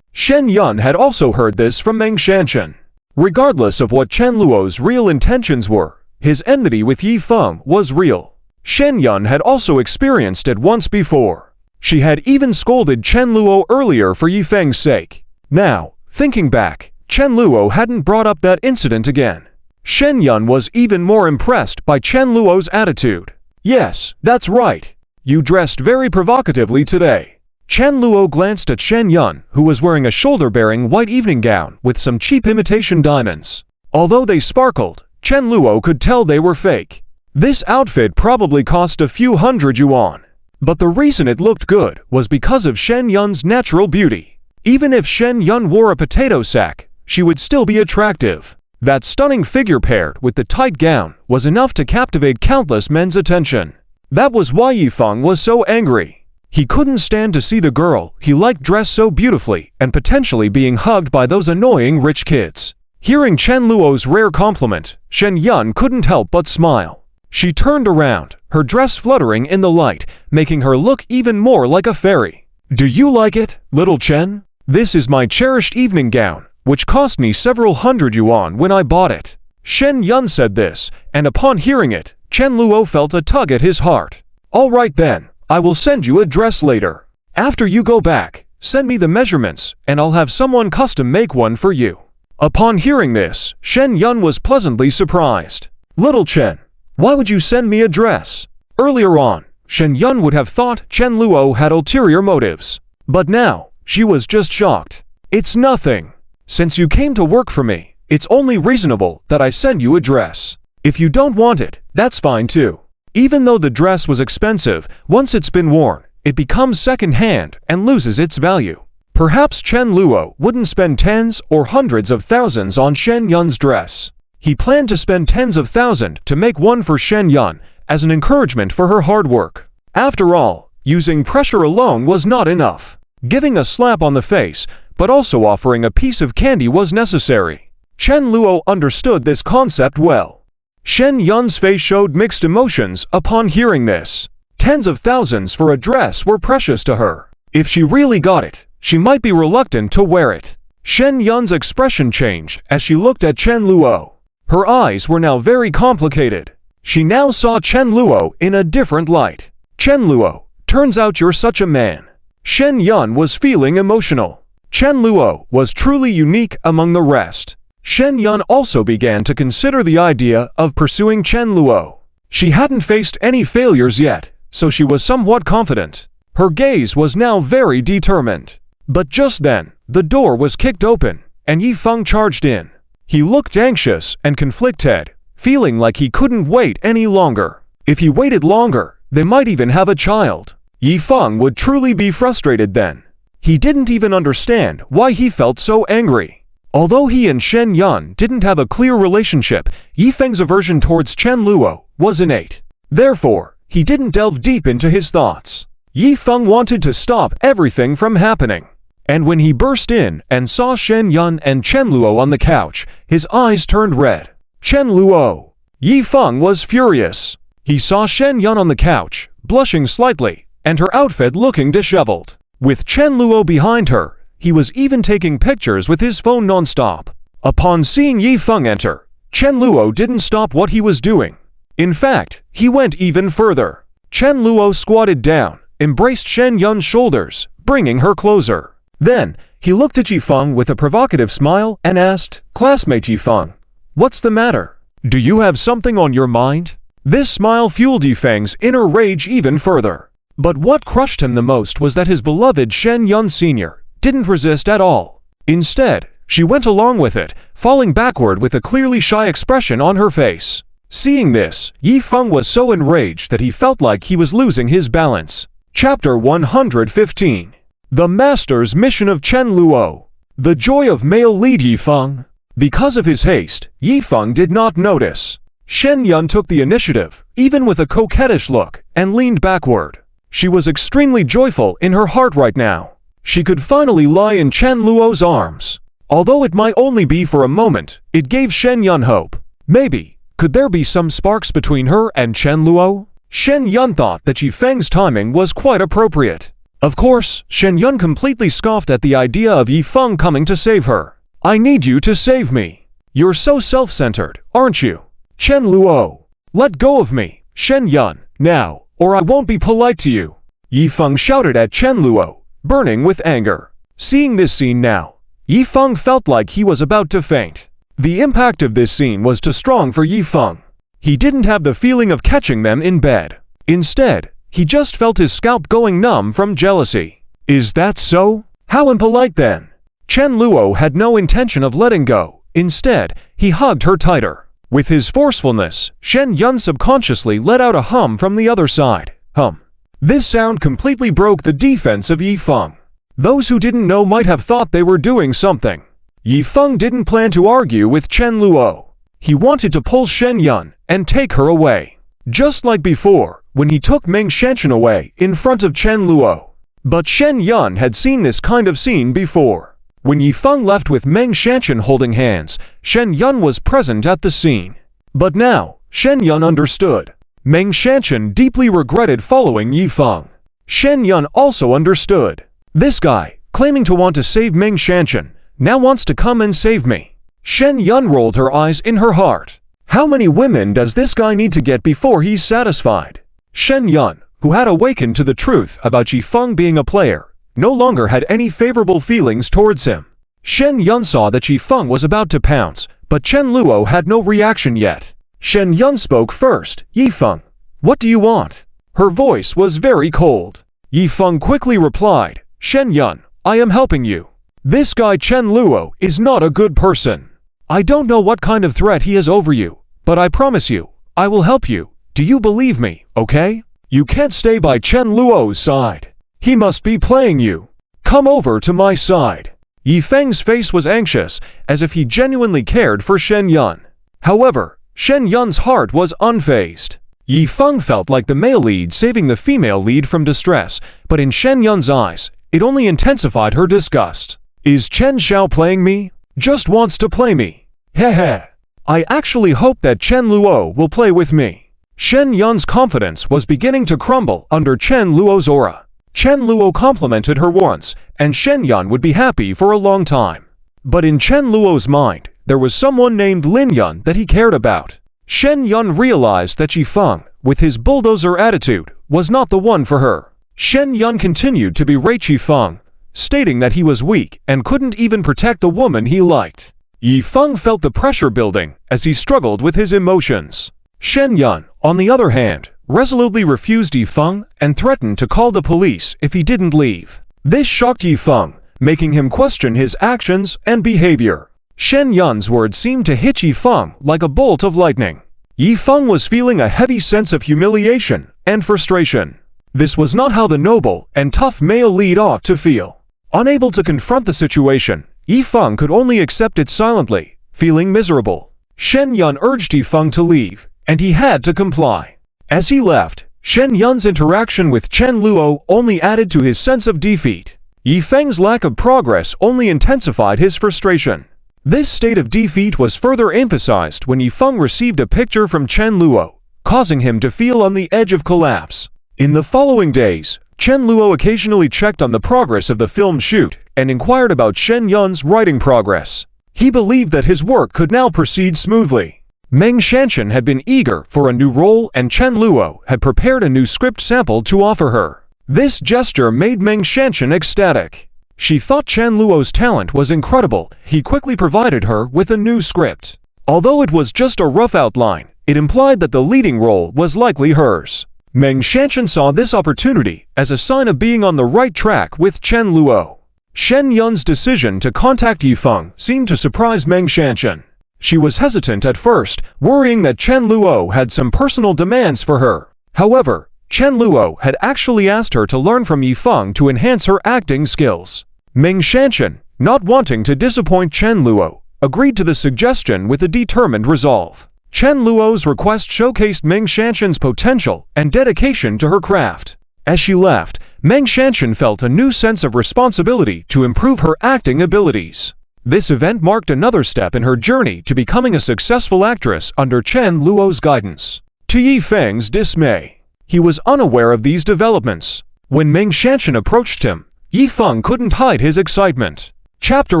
Shen Yun had also heard this from Meng Shanshan. Regardless of what Chen Luo's real intentions were, his enmity with Yifeng was real. Shen Yun had also experienced it once before. She had even scolded Chen Luo earlier for Yi Feng's sake. Now, thinking back, Chen Luo hadn't brought up that incident again. Shen Yun was even more impressed by Chen Luo's attitude. Yes, that's right. You dressed very provocatively today. Chen Luo glanced at Shen Yun, who was wearing a shoulder-bearing white evening gown with some cheap imitation diamonds. Although they sparkled, Chen Luo could tell they were fake. This outfit probably cost a few hundred yuan. But the reason it looked good was because of Shen Yun's natural beauty. Even if Shen Yun wore a potato sack, she would still be attractive. That stunning figure paired with the tight gown was enough to captivate countless men's attention. That was why Yi Feng was so angry. He couldn't stand to see the girl he liked dressed so beautifully and potentially being hugged by those annoying rich kids. Hearing Chen Luo's rare compliment, Shen Yun couldn't help but smile. She turned around, her dress fluttering in the light, making her look even more like a fairy. Do you like it, little Chen? This is my cherished evening gown, which cost me several hundred yuan when I bought it. Shen Yun said this, and upon hearing it, Chen Luo felt a tug at his heart. All right then, I will send you a dress later. After you go back, send me the measurements, and I'll have someone custom make one for you. Upon hearing this, Shen Yun was pleasantly surprised. Little Chen, why would you send me a dress? Earlier on, Shen Yun would have thought Chen Luo had ulterior motives. But now, she was just shocked. It's nothing. Since you came to work for me, it's only reasonable that I send you a dress. If you don't want it, that's fine too. Even though the dress was expensive, once it's been worn, it becomes second-hand and loses its value. Perhaps Chen Luo wouldn't spend tens or hundreds of thousands on Shen Yun's dress. He planned to spend tens of thousands to make one for Shen Yun as an encouragement for her hard work. After all, using pressure alone was not enough. Giving a slap on the face, but also offering a piece of candy was necessary. Chen Luo understood this concept well. Shen Yun's face showed mixed emotions upon hearing this. Tens of thousands for a dress were precious to her. If she really got it, she might be reluctant to wear it. Shen Yun's expression changed as she looked at Chen Luo. Her eyes were now very complicated. She now saw Chen Luo in a different light. Chen Luo, turns out you're such a man. Shen Yun was feeling emotional. Chen Luo was truly unique among the rest. Shen Yun also began to consider the idea of pursuing Chen Luo. She hadn't faced any failures yet, so she was somewhat confident. Her gaze was now very determined. But just then, the door was kicked open, and Yi Feng charged in. He looked anxious and conflicted, feeling like he couldn't wait any longer. If he waited longer, they might even have a child. Yi Feng would truly be frustrated then. He didn't even understand why he felt so angry. Although he and Shen Yun didn't have a clear relationship, Yi Feng's aversion towards Chen Luo was innate. Therefore, he didn't delve deep into his thoughts. Yi Feng wanted to stop everything from happening. And when he burst in and saw Shen Yun and Chen Luo on the couch, his eyes turned red. Chen Luo! Yi Feng was furious. He saw Shen Yun on the couch, blushing slightly, and her outfit looking disheveled. With Chen Luo behind her, he was even taking pictures with his phone non-stop. Upon seeing Yi Feng enter, Chen Luo didn't stop what he was doing. In fact, he went even further. Chen Luo squatted down, embraced Shen Yun's shoulders, bringing her closer. Then, he looked at Yi Feng with a provocative smile and asked, "Classmate Yi Feng, what's the matter? Do you have something on your mind?" This smile fueled Yi Feng's inner rage even further. But what crushed him the most was that his beloved Shen Yun Sr. didn't resist at all. Instead, she went along with it, falling backward with a clearly shy expression on her face. Seeing this, Yi Feng was so enraged that he felt like he was losing his balance. Chapter 115. The Master's Mission of Chen Luo. The joy of male lead Yi Feng. Because of his haste, Yi Feng did not notice. Shen Yun took the initiative, even with a coquettish look, and leaned backward. She was extremely joyful in her heart right now. She could finally lie in Chen Luo's arms. Although it might only be for a moment, it gave Shen Yun hope. Maybe, could there be some sparks between her and Chen Luo? Shen Yun thought that Yi Feng's timing was quite appropriate. Of course, Shen Yun completely scoffed at the idea of Yi Feng coming to save her. "I need you to save me. You're so self-centered, aren't you? Chen Luo, let go of me, Shen Yun, now, or I won't be polite to you." Yifeng shouted at Chen Luo, burning with anger. Seeing this scene now, Yifeng felt like he was about to faint. The impact of this scene was too strong for Yifeng. He didn't have the feeling of catching them in bed. Instead, he just felt his scalp going numb from jealousy. Is that so? How impolite then. Chen Luo had no intention of letting go. Instead, he hugged her tighter. With his forcefulness, Shen Yun subconsciously let out a hum from the other side. Hum. This sound completely broke the defense of Yifeng. Those who didn't know might have thought they were doing something. Yifeng didn't plan to argue with Chen Luo. He wanted to pull Shen Yun and take her away. Just like before, when he took Meng Shanshan away in front of Chen Luo. But Shen Yun had seen this kind of scene before. When Yifeng left with Meng Shanshan holding hands, Shen Yun was present at the scene. But now, Shen Yun understood. Meng Shanshan deeply regretted following Yifeng. Shen Yun also understood. This guy, claiming to want to save Meng Shanshan, now wants to come and save me. Shen Yun rolled her eyes in her heart. How many women does this guy need to get before he's satisfied? Shen Yun, who had awakened to the truth about Yifeng being a player, no longer had any favorable feelings towards him. Shen Yun saw that Yifeng was about to pounce, but Chen Luo had no reaction yet. Shen Yun spoke first. Yifeng, what do you want? Her voice was very cold. Yifeng quickly replied, Shen Yun, I am helping you. This guy Chen Luo is not a good person. I don't know what kind of threat he has over you, but I promise you, I will help you. Do you believe me, okay? You can't stay by Chen Luo's side. He must be playing you. Come over to my side. Yifeng's face was anxious, as if he genuinely cared for Shen Yun. However, Shen Yun's heart was unfazed. Yifeng felt like the male lead saving the female lead from distress, but in Shen Yun's eyes, it only intensified her disgust. Is Chen Xiao playing me? Just wants to play me. Heh. I actually hope that Chen Luo will play with me. Shen Yun's confidence was beginning to crumble under Chen Luo's aura. Chen Luo complimented her once, and Shen Yun would be happy for a long time. But in Chen Luo's mind, there was someone named Lin Yun that he cared about. Shen Yun realized that Yifeng, with his bulldozer attitude, was not the one for her. Shen Yun continued to berate Yifeng, stating that he was weak and couldn't even protect the woman he liked. Yifeng felt the pressure building as he struggled with his emotions. Shen Yun, on the other hand, resolutely refused Yifeng and threatened to call the police if he didn't leave. This shocked Yifeng, making him question his actions and behavior. Shen Yun's words seemed to hit Yifeng like a bolt of lightning. Yifeng was feeling a heavy sense of humiliation and frustration. This was not how the noble and tough male lead ought to feel. Unable to confront the situation, Yifeng could only accept it silently, feeling miserable. Shen Yun urged Yifeng to leave, and he had to comply. As he left, Shen Yun's interaction with Chen Luo only added to his sense of defeat. Yifeng's lack of progress only intensified his frustration. This state of defeat was further emphasized when Yifeng received a picture from Chen Luo, causing him to feel on the edge of collapse. In the following days, Chen Luo occasionally checked on the progress of the film shoot and inquired about Shen Yun's writing progress. He believed that his work could now proceed smoothly. Meng Shanshan had been eager for a new role and Chen Luo had prepared a new script sample to offer her. This gesture made Meng Shanshan ecstatic. She thought Chen Luo's talent was incredible. He quickly provided her with a new script. Although it was just a rough outline, it implied that the leading role was likely hers. Meng Shanshan saw this opportunity as a sign of being on the right track with Chen Luo. Shen Yun's decision to contact Yifeng seemed to surprise Meng Shanshan. She was hesitant at first, worrying that Chen Luo had some personal demands for her. However, Chen Luo had actually asked her to learn from Yifeng to enhance her acting skills. Meng Shanshan, not wanting to disappoint Chen Luo, agreed to the suggestion with a determined resolve. Chen Luo's request showcased Meng Shanshan's potential and dedication to her craft. As she left, Meng Shanshan felt a new sense of responsibility to improve her acting abilities. This event marked another step in her journey to becoming a successful actress under Chen Luo's guidance. To Yifeng's dismay, he was unaware of these developments. When Meng Shanshan approached him, Yifeng couldn't hide his excitement. Chapter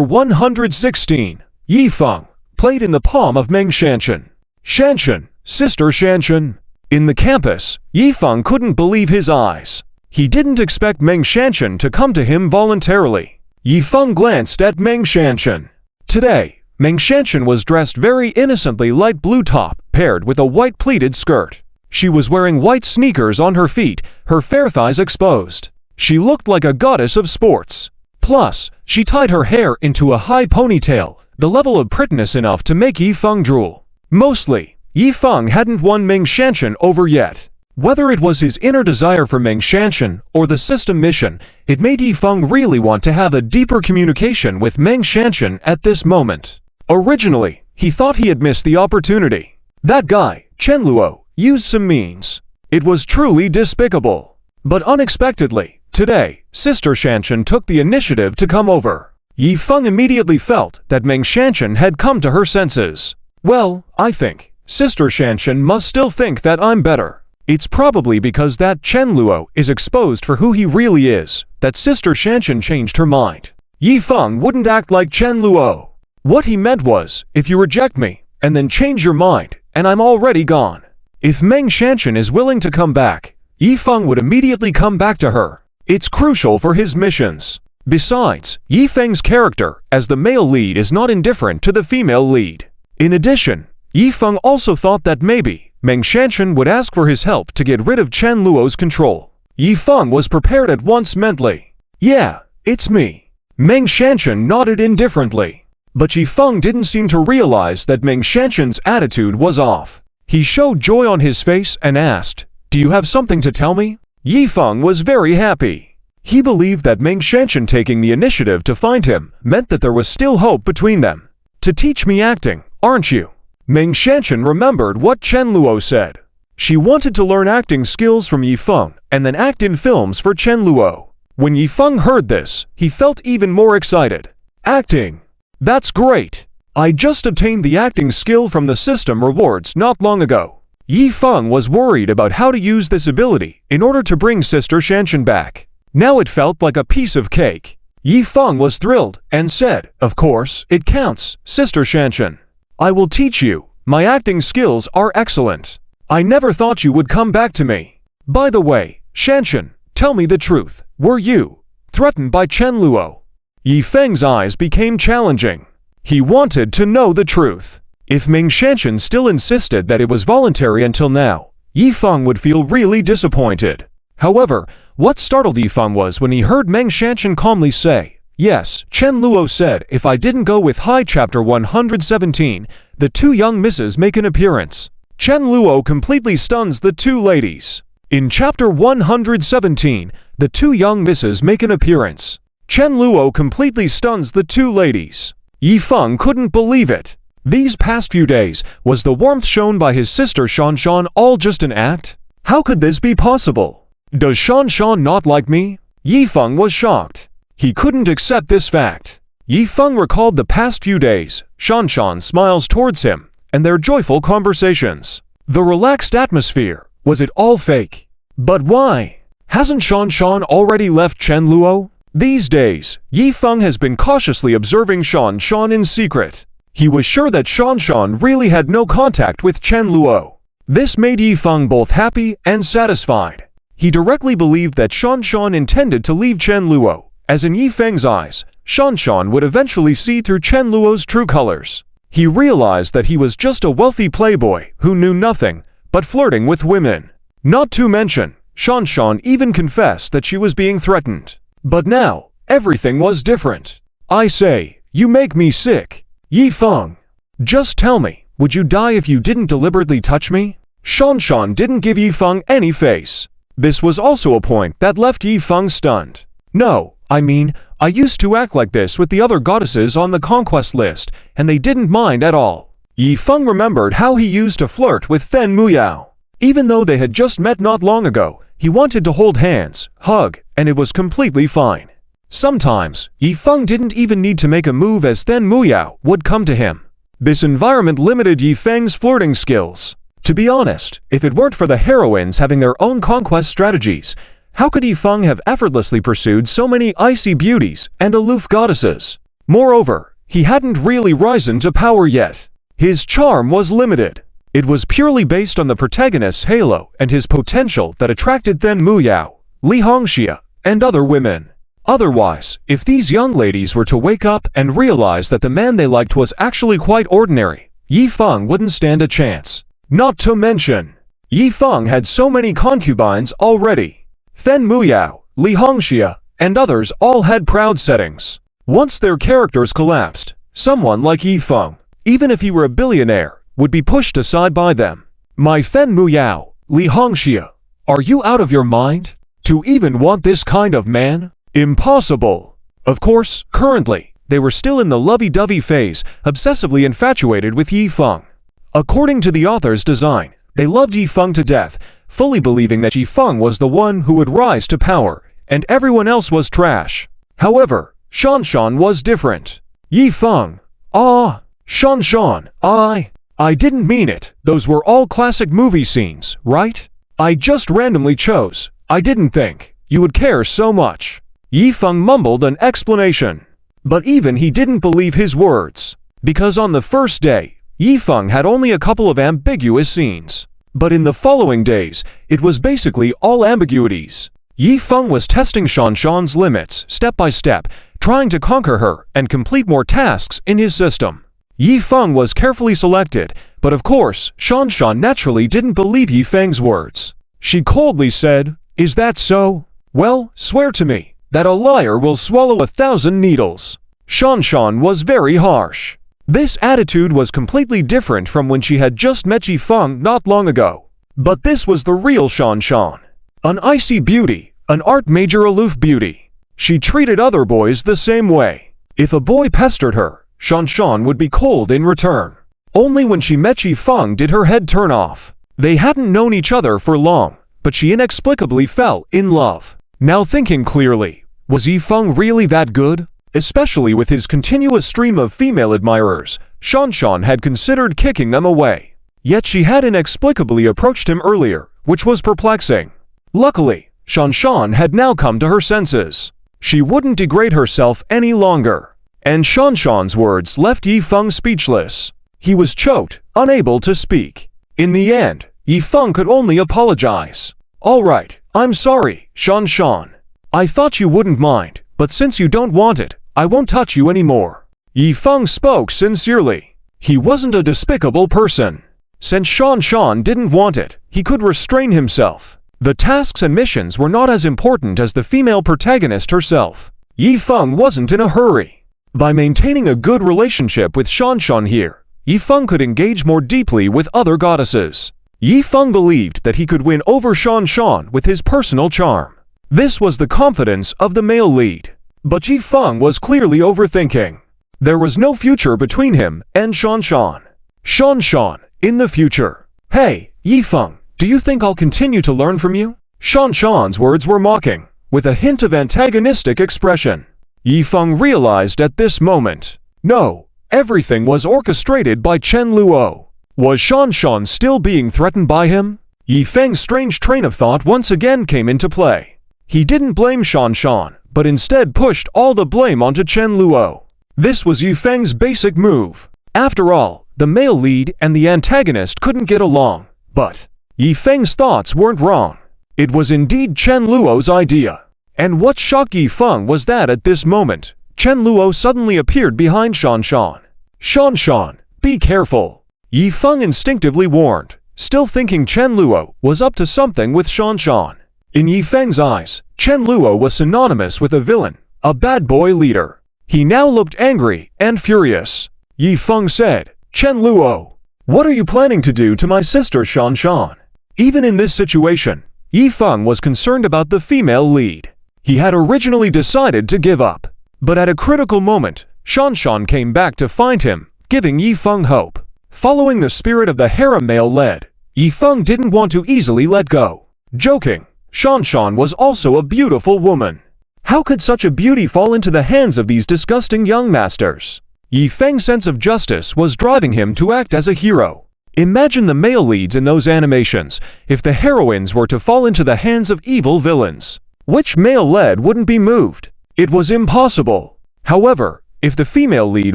116. Yifeng, played in the palm of Meng Shanshan. Shanshan, Sister Shanshan. In the campus, Yifeng couldn't believe his eyes. He didn't expect Meng Shanshan to come to him voluntarily. Yifeng glanced at Meng Shanshan. Today, Meng Shanshan was dressed very innocently light blue top paired with a white pleated skirt. She was wearing white sneakers on her feet, her fair thighs exposed. She looked like a goddess of sports. Plus, she tied her hair into a high ponytail, the level of prettiness enough to make Yifeng drool. Mostly, Yifeng hadn't won Meng Shanshan over yet. Whether it was his inner desire for Meng Shanshan or the system mission, it made Yifeng really want to have a deeper communication with Meng Shanshan at this moment. Originally, he thought he had missed the opportunity. That guy, Chen Luo, used some means. It was truly despicable. But unexpectedly, today, Sister Shanshan took the initiative to come over. Yifeng immediately felt that Meng Shanshan had come to her senses. Well, I think Sister Shanshan must still think that I'm better. It's probably because that Chen Luo is exposed for who he really is, that Sister Shanshan changed her mind. Yifeng wouldn't act like Chen Luo. What he meant was, if you reject me, and then change your mind, and I'm already gone. If Meng Shanshan is willing to come back, Yifeng would immediately come back to her. It's crucial for his missions. Besides, Yifeng's character as the male lead is not indifferent to the female lead. In addition, Yifeng also thought that maybe Meng Shanshan would ask for his help to get rid of Chen Luo's control. Yifeng was prepared at once mentally. Yeah, it's me. Meng Shanshan nodded indifferently. But Yifeng didn't seem to realize that Meng Shanshan's attitude was off. He showed joy on his face and asked, "Do you have something to tell me?" Yifeng was very happy. He believed that Meng Shanshan taking the initiative to find him meant that there was still hope between them. "To teach me acting, aren't you?" Meng Shanshan remembered what Chen Luo said. She wanted to learn acting skills from Yifeng and then act in films for Chen Luo. When Yifeng heard this, he felt even more excited. Acting. That's great. I just obtained the acting skill from the system rewards not long ago. Yifeng was worried about how to use this ability in order to bring Sister Shanshan back. Now it felt like a piece of cake. Yifeng was thrilled and said, "Of course, it counts, Sister Shanshan. I will teach you. My acting skills are excellent. I never thought you would come back to me. By the way, Shanshan, tell me the truth. Were you threatened by Chen Luo?" Yifeng's eyes became challenging. He wanted to know the truth. If Meng Shanshan still insisted that it was voluntary until now, Yifeng would feel really disappointed. However, what startled Yifeng was when he heard Meng Shanshan calmly say, "Yes, Chen Luo said if I didn't go with High Chapter 117, the two young misses make an appearance." Chen Luo completely stuns the two ladies. In Chapter 117, the two young misses make an appearance. Chen Luo completely stuns the two ladies. Yifeng couldn't believe it. These past few days, was the warmth shown by his sister Shanshan all just an act? How could this be possible? Does Shanshan not like me? Yifeng was shocked. He couldn't accept this fact. Yifeng recalled the past few days, Shanshan's smiles towards him, and their joyful conversations. The relaxed atmosphere, was it all fake? But why? Hasn't Shanshan already left Chen Luo? These days, Yifeng has been cautiously observing Shanshan in secret. He was sure that Shanshan really had no contact with Chen Luo. This made Yifeng both happy and satisfied. He directly believed that Shanshan intended to leave Chen Luo, as in Yifeng's eyes, Shanshan would eventually see through Chen Luo's true colors. He realized that he was just a wealthy playboy who knew nothing but flirting with women. Not to mention, Shanshan even confessed that she was being threatened. But now, everything was different. I say, you make me sick. Yifeng. Just tell me, would you die if you didn't deliberately touch me? Shanshan didn't give Yifeng any face. This was also a point that left Yifeng stunned. No, I mean, I used to act like this with the other goddesses on the conquest list, and they didn't mind at all. Yifeng remembered how he used to flirt with Fen Muyao. Even though they had just met not long ago, he wanted to hold hands, hug, and it was completely fine. Sometimes, Yifeng didn't even need to make a move as Fen Muyao would come to him. This environment limited Yifeng's flirting skills. To be honest, if it weren't for the heroines having their own conquest strategies, how could Yifeng have effortlessly pursued so many icy beauties and aloof goddesses? Moreover, he hadn't really risen to power yet. His charm was limited. It was purely based on the protagonist's halo and his potential that attracted Fen Muyao, Li Hongxia, and other women. Otherwise, if these young ladies were to wake up and realize that the man they liked was actually quite ordinary, Yi Feng wouldn't stand a chance. Not to mention, Yi Feng had so many concubines already. Fen Muyao, Li Hongxia, and others all had proud settings. Once their characters collapsed, someone like Yi Feng, even if he were a billionaire, would be pushed aside by them. My Fen Muyao, Li Hongxia, are you out of your mind? To even want this kind of man? Impossible! Of course, currently, they were still in the lovey-dovey phase, obsessively infatuated with Yi Feng. According to the author's design, they loved Yi Feng to death, fully believing that Yi Feng was the one who would rise to power, and everyone else was trash. However, Shanshan was different. Yi Feng. Shanshan, I didn't mean it. Those were all classic movie scenes, right? I just randomly chose. I didn't think you would care so much. Yi Feng mumbled an explanation. But even he didn't believe his words. Because on the first day, Yi Feng had only a couple of ambiguous scenes. But in the following days, it was basically all ambiguities. Yi Feng was testing Shanshan's limits, step by step, trying to conquer her and complete more tasks in his system. Yi Feng was carefully selected, but of course, Shanshan naturally didn't believe Yi Feng's words. She coldly said, "Is that so? Well, swear to me that a liar will swallow 1,000 needles." Shanshan was very harsh. This attitude was completely different from when she had just met Yi Feng not long ago. But this was the real Shanshan. An icy beauty, an art major aloof beauty. She treated other boys the same way. If a boy pestered her, Shanshan would be cold in return. Only when she met Yi Feng did her head turn off. They hadn't known each other for long, but she inexplicably fell in love. Now thinking clearly, was Yi Feng really that good? Especially with his continuous stream of female admirers, Shanshan had considered kicking them away. Yet she had inexplicably approached him earlier, which was perplexing. Luckily, Shanshan had now come to her senses. She wouldn't degrade herself any longer. And Shanshan's words left Yi Feng speechless. He was choked, unable to speak. In the end, Yi Feng could only apologize. "All right, I'm sorry, Shanshan. I thought you wouldn't mind, but since you don't want it, I won't touch you anymore." Yi Feng spoke sincerely. He wasn't a despicable person. Since Shanshan didn't want it, he could restrain himself. The tasks and missions were not as important as the female protagonist herself. Yi Feng wasn't in a hurry. By maintaining a good relationship with Shanshan here, Yi Feng could engage more deeply with other goddesses. Yi Feng believed that he could win over Shanshan with his personal charm. This was the confidence of the male lead. But Yi Feng was clearly overthinking. There was no future between him and Shanshan. Shanshan, in the future. "Hey, Yi Feng, do you think I'll continue to learn from you?" Shanshan's words were mocking, with a hint of antagonistic expression. Yi Feng realized at this moment, no, everything was orchestrated by Chen Luo. Was Shanshan still being threatened by him? Yi Feng's strange train of thought once again came into play. He didn't blame Shanshan, but instead pushed all the blame onto Chen Luo. This was Yi Feng's basic move. After all, the male lead and the antagonist couldn't get along. But Yi Feng's thoughts weren't wrong. It was indeed Chen Luo's idea. And what shocked Yi Feng was that at this moment, Chen Luo suddenly appeared behind Shanshan. "Shanshan, be careful," Yi Feng instinctively warned, still thinking Chen Luo was up to something with Shanshan. In Yi Feng's eyes, Chen Luo was synonymous with a villain, a bad boy leader. He now looked angry and furious. Yi Feng said, "Chen Luo, what are you planning to do to my sister Shanshan?" Even in this situation, Yi Feng was concerned about the female lead. He had originally decided to give up. But at a critical moment, Shanshan came back to find him, giving Yi Feng hope. Following the spirit of the harem male led, Yi Feng didn't want to easily let go. Joking, Shanshan was also a beautiful woman. How could such a beauty fall into the hands of these disgusting young masters? Yi Feng's sense of justice was driving him to act as a hero. Imagine the male leads in those animations if the heroines were to fall into the hands of evil villains. Which male lead wouldn't be moved? It was impossible. However, if the female lead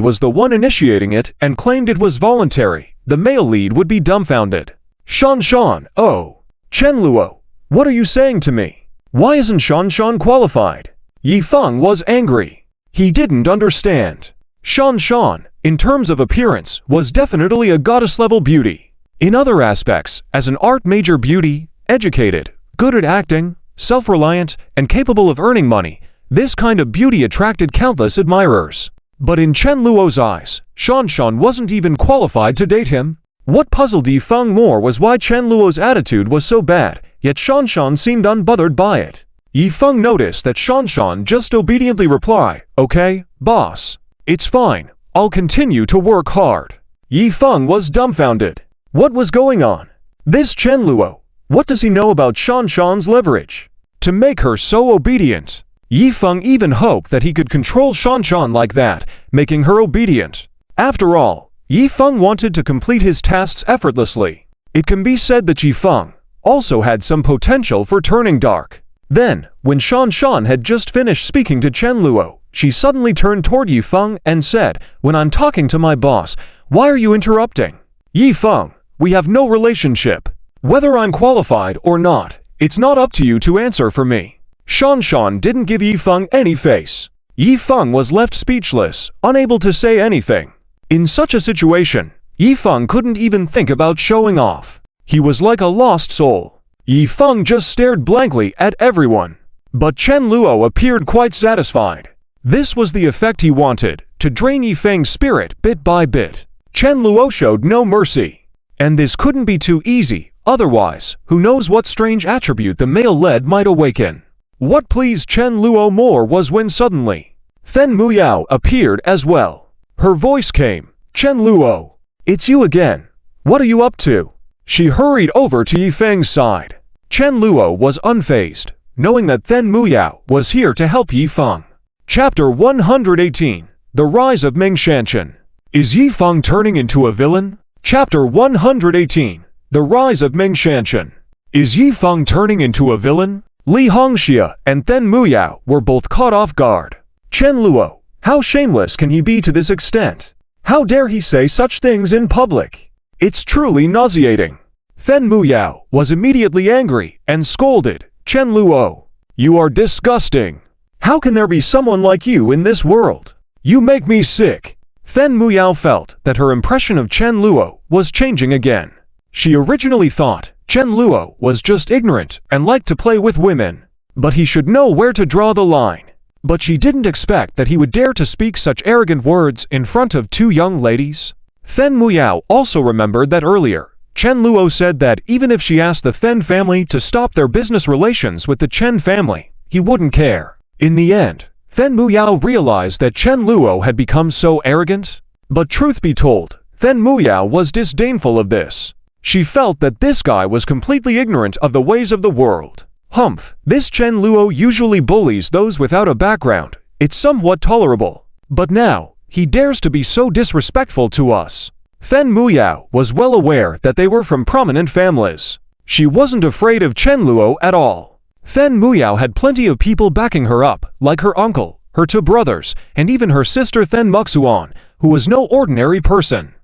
was the one initiating it and claimed it was voluntary, the male lead would be dumbfounded. "Shanshan, oh, Chen Luo, what are you saying to me?" Why isn't Shan qualified? Yifeng was angry. He didn't understand. Shan, in terms of appearance, was definitely a goddess-level beauty. In other aspects, as an art major beauty, educated, good at acting, self-reliant, and capable of earning money, this kind of beauty attracted countless admirers. But in Chen Luo's eyes, Shan wasn't even qualified to date him. What puzzled Yifeng more was why Chen Luo's attitude was so bad, yet Shan seemed unbothered by it. Yifeng noticed that Shan just obediently replied, "Okay, boss. It's fine. I'll continue to work hard." Yifeng was dumbfounded. What was going on? This Chen Luo, what does he know about Shan's leverage to make her so obedient? Yifeng even hoped that he could control Shan like that, making her obedient. After all, Yifeng wanted to complete his tasks effortlessly. It can be said that Yifeng also had some potential for turning dark. Then, when Shan had just finished speaking to Chen Luo, she suddenly turned toward Yifeng and said, "When I'm talking to my boss, why are you interrupting? Yifeng, we have no relationship. Whether I'm qualified or not, it's not up to you to answer for me." Shan didn't give Yifeng any face. Yifeng was left speechless, unable to say anything. In such a situation, Yifeng couldn't even think about showing off. He was like a lost soul. Yifeng just stared blankly at everyone. But Chen Luo appeared quite satisfied. This was the effect he wanted, to drain Yifeng's spirit bit by bit. Chen Luo showed no mercy. And this couldn't be too easy, otherwise, who knows what strange attribute the male lead might awaken. What pleased Chen Luo more was when suddenly, Fen Muyao appeared as well. Her voice came, "Chen Luo, it's you again. What are you up to?" She hurried over to Yifeng's side. Chen Luo was unfazed, knowing that Fen Muyao was here to help Yifeng. Chapter 118, The Rise of Ming Shanshan. Is Yifeng turning into a villain? Chapter 118, The Rise of Ming Shanshan. Is Yifeng turning into a villain? Li Hongxia and Fen Muyao were both caught off guard. Chen Luo, how shameless can he be to this extent? How dare he say such things in public? It's truly nauseating. Fen Muyao was immediately angry and scolded, "Chen Luo, you are disgusting. How can there be someone like you in this world? You make me sick." Fen Muyao felt that her impression of Chen Luo was changing again. She originally thought Chen Luo was just ignorant and liked to play with women, but he should know where to draw the line. But she didn't expect that he would dare to speak such arrogant words in front of two young ladies. Fen Muyao also remembered that earlier, Chen Luo said that even if she asked the Fen family to stop their business relations with the Chen family, he wouldn't care. In the end, Fen Muyao realized that Chen Luo had become so arrogant. But truth be told, Fen Muyao was disdainful of this. She felt that this guy was completely ignorant of the ways of the world. Humph, this Chen Luo usually bullies those without a background. It's somewhat tolerable. But now, he dares to be so disrespectful to us. Fen Muyao was well aware that they were from prominent families. She wasn't afraid of Chen Luo at all. Fen Muyao had plenty of people backing her up, like her uncle, her two brothers, and even her sister Fen Muxuan, who was no ordinary person.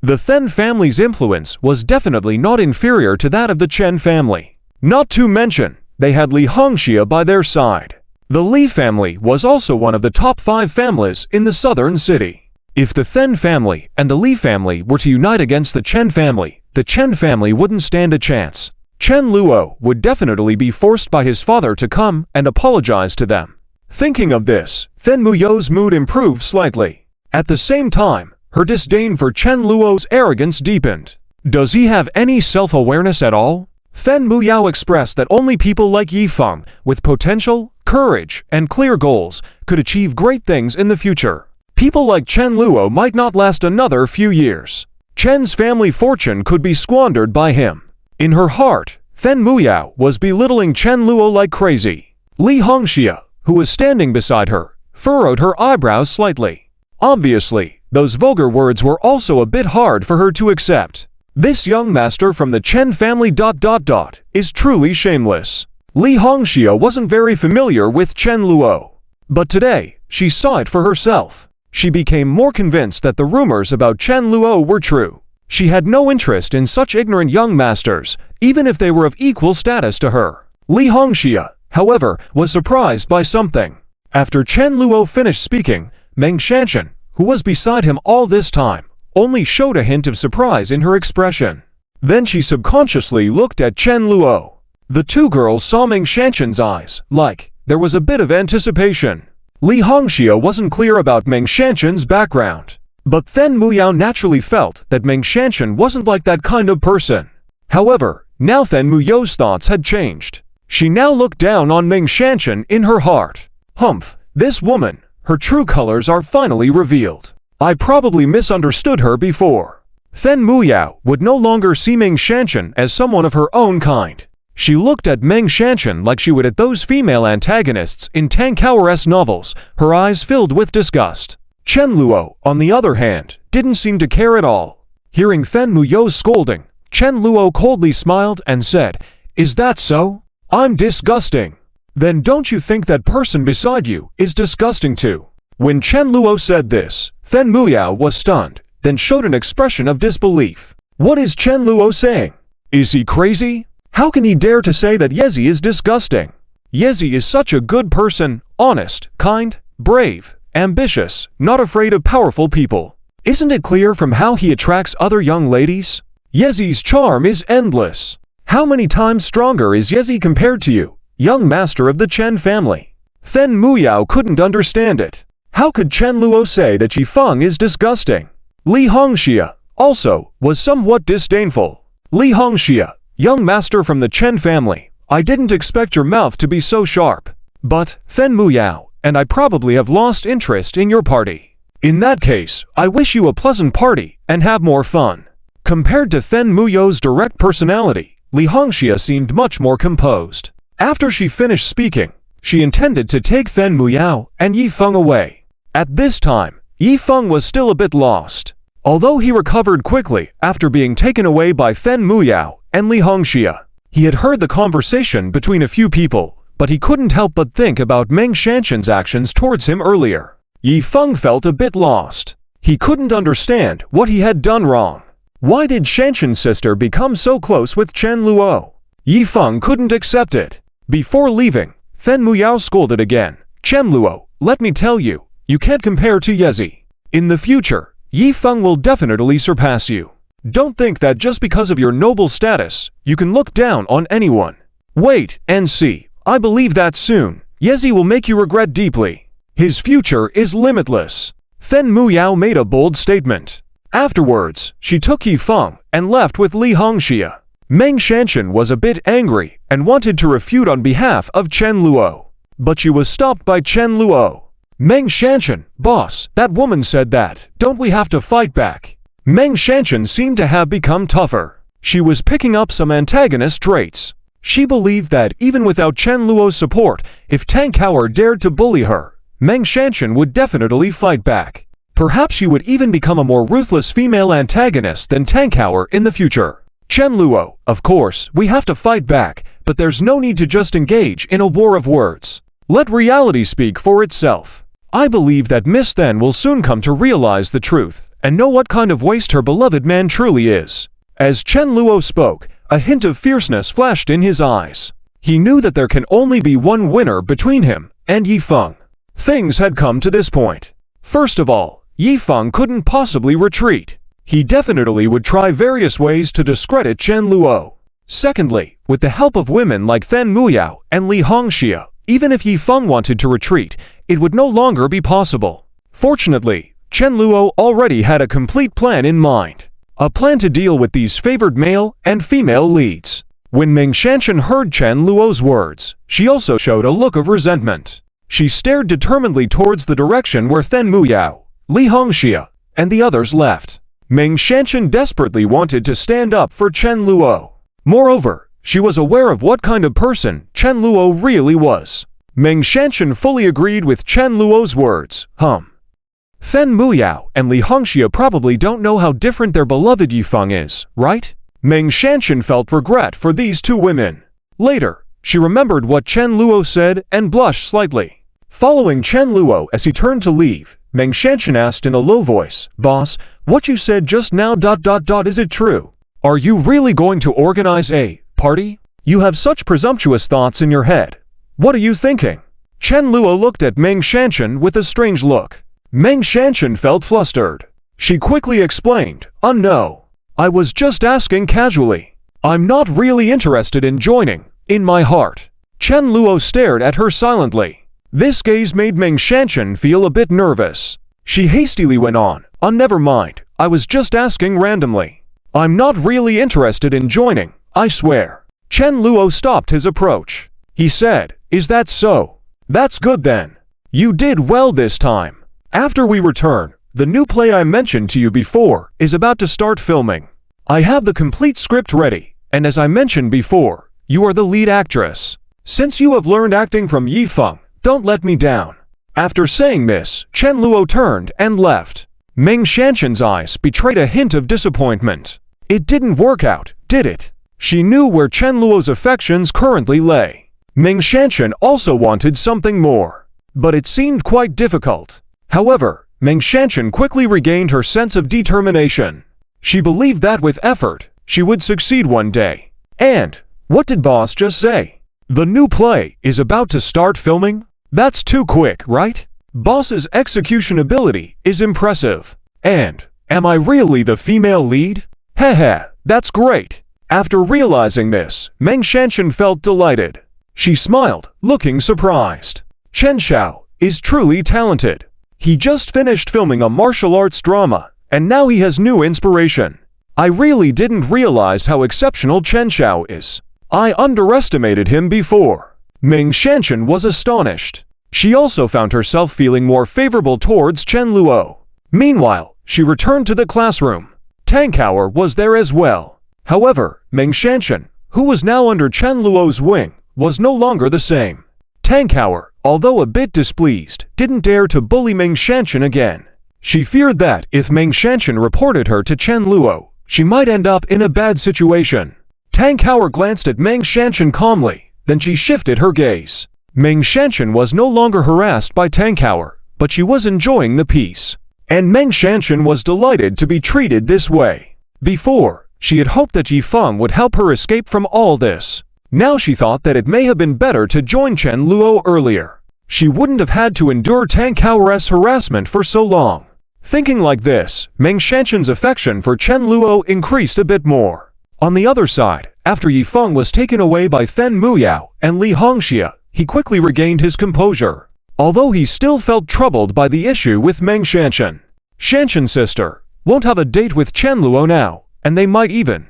The Fen family's influence was definitely not inferior to that of the Chen family. Not to mention, they had Li Hongxia by their side. The Li family was also one of the top 5 families in the southern city. If the Fen family and the Li family were to unite against the Chen family wouldn't stand a chance. Chen Luo would definitely be forced by his father to come and apologize to them. Thinking of this, Fen Muyao's mood improved slightly. At the same time, her disdain for Chen Luo's arrogance deepened. Does he have any self-awareness at all? Fen Muyao expressed that only people like Yifeng, with potential, courage, and clear goals, could achieve great things in the future. People like Chen Luo might not last another few years. Chen's family fortune could be squandered by him. In her heart, Fen Muyao was belittling Chen Luo like crazy. Li Hongxia, who was standing beside her, furrowed her eyebrows slightly. Obviously, those vulgar words were also a bit hard for her to accept. This young master from the Chen family ... is truly shameless. Li Hongxia wasn't very familiar with Chen Luo. But today, she saw it for herself. She became more convinced that the rumors about Chen Luo were true. She had no interest in such ignorant young masters, even if they were of equal status to her. Li Hongxia, however, was surprised by something. After Chen Luo finished speaking, Meng Shanshan, who was beside him all this time, only showed a hint of surprise in her expression. Then she subconsciously looked at Chen Luo. The two girls saw Meng Shanshan's eyes, like there was a bit of anticipation. Li Hongxia wasn't clear about Meng Shanshan's background, but Then Muyao naturally felt that Meng Shanshan wasn't like that kind of person. However, now Then Muyao's thoughts had changed. She now looked down on Meng Shanshan in her heart. Humph, this woman, her true colors are finally revealed. I probably misunderstood her before. Then Muyao would no longer see Meng Shanshan as someone of her own kind. She looked at Meng Shanshan like she would at those female antagonists in Tang Kao's novels, her eyes filled with disgust. Chen Luo, on the other hand, didn't seem to care at all. Hearing Then Muyao's scolding, Chen Luo coldly smiled and said, "Is that so? I'm disgusting. Then don't you think that person beside you is disgusting too?" When Chen Luo said this, Then Muyao was stunned, then showed an expression of disbelief. What is Chen Luo saying? Is he crazy? How can he dare to say that Yezi is disgusting? Yezi is such a good person, honest, kind, brave, ambitious, not afraid of powerful people. Isn't it clear from how he attracts other young ladies? Yezi's charm is endless. How many times stronger is Yezi compared to you, young master of the Chen family? Then Muyao couldn't understand it. How could Chen Luo say that Yifeng is disgusting? Li Hongxia, also, was somewhat disdainful. Li Hongxia, young master from the Chen family, I didn't expect your mouth to be so sharp. But, Then Muyao, and I probably have lost interest in your party. In that case, I wish you a pleasant party and have more fun. Compared to Then Muyao's direct personality, Li Hongxia seemed much more composed. After she finished speaking, she intended to take Then Muyao and Yifeng away. At this time, Yifeng was still a bit lost. Although he recovered quickly after being taken away by Then Muyao and Li Hongxia, he had heard the conversation between a few people, but he couldn't help but think about Meng Shanshan's actions towards him earlier. Yifeng felt a bit lost. He couldn't understand what he had done wrong. Why did Shanshan's sister become so close with Chen Luo? Yifeng couldn't accept it. Before leaving, Then Muyao scolded again. Chen Luo, let me tell you, you can't compare to Yezi. In the future, Yifeng will definitely surpass you. Don't think that just because of your noble status, you can look down on anyone. Wait and see. I believe that soon, Yezi will make you regret deeply. His future is limitless. Then Muyao made a bold statement. Afterwards, she took Yifeng and left with Li Hongxia. Meng Shanshan was a bit angry and wanted to refute on behalf of Chen Luo. But she was stopped by Chen Luo. Meng Shanshan, boss, that woman said that, don't we have to fight back? Meng Shanshan seemed to have become tougher. She was picking up some antagonist traits. She believed that even without Chen Luo's support, if Tang Kao dared to bully her, Meng Shanshan would definitely fight back. Perhaps she would even become a more ruthless female antagonist than Tang Kao in the future. Chen Luo, of course, we have to fight back, but there's no need to just engage in a war of words. Let reality speak for itself. I believe that Miss Then will soon come to realize the truth and know what kind of waste her beloved man truly is. As Chen Luo spoke, a hint of fierceness flashed in his eyes. He knew that there can only be one winner between him and Yifeng. Things had come to this point. First of all, Yifeng couldn't possibly retreat. He definitely would try various ways to discredit Chen Luo. Secondly, with the help of women like Then Muyao and Li Hongxia, even if Yifeng wanted to retreat, it would no longer be possible. Fortunately, Chen Luo already had a complete plan in mind. A plan to deal with these favored male and female leads. When Meng Shanshan heard Chen Luo's words, she also showed a look of resentment. She stared determinedly towards the direction where Then Muyao, Li Hongxia, and the others left. Meng Shanshan desperately wanted to stand up for Chen Luo. Moreover, she was aware of what kind of person Chen Luo really was. Meng Shanshan fully agreed with Chen Luo's words. Then Muyao and Li Hongxia probably don't know how different their beloved Yifeng is, right? Meng Shanshan felt regret for these two women. Later, she remembered what Chen Luo said and blushed slightly. Following Chen Luo as he turned to leave, Meng Shanshan asked in a low voice, "Boss, what you said just now ... is it true? Are you really going to organize a party? You have such presumptuous thoughts in your head. What are you thinking? Chen Luo looked at Meng Shanshan with a strange look. Meng Shanshan felt flustered. She quickly explained, no. I was just asking casually. I'm not really interested in joining, in my heart. Chen Luo stared at her silently. This gaze made Meng Shanshan feel a bit nervous. She hastily went on, never mind, I was just asking randomly. I'm not really interested in joining, I swear. Chen Luo stopped his approach. He said, is that so? That's good then. You did well this time. After we return, the new play I mentioned to you before is about to start filming. I have the complete script ready, and as I mentioned before, you are the lead actress. Since you have learned acting from Yifeng, don't let me down. After saying this, Chen Luo turned and left. Meng Shanshan's eyes betrayed a hint of disappointment. It didn't work out, did it? She knew where Chen Luo's affections currently lay. Meng Shanshan also wanted something more, but it seemed quite difficult. However, Meng Shanshan quickly regained her sense of determination. She believed that with effort, she would succeed one day. And, what did boss just say? The new play is about to start filming? That's too quick, right? Boss's execution ability is impressive. And, am I really the female lead? Heh, that's great. After realizing this, Meng Shanshan felt delighted. She smiled, looking surprised. Chen Xiao is truly talented. He just finished filming a martial arts drama, and now he has new inspiration. I really didn't realize how exceptional Chen Xiao is. I underestimated him before. Meng Shanshan was astonished. She also found herself feeling more favorable towards Chen Luo. Meanwhile, she returned to the classroom. Tang Kaoer was there as well. However, Meng Shanshan, who was now under Chen Luo's wing, was no longer the same. Tang Kaoer, although a bit displeased, didn't dare to bully Meng Shanshan again. She feared that if Meng Shanshan reported her to Chen Luo, she might end up in a bad situation. Tang Kaoer glanced at Meng Shanshan calmly, then she shifted her gaze. Meng Shanshan was no longer harassed by Tang Kaoer, but she was enjoying the peace. And Meng Shanshan was delighted to be treated this way. Before, she had hoped that Yifeng would help her escape from all this. Now she thought that it may have been better to join Chen Luo earlier. She wouldn't have had to endure Tang Kaoer's harassment for so long. Thinking like this, Meng Shanshan's affection for Chen Luo increased a bit more. On the other side, after Yifeng was taken away by Fen Muyao and Li Hongxia, he quickly regained his composure. Although he still felt troubled by the issue with Meng Shanshan. Shanshan's sister won't have a date with Chen Luo now, and they might even.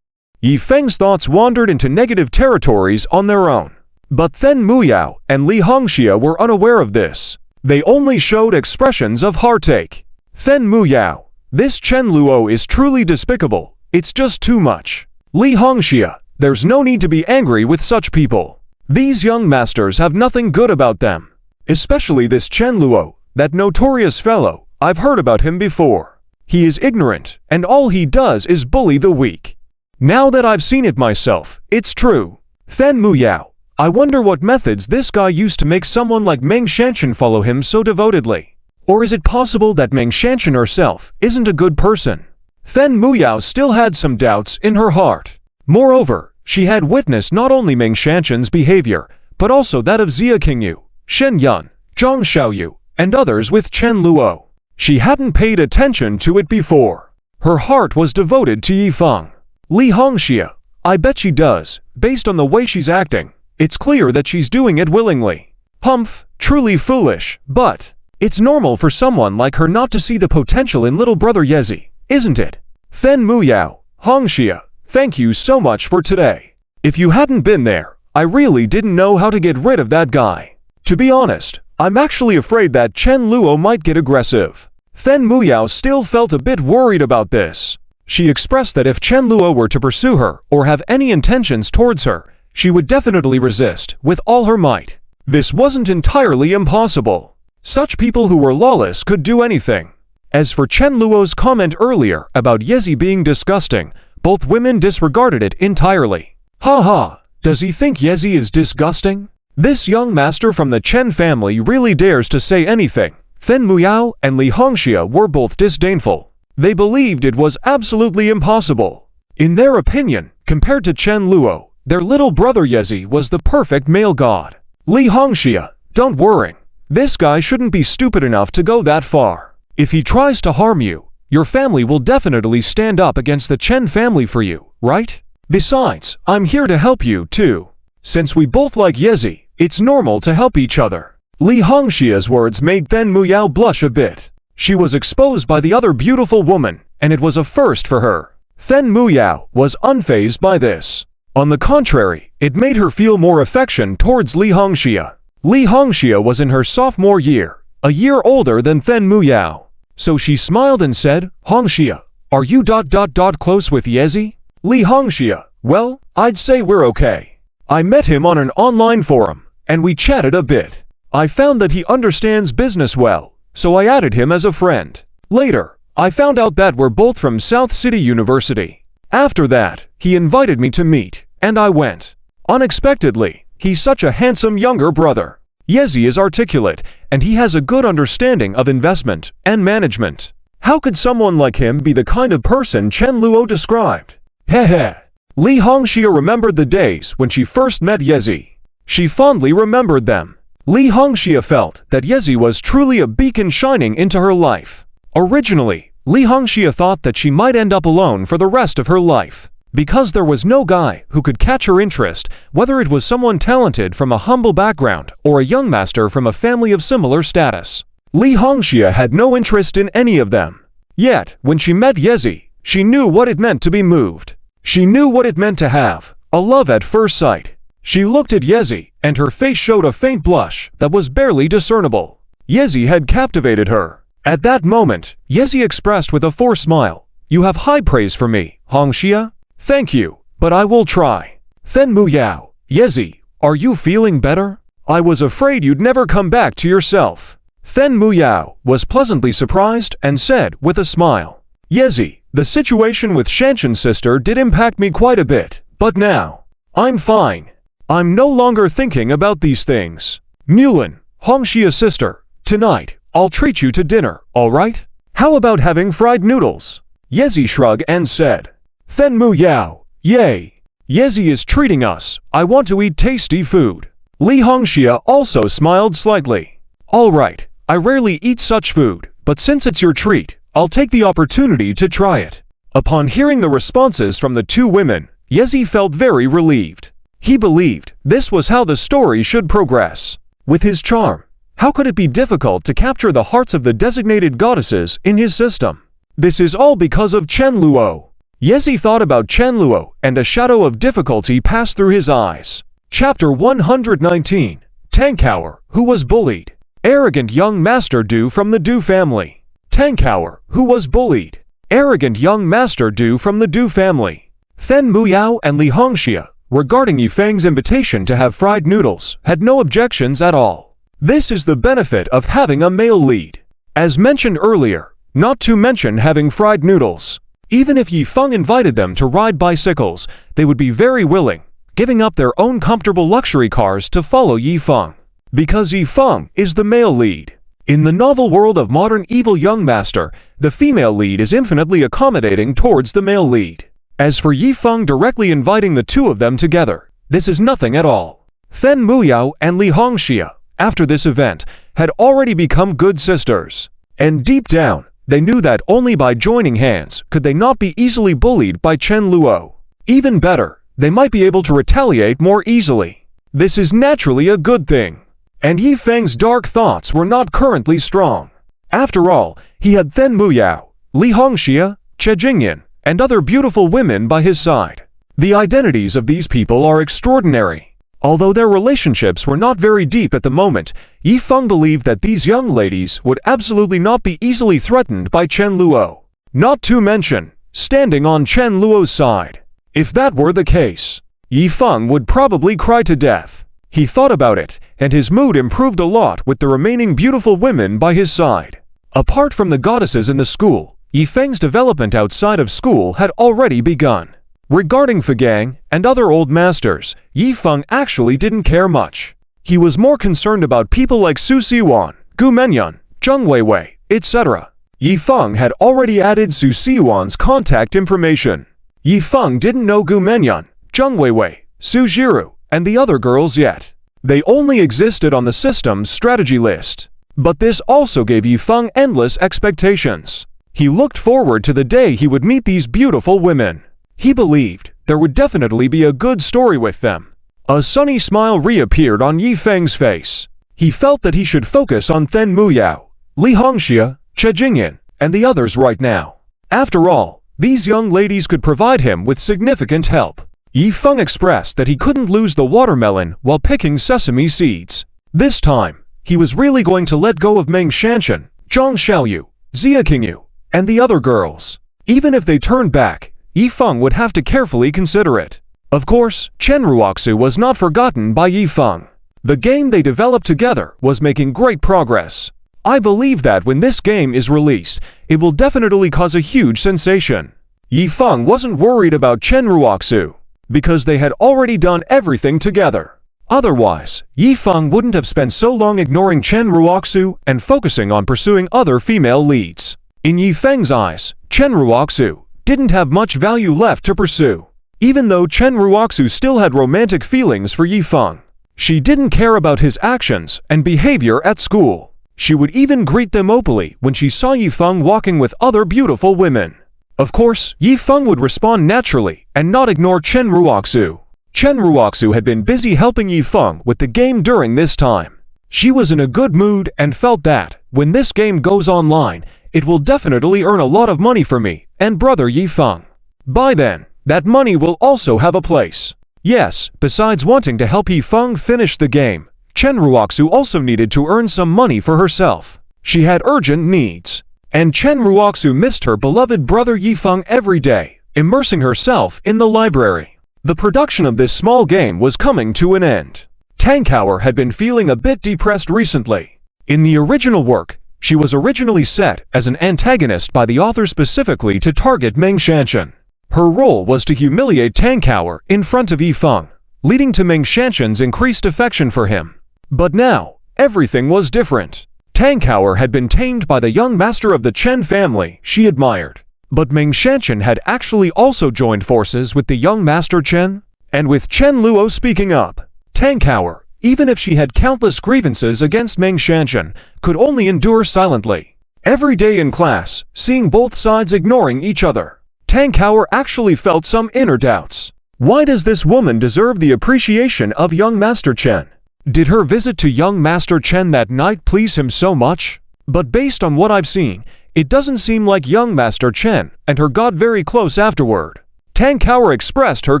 Yifeng's thoughts wandered into negative territories on their own. But Fen Muyao and Li Hongxia were unaware of this. They only showed expressions of heartache. Fen Muyao, this Chen Luo is truly despicable, it's just too much. Li Hongxia, there's no need to be angry with such people. These young masters have nothing good about them. Especially this Chen Luo, that notorious fellow, I've heard about him before. He is ignorant, and all he does is bully the weak. Now that I've seen it myself, it's true. Fen Muyao, I wonder what methods this guy used to make someone like Meng Shanshan follow him so devotedly. Or is it possible that Meng Shanshan herself isn't a good person? Fen Muyao still had some doubts in her heart. Moreover, she had witnessed not only Meng Shanshan's behavior, but also that of Xia Qingyu, Shen Yun, Zhang Xiaoyu, and others with Chen Luo. She hadn't paid attention to it before. Her heart was devoted to Yifeng. Li Hongxia, I bet she does, based on the way she's acting. It's clear that she's doing it willingly. Humph, truly foolish, but it's normal for someone like her not to see the potential in little brother Yezi, isn't it? Fen Muyao, Hongxia, thank you so much for today. If you hadn't been there, I really didn't know how to get rid of that guy. To be honest, I'm actually afraid that Chen Luo might get aggressive. Fen Muyao still felt a bit worried about this. She expressed that if Chen Luo were to pursue her or have any intentions towards her, she would definitely resist with all her might. This wasn't entirely impossible. Such people who were lawless could do anything. As for Chen Luo's comment earlier about Yezi being disgusting, both women disregarded it entirely. Ha, does he think Yezi is disgusting? This young master from the Chen family really dares to say anything. Fen Muyao and Li Hongxia were both disdainful. They believed it was absolutely impossible. In their opinion, compared to Chen Luo, their little brother Yezi was the perfect male god. Li Hongxia, don't worry. This guy shouldn't be stupid enough to go that far. If he tries to harm you, your family will definitely stand up against the Chen family for you, right? Besides, I'm here to help you too. Since we both like Yezi, it's normal to help each other. Li Hongxia's words made Then Muyao blush a bit. She was exposed by the other beautiful woman, and it was a first for her. Then Muyao was unfazed by this. On the contrary, it made her feel more affection towards Li Hongxia. Li Hongxia was in her sophomore year, a year older than Then Muyao. So she smiled and said, Hongxia, are you close with Yezi? Li Hongxia, well, I'd say we're okay. I met him on an online forum, and we chatted a bit. I found that he understands business well, so I added him as a friend. Later, I found out that we're both from South City University. After that, he invited me to meet, and I went. Unexpectedly, he's such a handsome younger brother. Yezi is articulate, and he has a good understanding of investment and management. How could someone like him be the kind of person Chen Luo described? Heh. Li Hongxia remembered the days when she first met Yezi. She fondly remembered them. Li Hongxia felt that Yezi was truly a beacon shining into her life. Originally, Li Hongxia thought that she might end up alone for the rest of her life. Because there was no guy who could catch her interest, whether it was someone talented from a humble background or a young master from a family of similar status. Li Hongxia had no interest in any of them. Yet, when she met Yezi, she knew what it meant to be moved. She knew what it meant to have a love at first sight. She looked at Yezi, and her face showed a faint blush that was barely discernible. Yezi had captivated her. At that moment, Yezi expressed with a forced smile, "You have high praise for me, Hongxia. Thank you, but I will try." Then Muyao, Yezi, are you feeling better? I was afraid you'd never come back to yourself. Then Muyao was pleasantly surprised and said with a smile, Yezi, the situation with Shanshan's sister did impact me quite a bit, but now, I'm fine. I'm no longer thinking about these things. Mulan, Hongxia's sister, tonight, I'll treat you to dinner, alright? How about having fried noodles? Yezi shrugged and said. Then Muyao, yay. Yezi is treating us. I want to eat tasty food. Li Hongxia also smiled slightly. Alright, I rarely eat such food, but since it's your treat, I'll take the opportunity to try it. Upon hearing the responses from the two women, Yezi felt very relieved. He believed this was how the story should progress. With his charm, how could it be difficult to capture the hearts of the designated goddesses in his system? This is all because of Chen Luo. Yezi thought about Chen Luo, and a shadow of difficulty passed through his eyes. Chapter 119. Tankower, who was bullied. Arrogant young master Du from the Du family. Tankower, who was bullied. Arrogant young master Du from the Du family. Then Muyao and Li Hongxia, regarding Yifeng's invitation to have fried noodles, had no objections at all. This is the benefit of having a male lead. As mentioned earlier, not to mention having fried noodles. Even if Yifeng invited them to ride bicycles, they would be very willing, giving up their own comfortable luxury cars to follow Yifeng. Because Yifeng is the male lead. In the novel world of modern evil young master, the female lead is infinitely accommodating towards the male lead. As for Yifeng directly inviting the two of them together, this is nothing at all. Then Muyao and Li Hongxia, after this event, had already become good sisters. And deep down, they knew that only by joining hands could they not be easily bullied by Chen Luo. Even better, they might be able to retaliate more easily. This is naturally a good thing. And Yifeng's dark thoughts were not currently strong. After all, he had Then Muyao, Li Hongxia, Che Jingyan, and other beautiful women by his side. The identities of these people are extraordinary. Although their relationships were not very deep at the moment, Yifeng believed that these young ladies would absolutely not be easily threatened by Chen Luo. Not to mention, standing on Chen Luo's side. If that were the case, Yifeng would probably cry to death. He thought about it, and his mood improved a lot with the remaining beautiful women by his side. Apart from the goddesses in the school, Yifeng's development outside of school had already begun. Regarding Fagang and other old masters, Yifeng actually didn't care much. He was more concerned about people like Su Siwan, Gu Menyan, Zheng Weiwei, etc. Yifeng had already added Su Siwan's contact information. Yifeng didn't know Gu Menyan, Zheng Weiwei, Su Jiru, and the other girls yet. They only existed on the system's strategy list. But this also gave Yifeng endless expectations. He looked forward to the day he would meet these beautiful women. He believed there would definitely be a good story with them. A sunny smile reappeared on Yifeng's face. He felt that he should focus on Then Muyao, Li Hongxia, Che Jingyan, and the others right now. After all, these young ladies could provide him with significant help. Yifeng expressed that he couldn't lose the watermelon while picking sesame seeds. This time, he was really going to let go of Meng Shanshan, Zhang Xiaoyu, Xia Qingyu, and the other girls. Even if they turned back, Yifeng would have to carefully consider it. Of course, Chen Ruoxu was not forgotten by Yifeng. The game they developed together was making great progress. I believe that when this game is released, it will definitely cause a huge sensation. Yifeng wasn't worried about Chen Ruoxu, because they had already done everything together. Otherwise, Yifeng wouldn't have spent so long ignoring Chen Ruoxu and focusing on pursuing other female leads. In Yifeng's eyes, Chen Ruoxu didn't have much value left to pursue. Even though Chen Ruoxu still had romantic feelings for Yifeng, she didn't care about his actions and behavior at school. She would even greet them openly when she saw Yifeng walking with other beautiful women. Of course, Yifeng would respond naturally and not ignore Chen Ruoxu. Chen Ruoxu had been busy helping Yifeng with the game during this time. She was in a good mood and felt that, when this game goes online, it will definitely earn a lot of money for me and brother Yifeng. By then, that money will also have a place. Yes, besides wanting to help Yifeng finish the game, Chen Ruoxu also needed to earn some money for herself. She had urgent needs. And Chen Ruoxu missed her beloved brother Yifeng every day, immersing herself in the library. The production of this small game was coming to an end. Tankower had been feeling a bit depressed recently. In the original work, she was originally set as an antagonist by the author specifically to target Meng Shanshan. Her role was to humiliate Tankower in front of Yifeng, leading to Meng Shanshan's increased affection for him. But now, everything was different. Tankower had been tamed by the young master of the Chen family she admired. But Meng Shanshan had actually also joined forces with the young master Chen. And with Chen Luo speaking up, Tankower, even if she had countless grievances against Meng Shanshan, could only endure silently. Every day in class, seeing both sides ignoring each other, Tankower actually felt some inner doubts. Why does this woman deserve the appreciation of young master Chen? Did her visit to young Master Chen that night please him so much? But based on what I've seen, it doesn't seem like young Master Chen and her got very close afterward. Tankower expressed her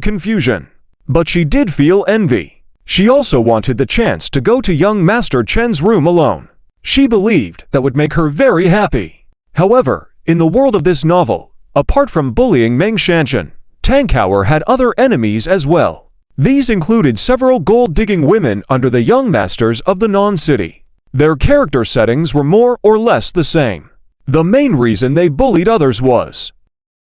confusion. But she did feel envy. She also wanted the chance to go to young Master Chen's room alone. She believed that would make her very happy. However, in the world of this novel, apart from bullying Meng Shanshan, Tankower had other enemies as well. These included several gold-digging women under the young masters of the non-city. Their character settings were more or less the same. The main reason they bullied others was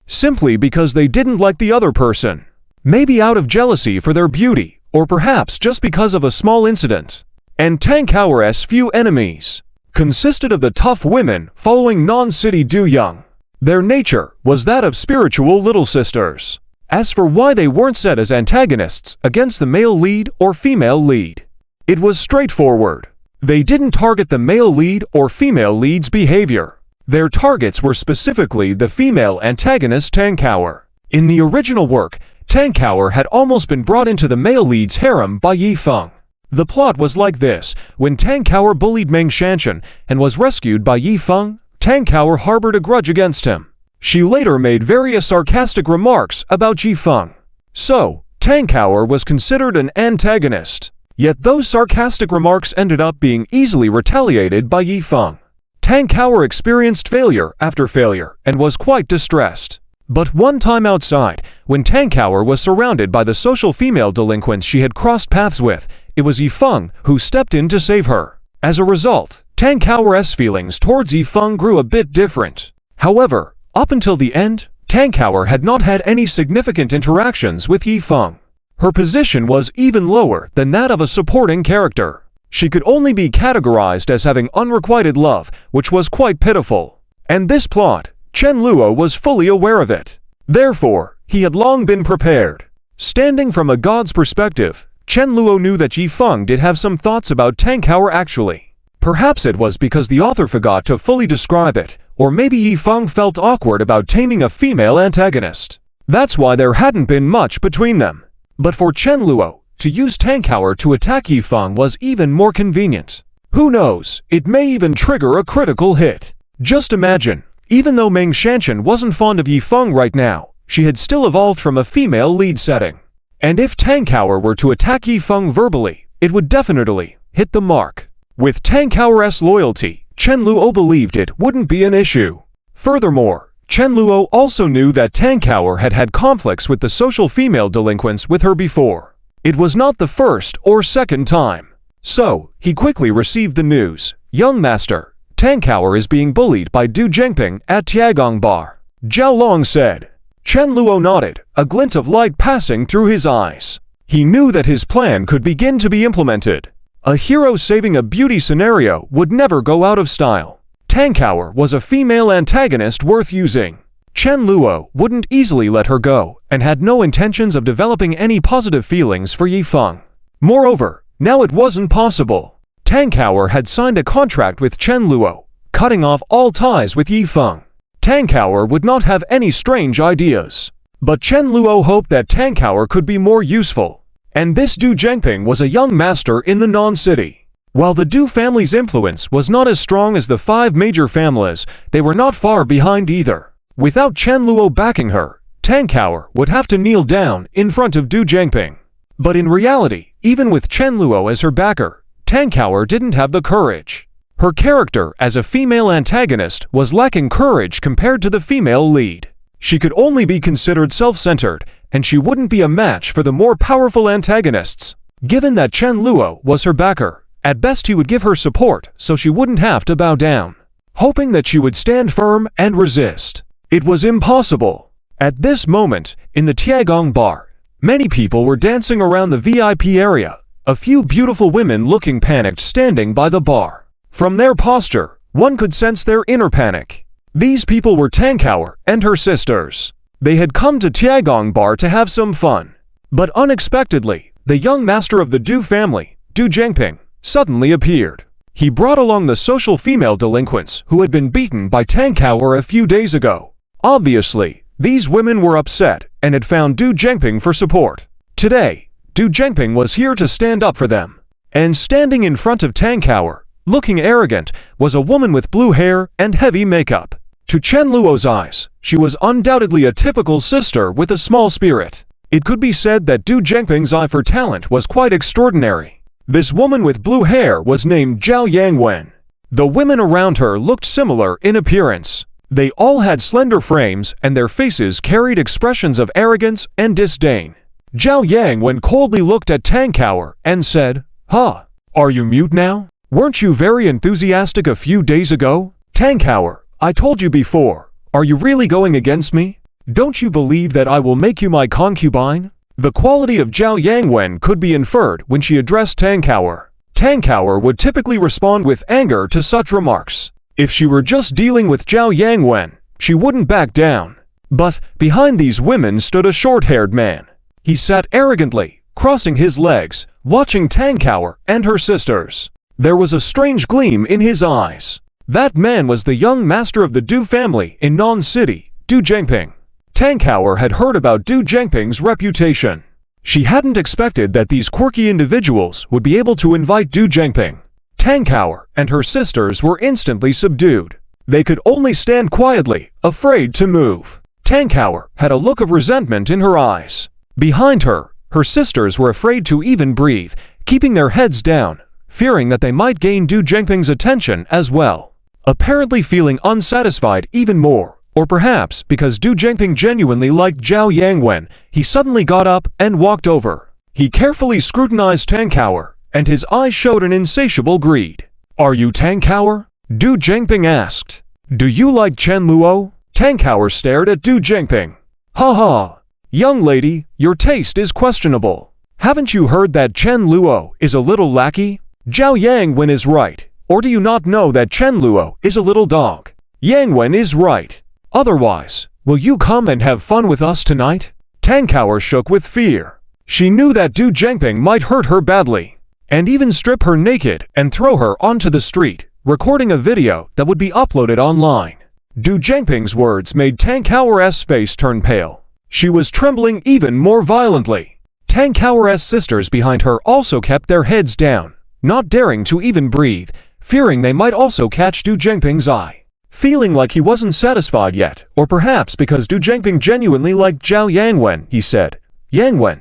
simply because they didn't like the other person. Maybe out of jealousy for their beauty, or perhaps just because of a small incident. And Tankower's few enemies consisted of the tough women following non-city Du Young. Their nature was that of spiritual little sisters. As for why they weren't set as antagonists against the male lead or female lead, it was straightforward. They didn't target the male lead or female lead's behavior. Their targets were specifically the female antagonist Tankower. In the original work, Tankower had almost been brought into the male lead's harem by Yifeng. The plot was like this: when Tankower bullied Meng Shanshan and was rescued by Yifeng, Tankower harbored a grudge against him. She later made various sarcastic remarks about Yifeng. So, Tankower was considered an antagonist. Yet those sarcastic remarks ended up being easily retaliated by Yifeng. Tankower experienced failure after failure and was quite distressed. But one time outside, when Tankower was surrounded by the social female delinquents she had crossed paths with, it was Yifeng who stepped in to save her. As a result, Tankower's feelings towards Yifeng grew a bit different. However, up until the end, Tankower had not had any significant interactions with Yifeng. Her position was even lower than that of a supporting character. She could only be categorized as having unrequited love, which was quite pitiful. And this plot, Chen Luo was fully aware of it. Therefore, he had long been prepared. Standing from a god's perspective, Chen Luo knew that Yi Feng did have some thoughts about Tang Hao actually. Perhaps it was because the author forgot to fully describe it, or maybe Yi Feng felt awkward about taming a female antagonist. That's why there hadn't been much between them. But for Chen Luo, to use Tang Hao to attack Yi Feng was even more convenient. Who knows, it may even trigger a critical hit. Just imagine, even though Meng Shanshan wasn't fond of Yi Feng right now, she had still evolved from a female lead setting. And if Tang Hao were to attack Yi Feng verbally, it would definitely hit the mark. With Tang Hao's loyalty, Chen Luo believed it wouldn't be an issue. Furthermore, Chen Luo also knew that Tang Hao had had conflicts with the social female delinquents with her before. It was not the first or second time. So, he quickly received the news. Young master, Tang Hao is being bullied by Du Zhengping at Tiagong Bar. Zhao Long said. Chen Luo nodded, a glint of light passing through his eyes. He knew that his plan could begin to be implemented. A hero saving a beauty scenario would never go out of style. Tang Hao was a female antagonist worth using. Chen Luo wouldn't easily let her go, and had no intentions of developing any positive feelings for Yi Feng. Moreover, now it wasn't possible. Tang Hao had signed a contract with Chen Luo, cutting off all ties with Yi Feng. Tang Hao would not have any strange ideas. But Chen Luo hoped that Tang Hao could be more useful. And this Du Zhengping was a young master in the non-city. While the Du family's influence was not as strong as the 5 major families, they were not far behind either. Without Chen Luo backing her, Tang Hao would have to kneel down in front of Du Zhengping. But in reality, even with Chen Luo as her backer, Tang Hao didn't have the courage. Her character as a female antagonist was lacking courage compared to the female lead. She could only be considered self-centered, and she wouldn't be a match for the more powerful antagonists. Given that Chen Luo was her backer, at best he would give her support so she wouldn't have to bow down. Hoping that she would stand firm and resist. It was impossible. At this moment, in the Tiagong Bar, many people were dancing around the VIP area, a few beautiful women looking panicked standing by the bar. From their posture, one could sense their inner panic. These people were Tang Hao and her sisters. They had come to Tiagong Bar to have some fun. But unexpectedly, the young master of the Du family, Du Zhengping, suddenly appeared. He brought along the social female delinquents who had been beaten by Tang Hao a few days ago. Obviously, these women were upset and had found Du Zhengping for support. Today, Du Zhengping was here to stand up for them. And standing in front of Tang Hao, looking arrogant, was a woman with blue hair and heavy makeup. To Chen Luo's eyes, she was undoubtedly a typical sister with a small spirit. It could be said that Du Zhengping's eye for talent was quite extraordinary. This woman with blue hair was named Zhao Yangwen. The women around her looked similar in appearance. They all had slender frames and their faces carried expressions of arrogance and disdain. Zhao Yangwen coldly looked at Tang Hao and said, "Huh, are you mute now? Weren't you very enthusiastic a few days ago? Tang Hao, I told you before, are you really going against me? Don't you believe that I will make you my concubine?" The quality of Zhao Yangwen could be inferred when she addressed Tang Hao. Tang Hao would typically respond with anger to such remarks. If she were just dealing with Zhao Yangwen, she wouldn't back down. But behind these women stood a short-haired man. He sat arrogantly, crossing his legs, watching Tang Hao and her sisters. There was a strange gleam in his eyes. That man was the young master of the Du family in Non-City, Du Zhengping. Tang Hao had heard about Du Zhengping's reputation. She hadn't expected that these quirky individuals would be able to invite Du Zhengping. Tang Hao and her sisters were instantly subdued. They could only stand quietly, afraid to move. Tang Hao had a look of resentment in her eyes. Behind her, her sisters were afraid to even breathe, keeping their heads down, fearing that they might gain Du Zhengping's attention as well. Apparently feeling unsatisfied even more, or perhaps because Du Zhengping genuinely liked Zhao Yangwen, he suddenly got up and walked over. He carefully scrutinized Tang Hao, and his eyes showed an insatiable greed. "Are you Tang Hao?" Du Zhengping asked. "Do you like Chen Luo?" Tang Hao stared at Du Zhengping. "Ha ha! Young lady, your taste is questionable. Haven't you heard that Chen Luo is a little lackey? Zhao Yangwen is right. Or do you not know that Chen Luo is a little dog? Yangwen is right. Otherwise, will you come and have fun with us tonight?" Tang Hao shook with fear. She knew that Du Zhengping might hurt her badly, and even strip her naked and throw her onto the street, recording a video that would be uploaded online. Du Zhengping's words made Tang Kaoer's face turn pale. She was trembling even more violently. Tang Kaoer's sisters behind her also kept their heads down, not daring to even breathe, fearing they might also catch Du Zhengping's eye. Feeling like he wasn't satisfied yet, or perhaps because Du Zhengping genuinely liked Zhao Yangwen, he said, "Yangwen,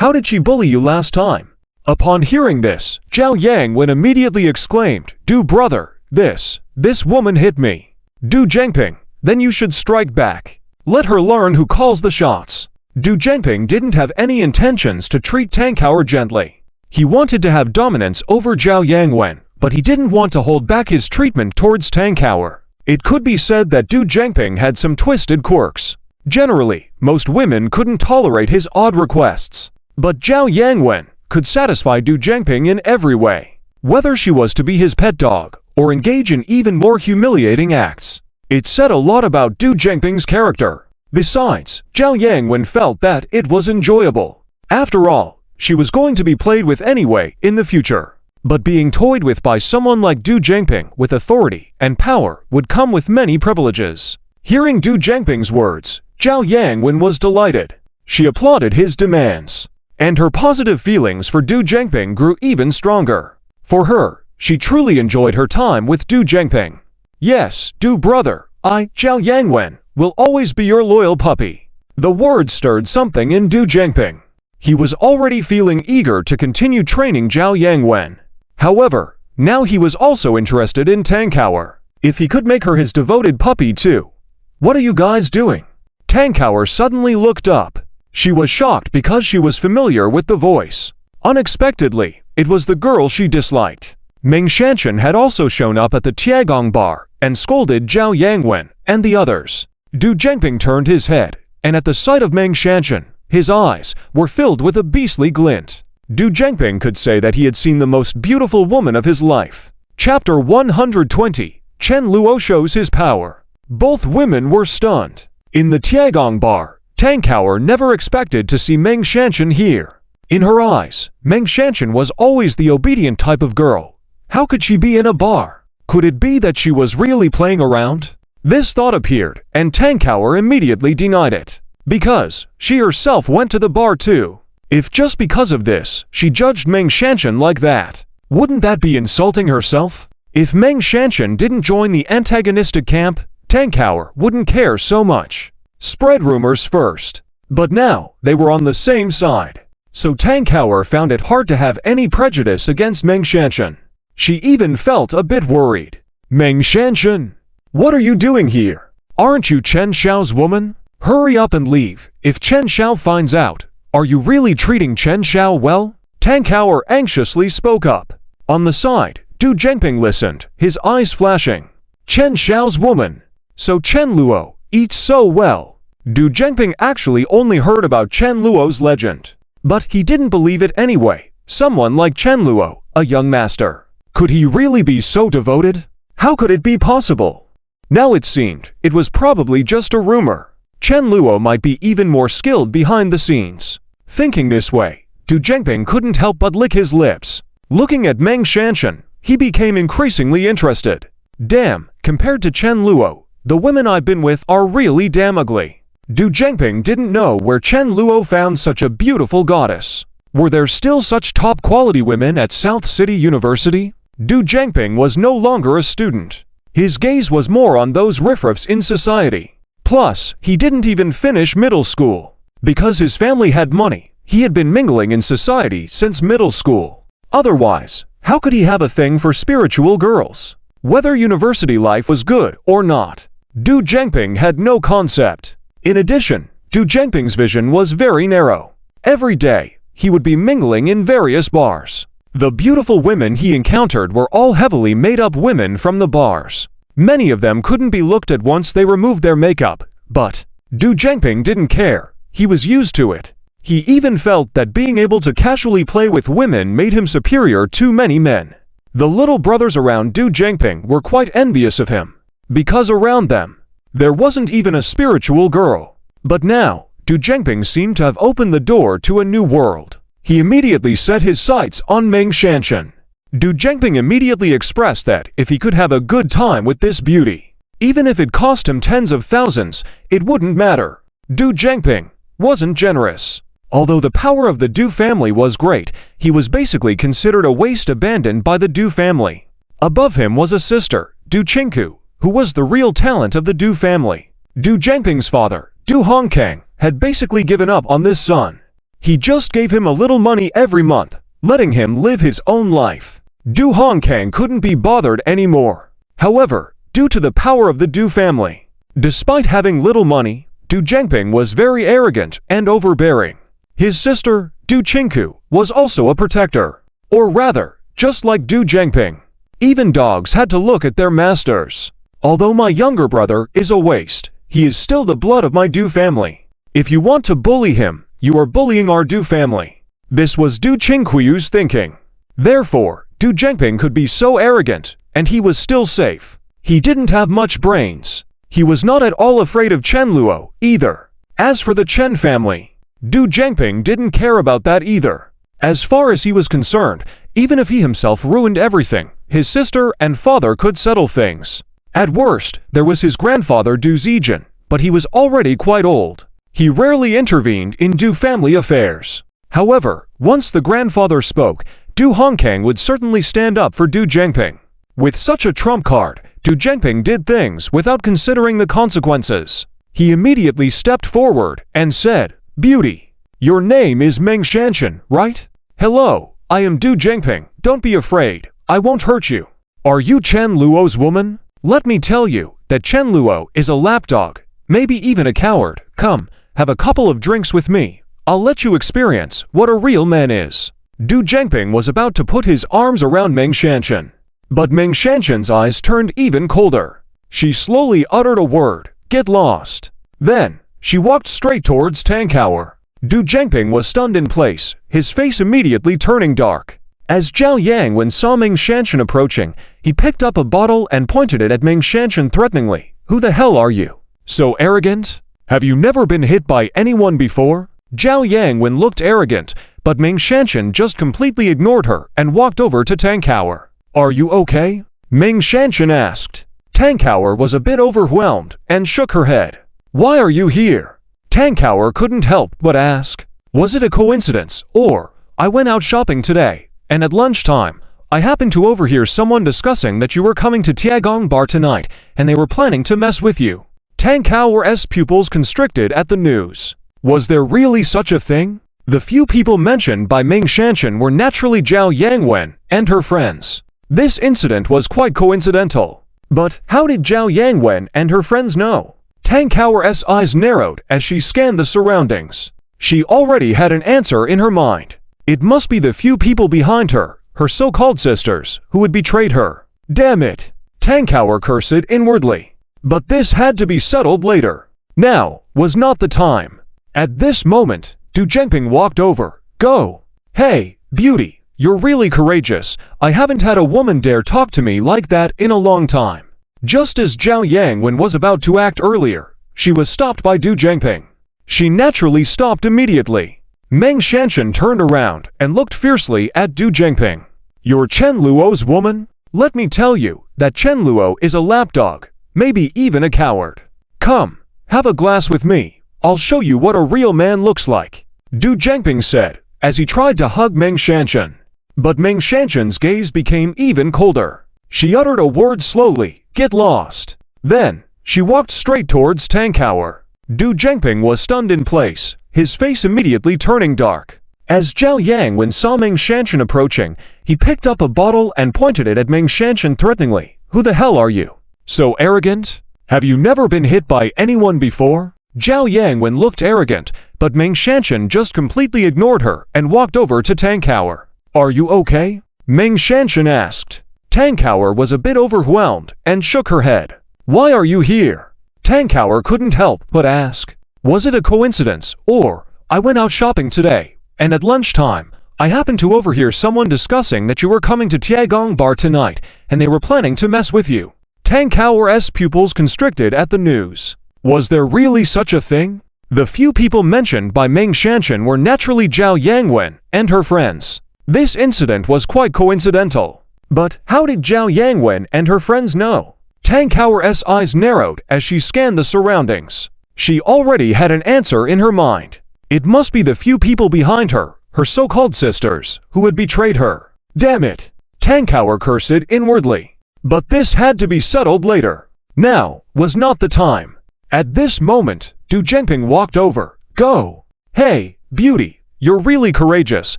how did she bully you last time?" Upon hearing this, Zhao Yangwen immediately exclaimed, "Du brother, this woman hit me." Du Zhengping, then you should strike back. Let her learn who calls the shots. Du Zhengping didn't have any intentions to treat Tang Kaoer gently. He wanted to have dominance over Zhao Yangwen, but he didn't want to hold back his treatment towards Tang Kaoer. It could be said that Du Zhengping had some twisted quirks. Generally, most women couldn't tolerate his odd requests. But Zhao Yangwen could satisfy Du Zhengping in every way, whether she was to be his pet dog or engage in even more humiliating acts. It said a lot about Du Zhengping's character. Besides, Zhao Yangwen felt that it was enjoyable. After all, she was going to be played with anyway in the future. But being toyed with by someone like Du Zhengping with authority and power would come with many privileges. Hearing Du Zhengping's words, Zhao Yangwen was delighted. She applauded his demands, and her positive feelings for Du Zhengping grew even stronger. For her, she truly enjoyed her time with Du Zhengping. "Yes, Du brother, I, Zhao Yangwen, will always be your loyal puppy." The words stirred something in Du Zhengping. He was already feeling eager to continue training Zhao Yangwen. However, now he was also interested in Tang Kaoer. If he could make her his devoted puppy too. "What are you guys doing?" Tang Kaoer suddenly looked up. She was shocked because she was familiar with the voice. Unexpectedly, it was the girl she disliked. Meng Shanshan had also shown up at the Tiagong bar and scolded Zhao Yangwen and the others. Du Zhengping turned his head, and at the sight of Meng Shanshan, his eyes were filled with a beastly glint. Du Zhengping could say that he had seen the most beautiful woman of his life. Chapter 120, Chen Luo shows his power. Both women were stunned. In the Tiagong bar, Tang Kaoer never expected to see Meng Shanshan here. In her eyes, Meng Shanshan was always the obedient type of girl. How could she be in a bar? Could it be that she was really playing around? This thought appeared, and Tang Kaoer immediately denied it. Because she herself went to the bar too. If just because of this, she judged Meng Shanshan like that, wouldn't that be insulting herself? If Meng Shanshan didn't join the antagonistic camp, Tang Kaoer wouldn't care so much. Spread rumors first. But now, they were on the same side. So Tang Kaoer found it hard to have any prejudice against Meng Shanshan. She even felt a bit worried. "Meng Shanshan, what are you doing here? Aren't you Chen Xiao's woman? Hurry up and leave. If Chen Xiao finds out, are you really treating Chen Xiao well?" Tang Kaoer anxiously spoke up. On the side, Du Zhengping listened, his eyes flashing. Chen Xiao's woman. So Chen Luo eats so well. Du Zhengping actually only heard about Chen Luo's legend. But he didn't believe it anyway. Someone like Chen Luo, a young master. Could he really be so devoted? How could it be possible? Now it seemed, it was probably just a rumor. Chen Luo might be even more skilled behind the scenes. Thinking this way, Du Zhengping couldn't help but lick his lips. Looking at Meng Shanshan, he became increasingly interested. Damn, compared to Chen Luo, the women I've been with are really damn ugly. Du Zhengping didn't know where Chen Luo found such a beautiful goddess. Were there still such top-quality women at South City University? Du Zhengping was no longer a student. His gaze was more on those riffraffs in society. Plus, he didn't even finish middle school. Because his family had money, he had been mingling in society since middle school. Otherwise, how could he have a thing for spiritual girls? Whether university life was good or not, Du Zhengping had no concept. In addition, Du Zhengping's vision was very narrow. Every day, he would be mingling in various bars. The beautiful women he encountered were all heavily made-up women from the bars. Many of them couldn't be looked at once they removed their makeup, but Du Zhengping didn't care. He was used to it. He even felt that being able to casually play with women made him superior to many men. The little brothers around Du Zhengping were quite envious of him, because around them, there wasn't even a spiritual girl. But now, Du Zhengping seemed to have opened the door to a new world. He immediately set his sights on Meng Shanshan. Du Zhengping immediately expressed that if he could have a good time with this beauty, even if it cost him tens of thousands, it wouldn't matter. Du Zhengping wasn't generous. Although the power of the Du family was great, he was basically considered a waste abandoned by the Du family. Above him was a sister, Du Qingku, who was the real talent of the Du family. Du Zhengping's father, Du Hongkang, had basically given up on this son. He just gave him a little money every month, letting him live his own life. Du Hongkang couldn't be bothered anymore. However, due to the power of the Du family, despite having little money, Du Zhengping was very arrogant and overbearing. His sister, Du Qingku, was also a protector. Or rather, just like Du Zhengping, even dogs had to look at their masters. Although my younger brother is a waste, he is still the blood of my Du family. If you want to bully him, you are bullying our Du family. This was Du Qingku's thinking. Therefore, Du Zhengping could be so arrogant, and he was still safe. He didn't have much brains. He was not at all afraid of Chen Luo either. As for the Chen family, Du Zhengping didn't care about that either. As far as he was concerned, even if he himself ruined everything, his sister and father could settle things. At worst, there was his grandfather Du Zijin, but he was already quite old. He rarely intervened in Du family affairs. However, once the grandfather spoke, Du Hongkang would certainly stand up for Du Zhengping. With such a trump card, Du Zhengping did things without considering the consequences. He immediately stepped forward and said, "Beauty, your name is Meng Shanshan, right? Hello, I am Du Zhengping. Don't be afraid. I won't hurt you. Are you Chen Luo's woman? Let me tell you that Chen Luo is a lapdog, maybe even a coward. Come, have a couple of drinks with me. I'll let you experience what a real man is." Du Zhengping was about to put his arms around Meng Shanshan. But Meng Shanshan's eyes turned even colder. She slowly uttered a word, "Get lost." Then, she walked straight towards Tankower. Du Zhengping was stunned in place, his face immediately turning dark. As Zhao Yangwen saw Meng Shanshan approaching, he picked up a bottle and pointed it at Meng Shanshan threateningly. "Who the hell are you? So arrogant? Have you never been hit by anyone before?" Zhao Yangwen looked arrogant, but Meng Shanshan just completely ignored her and walked over to Tankower. "Are you okay?" Meng Shanshan asked. Tankower was a bit overwhelmed and shook her head. "Why are you here?" Tankower couldn't help but ask. "Was it a coincidence, or I went out shopping today, and at lunchtime, I happened to overhear someone discussing that you were coming to Tiagong Bar tonight, and they were planning to mess with you." Tankower's pupils constricted at the news. Was there really such a thing? The few people mentioned by Meng Shanshan were naturally Zhao Yangwen and her friends. This incident was quite coincidental. But how did Zhao Yangwen and her friends know? Tankower's eyes narrowed as she scanned the surroundings. She already had an answer in her mind. It must be the few people behind her, her so-called sisters, who had betrayed her. Damn it! Tankower cursed inwardly. But this had to be settled later. Now was not the time. At this moment, Du Zhengping walked over. "Go! Hey, beauty, you're really courageous. I haven't had a woman dare talk to me like that in a long time." Just as Zhao Yangwen was about to act earlier, she was stopped by Du Zhengping. She naturally stopped immediately. Meng Shanshan turned around and looked fiercely at Du Zhengping. "You're Chen Luo's woman? Let me tell you that Chen Luo is a lapdog, maybe even a coward. Come, have a glass with me. I'll show you what a real man looks like," Du Zhengping said, as he tried to hug Meng Shanshan. But Meng Shanshan's gaze became even colder. She uttered a word slowly, "Get lost." Then, she walked straight towards Tankower. Du Zhengping was stunned in place, his face immediately turning dark. As Zhao Yangwen saw Meng Shanshan approaching, he picked up a bottle and pointed it at Meng Shanshan threateningly. "Who the hell are you? So arrogant? Have you never been hit by anyone before?" Zhao Yangwen looked arrogant, but Meng Shanshan just completely ignored her and walked over to Tankower. "Are you okay?" Meng Shanshan asked. Tankower was a bit overwhelmed and shook her head. "Why are you here?" Tankower couldn't help but ask. "Was it a coincidence, or I went out shopping today, and at lunchtime, I happened to overhear someone discussing that you were coming to Tiagong Bar tonight, and they were planning to mess with you." Tankower's pupils constricted at the news. Was there really such a thing? The few people mentioned by Meng Shanshan were naturally Zhao Yangwen and her friends. This incident was quite coincidental. But how did Zhao Yangwen and her friends know? Tang Kao's eyes narrowed as she scanned the surroundings. She already had an answer in her mind. It must be the few people behind her, her so-called sisters, who had betrayed her. Damn it! Tang Kao cursed inwardly. But this had to be settled later. Now was not the time. At this moment, Du Zhengping walked over. Go! Hey, beauty, you're really courageous.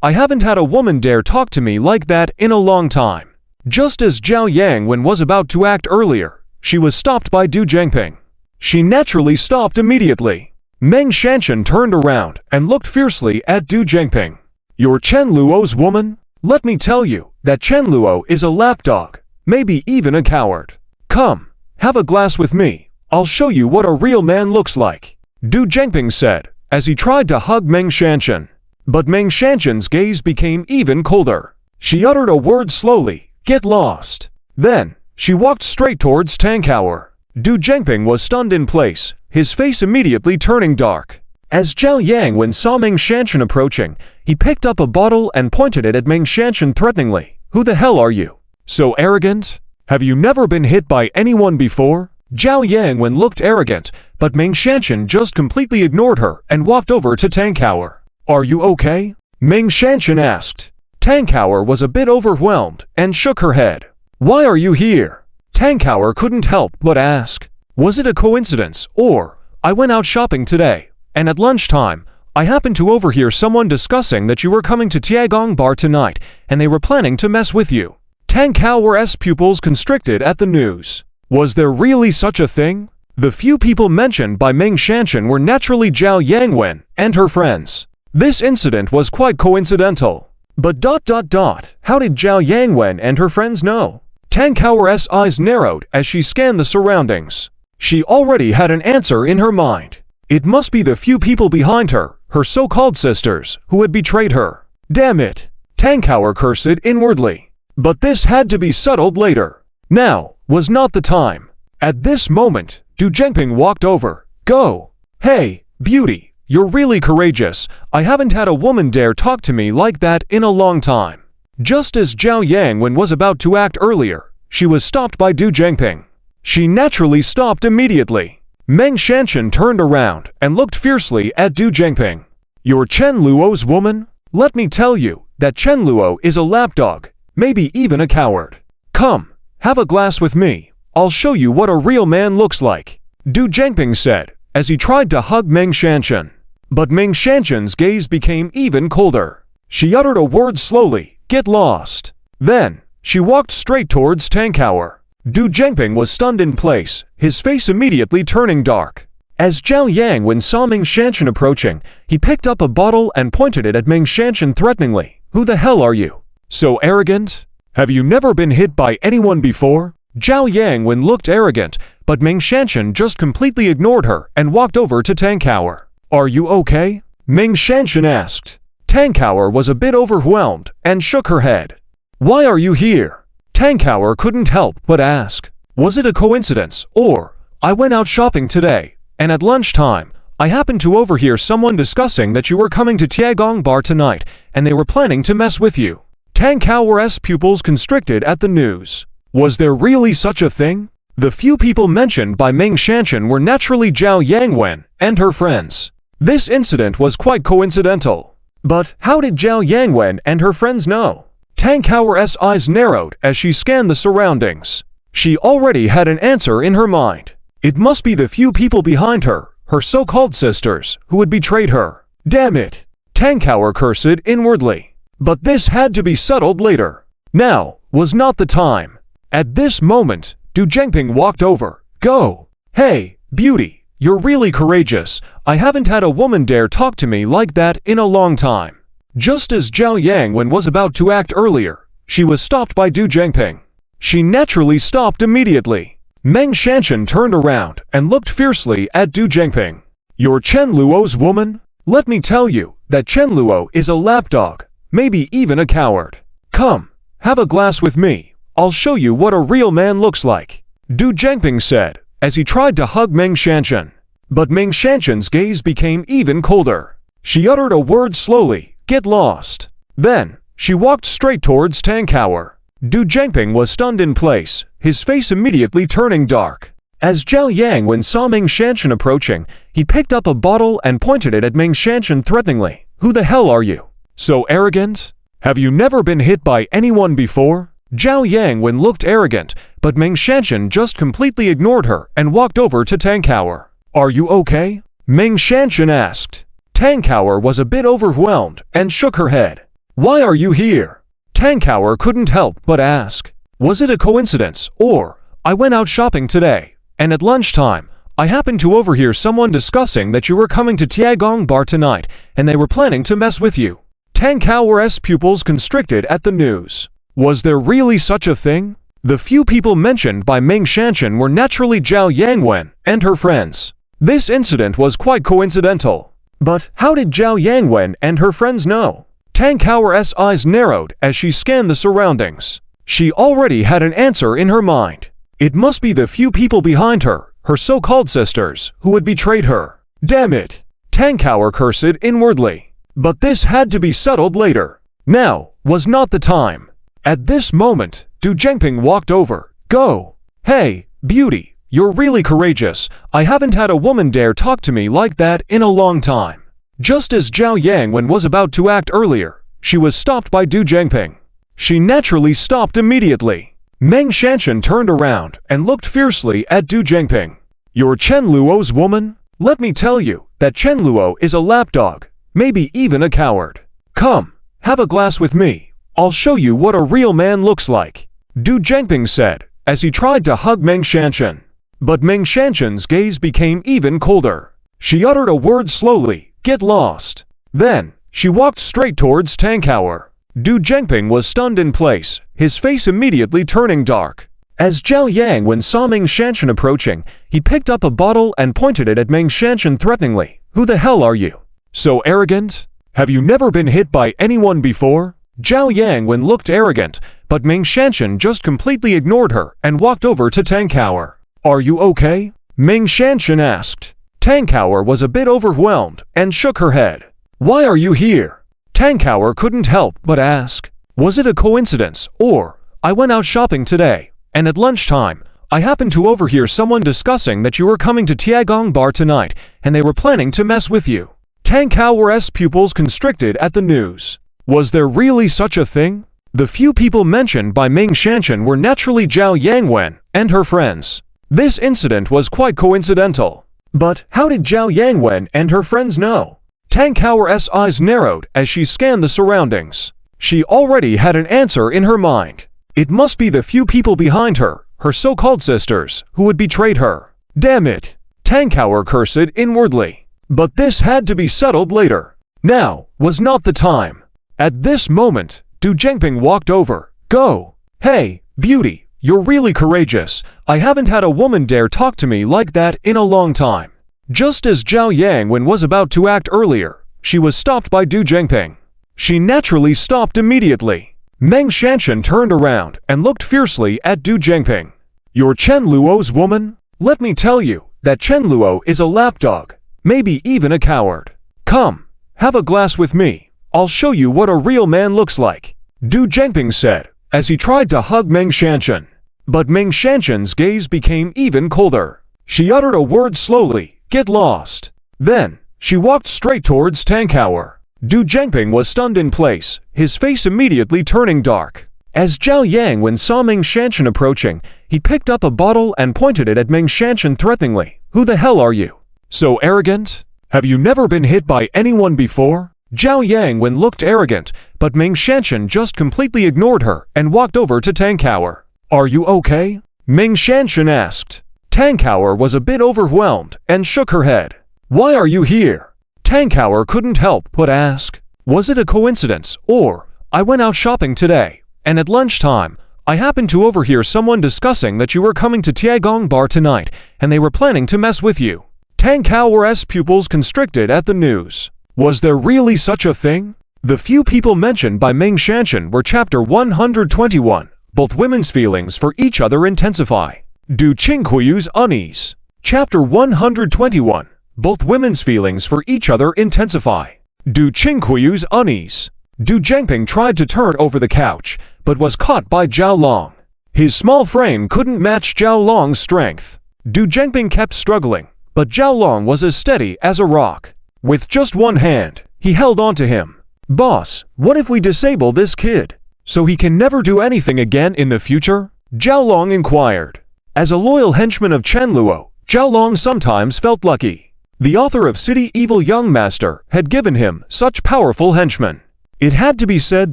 I haven't had a woman dare talk to me like that in a long time. Just as Zhao Yangwen was about to act earlier, she was stopped by Du Zhengping. She naturally stopped immediately. Meng Shanshan turned around and looked fiercely at Du Zhengping. You're Chen Luo's woman? Let me tell you that Chen Luo is a lapdog, maybe even a coward. Come, have a glass with me. I'll show you what a real man looks like, Du Zhengping said as he tried to hug Meng Shanshan. But Meng Shanshan's gaze became even colder. She uttered a word slowly, get lost. Then, she walked straight towards Tang Kao. Du Zhengping was stunned in place, his face immediately turning dark. As Zhao Yangwen saw Meng Shanshan approaching, he picked up a bottle and pointed it at Meng Shanshan threateningly. Who the hell are you? So arrogant? Have you never been hit by anyone before? Zhao Yangwen looked arrogant, but Meng Shanshan just completely ignored her and walked over to Tang Kao. Are you okay? Meng Shanshan asked. Tang Kao was a bit overwhelmed and shook her head. Why are you here? Tang Kao couldn't help but ask. Was it a coincidence, or, I went out shopping today, and at lunchtime, I happened to overhear someone discussing that you were coming to Tiagong Bar tonight, and they were planning to mess with you. Tang Kao's pupils constricted at the news. Was there really such a thing? The few people mentioned by Meng Shanshan were naturally Zhao Yangwen and her friends. This incident was quite coincidental. But how did Zhao Yangwen and her friends know? Tang Kao's eyes narrowed as she scanned the surroundings. She already had an answer in her mind. It must be the few people behind her, her so-called sisters, who had betrayed her. Damn it! Tang Kao cursed inwardly. But this had to be settled later. Now was not the time. At this moment, Du Zhengping walked over. Go! Hey, beauty, you're really courageous. I haven't had a woman dare talk to me like that in a long time. Just as Zhao Yangwen was about to act earlier, she was stopped by Du Zhengping. She naturally stopped immediately. Meng Shanshan turned around and looked fiercely at Du Zhengping. You're Chen Luo's woman? Let me tell you that Chen Luo is a lapdog, maybe even a coward. Come, have a glass with me. I'll show you what a real man looks like, Du Zhengping said as he tried to hug Meng Shanshan. But Meng Shanshan's gaze became even colder. She uttered a word slowly, get lost. Then, she walked straight towards Tang Kao. Du Zhengping was stunned in place, his face immediately turning dark. As Zhao Yangwen saw Meng Shanshan approaching, he picked up a bottle and pointed it at Meng Shanshan threateningly. Who the hell are you? So arrogant? Have you never been hit by anyone before? Zhao Yangwen looked arrogant, but Meng Shanshan just completely ignored her and walked over to Tang Kao. Are you okay? Meng Shanshan asked. Tang Kao was a bit overwhelmed and shook her head. Why are you here? Tang Kao couldn't help but ask. Was it a coincidence, or, I went out shopping today, and at lunchtime, I happened to overhear someone discussing that you were coming to Tiagong Bar tonight, and they were planning to mess with you. Tang Kao's pupils constricted at the news. Was there really such a thing? The few people mentioned by Meng Shanshan were naturally Zhao Yangwen and her friends. This incident was quite coincidental. But how did Zhao Yangwen and her friends know? Tang Kao's eyes narrowed as she scanned the surroundings. She already had an answer in her mind. It must be the few people behind her, her so-called sisters, who had betrayed her. Damn it! Tang Kao cursed inwardly. But this had to be settled later. Now was not the time. At this moment, Du Zhengping walked over. Go! Hey, beauty, you're really courageous. I haven't had a woman dare talk to me like that in a long time. Just as Zhao Yangwen was about to act earlier, she was stopped by Du Zhengping. She naturally stopped immediately. Meng Shanshan turned around and looked fiercely at Du Zhengping. You're Chen Luo's woman? Let me tell you that Chen Luo is a lapdog, maybe even a coward. Come, have a glass with me. I'll show you what a real man looks like, Du Zhengping said as he tried to hug Meng Shanshan. But Ming Shanshan's gaze became even colder. She uttered a word slowly, "Get lost." Then, she walked straight towards Tang Cower. Du Zhengping was stunned in place, his face immediately turning dark. As Zhao Yangwen saw Ming Shanshan approaching, he picked up a bottle and pointed it at Ming Shanshan threateningly. "Who the hell are you? So arrogant? Have you never been hit by anyone before?" Zhao Yangwen looked arrogant, but Ming Shanshan just completely ignored her and walked over to Tang Cower. "Are you okay?" Ming Shanshan asked. Tang Cower was a bit overwhelmed and shook her head. "Why are you here?" Tang Cower couldn't help but ask. "Was it a coincidence, or I went out shopping today, and at lunchtime, I happened to overhear someone discussing that you were coming to Tiagong Bar tonight, and they were planning to mess with you?" Tang Cower's pupils constricted at the news. Was there really such a thing? The few people mentioned by Ming Shanshan were naturally Zhao Yangwen and her friends. This incident was quite coincidental. But how did Zhao Yangwen and her friends know? Tang Cower's eyes narrowed as she scanned the surroundings. She already had an answer in her mind. It must be the few people behind her, her so-called sisters, who had betrayed her. Damn it! Tang Cower cursed inwardly. But this had to be settled later. Now was not the time. At this moment, Du Zhengping walked over. "Go! Hey, beauty, you're really courageous. I haven't had a woman dare talk to me like that in a long time." Just as Zhao Yangwen was about to act earlier, she was stopped by Du Zhengping. She naturally stopped immediately. Ming Shanshan turned around and looked fiercely at Du Zhengping. "You're Chen Luo's woman? Let me tell you that Chen Luo is a lapdog, maybe even a coward. Come, have a glass with me. I'll show you what a real man looks like," Du Zhengping said, as he tried to hug Ming Shanshan. But Ming Shanshan's gaze became even colder. She uttered a word slowly, "Get lost." Then, she walked straight towards Tang Cower. Du Zhengping was stunned in place, his face immediately turning dark. As Zhao Yangwen saw Ming Shanshan approaching, he picked up a bottle and pointed it at Ming Shanshan threateningly. "Who the hell are you? So arrogant? Have you never been hit by anyone before?" Zhao Yangwen looked arrogant, but Ming Shanshan just completely ignored her and walked over to Tang Cower. "Are you okay?" Ming Shanshan asked. Tang Cower was a bit overwhelmed and shook her head. "Why are you here?" Tang Cower couldn't help but ask. "Was it a coincidence, or I went out shopping today, and at lunchtime, I happened to overhear someone discussing that you were coming to Tiagong Bar tonight, and they were planning to mess with you?" Tang Cower's pupils constricted at the news. Was there really such a thing? The few people mentioned by Ming Shanshan were naturally Zhao Yangwen and her friends. This incident was quite coincidental. But how did Zhao Yangwen and her friends know? Tang Cower's eyes narrowed as she scanned the surroundings. She already had an answer in her mind. It must be the few people behind her, her so-called sisters, who had betrayed her. Damn it! Tang Cower cursed inwardly. But this had to be settled later. Now was not the time. At this moment, Du Zhengping walked over. "Go! Hey, beauty, you're really courageous. I haven't had a woman dare talk to me like that in a long time." Just as Zhao Yangwen was about to act earlier, she was stopped by Du Zhengping. She naturally stopped immediately. Ming Shanshan turned around and looked fiercely at Du Zhengping. "You're Chen Luo's woman? Let me tell you that Chen Luo is a lapdog, maybe even a coward. Come, have a glass with me. I'll show you what a real man looks like," Du Zhengping said, as he tried to hug Ming Shanshan. But Ming Shanshan's gaze became even colder. She uttered a word slowly, "Get lost." Then, she walked straight towards Tang Cower. Du Zhengping was stunned in place, his face immediately turning dark. As Zhao Yangwen saw Ming Shanshan approaching, he picked up a bottle and pointed it at Ming Shanshan threateningly. "Who the hell are you? So arrogant? Have you never been hit by anyone before?" Zhao Yangwen looked arrogant, but Ming Shanshan just completely ignored her and walked over to Tang Cower. "Are you okay?" Ming Shanshan asked. Tang Cower was a bit overwhelmed and shook her head. "Why are you here?" Tang Cower couldn't help but ask. "Was it a coincidence, or I went out shopping today, and at lunchtime, I happened to overhear someone discussing that you were coming to Tiagong Bar tonight, and they were planning to mess with you?" Tang Cower's pupils constricted at the news. Was there really such a thing? The few people mentioned by Ming Shanshan were Chapter 121. Both women's feelings for each other intensify. Du Qinghuiyu's unease. Chapter 121. both women's feelings for each other intensify. Du Qingkuyu's unease. Du Zhengping tried to turn over the couch, but was caught by Zhao Long. His small frame couldn't match Zhao Long's strength. Du Zhengping kept struggling, but Zhao Long was as steady as a rock. With just one hand, he held on to him. "Boss, what if we disable this kid, so he can never do anything again in the future?" Zhao Long inquired. As a loyal henchman of Chen Luo, Zhao Long sometimes felt lucky. The author of City Evil Young Master had given him such powerful henchmen. It had to be said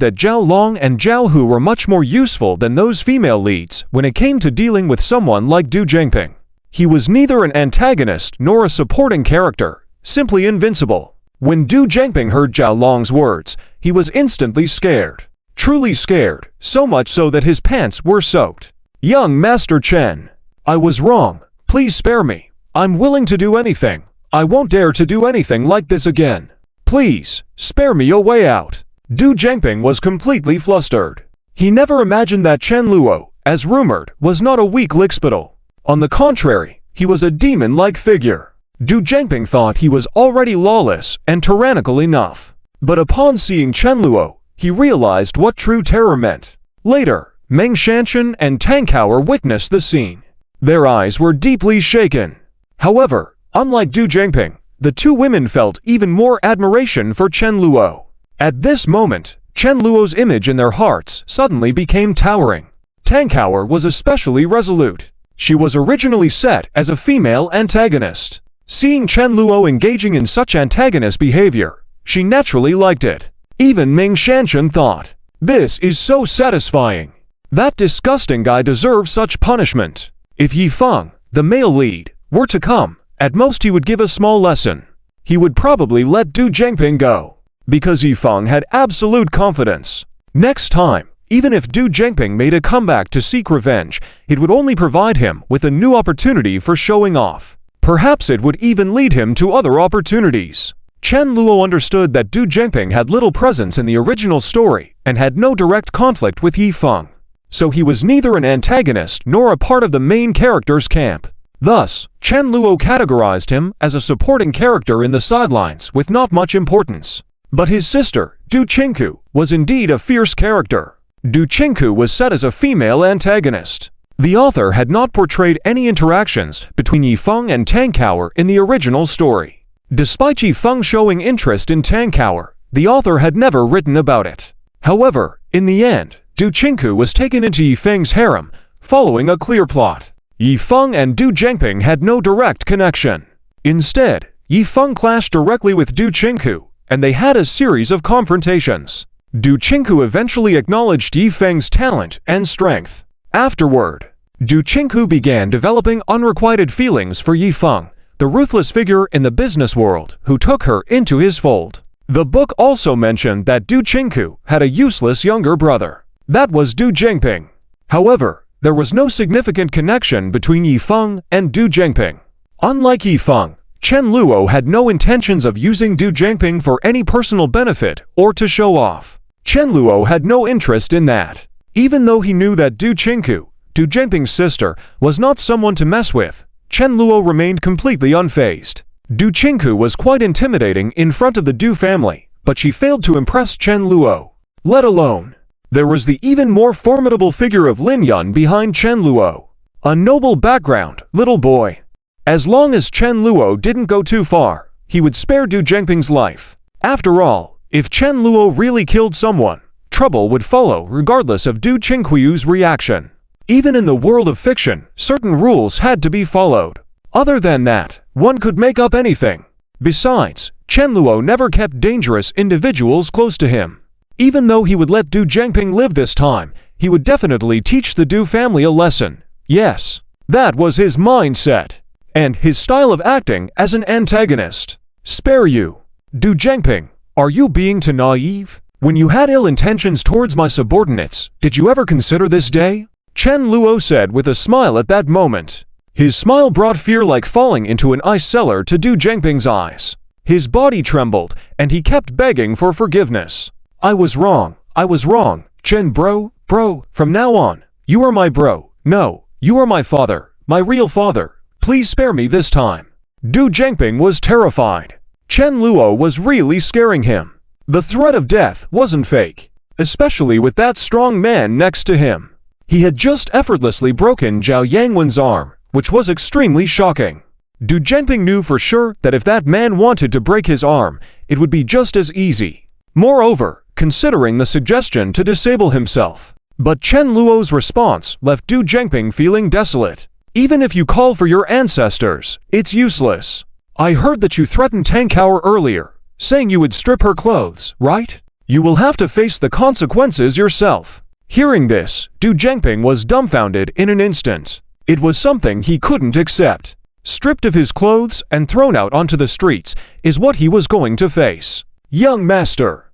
that Zhao Long and Zhao Hu were much more useful than those female leads when it came to dealing with someone like Du Zhengping. He was neither an antagonist nor a supporting character, simply invincible. When Du Zhengping heard Zhao Long's words, he was instantly scared. Truly scared, so much so that his pants were soaked. "Young Master Chen, I was wrong. Please spare me. I'm willing to do anything. I won't dare to do anything like this again. Please, spare me a way out." Du Zhengping was completely flustered. He never imagined that Chen Luo, as rumored, was not a weak lickspittle. On the contrary, he was a demon-like figure. Du Zhengping thought he was already lawless and tyrannical enough. But upon seeing Chen Luo, he realized what true terror meant. Later, Meng Shanshan and Tang Kaoer witnessed the scene. Their eyes were deeply shaken. However, unlike Du Zhengping, the two women felt even more admiration for Chen Luo. At this moment, Chen Luo's image in their hearts suddenly became towering. Tang Kaoer was especially resolute. She was originally set as a female antagonist. Seeing Chen Luo engaging in such antagonist behavior, she naturally liked it. Even Meng Shanshan thought, "This is so satisfying. That disgusting guy deserves such punishment." If Yifeng, the male lead, were to come, at most he would give a small lesson. He would probably let Du Zhengping go, because Yifeng had absolute confidence. Next time, even if Du Zhengping made a comeback to seek revenge, it would only provide him with a new opportunity for showing off. Perhaps it would even lead him to other opportunities. Chen Luo understood that Du Zhengping had little presence in the original story and had no direct conflict with Yifeng. So he was neither an antagonist nor a part of the main character's camp. Thus, Chen Luo categorized him as a supporting character in the sidelines with not much importance. But his sister, Du Qingku, was indeed a fierce character. Du Qingku was set as a female antagonist. The author had not portrayed any interactions between Yifeng and Tang Kaoer in the original story. Despite Yifeng showing interest in Tang Kaoer, the author had never written about it. However, in the end, Du Qingku was taken into Yifeng's harem, following a clear plot. Yifeng and Du Zhengping had no direct connection. Instead, Yifeng clashed directly with Du Qingku, and they had a series of confrontations. Du Qingku eventually acknowledged Yifeng's talent and strength. Afterward, Du Qingku began developing unrequited feelings for Yifeng, the ruthless figure in the business world who took her into his fold. The book also mentioned that Du Qingku had a useless younger brother. That was Du Zhengping. However, there was no significant connection between Yifeng and Du Zhengping. Unlike Yifeng, Chen Luo had no intentions of using Du Zhengping for any personal benefit or to show off. Chen Luo had no interest in that. Even though he knew that Du Qingku, Du Zhengping's sister, was not someone to mess with, Chen Luo remained completely unfazed. Du Qingku was quite intimidating in front of the Du family, but she failed to impress Chen Luo. Let alone, there was the even more formidable figure of Lin Yun behind Chen Luo. A noble background, little boy. As long as Chen Luo didn't go too far, he would spare Du Zhengping's life. After all, if Chen Luo really killed someone, trouble would follow regardless of Du Qingkuyu's reaction. Even in the world of fiction, certain rules had to be followed. Other than that, one could make up anything. Besides, Chen Luo never kept dangerous individuals close to him. Even though he would let Du Zhengping live this time, he would definitely teach the Du family a lesson. Yes, that was his mindset. And his style of acting as an antagonist. Spare you. Du Zhengping, are you being too naive? When you had ill intentions towards my subordinates, did you ever consider this day? Chen Luo said with a smile at that moment. His smile brought fear like falling into an ice cellar to Du Zhengping's eyes. His body trembled, and he kept begging for forgiveness. I was wrong, Chen bro, from now on, you are my bro. No, you are my father, my real father. Please spare me this time. Du Zhengping was terrified. Chen Luo was really scaring him. The threat of death wasn't fake, especially with that strong man next to him. He had just effortlessly broken Zhao Yangwen's arm, which was extremely shocking. Du Zhengping knew for sure that if that man wanted to break his arm, it would be just as easy. Moreover, considering the suggestion to disable himself. But Chen Luo's response left Du Zhengping feeling desolate. Even if you call for your ancestors, it's useless. I heard that you threatened Tang Kao earlier, saying you would strip her clothes, right? You will have to face the consequences yourself. Hearing this, Du Zhengping was dumbfounded in an instant. It was something he couldn't accept. Stripped of his clothes and thrown out onto the streets is what he was going to face. Young master,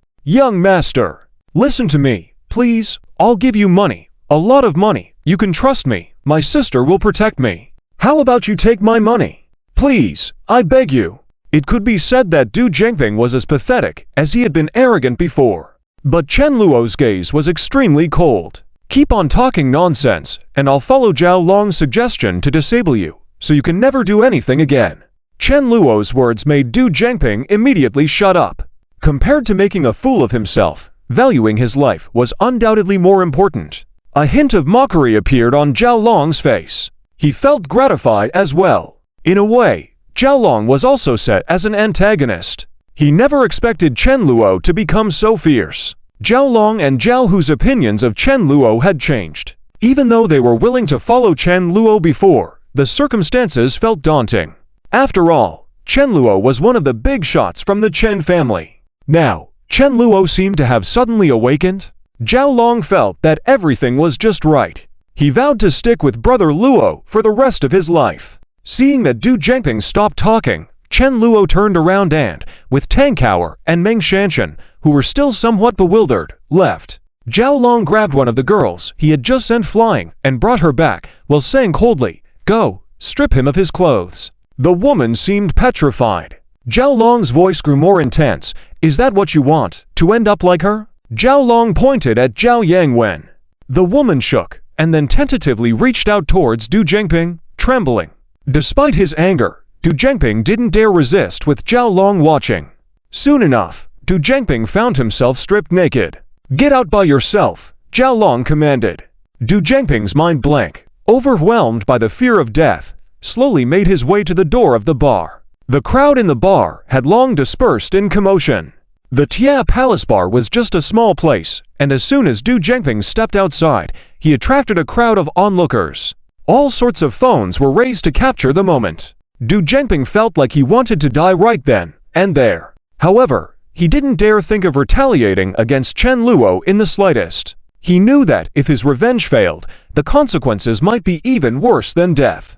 listen to me, please. I'll give you money, a lot of money. You can trust me. My sister will protect me. How about you take my money? Please, I beg you. It could be said that Du Zhengping was as pathetic as he had been arrogant before. But Chen Luo's gaze was extremely cold. Keep on talking nonsense, and I'll follow Zhao Long's suggestion to disable you, so you can never do anything again. Chen Luo's words made Du Zhengping immediately shut up. Compared to making a fool of himself, valuing his life was undoubtedly more important. A hint of mockery appeared on Zhao Long's face. He felt gratified as well. In a way, Zhao Long was also set as an antagonist. He never expected Chen Luo to become so fierce. Zhao Long and Zhao Hu's opinions of Chen Luo had changed. Even though they were willing to follow Chen Luo before, the circumstances felt daunting. After all, Chen Luo was one of the big shots from the Chen family. Now, Chen Luo seemed to have suddenly awakened. Zhao Long felt that everything was just right. He vowed to stick with brother Luo for the rest of his life. Seeing that Du Zhengping stopped talking, Chen Luo turned around and, with Tang Kao and Meng Shanshan, who were still somewhat bewildered, left. Zhao Long grabbed one of the girls he had just sent flying and brought her back, while saying coldly, "Go, strip him of his clothes." The woman seemed petrified. Zhao Long's voice grew more intense. "Is that what you want, to end up like her?" Zhao Long pointed at Zhao Yangwen. The woman shook, and then tentatively reached out towards Du Zhengping, trembling. Despite his anger, Du Zhengping didn't dare resist with Zhao Long watching. Soon enough, Du Zhengping found himself stripped naked. "Get out by yourself," Zhao Long commanded. Du Zhengping's mind blank, overwhelmed by the fear of death, slowly made his way to the door of the bar. The crowd in the bar had long dispersed in commotion. The Tia Palace Bar was just a small place, and as soon as Du Zhengping stepped outside, he attracted a crowd of onlookers. All sorts of phones were raised to capture the moment. Du Zhengping felt like he wanted to die right then and there. However, he didn't dare think of retaliating against Chen Luo in the slightest. He knew that if his revenge failed, the consequences might be even worse than death.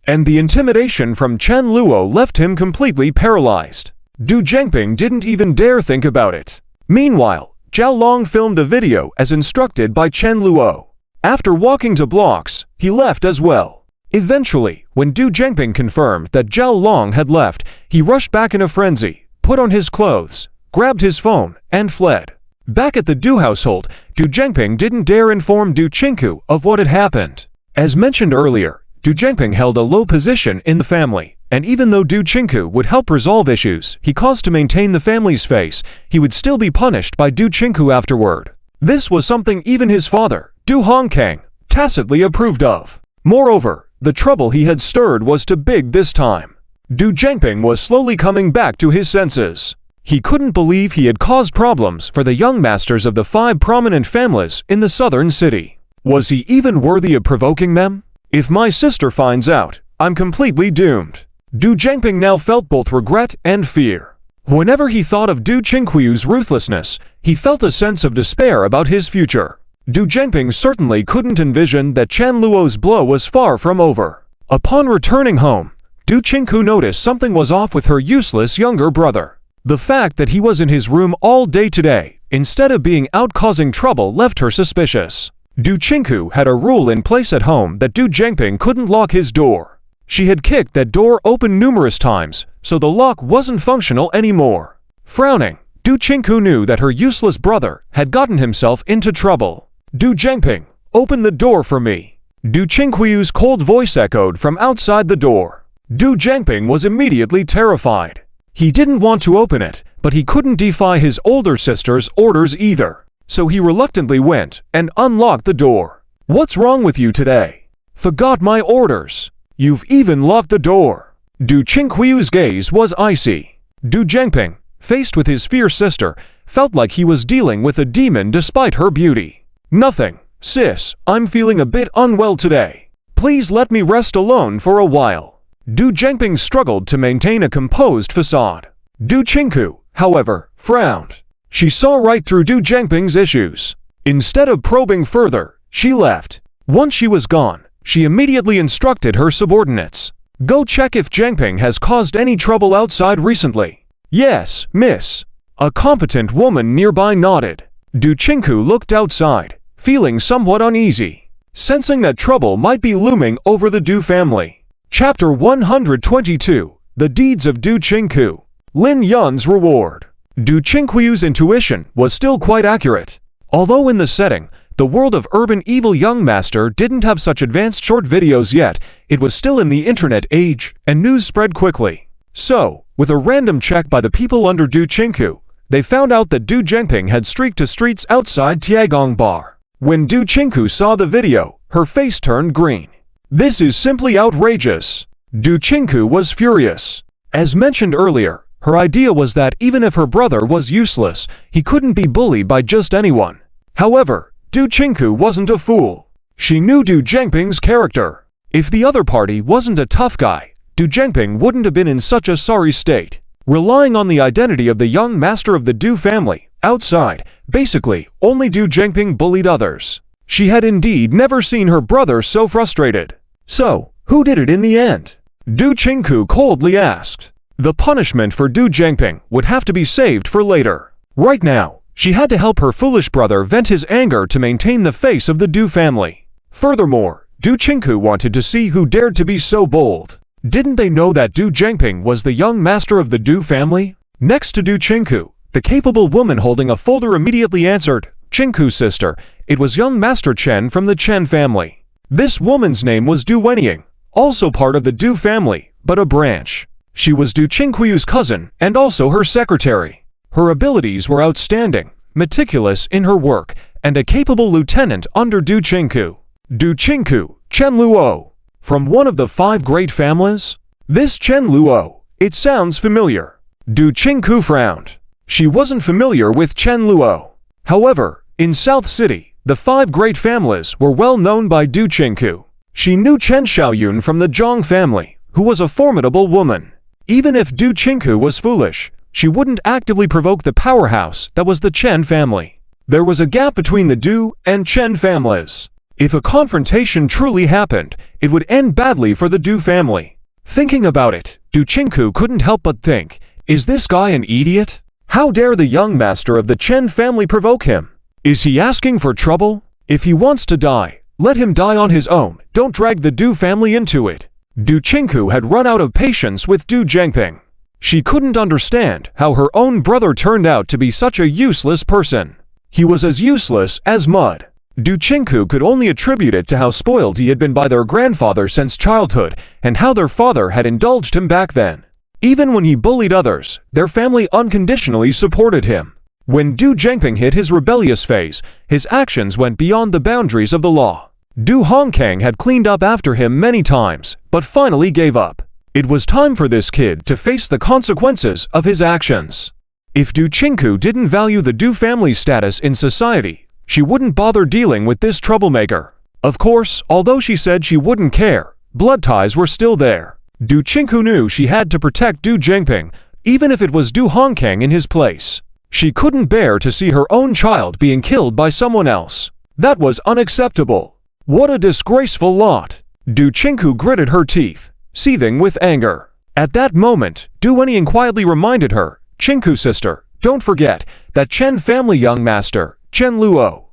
And the intimidation from Chen Luo left him completely paralyzed. Du Zhengping didn't even dare think about it. Meanwhile, Zhao Long filmed a video as instructed by Chen Luo. After walking to blocks, he left as well. Eventually, when Du Zhengping confirmed that Zhao Long had left, he rushed back in a frenzy, put on his clothes, grabbed his phone, and fled. Back at the Du household, Du Zhengping didn't dare inform Du Qingku of what had happened. As mentioned earlier, Du Zhengping held a low position in the family, and even though Du Qingku would help resolve issues he caused to maintain the family's face, he would still be punished by Du Qingku afterward. This was something even his father, Du Hongkang, tacitly approved of. Moreover, the trouble he had stirred was too big this time. Du Zhengping was slowly coming back to his senses. He couldn't believe he had caused problems for the young masters of the 5 prominent families in the southern city. Was he even worthy of provoking them? If my sister finds out, I'm completely doomed. Du Zhengping now felt both regret and fear. Whenever he thought of Du Qinghu's ruthlessness, he felt a sense of despair about his future. Du Zhengping certainly couldn't envision that Chen Luo's blow was far from over. Upon returning home, Du Qinghu noticed something was off with her useless younger brother. The fact that he was in his room all day today, instead of being out causing trouble, left her suspicious. Du Qinghu had a rule in place at home that Du Zhengping couldn't lock his door. She had kicked that door open numerous times, so the lock wasn't functional anymore. Frowning, Du Qinghu knew that her useless brother had gotten himself into trouble. Du Zhengping, open the door for me. Du Qinghu's cold voice echoed from outside the door. Du Jiangping was immediately terrified. He didn't want to open it, but he couldn't defy his older sister's orders either. So he reluctantly went and unlocked the door. "What's wrong with you today? Forgot my orders. You've even locked the door." Du Qinghui's gaze was icy. Du Jiangping, faced with his fierce sister, felt like he was dealing with a demon despite her beauty. "Nothing, sis, I'm feeling a bit unwell today. Please let me rest alone for a while." Du Jiangping struggled to maintain a composed facade. Du Qinghu, however, frowned. She saw right through Du Jiangping's issues. Instead of probing further, she left. Once she was gone, she immediately instructed her subordinates, "Go check if Jiangping has caused any trouble outside recently." "Yes, miss." A competent woman nearby nodded. Du Qinghu looked outside, feeling somewhat uneasy, sensing that trouble might be looming over the Du family. Chapter 122, The Deeds of Du Qinghu. Lin Yun's Reward. Du Qinghui's intuition was still quite accurate. Although in the setting, the world of urban evil young master didn't have such advanced short videos yet, it was still in the internet age, and news spread quickly. So, with a random check by the people under Du Qinghu, they found out that Du Jiangping had streaked to streets outside Tiagong Bar. When Du Qinghu saw the video, her face turned green. "This is simply outrageous." Du Qinghu was furious. As mentioned earlier, her idea was that even if her brother was useless, he couldn't be bullied by just anyone. However, Du Qinghu wasn't a fool. She knew Du Jiangping's character. If the other party wasn't a tough guy, Du Jiangping wouldn't have been in such a sorry state. Relying on the identity of the young master of the Du family, outside, basically, only Du Jiangping bullied others. She had indeed never seen her brother so frustrated. So, who did it in the end? Du Qinghu coldly asked. The punishment for Du Jiangping would have to be saved for later. Right now, she had to help her foolish brother vent his anger to maintain the face of the Du family. Furthermore, Du Qinghu wanted to see who dared to be so bold. Didn't they know that Du Jiangping was the young master of the Du family? Next to Du Qinghu, the capable woman holding a folder immediately answered, "Qinghu's sister." It was young Master Chen from the Chen family. This woman's name was Du Wenying, also part of the Du family, but a branch. She was Du Qinghui's cousin and also her secretary. Her abilities were outstanding, meticulous in her work, and a capable lieutenant under Du Qinghu. Du Qinghu, Chen Luo. From one of the 5 great families? This Chen Luo, it sounds familiar. Du Qinghu frowned. She wasn't familiar with Chen Luo. However, in South City, the 5 great families were well known by Du Qinghu. She knew Chen Xiaoyun from the Zhang family, who was a formidable woman. Even if Du Qinghu was foolish, she wouldn't actively provoke the powerhouse that was the Chen family. There was a gap between the Du and Chen families. If a confrontation truly happened, it would end badly for the Du family. Thinking about it, Du Qinghu couldn't help but think, is this guy an idiot? How dare the young master of the Chen family provoke him? Is he asking for trouble? If he wants to die, let him die on his own, don't drag the Du family into it. Du Qinghu had run out of patience with Du Jiangping. She couldn't understand how her own brother turned out to be such a useless person. He was as useless as mud. Du Qinghu could only attribute it to how spoiled he had been by their grandfather since childhood, and how their father had indulged him back then. Even when he bullied others, their family unconditionally supported him. When Du Jiangping hit his rebellious phase, his actions went beyond the boundaries of the law. Du Hongkang had cleaned up after him many times, but finally gave up. It was time for this kid to face the consequences of his actions. If Du Qinghu didn't value the Du family's status in society, she wouldn't bother dealing with this troublemaker. Of course, although she said she wouldn't care, blood ties were still there. Du Qinghu knew she had to protect Du Jiangping, even if it was Du Hongkang in his place. She couldn't bear to see her own child being killed by someone else. That was unacceptable. What a disgraceful lot. Du Qinghu gritted her teeth, seething with anger. At that moment, Du Wenying quietly reminded her, "Qinghu sister, don't forget that Chen family young master, Chen Luo,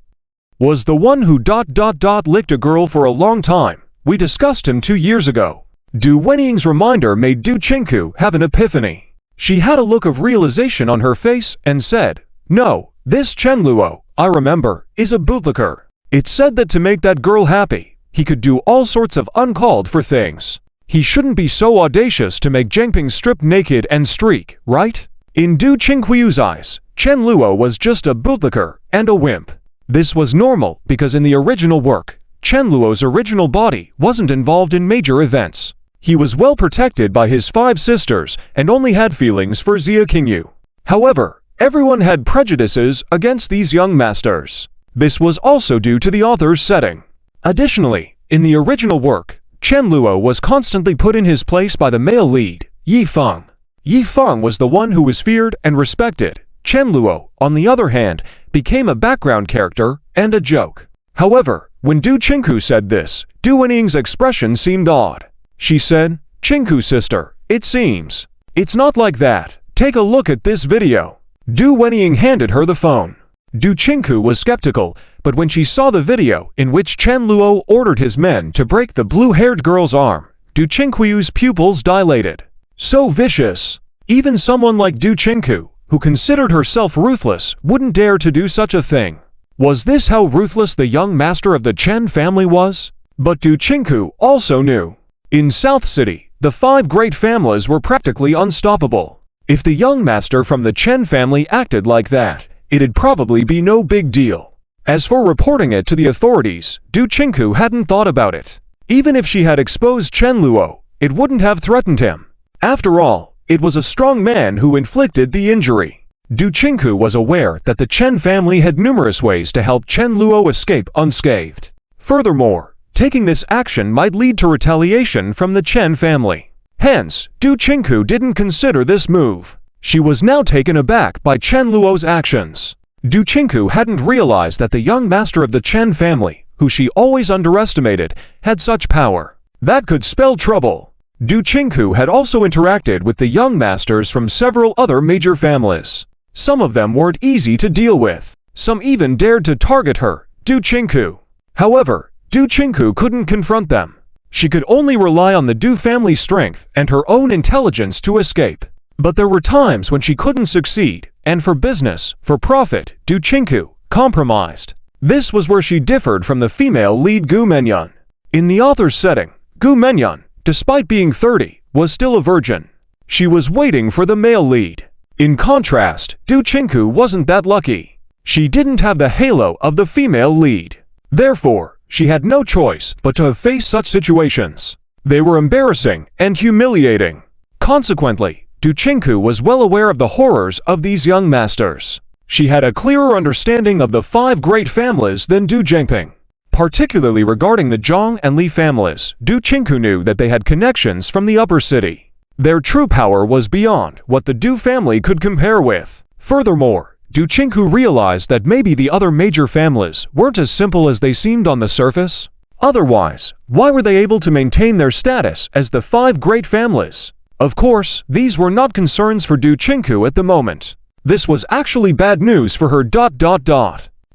was the one who licked a girl for a long time. We discussed him 2 years ago." Du Wenying's reminder made Du Qinghu have an epiphany. She had a look of realization on her face and said, "No, this Chen Luo, I remember, is a bootlicker. It's said that to make that girl happy, he could do all sorts of uncalled for things. He shouldn't be so audacious to make Zhangping strip naked and streak, right? In Du Qinghui's eyes, Chen Luo was just a bootlicker and a wimp. This was normal because in the original work, Chen Luo's original body wasn't involved in major events. He was well protected by his 5 sisters and only had feelings for Xia Qingyu. However, everyone had prejudices against these young masters. This was also due to the author's setting. Additionally, in the original work, Chen Luo was constantly put in his place by the male lead, Yi Feng. Yi Feng was the one who was feared and respected. Chen Luo, on the other hand, became a background character and a joke. However, when Du Qinghu said this, Du Wenying's expression seemed odd. She said, "Qinghu sister, it seems. It's not like that. Take a look at this video." Du Wenying handed her the phone. Du Qinghu was skeptical, but when she saw the video in which Chen Luo ordered his men to break the blue-haired girl's arm, Du Qinghu's pupils dilated. So vicious. Even someone like Du Qinghu, who considered herself ruthless, wouldn't dare to do such a thing. Was this how ruthless the young master of the Chen family was? But Du Qinghu also knew. In South City, the 5 great families were practically unstoppable. If the young master from the Chen family acted like that, it'd probably be no big deal. As for reporting it to the authorities, Du Qinghu hadn't thought about it. Even if she had exposed Chen Luo, it wouldn't have threatened him. After all, it was a strong man who inflicted the injury. Du Qinghu was aware that the Chen family had numerous ways to help Chen Luo escape unscathed. Furthermore, taking this action might lead to retaliation from the Chen family. Hence, Du Qinghu didn't consider this move. She was now taken aback by Chen Luo's actions. Du Qinghu hadn't realized that the young master of the Chen family, who she always underestimated, had such power. That could spell trouble. Du Qinghu had also interacted with the young masters from several other major families. Some of them weren't easy to deal with. Some even dared to target her, Du Qinghu. However, Du Qinghu couldn't confront them. She could only rely on the Du family's strength and her own intelligence to escape. But there were times when she couldn't succeed, and for business, for profit, Du Qinghu compromised. This was where she differed from the female lead Gu Menyan. In the author's setting, Gu Menyan, despite being 30, was still a virgin. She was waiting for the male lead. In contrast, Du Qinghu wasn't that lucky. She didn't have the halo of the female lead. Therefore, she had no choice but to have faced such situations. They were embarrassing and humiliating. Consequently, Du Qinghu was well aware of the horrors of these young masters. She had a clearer understanding of the 5 great families than Du Zhangping. Particularly regarding the Zhang and Li families, Du Qinghu knew that they had connections from the upper city. Their true power was beyond what the Du family could compare with. Furthermore, Du Qinghu realized that maybe the other major families weren't as simple as they seemed on the surface. Otherwise, why were they able to maintain their status as the 5 great families? Of course, these were not concerns for Du Qinghu at the moment. This was actually bad news for her.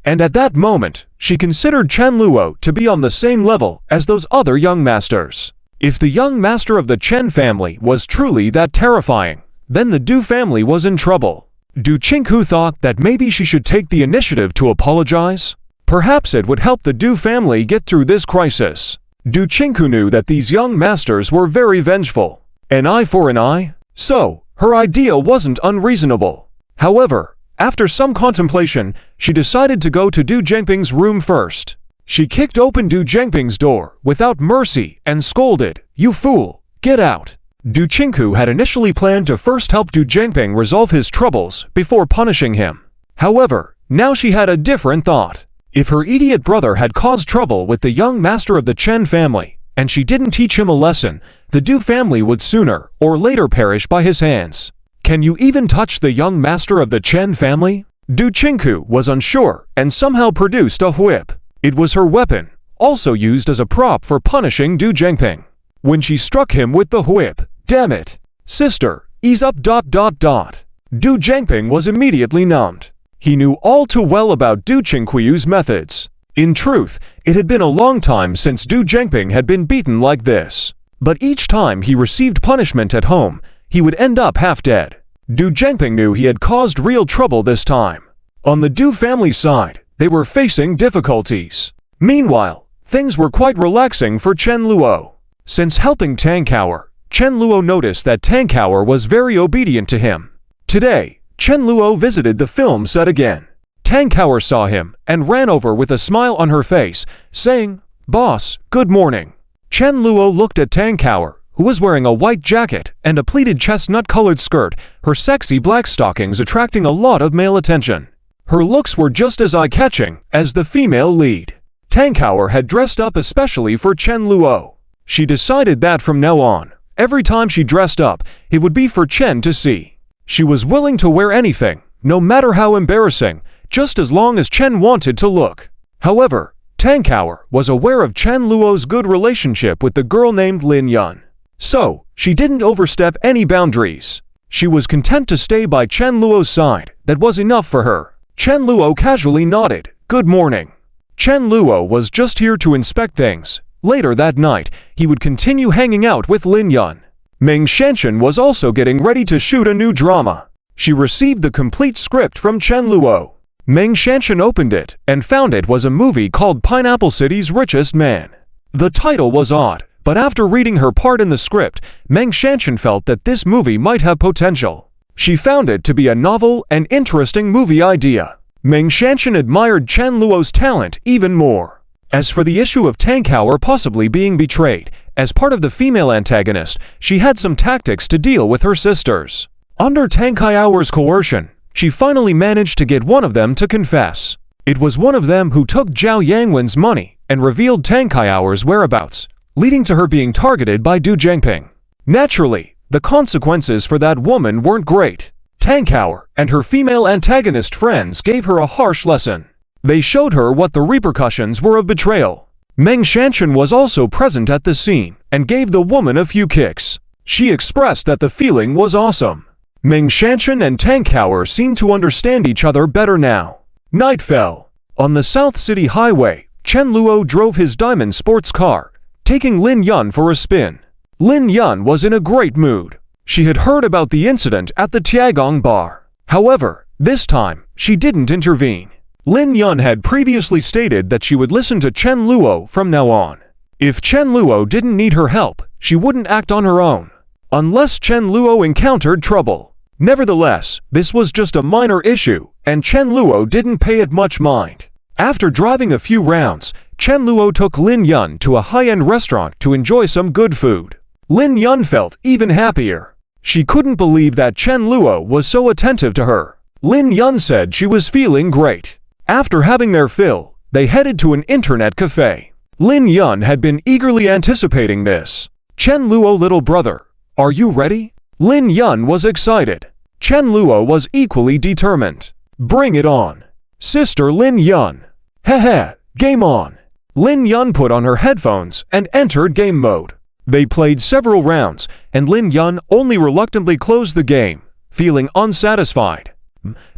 And at that moment, she considered Chen Luo to be on the same level as those other young masters. If the young master of the Chen family was truly that terrifying, then the Du family was in trouble. Du Qinghu thought that maybe she should take the initiative to apologize. Perhaps it would help the Du family get through this crisis. Du Qinghu knew that these young masters were very vengeful. An eye for an eye? So, her idea wasn't unreasonable. However, after some contemplation, she decided to go to Du Zhangping's room first. She kicked open Du Zhangping's door without mercy and scolded, "You fool, get out." Du Qinghu had initially planned to first help Du Zhangping resolve his troubles before punishing him. However, now she had a different thought. If her idiot brother had caused trouble with the young master of the Chen family, and she didn't teach him a lesson, the Du family would sooner or later perish by his hands. Can you even touch the young master of the Chen family? Du Qinghu was unsure and somehow produced a whip. It was her weapon, also used as a prop for punishing Du Zhangping. When she struck him with the whip, "Damn it! Sister, ease up. Du Zhangping was immediately numbed. He knew all too well about Du Qinghui's methods. In truth, it had been a long time since Du Zhangping had been beaten like this. But each time he received punishment at home, he would end up half dead. Du Zhangping knew he had caused real trouble this time. On the Du family side, they were facing difficulties. Meanwhile, things were quite relaxing for Chen Luo. Since helping Tang Kaoer, Chen Luo noticed that Tang Kaoer was very obedient to him. Today, Chen Luo visited the film set again. Tang Kaoer saw him and ran over with a smile on her face, saying, "Boss, good morning." Chen Luo looked at Tang Kaoer, who was wearing a white jacket and a pleated chestnut-colored skirt, her sexy black stockings attracting a lot of male attention. Her looks were just as eye-catching as the female lead. Tang Kaoer had dressed up especially for Chen Luo. She decided that from now on, every time she dressed up, it would be for Chen to see. She was willing to wear anything, no matter how embarrassing, just as long as Chen wanted to look. However, Tang Kaoer was aware of Chen Luo's good relationship with the girl named Lin Yun. So, she didn't overstep any boundaries. She was content to stay by Chen Luo's side. That was enough for her. Chen Luo casually nodded, "Good morning." Chen Luo was just here to inspect things. Later that night, he would continue hanging out with Lin Yun. Meng Shanshan was also getting ready to shoot a new drama. She received the complete script from Chen Luo. Meng Shanshan opened it and found it was a movie called Pineapple City's Richest Man. The title was odd, but after reading her part in the script, Meng Shanshan felt that this movie might have potential. She found it to be a novel and interesting movie idea. Meng Shanshan admired Chen Luo's talent even more. As for the issue of Tang Kaoer possibly being betrayed, as part of the female antagonist, she had some tactics to deal with her sisters. Under Tang Kaoer's coercion, she finally managed to get one of them to confess. It was one of them who took Zhao Yangwen's money and revealed Tang Kaoer's whereabouts, leading to her being targeted by Du Zhangping. Naturally, the consequences for that woman weren't great. Tang Kaoer and her female antagonist friends gave her a harsh lesson. They showed her what the repercussions were of betrayal. Meng Shanshan was also present at the scene and gave the woman a few kicks. She expressed that the feeling was awesome. Meng Shanshan and Tang Kaoer seemed to understand each other better now. Night fell. On the South City Highway, Chen Luo drove his diamond sports car, taking Lin Yun for a spin. Lin Yun was in a great mood. She had heard about the incident at the Tiagong bar. However, this time, she didn't intervene. Lin Yun had previously stated that she would listen to Chen Luo from now on. If Chen Luo didn't need her help, she wouldn't act on her own, unless Chen Luo encountered trouble. Nevertheless, this was just a minor issue, and Chen Luo didn't pay it much mind. After driving a few rounds, Chen Luo took Lin Yun to a high-end restaurant to enjoy some good food. Lin Yun felt even happier. She couldn't believe that Chen Luo was so attentive to her. Lin Yun said she was feeling great. After having their fill, they headed to an internet cafe. Lin Yun had been eagerly anticipating this. "Chen Luo, little brother, are you ready?" Lin Yun was excited. Chen Luo was equally determined. "Bring it on, Sister Lin Yun." "Heh, game on." Lin Yun put on her headphones and entered game mode. They played several rounds, and Lin Yun only reluctantly closed the game, feeling unsatisfied.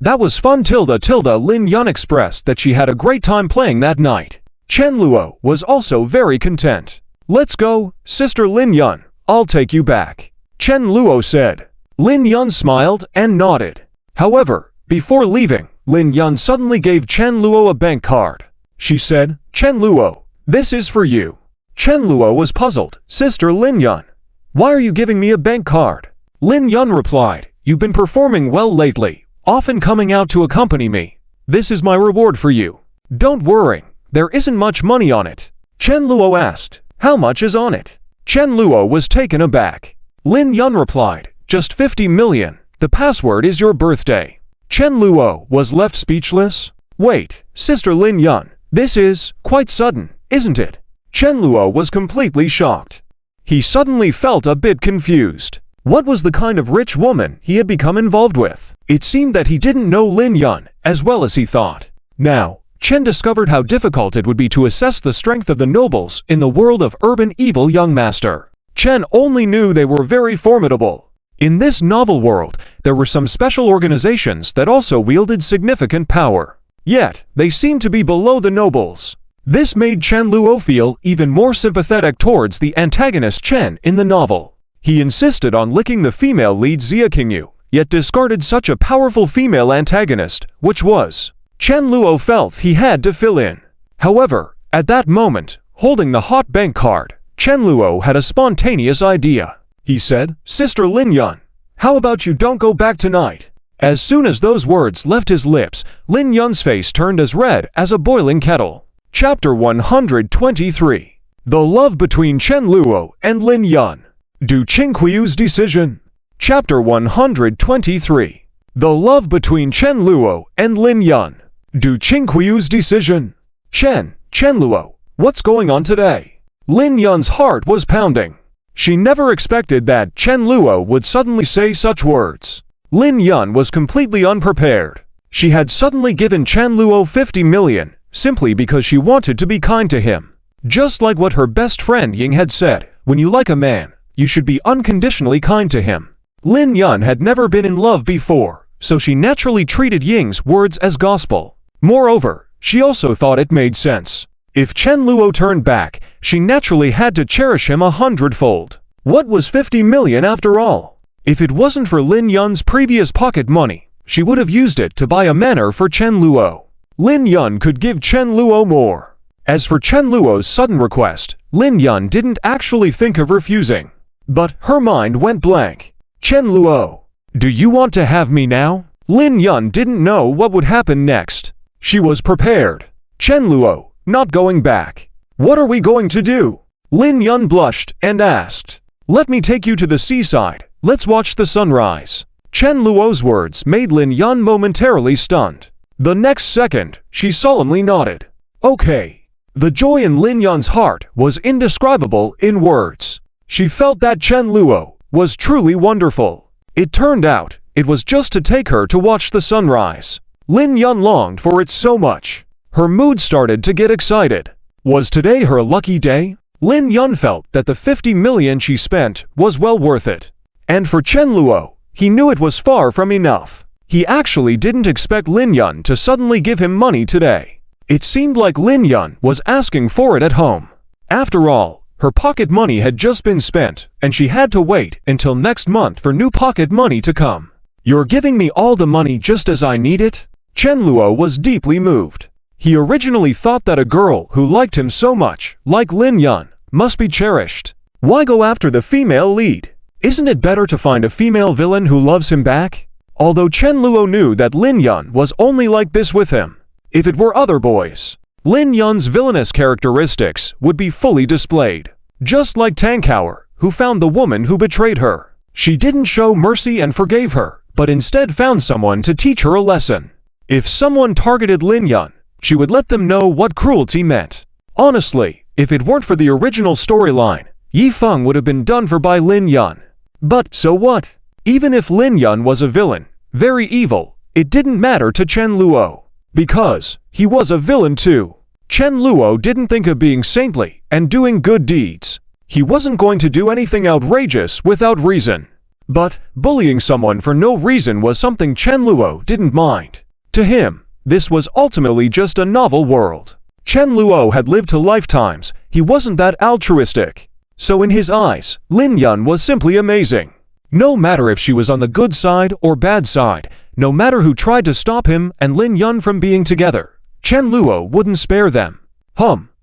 "That was fun Lin Yun expressed that she had a great time playing that night. Chen Luo was also very content. "Let's go, Sister Lin Yun, I'll take you back," Chen Luo said. Lin Yun smiled and nodded. However, before leaving, Lin Yun suddenly gave Chen Luo a bank card. She said, "Chen Luo, this is for you." Chen Luo was puzzled. "Sister Lin Yun, why are you giving me a bank card?" Lin Yun replied, "You've been performing well lately, often coming out to accompany me. This is my reward for you. Don't worry, there isn't much money on it." Chen Luo asked, "How much is on it?" Chen Luo was taken aback. Lin Yun replied, "Just 50 million. The password is your birthday." Chen Luo was left speechless. "Wait, Sister Lin Yun, this is quite sudden, isn't it?" Chen Luo was completely shocked. He suddenly felt a bit confused. What was the kind of rich woman he had become involved with? It seemed that he didn't know Lin Yun as well as he thought. Now, Chen discovered how difficult it would be to assess the strength of the nobles in the world of urban evil young master. Chen only knew they were very formidable. In this novel world, there were some special organizations that also wielded significant power. Yet, they seemed to be below the nobles. This made Chen Luo feel even more sympathetic towards the antagonist Chen in the novel. He insisted on licking the female lead Xia Qingyu, yet discarded such a powerful female antagonist, which was. Chen Luo felt he had to fill in. However, at that moment, holding the hot bank card, Chen Luo had a spontaneous idea. He said, "Sister Lin Yun, how about you don't go back tonight?" As soon as those words left his lips, Lin Yun's face turned as red as a boiling kettle. Chapter 123. The Love Between Chen Luo and Lin Yun. Du Qingqiu's Decision. Chapter 123. The Love Between Chen Luo and Lin Yun. Du Qingqiu's Decision. Chen Luo, what's going on today? Lin Yun's heart was pounding. She never expected that Chen Luo would suddenly say such words. Lin Yun was completely unprepared. She had suddenly given Chen Luo 50 million, simply because she wanted to be kind to him. Just like what her best friend Ying had said, when you like a man, you should be unconditionally kind to him. Lin Yun had never been in love before, so she naturally treated Ying's words as gospel. Moreover, she also thought it made sense. If Chen Luo turned back, she naturally had to cherish him 100-fold. What was 50 million after all? If it wasn't for Lin Yun's previous pocket money, she would have used it to buy a manor for Chen Luo. Lin Yun could give Chen Luo more. As for Chen Luo's sudden request, Lin Yun didn't actually think of refusing. But her mind went blank. Chen Luo, do you want to have me now? Lin Yun didn't know what would happen next. She was prepared. Chen Luo, not going back. What are we going to do? Lin Yun blushed and asked. Let me take you to the seaside. Let's watch the sunrise. Chen Luo's words made Lin Yun momentarily stunned. The next second, she solemnly nodded. Okay. The joy in Lin Yun's heart was indescribable in words. She felt that Chen Luo was truly wonderful. It turned out, it was just to take her to watch the sunrise. Lin Yun longed for it so much. Her mood started to get excited. Was today her lucky day? Lin Yun felt that the 50 million she spent was well worth it. And for Chen Luo, he knew it was far from enough. He actually didn't expect Lin Yun to suddenly give him money today. It seemed like Lin Yun was asking for it at home. After all, her pocket money had just been spent, and she had to wait until next month for new pocket money to come. You're giving me all the money just as I need it? Chen Luo was deeply moved. He originally thought that a girl who liked him so much, like Lin Yun, must be cherished. Why go after the female lead? Isn't it better to find a female villain who loves him back? Although Chen Luo knew that Lin Yun was only like this with him. If it were other boys, Lin Yun's villainous characteristics would be fully displayed. Just like Tang Kaur, who found the woman who betrayed her. She didn't show mercy and forgave her, but instead found someone to teach her a lesson. If someone targeted Lin Yun, she would let them know what cruelty meant. Honestly, if it weren't for the original storyline, Yi Feng would have been done for by Lin Yun. But so what? Even if Lin Yun was a villain, very evil, it didn't matter to Chen Luo. Because he was a villain too. Chen Luo didn't think of being saintly and doing good deeds. He wasn't going to do anything outrageous without reason. But bullying someone for no reason was something Chen Luo didn't mind. To him, this was ultimately just a novel world. Chen Luo had lived to lifetimes. He wasn't that altruistic. So in his eyes, Lin Yun was simply amazing. No matter if she was on the good side or bad side, no matter who tried to stop him and Lin Yun from being together, Chen Luo wouldn't spare them.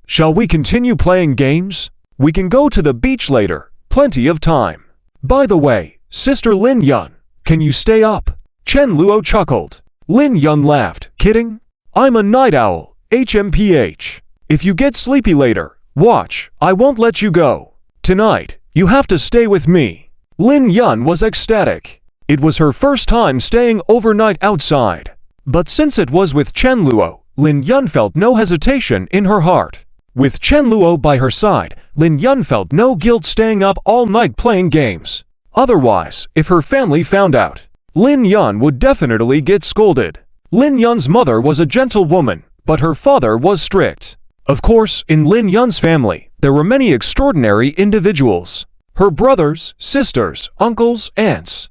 Shall we continue playing games? We can go to the beach later, plenty of time. By the way, Sister Lin Yun, can you stay up? Chen Luo chuckled. Lin Yun laughed, kidding? I'm a night owl, HMPH. If you get sleepy later, watch, I won't let you go. Tonight, you have to stay with me. Lin Yun was ecstatic. It was her first time staying overnight outside. But since it was with Chen Luo, Lin Yun felt no hesitation in her heart. With Chen Luo by her side, Lin Yun felt no guilt staying up all night playing games. Otherwise, if her family found out, Lin Yun would definitely get scolded. Lin Yun's mother was a gentle woman, but her father was strict. Of course, in Lin Yun's family, there were many extraordinary individuals. Her brothers, sisters, uncles, aunts.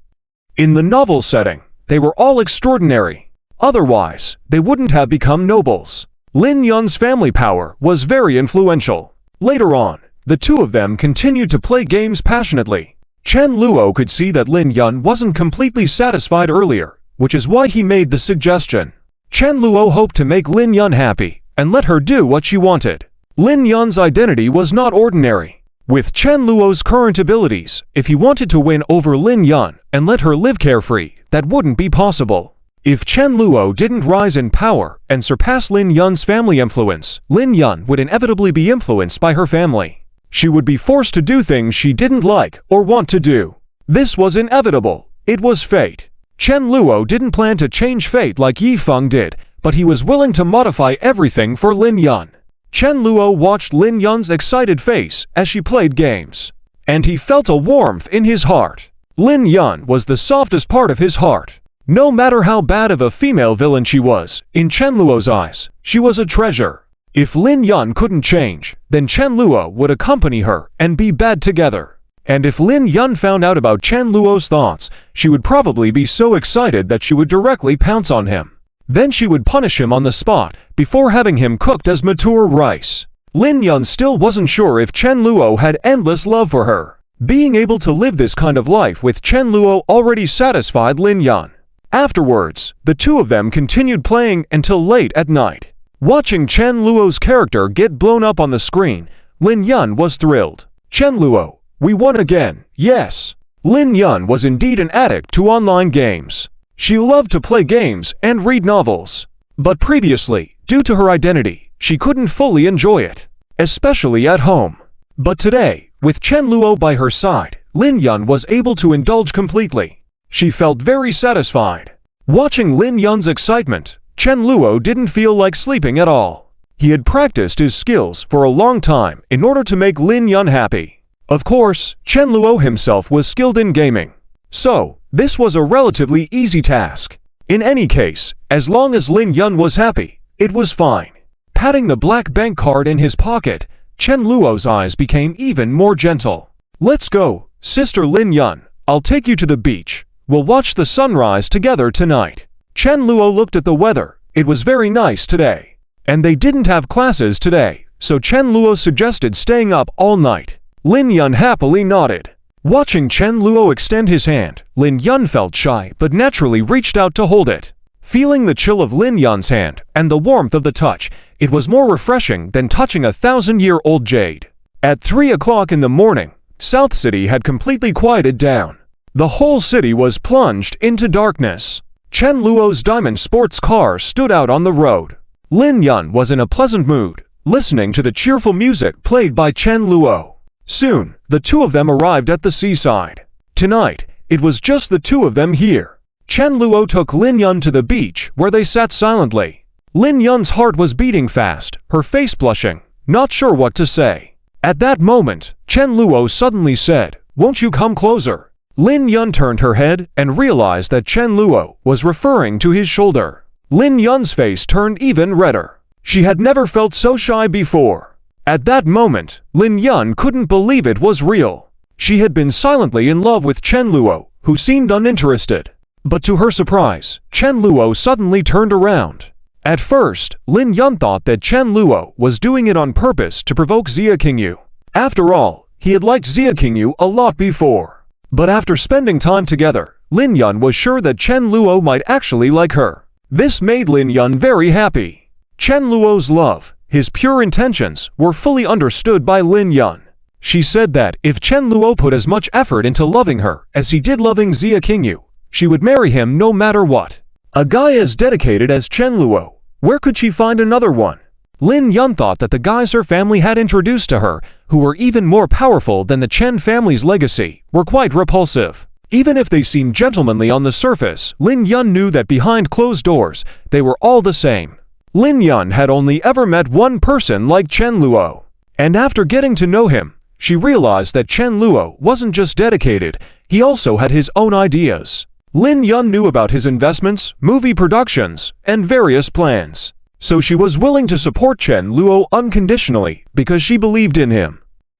In the novel setting, they were all extraordinary. Otherwise, they wouldn't have become nobles. Lin Yun's family power was very influential. Later on, the two of them continued to play games passionately. Chen Luo could see that Lin Yun wasn't completely satisfied earlier, which is why he made the suggestion. Chen Luo hoped to make Lin Yun happy and let her do what she wanted. Lin Yun's identity was not ordinary. With Chen Luo's current abilities, if he wanted to win over Lin Yun and let her live carefree, that wouldn't be possible. If Chen Luo didn't rise in power and surpass Lin Yun's family influence, Lin Yun would inevitably be influenced by her family. She would be forced to do things she didn't like or want to do. This was inevitable. It was fate. Chen Luo didn't plan to change fate like Yi Feng did, but he was willing to modify everything for Lin Yun. Chen Luo watched Lin Yun's excited face as she played games, and he felt a warmth in his heart. Lin Yun was the softest part of his heart. No matter how bad of a female villain she was, in Chen Luo's eyes, she was a treasure. If Lin Yun couldn't change, then Chen Luo would accompany her and be bad together. And if Lin Yun found out about Chen Luo's thoughts, she would probably be so excited that she would directly pounce on him. Then she would punish him on the spot before having him cooked as mature rice. Lin Yun still wasn't sure if Chen Luo had endless love for her. Being able to live this kind of life with Chen Luo already satisfied Lin Yun. Afterwards, the two of them continued playing until late at night. Watching Chen Luo's character get blown up on the screen, Lin Yun was thrilled. Chen Luo, we won again, yes. Lin Yun was indeed an addict to online games. She loved to play games and read novels. But previously, due to her identity, she couldn't fully enjoy it, especially at home. But today, with Chen Luo by her side, Lin Yun was able to indulge completely. She felt very satisfied. Watching Lin Yun's excitement, Chen Luo didn't feel like sleeping at all. He had practiced his skills for a long time in order to make Lin Yun happy. Of course, Chen Luo himself was skilled in gaming. So, this was a relatively easy task. In any case, as long as Lin Yun was happy, it was fine. Patting the black bank card in his pocket, Chen Luo's eyes became even more gentle. Let's go, Sister Lin Yun. I'll take you to the beach. We'll watch the sunrise together tonight. Chen Luo looked at the weather. It was very nice today. And they didn't have classes today, so Chen Luo suggested staying up all night. Lin Yun happily nodded. Watching Chen Luo extend his hand, Lin Yun felt shy but naturally reached out to hold it. Feeling the chill of Lin Yun's hand and the warmth of the touch, it was more refreshing than touching a 1,000-year-old jade. At 3 o'clock in the morning, South City had completely quieted down. The whole city was plunged into darkness. Chen Luo's diamond sports car stood out on the road. Lin Yun was in a pleasant mood, listening to the cheerful music played by Chen Luo. Soon, the two of them arrived at the seaside. Tonight, it was just the two of them here. Chen Luo took Lin Yun to the beach where they sat silently. Lin Yun's heart was beating fast, her face blushing, not sure what to say. At that moment, Chen Luo suddenly said, "Won't you come closer?" Lin Yun turned her head and realized that Chen Luo was referring to his shoulder. Lin Yun's face turned even redder. She had never felt so shy before. At that moment, Lin Yun couldn't believe it was real. She had been silently in love with Chen Luo, who seemed uninterested. But to her surprise, Chen Luo suddenly turned around. At first, Lin Yun thought that Chen Luo was doing it on purpose to provoke Xia Qingyu. After all, he had liked Xia Qingyu a lot before. But after spending time together, Lin Yun was sure that Chen Luo might actually like her. This made Lin Yun very happy. Chen Luo's love, his pure intentions, were fully understood by Lin Yun. She said that if Chen Luo put as much effort into loving her as he did loving Xia Qingyu, she would marry him no matter what. A guy as dedicated as Chen Luo, where could she find another one? Lin Yun thought that the guys her family had introduced to her, who were even more powerful than the Chen family's legacy, were quite repulsive. Even if they seemed gentlemanly on the surface, Lin Yun knew that behind closed doors, they were all the same. Lin Yun had only ever met one person like Chen Luo. And after getting to know him, she realized that Chen Luo wasn't just dedicated, he also had his own ideas. Lin Yun knew about his investments, movie productions, and various plans. So she was willing to support Chen Luo unconditionally because she believed in him.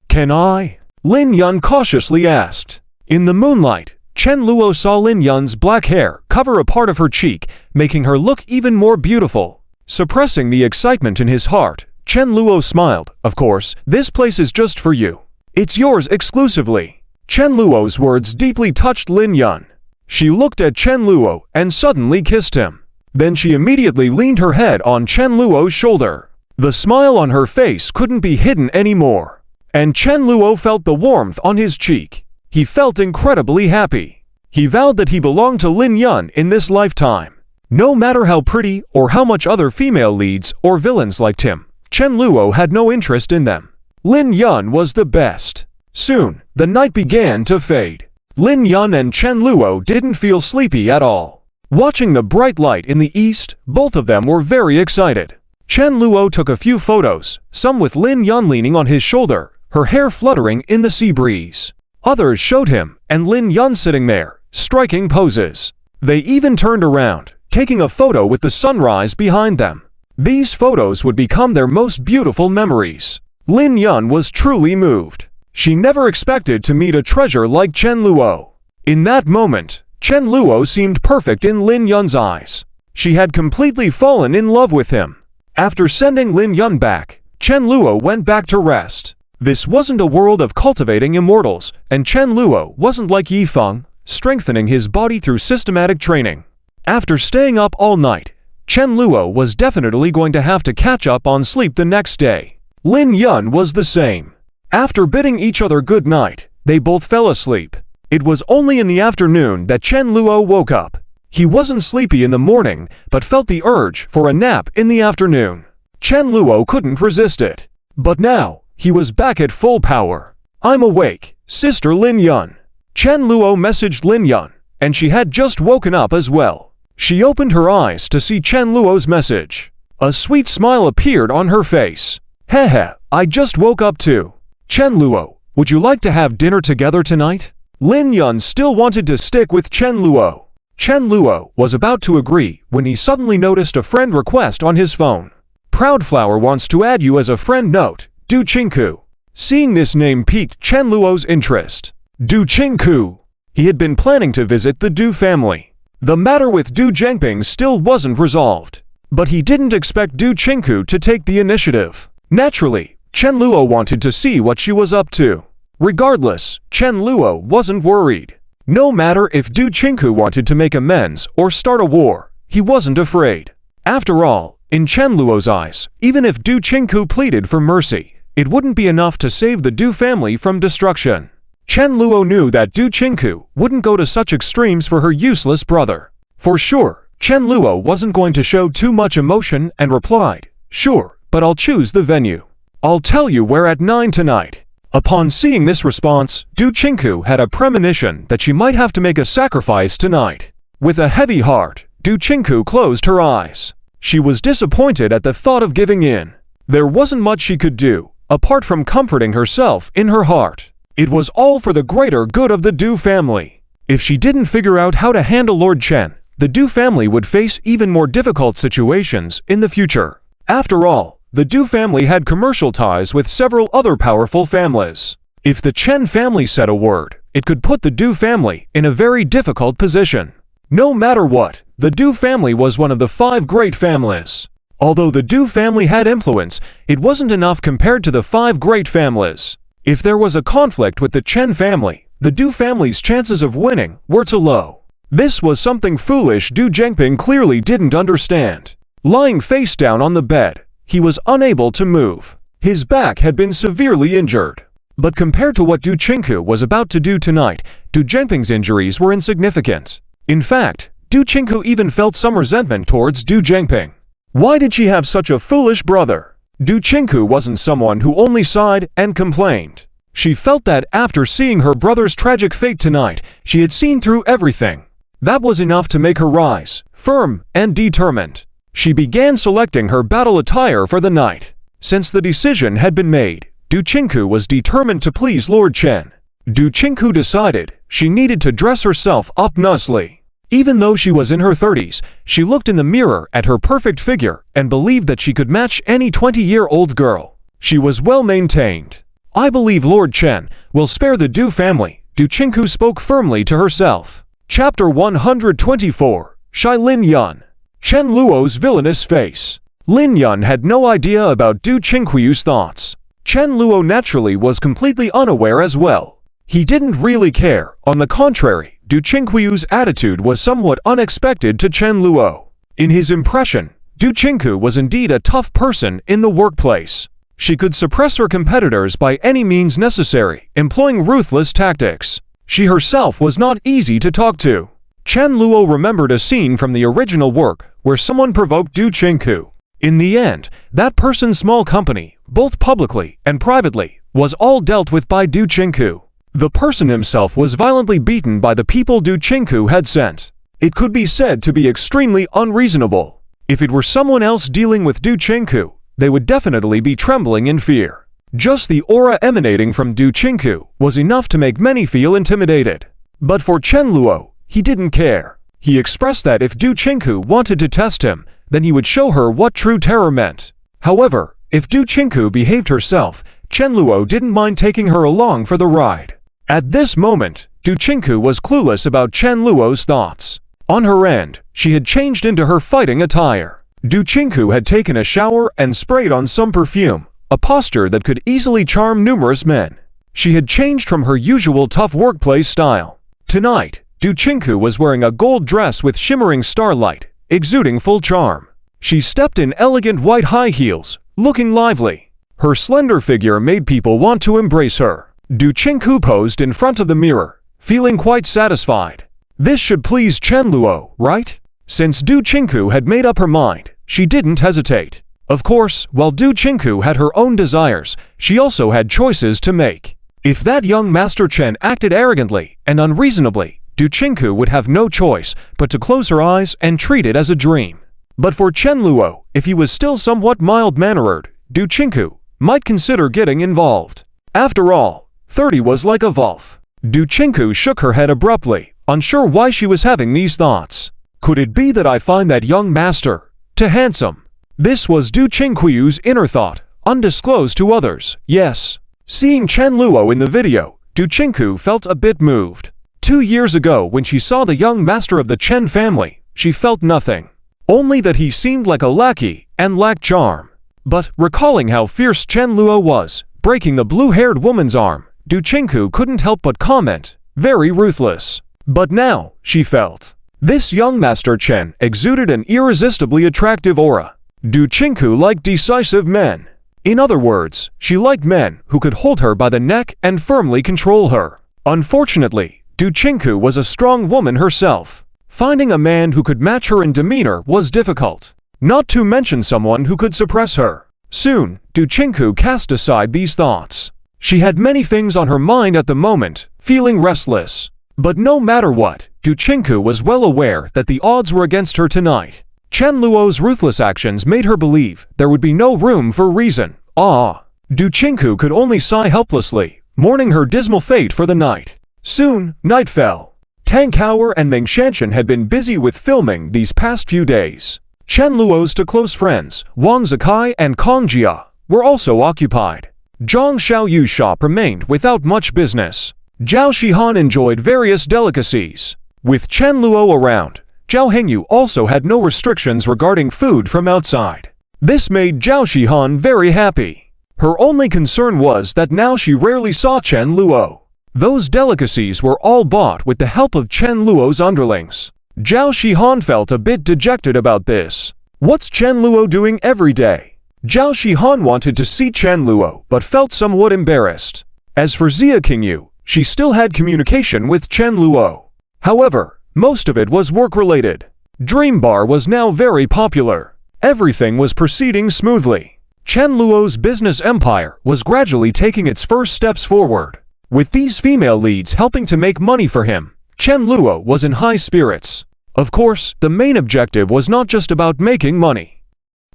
"Can I?" Lin Yun cautiously asked. In the moonlight, Chen Luo saw Lin Yun's black hair cover a part of her cheek, making her look even more beautiful. Suppressing the excitement in his heart, Chen Luo smiled. "Of course, this place is just for you. It's yours exclusively." Chen Luo's words deeply touched Lin Yun. She looked at Chen Luo and suddenly kissed him. Then she immediately leaned her head on Chen Luo's shoulder. The smile on her face couldn't be hidden anymore. and Chen Luo felt the warmth on his cheek. He felt incredibly happy. He vowed that he belonged to Lin Yun in this lifetime. No matter how pretty or how much other female leads or villains liked him, Chen Luo had no interest in them. Lin Yun was the best. Soon, the night began to fade. Lin Yun and Chen Luo didn't feel sleepy at all. Watching the bright light in the east, both of them were very excited. Chen Luo took a few photos, some with Lin Yun leaning on his shoulder, her hair fluttering in the sea breeze. Others showed him and Lin Yun sitting there, striking poses. They even turned around, taking a photo with the sunrise behind them. These photos would become their most beautiful memories. Lin Yun was truly moved. She never expected to meet a treasure like Chen Luo. In that moment, Chen Luo seemed perfect in Lin Yun's eyes. She had completely fallen in love with him. After sending Lin Yun back, Chen Luo went back to rest. This wasn't a world of cultivating immortals, and Chen Luo wasn't like Yifeng, strengthening his body through systematic training. After staying up all night, Chen Luo was definitely going to have to catch up on sleep the next day. Lin Yun was the same. After bidding each other good night, they both fell asleep. It was only in the afternoon that Chen Luo woke up. He wasn't sleepy in the morning, but felt the urge for a nap in the afternoon. Chen Luo couldn't resist it. But now, he was back at full power. "I'm awake, Sister Lin Yun." Chen Luo messaged Lin Yun, and she had just woken up as well. She opened her eyes to see Chen Luo's message. A sweet smile appeared on her face. "Hehe, I just woke up too. Chen Luo, would you like to have dinner together tonight?" Lin Yun still wanted to stick with Chen Luo. Chen Luo was about to agree when he suddenly noticed a friend request on his phone. "Proudflower wants to add you as a friend note, Du Qingku." Seeing this name piqued Chen Luo's interest. Du Qingku. He had been planning to visit the Du family. The matter with Du Zhengping still wasn't resolved. But he didn't expect Du Qingku to take the initiative. Naturally, Chen Luo wanted to see what she was up to. Regardless, Chen Luo wasn't worried. No matter if Du Qingku wanted to make amends or start a war, he wasn't afraid. After all, in Chen Luo's eyes, even if Du Qingku pleaded for mercy, it wouldn't be enough to save the Du family from destruction. Chen Luo knew that Du Qingku wouldn't go to such extremes for her useless brother. For sure, Chen Luo wasn't going to show too much emotion and replied, "Sure, but I'll choose the venue. I'll tell you where at 9 tonight." Upon seeing this response, Du Qingku had a premonition that she might have to make a sacrifice tonight. With a heavy heart, Du Qingku closed her eyes. She was disappointed at the thought of giving in. There wasn't much she could do, apart from comforting herself in her heart. It was all for the greater good of the Du family. If she didn't figure out how to handle Lord Chen, the Du family would face even more difficult situations in the future. After all, the Du family had commercial ties with several other powerful families. If the Chen family said a word, it could put the Du family in a very difficult position. No matter what, the Du family was one of the 5 great families. Although the Du family had influence, it wasn't enough compared to the 5 great families. If there was a conflict with the Chen family, the Du family's chances of winning were too low. This was something foolish Du Zhengping clearly didn't understand. Lying face down on the bed, he was unable to move. His back had been severely injured. But compared to what Du Qingku was about to do tonight, Du Zhengping's injuries were insignificant. In fact, Du Qingku even felt some resentment towards Du Zhengping. Why did she have such a foolish brother? Du Qingku wasn't someone who only sighed and complained. She felt that after seeing her brother's tragic fate tonight, she had seen through everything. That was enough to make her rise, firm and determined. She began selecting her battle attire for the night. Since the decision had been made, Du Qingku was determined to please Lord Chen. Du Qingku decided she needed to dress herself up nicely. Even though she was in her 30s, she looked in the mirror at her perfect figure and believed that she could match any 20-year-old girl. She was well maintained. "I believe Lord Chen will spare the Du family," Du Qingku spoke firmly to herself. Chapter 124, Shai Lin Yun. Chen Luo's villainous face. Lin Yun had no idea about Du Qingku's thoughts. Chen Luo naturally was completely unaware as well. He didn't really care. On the contrary, Du Qingku's attitude was somewhat unexpected to Chen Luo. In his impression, Du Qingku was indeed a tough person in the workplace. She could suppress her competitors by any means necessary, employing ruthless tactics. She herself was not easy to talk to. Chen Luo remembered a scene from the original work where someone provoked Du Qingku. In the end, that person's small company, both publicly and privately, was all dealt with by Du Qingku. The person himself was violently beaten by the people Du Qingku had sent. It could be said to be extremely unreasonable. If it were someone else dealing with Du Qingku, they would definitely be trembling in fear. Just the aura emanating from Du Qingku was enough to make many feel intimidated. But for Chen Luo, he didn't care. He expressed that if Du Qingku wanted to test him, then he would show her what true terror meant. However, if Du Qingku behaved herself, Chen Luo didn't mind taking her along for the ride. At this moment, Du Qingku was clueless about Chen Luo's thoughts. On her end, she had changed into her fighting attire. Du Qingku had taken a shower and sprayed on some perfume, a posture that could easily charm numerous men. She had changed from her usual tough workplace style. Tonight, Du Qingku was wearing a gold dress with shimmering starlight, exuding full charm. She stepped in elegant white high heels, looking lively. Her slender figure made people want to embrace her. Du Qingku posed in front of the mirror, feeling quite satisfied. This should please Chen Luo, right? Since Du Qingku had made up her mind, she didn't hesitate. Of course, while Du Qingku had her own desires, she also had choices to make. If that young Master Chen acted arrogantly and unreasonably, Du Qingku would have no choice but to close her eyes and treat it as a dream. But for Chen Luo, if he was still somewhat mild-mannered, Du Qingku might consider getting involved. After all, 30 was like a Wolf. Du Qingku shook her head abruptly, unsure why she was having these thoughts. Could it be that I find that young master too handsome? This was Du Qingku's inner thought, undisclosed to others. Yes. Seeing Chen Luo in the video, Du Qingku felt a bit moved. 2 years ago when she saw the young master of the Chen family, she felt nothing. Only that he seemed like a lackey and lacked charm. But, recalling how fierce Chen Luo was, breaking the blue-haired woman's arm, Du Qingku couldn't help but comment, very ruthless. But now, she felt, this young Master Chen exuded an irresistibly attractive aura. Du Qingku liked decisive men. In other words, she liked men who could hold her by the neck and firmly control her. Unfortunately, Du Qingku was a strong woman herself. Finding a man who could match her in demeanor was difficult, not to mention someone who could suppress her. Soon, Du Qingku cast aside these thoughts. She had many things on her mind at the moment, feeling restless. But no matter what, Du Qingku was well aware that the odds were against her tonight. Chen Luo's ruthless actions made her believe there would be no room for reason. Du Qingku could only sigh helplessly, mourning her dismal fate for the night. Soon, night fell. Tang Kaoer and Meng Shanshan had been busy with filming these past few days. Chen Luo's two close friends, Wang Zikai and Kong Jia, were also occupied. Zhang Xiaoyu's shop remained without much business. Zhao Shihan enjoyed various delicacies. With Chen Luo around, Zhao Hengyu also had no restrictions regarding food from outside. This made Zhao Shihan very happy. Her only concern was that now she rarely saw Chen Luo. Those delicacies were all bought with the help of Chen Luo's underlings. Zhao Shihan felt a bit dejected about this. What's Chen Luo doing every day? Zhao Shihan wanted to see Chen Luo but felt somewhat embarrassed. As for Xia Qingyu, she still had communication with Chen Luo. However, most of it was work-related. Dream Bar was now very popular. Everything was proceeding smoothly. Chen Luo's business empire was gradually taking its first steps forward. With these female leads helping to make money for him, Chen Luo was in high spirits. Of course, the main objective was not just about making money.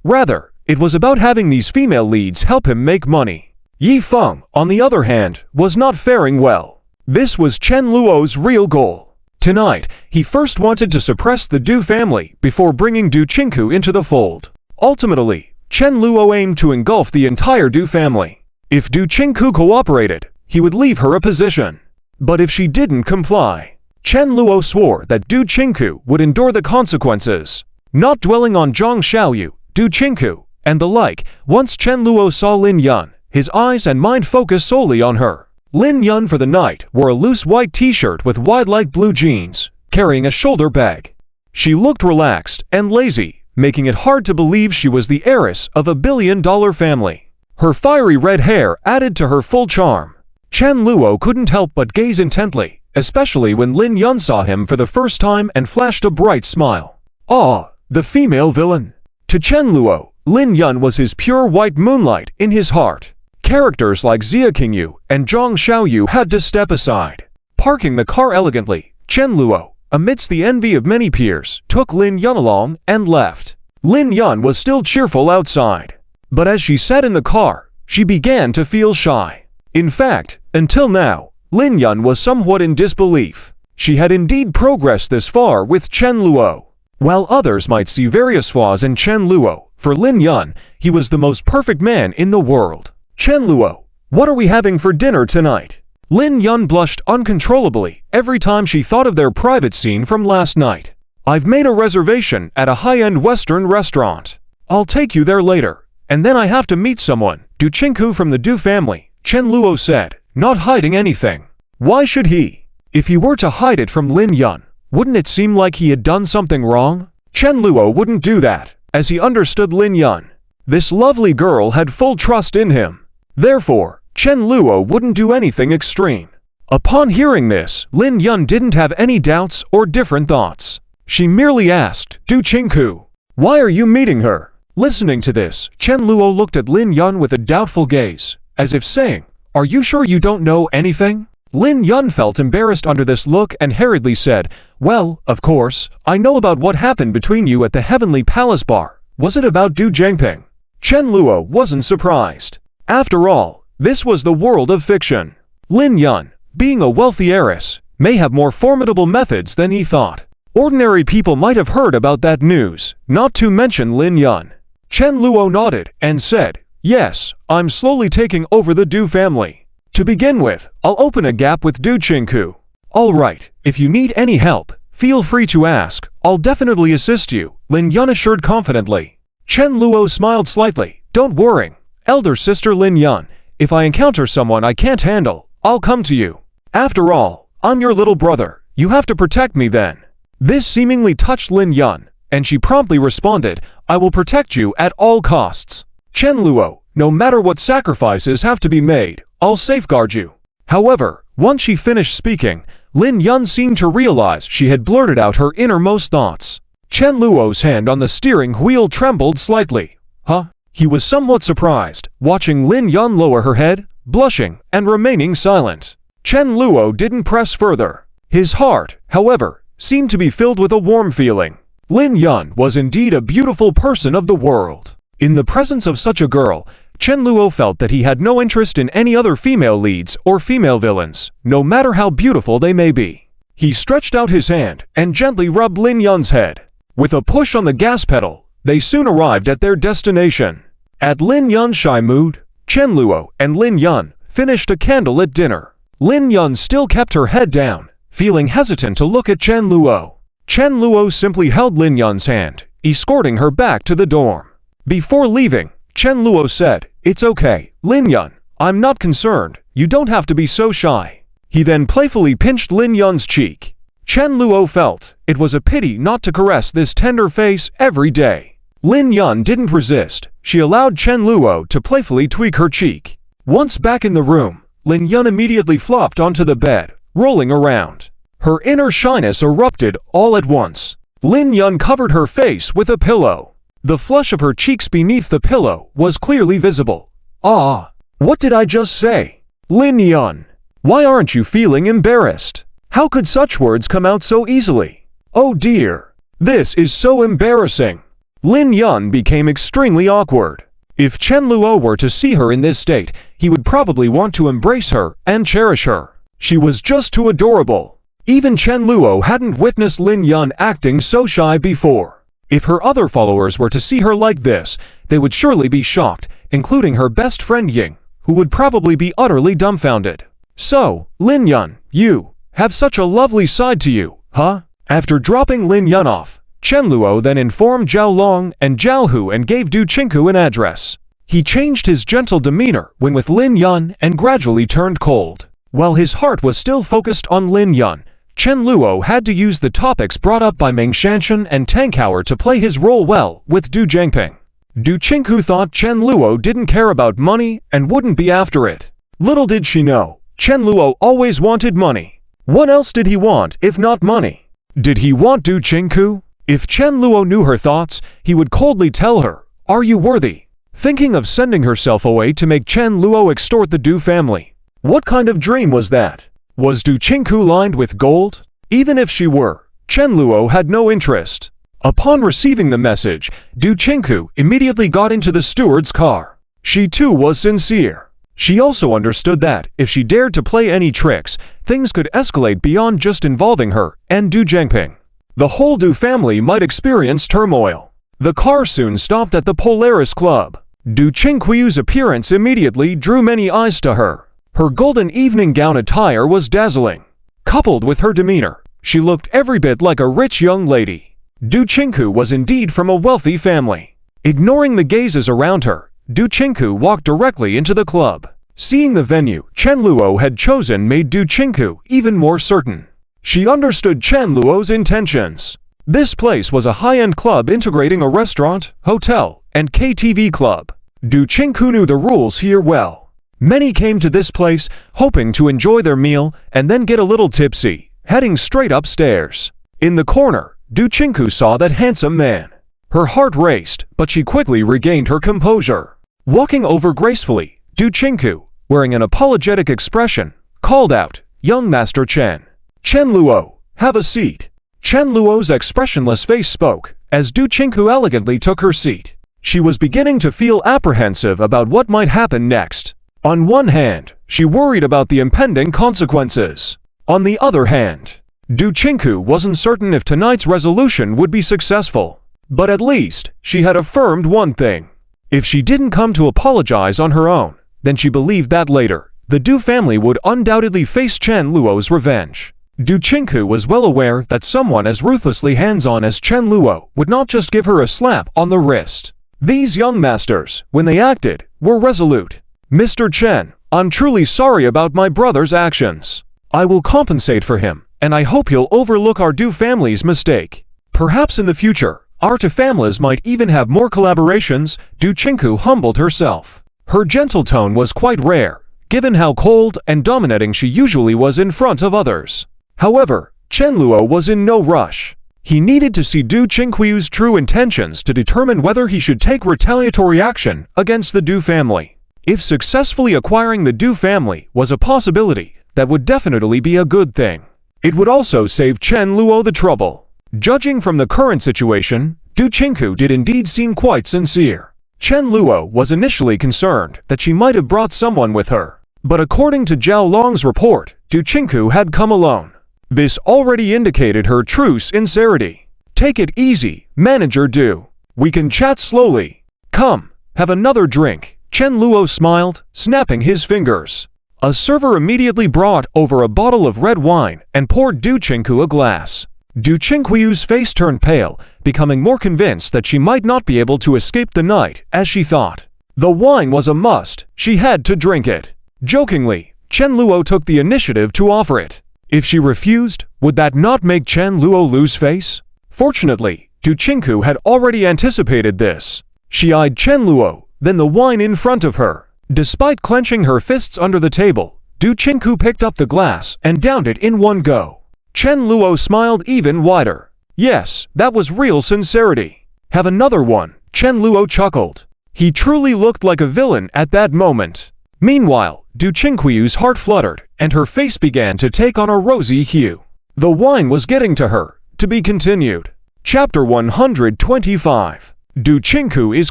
Rather, it was about having these female leads help him make money. Yi Feng, on the other hand, was not faring well. This was Chen Luo's real goal. Tonight, he first wanted to suppress the Du family before bringing Du Qingku into the fold. Ultimately, Chen Luo aimed to engulf the entire Du family. If Du Qingku cooperated, he would leave her a position. But if she didn't comply, Chen Luo swore that Du Qingku would endure the consequences. Not dwelling on Zhang Xiaoyu, Du Qingku, and the like, once Chen Luo saw Lin Yun, his eyes and mind focused solely on her. Lin Yun for the night wore a loose white t-shirt with wide light blue jeans, carrying a shoulder bag. She looked relaxed and lazy, making it hard to believe she was the heiress of $1 billion family. Her fiery red hair added to her full charm. Chen Luo couldn't help but gaze intently, especially when Lin Yun saw him for the first time and flashed a bright smile. Ah, the female villain. To Chen Luo, Lin Yun was his pure white moonlight in his heart. Characters like Xia Qingyu and Zhang Xiaoyu had to step aside. Parking the car elegantly, Chen Luo, amidst the envy of many peers, took Lin Yun along and left. Lin Yun was still cheerful outside. But as she sat in the car, she began to feel shy. In fact, until now, Lin Yun was somewhat in disbelief. She had indeed progressed this far with Chen Luo. While others might see various flaws in Chen Luo, for Lin Yun, he was the most perfect man in the world. Chen Luo, what are we having for dinner tonight? Lin Yun blushed uncontrollably every time she thought of their private scene from last night. I've made a reservation at a high-end Western restaurant. I'll take you there later. And then I have to meet someone, Du Qingku from the Du family, Chen Luo said, not hiding anything. Why should he? If he were to hide it from Lin Yun, wouldn't it seem like he had done something wrong? Chen Luo wouldn't do that, as he understood Lin Yun. This lovely girl had full trust in him. Therefore, Chen Luo wouldn't do anything extreme. Upon hearing this, Lin Yun didn't have any doubts or different thoughts. She merely asked, Du Qingku, why are you meeting her? Listening to this, Chen Luo looked at Lin Yun with a doubtful gaze, as if saying, are you sure you don't know anything? Lin Yun felt embarrassed under this look and hurriedly said, well, of course, I know about what happened between you at the Heavenly Palace Bar. Was it about Du Zhangping? Chen Luo wasn't surprised. After all, this was the world of fiction. Lin Yun, being a wealthy heiress, may have more formidable methods than he thought. Ordinary people might have heard about that news, not to mention Lin Yun. Chen Luo nodded and said, yes, I'm slowly taking over the Du family. To begin with, I'll open a gap with Du Qingku. All right, if you need any help, feel free to ask. I'll definitely assist you, Lin Yun assured confidently. Chen Luo smiled slightly. Don't worry, elder sister Lin Yun. If I encounter someone I can't handle, I'll come to you. After all, I'm your little brother. You have to protect me then. This seemingly touched Lin Yun, and she promptly responded, I will protect you at all costs. Chen Luo, no matter what sacrifices have to be made, I'll safeguard you. However, once she finished speaking, Lin Yun seemed to realize she had blurted out her innermost thoughts. Chen Luo's hand on the steering wheel trembled slightly. Huh? He was somewhat surprised, watching Lin Yun lower her head, blushing, and remaining silent. Chen Luo didn't press further. His heart, however, seemed to be filled with a warm feeling. Lin Yun was indeed a beautiful person of the world. In the presence of such a girl, Chen Luo felt that he had no interest in any other female leads or female villains, no matter how beautiful they may be. He stretched out his hand and gently rubbed Lin Yun's head. With a push on the gas pedal, they soon arrived at their destination. At Lin Yun's shy mood, Chen Luo and Lin Yun finished a candlelit dinner. Lin Yun still kept her head down, feeling hesitant to look at Chen Luo. Chen Luo simply held Lin Yun's hand, escorting her back to the dorm. Before leaving, Chen Luo said, it's okay, Lin Yun, I'm not concerned, you don't have to be so shy. He then playfully pinched Lin Yun's cheek. Chen Luo felt it was a pity not to caress this tender face every day. Lin Yun didn't resist. She allowed Chen Luo to playfully tweak her cheek. Once back in the room, Lin Yun immediately flopped onto the bed, rolling around. Her inner shyness erupted all at once. Lin Yun covered her face with a pillow. The flush of her cheeks beneath the pillow was clearly visible. Ah, what did I just say? Lin Yun, why aren't you feeling embarrassed? How could such words come out so easily? Oh dear, this is so embarrassing. Lin Yun became extremely awkward. If Chen Luo were to see her in this state, he would probably want to embrace her and cherish her. She was just too adorable. Even Chen Luo hadn't witnessed Lin Yun acting so shy before. If her other followers were to see her like this, they would surely be shocked, including her best friend Ying, who would probably be utterly dumbfounded. So, Lin Yun, you have such a lovely side to you, huh? After dropping Lin Yun off, Chen Luo then informed Zhao Long and Zhao Hu and gave Du Qingku an address. He changed his gentle demeanor when with Lin Yun and gradually turned cold. While his heart was still focused on Lin Yun, Chen Luo had to use the topics brought up by Meng Shanshan and Tang Howard to play his role well with Du Zhangping. Du Chinku thought Chen Luo didn't care about money and wouldn't be after it. Little did she know, Chen Luo always wanted money. What else did he want if not money? Did he want Du Chinku? If Chen Luo knew her thoughts, he would coldly tell her, "Are you worthy?" Thinking of sending herself away to make Chen Luo extort the Du family. What kind of dream was that? Was Du Chinku lined with gold? Even if she were, Chen Luo had no interest. Upon receiving the message, Du Chinku immediately got into the steward's car. She too was sincere. She also understood that, if she dared to play any tricks, things could escalate beyond just involving her and Du Zhengping. The whole Du family might experience turmoil. The car soon stopped at the Polaris Club. Du Chinquiyu's appearance immediately drew many eyes to her. Her golden evening gown attire was dazzling. Coupled with her demeanor, she looked every bit like a rich young lady. Du Chinku was indeed from a wealthy family. Ignoring the gazes around her, Du Chinku walked directly into the club. Seeing the venue Chen Luo had chosen made Du Chinku even more certain. She understood Chen Luo's intentions. This place was a high-end club integrating a restaurant, hotel, and KTV club. Du Chinku knew the rules here well. Many came to this place hoping to enjoy their meal and then get a little tipsy, heading straight upstairs. In the corner, Du Chinku saw that handsome man. Her heart raced, but she quickly regained her composure. Walking over gracefully, Du Chinku, wearing an apologetic expression, called out, "Young Master Chen. Chen Luo, have a seat." Chen Luo's expressionless face spoke, as Du Chinku elegantly took her seat. She was beginning to feel apprehensive about what might happen next. On one hand, she worried about the impending consequences. On the other hand, Du Chinku wasn't certain if tonight's resolution would be successful. But at least, she had affirmed one thing. If she didn't come to apologize on her own, then she believed that later, the Du family would undoubtedly face Chen Luo's revenge. Du Chinku was well aware that someone as ruthlessly hands-on as Chen Luo would not just give her a slap on the wrist. These young masters, when they acted, were resolute. "Mr. Chen, I'm truly sorry about my brother's actions. I will compensate for him, and I hope he'll overlook our Du family's mistake. Perhaps in the future, our two families might even have more collaborations." Du Chinku humbled herself. Her gentle tone was quite rare, given how cold and dominating she usually was in front of others. However, Chen Luo was in no rush. He needed to see Du Chinquiyu's true intentions to determine whether he should take retaliatory action against the Du family. If successfully acquiring the Du family was a possibility, that would definitely be a good thing. It would also save Chen Luo the trouble. Judging from the current situation, Du Chinku did indeed seem quite sincere. Chen Luo was initially concerned that she might have brought someone with her. But according to Zhao Long's report, Du Chinku had come alone. This already indicated her true sincerity. "Take it easy, Manager Du. We can chat slowly. Come, have another drink." Chen Luo smiled, snapping his fingers. A server immediately brought over a bottle of red wine and poured Du Chinku a glass. Du Chinquiyu's face turned pale, becoming more convinced that she might not be able to escape the night as she thought. The wine was a must, she had to drink it. Jokingly, Chen Luo took the initiative to offer it. If she refused, would that not make Chen Luo lose face? Fortunately, Du Chinku had already anticipated this. She eyed Chen Luo, then the wine in front of her. Despite clenching her fists under the table, Du Chinku picked up the glass and downed it in one go. Chen Luo smiled even wider. Yes, that was real sincerity. "Have another one," Chen Luo chuckled. He truly looked like a villain at that moment. Meanwhile, Du Chinquiyu's heart fluttered, and her face began to take on a rosy hue. The wine was getting to her. To be continued. Chapter 125. Du Chinku is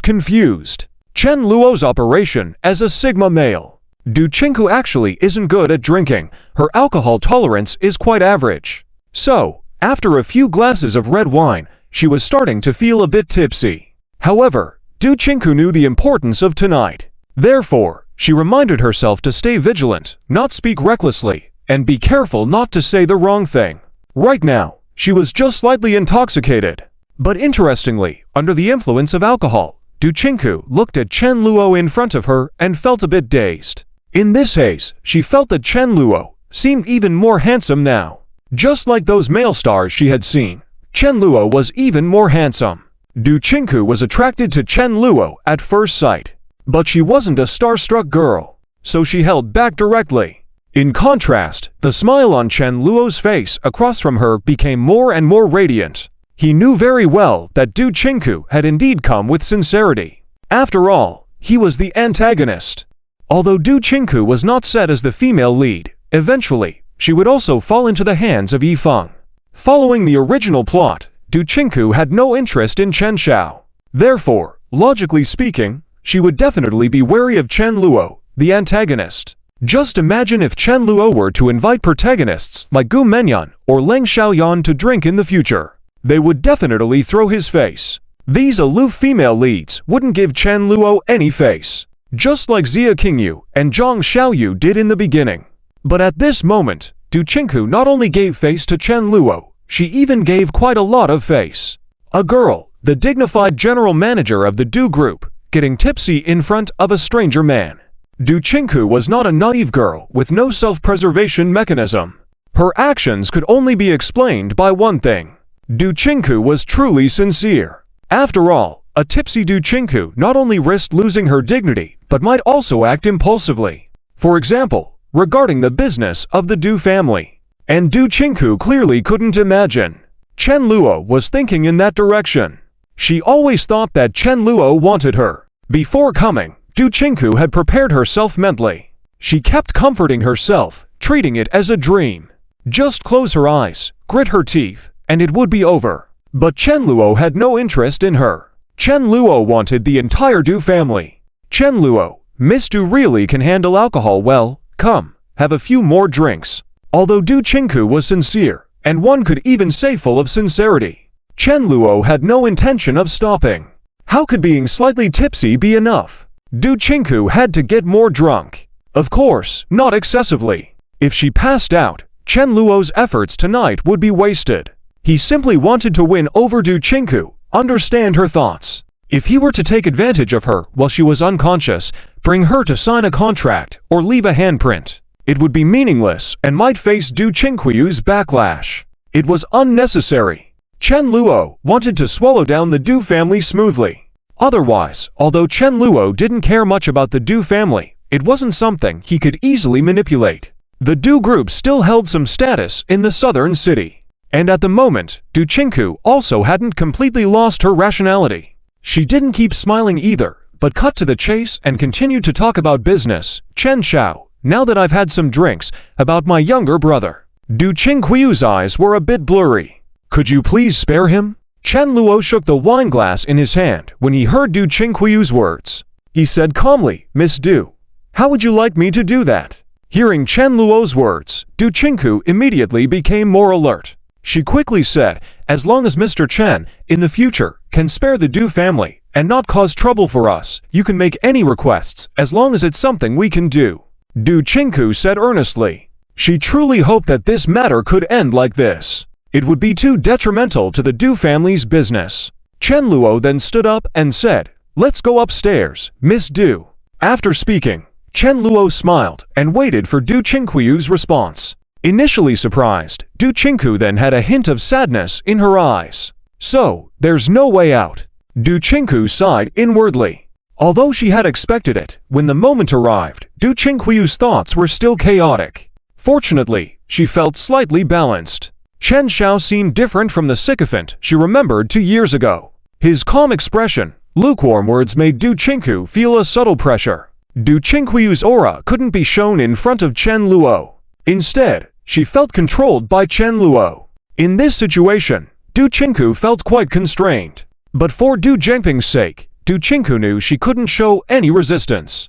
confused. Chen Luo's operation as a Sigma male. Du Chinku actually isn't good at drinking. Her alcohol tolerance is quite average. So, after a few glasses of red wine, she was starting to feel a bit tipsy. However, Du Chinku knew the importance of tonight. Therefore, she reminded herself to stay vigilant, not speak recklessly, and be careful not to say the wrong thing. Right now, she was just slightly intoxicated. But interestingly, under the influence of alcohol, Du Chinku looked at Chen Luo in front of her and felt a bit dazed. In this haze, she felt that Chen Luo seemed even more handsome now. Just like those male stars she had seen, Chen Luo was even more handsome. Du Chinku was attracted to Chen Luo at first sight, but she wasn't a starstruck girl, so she held back directly. In contrast, the smile on Chen Luo's face across from her became more and more radiant. He knew very well that Du Chinku had indeed come with sincerity. After all, he was the antagonist. Although Du Chinku was not set as the female lead, eventually, she would also fall into the hands of Yi Feng. Following the original plot, Du Chinku had no interest in Chen Xiao. Therefore, logically speaking, she would definitely be wary of Chen Luo, the antagonist. Just imagine if Chen Luo were to invite protagonists like Gu Menyan or Leng Xiaoyan to drink in the future. They would definitely throw his face. These aloof female leads wouldn't give Chen Luo any face, just like Xia Qingyu and Zhang Xiaoyu did in the beginning. But at this moment, Du Chinku not only gave face to Chen Luo, she even gave quite a lot of face. A girl, the dignified general manager of the Du Group, getting tipsy in front of a stranger man. Du Chinku was not a naive girl with no self-preservation mechanism. Her actions could only be explained by one thing. Du Chinku was truly sincere. After all, a tipsy Du Chinku not only risked losing her dignity, but might also act impulsively. For example, regarding the business of the Du family. And Du Chinku clearly couldn't imagine Chen Luo was thinking in that direction. She always thought that Chen Luo wanted her. Before coming, Du Chinku had prepared herself mentally. She kept comforting herself, treating it as a dream. Just close her eyes, grit her teeth, and it would be over. But Chen Luo had no interest in her. Chen Luo wanted the entire Du family. Chen Luo, Miss Du really can handle alcohol well, come, have a few more drinks. Although Du Chinku was sincere, and one could even say full of sincerity, Chen Luo had no intention of stopping. How could being slightly tipsy be enough? Du Chinku had to get more drunk. Of course, not excessively. If she passed out, Chen Luo's efforts tonight would be wasted. He simply wanted to win over Du Chinku, understand her thoughts. If he were to take advantage of her while she was unconscious, bring her to sign a contract or leave a handprint, it would be meaningless and might face Du Chinquiyu's backlash. It was unnecessary. Chen Luo wanted to swallow down the Du family smoothly. Otherwise, although Chen Luo didn't care much about the Du family, it wasn't something he could easily manipulate. The Du group still held some status in the southern city. And at the moment, Du Chinku also hadn't completely lost her rationality. She didn't keep smiling either, but cut to the chase and continued to talk about business. Chen Xiao, now that I've had some drinks, about my younger brother. Du Chinquiyu's eyes were a bit blurry. Could you please spare him? Chen Luo shook the wine glass in his hand when he heard Du Chinquiyu's words. He said calmly, Miss Du, how would you like me to do that? Hearing Chen Luo's words, Du Chinku immediately became more alert. She quickly said, as long as Mr. Chen, in the future, can spare the Du family and not cause trouble for us, you can make any requests as long as it's something we can do. Du Chinku said earnestly. She truly hoped that this matter could end like this. It would be too detrimental to the Du family's business. Chen Luo then stood up and said, let's go upstairs, Miss Du. After speaking, Chen Luo smiled and waited for Du Chinquiyu's response. Initially surprised, Du Chinku then had a hint of sadness in her eyes. So, there's no way out. Du Chinku sighed inwardly. Although she had expected it, when the moment arrived, Du Chinquiyu's thoughts were still chaotic. Fortunately, she felt slightly balanced. Chen Xiao seemed different from the sycophant she remembered 2 years ago. His calm expression, lukewarm words made Du Chinku feel a subtle pressure. Du Chinquiyu's aura couldn't be shown in front of Chen Luo. Instead, she felt controlled by Chen Luo. In this situation, Du Chinku felt quite constrained. But for Du Zhengping's sake, Du Chinku knew she couldn't show any resistance.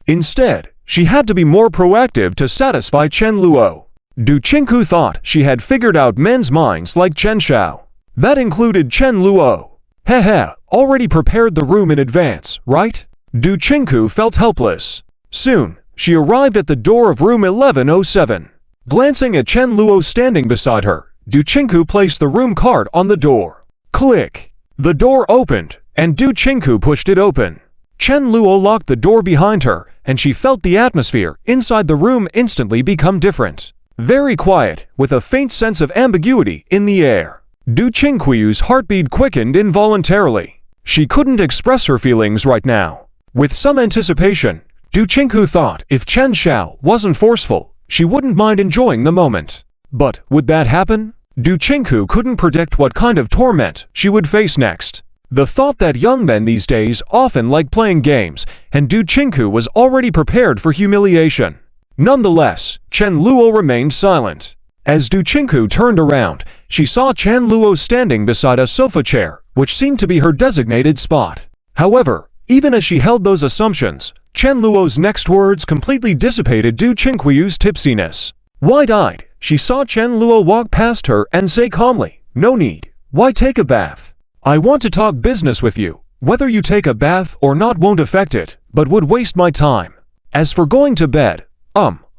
Instead, she had to be more proactive to satisfy Chen Luo. Du Chinku thought she had figured out men's minds like Chen Xiao. That included Chen Luo. Heh, already prepared the room in advance, right? Du Chinku felt helpless. Soon, she arrived at the door of room 1107. Glancing at Chen Luo standing beside her, Du Chinku placed the room card on the door. Click! The door opened, and Du Chinku pushed it open. Chen Luo locked the door behind her, and she felt the atmosphere inside the room instantly become different. Very quiet, with a faint sense of ambiguity in the air. Du Qingquiu's heartbeat quickened involuntarily. She couldn't express her feelings right now. With some anticipation, Du Qingqiu thought if Chen Xiao wasn't forceful, she wouldn't mind enjoying the moment. But would that happen? Du Qingqiu couldn't predict what kind of torment she would face next. The thought that young men these days often like playing games, and Du Qingqiu was already prepared for humiliation. Nonetheless, Chen Luo remained silent. As Du Qingqiu turned around, she saw Chen Luo standing beside a sofa chair, which seemed to be her designated spot. However, even as she held those assumptions, Chen Luo's next words completely dissipated Du Qingqiu's tipsiness. Wide-eyed, she saw Chen Luo walk past her and say calmly, "No need. Why take a bath? I want to talk business with you. Whether you take a bath or not won't affect it, but would waste my time. As for going to bed,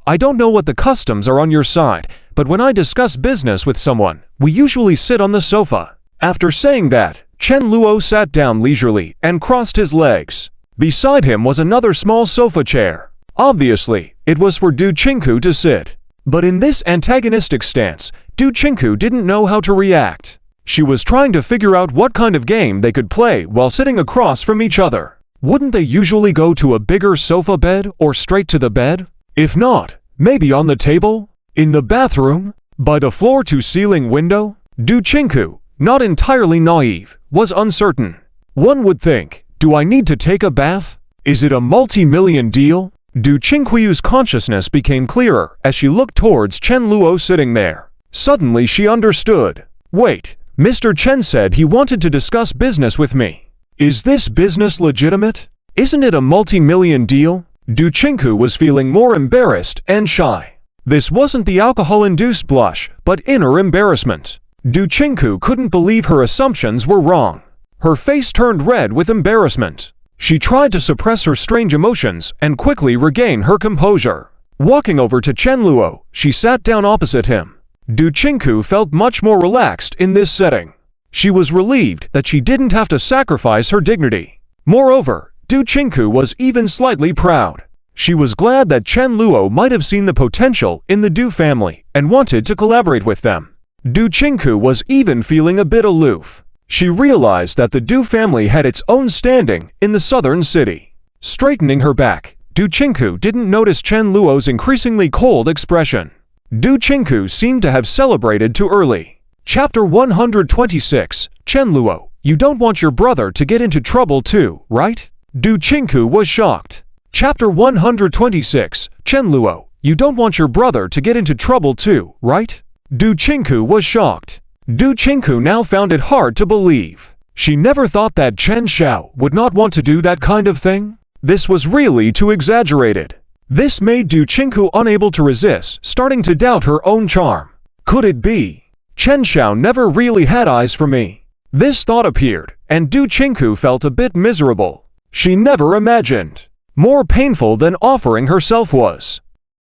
I don't know what the customs are on your side, but when I discuss business with someone, we usually sit on the sofa." After saying that, Chen Luo sat down leisurely and crossed his legs. Beside him was another small sofa chair. Obviously, it was for Du Qingqiu to sit. But in this antagonistic stance, Du Qingqiu didn't know how to react. She was trying to figure out what kind of game they could play while sitting across from each other. Wouldn't they usually go to a bigger sofa bed or straight to the bed? If not, maybe on the table? In the bathroom? By the floor-to-ceiling window? Du Qingqiu, not entirely naive, was uncertain. One would think, do I need to take a bath? Is it a multi-million deal? Du Qingqiu's consciousness became clearer as she looked towards Chen Luo sitting there. Suddenly she understood. Wait, Mr. Chen said he wanted to discuss business with me. Is this business legitimate? Isn't it a multi-million deal? Du Qingqiu was feeling more embarrassed and shy. This wasn't the alcohol-induced blush, but inner embarrassment. Du Qingqiu couldn't believe her assumptions were wrong. Her face turned red with embarrassment. She tried to suppress her strange emotions and quickly regain her composure. Walking over to Chen Luo, she sat down opposite him. Du Qingqiu felt much more relaxed in this setting. She was relieved that she didn't have to sacrifice her dignity. Moreover, Du Qingqiu was even slightly proud. She was glad that Chen Luo might have seen the potential in the Du family and wanted to collaborate with them. Du Qingqiu was even feeling a bit aloof. She realized that the Du family had its own standing in the southern city. Straightening her back, Du Qingqiu didn't notice Chen Luo's increasingly cold expression. Du Qingqiu seemed to have celebrated too early. Chapter 126, Chen Luo, you don't want your brother to get into trouble too, right? Du Qingqiu was shocked. Chapter 126, Chen Luo, you don't want your brother to get into trouble too, right? Du Qingqiu was shocked. Du Qingqiu now found it hard to believe. She never thought that Chen Xiao would not want to do that kind of thing. This was really too exaggerated. This made Du Qingqiu unable to resist, starting to doubt her own charm. Could it be? Chen Xiao never really had eyes for me. This thought appeared, and Du Qingqiu felt a bit miserable. She never imagined. More painful than offering herself was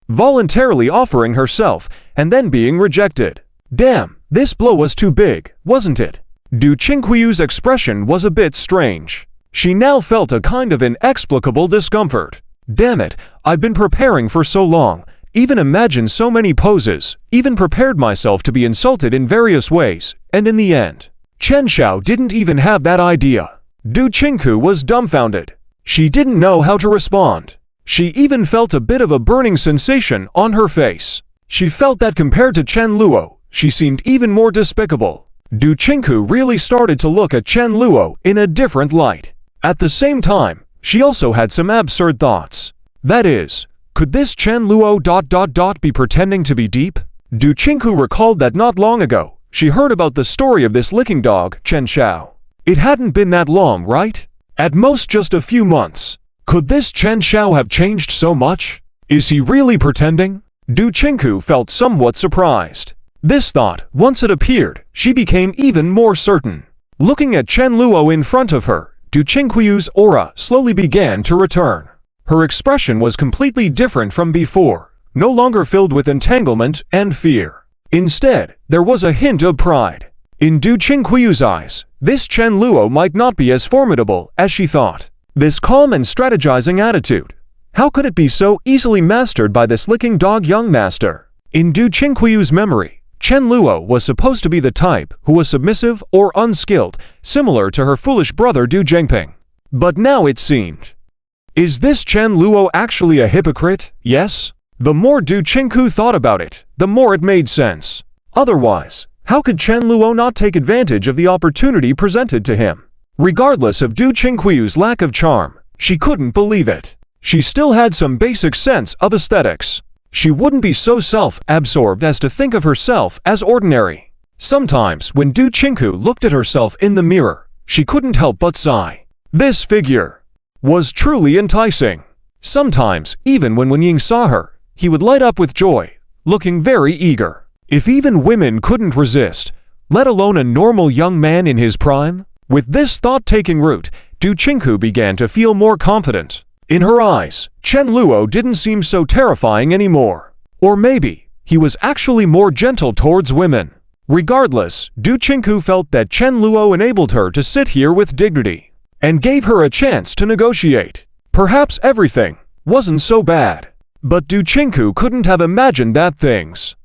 voluntarily offering herself and then being rejected. Damn, this blow was too big, wasn't it? Du Qingqiu's expression was a bit strange. She now felt a kind of inexplicable discomfort. Damn it, I've been preparing for so long, even imagined so many poses, even prepared myself to be insulted in various ways, and in the end, Chen Xiao didn't even have that idea. Du Qingqiu was dumbfounded. She didn't know how to respond. She even felt a bit of a burning sensation on her face. She felt that compared to Chen Luo, she seemed even more despicable. Du Qingqiu really started to look at Chen Luo in a different light. At the same time, she also had some absurd thoughts. That is, could this Chen Luo ... be pretending to be deep? Du Qingqiu recalled that not long ago, she heard about the story of this licking dog, Chen Xiao. It hadn't been that long, right? At most just a few months. Could this Chen Xiao have changed so much? Is he really pretending? Du Qingqiu felt somewhat surprised. This thought, once it appeared, she became even more certain. Looking at Chen Luo in front of her, Du Qingqiu's aura slowly began to return. Her expression was completely different from before, no longer filled with entanglement and fear. Instead, there was a hint of pride. In Du Qingqiu's eyes, this Chen Luo might not be as formidable as she thought. This calm and strategizing attitude, how could it be so easily mastered by this licking dog young master? In Du Qingqiu's memory, Chen Luo was supposed to be the type who was submissive or unskilled, similar to her foolish brother Du Zhengping. But now it seemed. Is this Chen Luo actually a hypocrite? Yes? The more Du Qingku thought about it, the more it made sense. Otherwise, how could Chen Luo not take advantage of the opportunity presented to him? Regardless of Du Qingku's lack of charm, she couldn't believe it. She still had some basic sense of aesthetics. She wouldn't be so self-absorbed as to think of herself as ordinary. Sometimes, when Du Qingku looked at herself in the mirror, she couldn't help but sigh. This figure was truly enticing. Sometimes, even when Wen Ying saw her, he would light up with joy, looking very eager. If even women couldn't resist, let alone a normal young man in his prime? With this thought taking root, Du Qingku began to feel more confident. In her eyes, Chen Luo didn't seem so terrifying anymore. Or maybe, he was actually more gentle towards women. Regardless, Du Qingku felt that Chen Luo enabled her to sit here with dignity, and gave her a chance to negotiate. Perhaps everything wasn't so bad. But Du Qingku couldn't have imagined that things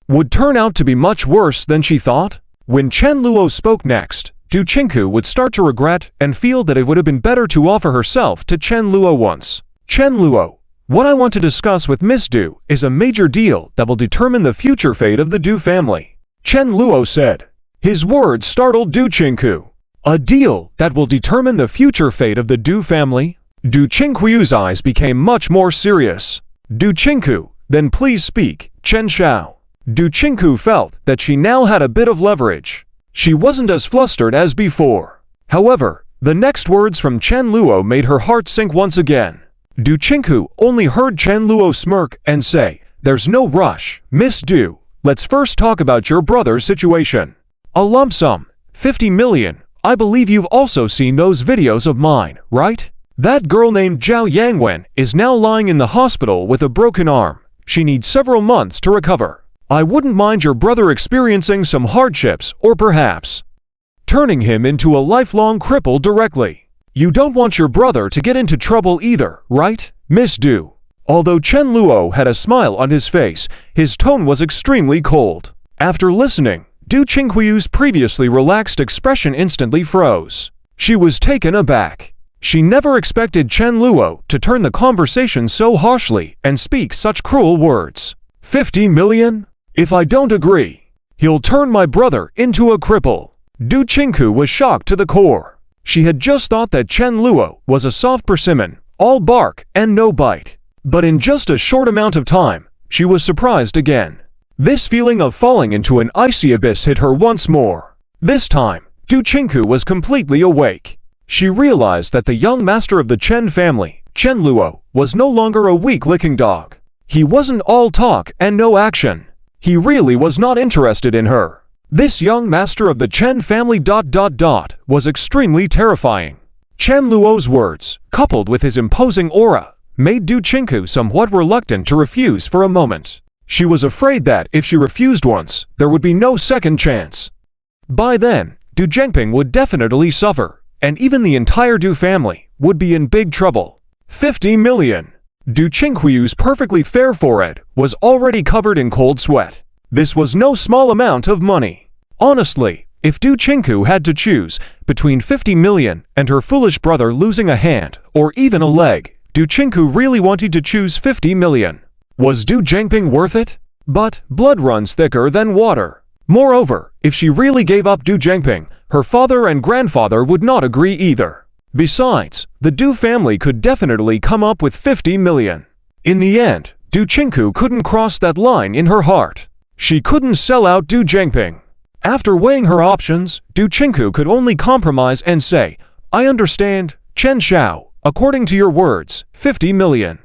would turn out to be much worse than she thought. When Chen Luo spoke next, Du Qingku would start to regret and feel that it would have been better to offer herself to Chen Luo once. Chen Luo, what I want to discuss with Miss Du is a major deal that will determine the future fate of the Du family, Chen Luo said. His words startled Du Qingku. A deal that will determine the future fate of the Du family? Du Qingku's eyes became much more serious. Du Qingku, then please speak, Chen Xiao. Du Qingku felt that she now had a bit of leverage. She wasn't as flustered as before. However, the next words from Chen Luo made her heart sink once again. Du Qingku only heard Chen Luo smirk and say, "There's no rush, Miss Du. Let's first talk about your brother's situation. A lump sum, 50 million. I believe you've also seen those videos of mine, right? That girl named Zhao Yangwen is now lying in the hospital with a broken arm. She needs several months to recover. I wouldn't mind your brother experiencing some hardships or perhaps turning him into a lifelong cripple directly. You don't want your brother to get into trouble either, right, Miss Du?" Although Chen Luo had a smile on his face, his tone was extremely cold. After listening, Du Qingku's previously relaxed expression instantly froze. She was taken aback. She never expected Chen Luo to turn the conversation so harshly and speak such cruel words. 50 million? If I don't agree, he'll turn my brother into a cripple. Du Qingku was shocked to the core. She had just thought that Chen Luo was a soft persimmon, all bark and no bite. But in just a short amount of time, she was surprised again. This feeling of falling into an icy abyss hit her once more. This time, Du Qingku was completely awake. She realized that the young master of the Chen family, Chen Luo, was no longer a weak-licking dog. He wasn't all talk and no action. He really was not interested in her. This young master of the Chen family ... was extremely terrifying. Chen Luo's words, coupled with his imposing aura, made Du Qingku somewhat reluctant to refuse for a moment. She was afraid that if she refused once, there would be no second chance. By then, Du Zhengping would definitely suffer, and even the entire Du family would be in big trouble. 50 million. Du Qingku's perfectly fair forehead was already covered in cold sweat. This was no small amount of money. Honestly, if Du Qingku had to choose between 50 million and her foolish brother losing a hand or even a leg, Du Qingku really wanted to choose 50 million. Was Du Zhengping worth it? But blood runs thicker than water. Moreover, if she really gave up Du Zhengping, her father and grandfather would not agree either. Besides, the Du family could definitely come up with 50 million. In the end, Du Qingku couldn't cross that line in her heart. She couldn't sell out Du Zhengping. After weighing her options, Du Qingku could only compromise and say, "I understand, Chen Xiao, according to your words, 50 million.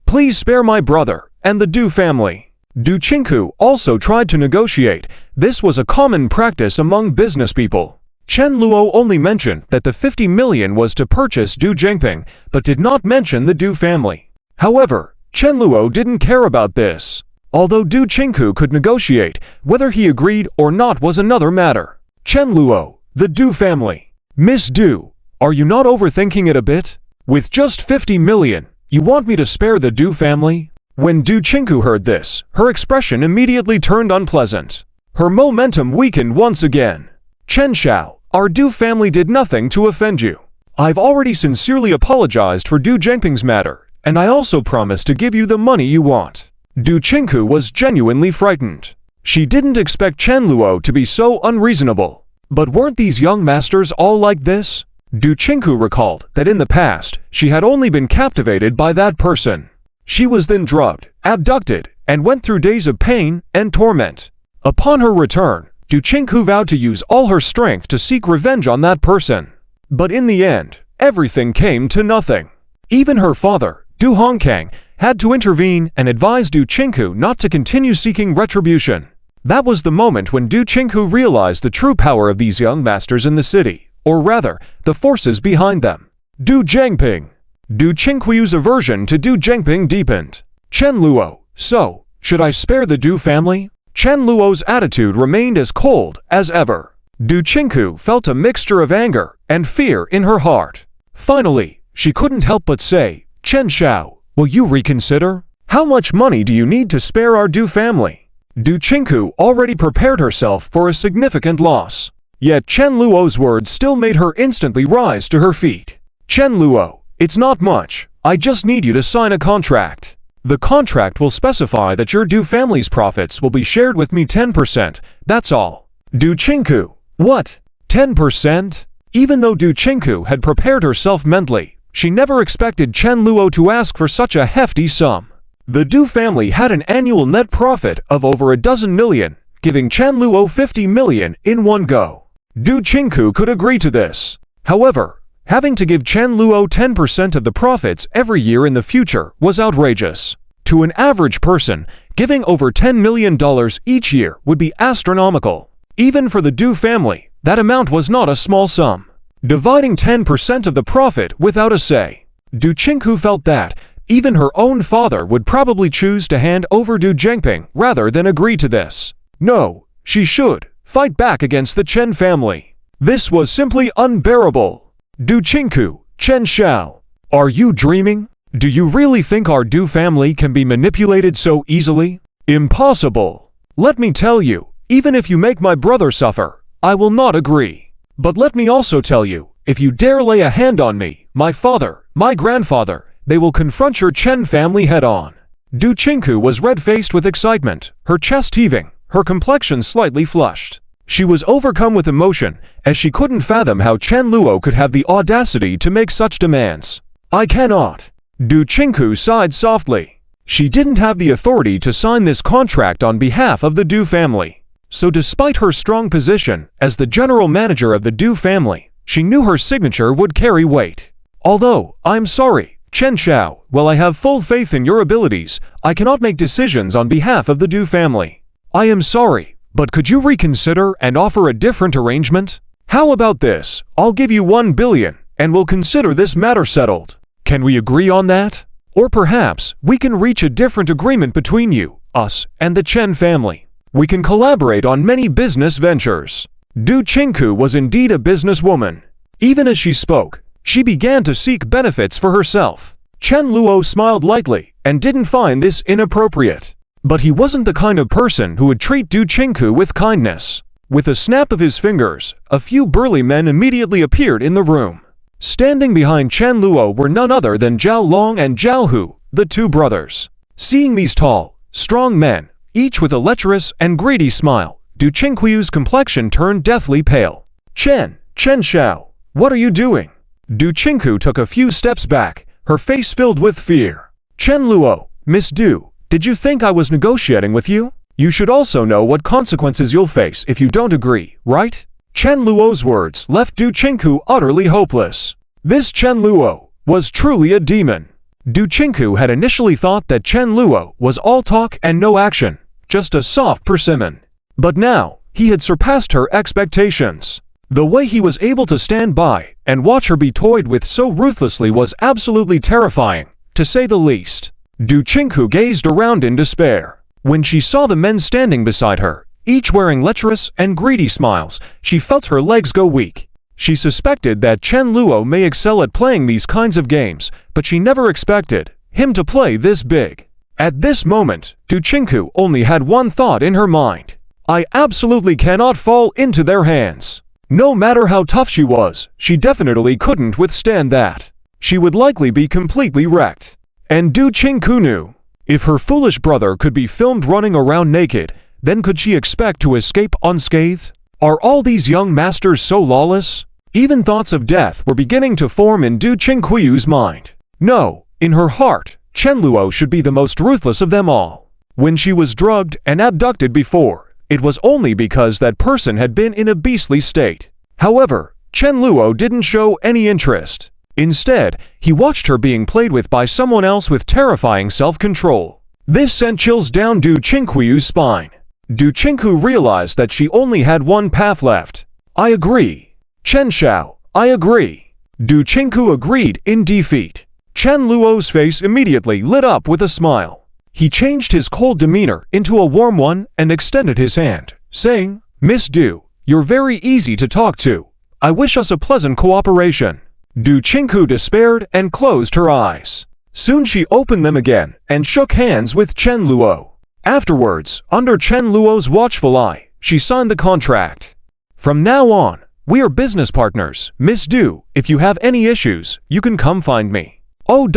Please spare my brother and the Du family." Du Qingku also tried to negotiate. This was a common practice among business people. Chen Luo only mentioned that the 50 million was to purchase Du Zhengping, but did not mention the Du family. However, Chen Luo didn't care about this. Although Du Qingku could negotiate, whether he agreed or not was another matter. Chen Luo, the Du family. Miss Du, are you not overthinking it a bit? With just 50 million, you want me to spare the Du family? When Du Qingku heard this, her expression immediately turned unpleasant. Her momentum weakened once again. Chen Xiao, our Du family did nothing to offend you. I've already sincerely apologized for Du Zhengping's matter, and I also promised to give you the money you want. Du Qingku was genuinely frightened. She didn't expect Chen Luo to be so unreasonable. But weren't these young masters all like this? Du Qingku recalled that in the past, she had only been captivated by that person. She was then drugged, abducted, and went through days of pain and torment. Upon her return, Du Qingku vowed to use all her strength to seek revenge on that person. But in the end, everything came to nothing. Even her father, Du Hongkang, had to intervene and advise Du Qingku not to continue seeking retribution. That was the moment when Du Qingku realized the true power of these young masters in the city, or rather, the forces behind them. Du Zhengping. Du Qingku's aversion to Du Zhengping deepened. Chen Luo, so, should I spare the Du family? Chen Luo's attitude remained as cold as ever. Du Qingku felt a mixture of anger and fear in her heart. Finally, she couldn't help but say, Chen Xiao, will you reconsider? How much money do you need to spare our Du family? Du Qingku already prepared herself for a significant loss. Yet Chen Luo's words still made her instantly rise to her feet. Chen Luo, it's not much. I just need you to sign a contract. The contract will specify that your Du family's profits will be shared with me 10%, that's all. Du Qingku, what? 10%? Even though Du Qingku had prepared herself mentally, she never expected Chen Luo to ask for such a hefty sum. The Du family had an annual net profit of over a dozen million, giving Chen Luo 50 million in one go. Du Qingku could agree to this. However, having to give Chen Luo 10% of the profits every year in the future was outrageous. To an average person, giving over $10 million each year would be astronomical. Even for the Du family, that amount was not a small sum. Dividing 10% of the profit without a say. Du Qingku felt that even her own father would probably choose to hand over Du Zhengping rather than agree to this. No, she should fight back against the Chen family. This was simply unbearable. Du Qingku, Chen Xiao, are you dreaming? Do you really think our Du family can be manipulated so easily? Impossible. Let me tell you, even if you make my brother suffer, I will not agree. But let me also tell you, if you dare lay a hand on me, my father, my grandfather, they will confront your Chen family head-on. Du Qingku was red-faced with excitement, her chest heaving, her complexion slightly flushed. She was overcome with emotion, as she couldn't fathom how Chen Luo could have the audacity to make such demands. I cannot. Du Qingku sighed softly. She didn't have the authority to sign this contract on behalf of the Du family. So despite her strong position as the general manager of the Du family, she knew her signature would carry weight. Although, I'm sorry, Chen Xiao, while I have full faith in your abilities, I cannot make decisions on behalf of the Du family. I am sorry, but could you reconsider and offer a different arrangement? How about this? I'll give you 1 billion, and we'll consider this matter settled. Can we agree on that? Or perhaps, we can reach a different agreement between you, us, and the Chen family. We can collaborate on many business ventures. Du Qingku was indeed a businesswoman. Even as she spoke, she began to seek benefits for herself. Chen Luo smiled lightly and didn't find this inappropriate. But he wasn't the kind of person who would treat Du Qingku with kindness. With a snap of his fingers, a few burly men immediately appeared in the room. Standing behind Chen Luo were none other than Zhao Long and Zhao Hu, the two brothers. Seeing these tall, strong men, each with a lecherous and greedy smile, Du Qingku's complexion turned deathly pale. Chen Xiao, what are you doing? Du Qingku took a few steps back, her face filled with fear. Chen Luo, Miss Du, did you think I was negotiating with you? You should also know what consequences you'll face if you don't agree, right? Chen Luo's words left Du Qingku utterly hopeless. This Chen Luo was truly a demon. Du Qingku had initially thought that Chen Luo was all talk and no action, just a soft persimmon. But now, he had surpassed her expectations. The way he was able to stand by and watch her be toyed with so ruthlessly was absolutely terrifying, to say the least. Du Qingku gazed around in despair. When she saw the men standing beside her, each wearing lecherous and greedy smiles, she felt her legs go weak. She suspected that Chen Luo may excel at playing these kinds of games, but she never expected him to play this big. At this moment, Du Qingku only had one thought in her mind. I absolutely cannot fall into their hands. No matter how tough she was, she definitely couldn't withstand that. She would likely be completely wrecked. And Du Qingku knew, if her foolish brother could be filmed running around naked, then could she expect to escape unscathed? Are all these young masters so lawless? Even thoughts of death were beginning to form in Du Qingku's mind. No, in her heart, Chen Luo should be the most ruthless of them all. When she was drugged and abducted before, it was only because that person had been in a beastly state. However, Chen Luo didn't show any interest. Instead, he watched her being played with by someone else with terrifying self-control. This sent chills down Du Qingku's spine. Du Qingku realized that she only had one path left. I agree. Chen Xiao, I agree. Du Qingku agreed in defeat. Chen Luo's face immediately lit up with a smile. He changed his cold demeanor into a warm one and extended his hand, saying, Miss Du, you're very easy to talk to. I wish us a pleasant cooperation. Du Qingku despaired and closed her eyes. Soon she opened them again and shook hands with Chen Luo. Afterwards, under Chen Luo's watchful eye, she signed the contract. From now on, we are business partners, Miss Du. If you have any issues, you can come find me. Oh,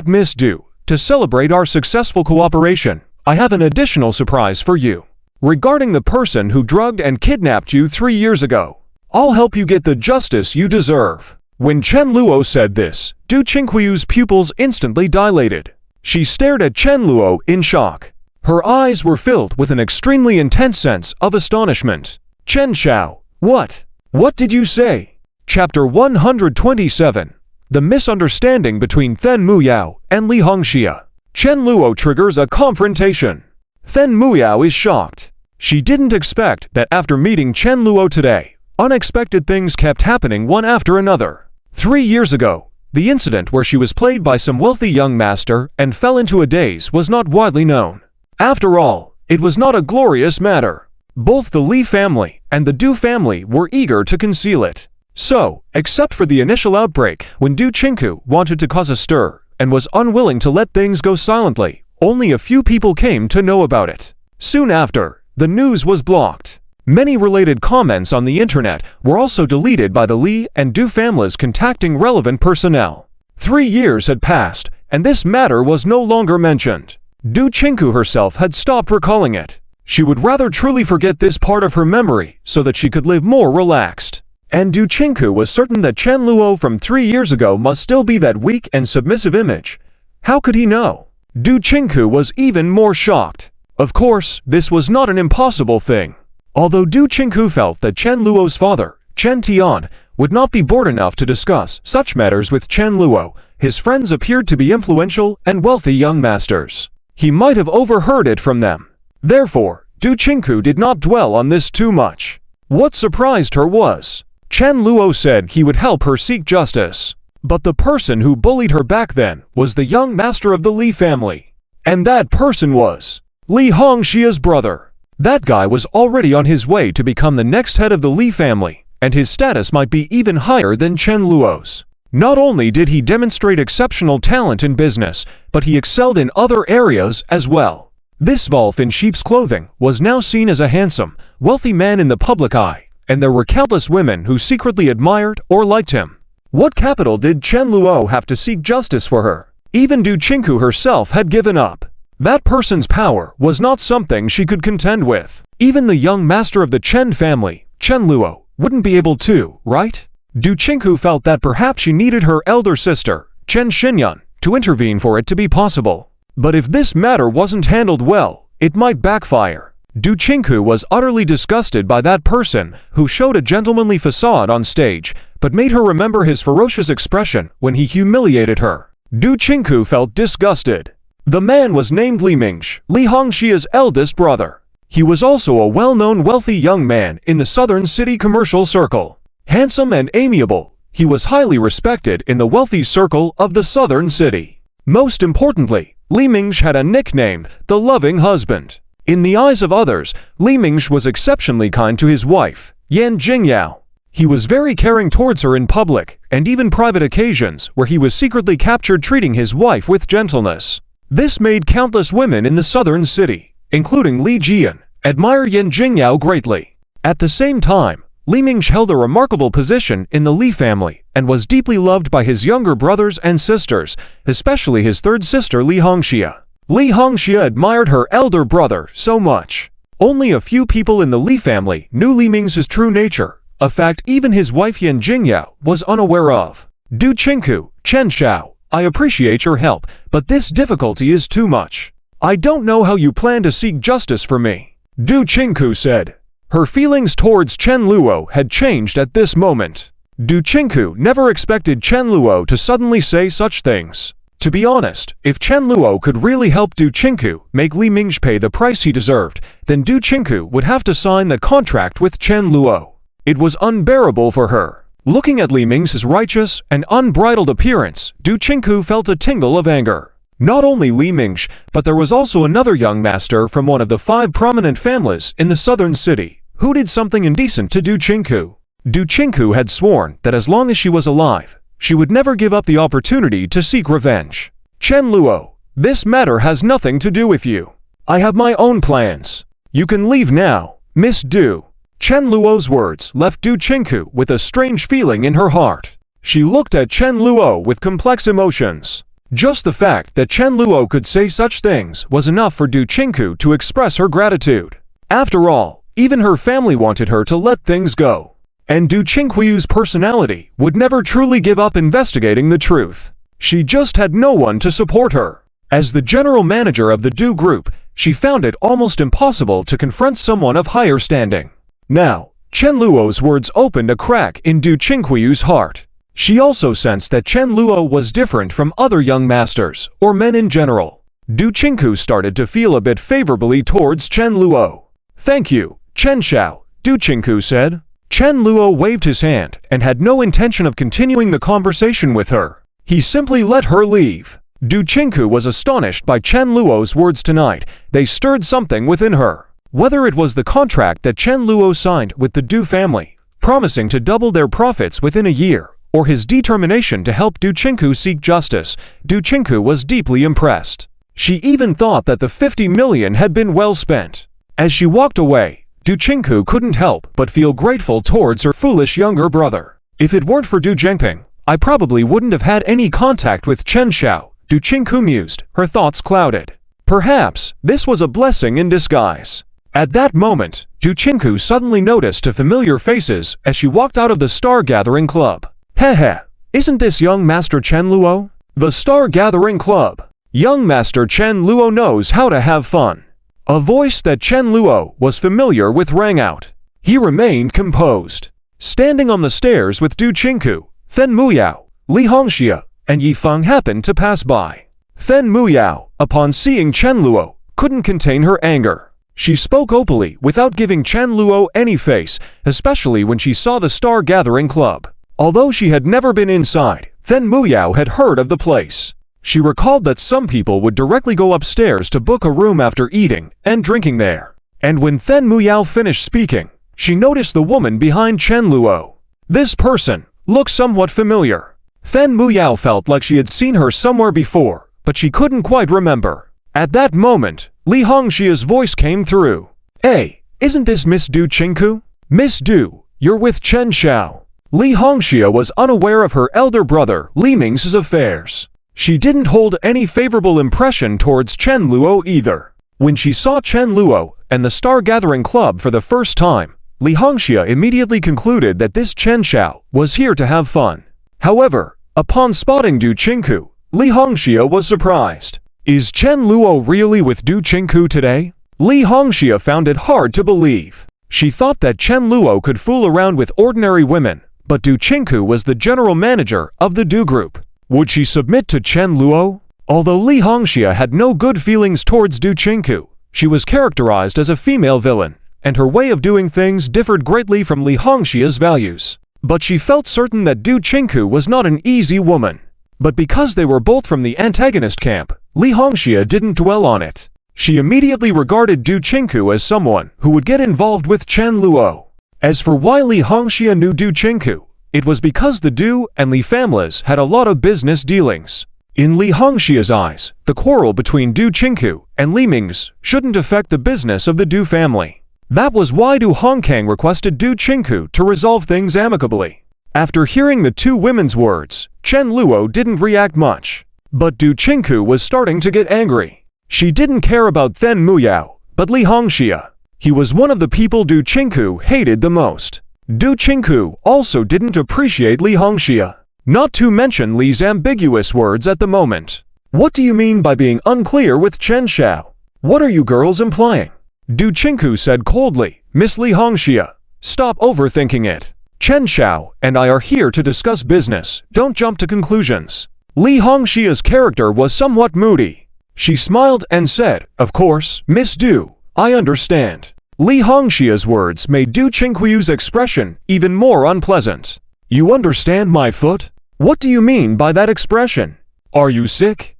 Miss Du. To celebrate our successful cooperation, I have an additional surprise for you. Regarding the person who drugged and kidnapped you 3 years ago, I'll help you get the justice you deserve. When Chen Luo said this, Du Qingku's pupils instantly dilated. She stared at Chen Luo in shock. Her eyes were filled with an extremely intense sense of astonishment. Chen Xiao, what? What did you say? Chapter 127. The misunderstanding between Then Muyao and Li Hongxia. Chen Luo triggers a confrontation. Then Muyao is shocked. She didn't expect that after meeting Chen Luo today, unexpected things kept happening one after another. 3 years ago, the incident where she was played by some wealthy young master and fell into a daze was not widely known. After all, it was not a glorious matter. Both the Li family and the Du family were eager to conceal it. So, except for the initial outbreak when Du Qingku wanted to cause a stir and was unwilling to let things go silently, only a few people came to know about it. Soon after, the news was blocked. Many related comments on the internet were also deleted by the Li and Du families contacting relevant personnel. 3 years had passed, and this matter was no longer mentioned. Du Qingku herself had stopped recalling it. She would rather truly forget this part of her memory so that she could live more relaxed. And Du Qingku was certain that Chen Luo from 3 years ago must still be that weak and submissive image. How could he know? Du Qingku was even more shocked. Of course, this was not an impossible thing. Although Du Qingku felt that Chen Luo's father, Chen Tian, would not be bored enough to discuss such matters with Chen Luo, his friends appeared to be influential and wealthy young masters. He might have overheard it from them. Therefore, Du Qingku did not dwell on this too much. What surprised her was, Chen Luo said he would help her seek justice. But the person who bullied her back then was the young master of the Li family. And that person was Li Hongxia's brother. That guy was already on his way to become the next head of the Li family, and his status might be even higher than Chen Luo's. Not only did he demonstrate exceptional talent in business, but he excelled in other areas as well. This wolf in sheep's clothing was now seen as a handsome, wealthy man in the public eye, and there were countless women who secretly admired or liked him. What capital did Chen Luo have to seek justice for her? Even Du Qingku herself had given up. That person's power was not something she could contend with. Even the young master of the Chen family, Chen Luo, wouldn't be able to, right? Du Qingku felt that perhaps she needed her elder sister, Chen Xinyun, to intervene for it to be possible. But if this matter wasn't handled well, it might backfire. Du Qingku was utterly disgusted by that person who showed a gentlemanly facade on stage, but made her remember his ferocious expression when he humiliated her. Du Qingku felt disgusted. The man was named Li Mingsh, Li Hongxia's eldest brother. He was also a well-known wealthy young man in the southern city commercial circle. Handsome and amiable, he was highly respected in the wealthy circle of the southern city. Most importantly, Li Mingsh had a nickname, the Loving Husband. In the eyes of others, Li Mingsh was exceptionally kind to his wife, Yan Jingyao. He was very caring towards her in public, and even private occasions where he was secretly captured treating his wife with gentleness. This made countless women in the southern city, including Li Jian admire Yan Jingyao greatly. At the same time, Li Mingshi held a remarkable position in the Li family and was deeply loved by his younger brothers and sisters, especially his third sister Li Hongxia. Li Hongxia admired her elder brother so much. Only a few people in the Li family knew Li Ming's true nature, a fact even his wife Yan Jingyao was unaware of. Du Qingku, Chen Xiao, I appreciate your help, but this difficulty is too much. I don't know how you plan to seek justice for me, Du Qingku said. Her feelings towards Chen Luo had changed at this moment. Du Qingku never expected Chen Luo to suddenly say such things. To be honest, if Chen Luo could really help Du Qingku make Li Mingshi pay the price he deserved, then Du Qingku would have to sign the contract with Chen Luo. It was unbearable for her. Looking at Li Ming's righteous and unbridled appearance, Du Qingku felt a tingle of anger. Not only Li Mingshi, but there was also another young master from one of the 5 prominent families in the southern city, who did something indecent to Du Qingku. Du Qingku had sworn that as long as she was alive, she would never give up the opportunity to seek revenge. Chen Luo, this matter has nothing to do with you. I have my own plans. You can leave now, Miss Du. Chen Luo's words left Du Qingku with a strange feeling in her heart. She looked at Chen Luo with complex emotions. Just the fact that Chen Luo could say such things was enough for Du Qingku to express her gratitude. After all, even her family wanted her to let things go. And Du Qingku's personality would never truly give up investigating the truth. She just had no one to support her. As the general manager of the Du Group, she found it almost impossible to confront someone of higher standing. Now, Chen Luo's words opened a crack in Du Qingku's heart. She also sensed that Chen Luo was different from other young masters, or men in general. Du Qingku started to feel a bit favorably towards Chen Luo. Thank you, Chen Xiao, Du Qingku said. Chen Luo waved his hand and had no intention of continuing the conversation with her. He simply let her leave. Du Qingku was astonished by Chen Luo's words tonight. They stirred something within her. Whether it was the contract that Chen Luo signed with the Du family, promising to double their profits within a year, or his determination to help Du Qingku seek justice, Du Qingku was deeply impressed. She even thought that the 50 million had been well spent. As she walked away, Du Qingku couldn't help but feel grateful towards her foolish younger brother. If it weren't for Du Zhengping, I probably wouldn't have had any contact with Chen Xiao, Du Qingku mused, her thoughts clouded. Perhaps this was a blessing in disguise. At that moment, Du Qingku suddenly noticed familiar faces as she walked out of the Star Gathering Club. Heh, isn't this young Master Chen Luo? The Star Gathering Club. Young Master Chen Luo knows how to have fun. A voice that Chen Luo was familiar with rang out. He remained composed. Standing on the stairs with Du Qingku, Fen Muyao, Li Hongxia, and Yi Feng happened to pass by. Fen Muyao, upon seeing Chen Luo, couldn't contain her anger. She spoke openly without giving Chen Luo any face, especially when she saw the Star Gathering Club. Although she had never been inside, Fen Muyao had heard of the place. She recalled that some people would directly go upstairs to book a room after eating and drinking there. And when Fen Muyao finished speaking, she noticed the woman behind Chen Luo. This person looked somewhat familiar. Fen Muyao felt like she had seen her somewhere before, but she couldn't quite remember. At that moment, Li Hongxia's voice came through. Hey, isn't this Miss Du Qingku? Miss Du, you're with Chen Xiao. Li Hongxia was unaware of her elder brother Li Ming's affairs. She didn't hold any favorable impression towards Chen Luo either. When she saw Chen Luo and the Star Gathering Club for the first time, Li Hongxia immediately concluded that this Chen Xiao was here to have fun. However, upon spotting Du Qingku, Li Hongxia was surprised. Is Chen Luo really with Du Qingku today? Li Hongxia found it hard to believe. She thought that Chen Luo could fool around with ordinary women, but Du Qingku was the general manager of the Du Group. Would she submit to Chen Luo? Although Li Hongxia had no good feelings towards Du Qingku, she was characterized as a female villain, and her way of doing things differed greatly from Li Hongxia's values. But she felt certain that Du Qingku was not an easy woman. But because they were both from the antagonist camp, Li Hongxia didn't dwell on it. She immediately regarded Du Qingku as someone who would get involved with Chen Luo. As for why Li Hongxia knew Du Qingku, it was because the Du and Li families had a lot of business dealings. In Li Hongxia's eyes, the quarrel between Du Qingku and Li Ming's shouldn't affect the business of the Du family. That was why Du Hongkang requested Du Qingku to resolve things amicably. After hearing the two women's words, Chen Luo didn't react much. But Du Qingku was starting to get angry. She didn't care about Then Muyao, but Li Hongxia. He was one of the people Du Qingku hated the most. Du Qingku also didn't appreciate Li Hongxia. Not to mention Li's ambiguous words at the moment. What do you mean by being unclear with Chen Xiao? What are you girls implying? Du Qingku said coldly. Miss Li Hongxia, stop overthinking it. Chen Xiao and I are here to discuss business, don't jump to conclusions. Li Hongxia's character was somewhat moody. She smiled and said, of course, Miss Du, I understand. Li Hongxia's words made Du Qingku's expression even more unpleasant. You understand my foot? What do you mean by that expression? Are you sick?